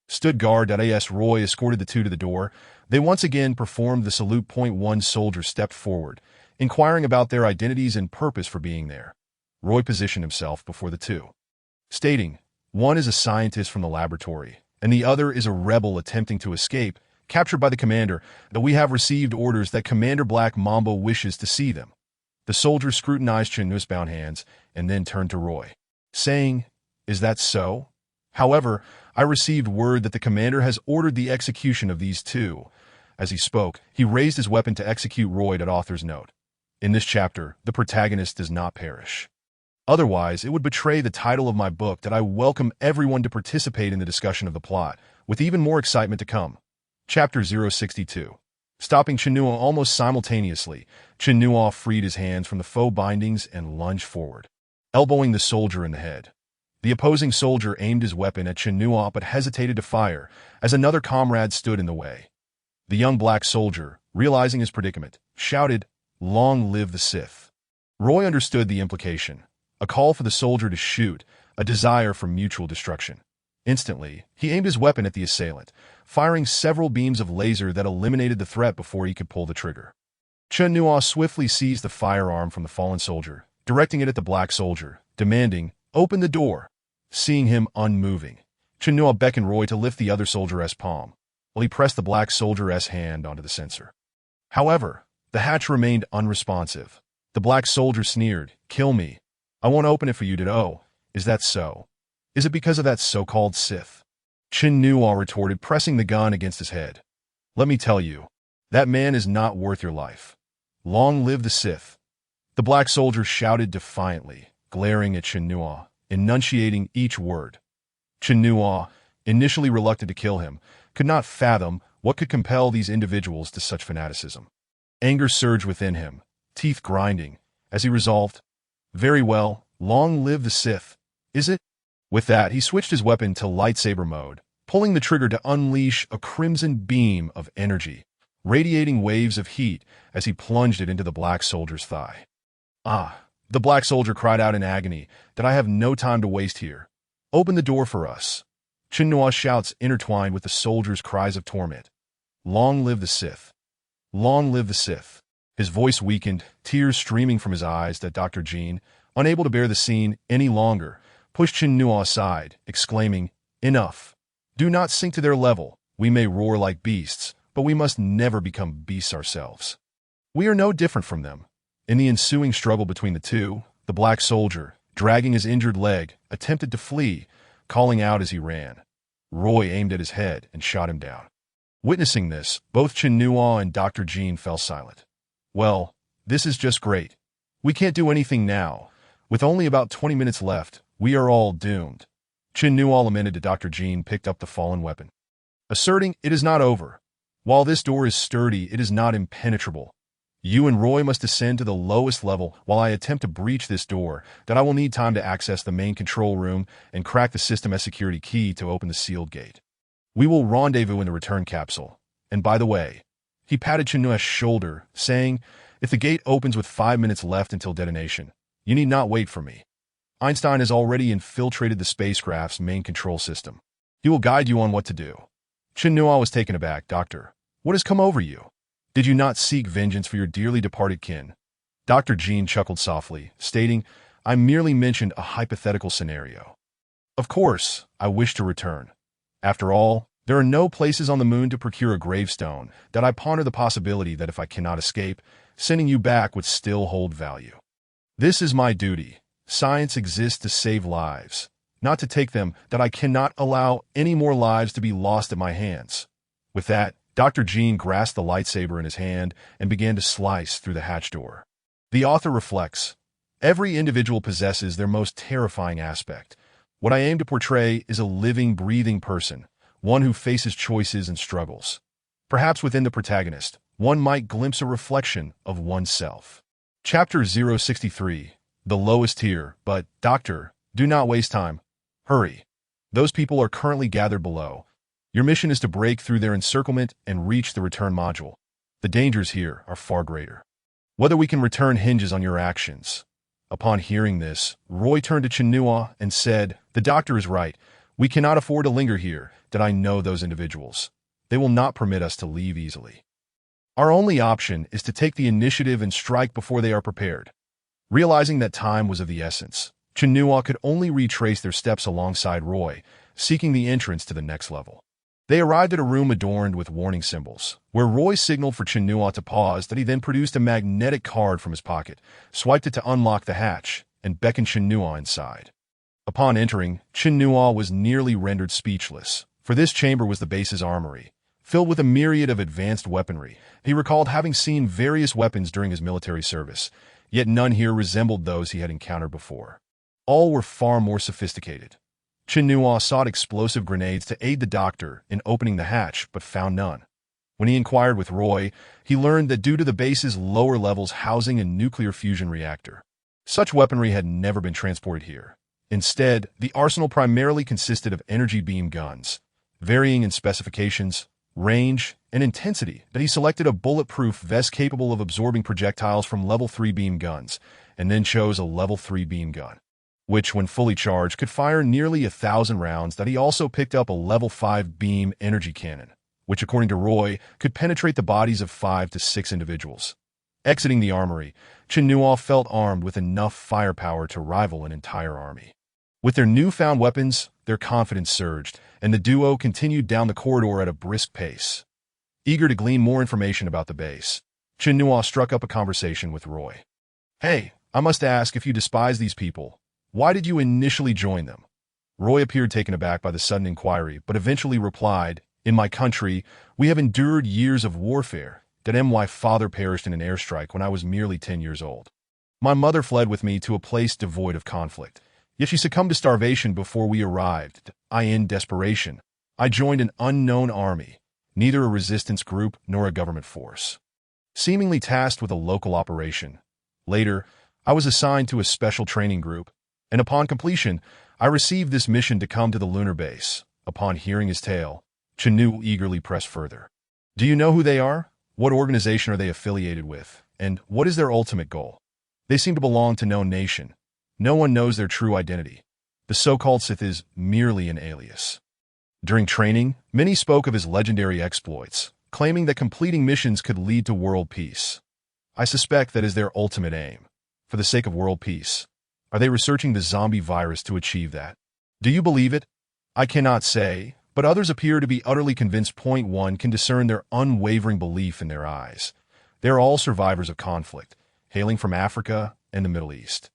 stood guard. As Roy escorted the 2 to the door, they once again performed the salute. 1 soldier stepped forward, inquiring about their identities and purpose for being there. Roy positioned himself before the two, stating, "One is a scientist from the laboratory, and the other is a rebel attempting to escape, captured by the commander, that we have received orders that Commander Black Mamba wishes to see them." The soldier scrutinized Chinuo's bound hands and then turned to Roy, saying, "Is that so? However, I received word that the commander has ordered the execution of these two." As he spoke, he raised his weapon to execute Roy at author's note. In this chapter, the protagonist does not perish. Otherwise, it would betray the title of my book that I welcome everyone to participate in the discussion of the plot, with even more excitement to come. Chapter 062. Stopping Chinuo almost simultaneously, Chinuo freed his hands from the faux bindings and lunged forward, elbowing the soldier in the head. The opposing soldier aimed his weapon at Chinuo but hesitated to fire, as another comrade stood in the way. The young black soldier, realizing his predicament, shouted, "Long live the Sith." Roy understood the implication, a call for the soldier to shoot, a desire for mutual destruction. Instantly, he aimed his weapon at the assailant, firing several beams of laser that eliminated the threat before he could pull the trigger. Chinuo swiftly seized the firearm from the fallen soldier, directing it at the black soldier, demanding, "Open the door." Seeing him unmoving, Chinuo beckoned Roy to lift the other soldier's palm, while he pressed the black soldier's hand onto the sensor. However, the hatch remained unresponsive. The black soldier sneered, "Kill me. I won't open it for you to oh, is that so? Is it because of that so-called Sith?" Chinuo retorted, pressing the gun against his head. "Let me tell you, that man is not worth your life. Long live the Sith." The black soldier shouted defiantly, glaring at Chinuo, enunciating each word. Chinuo, initially reluctant to kill him, could not fathom what could compel these individuals to such fanaticism. Anger surged within him, teeth grinding, as he resolved, "Very well, long live the Sith, is it?" With that, he switched his weapon to lightsaber mode, pulling the trigger to unleash a crimson beam of energy, radiating waves of heat as he plunged it into the black soldier's thigh. "Ah!" The black soldier cried out in agony, "that I have no time to waste here. Open the door for us." Chinuo's shouts intertwined with the soldier's cries of torment. "Long live the Sith! Long live the Sith!" His voice weakened, tears streaming from his eyes that Dr. Jean, unable to bear the scene any longer, pushed Chinuo aside, exclaiming, "Enough! Do not sink to their level. We may roar like beasts, but we must never become beasts ourselves. We are no different from them." In the ensuing struggle between the two, the black soldier, dragging his injured leg, attempted to flee, calling out as he ran. Roy aimed at his head and shot him down. Witnessing this, both Chinuo and Dr. Jean fell silent. "Well, this is just great. We can't do anything now. With only about 20 minutes left, we are all doomed." Chinuo lamented to Dr. Jean picked up the fallen weapon, asserting, "It is not over. While this door is sturdy, it is not impenetrable. You and Roy must descend to the lowest level while I attempt to breach this door, that I will need time to access the main control room and crack the system's security key to open the sealed gate. We will rendezvous in the return capsule. And by the way," he patted Chinuo's shoulder, saying, "if the gate opens with 5 minutes left until detonation, you need not wait for me. Einstein has already infiltrated the spacecraft's main control system. He will guide you on what to do." Chinuo was taken aback. "Doctor, what has come over you? Did you not seek vengeance for your dearly departed kin?" Dr. Jean chuckled softly, stating, "I merely mentioned a hypothetical scenario. Of course, I wish to return. After all, there are no places on the moon to procure a gravestone that I ponder the possibility that if I cannot escape, sending you back would still hold value. This is my duty. Science exists to save lives, not to take them, that I cannot allow any more lives to be lost at my hands." With that, Dr. Jean grasped the lightsaber in his hand and began to slice through the hatch door. The author reflects, "Every individual possesses their most terrifying aspect. What I aim to portray is a living, breathing person, one who faces choices and struggles. Perhaps within the protagonist, one might glimpse a reflection of oneself." Chapter 063. The lowest tier, but, "Doctor, do not waste time. Hurry. Those people are currently gathered below. Your mission is to break through their encirclement and reach the return module. The dangers here are far greater. Whether we can return hinges on your actions." Upon hearing this, Roy turned to Chinuo and said, "The doctor is right. We cannot afford to linger here, that I know those individuals. They will not permit us to leave easily. Our only option is to take the initiative and strike before they are prepared." Realizing that time was of the essence, Chinua could only retrace their steps alongside Roy, seeking the entrance to the next level. They arrived at a room adorned with warning symbols, where Roy signaled for Chinua to pause. That he then produced a magnetic card from his pocket, swiped it to unlock the hatch, and beckoned Chinua inside. Upon entering, Chinua was nearly rendered speechless, for this chamber was the base's armory, filled with a myriad of advanced weaponry. He recalled having seen various weapons during his military service, yet none here resembled those he had encountered before. All were far more sophisticated. Chinua sought explosive grenades to aid the doctor in opening the hatch, but found none. When he inquired with Roy, he learned that due to the base's lower levels housing a nuclear fusion reactor, such weaponry had never been transported here. Instead, the arsenal primarily consisted of energy beam guns, varying in specifications, range, and intensity. That he selected a bulletproof vest capable of absorbing projectiles from level 3 beam guns, and then chose a level 3 beam gun, which, when fully charged, could fire nearly 1,000 rounds. That he also picked up a level 5 beam energy cannon, which, according to Roy, could penetrate the bodies of 5 to 6 individuals. Exiting the armory, Chinua felt armed with enough firepower to rival an entire army. With their newfound weapons, their confidence surged, and the duo continued down the corridor at a brisk pace. Eager to glean more information about the base, Chinua struck up a conversation with Roy. "Hey, I must ask, if you despise these people, why did you initially join them?" Roy appeared taken aback by the sudden inquiry, but eventually replied, "In my country, we have endured years of warfare. That my father perished in an airstrike when I was merely 10 years old. My mother fled with me to a place devoid of conflict, yet she succumbed to starvation before we arrived. In desperation, I joined an unknown army, neither a resistance group nor a government force, seemingly tasked with a local operation. Later, I was assigned to a special training group, and upon completion, I received this mission to come to the lunar base." Upon hearing his tale, Chinua eagerly pressed further. "Do you know who they are? What organization are they affiliated with? And what is their ultimate goal? They seem to belong to no nation. No one knows their true identity. The so-called Sith is merely an alias." During training, many spoke of his legendary exploits, claiming that completing missions could lead to world peace. I suspect that is their ultimate aim. For the sake of world peace, are they researching the zombie virus to achieve that? Do you believe it? I cannot say, but others appear to be utterly convinced. One can discern their unwavering belief in their eyes. They are all survivors of conflict, hailing from Africa and the Middle East,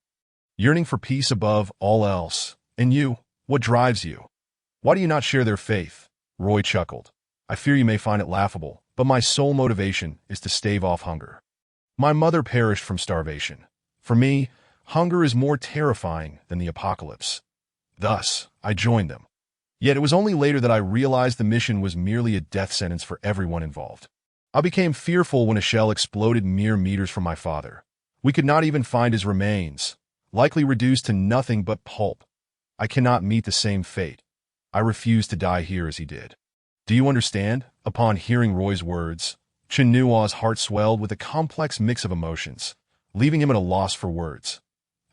yearning for peace above all else. And you, what drives you? Why do you not share their faith?" Roy chuckled. "I fear you may find it laughable, but my sole motivation is to stave off hunger. My mother perished from starvation. For me, hunger is more terrifying than the apocalypse. Thus, I joined them. Yet it was only later that I realized the mission was merely a death sentence for everyone involved. I became fearful when a shell exploded mere meters from my father. We could not even find his remains, likely reduced to nothing but pulp. I cannot meet the same fate. I refuse to die here as he did." Do you understand? Upon hearing Roy's words, Chinua's heart swelled with a complex mix of emotions, leaving him at a loss for words.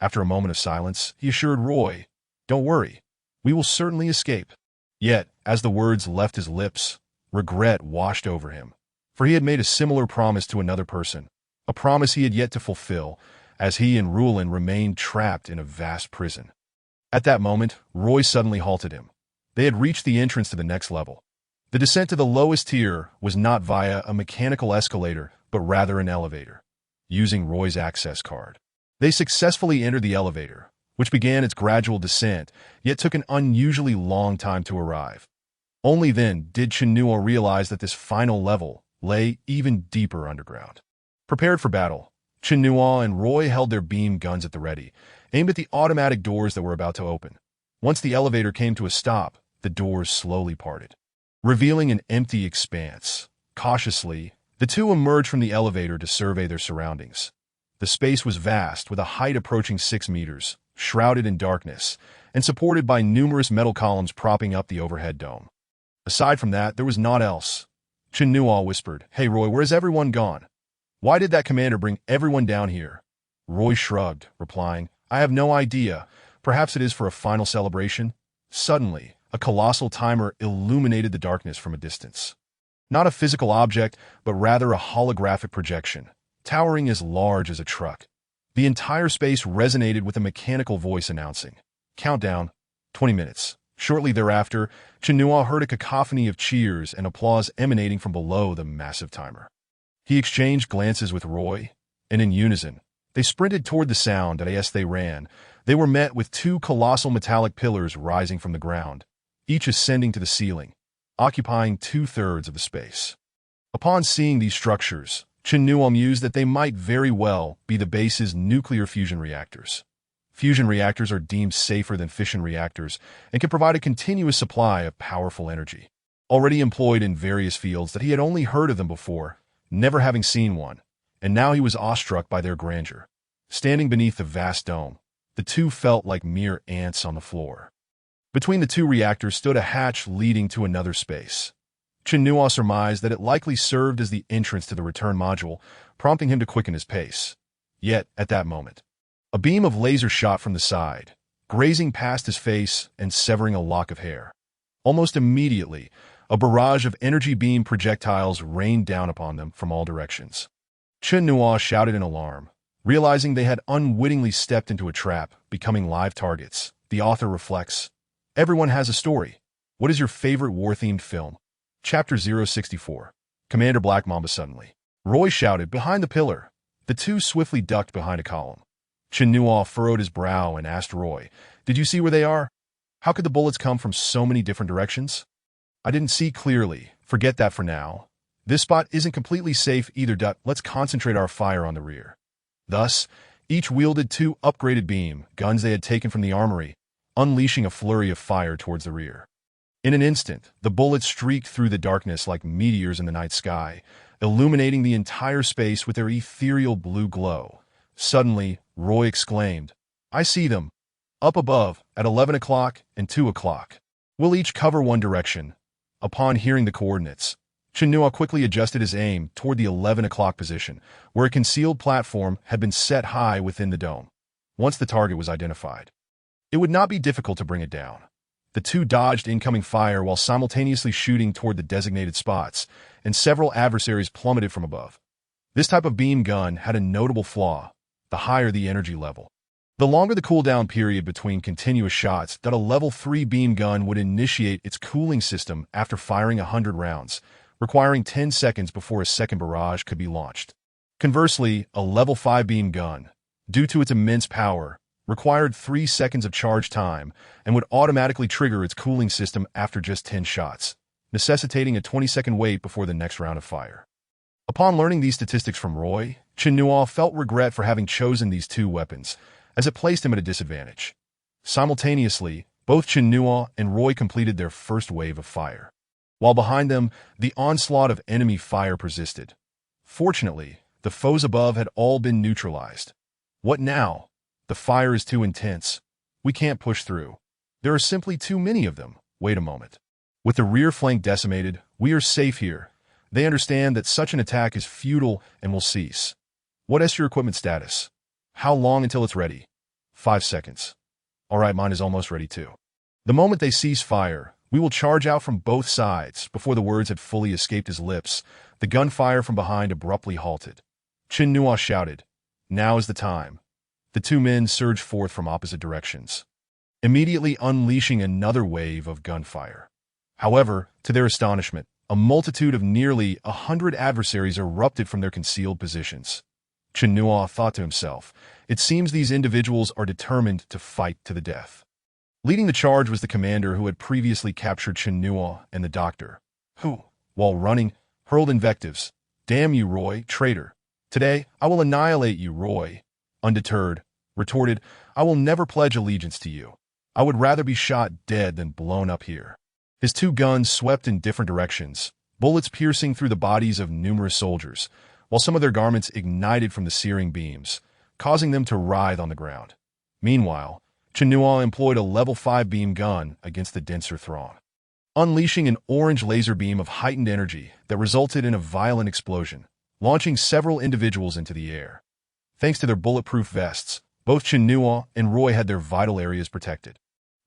After a moment of silence, he assured Roy, "Don't worry, we will certainly escape." Yet, as the words left his lips, regret washed over him, for he had made a similar promise to another person, a promise he had yet to fulfill, as he and Rulin remained trapped in a vast prison. At that moment, Roy suddenly halted him. They had reached the entrance to the next level. The descent to the lowest tier was not via a mechanical escalator, but rather an elevator. Using Roy's access card, they successfully entered the elevator, which began its gradual descent, yet took an unusually long time to arrive. Only then did Chinua realize that this final level lay even deeper underground. Prepared for battle, Chinua and Roy held their beam guns at the ready, aimed at the automatic doors that were about to open. Once the elevator came to a stop, the doors slowly parted, revealing an empty expanse. Cautiously, the two emerged from the elevator to survey their surroundings. The space was vast, with a height approaching 6 meters, shrouded in darkness, and supported by numerous metal columns propping up the overhead dome. Aside from that, there was naught else. Chinua whispered, "Hey Roy, where's everyone gone? Why did that commander bring everyone down here?" Roy shrugged, replying, "I have no idea. Perhaps it is for a final celebration." Suddenly, a colossal timer illuminated the darkness from a distance. Not a physical object, but rather a holographic projection, towering as large as a truck. The entire space resonated with a mechanical voice announcing, "Countdown, 20 minutes." Shortly thereafter, Chinua heard a cacophony of cheers and applause emanating from below the massive timer. He exchanged glances with Roy, and in unison, they sprinted toward the sound, and as they ran, they were met with two colossal metallic pillars rising from the ground, each ascending to the ceiling, occupying 2/3 of the space. Upon seeing these structures, Chinua mused that they might very well be the base's nuclear fusion reactors. Fusion reactors are deemed safer than fission reactors and can provide a continuous supply of powerful energy. Already employed in various fields that he had only heard of them before, never having seen one, and now he was awestruck by their grandeur. Standing beneath the vast dome, the two felt like mere ants on the floor. Between the two reactors stood a hatch leading to another space. Chinua surmised that it likely served as the entrance to the return module, prompting him to quicken his pace. Yet, at that moment, a beam of laser shot from the side, grazing past his face and severing a lock of hair. Almost immediately, a barrage of energy beam projectiles rained down upon them from all directions. Chinua shouted in alarm, realizing they had unwittingly stepped into a trap, becoming live targets. The author reflects, "Everyone has a story. What is your favorite war-themed film?" Chapter 064. Commander Black Mamba suddenly. Roy shouted behind the pillar. The two swiftly ducked behind a column. Chinua furrowed his brow and asked Roy, "Did you see where they are? How could the bullets come from so many different directions?" "I didn't see clearly. Forget that for now. This spot isn't completely safe either. Let's concentrate our fire on the rear." Thus, each wielded two upgraded beam guns they had taken from the armory, unleashing a flurry of fire towards the rear. In an instant, the bullets streaked through the darkness like meteors in the night sky, illuminating the entire space with their ethereal blue glow. Suddenly, Roy exclaimed, "I see them! Up above, at 11 o'clock and 2 o'clock. We'll each cover one direction." Upon hearing the coordinates, Chinua quickly adjusted his aim toward the 11 o'clock position, where a concealed platform had been set high within the dome. Once the target was identified, it would not be difficult to bring it down. The two dodged incoming fire while simultaneously shooting toward the designated spots, and several adversaries plummeted from above. This type of beam gun had a notable flaw: the higher the energy level, the longer the cooldown period between continuous shots. That a level 3 beam gun would initiate its cooling system after firing 100 rounds, requiring 10 seconds before a second barrage could be launched. Conversely, a level 5 beam gun, due to its immense power, required 3 seconds of charge time and would automatically trigger its cooling system after just 10 shots, necessitating a 20-second wait before the next round of fire. Upon learning these statistics from Roy, Chinua felt regret for having chosen these two weapons, as it placed him at a disadvantage. Simultaneously, both Chinua and Roy completed their first wave of fire. While behind them, the onslaught of enemy fire persisted. Fortunately, the foes above had all been neutralized. What now? The fire is too intense. We can't push through. There are simply too many of them. Wait a moment. With the rear flank decimated, we are safe here. They understand that such an attack is futile and will cease. What is your equipment status? How long until it's ready? 5 seconds. All right, mine is almost ready too. The moment they cease fire, we will charge out from both sides. Before the words had fully escaped his lips, the gunfire from behind abruptly halted. Chinua shouted, "Now is the time." The two men surged forth from opposite directions, immediately unleashing another wave of gunfire. However, to their astonishment, a multitude of nearly 100 adversaries erupted from their concealed positions. Chinua thought to himself, "It seems these individuals are determined to fight to the death." Leading the charge was the commander who had previously captured Chinua and the doctor, who, while running, hurled invectives. "Damn you, Roy, traitor. Today, I will annihilate you." Roy, undeterred, retorted, "I will never pledge allegiance to you. I would rather be shot dead than blown up here." His two guns swept in different directions, bullets piercing through the bodies of numerous soldiers, while some of their garments ignited from the searing beams, causing them to writhe on the ground. Meanwhile, Chinua employed a level 5 beam gun against the denser throng, unleashing an orange laser beam of heightened energy that resulted in a violent explosion, launching several individuals into the air. Thanks to their bulletproof vests, both Chinua and Roy had their vital areas protected.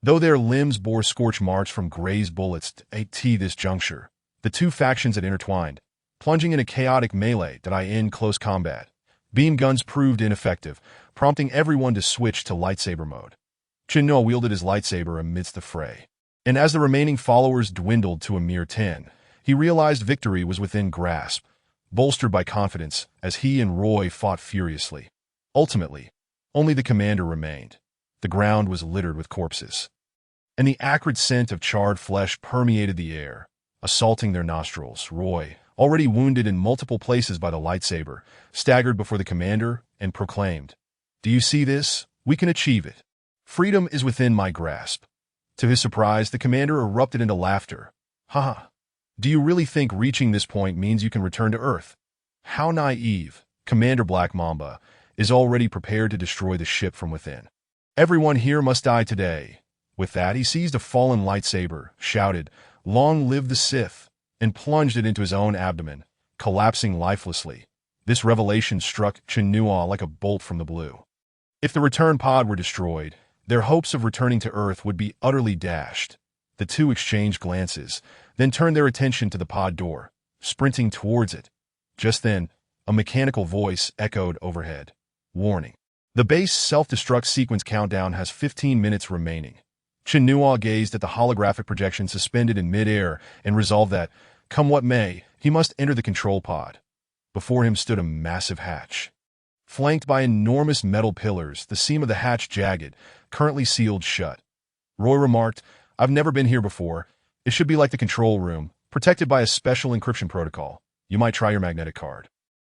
Though their limbs bore scorch marks from grazed bullets at this juncture, the two factions had intertwined, plunging in a chaotic melee in close combat. Beam guns proved ineffective, prompting everyone to switch to lightsaber mode. Chinua wielded his lightsaber amidst the fray. And as the remaining followers dwindled to a mere 10, he realized victory was within grasp, bolstered by confidence as he and Roy fought furiously. Ultimately, only the commander remained. The ground was littered with corpses, and the acrid scent of charred flesh permeated the air, assaulting their nostrils. Roy, already wounded in multiple places by the lightsaber, staggered before the commander and proclaimed, "Do you see this? We can achieve it. Freedom is within my grasp." To his surprise, the commander erupted into laughter. "Haha. Do you really think reaching this point means you can return to Earth? How naive. Commander Black Mamba is already prepared to destroy the ship from within. Everyone here must die today." With that, he seized a fallen lightsaber, shouted, "Long live the Sith," and plunged it into his own abdomen, collapsing lifelessly. This revelation struck Chinua like a bolt from the blue. If the return pod were destroyed, their hopes of returning to Earth would be utterly dashed. The two exchanged glances, then turned their attention to the pod door, sprinting towards it. Just then, a mechanical voice echoed overhead. "Warning. The base self-destruct sequence countdown has 15 minutes remaining." Chinua gazed at the holographic projection suspended in mid-air and resolved that, come what may, he must enter the control pod. Before him stood a massive hatch. Flanked by enormous metal pillars, the seam of the hatch jagged, currently sealed shut. Roy remarked, "I've never been here before. It should be like the control room, protected by a special encryption protocol. You might try your magnetic card."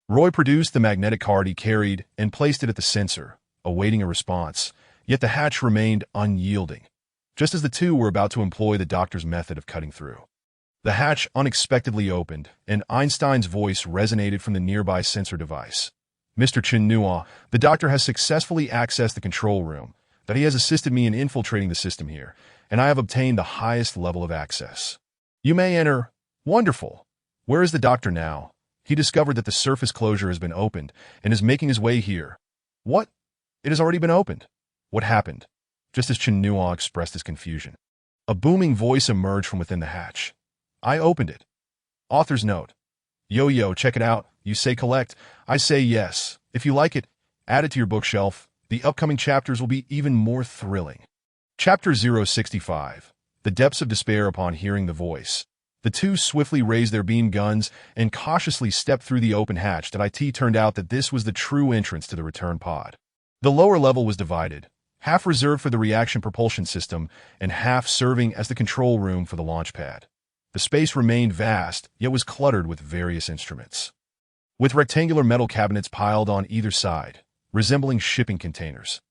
Roy produced the magnetic card he carried and placed it at the sensor, awaiting a response, yet the hatch remained unyielding. Just as the two were about to employ the doctor's method of cutting through, the hatch unexpectedly opened, and Einstein's voice resonated from the nearby sensor device. "Mr. Chinua, the doctor has successfully accessed the control room, but he has assisted me in infiltrating the system here, and I have obtained the highest level of access. You may enter." "Wonderful. Where is the doctor now?" He discovered that the surface closure has been opened and is making his way here. "What? It has already been opened? What happened?" Just as Chinua expressed his confusion, a booming voice emerged from within the hatch. "I opened it." Author's note. Yo, check it out. You say collect. I say yes. If you like it, add it to your bookshelf. The upcoming chapters will be even more thrilling. Chapter 065. The Depths of Despair Upon Hearing the Voice. The two swiftly raised their beam guns and cautiously stepped through the open hatch. It turned out that this was the true entrance to the return pod. The lower level was divided, half reserved for the reaction propulsion system and half serving as the control room for the launch pad. The space remained vast, yet was cluttered with various instruments, with rectangular metal cabinets piled on either side, resembling shipping containers.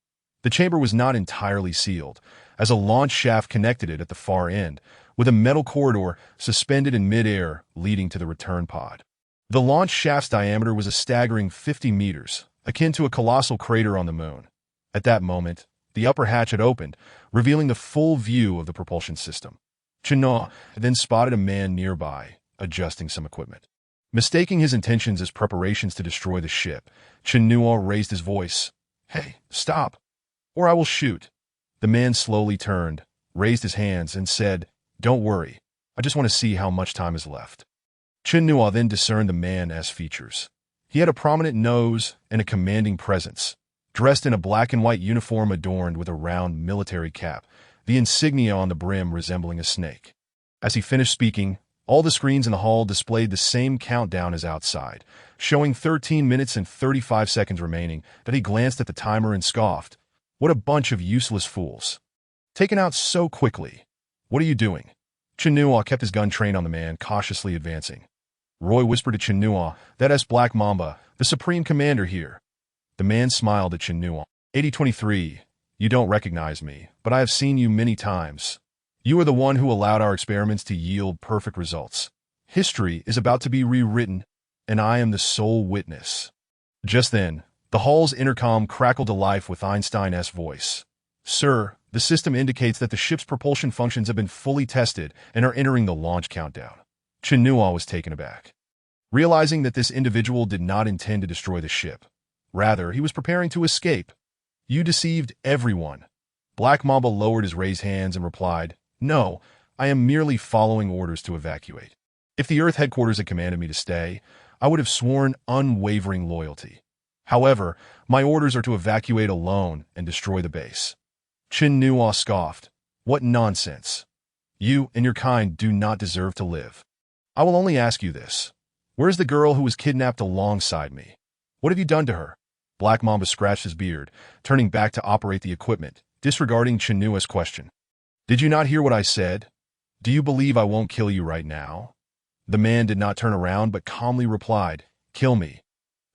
The chamber was not entirely sealed, as a launch shaft connected it at the far end, with a metal corridor suspended in mid-air leading to the return pod. The launch shaft's diameter was a staggering 50 meters, akin to a colossal crater on the moon. At that moment, the upper hatch had opened, revealing the full view of the propulsion system. Chinua then spotted a man nearby, adjusting some equipment. Mistaking his intentions as preparations to destroy the ship, Chinua raised his voice. "Hey, stop, or I will shoot." The man slowly turned, raised his hands, and said, "Don't worry, I just want to see how much time is left." Chinua then discerned the man's features. He had a prominent nose and a commanding presence, dressed in a black and white uniform adorned with a round military cap, the insignia on the brim resembling a snake. As he finished speaking, all the screens in the hall displayed the same countdown as outside, showing 13 minutes and 35 seconds remaining. That he glanced at the timer and scoffed. "What a bunch of useless fools. Taken out so quickly. What are you doing?" Chinua kept his gun trained on the man, cautiously advancing. Roy whispered to Chinua, "That's Black Mamba, the Supreme Commander here." The man smiled at Chinua. 8023, you don't recognize me, but I have seen you many times. You are the one who allowed our experiments to yield perfect results. History is about to be rewritten, and I am the sole witness." Just then, the hall's intercom crackled to life with Einstein's voice. "Sir, the system indicates that the ship's propulsion functions have been fully tested and are entering the launch countdown." Chinua was taken aback, realizing that this individual did not intend to destroy the ship. Rather, he was preparing to escape. "You deceived everyone." Black Mamba lowered his raised hands and replied, "No, I am merely following orders to evacuate. If the Earth headquarters had commanded me to stay, I would have sworn unwavering loyalty. However, my orders are to evacuate alone and destroy the base. Chin Nuo scoffed. What nonsense. You and your kind do not deserve to live. I will only ask you this. Where's the girl who was kidnapped alongside me? What have you done to her? Black Mamba scratched his beard, turning back to operate the equipment, disregarding Chin Nuo's question. Did you not hear what I said? Do you believe I won't kill you right now? The man did not turn around but calmly replied, Kill me.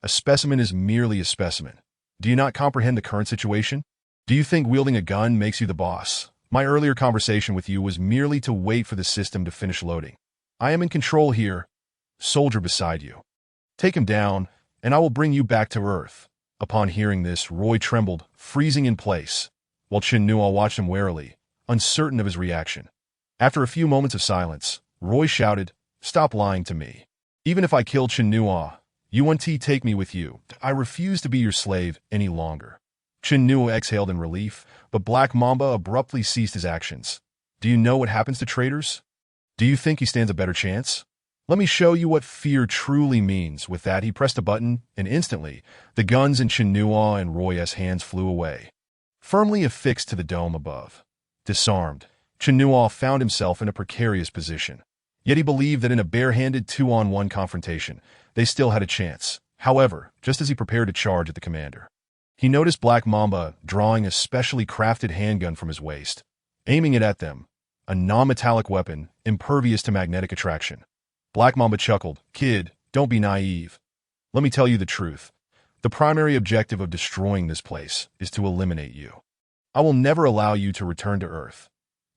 A specimen is merely a specimen. Do you not comprehend the current situation? Do you think wielding a gun makes you the boss? My earlier conversation with you was merely to wait for the system to finish loading. I am in control here. Soldier beside you. Take him down, and I will bring you back to Earth. Upon hearing this, Roy trembled, freezing in place, while Chin Nuo watched him warily, uncertain of his reaction. After a few moments of silence, Roy shouted, Stop lying to me. Even if I kill Chin Nuo, you want to take me with you. I refuse to be your slave any longer. Chin Nuo exhaled in relief, but Black Mamba abruptly ceased his actions. Do you know what happens to traitors? Do you think he stands a better chance? Let me show you what fear truly means. With that, he pressed a button, and instantly, the guns in Chin Nuo and Roy's hands flew away, firmly affixed to the dome above. Disarmed, Chin Nuo found himself in a precarious position. Yet he believed that in a bare-handed 2-on-1 confrontation, they still had a chance. However, just as he prepared to charge at the commander, he noticed Black Mamba drawing a specially crafted handgun from his waist, aiming it at them, a non-metallic weapon impervious to magnetic attraction. Black Mamba chuckled, Kid, don't be naive. Let me tell you the truth. The primary objective of destroying this place is to eliminate you. I will never allow you to return to Earth.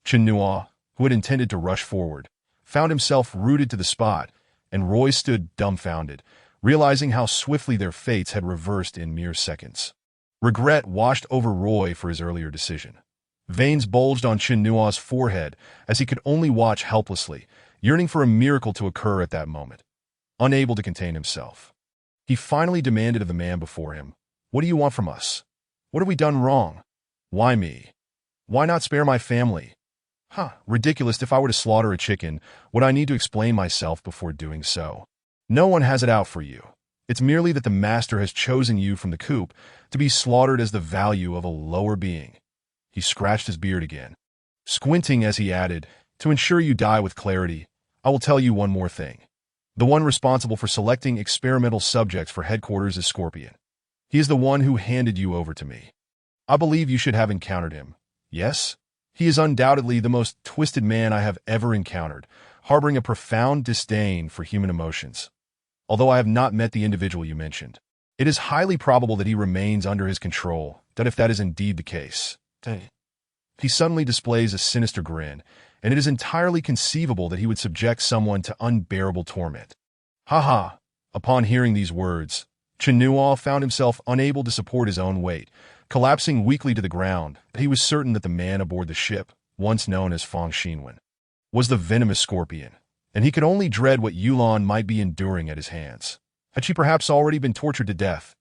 Chin Nuo, who had intended to rush forward, found himself rooted to the spot, and Roy stood dumbfounded, realizing how swiftly their fates had reversed in mere seconds. Regret washed over Roy for his earlier decision. Veins bulged on Chin Nuo's forehead as he could only watch helplessly, yearning for a miracle to occur at that moment. Unable to contain himself, he finally demanded of the man before him, What do you want from us? What have we done wrong? Why me? Why not spare my family? Ridiculous. If I were to slaughter a chicken, would I need to explain myself before doing so? No one has it out for you. It's merely that the master has chosen you from the coop to be slaughtered as the value of a lower being. He scratched his beard again, squinting as he added, To ensure you die with clarity, I will tell you one more thing. The one responsible for selecting experimental subjects for headquarters is Scorpion. He is the one who handed you over to me. I believe you should have encountered him. Yes? He is undoubtedly the most twisted man I have ever encountered, harboring a profound disdain for human emotions. Although I have not met the individual you mentioned, it is highly probable that he remains under his control, that if that is indeed the case. He suddenly displays a sinister grin, and it is entirely conceivable that he would subject someone to unbearable torment. Upon hearing these words, Chin Nuo found himself unable to support his own weight, collapsing weakly to the ground. He was certain that the man aboard the ship, once known as Feng Xinwen, was the venomous Scorpion, and he could only dread what Yulan might be enduring at his hands. Had she perhaps already been tortured to death?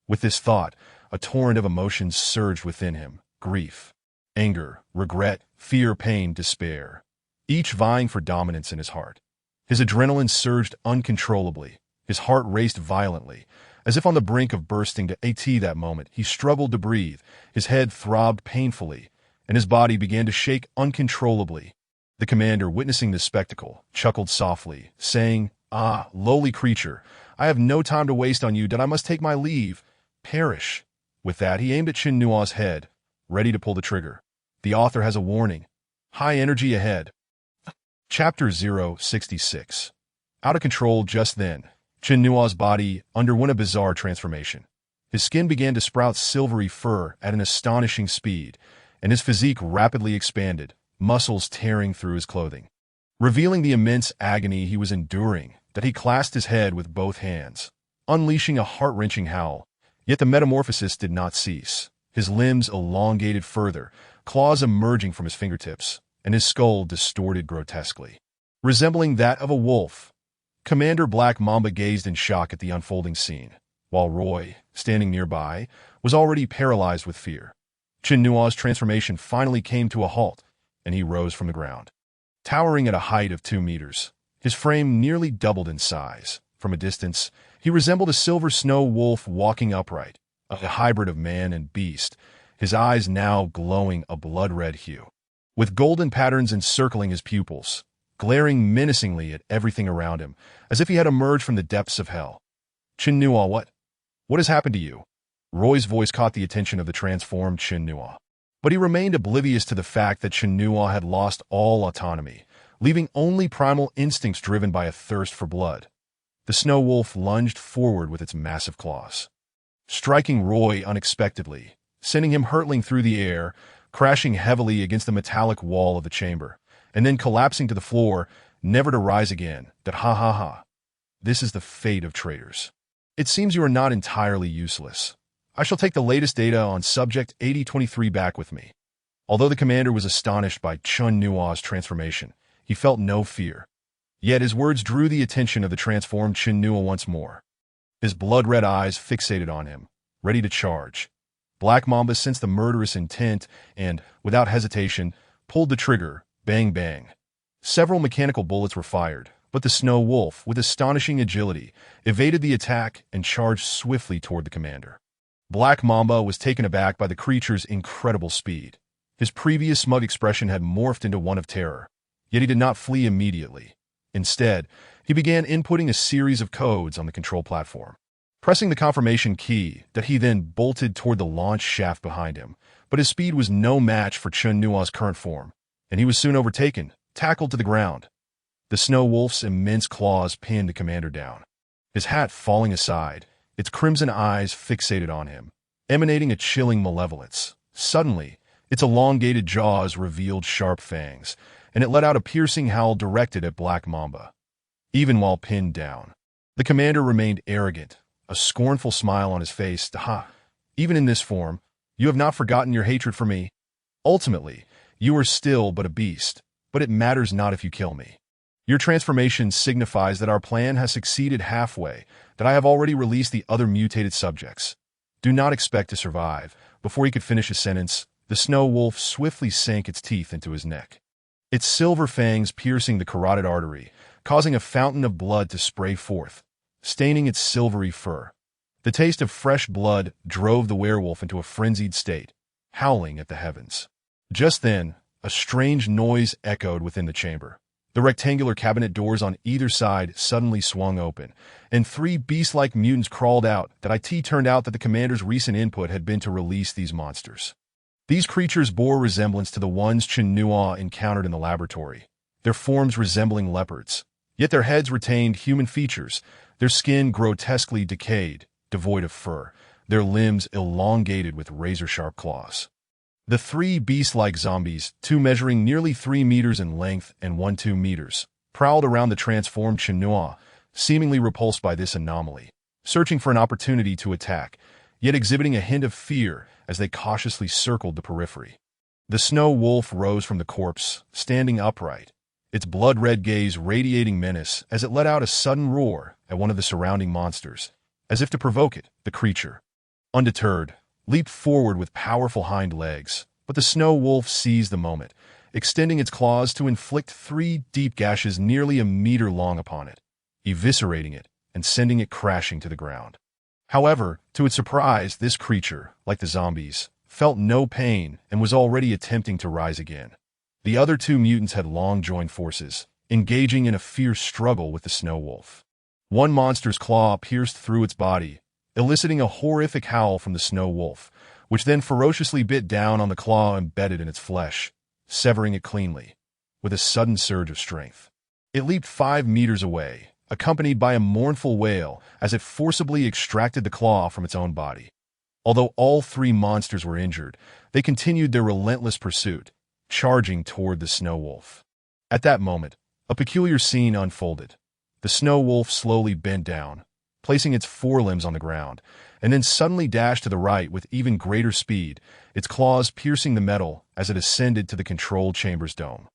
With this thought, a torrent of emotions surged within him. Grief, anger, regret, fear, pain, despair, each vying for dominance in his heart. His adrenaline surged uncontrollably. His heart raced violently. As if on the brink of bursting to AT that moment, he struggled to breathe. His head throbbed painfully, and his body began to shake uncontrollably. The commander, witnessing this spectacle, chuckled softly, saying, lowly creature, I have no time to waste on you, that I must take my leave. Perish. With that, he aimed at Chin Nuo's head, ready to pull the trigger. The author has a warning. High energy ahead. Chapter 066. Out of control just then, Chin Nuo's body underwent a bizarre transformation. His skin began to sprout silvery fur at an astonishing speed, and his physique rapidly expanded, muscles tearing through his clothing, revealing the immense agony he was enduring. That he clasped his head with both hands, unleashing a heart-wrenching howl. Yet the metamorphosis did not cease. His limbs elongated further, claws emerging from his fingertips, and his skull distorted grotesquely, resembling that of a wolf. Commander Black Mamba gazed in shock at the unfolding scene, while Roy, standing nearby, was already paralyzed with fear. Chin Nuo's transformation finally came to a halt, and he rose from the ground. Towering at a height of 2 meters, his frame nearly doubled in size. From a distance, He resembled a silver snow wolf walking upright, a hybrid of man and beast, his eyes now glowing a blood-red hue, with golden patterns encircling his pupils, glaring menacingly at everything around him, as if he had emerged from the depths of hell. Chin Nua, what has happened to you? Roy's voice caught the attention of the transformed Chin Nua. But he remained oblivious to the fact that Chin Nua had lost all autonomy, leaving only primal instincts driven by a thirst for blood. The snow wolf lunged forward with its massive claws, striking Roy unexpectedly, sending him hurtling through the air, crashing heavily against the metallic wall of the chamber, and then collapsing to the floor, never to rise again. That ha ha ha. This is the fate of traitors. It seems you are not entirely useless. I shall take the latest data on Subject 8023 back with me. Although the commander was astonished by Chun Nua's transformation, he felt no fear. Yet his words drew the attention of the transformed Chin Nua once more. His blood-red eyes fixated on him, ready to charge. Black Mamba sensed the murderous intent and, without hesitation, pulled the trigger. Bang bang. Several mechanical bullets were fired, but the snow wolf, with astonishing agility, evaded the attack and charged swiftly toward the commander. Black Mamba was taken aback by the creature's incredible speed. His previous smug expression had morphed into one of terror, yet he did not flee immediately. Instead, he began inputting a series of codes on the control platform. Pressing the confirmation key, that he then bolted toward the launch shaft behind him, but his speed was no match for Chun Nua's current form, and he was soon overtaken, tackled to the ground. The snow wolf's immense claws pinned the commander down, his hat falling aside, its crimson eyes fixated on him, emanating a chilling malevolence. Suddenly, its elongated jaws revealed sharp fangs, and it let out a piercing howl directed at Black Mamba. Even while pinned down, the commander remained arrogant, a scornful smile on his face. Ha! Even in this form, you have not forgotten your hatred for me. Ultimately, you are still but a beast, but it matters not if you kill me. Your transformation signifies that our plan has succeeded halfway, that I have already released the other mutated subjects. Do not expect to survive. Before he could finish his sentence, the snow wolf swiftly sank its teeth into his neck, its silver fangs piercing the carotid artery, causing a fountain of blood to spray forth, staining its silvery fur. The taste of fresh blood drove the werewolf into a frenzied state, howling at the heavens. Just then, a strange noise echoed within the chamber. The rectangular cabinet doors on either side suddenly swung open, and three beast-like mutants crawled out. It turned out that the commander's recent input had been to release these monsters. These creatures bore resemblance to the ones Chin Nua encountered in the laboratory, their forms resembling leopards. Yet their heads retained human features, their skin grotesquely decayed, devoid of fur, their limbs elongated with razor-sharp claws. The three beast-like zombies, two measuring nearly 3 meters in length and one 2 meters, prowled around the transformed Chin Nua, seemingly repulsed by this anomaly, searching for an opportunity to attack, yet exhibiting a hint of fear as they cautiously circled the periphery. The snow wolf rose from the corpse, standing upright, its blood-red gaze radiating menace as it let out a sudden roar at one of the surrounding monsters, as if to provoke it. The creature, undeterred, leaped forward with powerful hind legs, but the snow wolf seized the moment, extending its claws to inflict 3 deep gashes nearly a meter long upon it, eviscerating it and sending it crashing to the ground. However, to its surprise, this creature, like the zombies, felt no pain and was already attempting to rise again. The other 2 mutants had long joined forces, engaging in a fierce struggle with the snow wolf. One monster's claw pierced through its body, eliciting a horrific howl from the snow wolf, which then ferociously bit down on the claw embedded in its flesh, severing it cleanly. With a sudden surge of strength, it leaped 5 meters away, accompanied by a mournful wail as it forcibly extracted the claw from its own body. Although all 3 monsters were injured, they continued their relentless pursuit, charging toward the snow wolf. At that moment, a peculiar scene unfolded. The snow wolf slowly bent down, placing its forelimbs on the ground, and then suddenly dashed to the right with even greater speed, its claws piercing the metal as it ascended to the control chamber's dome.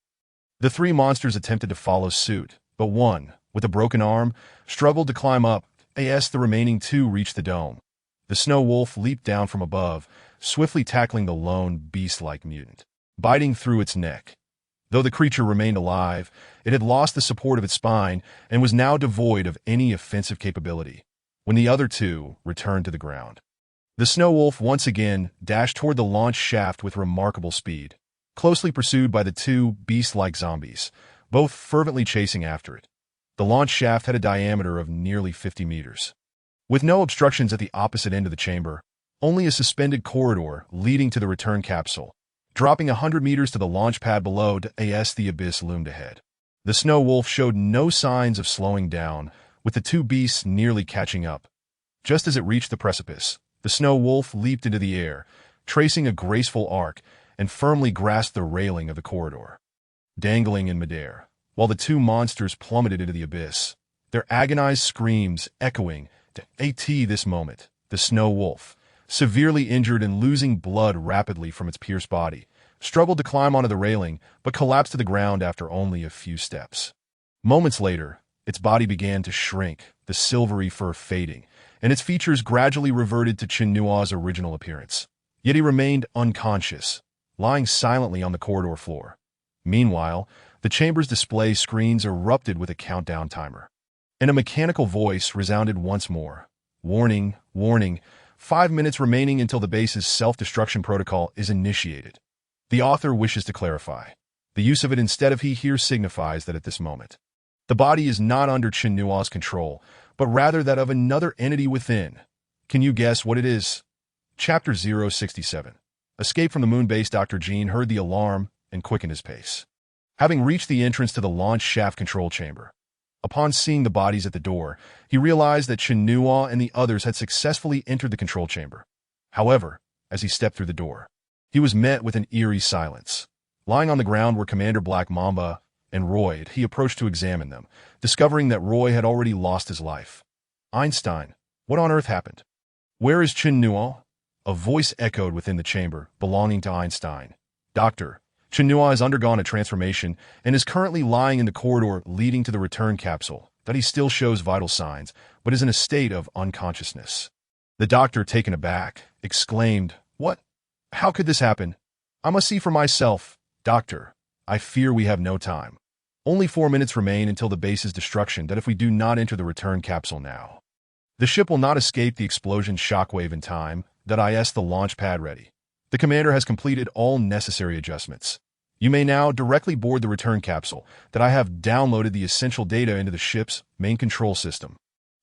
The 3 monsters attempted to follow suit, but one, with a broken arm, struggled to climb up, as the remaining 2 reached the dome. The snow wolf leaped down from above, swiftly tackling the lone beast-like mutant, biting through its neck. Though the creature remained alive, it had lost the support of its spine and was now devoid of any offensive capability. when the other two returned to the ground. The Snow Wolf once again dashed toward the launch shaft with remarkable speed, closely pursued by the two beast-like zombies, both fervently chasing after it. The launch shaft had a diameter of nearly 50 meters. With no obstructions at the opposite end of the chamber, only a suspended corridor leading to the return capsule. Dropping 100 meters to the launch pad below, the abyss loomed ahead. The Snow Wolf showed no signs of slowing down, with the two beasts nearly catching up. Just as it reached the precipice, the Snow Wolf leaped into the air, tracing a graceful arc, and firmly grasped the railing of the corridor. Dangling in midair, while the two monsters plummeted into the abyss, their agonized screams echoing to this moment, the Snow Wolf, severely injured and losing blood rapidly from its pierced body, struggled to climb onto the railing but collapsed to the ground after only a few steps. Moments later, its body began to shrink, the silvery fur fading, and its features gradually reverted to Qinua's original appearance. Yet he remained unconscious, lying silently on the corridor floor. Meanwhile, the chamber's display screens erupted with a countdown timer. And a mechanical voice resounded once more. Warning, warning, 5 minutes remaining until the base's self-destruction protocol is initiated. The author wishes to clarify. The use of it instead of he here signifies that at this moment, the body is not under Qinua's control, but rather that of another entity within. Can you guess what it is? Chapter 067. Escape from the moon base. Dr. Jean heard the alarm and quickened his pace. Having reached the entrance to the launch shaft control chamber, upon seeing the bodies at the door, he realized that Qinua and the others had successfully entered the control chamber. However, as he stepped through the door, he was met with an eerie silence. Lying on the ground were Commander Black Mamba and Roy. He approached to examine them, discovering that Roy had already lost his life. Einstein, what on earth happened? Where is Qinuo? A voice echoed within the chamber, belonging to Einstein. Doctor, Qinuo has undergone a transformation and is currently lying in the corridor leading to the return capsule. That he still shows vital signs, but is in a state of unconsciousness. The doctor, taken aback, exclaimed, What? How could this happen? I must see for myself. Doctor, I fear we have no time. Only 4 minutes remain until the base's destruction. That if we do not enter the return capsule now, the ship will not escape the explosion shockwave in time. That is the launch pad ready. The commander has completed all necessary adjustments. You may now directly board the return capsule. That I have downloaded the essential data into the ship's main control system.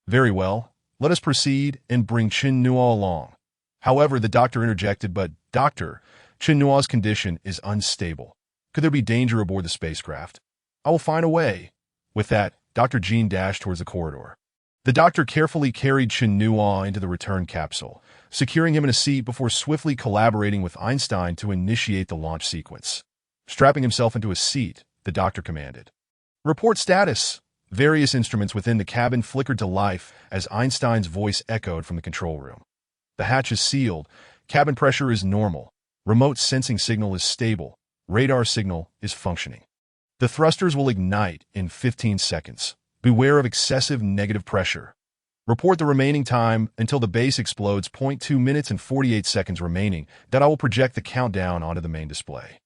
Very well. Let us proceed and bring Qinuo along. However, the doctor interjected, But, Doctor, Qinuo's condition is unstable. Could there be danger aboard the spacecraft? I will find a way. With that, Dr. Jean dashed towards the corridor. The doctor carefully carried Qinuo into the return capsule, securing him in a seat before swiftly collaborating with Einstein to initiate the launch sequence. Strapping himself into a seat, the doctor commanded, Report status. Various instruments within the cabin flickered to life as Einstein's voice echoed from the control room. The hatch is sealed. Cabin pressure is normal. Remote sensing signal is stable. Radar signal is functioning. The thrusters will ignite in 15 seconds. Beware of excessive negative pressure. Report the remaining time until the base explodes. 2 minutes and 48 seconds remaining. That I will project the countdown onto the main display.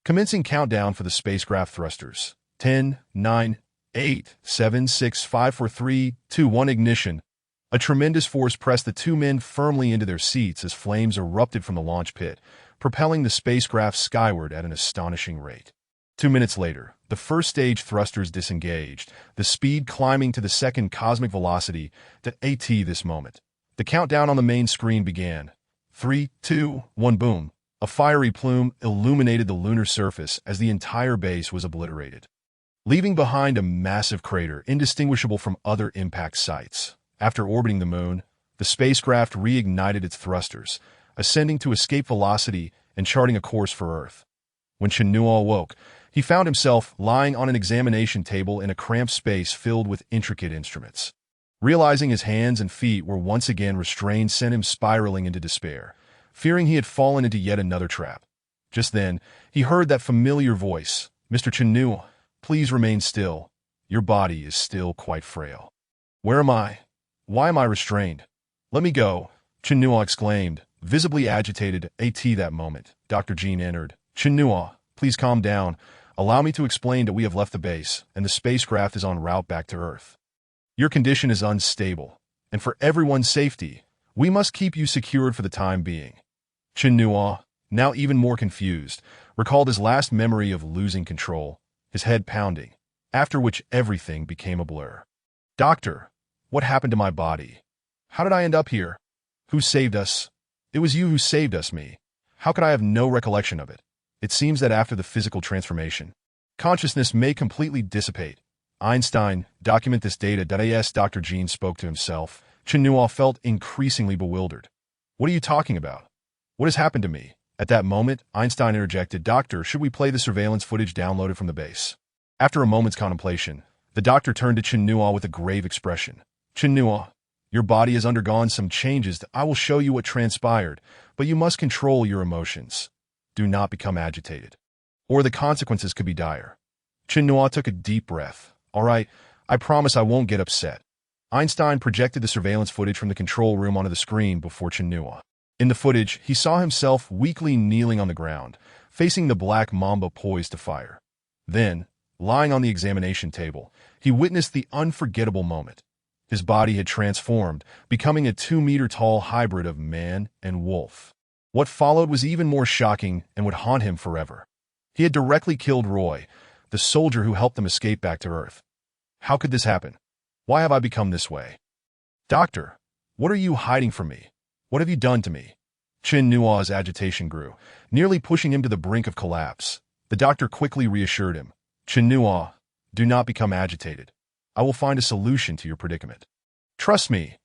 Commencing countdown for the spacecraft thrusters. 10, 9, 8, 7, 6, 5, 4, 3, 2, 1 ignition. A tremendous force pressed the two men firmly into their seats as flames erupted from the launch pit, propelling the spacecraft skyward at an astonishing rate. 2 minutes later, the first stage thrusters disengaged, the speed climbing to the second cosmic velocity to this moment. The countdown on the main screen began. 3, 2, 1 boom. A fiery plume illuminated the lunar surface as the entire base was obliterated, leaving behind a massive crater indistinguishable from other impact sites. After orbiting the moon, the spacecraft reignited its thrusters, ascending to escape velocity and charting a course for Earth. When Qinuo awoke, he found himself lying on an examination table in a cramped space filled with intricate instruments. Realizing his hands and feet were once again restrained sent him spiraling into despair, fearing he had fallen into yet another trap. Just then, he heard that familiar voice, Mr. Qinuo, please remain still. Your body is still quite frail. Where am I? Why am I restrained? Let me go, Qinuo exclaimed, visibly agitated. That moment, Dr. Jean entered. Qinuo, please calm down. Allow me to explain that we have left the base, and the spacecraft is en route back to Earth. Your condition is unstable. and for everyone's safety, we must keep you secured for the time being. Chen Nua, now even more confused, recalled his last memory of losing control, his head pounding, after which everything became a blur. Doctor, what happened to my body? How did I end up here? Who saved us? It was you who saved us, me. How could I have no recollection of it? It seems that after the physical transformation, consciousness may completely dissipate. Einstein, document this data. As Dr. Jean spoke to himself, Chen Nua felt increasingly bewildered. What are you talking about? What has happened to me? At that moment, Einstein interjected, Doctor, should we play the surveillance footage downloaded from the base? After a moment's contemplation, the doctor turned to Chen Nua with a grave expression. Chen Nua, your body has undergone some changes. I will show you what transpired, but you must control your emotions. Do not become agitated, or the consequences could be dire. Chen Nua took a deep breath. All right, I promise I won't get upset. Einstein projected the surveillance footage from the control room onto the screen before Chen Nua. In the footage, he saw himself weakly kneeling on the ground, facing the black mamba poised to fire. Then, lying on the examination table, he witnessed the unforgettable moment. His body had transformed, becoming a 2-meter-tall hybrid of man and wolf. What followed was even more shocking and would haunt him forever. He had directly killed Roy, the soldier who helped them escape back to Earth. How could this happen? Why have I become this way? Doctor, what are you hiding from me? What have you done to me? Chen Nua's agitation grew, nearly pushing him to the brink of collapse. The doctor quickly reassured him. Chen Nua, do not become agitated. I will find a solution to your predicament. Trust me,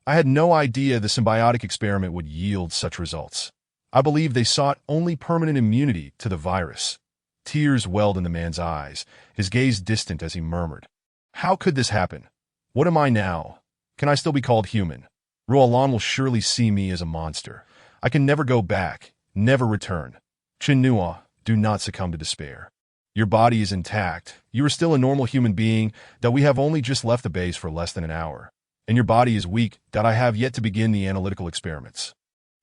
I had no idea the symbiotic experiment would yield such results. I believe they sought only permanent immunity to the virus. Tears welled in the man's eyes, his gaze distant as he murmured. How could this happen? What am I now? Can I still be called human? Roland will surely see me as a monster. I can never go back, never return. Chen Nua, do not succumb to despair. Your body is intact. You are still a normal human being, that we have only just left the base for less than an hour. And your body is weak, that I have yet to begin the analytical experiments.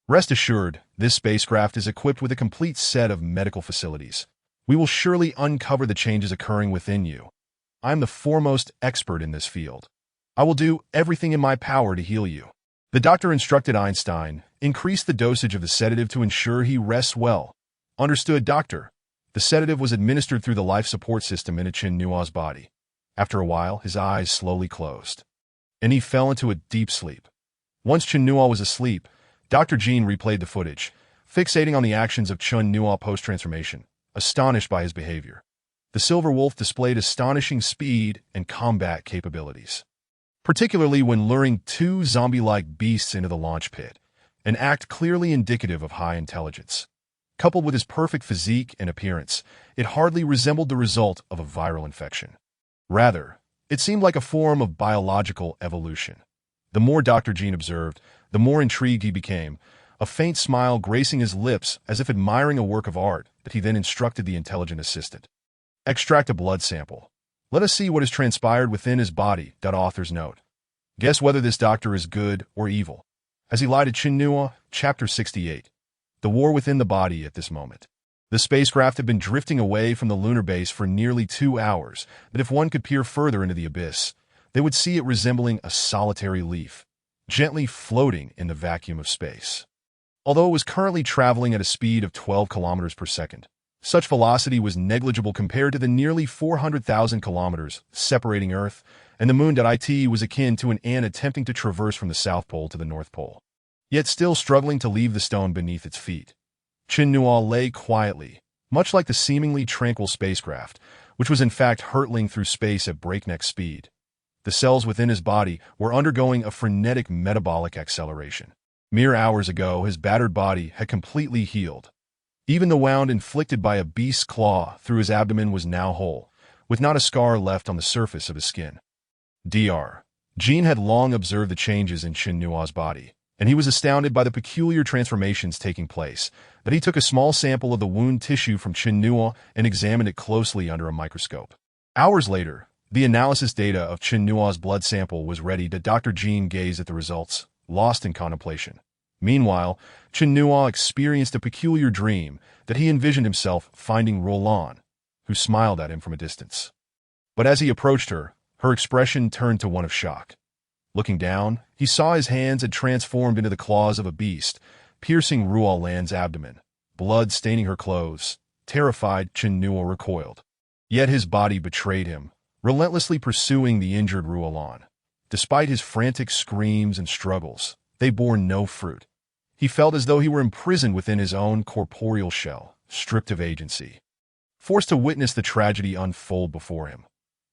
Rest assured, this spacecraft is equipped with a complete set of medical facilities. We will surely uncover the changes occurring within you. I am the foremost expert in this field. I will do everything in my power to heal you. The doctor instructed Einstein, increase the dosage of the sedative to ensure he rests well. Understood, doctor. The sedative was administered through the life support system into Chen Nua's body. After a while, his eyes slowly closed, and he fell into a deep sleep. Once Chen Nua was asleep, Dr. Jean replayed the footage, fixating on the actions of Chen Nua post-transformation, astonished by his behavior. The Silver Wolf displayed astonishing speed and combat capabilities, particularly when luring 2 zombie-like beasts into the launch pit, an act clearly indicative of high intelligence. Coupled with his perfect physique and appearance, it hardly resembled the result of a viral infection. Rather, it seemed like a form of biological evolution. The more Dr. Jean observed, the more intrigued he became, a faint smile gracing his lips as if admiring a work of art that he then instructed the intelligent assistant. Extract a blood sample. Let us see what has transpired within his body. Author's note. Guess whether this doctor is good or evil. As he lied to Chen Nua, Chapter 68. The war within the body at this moment. The spacecraft had been drifting away from the lunar base for nearly 2 hours, but if one could peer further into the abyss, they would see it resembling a solitary leaf, gently floating in the vacuum of space. Although it was currently traveling at a speed of 12 kilometers per second, such velocity was negligible compared to the nearly 400,000 kilometers separating Earth and the Moon. It was akin to an ant attempting to traverse from the South Pole to the North Pole, yet still struggling to leave the stone beneath its feet. Chen Nua lay quietly, much like the seemingly tranquil spacecraft, which was in fact hurtling through space at breakneck speed. The cells within his body were undergoing a frenetic metabolic acceleration. Mere hours ago, his battered body had completely healed. Even the wound inflicted by a beast's claw through his abdomen was now whole, with not a scar left on the surface of his skin. Dr. Jean had long observed the changes in Chen Nua's body, and he was astounded by the peculiar transformations taking place, that he took a small sample of the wound tissue from Chen Nua and examined it closely under a microscope. Hours later, the analysis data of Chen Nua's blood sample was ready. Dr. Jean gazed at the results, lost in contemplation. Meanwhile, Chen Nua experienced a peculiar dream that he envisioned himself finding Roland, who smiled at him from a distance. But as he approached her, her expression turned to one of shock. Looking down, he saw his hands had transformed into the claws of a beast, piercing Ruo Lan's abdomen, blood staining her clothes. Terrified, Chen Nuo recoiled. Yet his body betrayed him, relentlessly pursuing the injured Ruo Lan. Despite his frantic screams and struggles, they bore no fruit. He felt as though he were imprisoned within his own corporeal shell, stripped of agency. Forced to witness the tragedy unfold before him.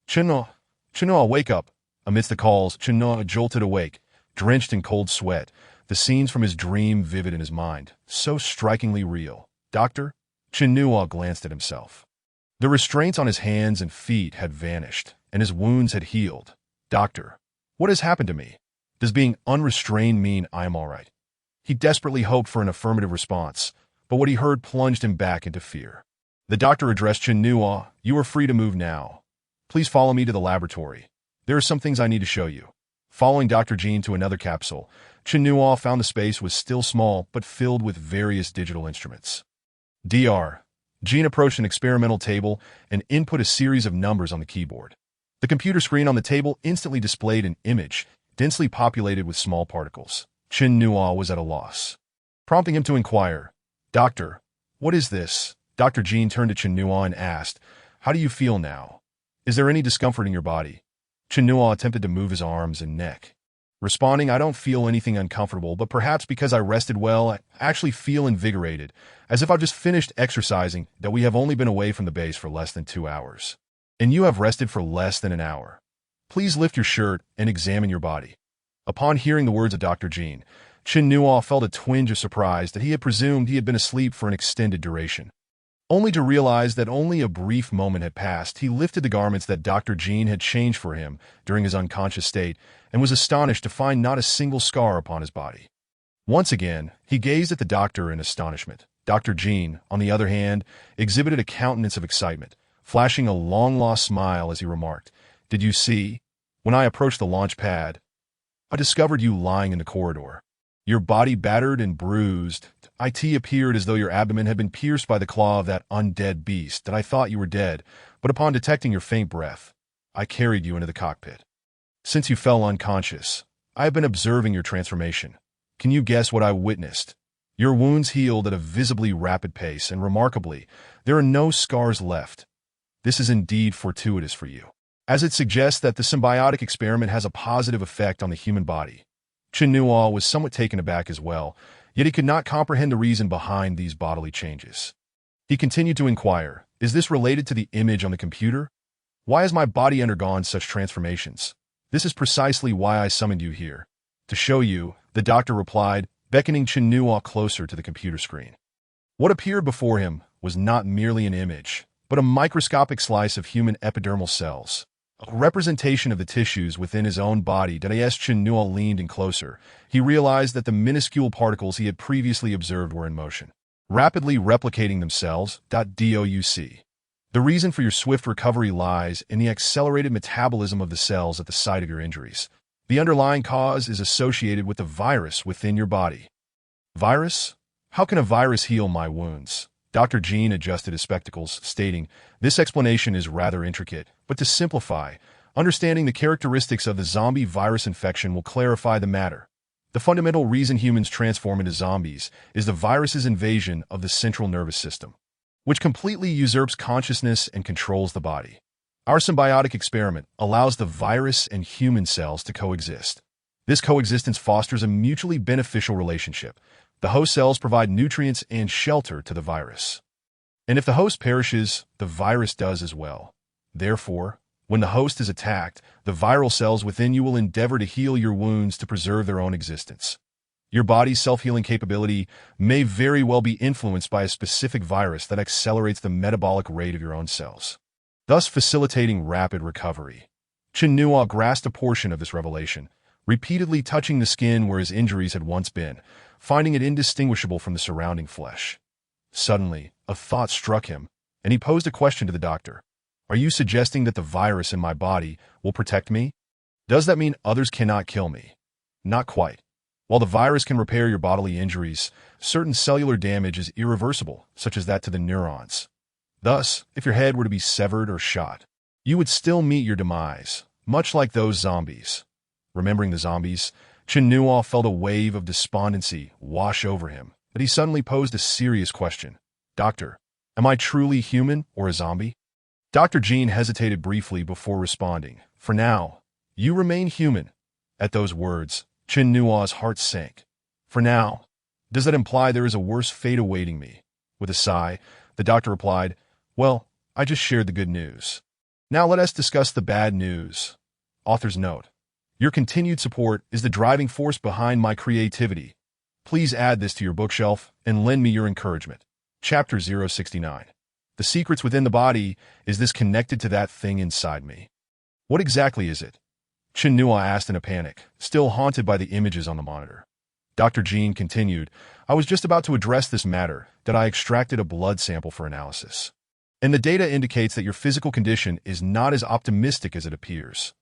Chen Nuo, wake up! Amidst the calls, Chen Nuo jolted awake, drenched in cold sweat, the scenes from his dream vivid in his mind, so strikingly real. Doctor? Chen Nuo glanced at himself. The restraints on his hands and feet had vanished, and his wounds had healed. Doctor, what has happened to me? Does being unrestrained mean I am all right? He desperately hoped for an affirmative response, but what he heard plunged him back into fear. The doctor addressed Chen Nuo. You are free to move now. Please follow me to the laboratory. There are some things I need to show you. Following Dr. Jean to another capsule, Chen Nuo found the space was still small but filled with various digital instruments. Dr. Jean approached an experimental table and input a series of numbers on the keyboard. The computer screen on the table instantly displayed an image, densely populated with small particles. Chen Nuo was at a loss, prompting him to inquire, Doctor, what is this? Dr. Jean turned to Chen Nuo and asked, How do you feel now? Is there any discomfort in your body? Chen Nuo attempted to move his arms and neck, responding, I don't feel anything uncomfortable, but perhaps because I rested well, I actually feel invigorated, as if I've just finished exercising, that we have only been away from the base for less than 2 hours. And you have rested for less than an hour. Please lift your shirt and examine your body. Upon hearing the words of Dr. Jean, Chen Nuo felt a twinge of surprise that he had presumed he had been asleep for an extended duration. Only to realize that only a brief moment had passed, he lifted the garments that Dr. Jean had changed for him during his unconscious state and was astonished to find not a single scar upon his body. Once again, he gazed at the doctor in astonishment. Dr. Jean, on the other hand, exhibited a countenance of excitement, flashing a long-lost smile as he remarked, Did you see? When I approached the launch pad, I discovered you lying in the corridor. Your body battered and bruised. It appeared as though your abdomen had been pierced by the claw of that undead beast, and I thought you were dead, but upon detecting your faint breath, I carried you into the cockpit. Since you fell unconscious, I have been observing your transformation. Can you guess what I witnessed? Your wounds healed at a visibly rapid pace, and remarkably, there are no scars left. This is indeed fortuitous for you, as it suggests that the symbiotic experiment has a positive effect on the human body. Chen Nuo was somewhat taken aback as well, yet he could not comprehend the reason behind these bodily changes. He continued to inquire, Is this related to the image on the computer? Why has my body undergone such transformations? This is precisely why I summoned you here. To show you, the doctor replied, beckoning Chen Nuo closer to the computer screen. What appeared before him was not merely an image, but a microscopic slice of human epidermal cells, a representation of the tissues within his own body. As Chen Nuo leaned in closer, he realized that the minuscule particles he had previously observed were in motion, rapidly replicating themselves. Douc. The reason for your swift recovery lies in the accelerated metabolism of the cells at the site of your injuries. The underlying cause is associated with the virus within your body. Virus? How can a virus heal my wounds? Dr. Jean adjusted his spectacles, stating, This explanation is rather intricate, but to simplify, understanding the characteristics of the zombie virus infection will clarify the matter. The fundamental reason humans transform into zombies is the virus's invasion of the central nervous system, which completely usurps consciousness and controls the body. Our symbiotic experiment allows the virus and human cells to coexist. This coexistence fosters a mutually beneficial relationship. The host cells provide nutrients and shelter to the virus. And if the host perishes, the virus does as well. Therefore, when the host is attacked, the viral cells within you will endeavor to heal your wounds to preserve their own existence. Your body's self-healing capability may very well be influenced by a specific virus that accelerates the metabolic rate of your own cells, thus facilitating rapid recovery. Chen Nuo grasped a portion of this revelation, repeatedly touching the skin where his injuries had once been, finding it indistinguishable from the surrounding flesh. Suddenly, a thought struck him, and he posed a question to the doctor. Are you suggesting that the virus in my body will protect me? Does that mean others cannot kill me? Not quite. While the virus can repair your bodily injuries, certain cellular damage is irreversible, such as that to the neurons. Thus, if your head were to be severed or shot, you would still meet your demise, much like those zombies. Remembering the zombies, Chinua felt a wave of despondency wash over him, but he suddenly posed a serious question. Doctor, am I truly human or a zombie? Dr. Jean hesitated briefly before responding. For now, you remain human. At those words, Chinua's heart sank. For now, does that imply there is a worse fate awaiting me? With a sigh, the doctor replied, well, I just shared the good news. Now let us discuss the bad news. Author's note. Your continued support is the driving force behind my creativity. Please add this to your bookshelf and lend me your encouragement. Chapter 069. The secrets within the body, is this connected to that thing inside me? What exactly is it? Chinua asked in a panic, still haunted by the images on the monitor. Dr. Jean continued, I was just about to address this matter that I extracted a blood sample for analysis. And the data indicates that your physical condition is not as optimistic as it appears.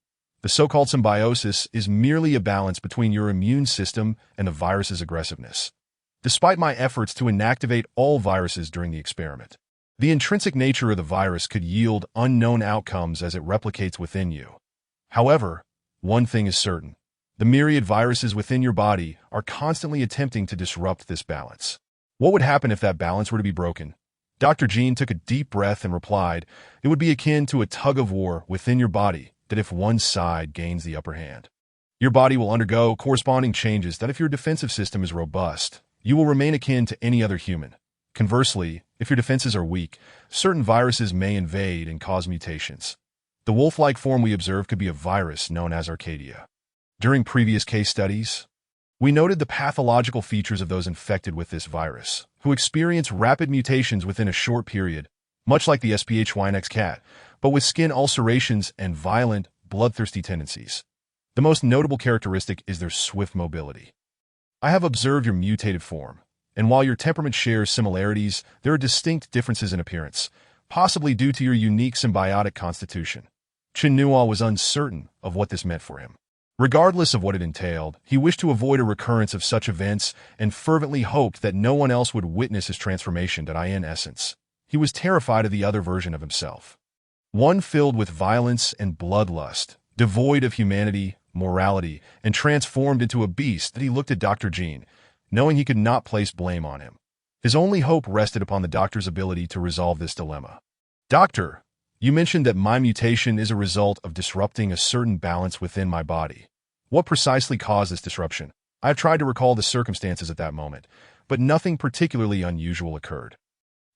The so-called symbiosis is merely a balance between your immune system and the virus's aggressiveness. Despite my efforts to inactivate all viruses during the experiment, the intrinsic nature of the virus could yield unknown outcomes as it replicates within you. However, one thing is certain. The myriad viruses within your body are constantly attempting to disrupt this balance. What would happen if that balance were to be broken? Dr. Jean took a deep breath and replied, it would be akin to a tug-of-war within your body that if one side gains the upper hand. Your body will undergo corresponding changes that if your defensive system is robust, you will remain akin to any other human. Conversely, if your defenses are weak, certain viruses may invade and cause mutations. The wolf-like form we observe could be a virus known as Arcadia. During previous case studies, we noted the pathological features of those infected with this virus, who experience rapid mutations within a short period, much like the SPH-YNX cat, but with skin ulcerations and violent, bloodthirsty tendencies. The most notable characteristic is their swift mobility. I have observed your mutated form, and while your temperament shares similarities, there are distinct differences in appearance, possibly due to your unique symbiotic constitution. Chinua was uncertain of what this meant for him. Regardless of what it entailed, he wished to avoid a recurrence of such events and fervently hoped that no one else would witness his transformation. In essence, he was terrified of the other version of himself. One filled with violence and bloodlust, devoid of humanity, morality, and transformed into a beast. That he looked at Dr. Jean, knowing he could not place blame on him. His only hope rested upon the doctor's ability to resolve this dilemma. Doctor, you mentioned that my mutation is a result of disrupting a certain balance within my body. What precisely caused this disruption? I have tried to recall the circumstances at that moment, but nothing particularly unusual occurred.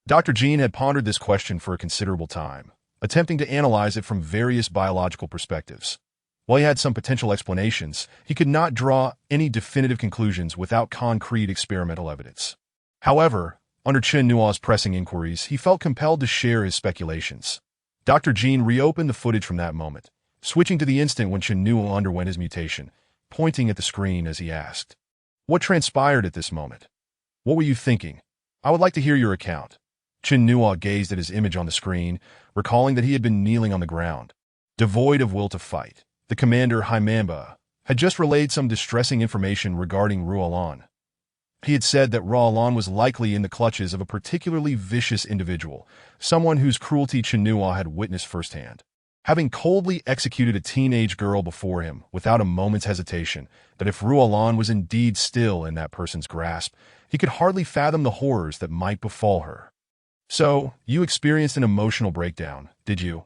Dr. Jean had pondered this question for a considerable time, attempting to analyze it from various biological perspectives. While he had some potential explanations, he could not draw any definitive conclusions without concrete experimental evidence. However, under Chinua's pressing inquiries, he felt compelled to share his speculations. Dr. Jean reopened the footage from that moment, switching to the instant when Chinua underwent his mutation, pointing at the screen as he asked, what transpired at this moment? What were you thinking? I would like to hear your account. Chinua gazed at his image on the screen, recalling that he had been kneeling on the ground, devoid of will to fight. The commander, Haimamba, had just relayed some distressing information regarding Rualan. He had said that Rualan was likely in the clutches of a particularly vicious individual, someone whose cruelty Chinua had witnessed firsthand. Having coldly executed a teenage girl before him without a moment's hesitation, that if Rualan was indeed still in that person's grasp, he could hardly fathom the horrors that might befall her. So, you experienced an emotional breakdown, did you?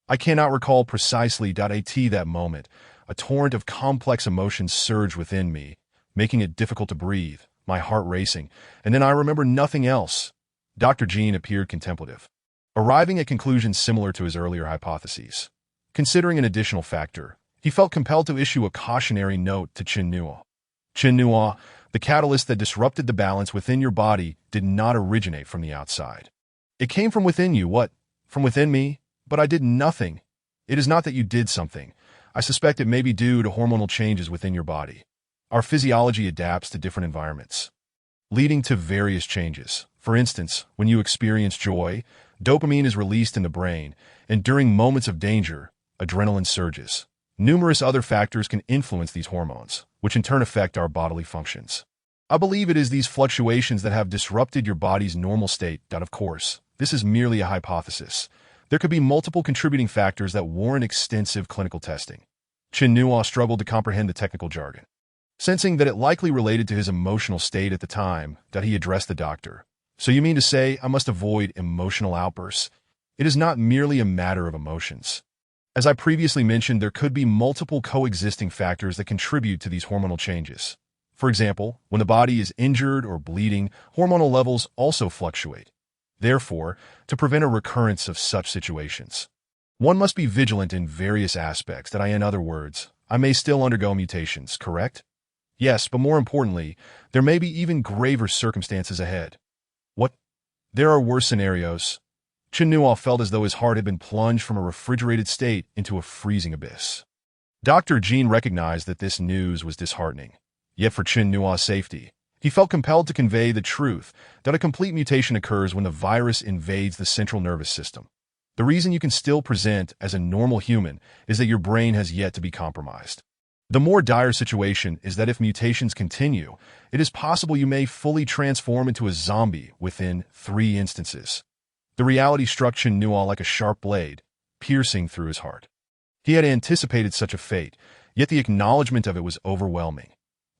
I cannot recall precisely at that moment. A torrent of complex emotions surged within me, making it difficult to breathe, my heart racing, and then I remember nothing else. Dr. Jean appeared contemplative, arriving at conclusions similar to his earlier hypotheses. Considering an additional factor, he felt compelled to issue a cautionary note to Chinua. Chinua, the catalyst that disrupted the balance within your body did not originate from the outside. It came from within you. What? From within me? But I did nothing. It is not that you did something. I suspect it may be due to hormonal changes within your body. Our physiology adapts to different environments, leading to various changes. For instance, when you experience joy, dopamine is released in the brain, and during moments of danger, adrenaline surges. Numerous other factors can influence these hormones, which in turn affect our bodily functions. I believe it is these fluctuations that have disrupted your body's normal state. Of course, this is merely a hypothesis. There could be multiple contributing factors that warrant extensive clinical testing. Chinua struggled to comprehend the technical jargon. Sensing that it likely related to his emotional state at the time, that he addressed the doctor. So you mean to say I must avoid emotional outbursts? It is not merely a matter of emotions. As I previously mentioned, there could be multiple coexisting factors that contribute to these hormonal changes. For example, when the body is injured or bleeding, hormonal levels also fluctuate. Therefore, to prevent a recurrence of such situations, one must be vigilant in various aspects that in other words, I may still undergo mutations, correct? Yes, but more importantly, there may be even graver circumstances ahead. What? There are worse scenarios. Chinua felt as though his heart had been plunged from a refrigerated state into a freezing abyss. Dr. Jean recognized that this news was disheartening. Yet for Chinua's safety, he felt compelled to convey the truth that a complete mutation occurs when the virus invades the central nervous system. The reason you can still present as a normal human is that your brain has yet to be compromised. The more dire situation is that if mutations continue, it is possible you may fully transform into a zombie within 3 instances. The reality struck Chinua like a sharp blade, piercing through his heart. He had anticipated such a fate, yet the acknowledgement of it was overwhelming.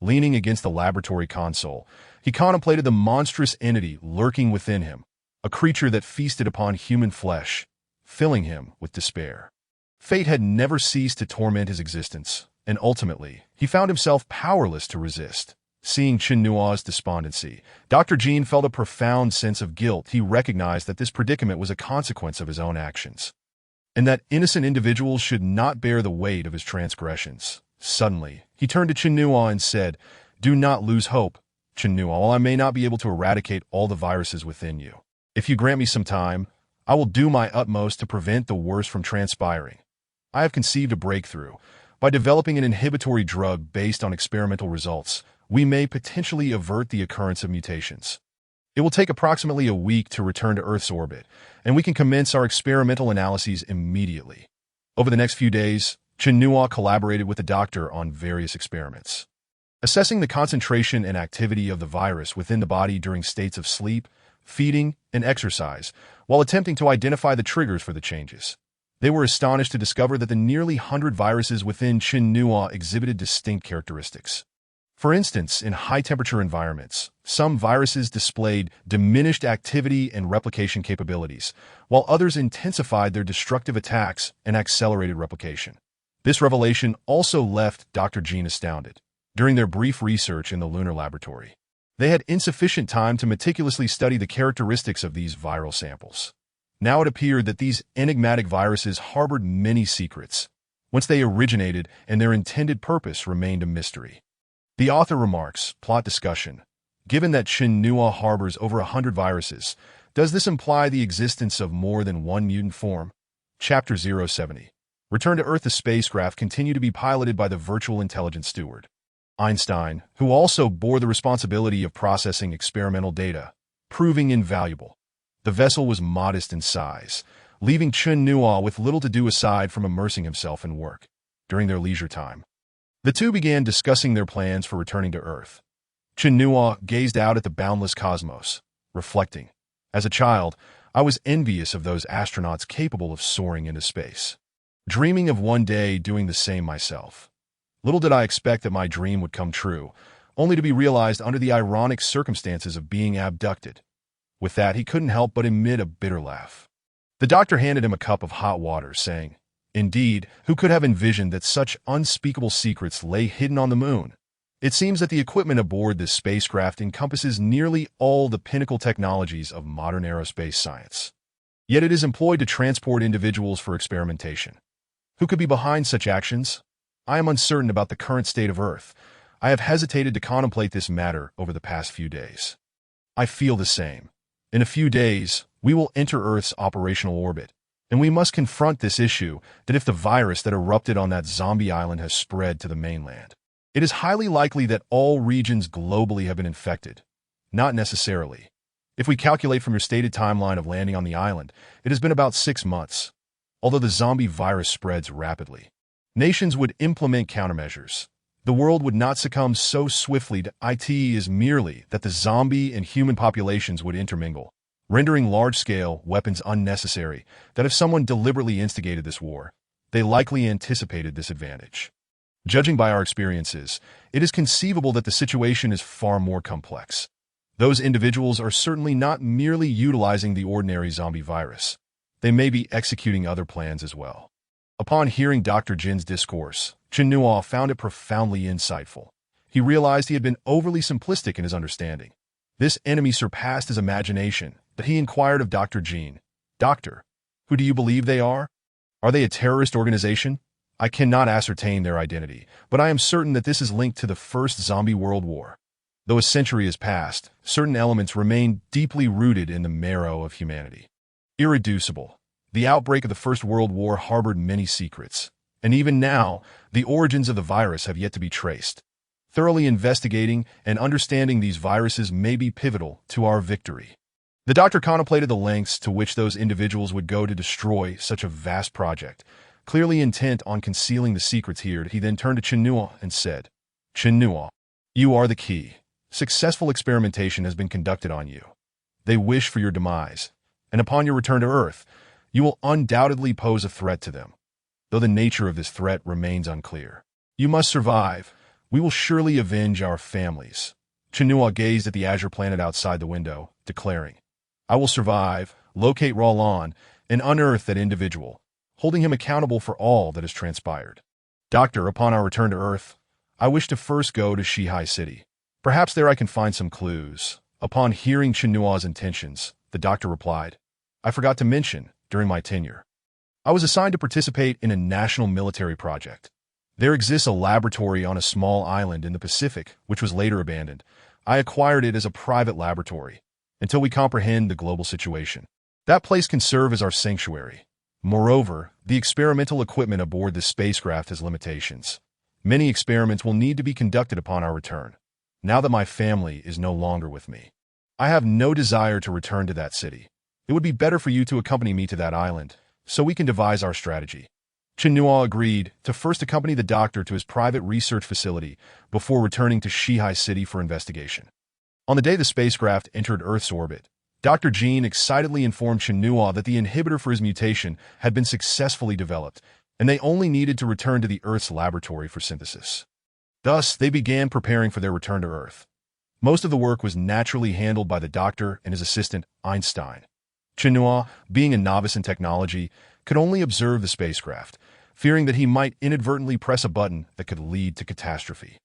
Leaning against the laboratory console, he contemplated the monstrous entity lurking within him, a creature that feasted upon human flesh, filling him with despair. Fate had never ceased to torment his existence, and ultimately, he found himself powerless to resist. Seeing Chinua's despondency, Dr. Jean felt a profound sense of guilt. He recognized that this predicament was a consequence of his own actions, and that innocent individuals should not bear the weight of his transgressions. Suddenly, he turned to Chinua and said, "Do not lose hope, Chinua. While I may not be able to eradicate all the viruses within you, if you grant me some time, I will do my utmost to prevent the worst from transpiring. I have conceived a breakthrough. By developing an inhibitory drug based on experimental results, we may potentially avert the occurrence of mutations. It will take approximately a week to return to Earth's orbit, and we can commence our experimental analyses immediately." Over the next few days, Chinua collaborated with the doctor on various experiments, assessing the concentration and activity of the virus within the body during states of sleep, feeding, and exercise, while attempting to identify the triggers for the changes. They were astonished to discover that the nearly 100 viruses within Chinua exhibited distinct characteristics. For instance, in high-temperature environments, some viruses displayed diminished activity and replication capabilities, while others intensified their destructive attacks and accelerated replication. This revelation also left Dr. Jean astounded. During their brief research in the lunar laboratory, they had insufficient time to meticulously study the characteristics of these viral samples. Now it appeared that these enigmatic viruses harbored many secrets, whence they originated and their intended purpose remained a mystery. The author remarks, plot discussion. Given that Chinua harbors over 100 viruses, does this imply the existence of more than one mutant form? Chapter 070. Return to Earth. The spacecraft continued to be piloted by the virtual intelligence steward, Einstein, who also bore the responsibility of processing experimental data, proving invaluable. The vessel was modest in size, leaving Chinua with little to do aside from immersing himself in work. During their leisure time, the two began discussing their plans for returning to Earth. Chinua gazed out at the boundless cosmos, reflecting, "As a child, I was envious of those astronauts capable of soaring into space, dreaming of one day doing the same myself. Little did I expect that my dream would come true, only to be realized under the ironic circumstances of being abducted." With that, he couldn't help but emit a bitter laugh. The doctor handed him a cup of hot water, saying, "Indeed, who could have envisioned that such unspeakable secrets lay hidden on the moon? It seems that the equipment aboard this spacecraft encompasses nearly all the pinnacle technologies of modern aerospace science. Yet it is employed to transport individuals for experimentation. Who could be behind such actions? I am uncertain about the current state of Earth. I have hesitated to contemplate this matter over the past few days. I feel the same. In a few days, we will enter Earth's operational orbit, and we must confront this issue that if the virus that erupted on that zombie island has spread to the mainland, it is highly likely that all regions globally have been infected. Not necessarily. If we calculate from your stated timeline of landing on the island, it has been about 6 months. Although the zombie virus spreads rapidly, nations would implement countermeasures. The world would not succumb so swiftly to it is merely that the zombie and human populations would intermingle, rendering large-scale weapons unnecessary, that if someone deliberately instigated this war, they likely anticipated this advantage. Judging by our experiences, it is conceivable that the situation is far more complex. Those individuals are certainly not merely utilizing the ordinary zombie virus. They may be executing other plans as well. Upon hearing Dr. Jin's discourse, Chen Nuo found it profoundly insightful. He realized he had been overly simplistic in his understanding. This enemy surpassed his imagination, but he inquired of Dr. Jin, "Doctor, who do you believe they are? Are they a terrorist organization? I cannot ascertain their identity, but I am certain that this is linked to the First Zombie World War. Though a century has passed, certain elements remain deeply rooted in the marrow of humanity. Irreducible, the outbreak of the First World War harbored many secrets, and even now, the origins of the virus have yet to be traced. Thoroughly investigating and understanding these viruses may be pivotal to our victory." The doctor contemplated the lengths to which those individuals would go to destroy such a vast project. Clearly intent on concealing the secrets here, he then turned to Chen Nuo and said, "Chen Nuo, you are the key. Successful experimentation has been conducted on you. They wish for your demise, and upon your return to Earth, you will undoubtedly pose a threat to them, though the nature of this threat remains unclear. You must survive. We will surely avenge our families." Chen Nuo gazed at the azure planet outside the window, declaring, "I will survive, locate Roland, and unearth that individual, holding him accountable for all that has transpired. Doctor, upon our return to Earth, I wish to first go to Shihai City. Perhaps there I can find some clues." Upon hearing Chen Nuo's intentions, the doctor replied, "I forgot to mention, during my tenure, I was assigned to participate in a national military project. There exists a laboratory on a small island in the Pacific, which was later abandoned. I acquired it as a private laboratory, until we comprehend the global situation. That place can serve as our sanctuary. Moreover, the experimental equipment aboard this spacecraft has limitations. Many experiments will need to be conducted upon our return. Now that my family is no longer with me, I have no desire to return to that city. It would be better for you to accompany me to that island, so we can devise our strategy." Chen Nuo agreed to first accompany the doctor to his private research facility before returning to Shihai City for investigation. On the day the spacecraft entered Earth's orbit, Dr. Jin excitedly informed Chen Nuo that the inhibitor for his mutation had been successfully developed, and they only needed to return to the Earth's laboratory for synthesis. Thus, they began preparing for their return to Earth. Most of the work was naturally handled by the doctor and his assistant, Einstein. Chen Nuo, being a novice in technology, could only observe the spacecraft, fearing that he might inadvertently press a button that could lead to catastrophe.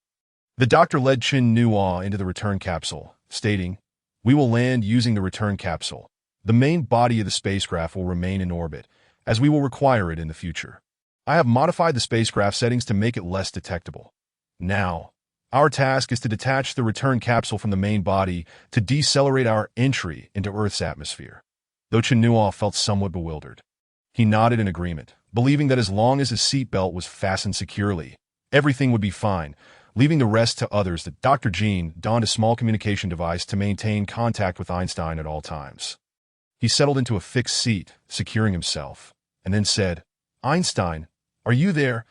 The doctor led Chen Nuo into the return capsule, stating, "We will land using the return capsule. The main body of the spacecraft will remain in orbit, as we will require it in the future. I have modified the spacecraft settings to make it less detectable. Now, our task is to detach the return capsule from the main body to decelerate our entry into Earth's atmosphere." Though Chen Nuo felt somewhat bewildered, he nodded in agreement, believing that as long as his seatbelt was fastened securely, everything would be fine. Leaving the rest to others, the Dr. Jin donned a small communication device to maintain contact with Einstein at all times. He settled into a fixed seat, securing himself, and then said, "Einstein, are you there?"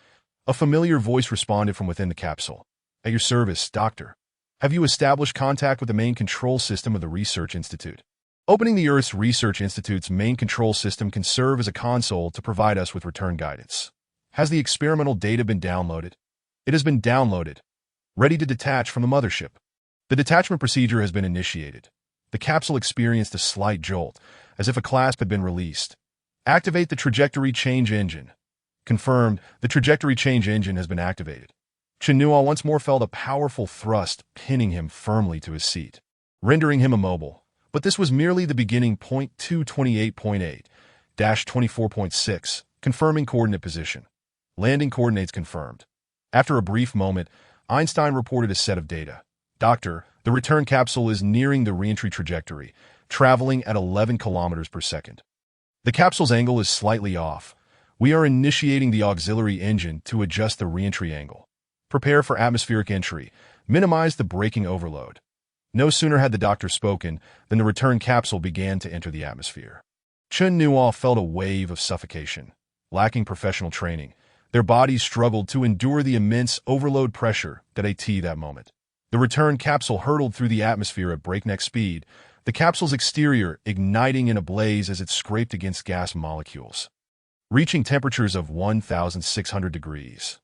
A familiar voice responded from within the capsule. "At your service, Doctor. Have you established contact with the main control system of the Research Institute?" Opening the Earth's Research Institute's main control system can serve as a console to provide us with return guidance. Has the experimental data been downloaded? It has been downloaded. Ready to detach from the mothership. The detachment procedure has been initiated. The capsule experienced a slight jolt, as if a clasp had been released. Activate the trajectory change engine. Confirmed, the trajectory change engine has been activated. Chen Nuo once more felt a powerful thrust pinning him firmly to his seat, rendering him immobile. But this was merely the beginning. 228.8-24.6, confirming coordinate position. Landing coordinates confirmed. After a brief moment, Einstein reported a set of data. "Doctor, the return capsule is nearing the reentry trajectory, traveling at 11 kilometers per second. The capsule's angle is slightly off. We are initiating the auxiliary engine to adjust the reentry angle. Prepare for atmospheric entry. Minimize the braking overload." No sooner had the doctor spoken than the return capsule began to enter the atmosphere. Chen Nuo felt a wave of suffocation. Lacking professional training, their bodies struggled to endure the immense overload pressure that moment. The return capsule hurtled through the atmosphere at breakneck speed, the capsule's exterior igniting in a blaze as it scraped against gas molecules, reaching temperatures of 1,600 degrees.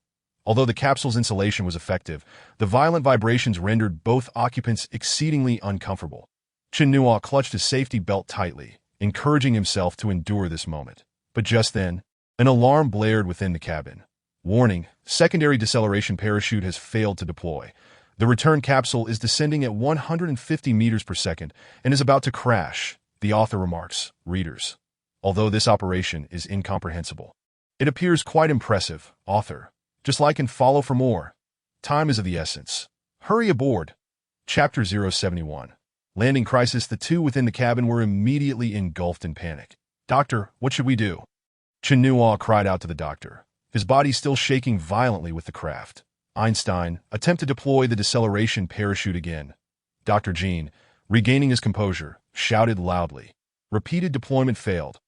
Although the capsule's insulation was effective, the violent vibrations rendered both occupants exceedingly uncomfortable. Chen Nuo clutched his safety belt tightly, encouraging himself to endure this moment. But just then, an alarm blared within the cabin. Warning, secondary deceleration parachute has failed to deploy. The return capsule is descending at 150 meters per second and is about to crash, the author remarks, readers. Although this operation is incomprehensible, it appears quite impressive, author. Just like and follow for more. Time is of the essence. Hurry aboard. Chapter 071. Landing crisis. The two within the cabin were immediately engulfed in panic. Doctor, what should we do? Chen Nuo cried out to the doctor, his body still shaking violently with the craft. Einstein, attempt to deploy the deceleration parachute again. Dr. Jean, regaining his composure, shouted loudly. Repeated deployment failed.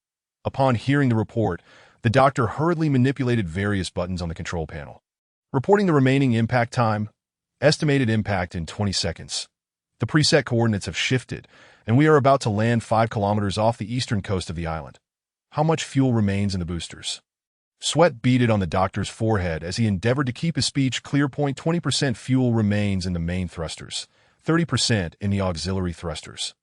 Upon hearing the report, the doctor hurriedly manipulated various buttons on the control panel, reporting the remaining impact time, estimated impact in 20 seconds. The preset coordinates have shifted, and we are about to land 5 kilometers off the eastern coast of the island. How much fuel remains in the boosters? Sweat beaded on the doctor's forehead as he endeavored to keep his speech clear. 20% fuel remains in the main thrusters, 30% in the auxiliary thrusters.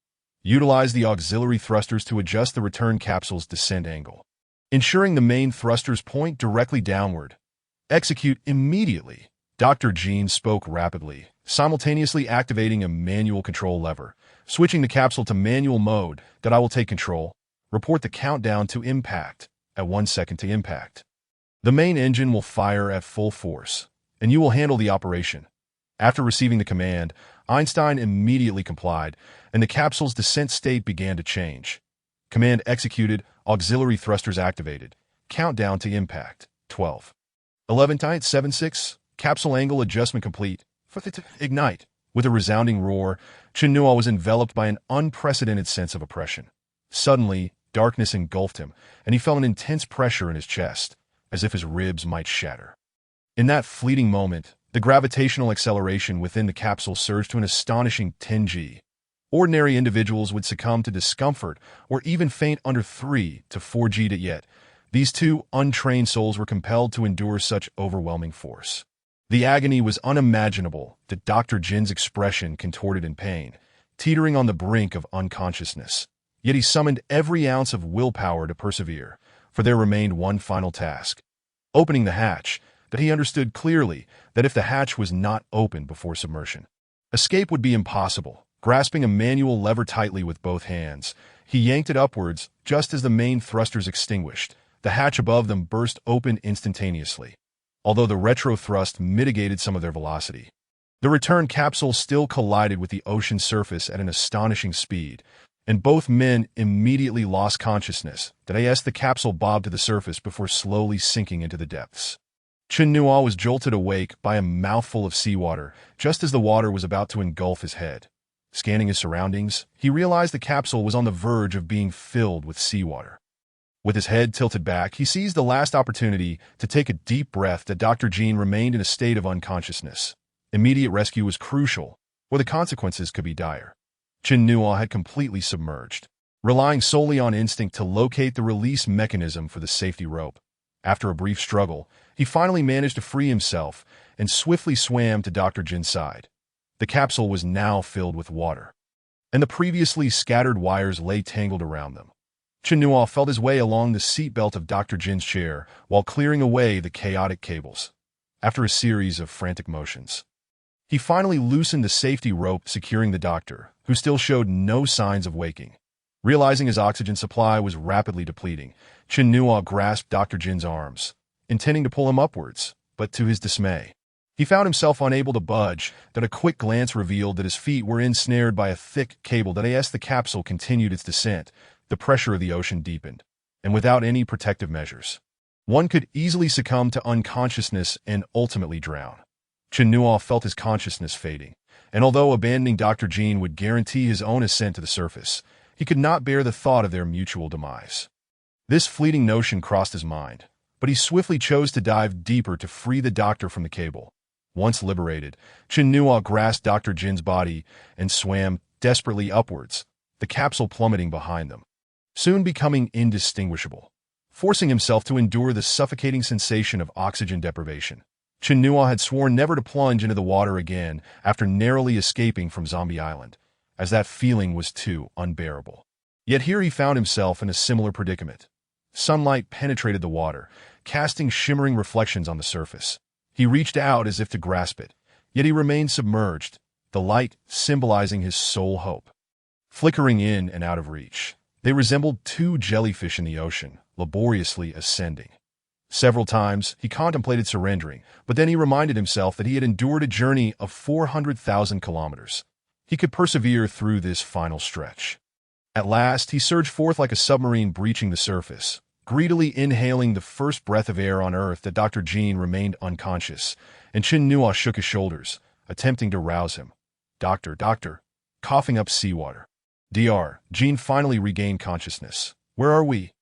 Utilize the auxiliary thrusters to adjust the return capsule's descent angle, ensuring the main thrusters point directly downward. Execute immediately. Dr. Jean spoke rapidly, simultaneously activating a manual control lever, switching the capsule to manual mode. That I will take control. Report the countdown to impact at 1 second to impact. The main engine will fire at full force, and you will handle the operation. After receiving the command, Einstein immediately complied, and the capsule's descent state began to change. Command executed. Auxiliary thrusters activated. Countdown to impact. 12. 11.76. Capsule angle adjustment complete. Ignite. With a resounding roar, Chen Nuo was enveloped by an unprecedented sense of oppression. Suddenly, darkness engulfed him, and he felt an intense pressure in his chest, as if his ribs might shatter. In that fleeting moment, the gravitational acceleration within the capsule surged to an astonishing 10 g. Ordinary individuals would succumb to discomfort or even faint under 3 to 4 g. Yet, these two untrained souls were compelled to endure such overwhelming force. The agony was unimaginable. That Dr. Jin's expression contorted in pain, teetering on the brink of unconsciousness. Yet he summoned every ounce of willpower to persevere, for there remained one final task. Opening the hatch, that he understood clearly that if the hatch was not opened before submersion, escape would be impossible. Grasping a manual lever tightly with both hands, he yanked it upwards just as the main thrusters extinguished. The hatch above them burst open instantaneously. Although the retro thrust mitigated some of their velocity, the return capsule still collided with the ocean surface at an astonishing speed, and both men immediately lost consciousness. The capsule bobbed to the surface before slowly sinking into the depths. Chen Nuo was jolted awake by a mouthful of seawater just as the water was about to engulf his head. Scanning his surroundings, he realized the capsule was on the verge of being filled with seawater. With his head tilted back, he seized the last opportunity to take a deep breath. That Dr. Jean remained in a state of unconsciousness. Immediate rescue was crucial, or the consequences could be dire. Chen Nuo had completely submerged, relying solely on instinct to locate the release mechanism for the safety rope. After a brief struggle, he finally managed to free himself and swiftly swam to Dr. Jin's side. The capsule was now filled with water, and the previously scattered wires lay tangled around them. Chen Nuo felt his way along the seatbelt of Dr. Jin's chair while clearing away the chaotic cables. After a series of frantic motions, he finally loosened the safety rope securing the doctor, who still showed no signs of waking. Realizing his oxygen supply was rapidly depleting, Chen Nuo grasped Dr. Jin's arms, intending to pull him upwards, but to his dismay, he found himself unable to budge. That a quick glance revealed that his feet were ensnared by a thick cable. As the capsule continued its descent, the pressure of the ocean deepened, and without any protective measures, one could easily succumb to unconsciousness and ultimately drown. Chen Nuo felt his consciousness fading, and although abandoning Dr. Jean would guarantee his own ascent to the surface, he could not bear the thought of their mutual demise. This fleeting notion crossed his mind, but he swiftly chose to dive deeper to free the doctor from the cable. Once liberated, Chen Nuo grasped Dr. Jin's body and swam desperately upwards, the capsule plummeting behind them, soon becoming indistinguishable, forcing himself to endure the suffocating sensation of oxygen deprivation. Chinua had sworn never to plunge into the water again after narrowly escaping from Zombie Island, as that feeling was too unbearable. Yet here he found himself in a similar predicament. Sunlight penetrated the water, casting shimmering reflections on the surface. He reached out as if to grasp it, yet he remained submerged, the light symbolizing his sole hope. Flickering in and out of reach, they resembled two jellyfish in the ocean, laboriously ascending. Several times, he contemplated surrendering, but then he reminded himself that he had endured a journey of 400,000 kilometers. He could persevere through this final stretch. At last, he surged forth like a submarine breaching the surface, greedily inhaling the first breath of air on Earth that Dr. Jean remained unconscious, and Chinua shook his shoulders, attempting to rouse him. Doctor, coughing up seawater. Dr. Jean finally regained consciousness. Where are we?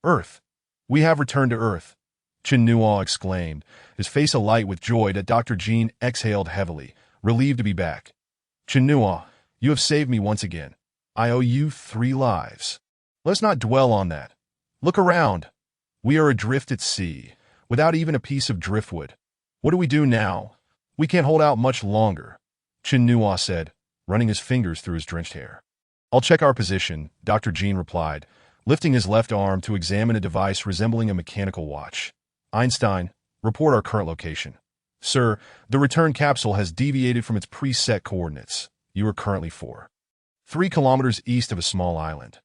Earth. We have returned to Earth, Chinua exclaimed, his face alight with joy that Dr. Jean exhaled heavily, relieved to be back. Chinua, you have saved me once again. I owe you 3 lives. Let's not dwell on that. Look around. We are adrift at sea, without even a piece of driftwood. What do we do now? We can't hold out much longer, Chinua said, running his fingers through his drenched hair. I'll check our position, Dr. Jean replied, lifting his left arm to examine a device resembling a mechanical watch. Einstein, report our current location. Sir, the return capsule has deviated from its preset coordinates. You are currently 3 kilometers east of a small island.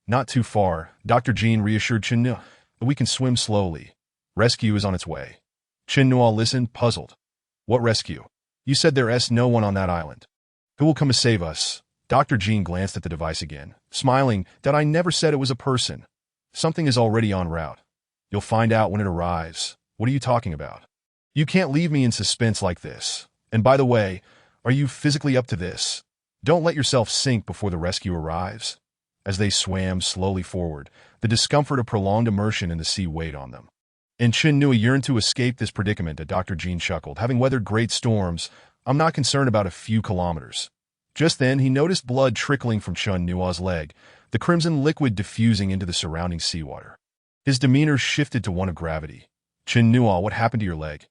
Not too far, Dr. Jean reassured Chinua, but we can swim slowly. Rescue is on its way. Chinua listened, puzzled. What rescue? You said there's no one on that island. Who will come to save us? Dr. Jean glanced at the device again, smiling that I never said it was a person. Something is already en route. You'll find out when it arrives. What are you talking about? You can't leave me in suspense like this. And by the way, are you physically up to this? Don't let yourself sink before the rescue arrives. As they swam slowly forward, the discomfort of prolonged immersion in the sea weighed on them. And Chinua yearned to escape this predicament that Dr. Jean chuckled. Having weathered great storms, I'm not concerned about a few kilometers. Just then, he noticed blood trickling from Chinua's leg, the crimson liquid diffusing into the surrounding seawater. His demeanor shifted to one of gravity. Chinua, what happened to your leg?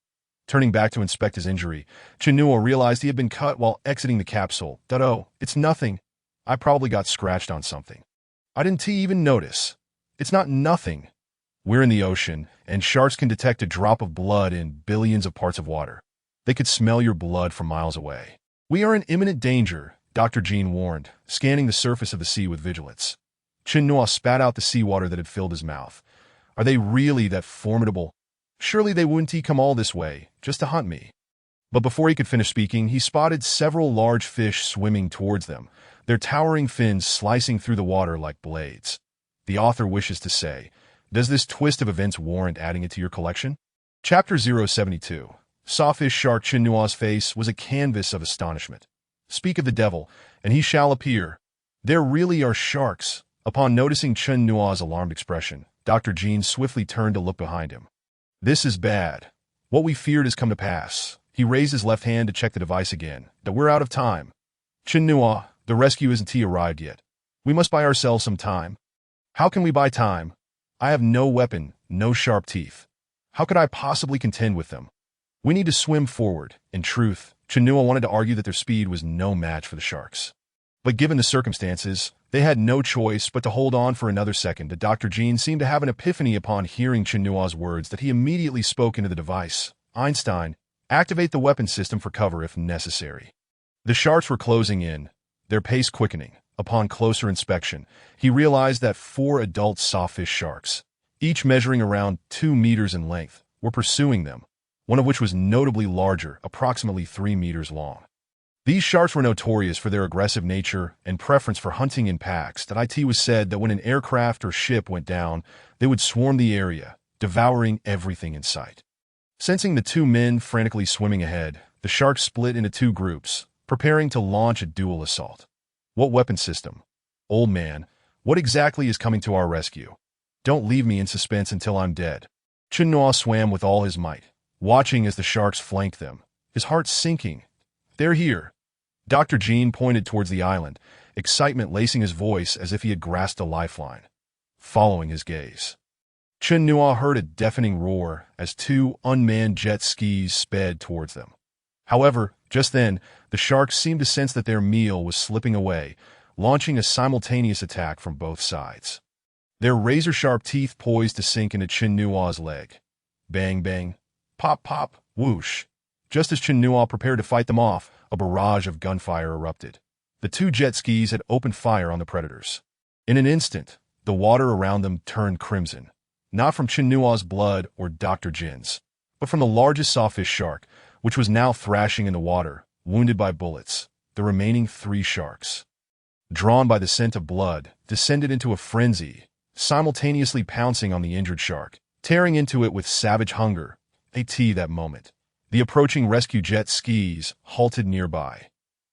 Turning back to inspect his injury, Chinua realized he had been cut while exiting the capsule. Oh, it's nothing. I probably got scratched on something. I didn't even notice. It's not nothing. We're in the ocean, and sharks can detect a drop of blood in billions of parts of water. They could smell your blood from miles away. We are in imminent danger, Dr. Jean warned, scanning the surface of the sea with vigilance. Chinua spat out the seawater that had filled his mouth. Are they really that formidable? Surely they wouldn't come all this way, just to hunt me. But before he could finish speaking, he spotted several large fish swimming towards them, their towering fins slicing through the water like blades. The author wishes to say, does this twist of events warrant adding it to your collection? Chapter 072. Sawfish Shark. Chinua's face was a canvas of astonishment. Speak of the devil, and he shall appear. There really are sharks. Upon noticing Chinua's alarmed expression, Dr. Jean swiftly turned to look behind him. This is bad. What we feared has come to pass. He raised his left hand to check the device again. That we're out of time. Chinua, the rescue isn't arrived yet. We must buy ourselves some time. How can we buy time? I have no weapon, no sharp teeth. How could I possibly contend with them? We need to swim forward. In truth, Chinua wanted to argue that their speed was no match for the sharks. But given the circumstances, they had no choice but to hold on for another second. Dr. Jean seemed to have an epiphany upon hearing Chinua's words that he immediately spoke into the device. Einstein, activate the weapon system for cover if necessary. The sharks were closing in, their pace quickening. Upon closer inspection, he realized that 4 adult sawfish sharks, each measuring around 2 meters in length, were pursuing them, one of which was notably larger, approximately 3 meters long. These sharks were notorious for their aggressive nature and preference for hunting in packs. It was said that when an aircraft or ship went down, they would swarm the area, devouring everything in sight. Sensing the 2 men frantically swimming ahead, the sharks split into 2 groups, preparing to launch a dual assault. What weapon system? Old man, what exactly is coming to our rescue? Don't leave me in suspense until I'm dead. Chinua swam with all his might, watching as the sharks flanked them, his heart sinking. They're here. Dr. Jean pointed towards the island, excitement lacing his voice as if he had grasped a lifeline. Following his gaze, Chen Nua heard a deafening roar as two unmanned jet skis sped towards them. However, just then, the sharks seemed to sense that their meal was slipping away, launching a simultaneous attack from both sides. Their razor-sharp teeth poised to sink into Chen Nua's leg. Bang, bang. Pop, pop, whoosh. Just as Chen Nua prepared to fight them off, a barrage of gunfire erupted. The two jet skis had opened fire on the predators. In an instant, the water around them turned crimson, not from Chen Nua's blood or Dr. Jin's, but from the largest sawfish shark, which was now thrashing in the water, wounded by bullets. The remaining three sharks, drawn by the scent of blood, descended into a frenzy, simultaneously pouncing on the injured shark, tearing into it with savage hunger. That moment, the approaching rescue jet skis halted nearby,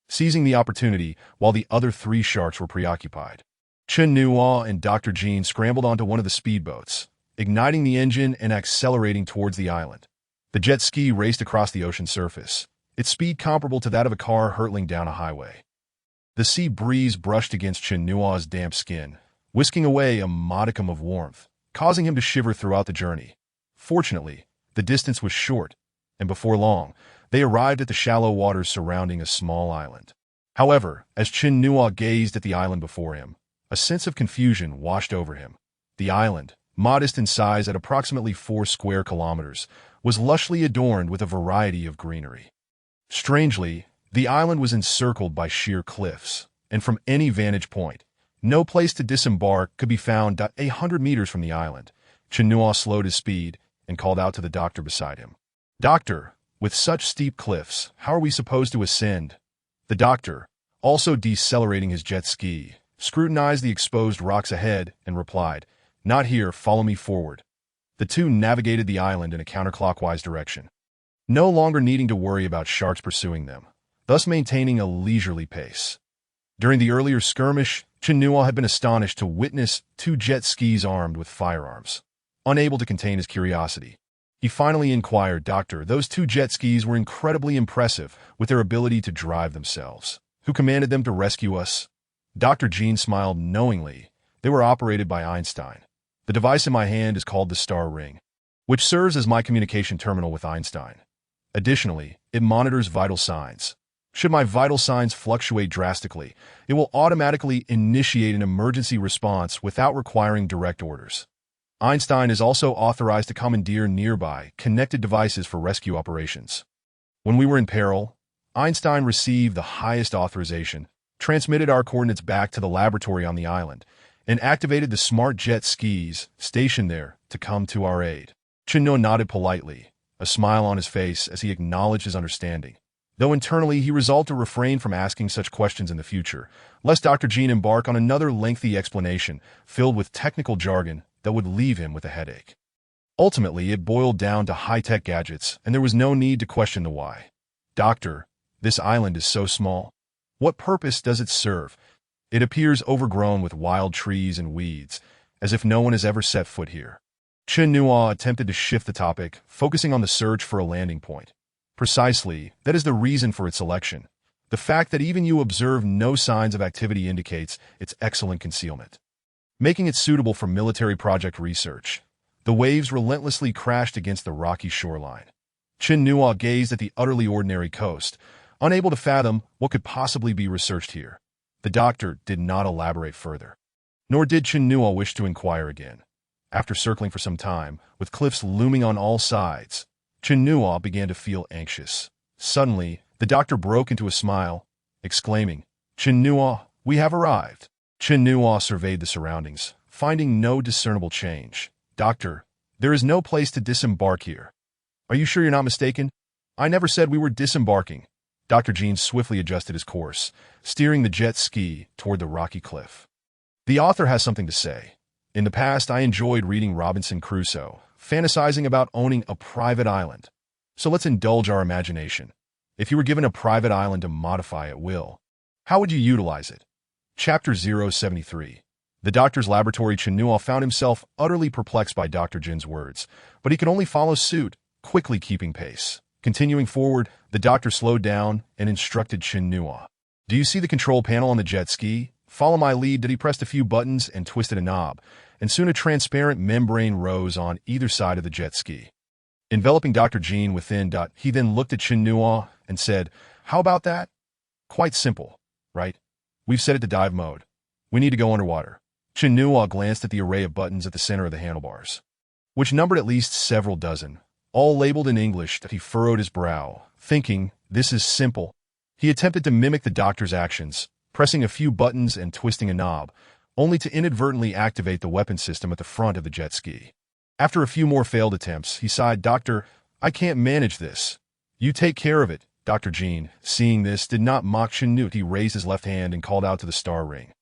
seizing the opportunity while the other three sharks were preoccupied. Chen Nua and Dr. Jin scrambled onto one of the speedboats, igniting the engine and accelerating towards the island. The jet ski raced across the ocean surface, its speed comparable to that of a car hurtling down a highway. The sea breeze brushed against Chen Nua's damp skin, whisking away a modicum of warmth, causing him to shiver throughout the journey. Fortunately, the distance was short, and before long, they arrived at the shallow waters surrounding a small island. However, as Chen Nua gazed at the island before him, a sense of confusion washed over him. The island, modest in size at approximately 4 square kilometers, was lushly adorned with a variety of greenery. Strangely, the island was encircled by sheer cliffs, and from any vantage point, no place to disembark could be found 100 meters from the island. Chen Nua slowed his speed and called out to the doctor beside him. "Doctor, with such steep cliffs, how are we supposed to ascend?" The doctor, also decelerating his jet ski, scrutinized the exposed rocks ahead and replied, "Not here, follow me forward." The two navigated the island in a counterclockwise direction, no longer needing to worry about sharks pursuing them, thus maintaining a leisurely pace. During the earlier skirmish, Chen Nua had been astonished to witness two jet skis armed with firearms. Unable to contain his curiosity, he finally inquired, "Doctor, those two jet skis were incredibly impressive with their ability to drive themselves. Who commanded them to rescue us?" Dr. Jean smiled knowingly. "They were operated by Einstein. The device in my hand is called the Star Ring, which serves as my communication terminal with Einstein. Additionally, it monitors vital signs. Should my vital signs fluctuate drastically, it will automatically initiate an emergency response without requiring direct orders. Einstein is also authorized to commandeer nearby connected devices for rescue operations. When we were in peril, Einstein received the highest authorization, transmitted our coordinates back to the laboratory on the island, and activated the smart jet skis stationed there to come to our aid." Chen Nua nodded politely, a smile on his face as he acknowledged his understanding, though internally he resolved to refrain from asking such questions in the future, lest Dr. Jean embark on another lengthy explanation filled with technical jargon that would leave him with a headache. Ultimately, it boiled down to high-tech gadgets, and there was no need to question the why. "Doctor, this island is so small. What purpose does it serve? It appears overgrown with wild trees and weeds, as if no one has ever set foot here." Chen Nua attempted to shift the topic, focusing on the search for a landing point. "Precisely, that is the reason for its selection. The fact that even you observe no signs of activity indicates its excellent concealment, making it suitable for military project research." The waves relentlessly crashed against the rocky shoreline. Chen Nua gazed at the utterly ordinary coast, unable to fathom what could possibly be researched here. The doctor did not elaborate further, nor did Chen Nua wish to inquire again. After circling for some time, with cliffs looming on all sides, Chen Nua began to feel anxious. Suddenly, the doctor broke into a smile, exclaiming, "Chen Nua, we have arrived." Chen Nua surveyed the surroundings, finding no discernible change. "Doctor, there is no place to disembark here. Are you sure you're not mistaken? I never said we were disembarking." Dr. Jean swiftly adjusted his course, steering the jet ski toward the rocky cliff. "The author has something to say. In the past, I enjoyed reading Robinson Crusoe, fantasizing about owning a private island. So let's indulge our imagination. If you were given a private island to modify at will, how would you utilize it?" Chapter 073. The doctor's laboratory. Chen Nua found himself utterly perplexed by Dr. Jin's words, but he could only follow suit, quickly keeping pace. Continuing forward, the doctor slowed down and instructed Chen Nua. "Do you see the control panel on the jet ski? Follow my lead." He pressed a few buttons and twisted a knob, and soon a transparent membrane rose on either side of the jet ski, enveloping Dr. Jean within. He then looked at Chinua and said, "How about that? Quite simple, right? We've set it to dive mode. We need to go underwater." Chinua glanced at the array of buttons at the center of the handlebars, which numbered at least several dozen, all labeled in English. He furrowed his brow, thinking, "This is simple." He attempted to mimic the doctor's actions, pressing a few buttons and twisting a knob, only to inadvertently activate the weapon system at the front of the jet ski. After a few more failed attempts, he sighed, "Doctor, I can't manage this. You take care of it." Dr. Jean, seeing this, did not mock Chinua. He raised his left hand and called out to the star ring.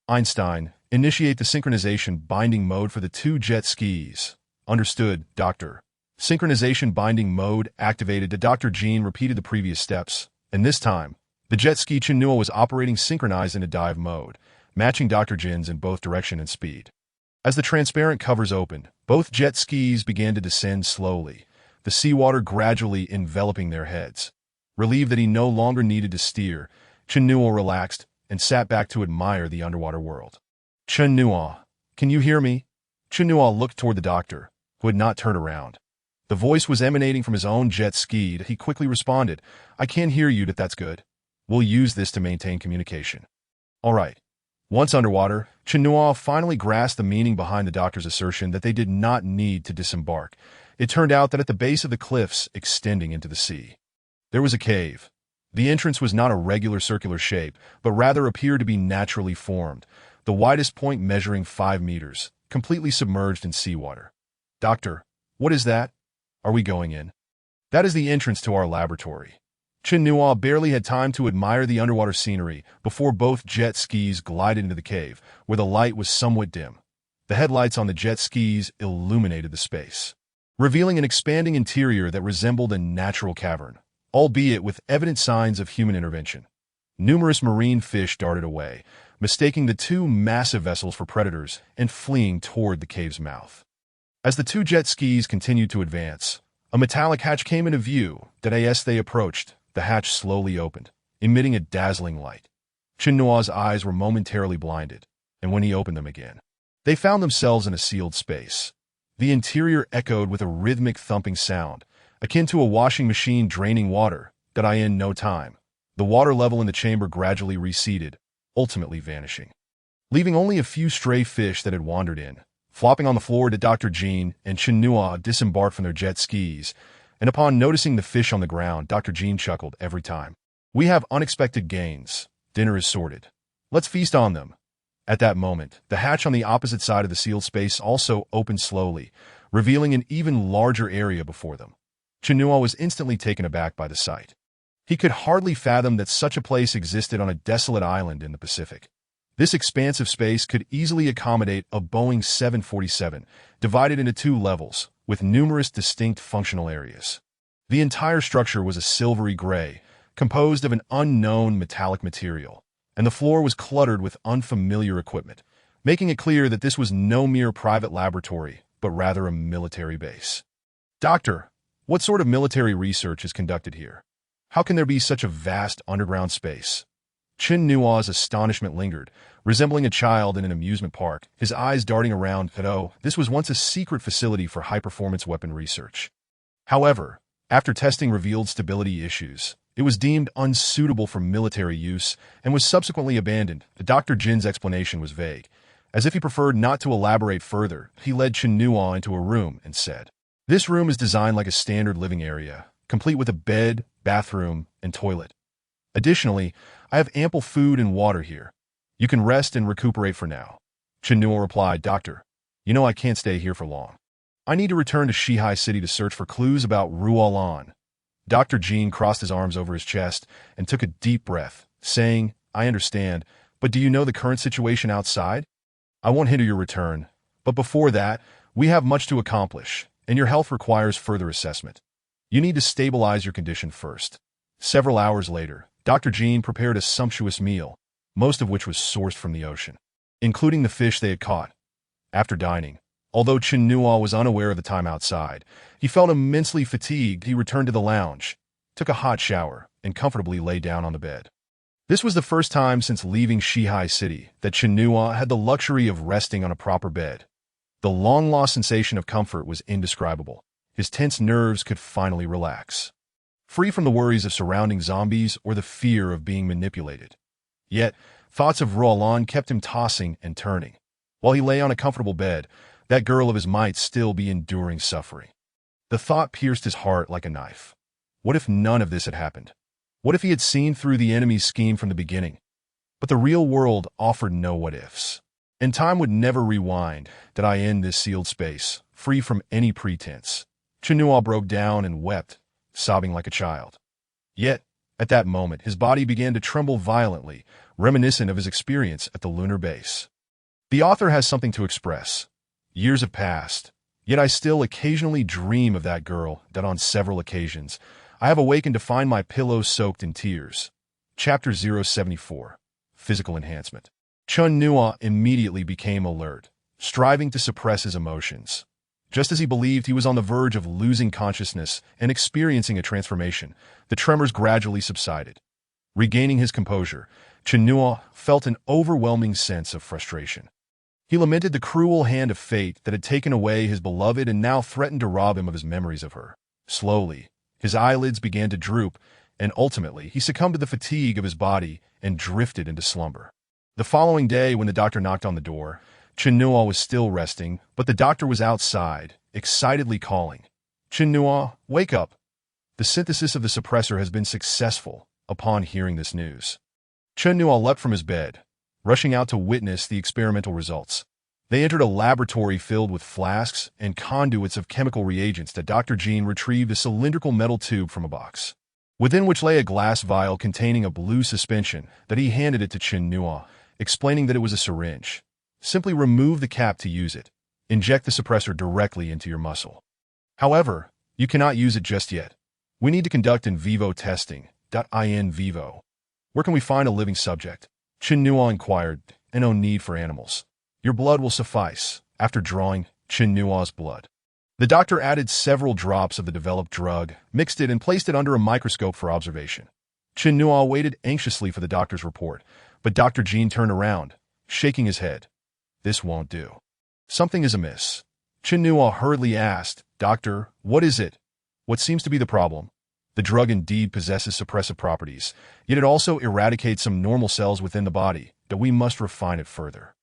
"Einstein, initiate the synchronization binding mode for the 2 jet skis." "Understood, Doctor." Synchronization binding mode activated. Dr. Jean repeated the previous steps, and this time, the jet ski Chinua was operating synchronized in a dive mode, matching Dr. Jin's in both direction and speed. As the transparent covers opened, both jet skis began to descend slowly, the seawater gradually enveloping their heads. Relieved that he no longer needed to steer, Chinua relaxed and sat back to admire the underwater world. "Chinua, can you hear me?" Chinua looked toward the doctor, who had not turned around. The voice was emanating from his own jet ski. He quickly responded, "I can hear you. That's good. We'll use this to maintain communication." "All right." Once underwater, Chinua finally grasped the meaning behind the doctor's assertion that they did not need to disembark. It turned out that at the base of the cliffs extending into the sea, there was a cave. The entrance was not a regular circular shape, but rather appeared to be naturally formed, the widest point measuring 5 meters, completely submerged in seawater. "Doctor, what is that? Are we going in?" "That is the entrance to our laboratory." Chinua barely had time to admire the underwater scenery before both jet skis glided into the cave, where the light was somewhat dim. The headlights on the jet skis illuminated the space, revealing an expanding interior that resembled a natural cavern, albeit with evident signs of human intervention. Numerous marine fish darted away, mistaking the 2 massive vessels for predators and fleeing toward the cave's mouth. As the 2 jet skis continued to advance, a metallic hatch came into view. As they approached, the hatch slowly opened, emitting a dazzling light. Chinua's eyes were momentarily blinded, and when he opened them again, they found themselves in a sealed space. The interior echoed with a rhythmic thumping sound, akin to a washing machine draining water. In no time, the water level in the chamber gradually receded, ultimately vanishing, leaving only a few stray fish that had wandered in. Flopping on the floor, Dr. Jean and Chinua disembarked from their jet skis, and upon noticing the fish on the ground, Dr. Jean chuckled every time. "We have unexpected gains. Dinner is sorted. Let's feast on them." At that moment, the hatch on the opposite side of the sealed space also opened slowly, revealing an even larger area before them. Chinua was instantly taken aback by the sight. He could hardly fathom that such a place existed on a desolate island in the Pacific. This expansive space could easily accommodate a Boeing 747, divided into 2 levels, with numerous distinct functional areas. The entire structure was a silvery gray, composed of an unknown metallic material, and the floor was cluttered with unfamiliar equipment, making it clear that this was no mere private laboratory, but rather a military base. "Doctor, what sort of military research is conducted here? How can there be such a vast underground space?" Chinua's astonishment lingered, resembling a child in an amusement park, his eyes darting around. This was once a secret facility for high-performance weapon research. However, after testing revealed stability issues, it was deemed unsuitable for military use and was subsequently abandoned. Dr. Jin's explanation was vague. As if he preferred not to elaborate further, he led Chinua into a room and said, "This room is designed like a standard living area, complete with a bed, bathroom, and toilet. Additionally, I have ample food and water here. You can rest and recuperate for now." Chinua replied, "Doctor, I can't stay here for long. I need to return to Shihai City to search for clues about Ruolan." Dr. Jean crossed his arms over his chest and took a deep breath, saying, "I understand, but do you know the current situation outside? I won't hinder your return, but before that, we have much to accomplish, and your health requires further assessment. You need to stabilize your condition first." Several hours later, Dr. Jean prepared a sumptuous meal, most of which was sourced from the ocean, including the fish they had caught. After dining, although Chinua was unaware of the time outside, he felt immensely fatigued. He returned to the lounge, took a hot shower, and comfortably lay down on the bed. This was the first time since leaving Shihai City that Chinua had the luxury of resting on a proper bed. The long-lost sensation of comfort was indescribable. His tense nerves could finally relax, free from the worries of surrounding zombies or the fear of being manipulated. Yet, thoughts of Roland kept him tossing and turning. While he lay on a comfortable bed, that girl of his might still be enduring suffering. The thought pierced his heart like a knife. What if none of this had happened? What if he had seen through the enemy's scheme from the beginning? But the real world offered no what-ifs. And time would never rewind did I end this sealed space, free from any pretense. Chinua broke down and wept, sobbing like a child. Yet, at that moment, his body began to tremble violently, reminiscent of his experience at the lunar base. The author has something to express. Years have passed, yet I still occasionally dream of that girl that on several occasions I have awakened to find my pillow soaked in tears. Chapter 074. Physical Enhancement. Chun-Nua immediately became alert, striving to suppress his emotions. Just as he believed he was on the verge of losing consciousness and experiencing a transformation, the tremors gradually subsided. Regaining his composure, Chun-Nua felt an overwhelming sense of frustration. He lamented the cruel hand of fate that had taken away his beloved and now threatened to rob him of his memories of her. Slowly, his eyelids began to droop, and ultimately he succumbed to the fatigue of his body and drifted into slumber. The following day, when the doctor knocked on the door, Chun-Nua was still resting, but the doctor was outside, excitedly calling, "Chun-Nua, wake up! The synthesis of the suppressor has been successful." Upon hearing this news, Chun-Nua leapt from his bed, rushing out to witness the experimental results. They entered a laboratory filled with flasks and conduits of chemical reagents that Dr. Jean retrieved a cylindrical metal tube from a box, within which lay a glass vial containing a blue suspension that he handed it to Chun-Nua, explaining that it was a syringe. Simply remove the cap to use it. Inject the suppressor directly into your muscle. However, you cannot use it just yet. We need to conduct in vivo testing. In vivo. Where can we find a living subject? Chun-Nua inquired, and no need for animals. Your blood will suffice. After drawing Chun-Nua's blood, the doctor added several drops of the developed drug, mixed it, and placed it under a microscope for observation. Chun-Nua waited anxiously for the doctor's report, but Dr. Jean turned around, shaking his head. This won't do. Something is amiss. Chun-Nua hurriedly asked, "Doctor, what is it?" "What seems to be the problem? The drug indeed possesses suppressive properties, yet it also eradicates some normal cells within the body, that we must refine it further.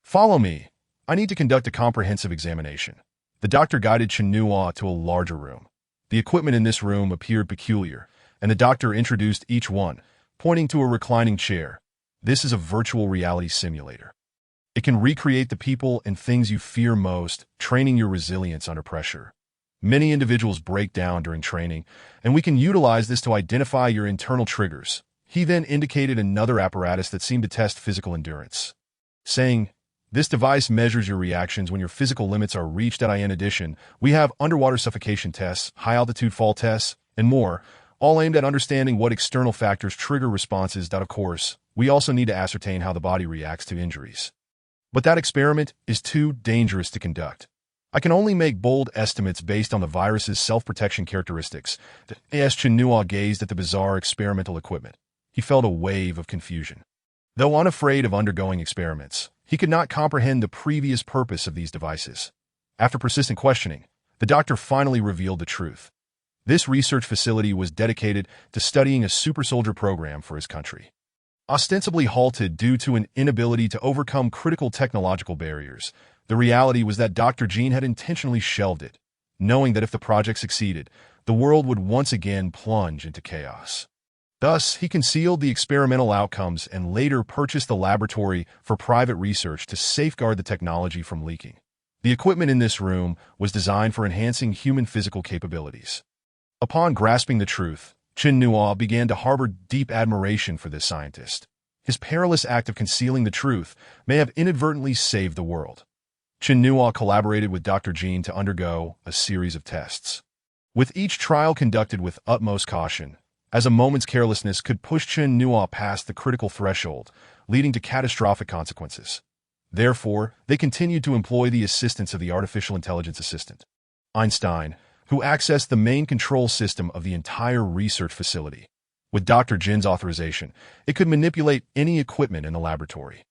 Follow me. I need to conduct a comprehensive examination." The doctor guided Chun-Nua to a larger room. The equipment in this room appeared peculiar, and the doctor introduced each one, pointing to a reclining chair. "This is a virtual reality simulator. It can recreate the people and things you fear most, training your resilience under pressure. Many individuals break down during training, and we can utilize this to identify your internal triggers." He then indicated another apparatus that seemed to test physical endurance, saying, "This device measures your reactions when your physical limits are reached." In addition, we have underwater suffocation tests, high-altitude fall tests, and more, all aimed at understanding what external factors trigger responses. Of course, we also need to ascertain how the body reacts to injuries. But that experiment is too dangerous to conduct. I can only make bold estimates based on the virus's self-protection characteristics. As Chun-Nua gazed at the bizarre experimental equipment, he felt a wave of confusion. Though unafraid of undergoing experiments, he could not comprehend the previous purpose of these devices. After persistent questioning, the doctor finally revealed the truth. This research facility was dedicated to studying a super soldier program for his country. Ostensibly halted due to an inability to overcome critical technological barriers, the reality was that Dr. Jean had intentionally shelved it, knowing that if the project succeeded, the world would once again plunge into chaos. Thus, he concealed the experimental outcomes and later purchased the laboratory for private research to safeguard the technology from leaking. The equipment in this room was designed for enhancing human physical capabilities. Upon grasping the truth, Chun-Nua began to harbor deep admiration for this scientist. His perilous act of concealing the truth may have inadvertently saved the world. Chun-Nua collaborated with Dr. Jean to undergo a series of tests, with each trial conducted with utmost caution, as a moment's carelessness could push Chun-Nua past the critical threshold, leading to catastrophic consequences. Therefore, they continued to employ the assistance of the artificial intelligence assistant, Einstein, who accessed the main control system of the entire research facility. With Dr. Jin's authorization, it could manipulate any equipment in the laboratory.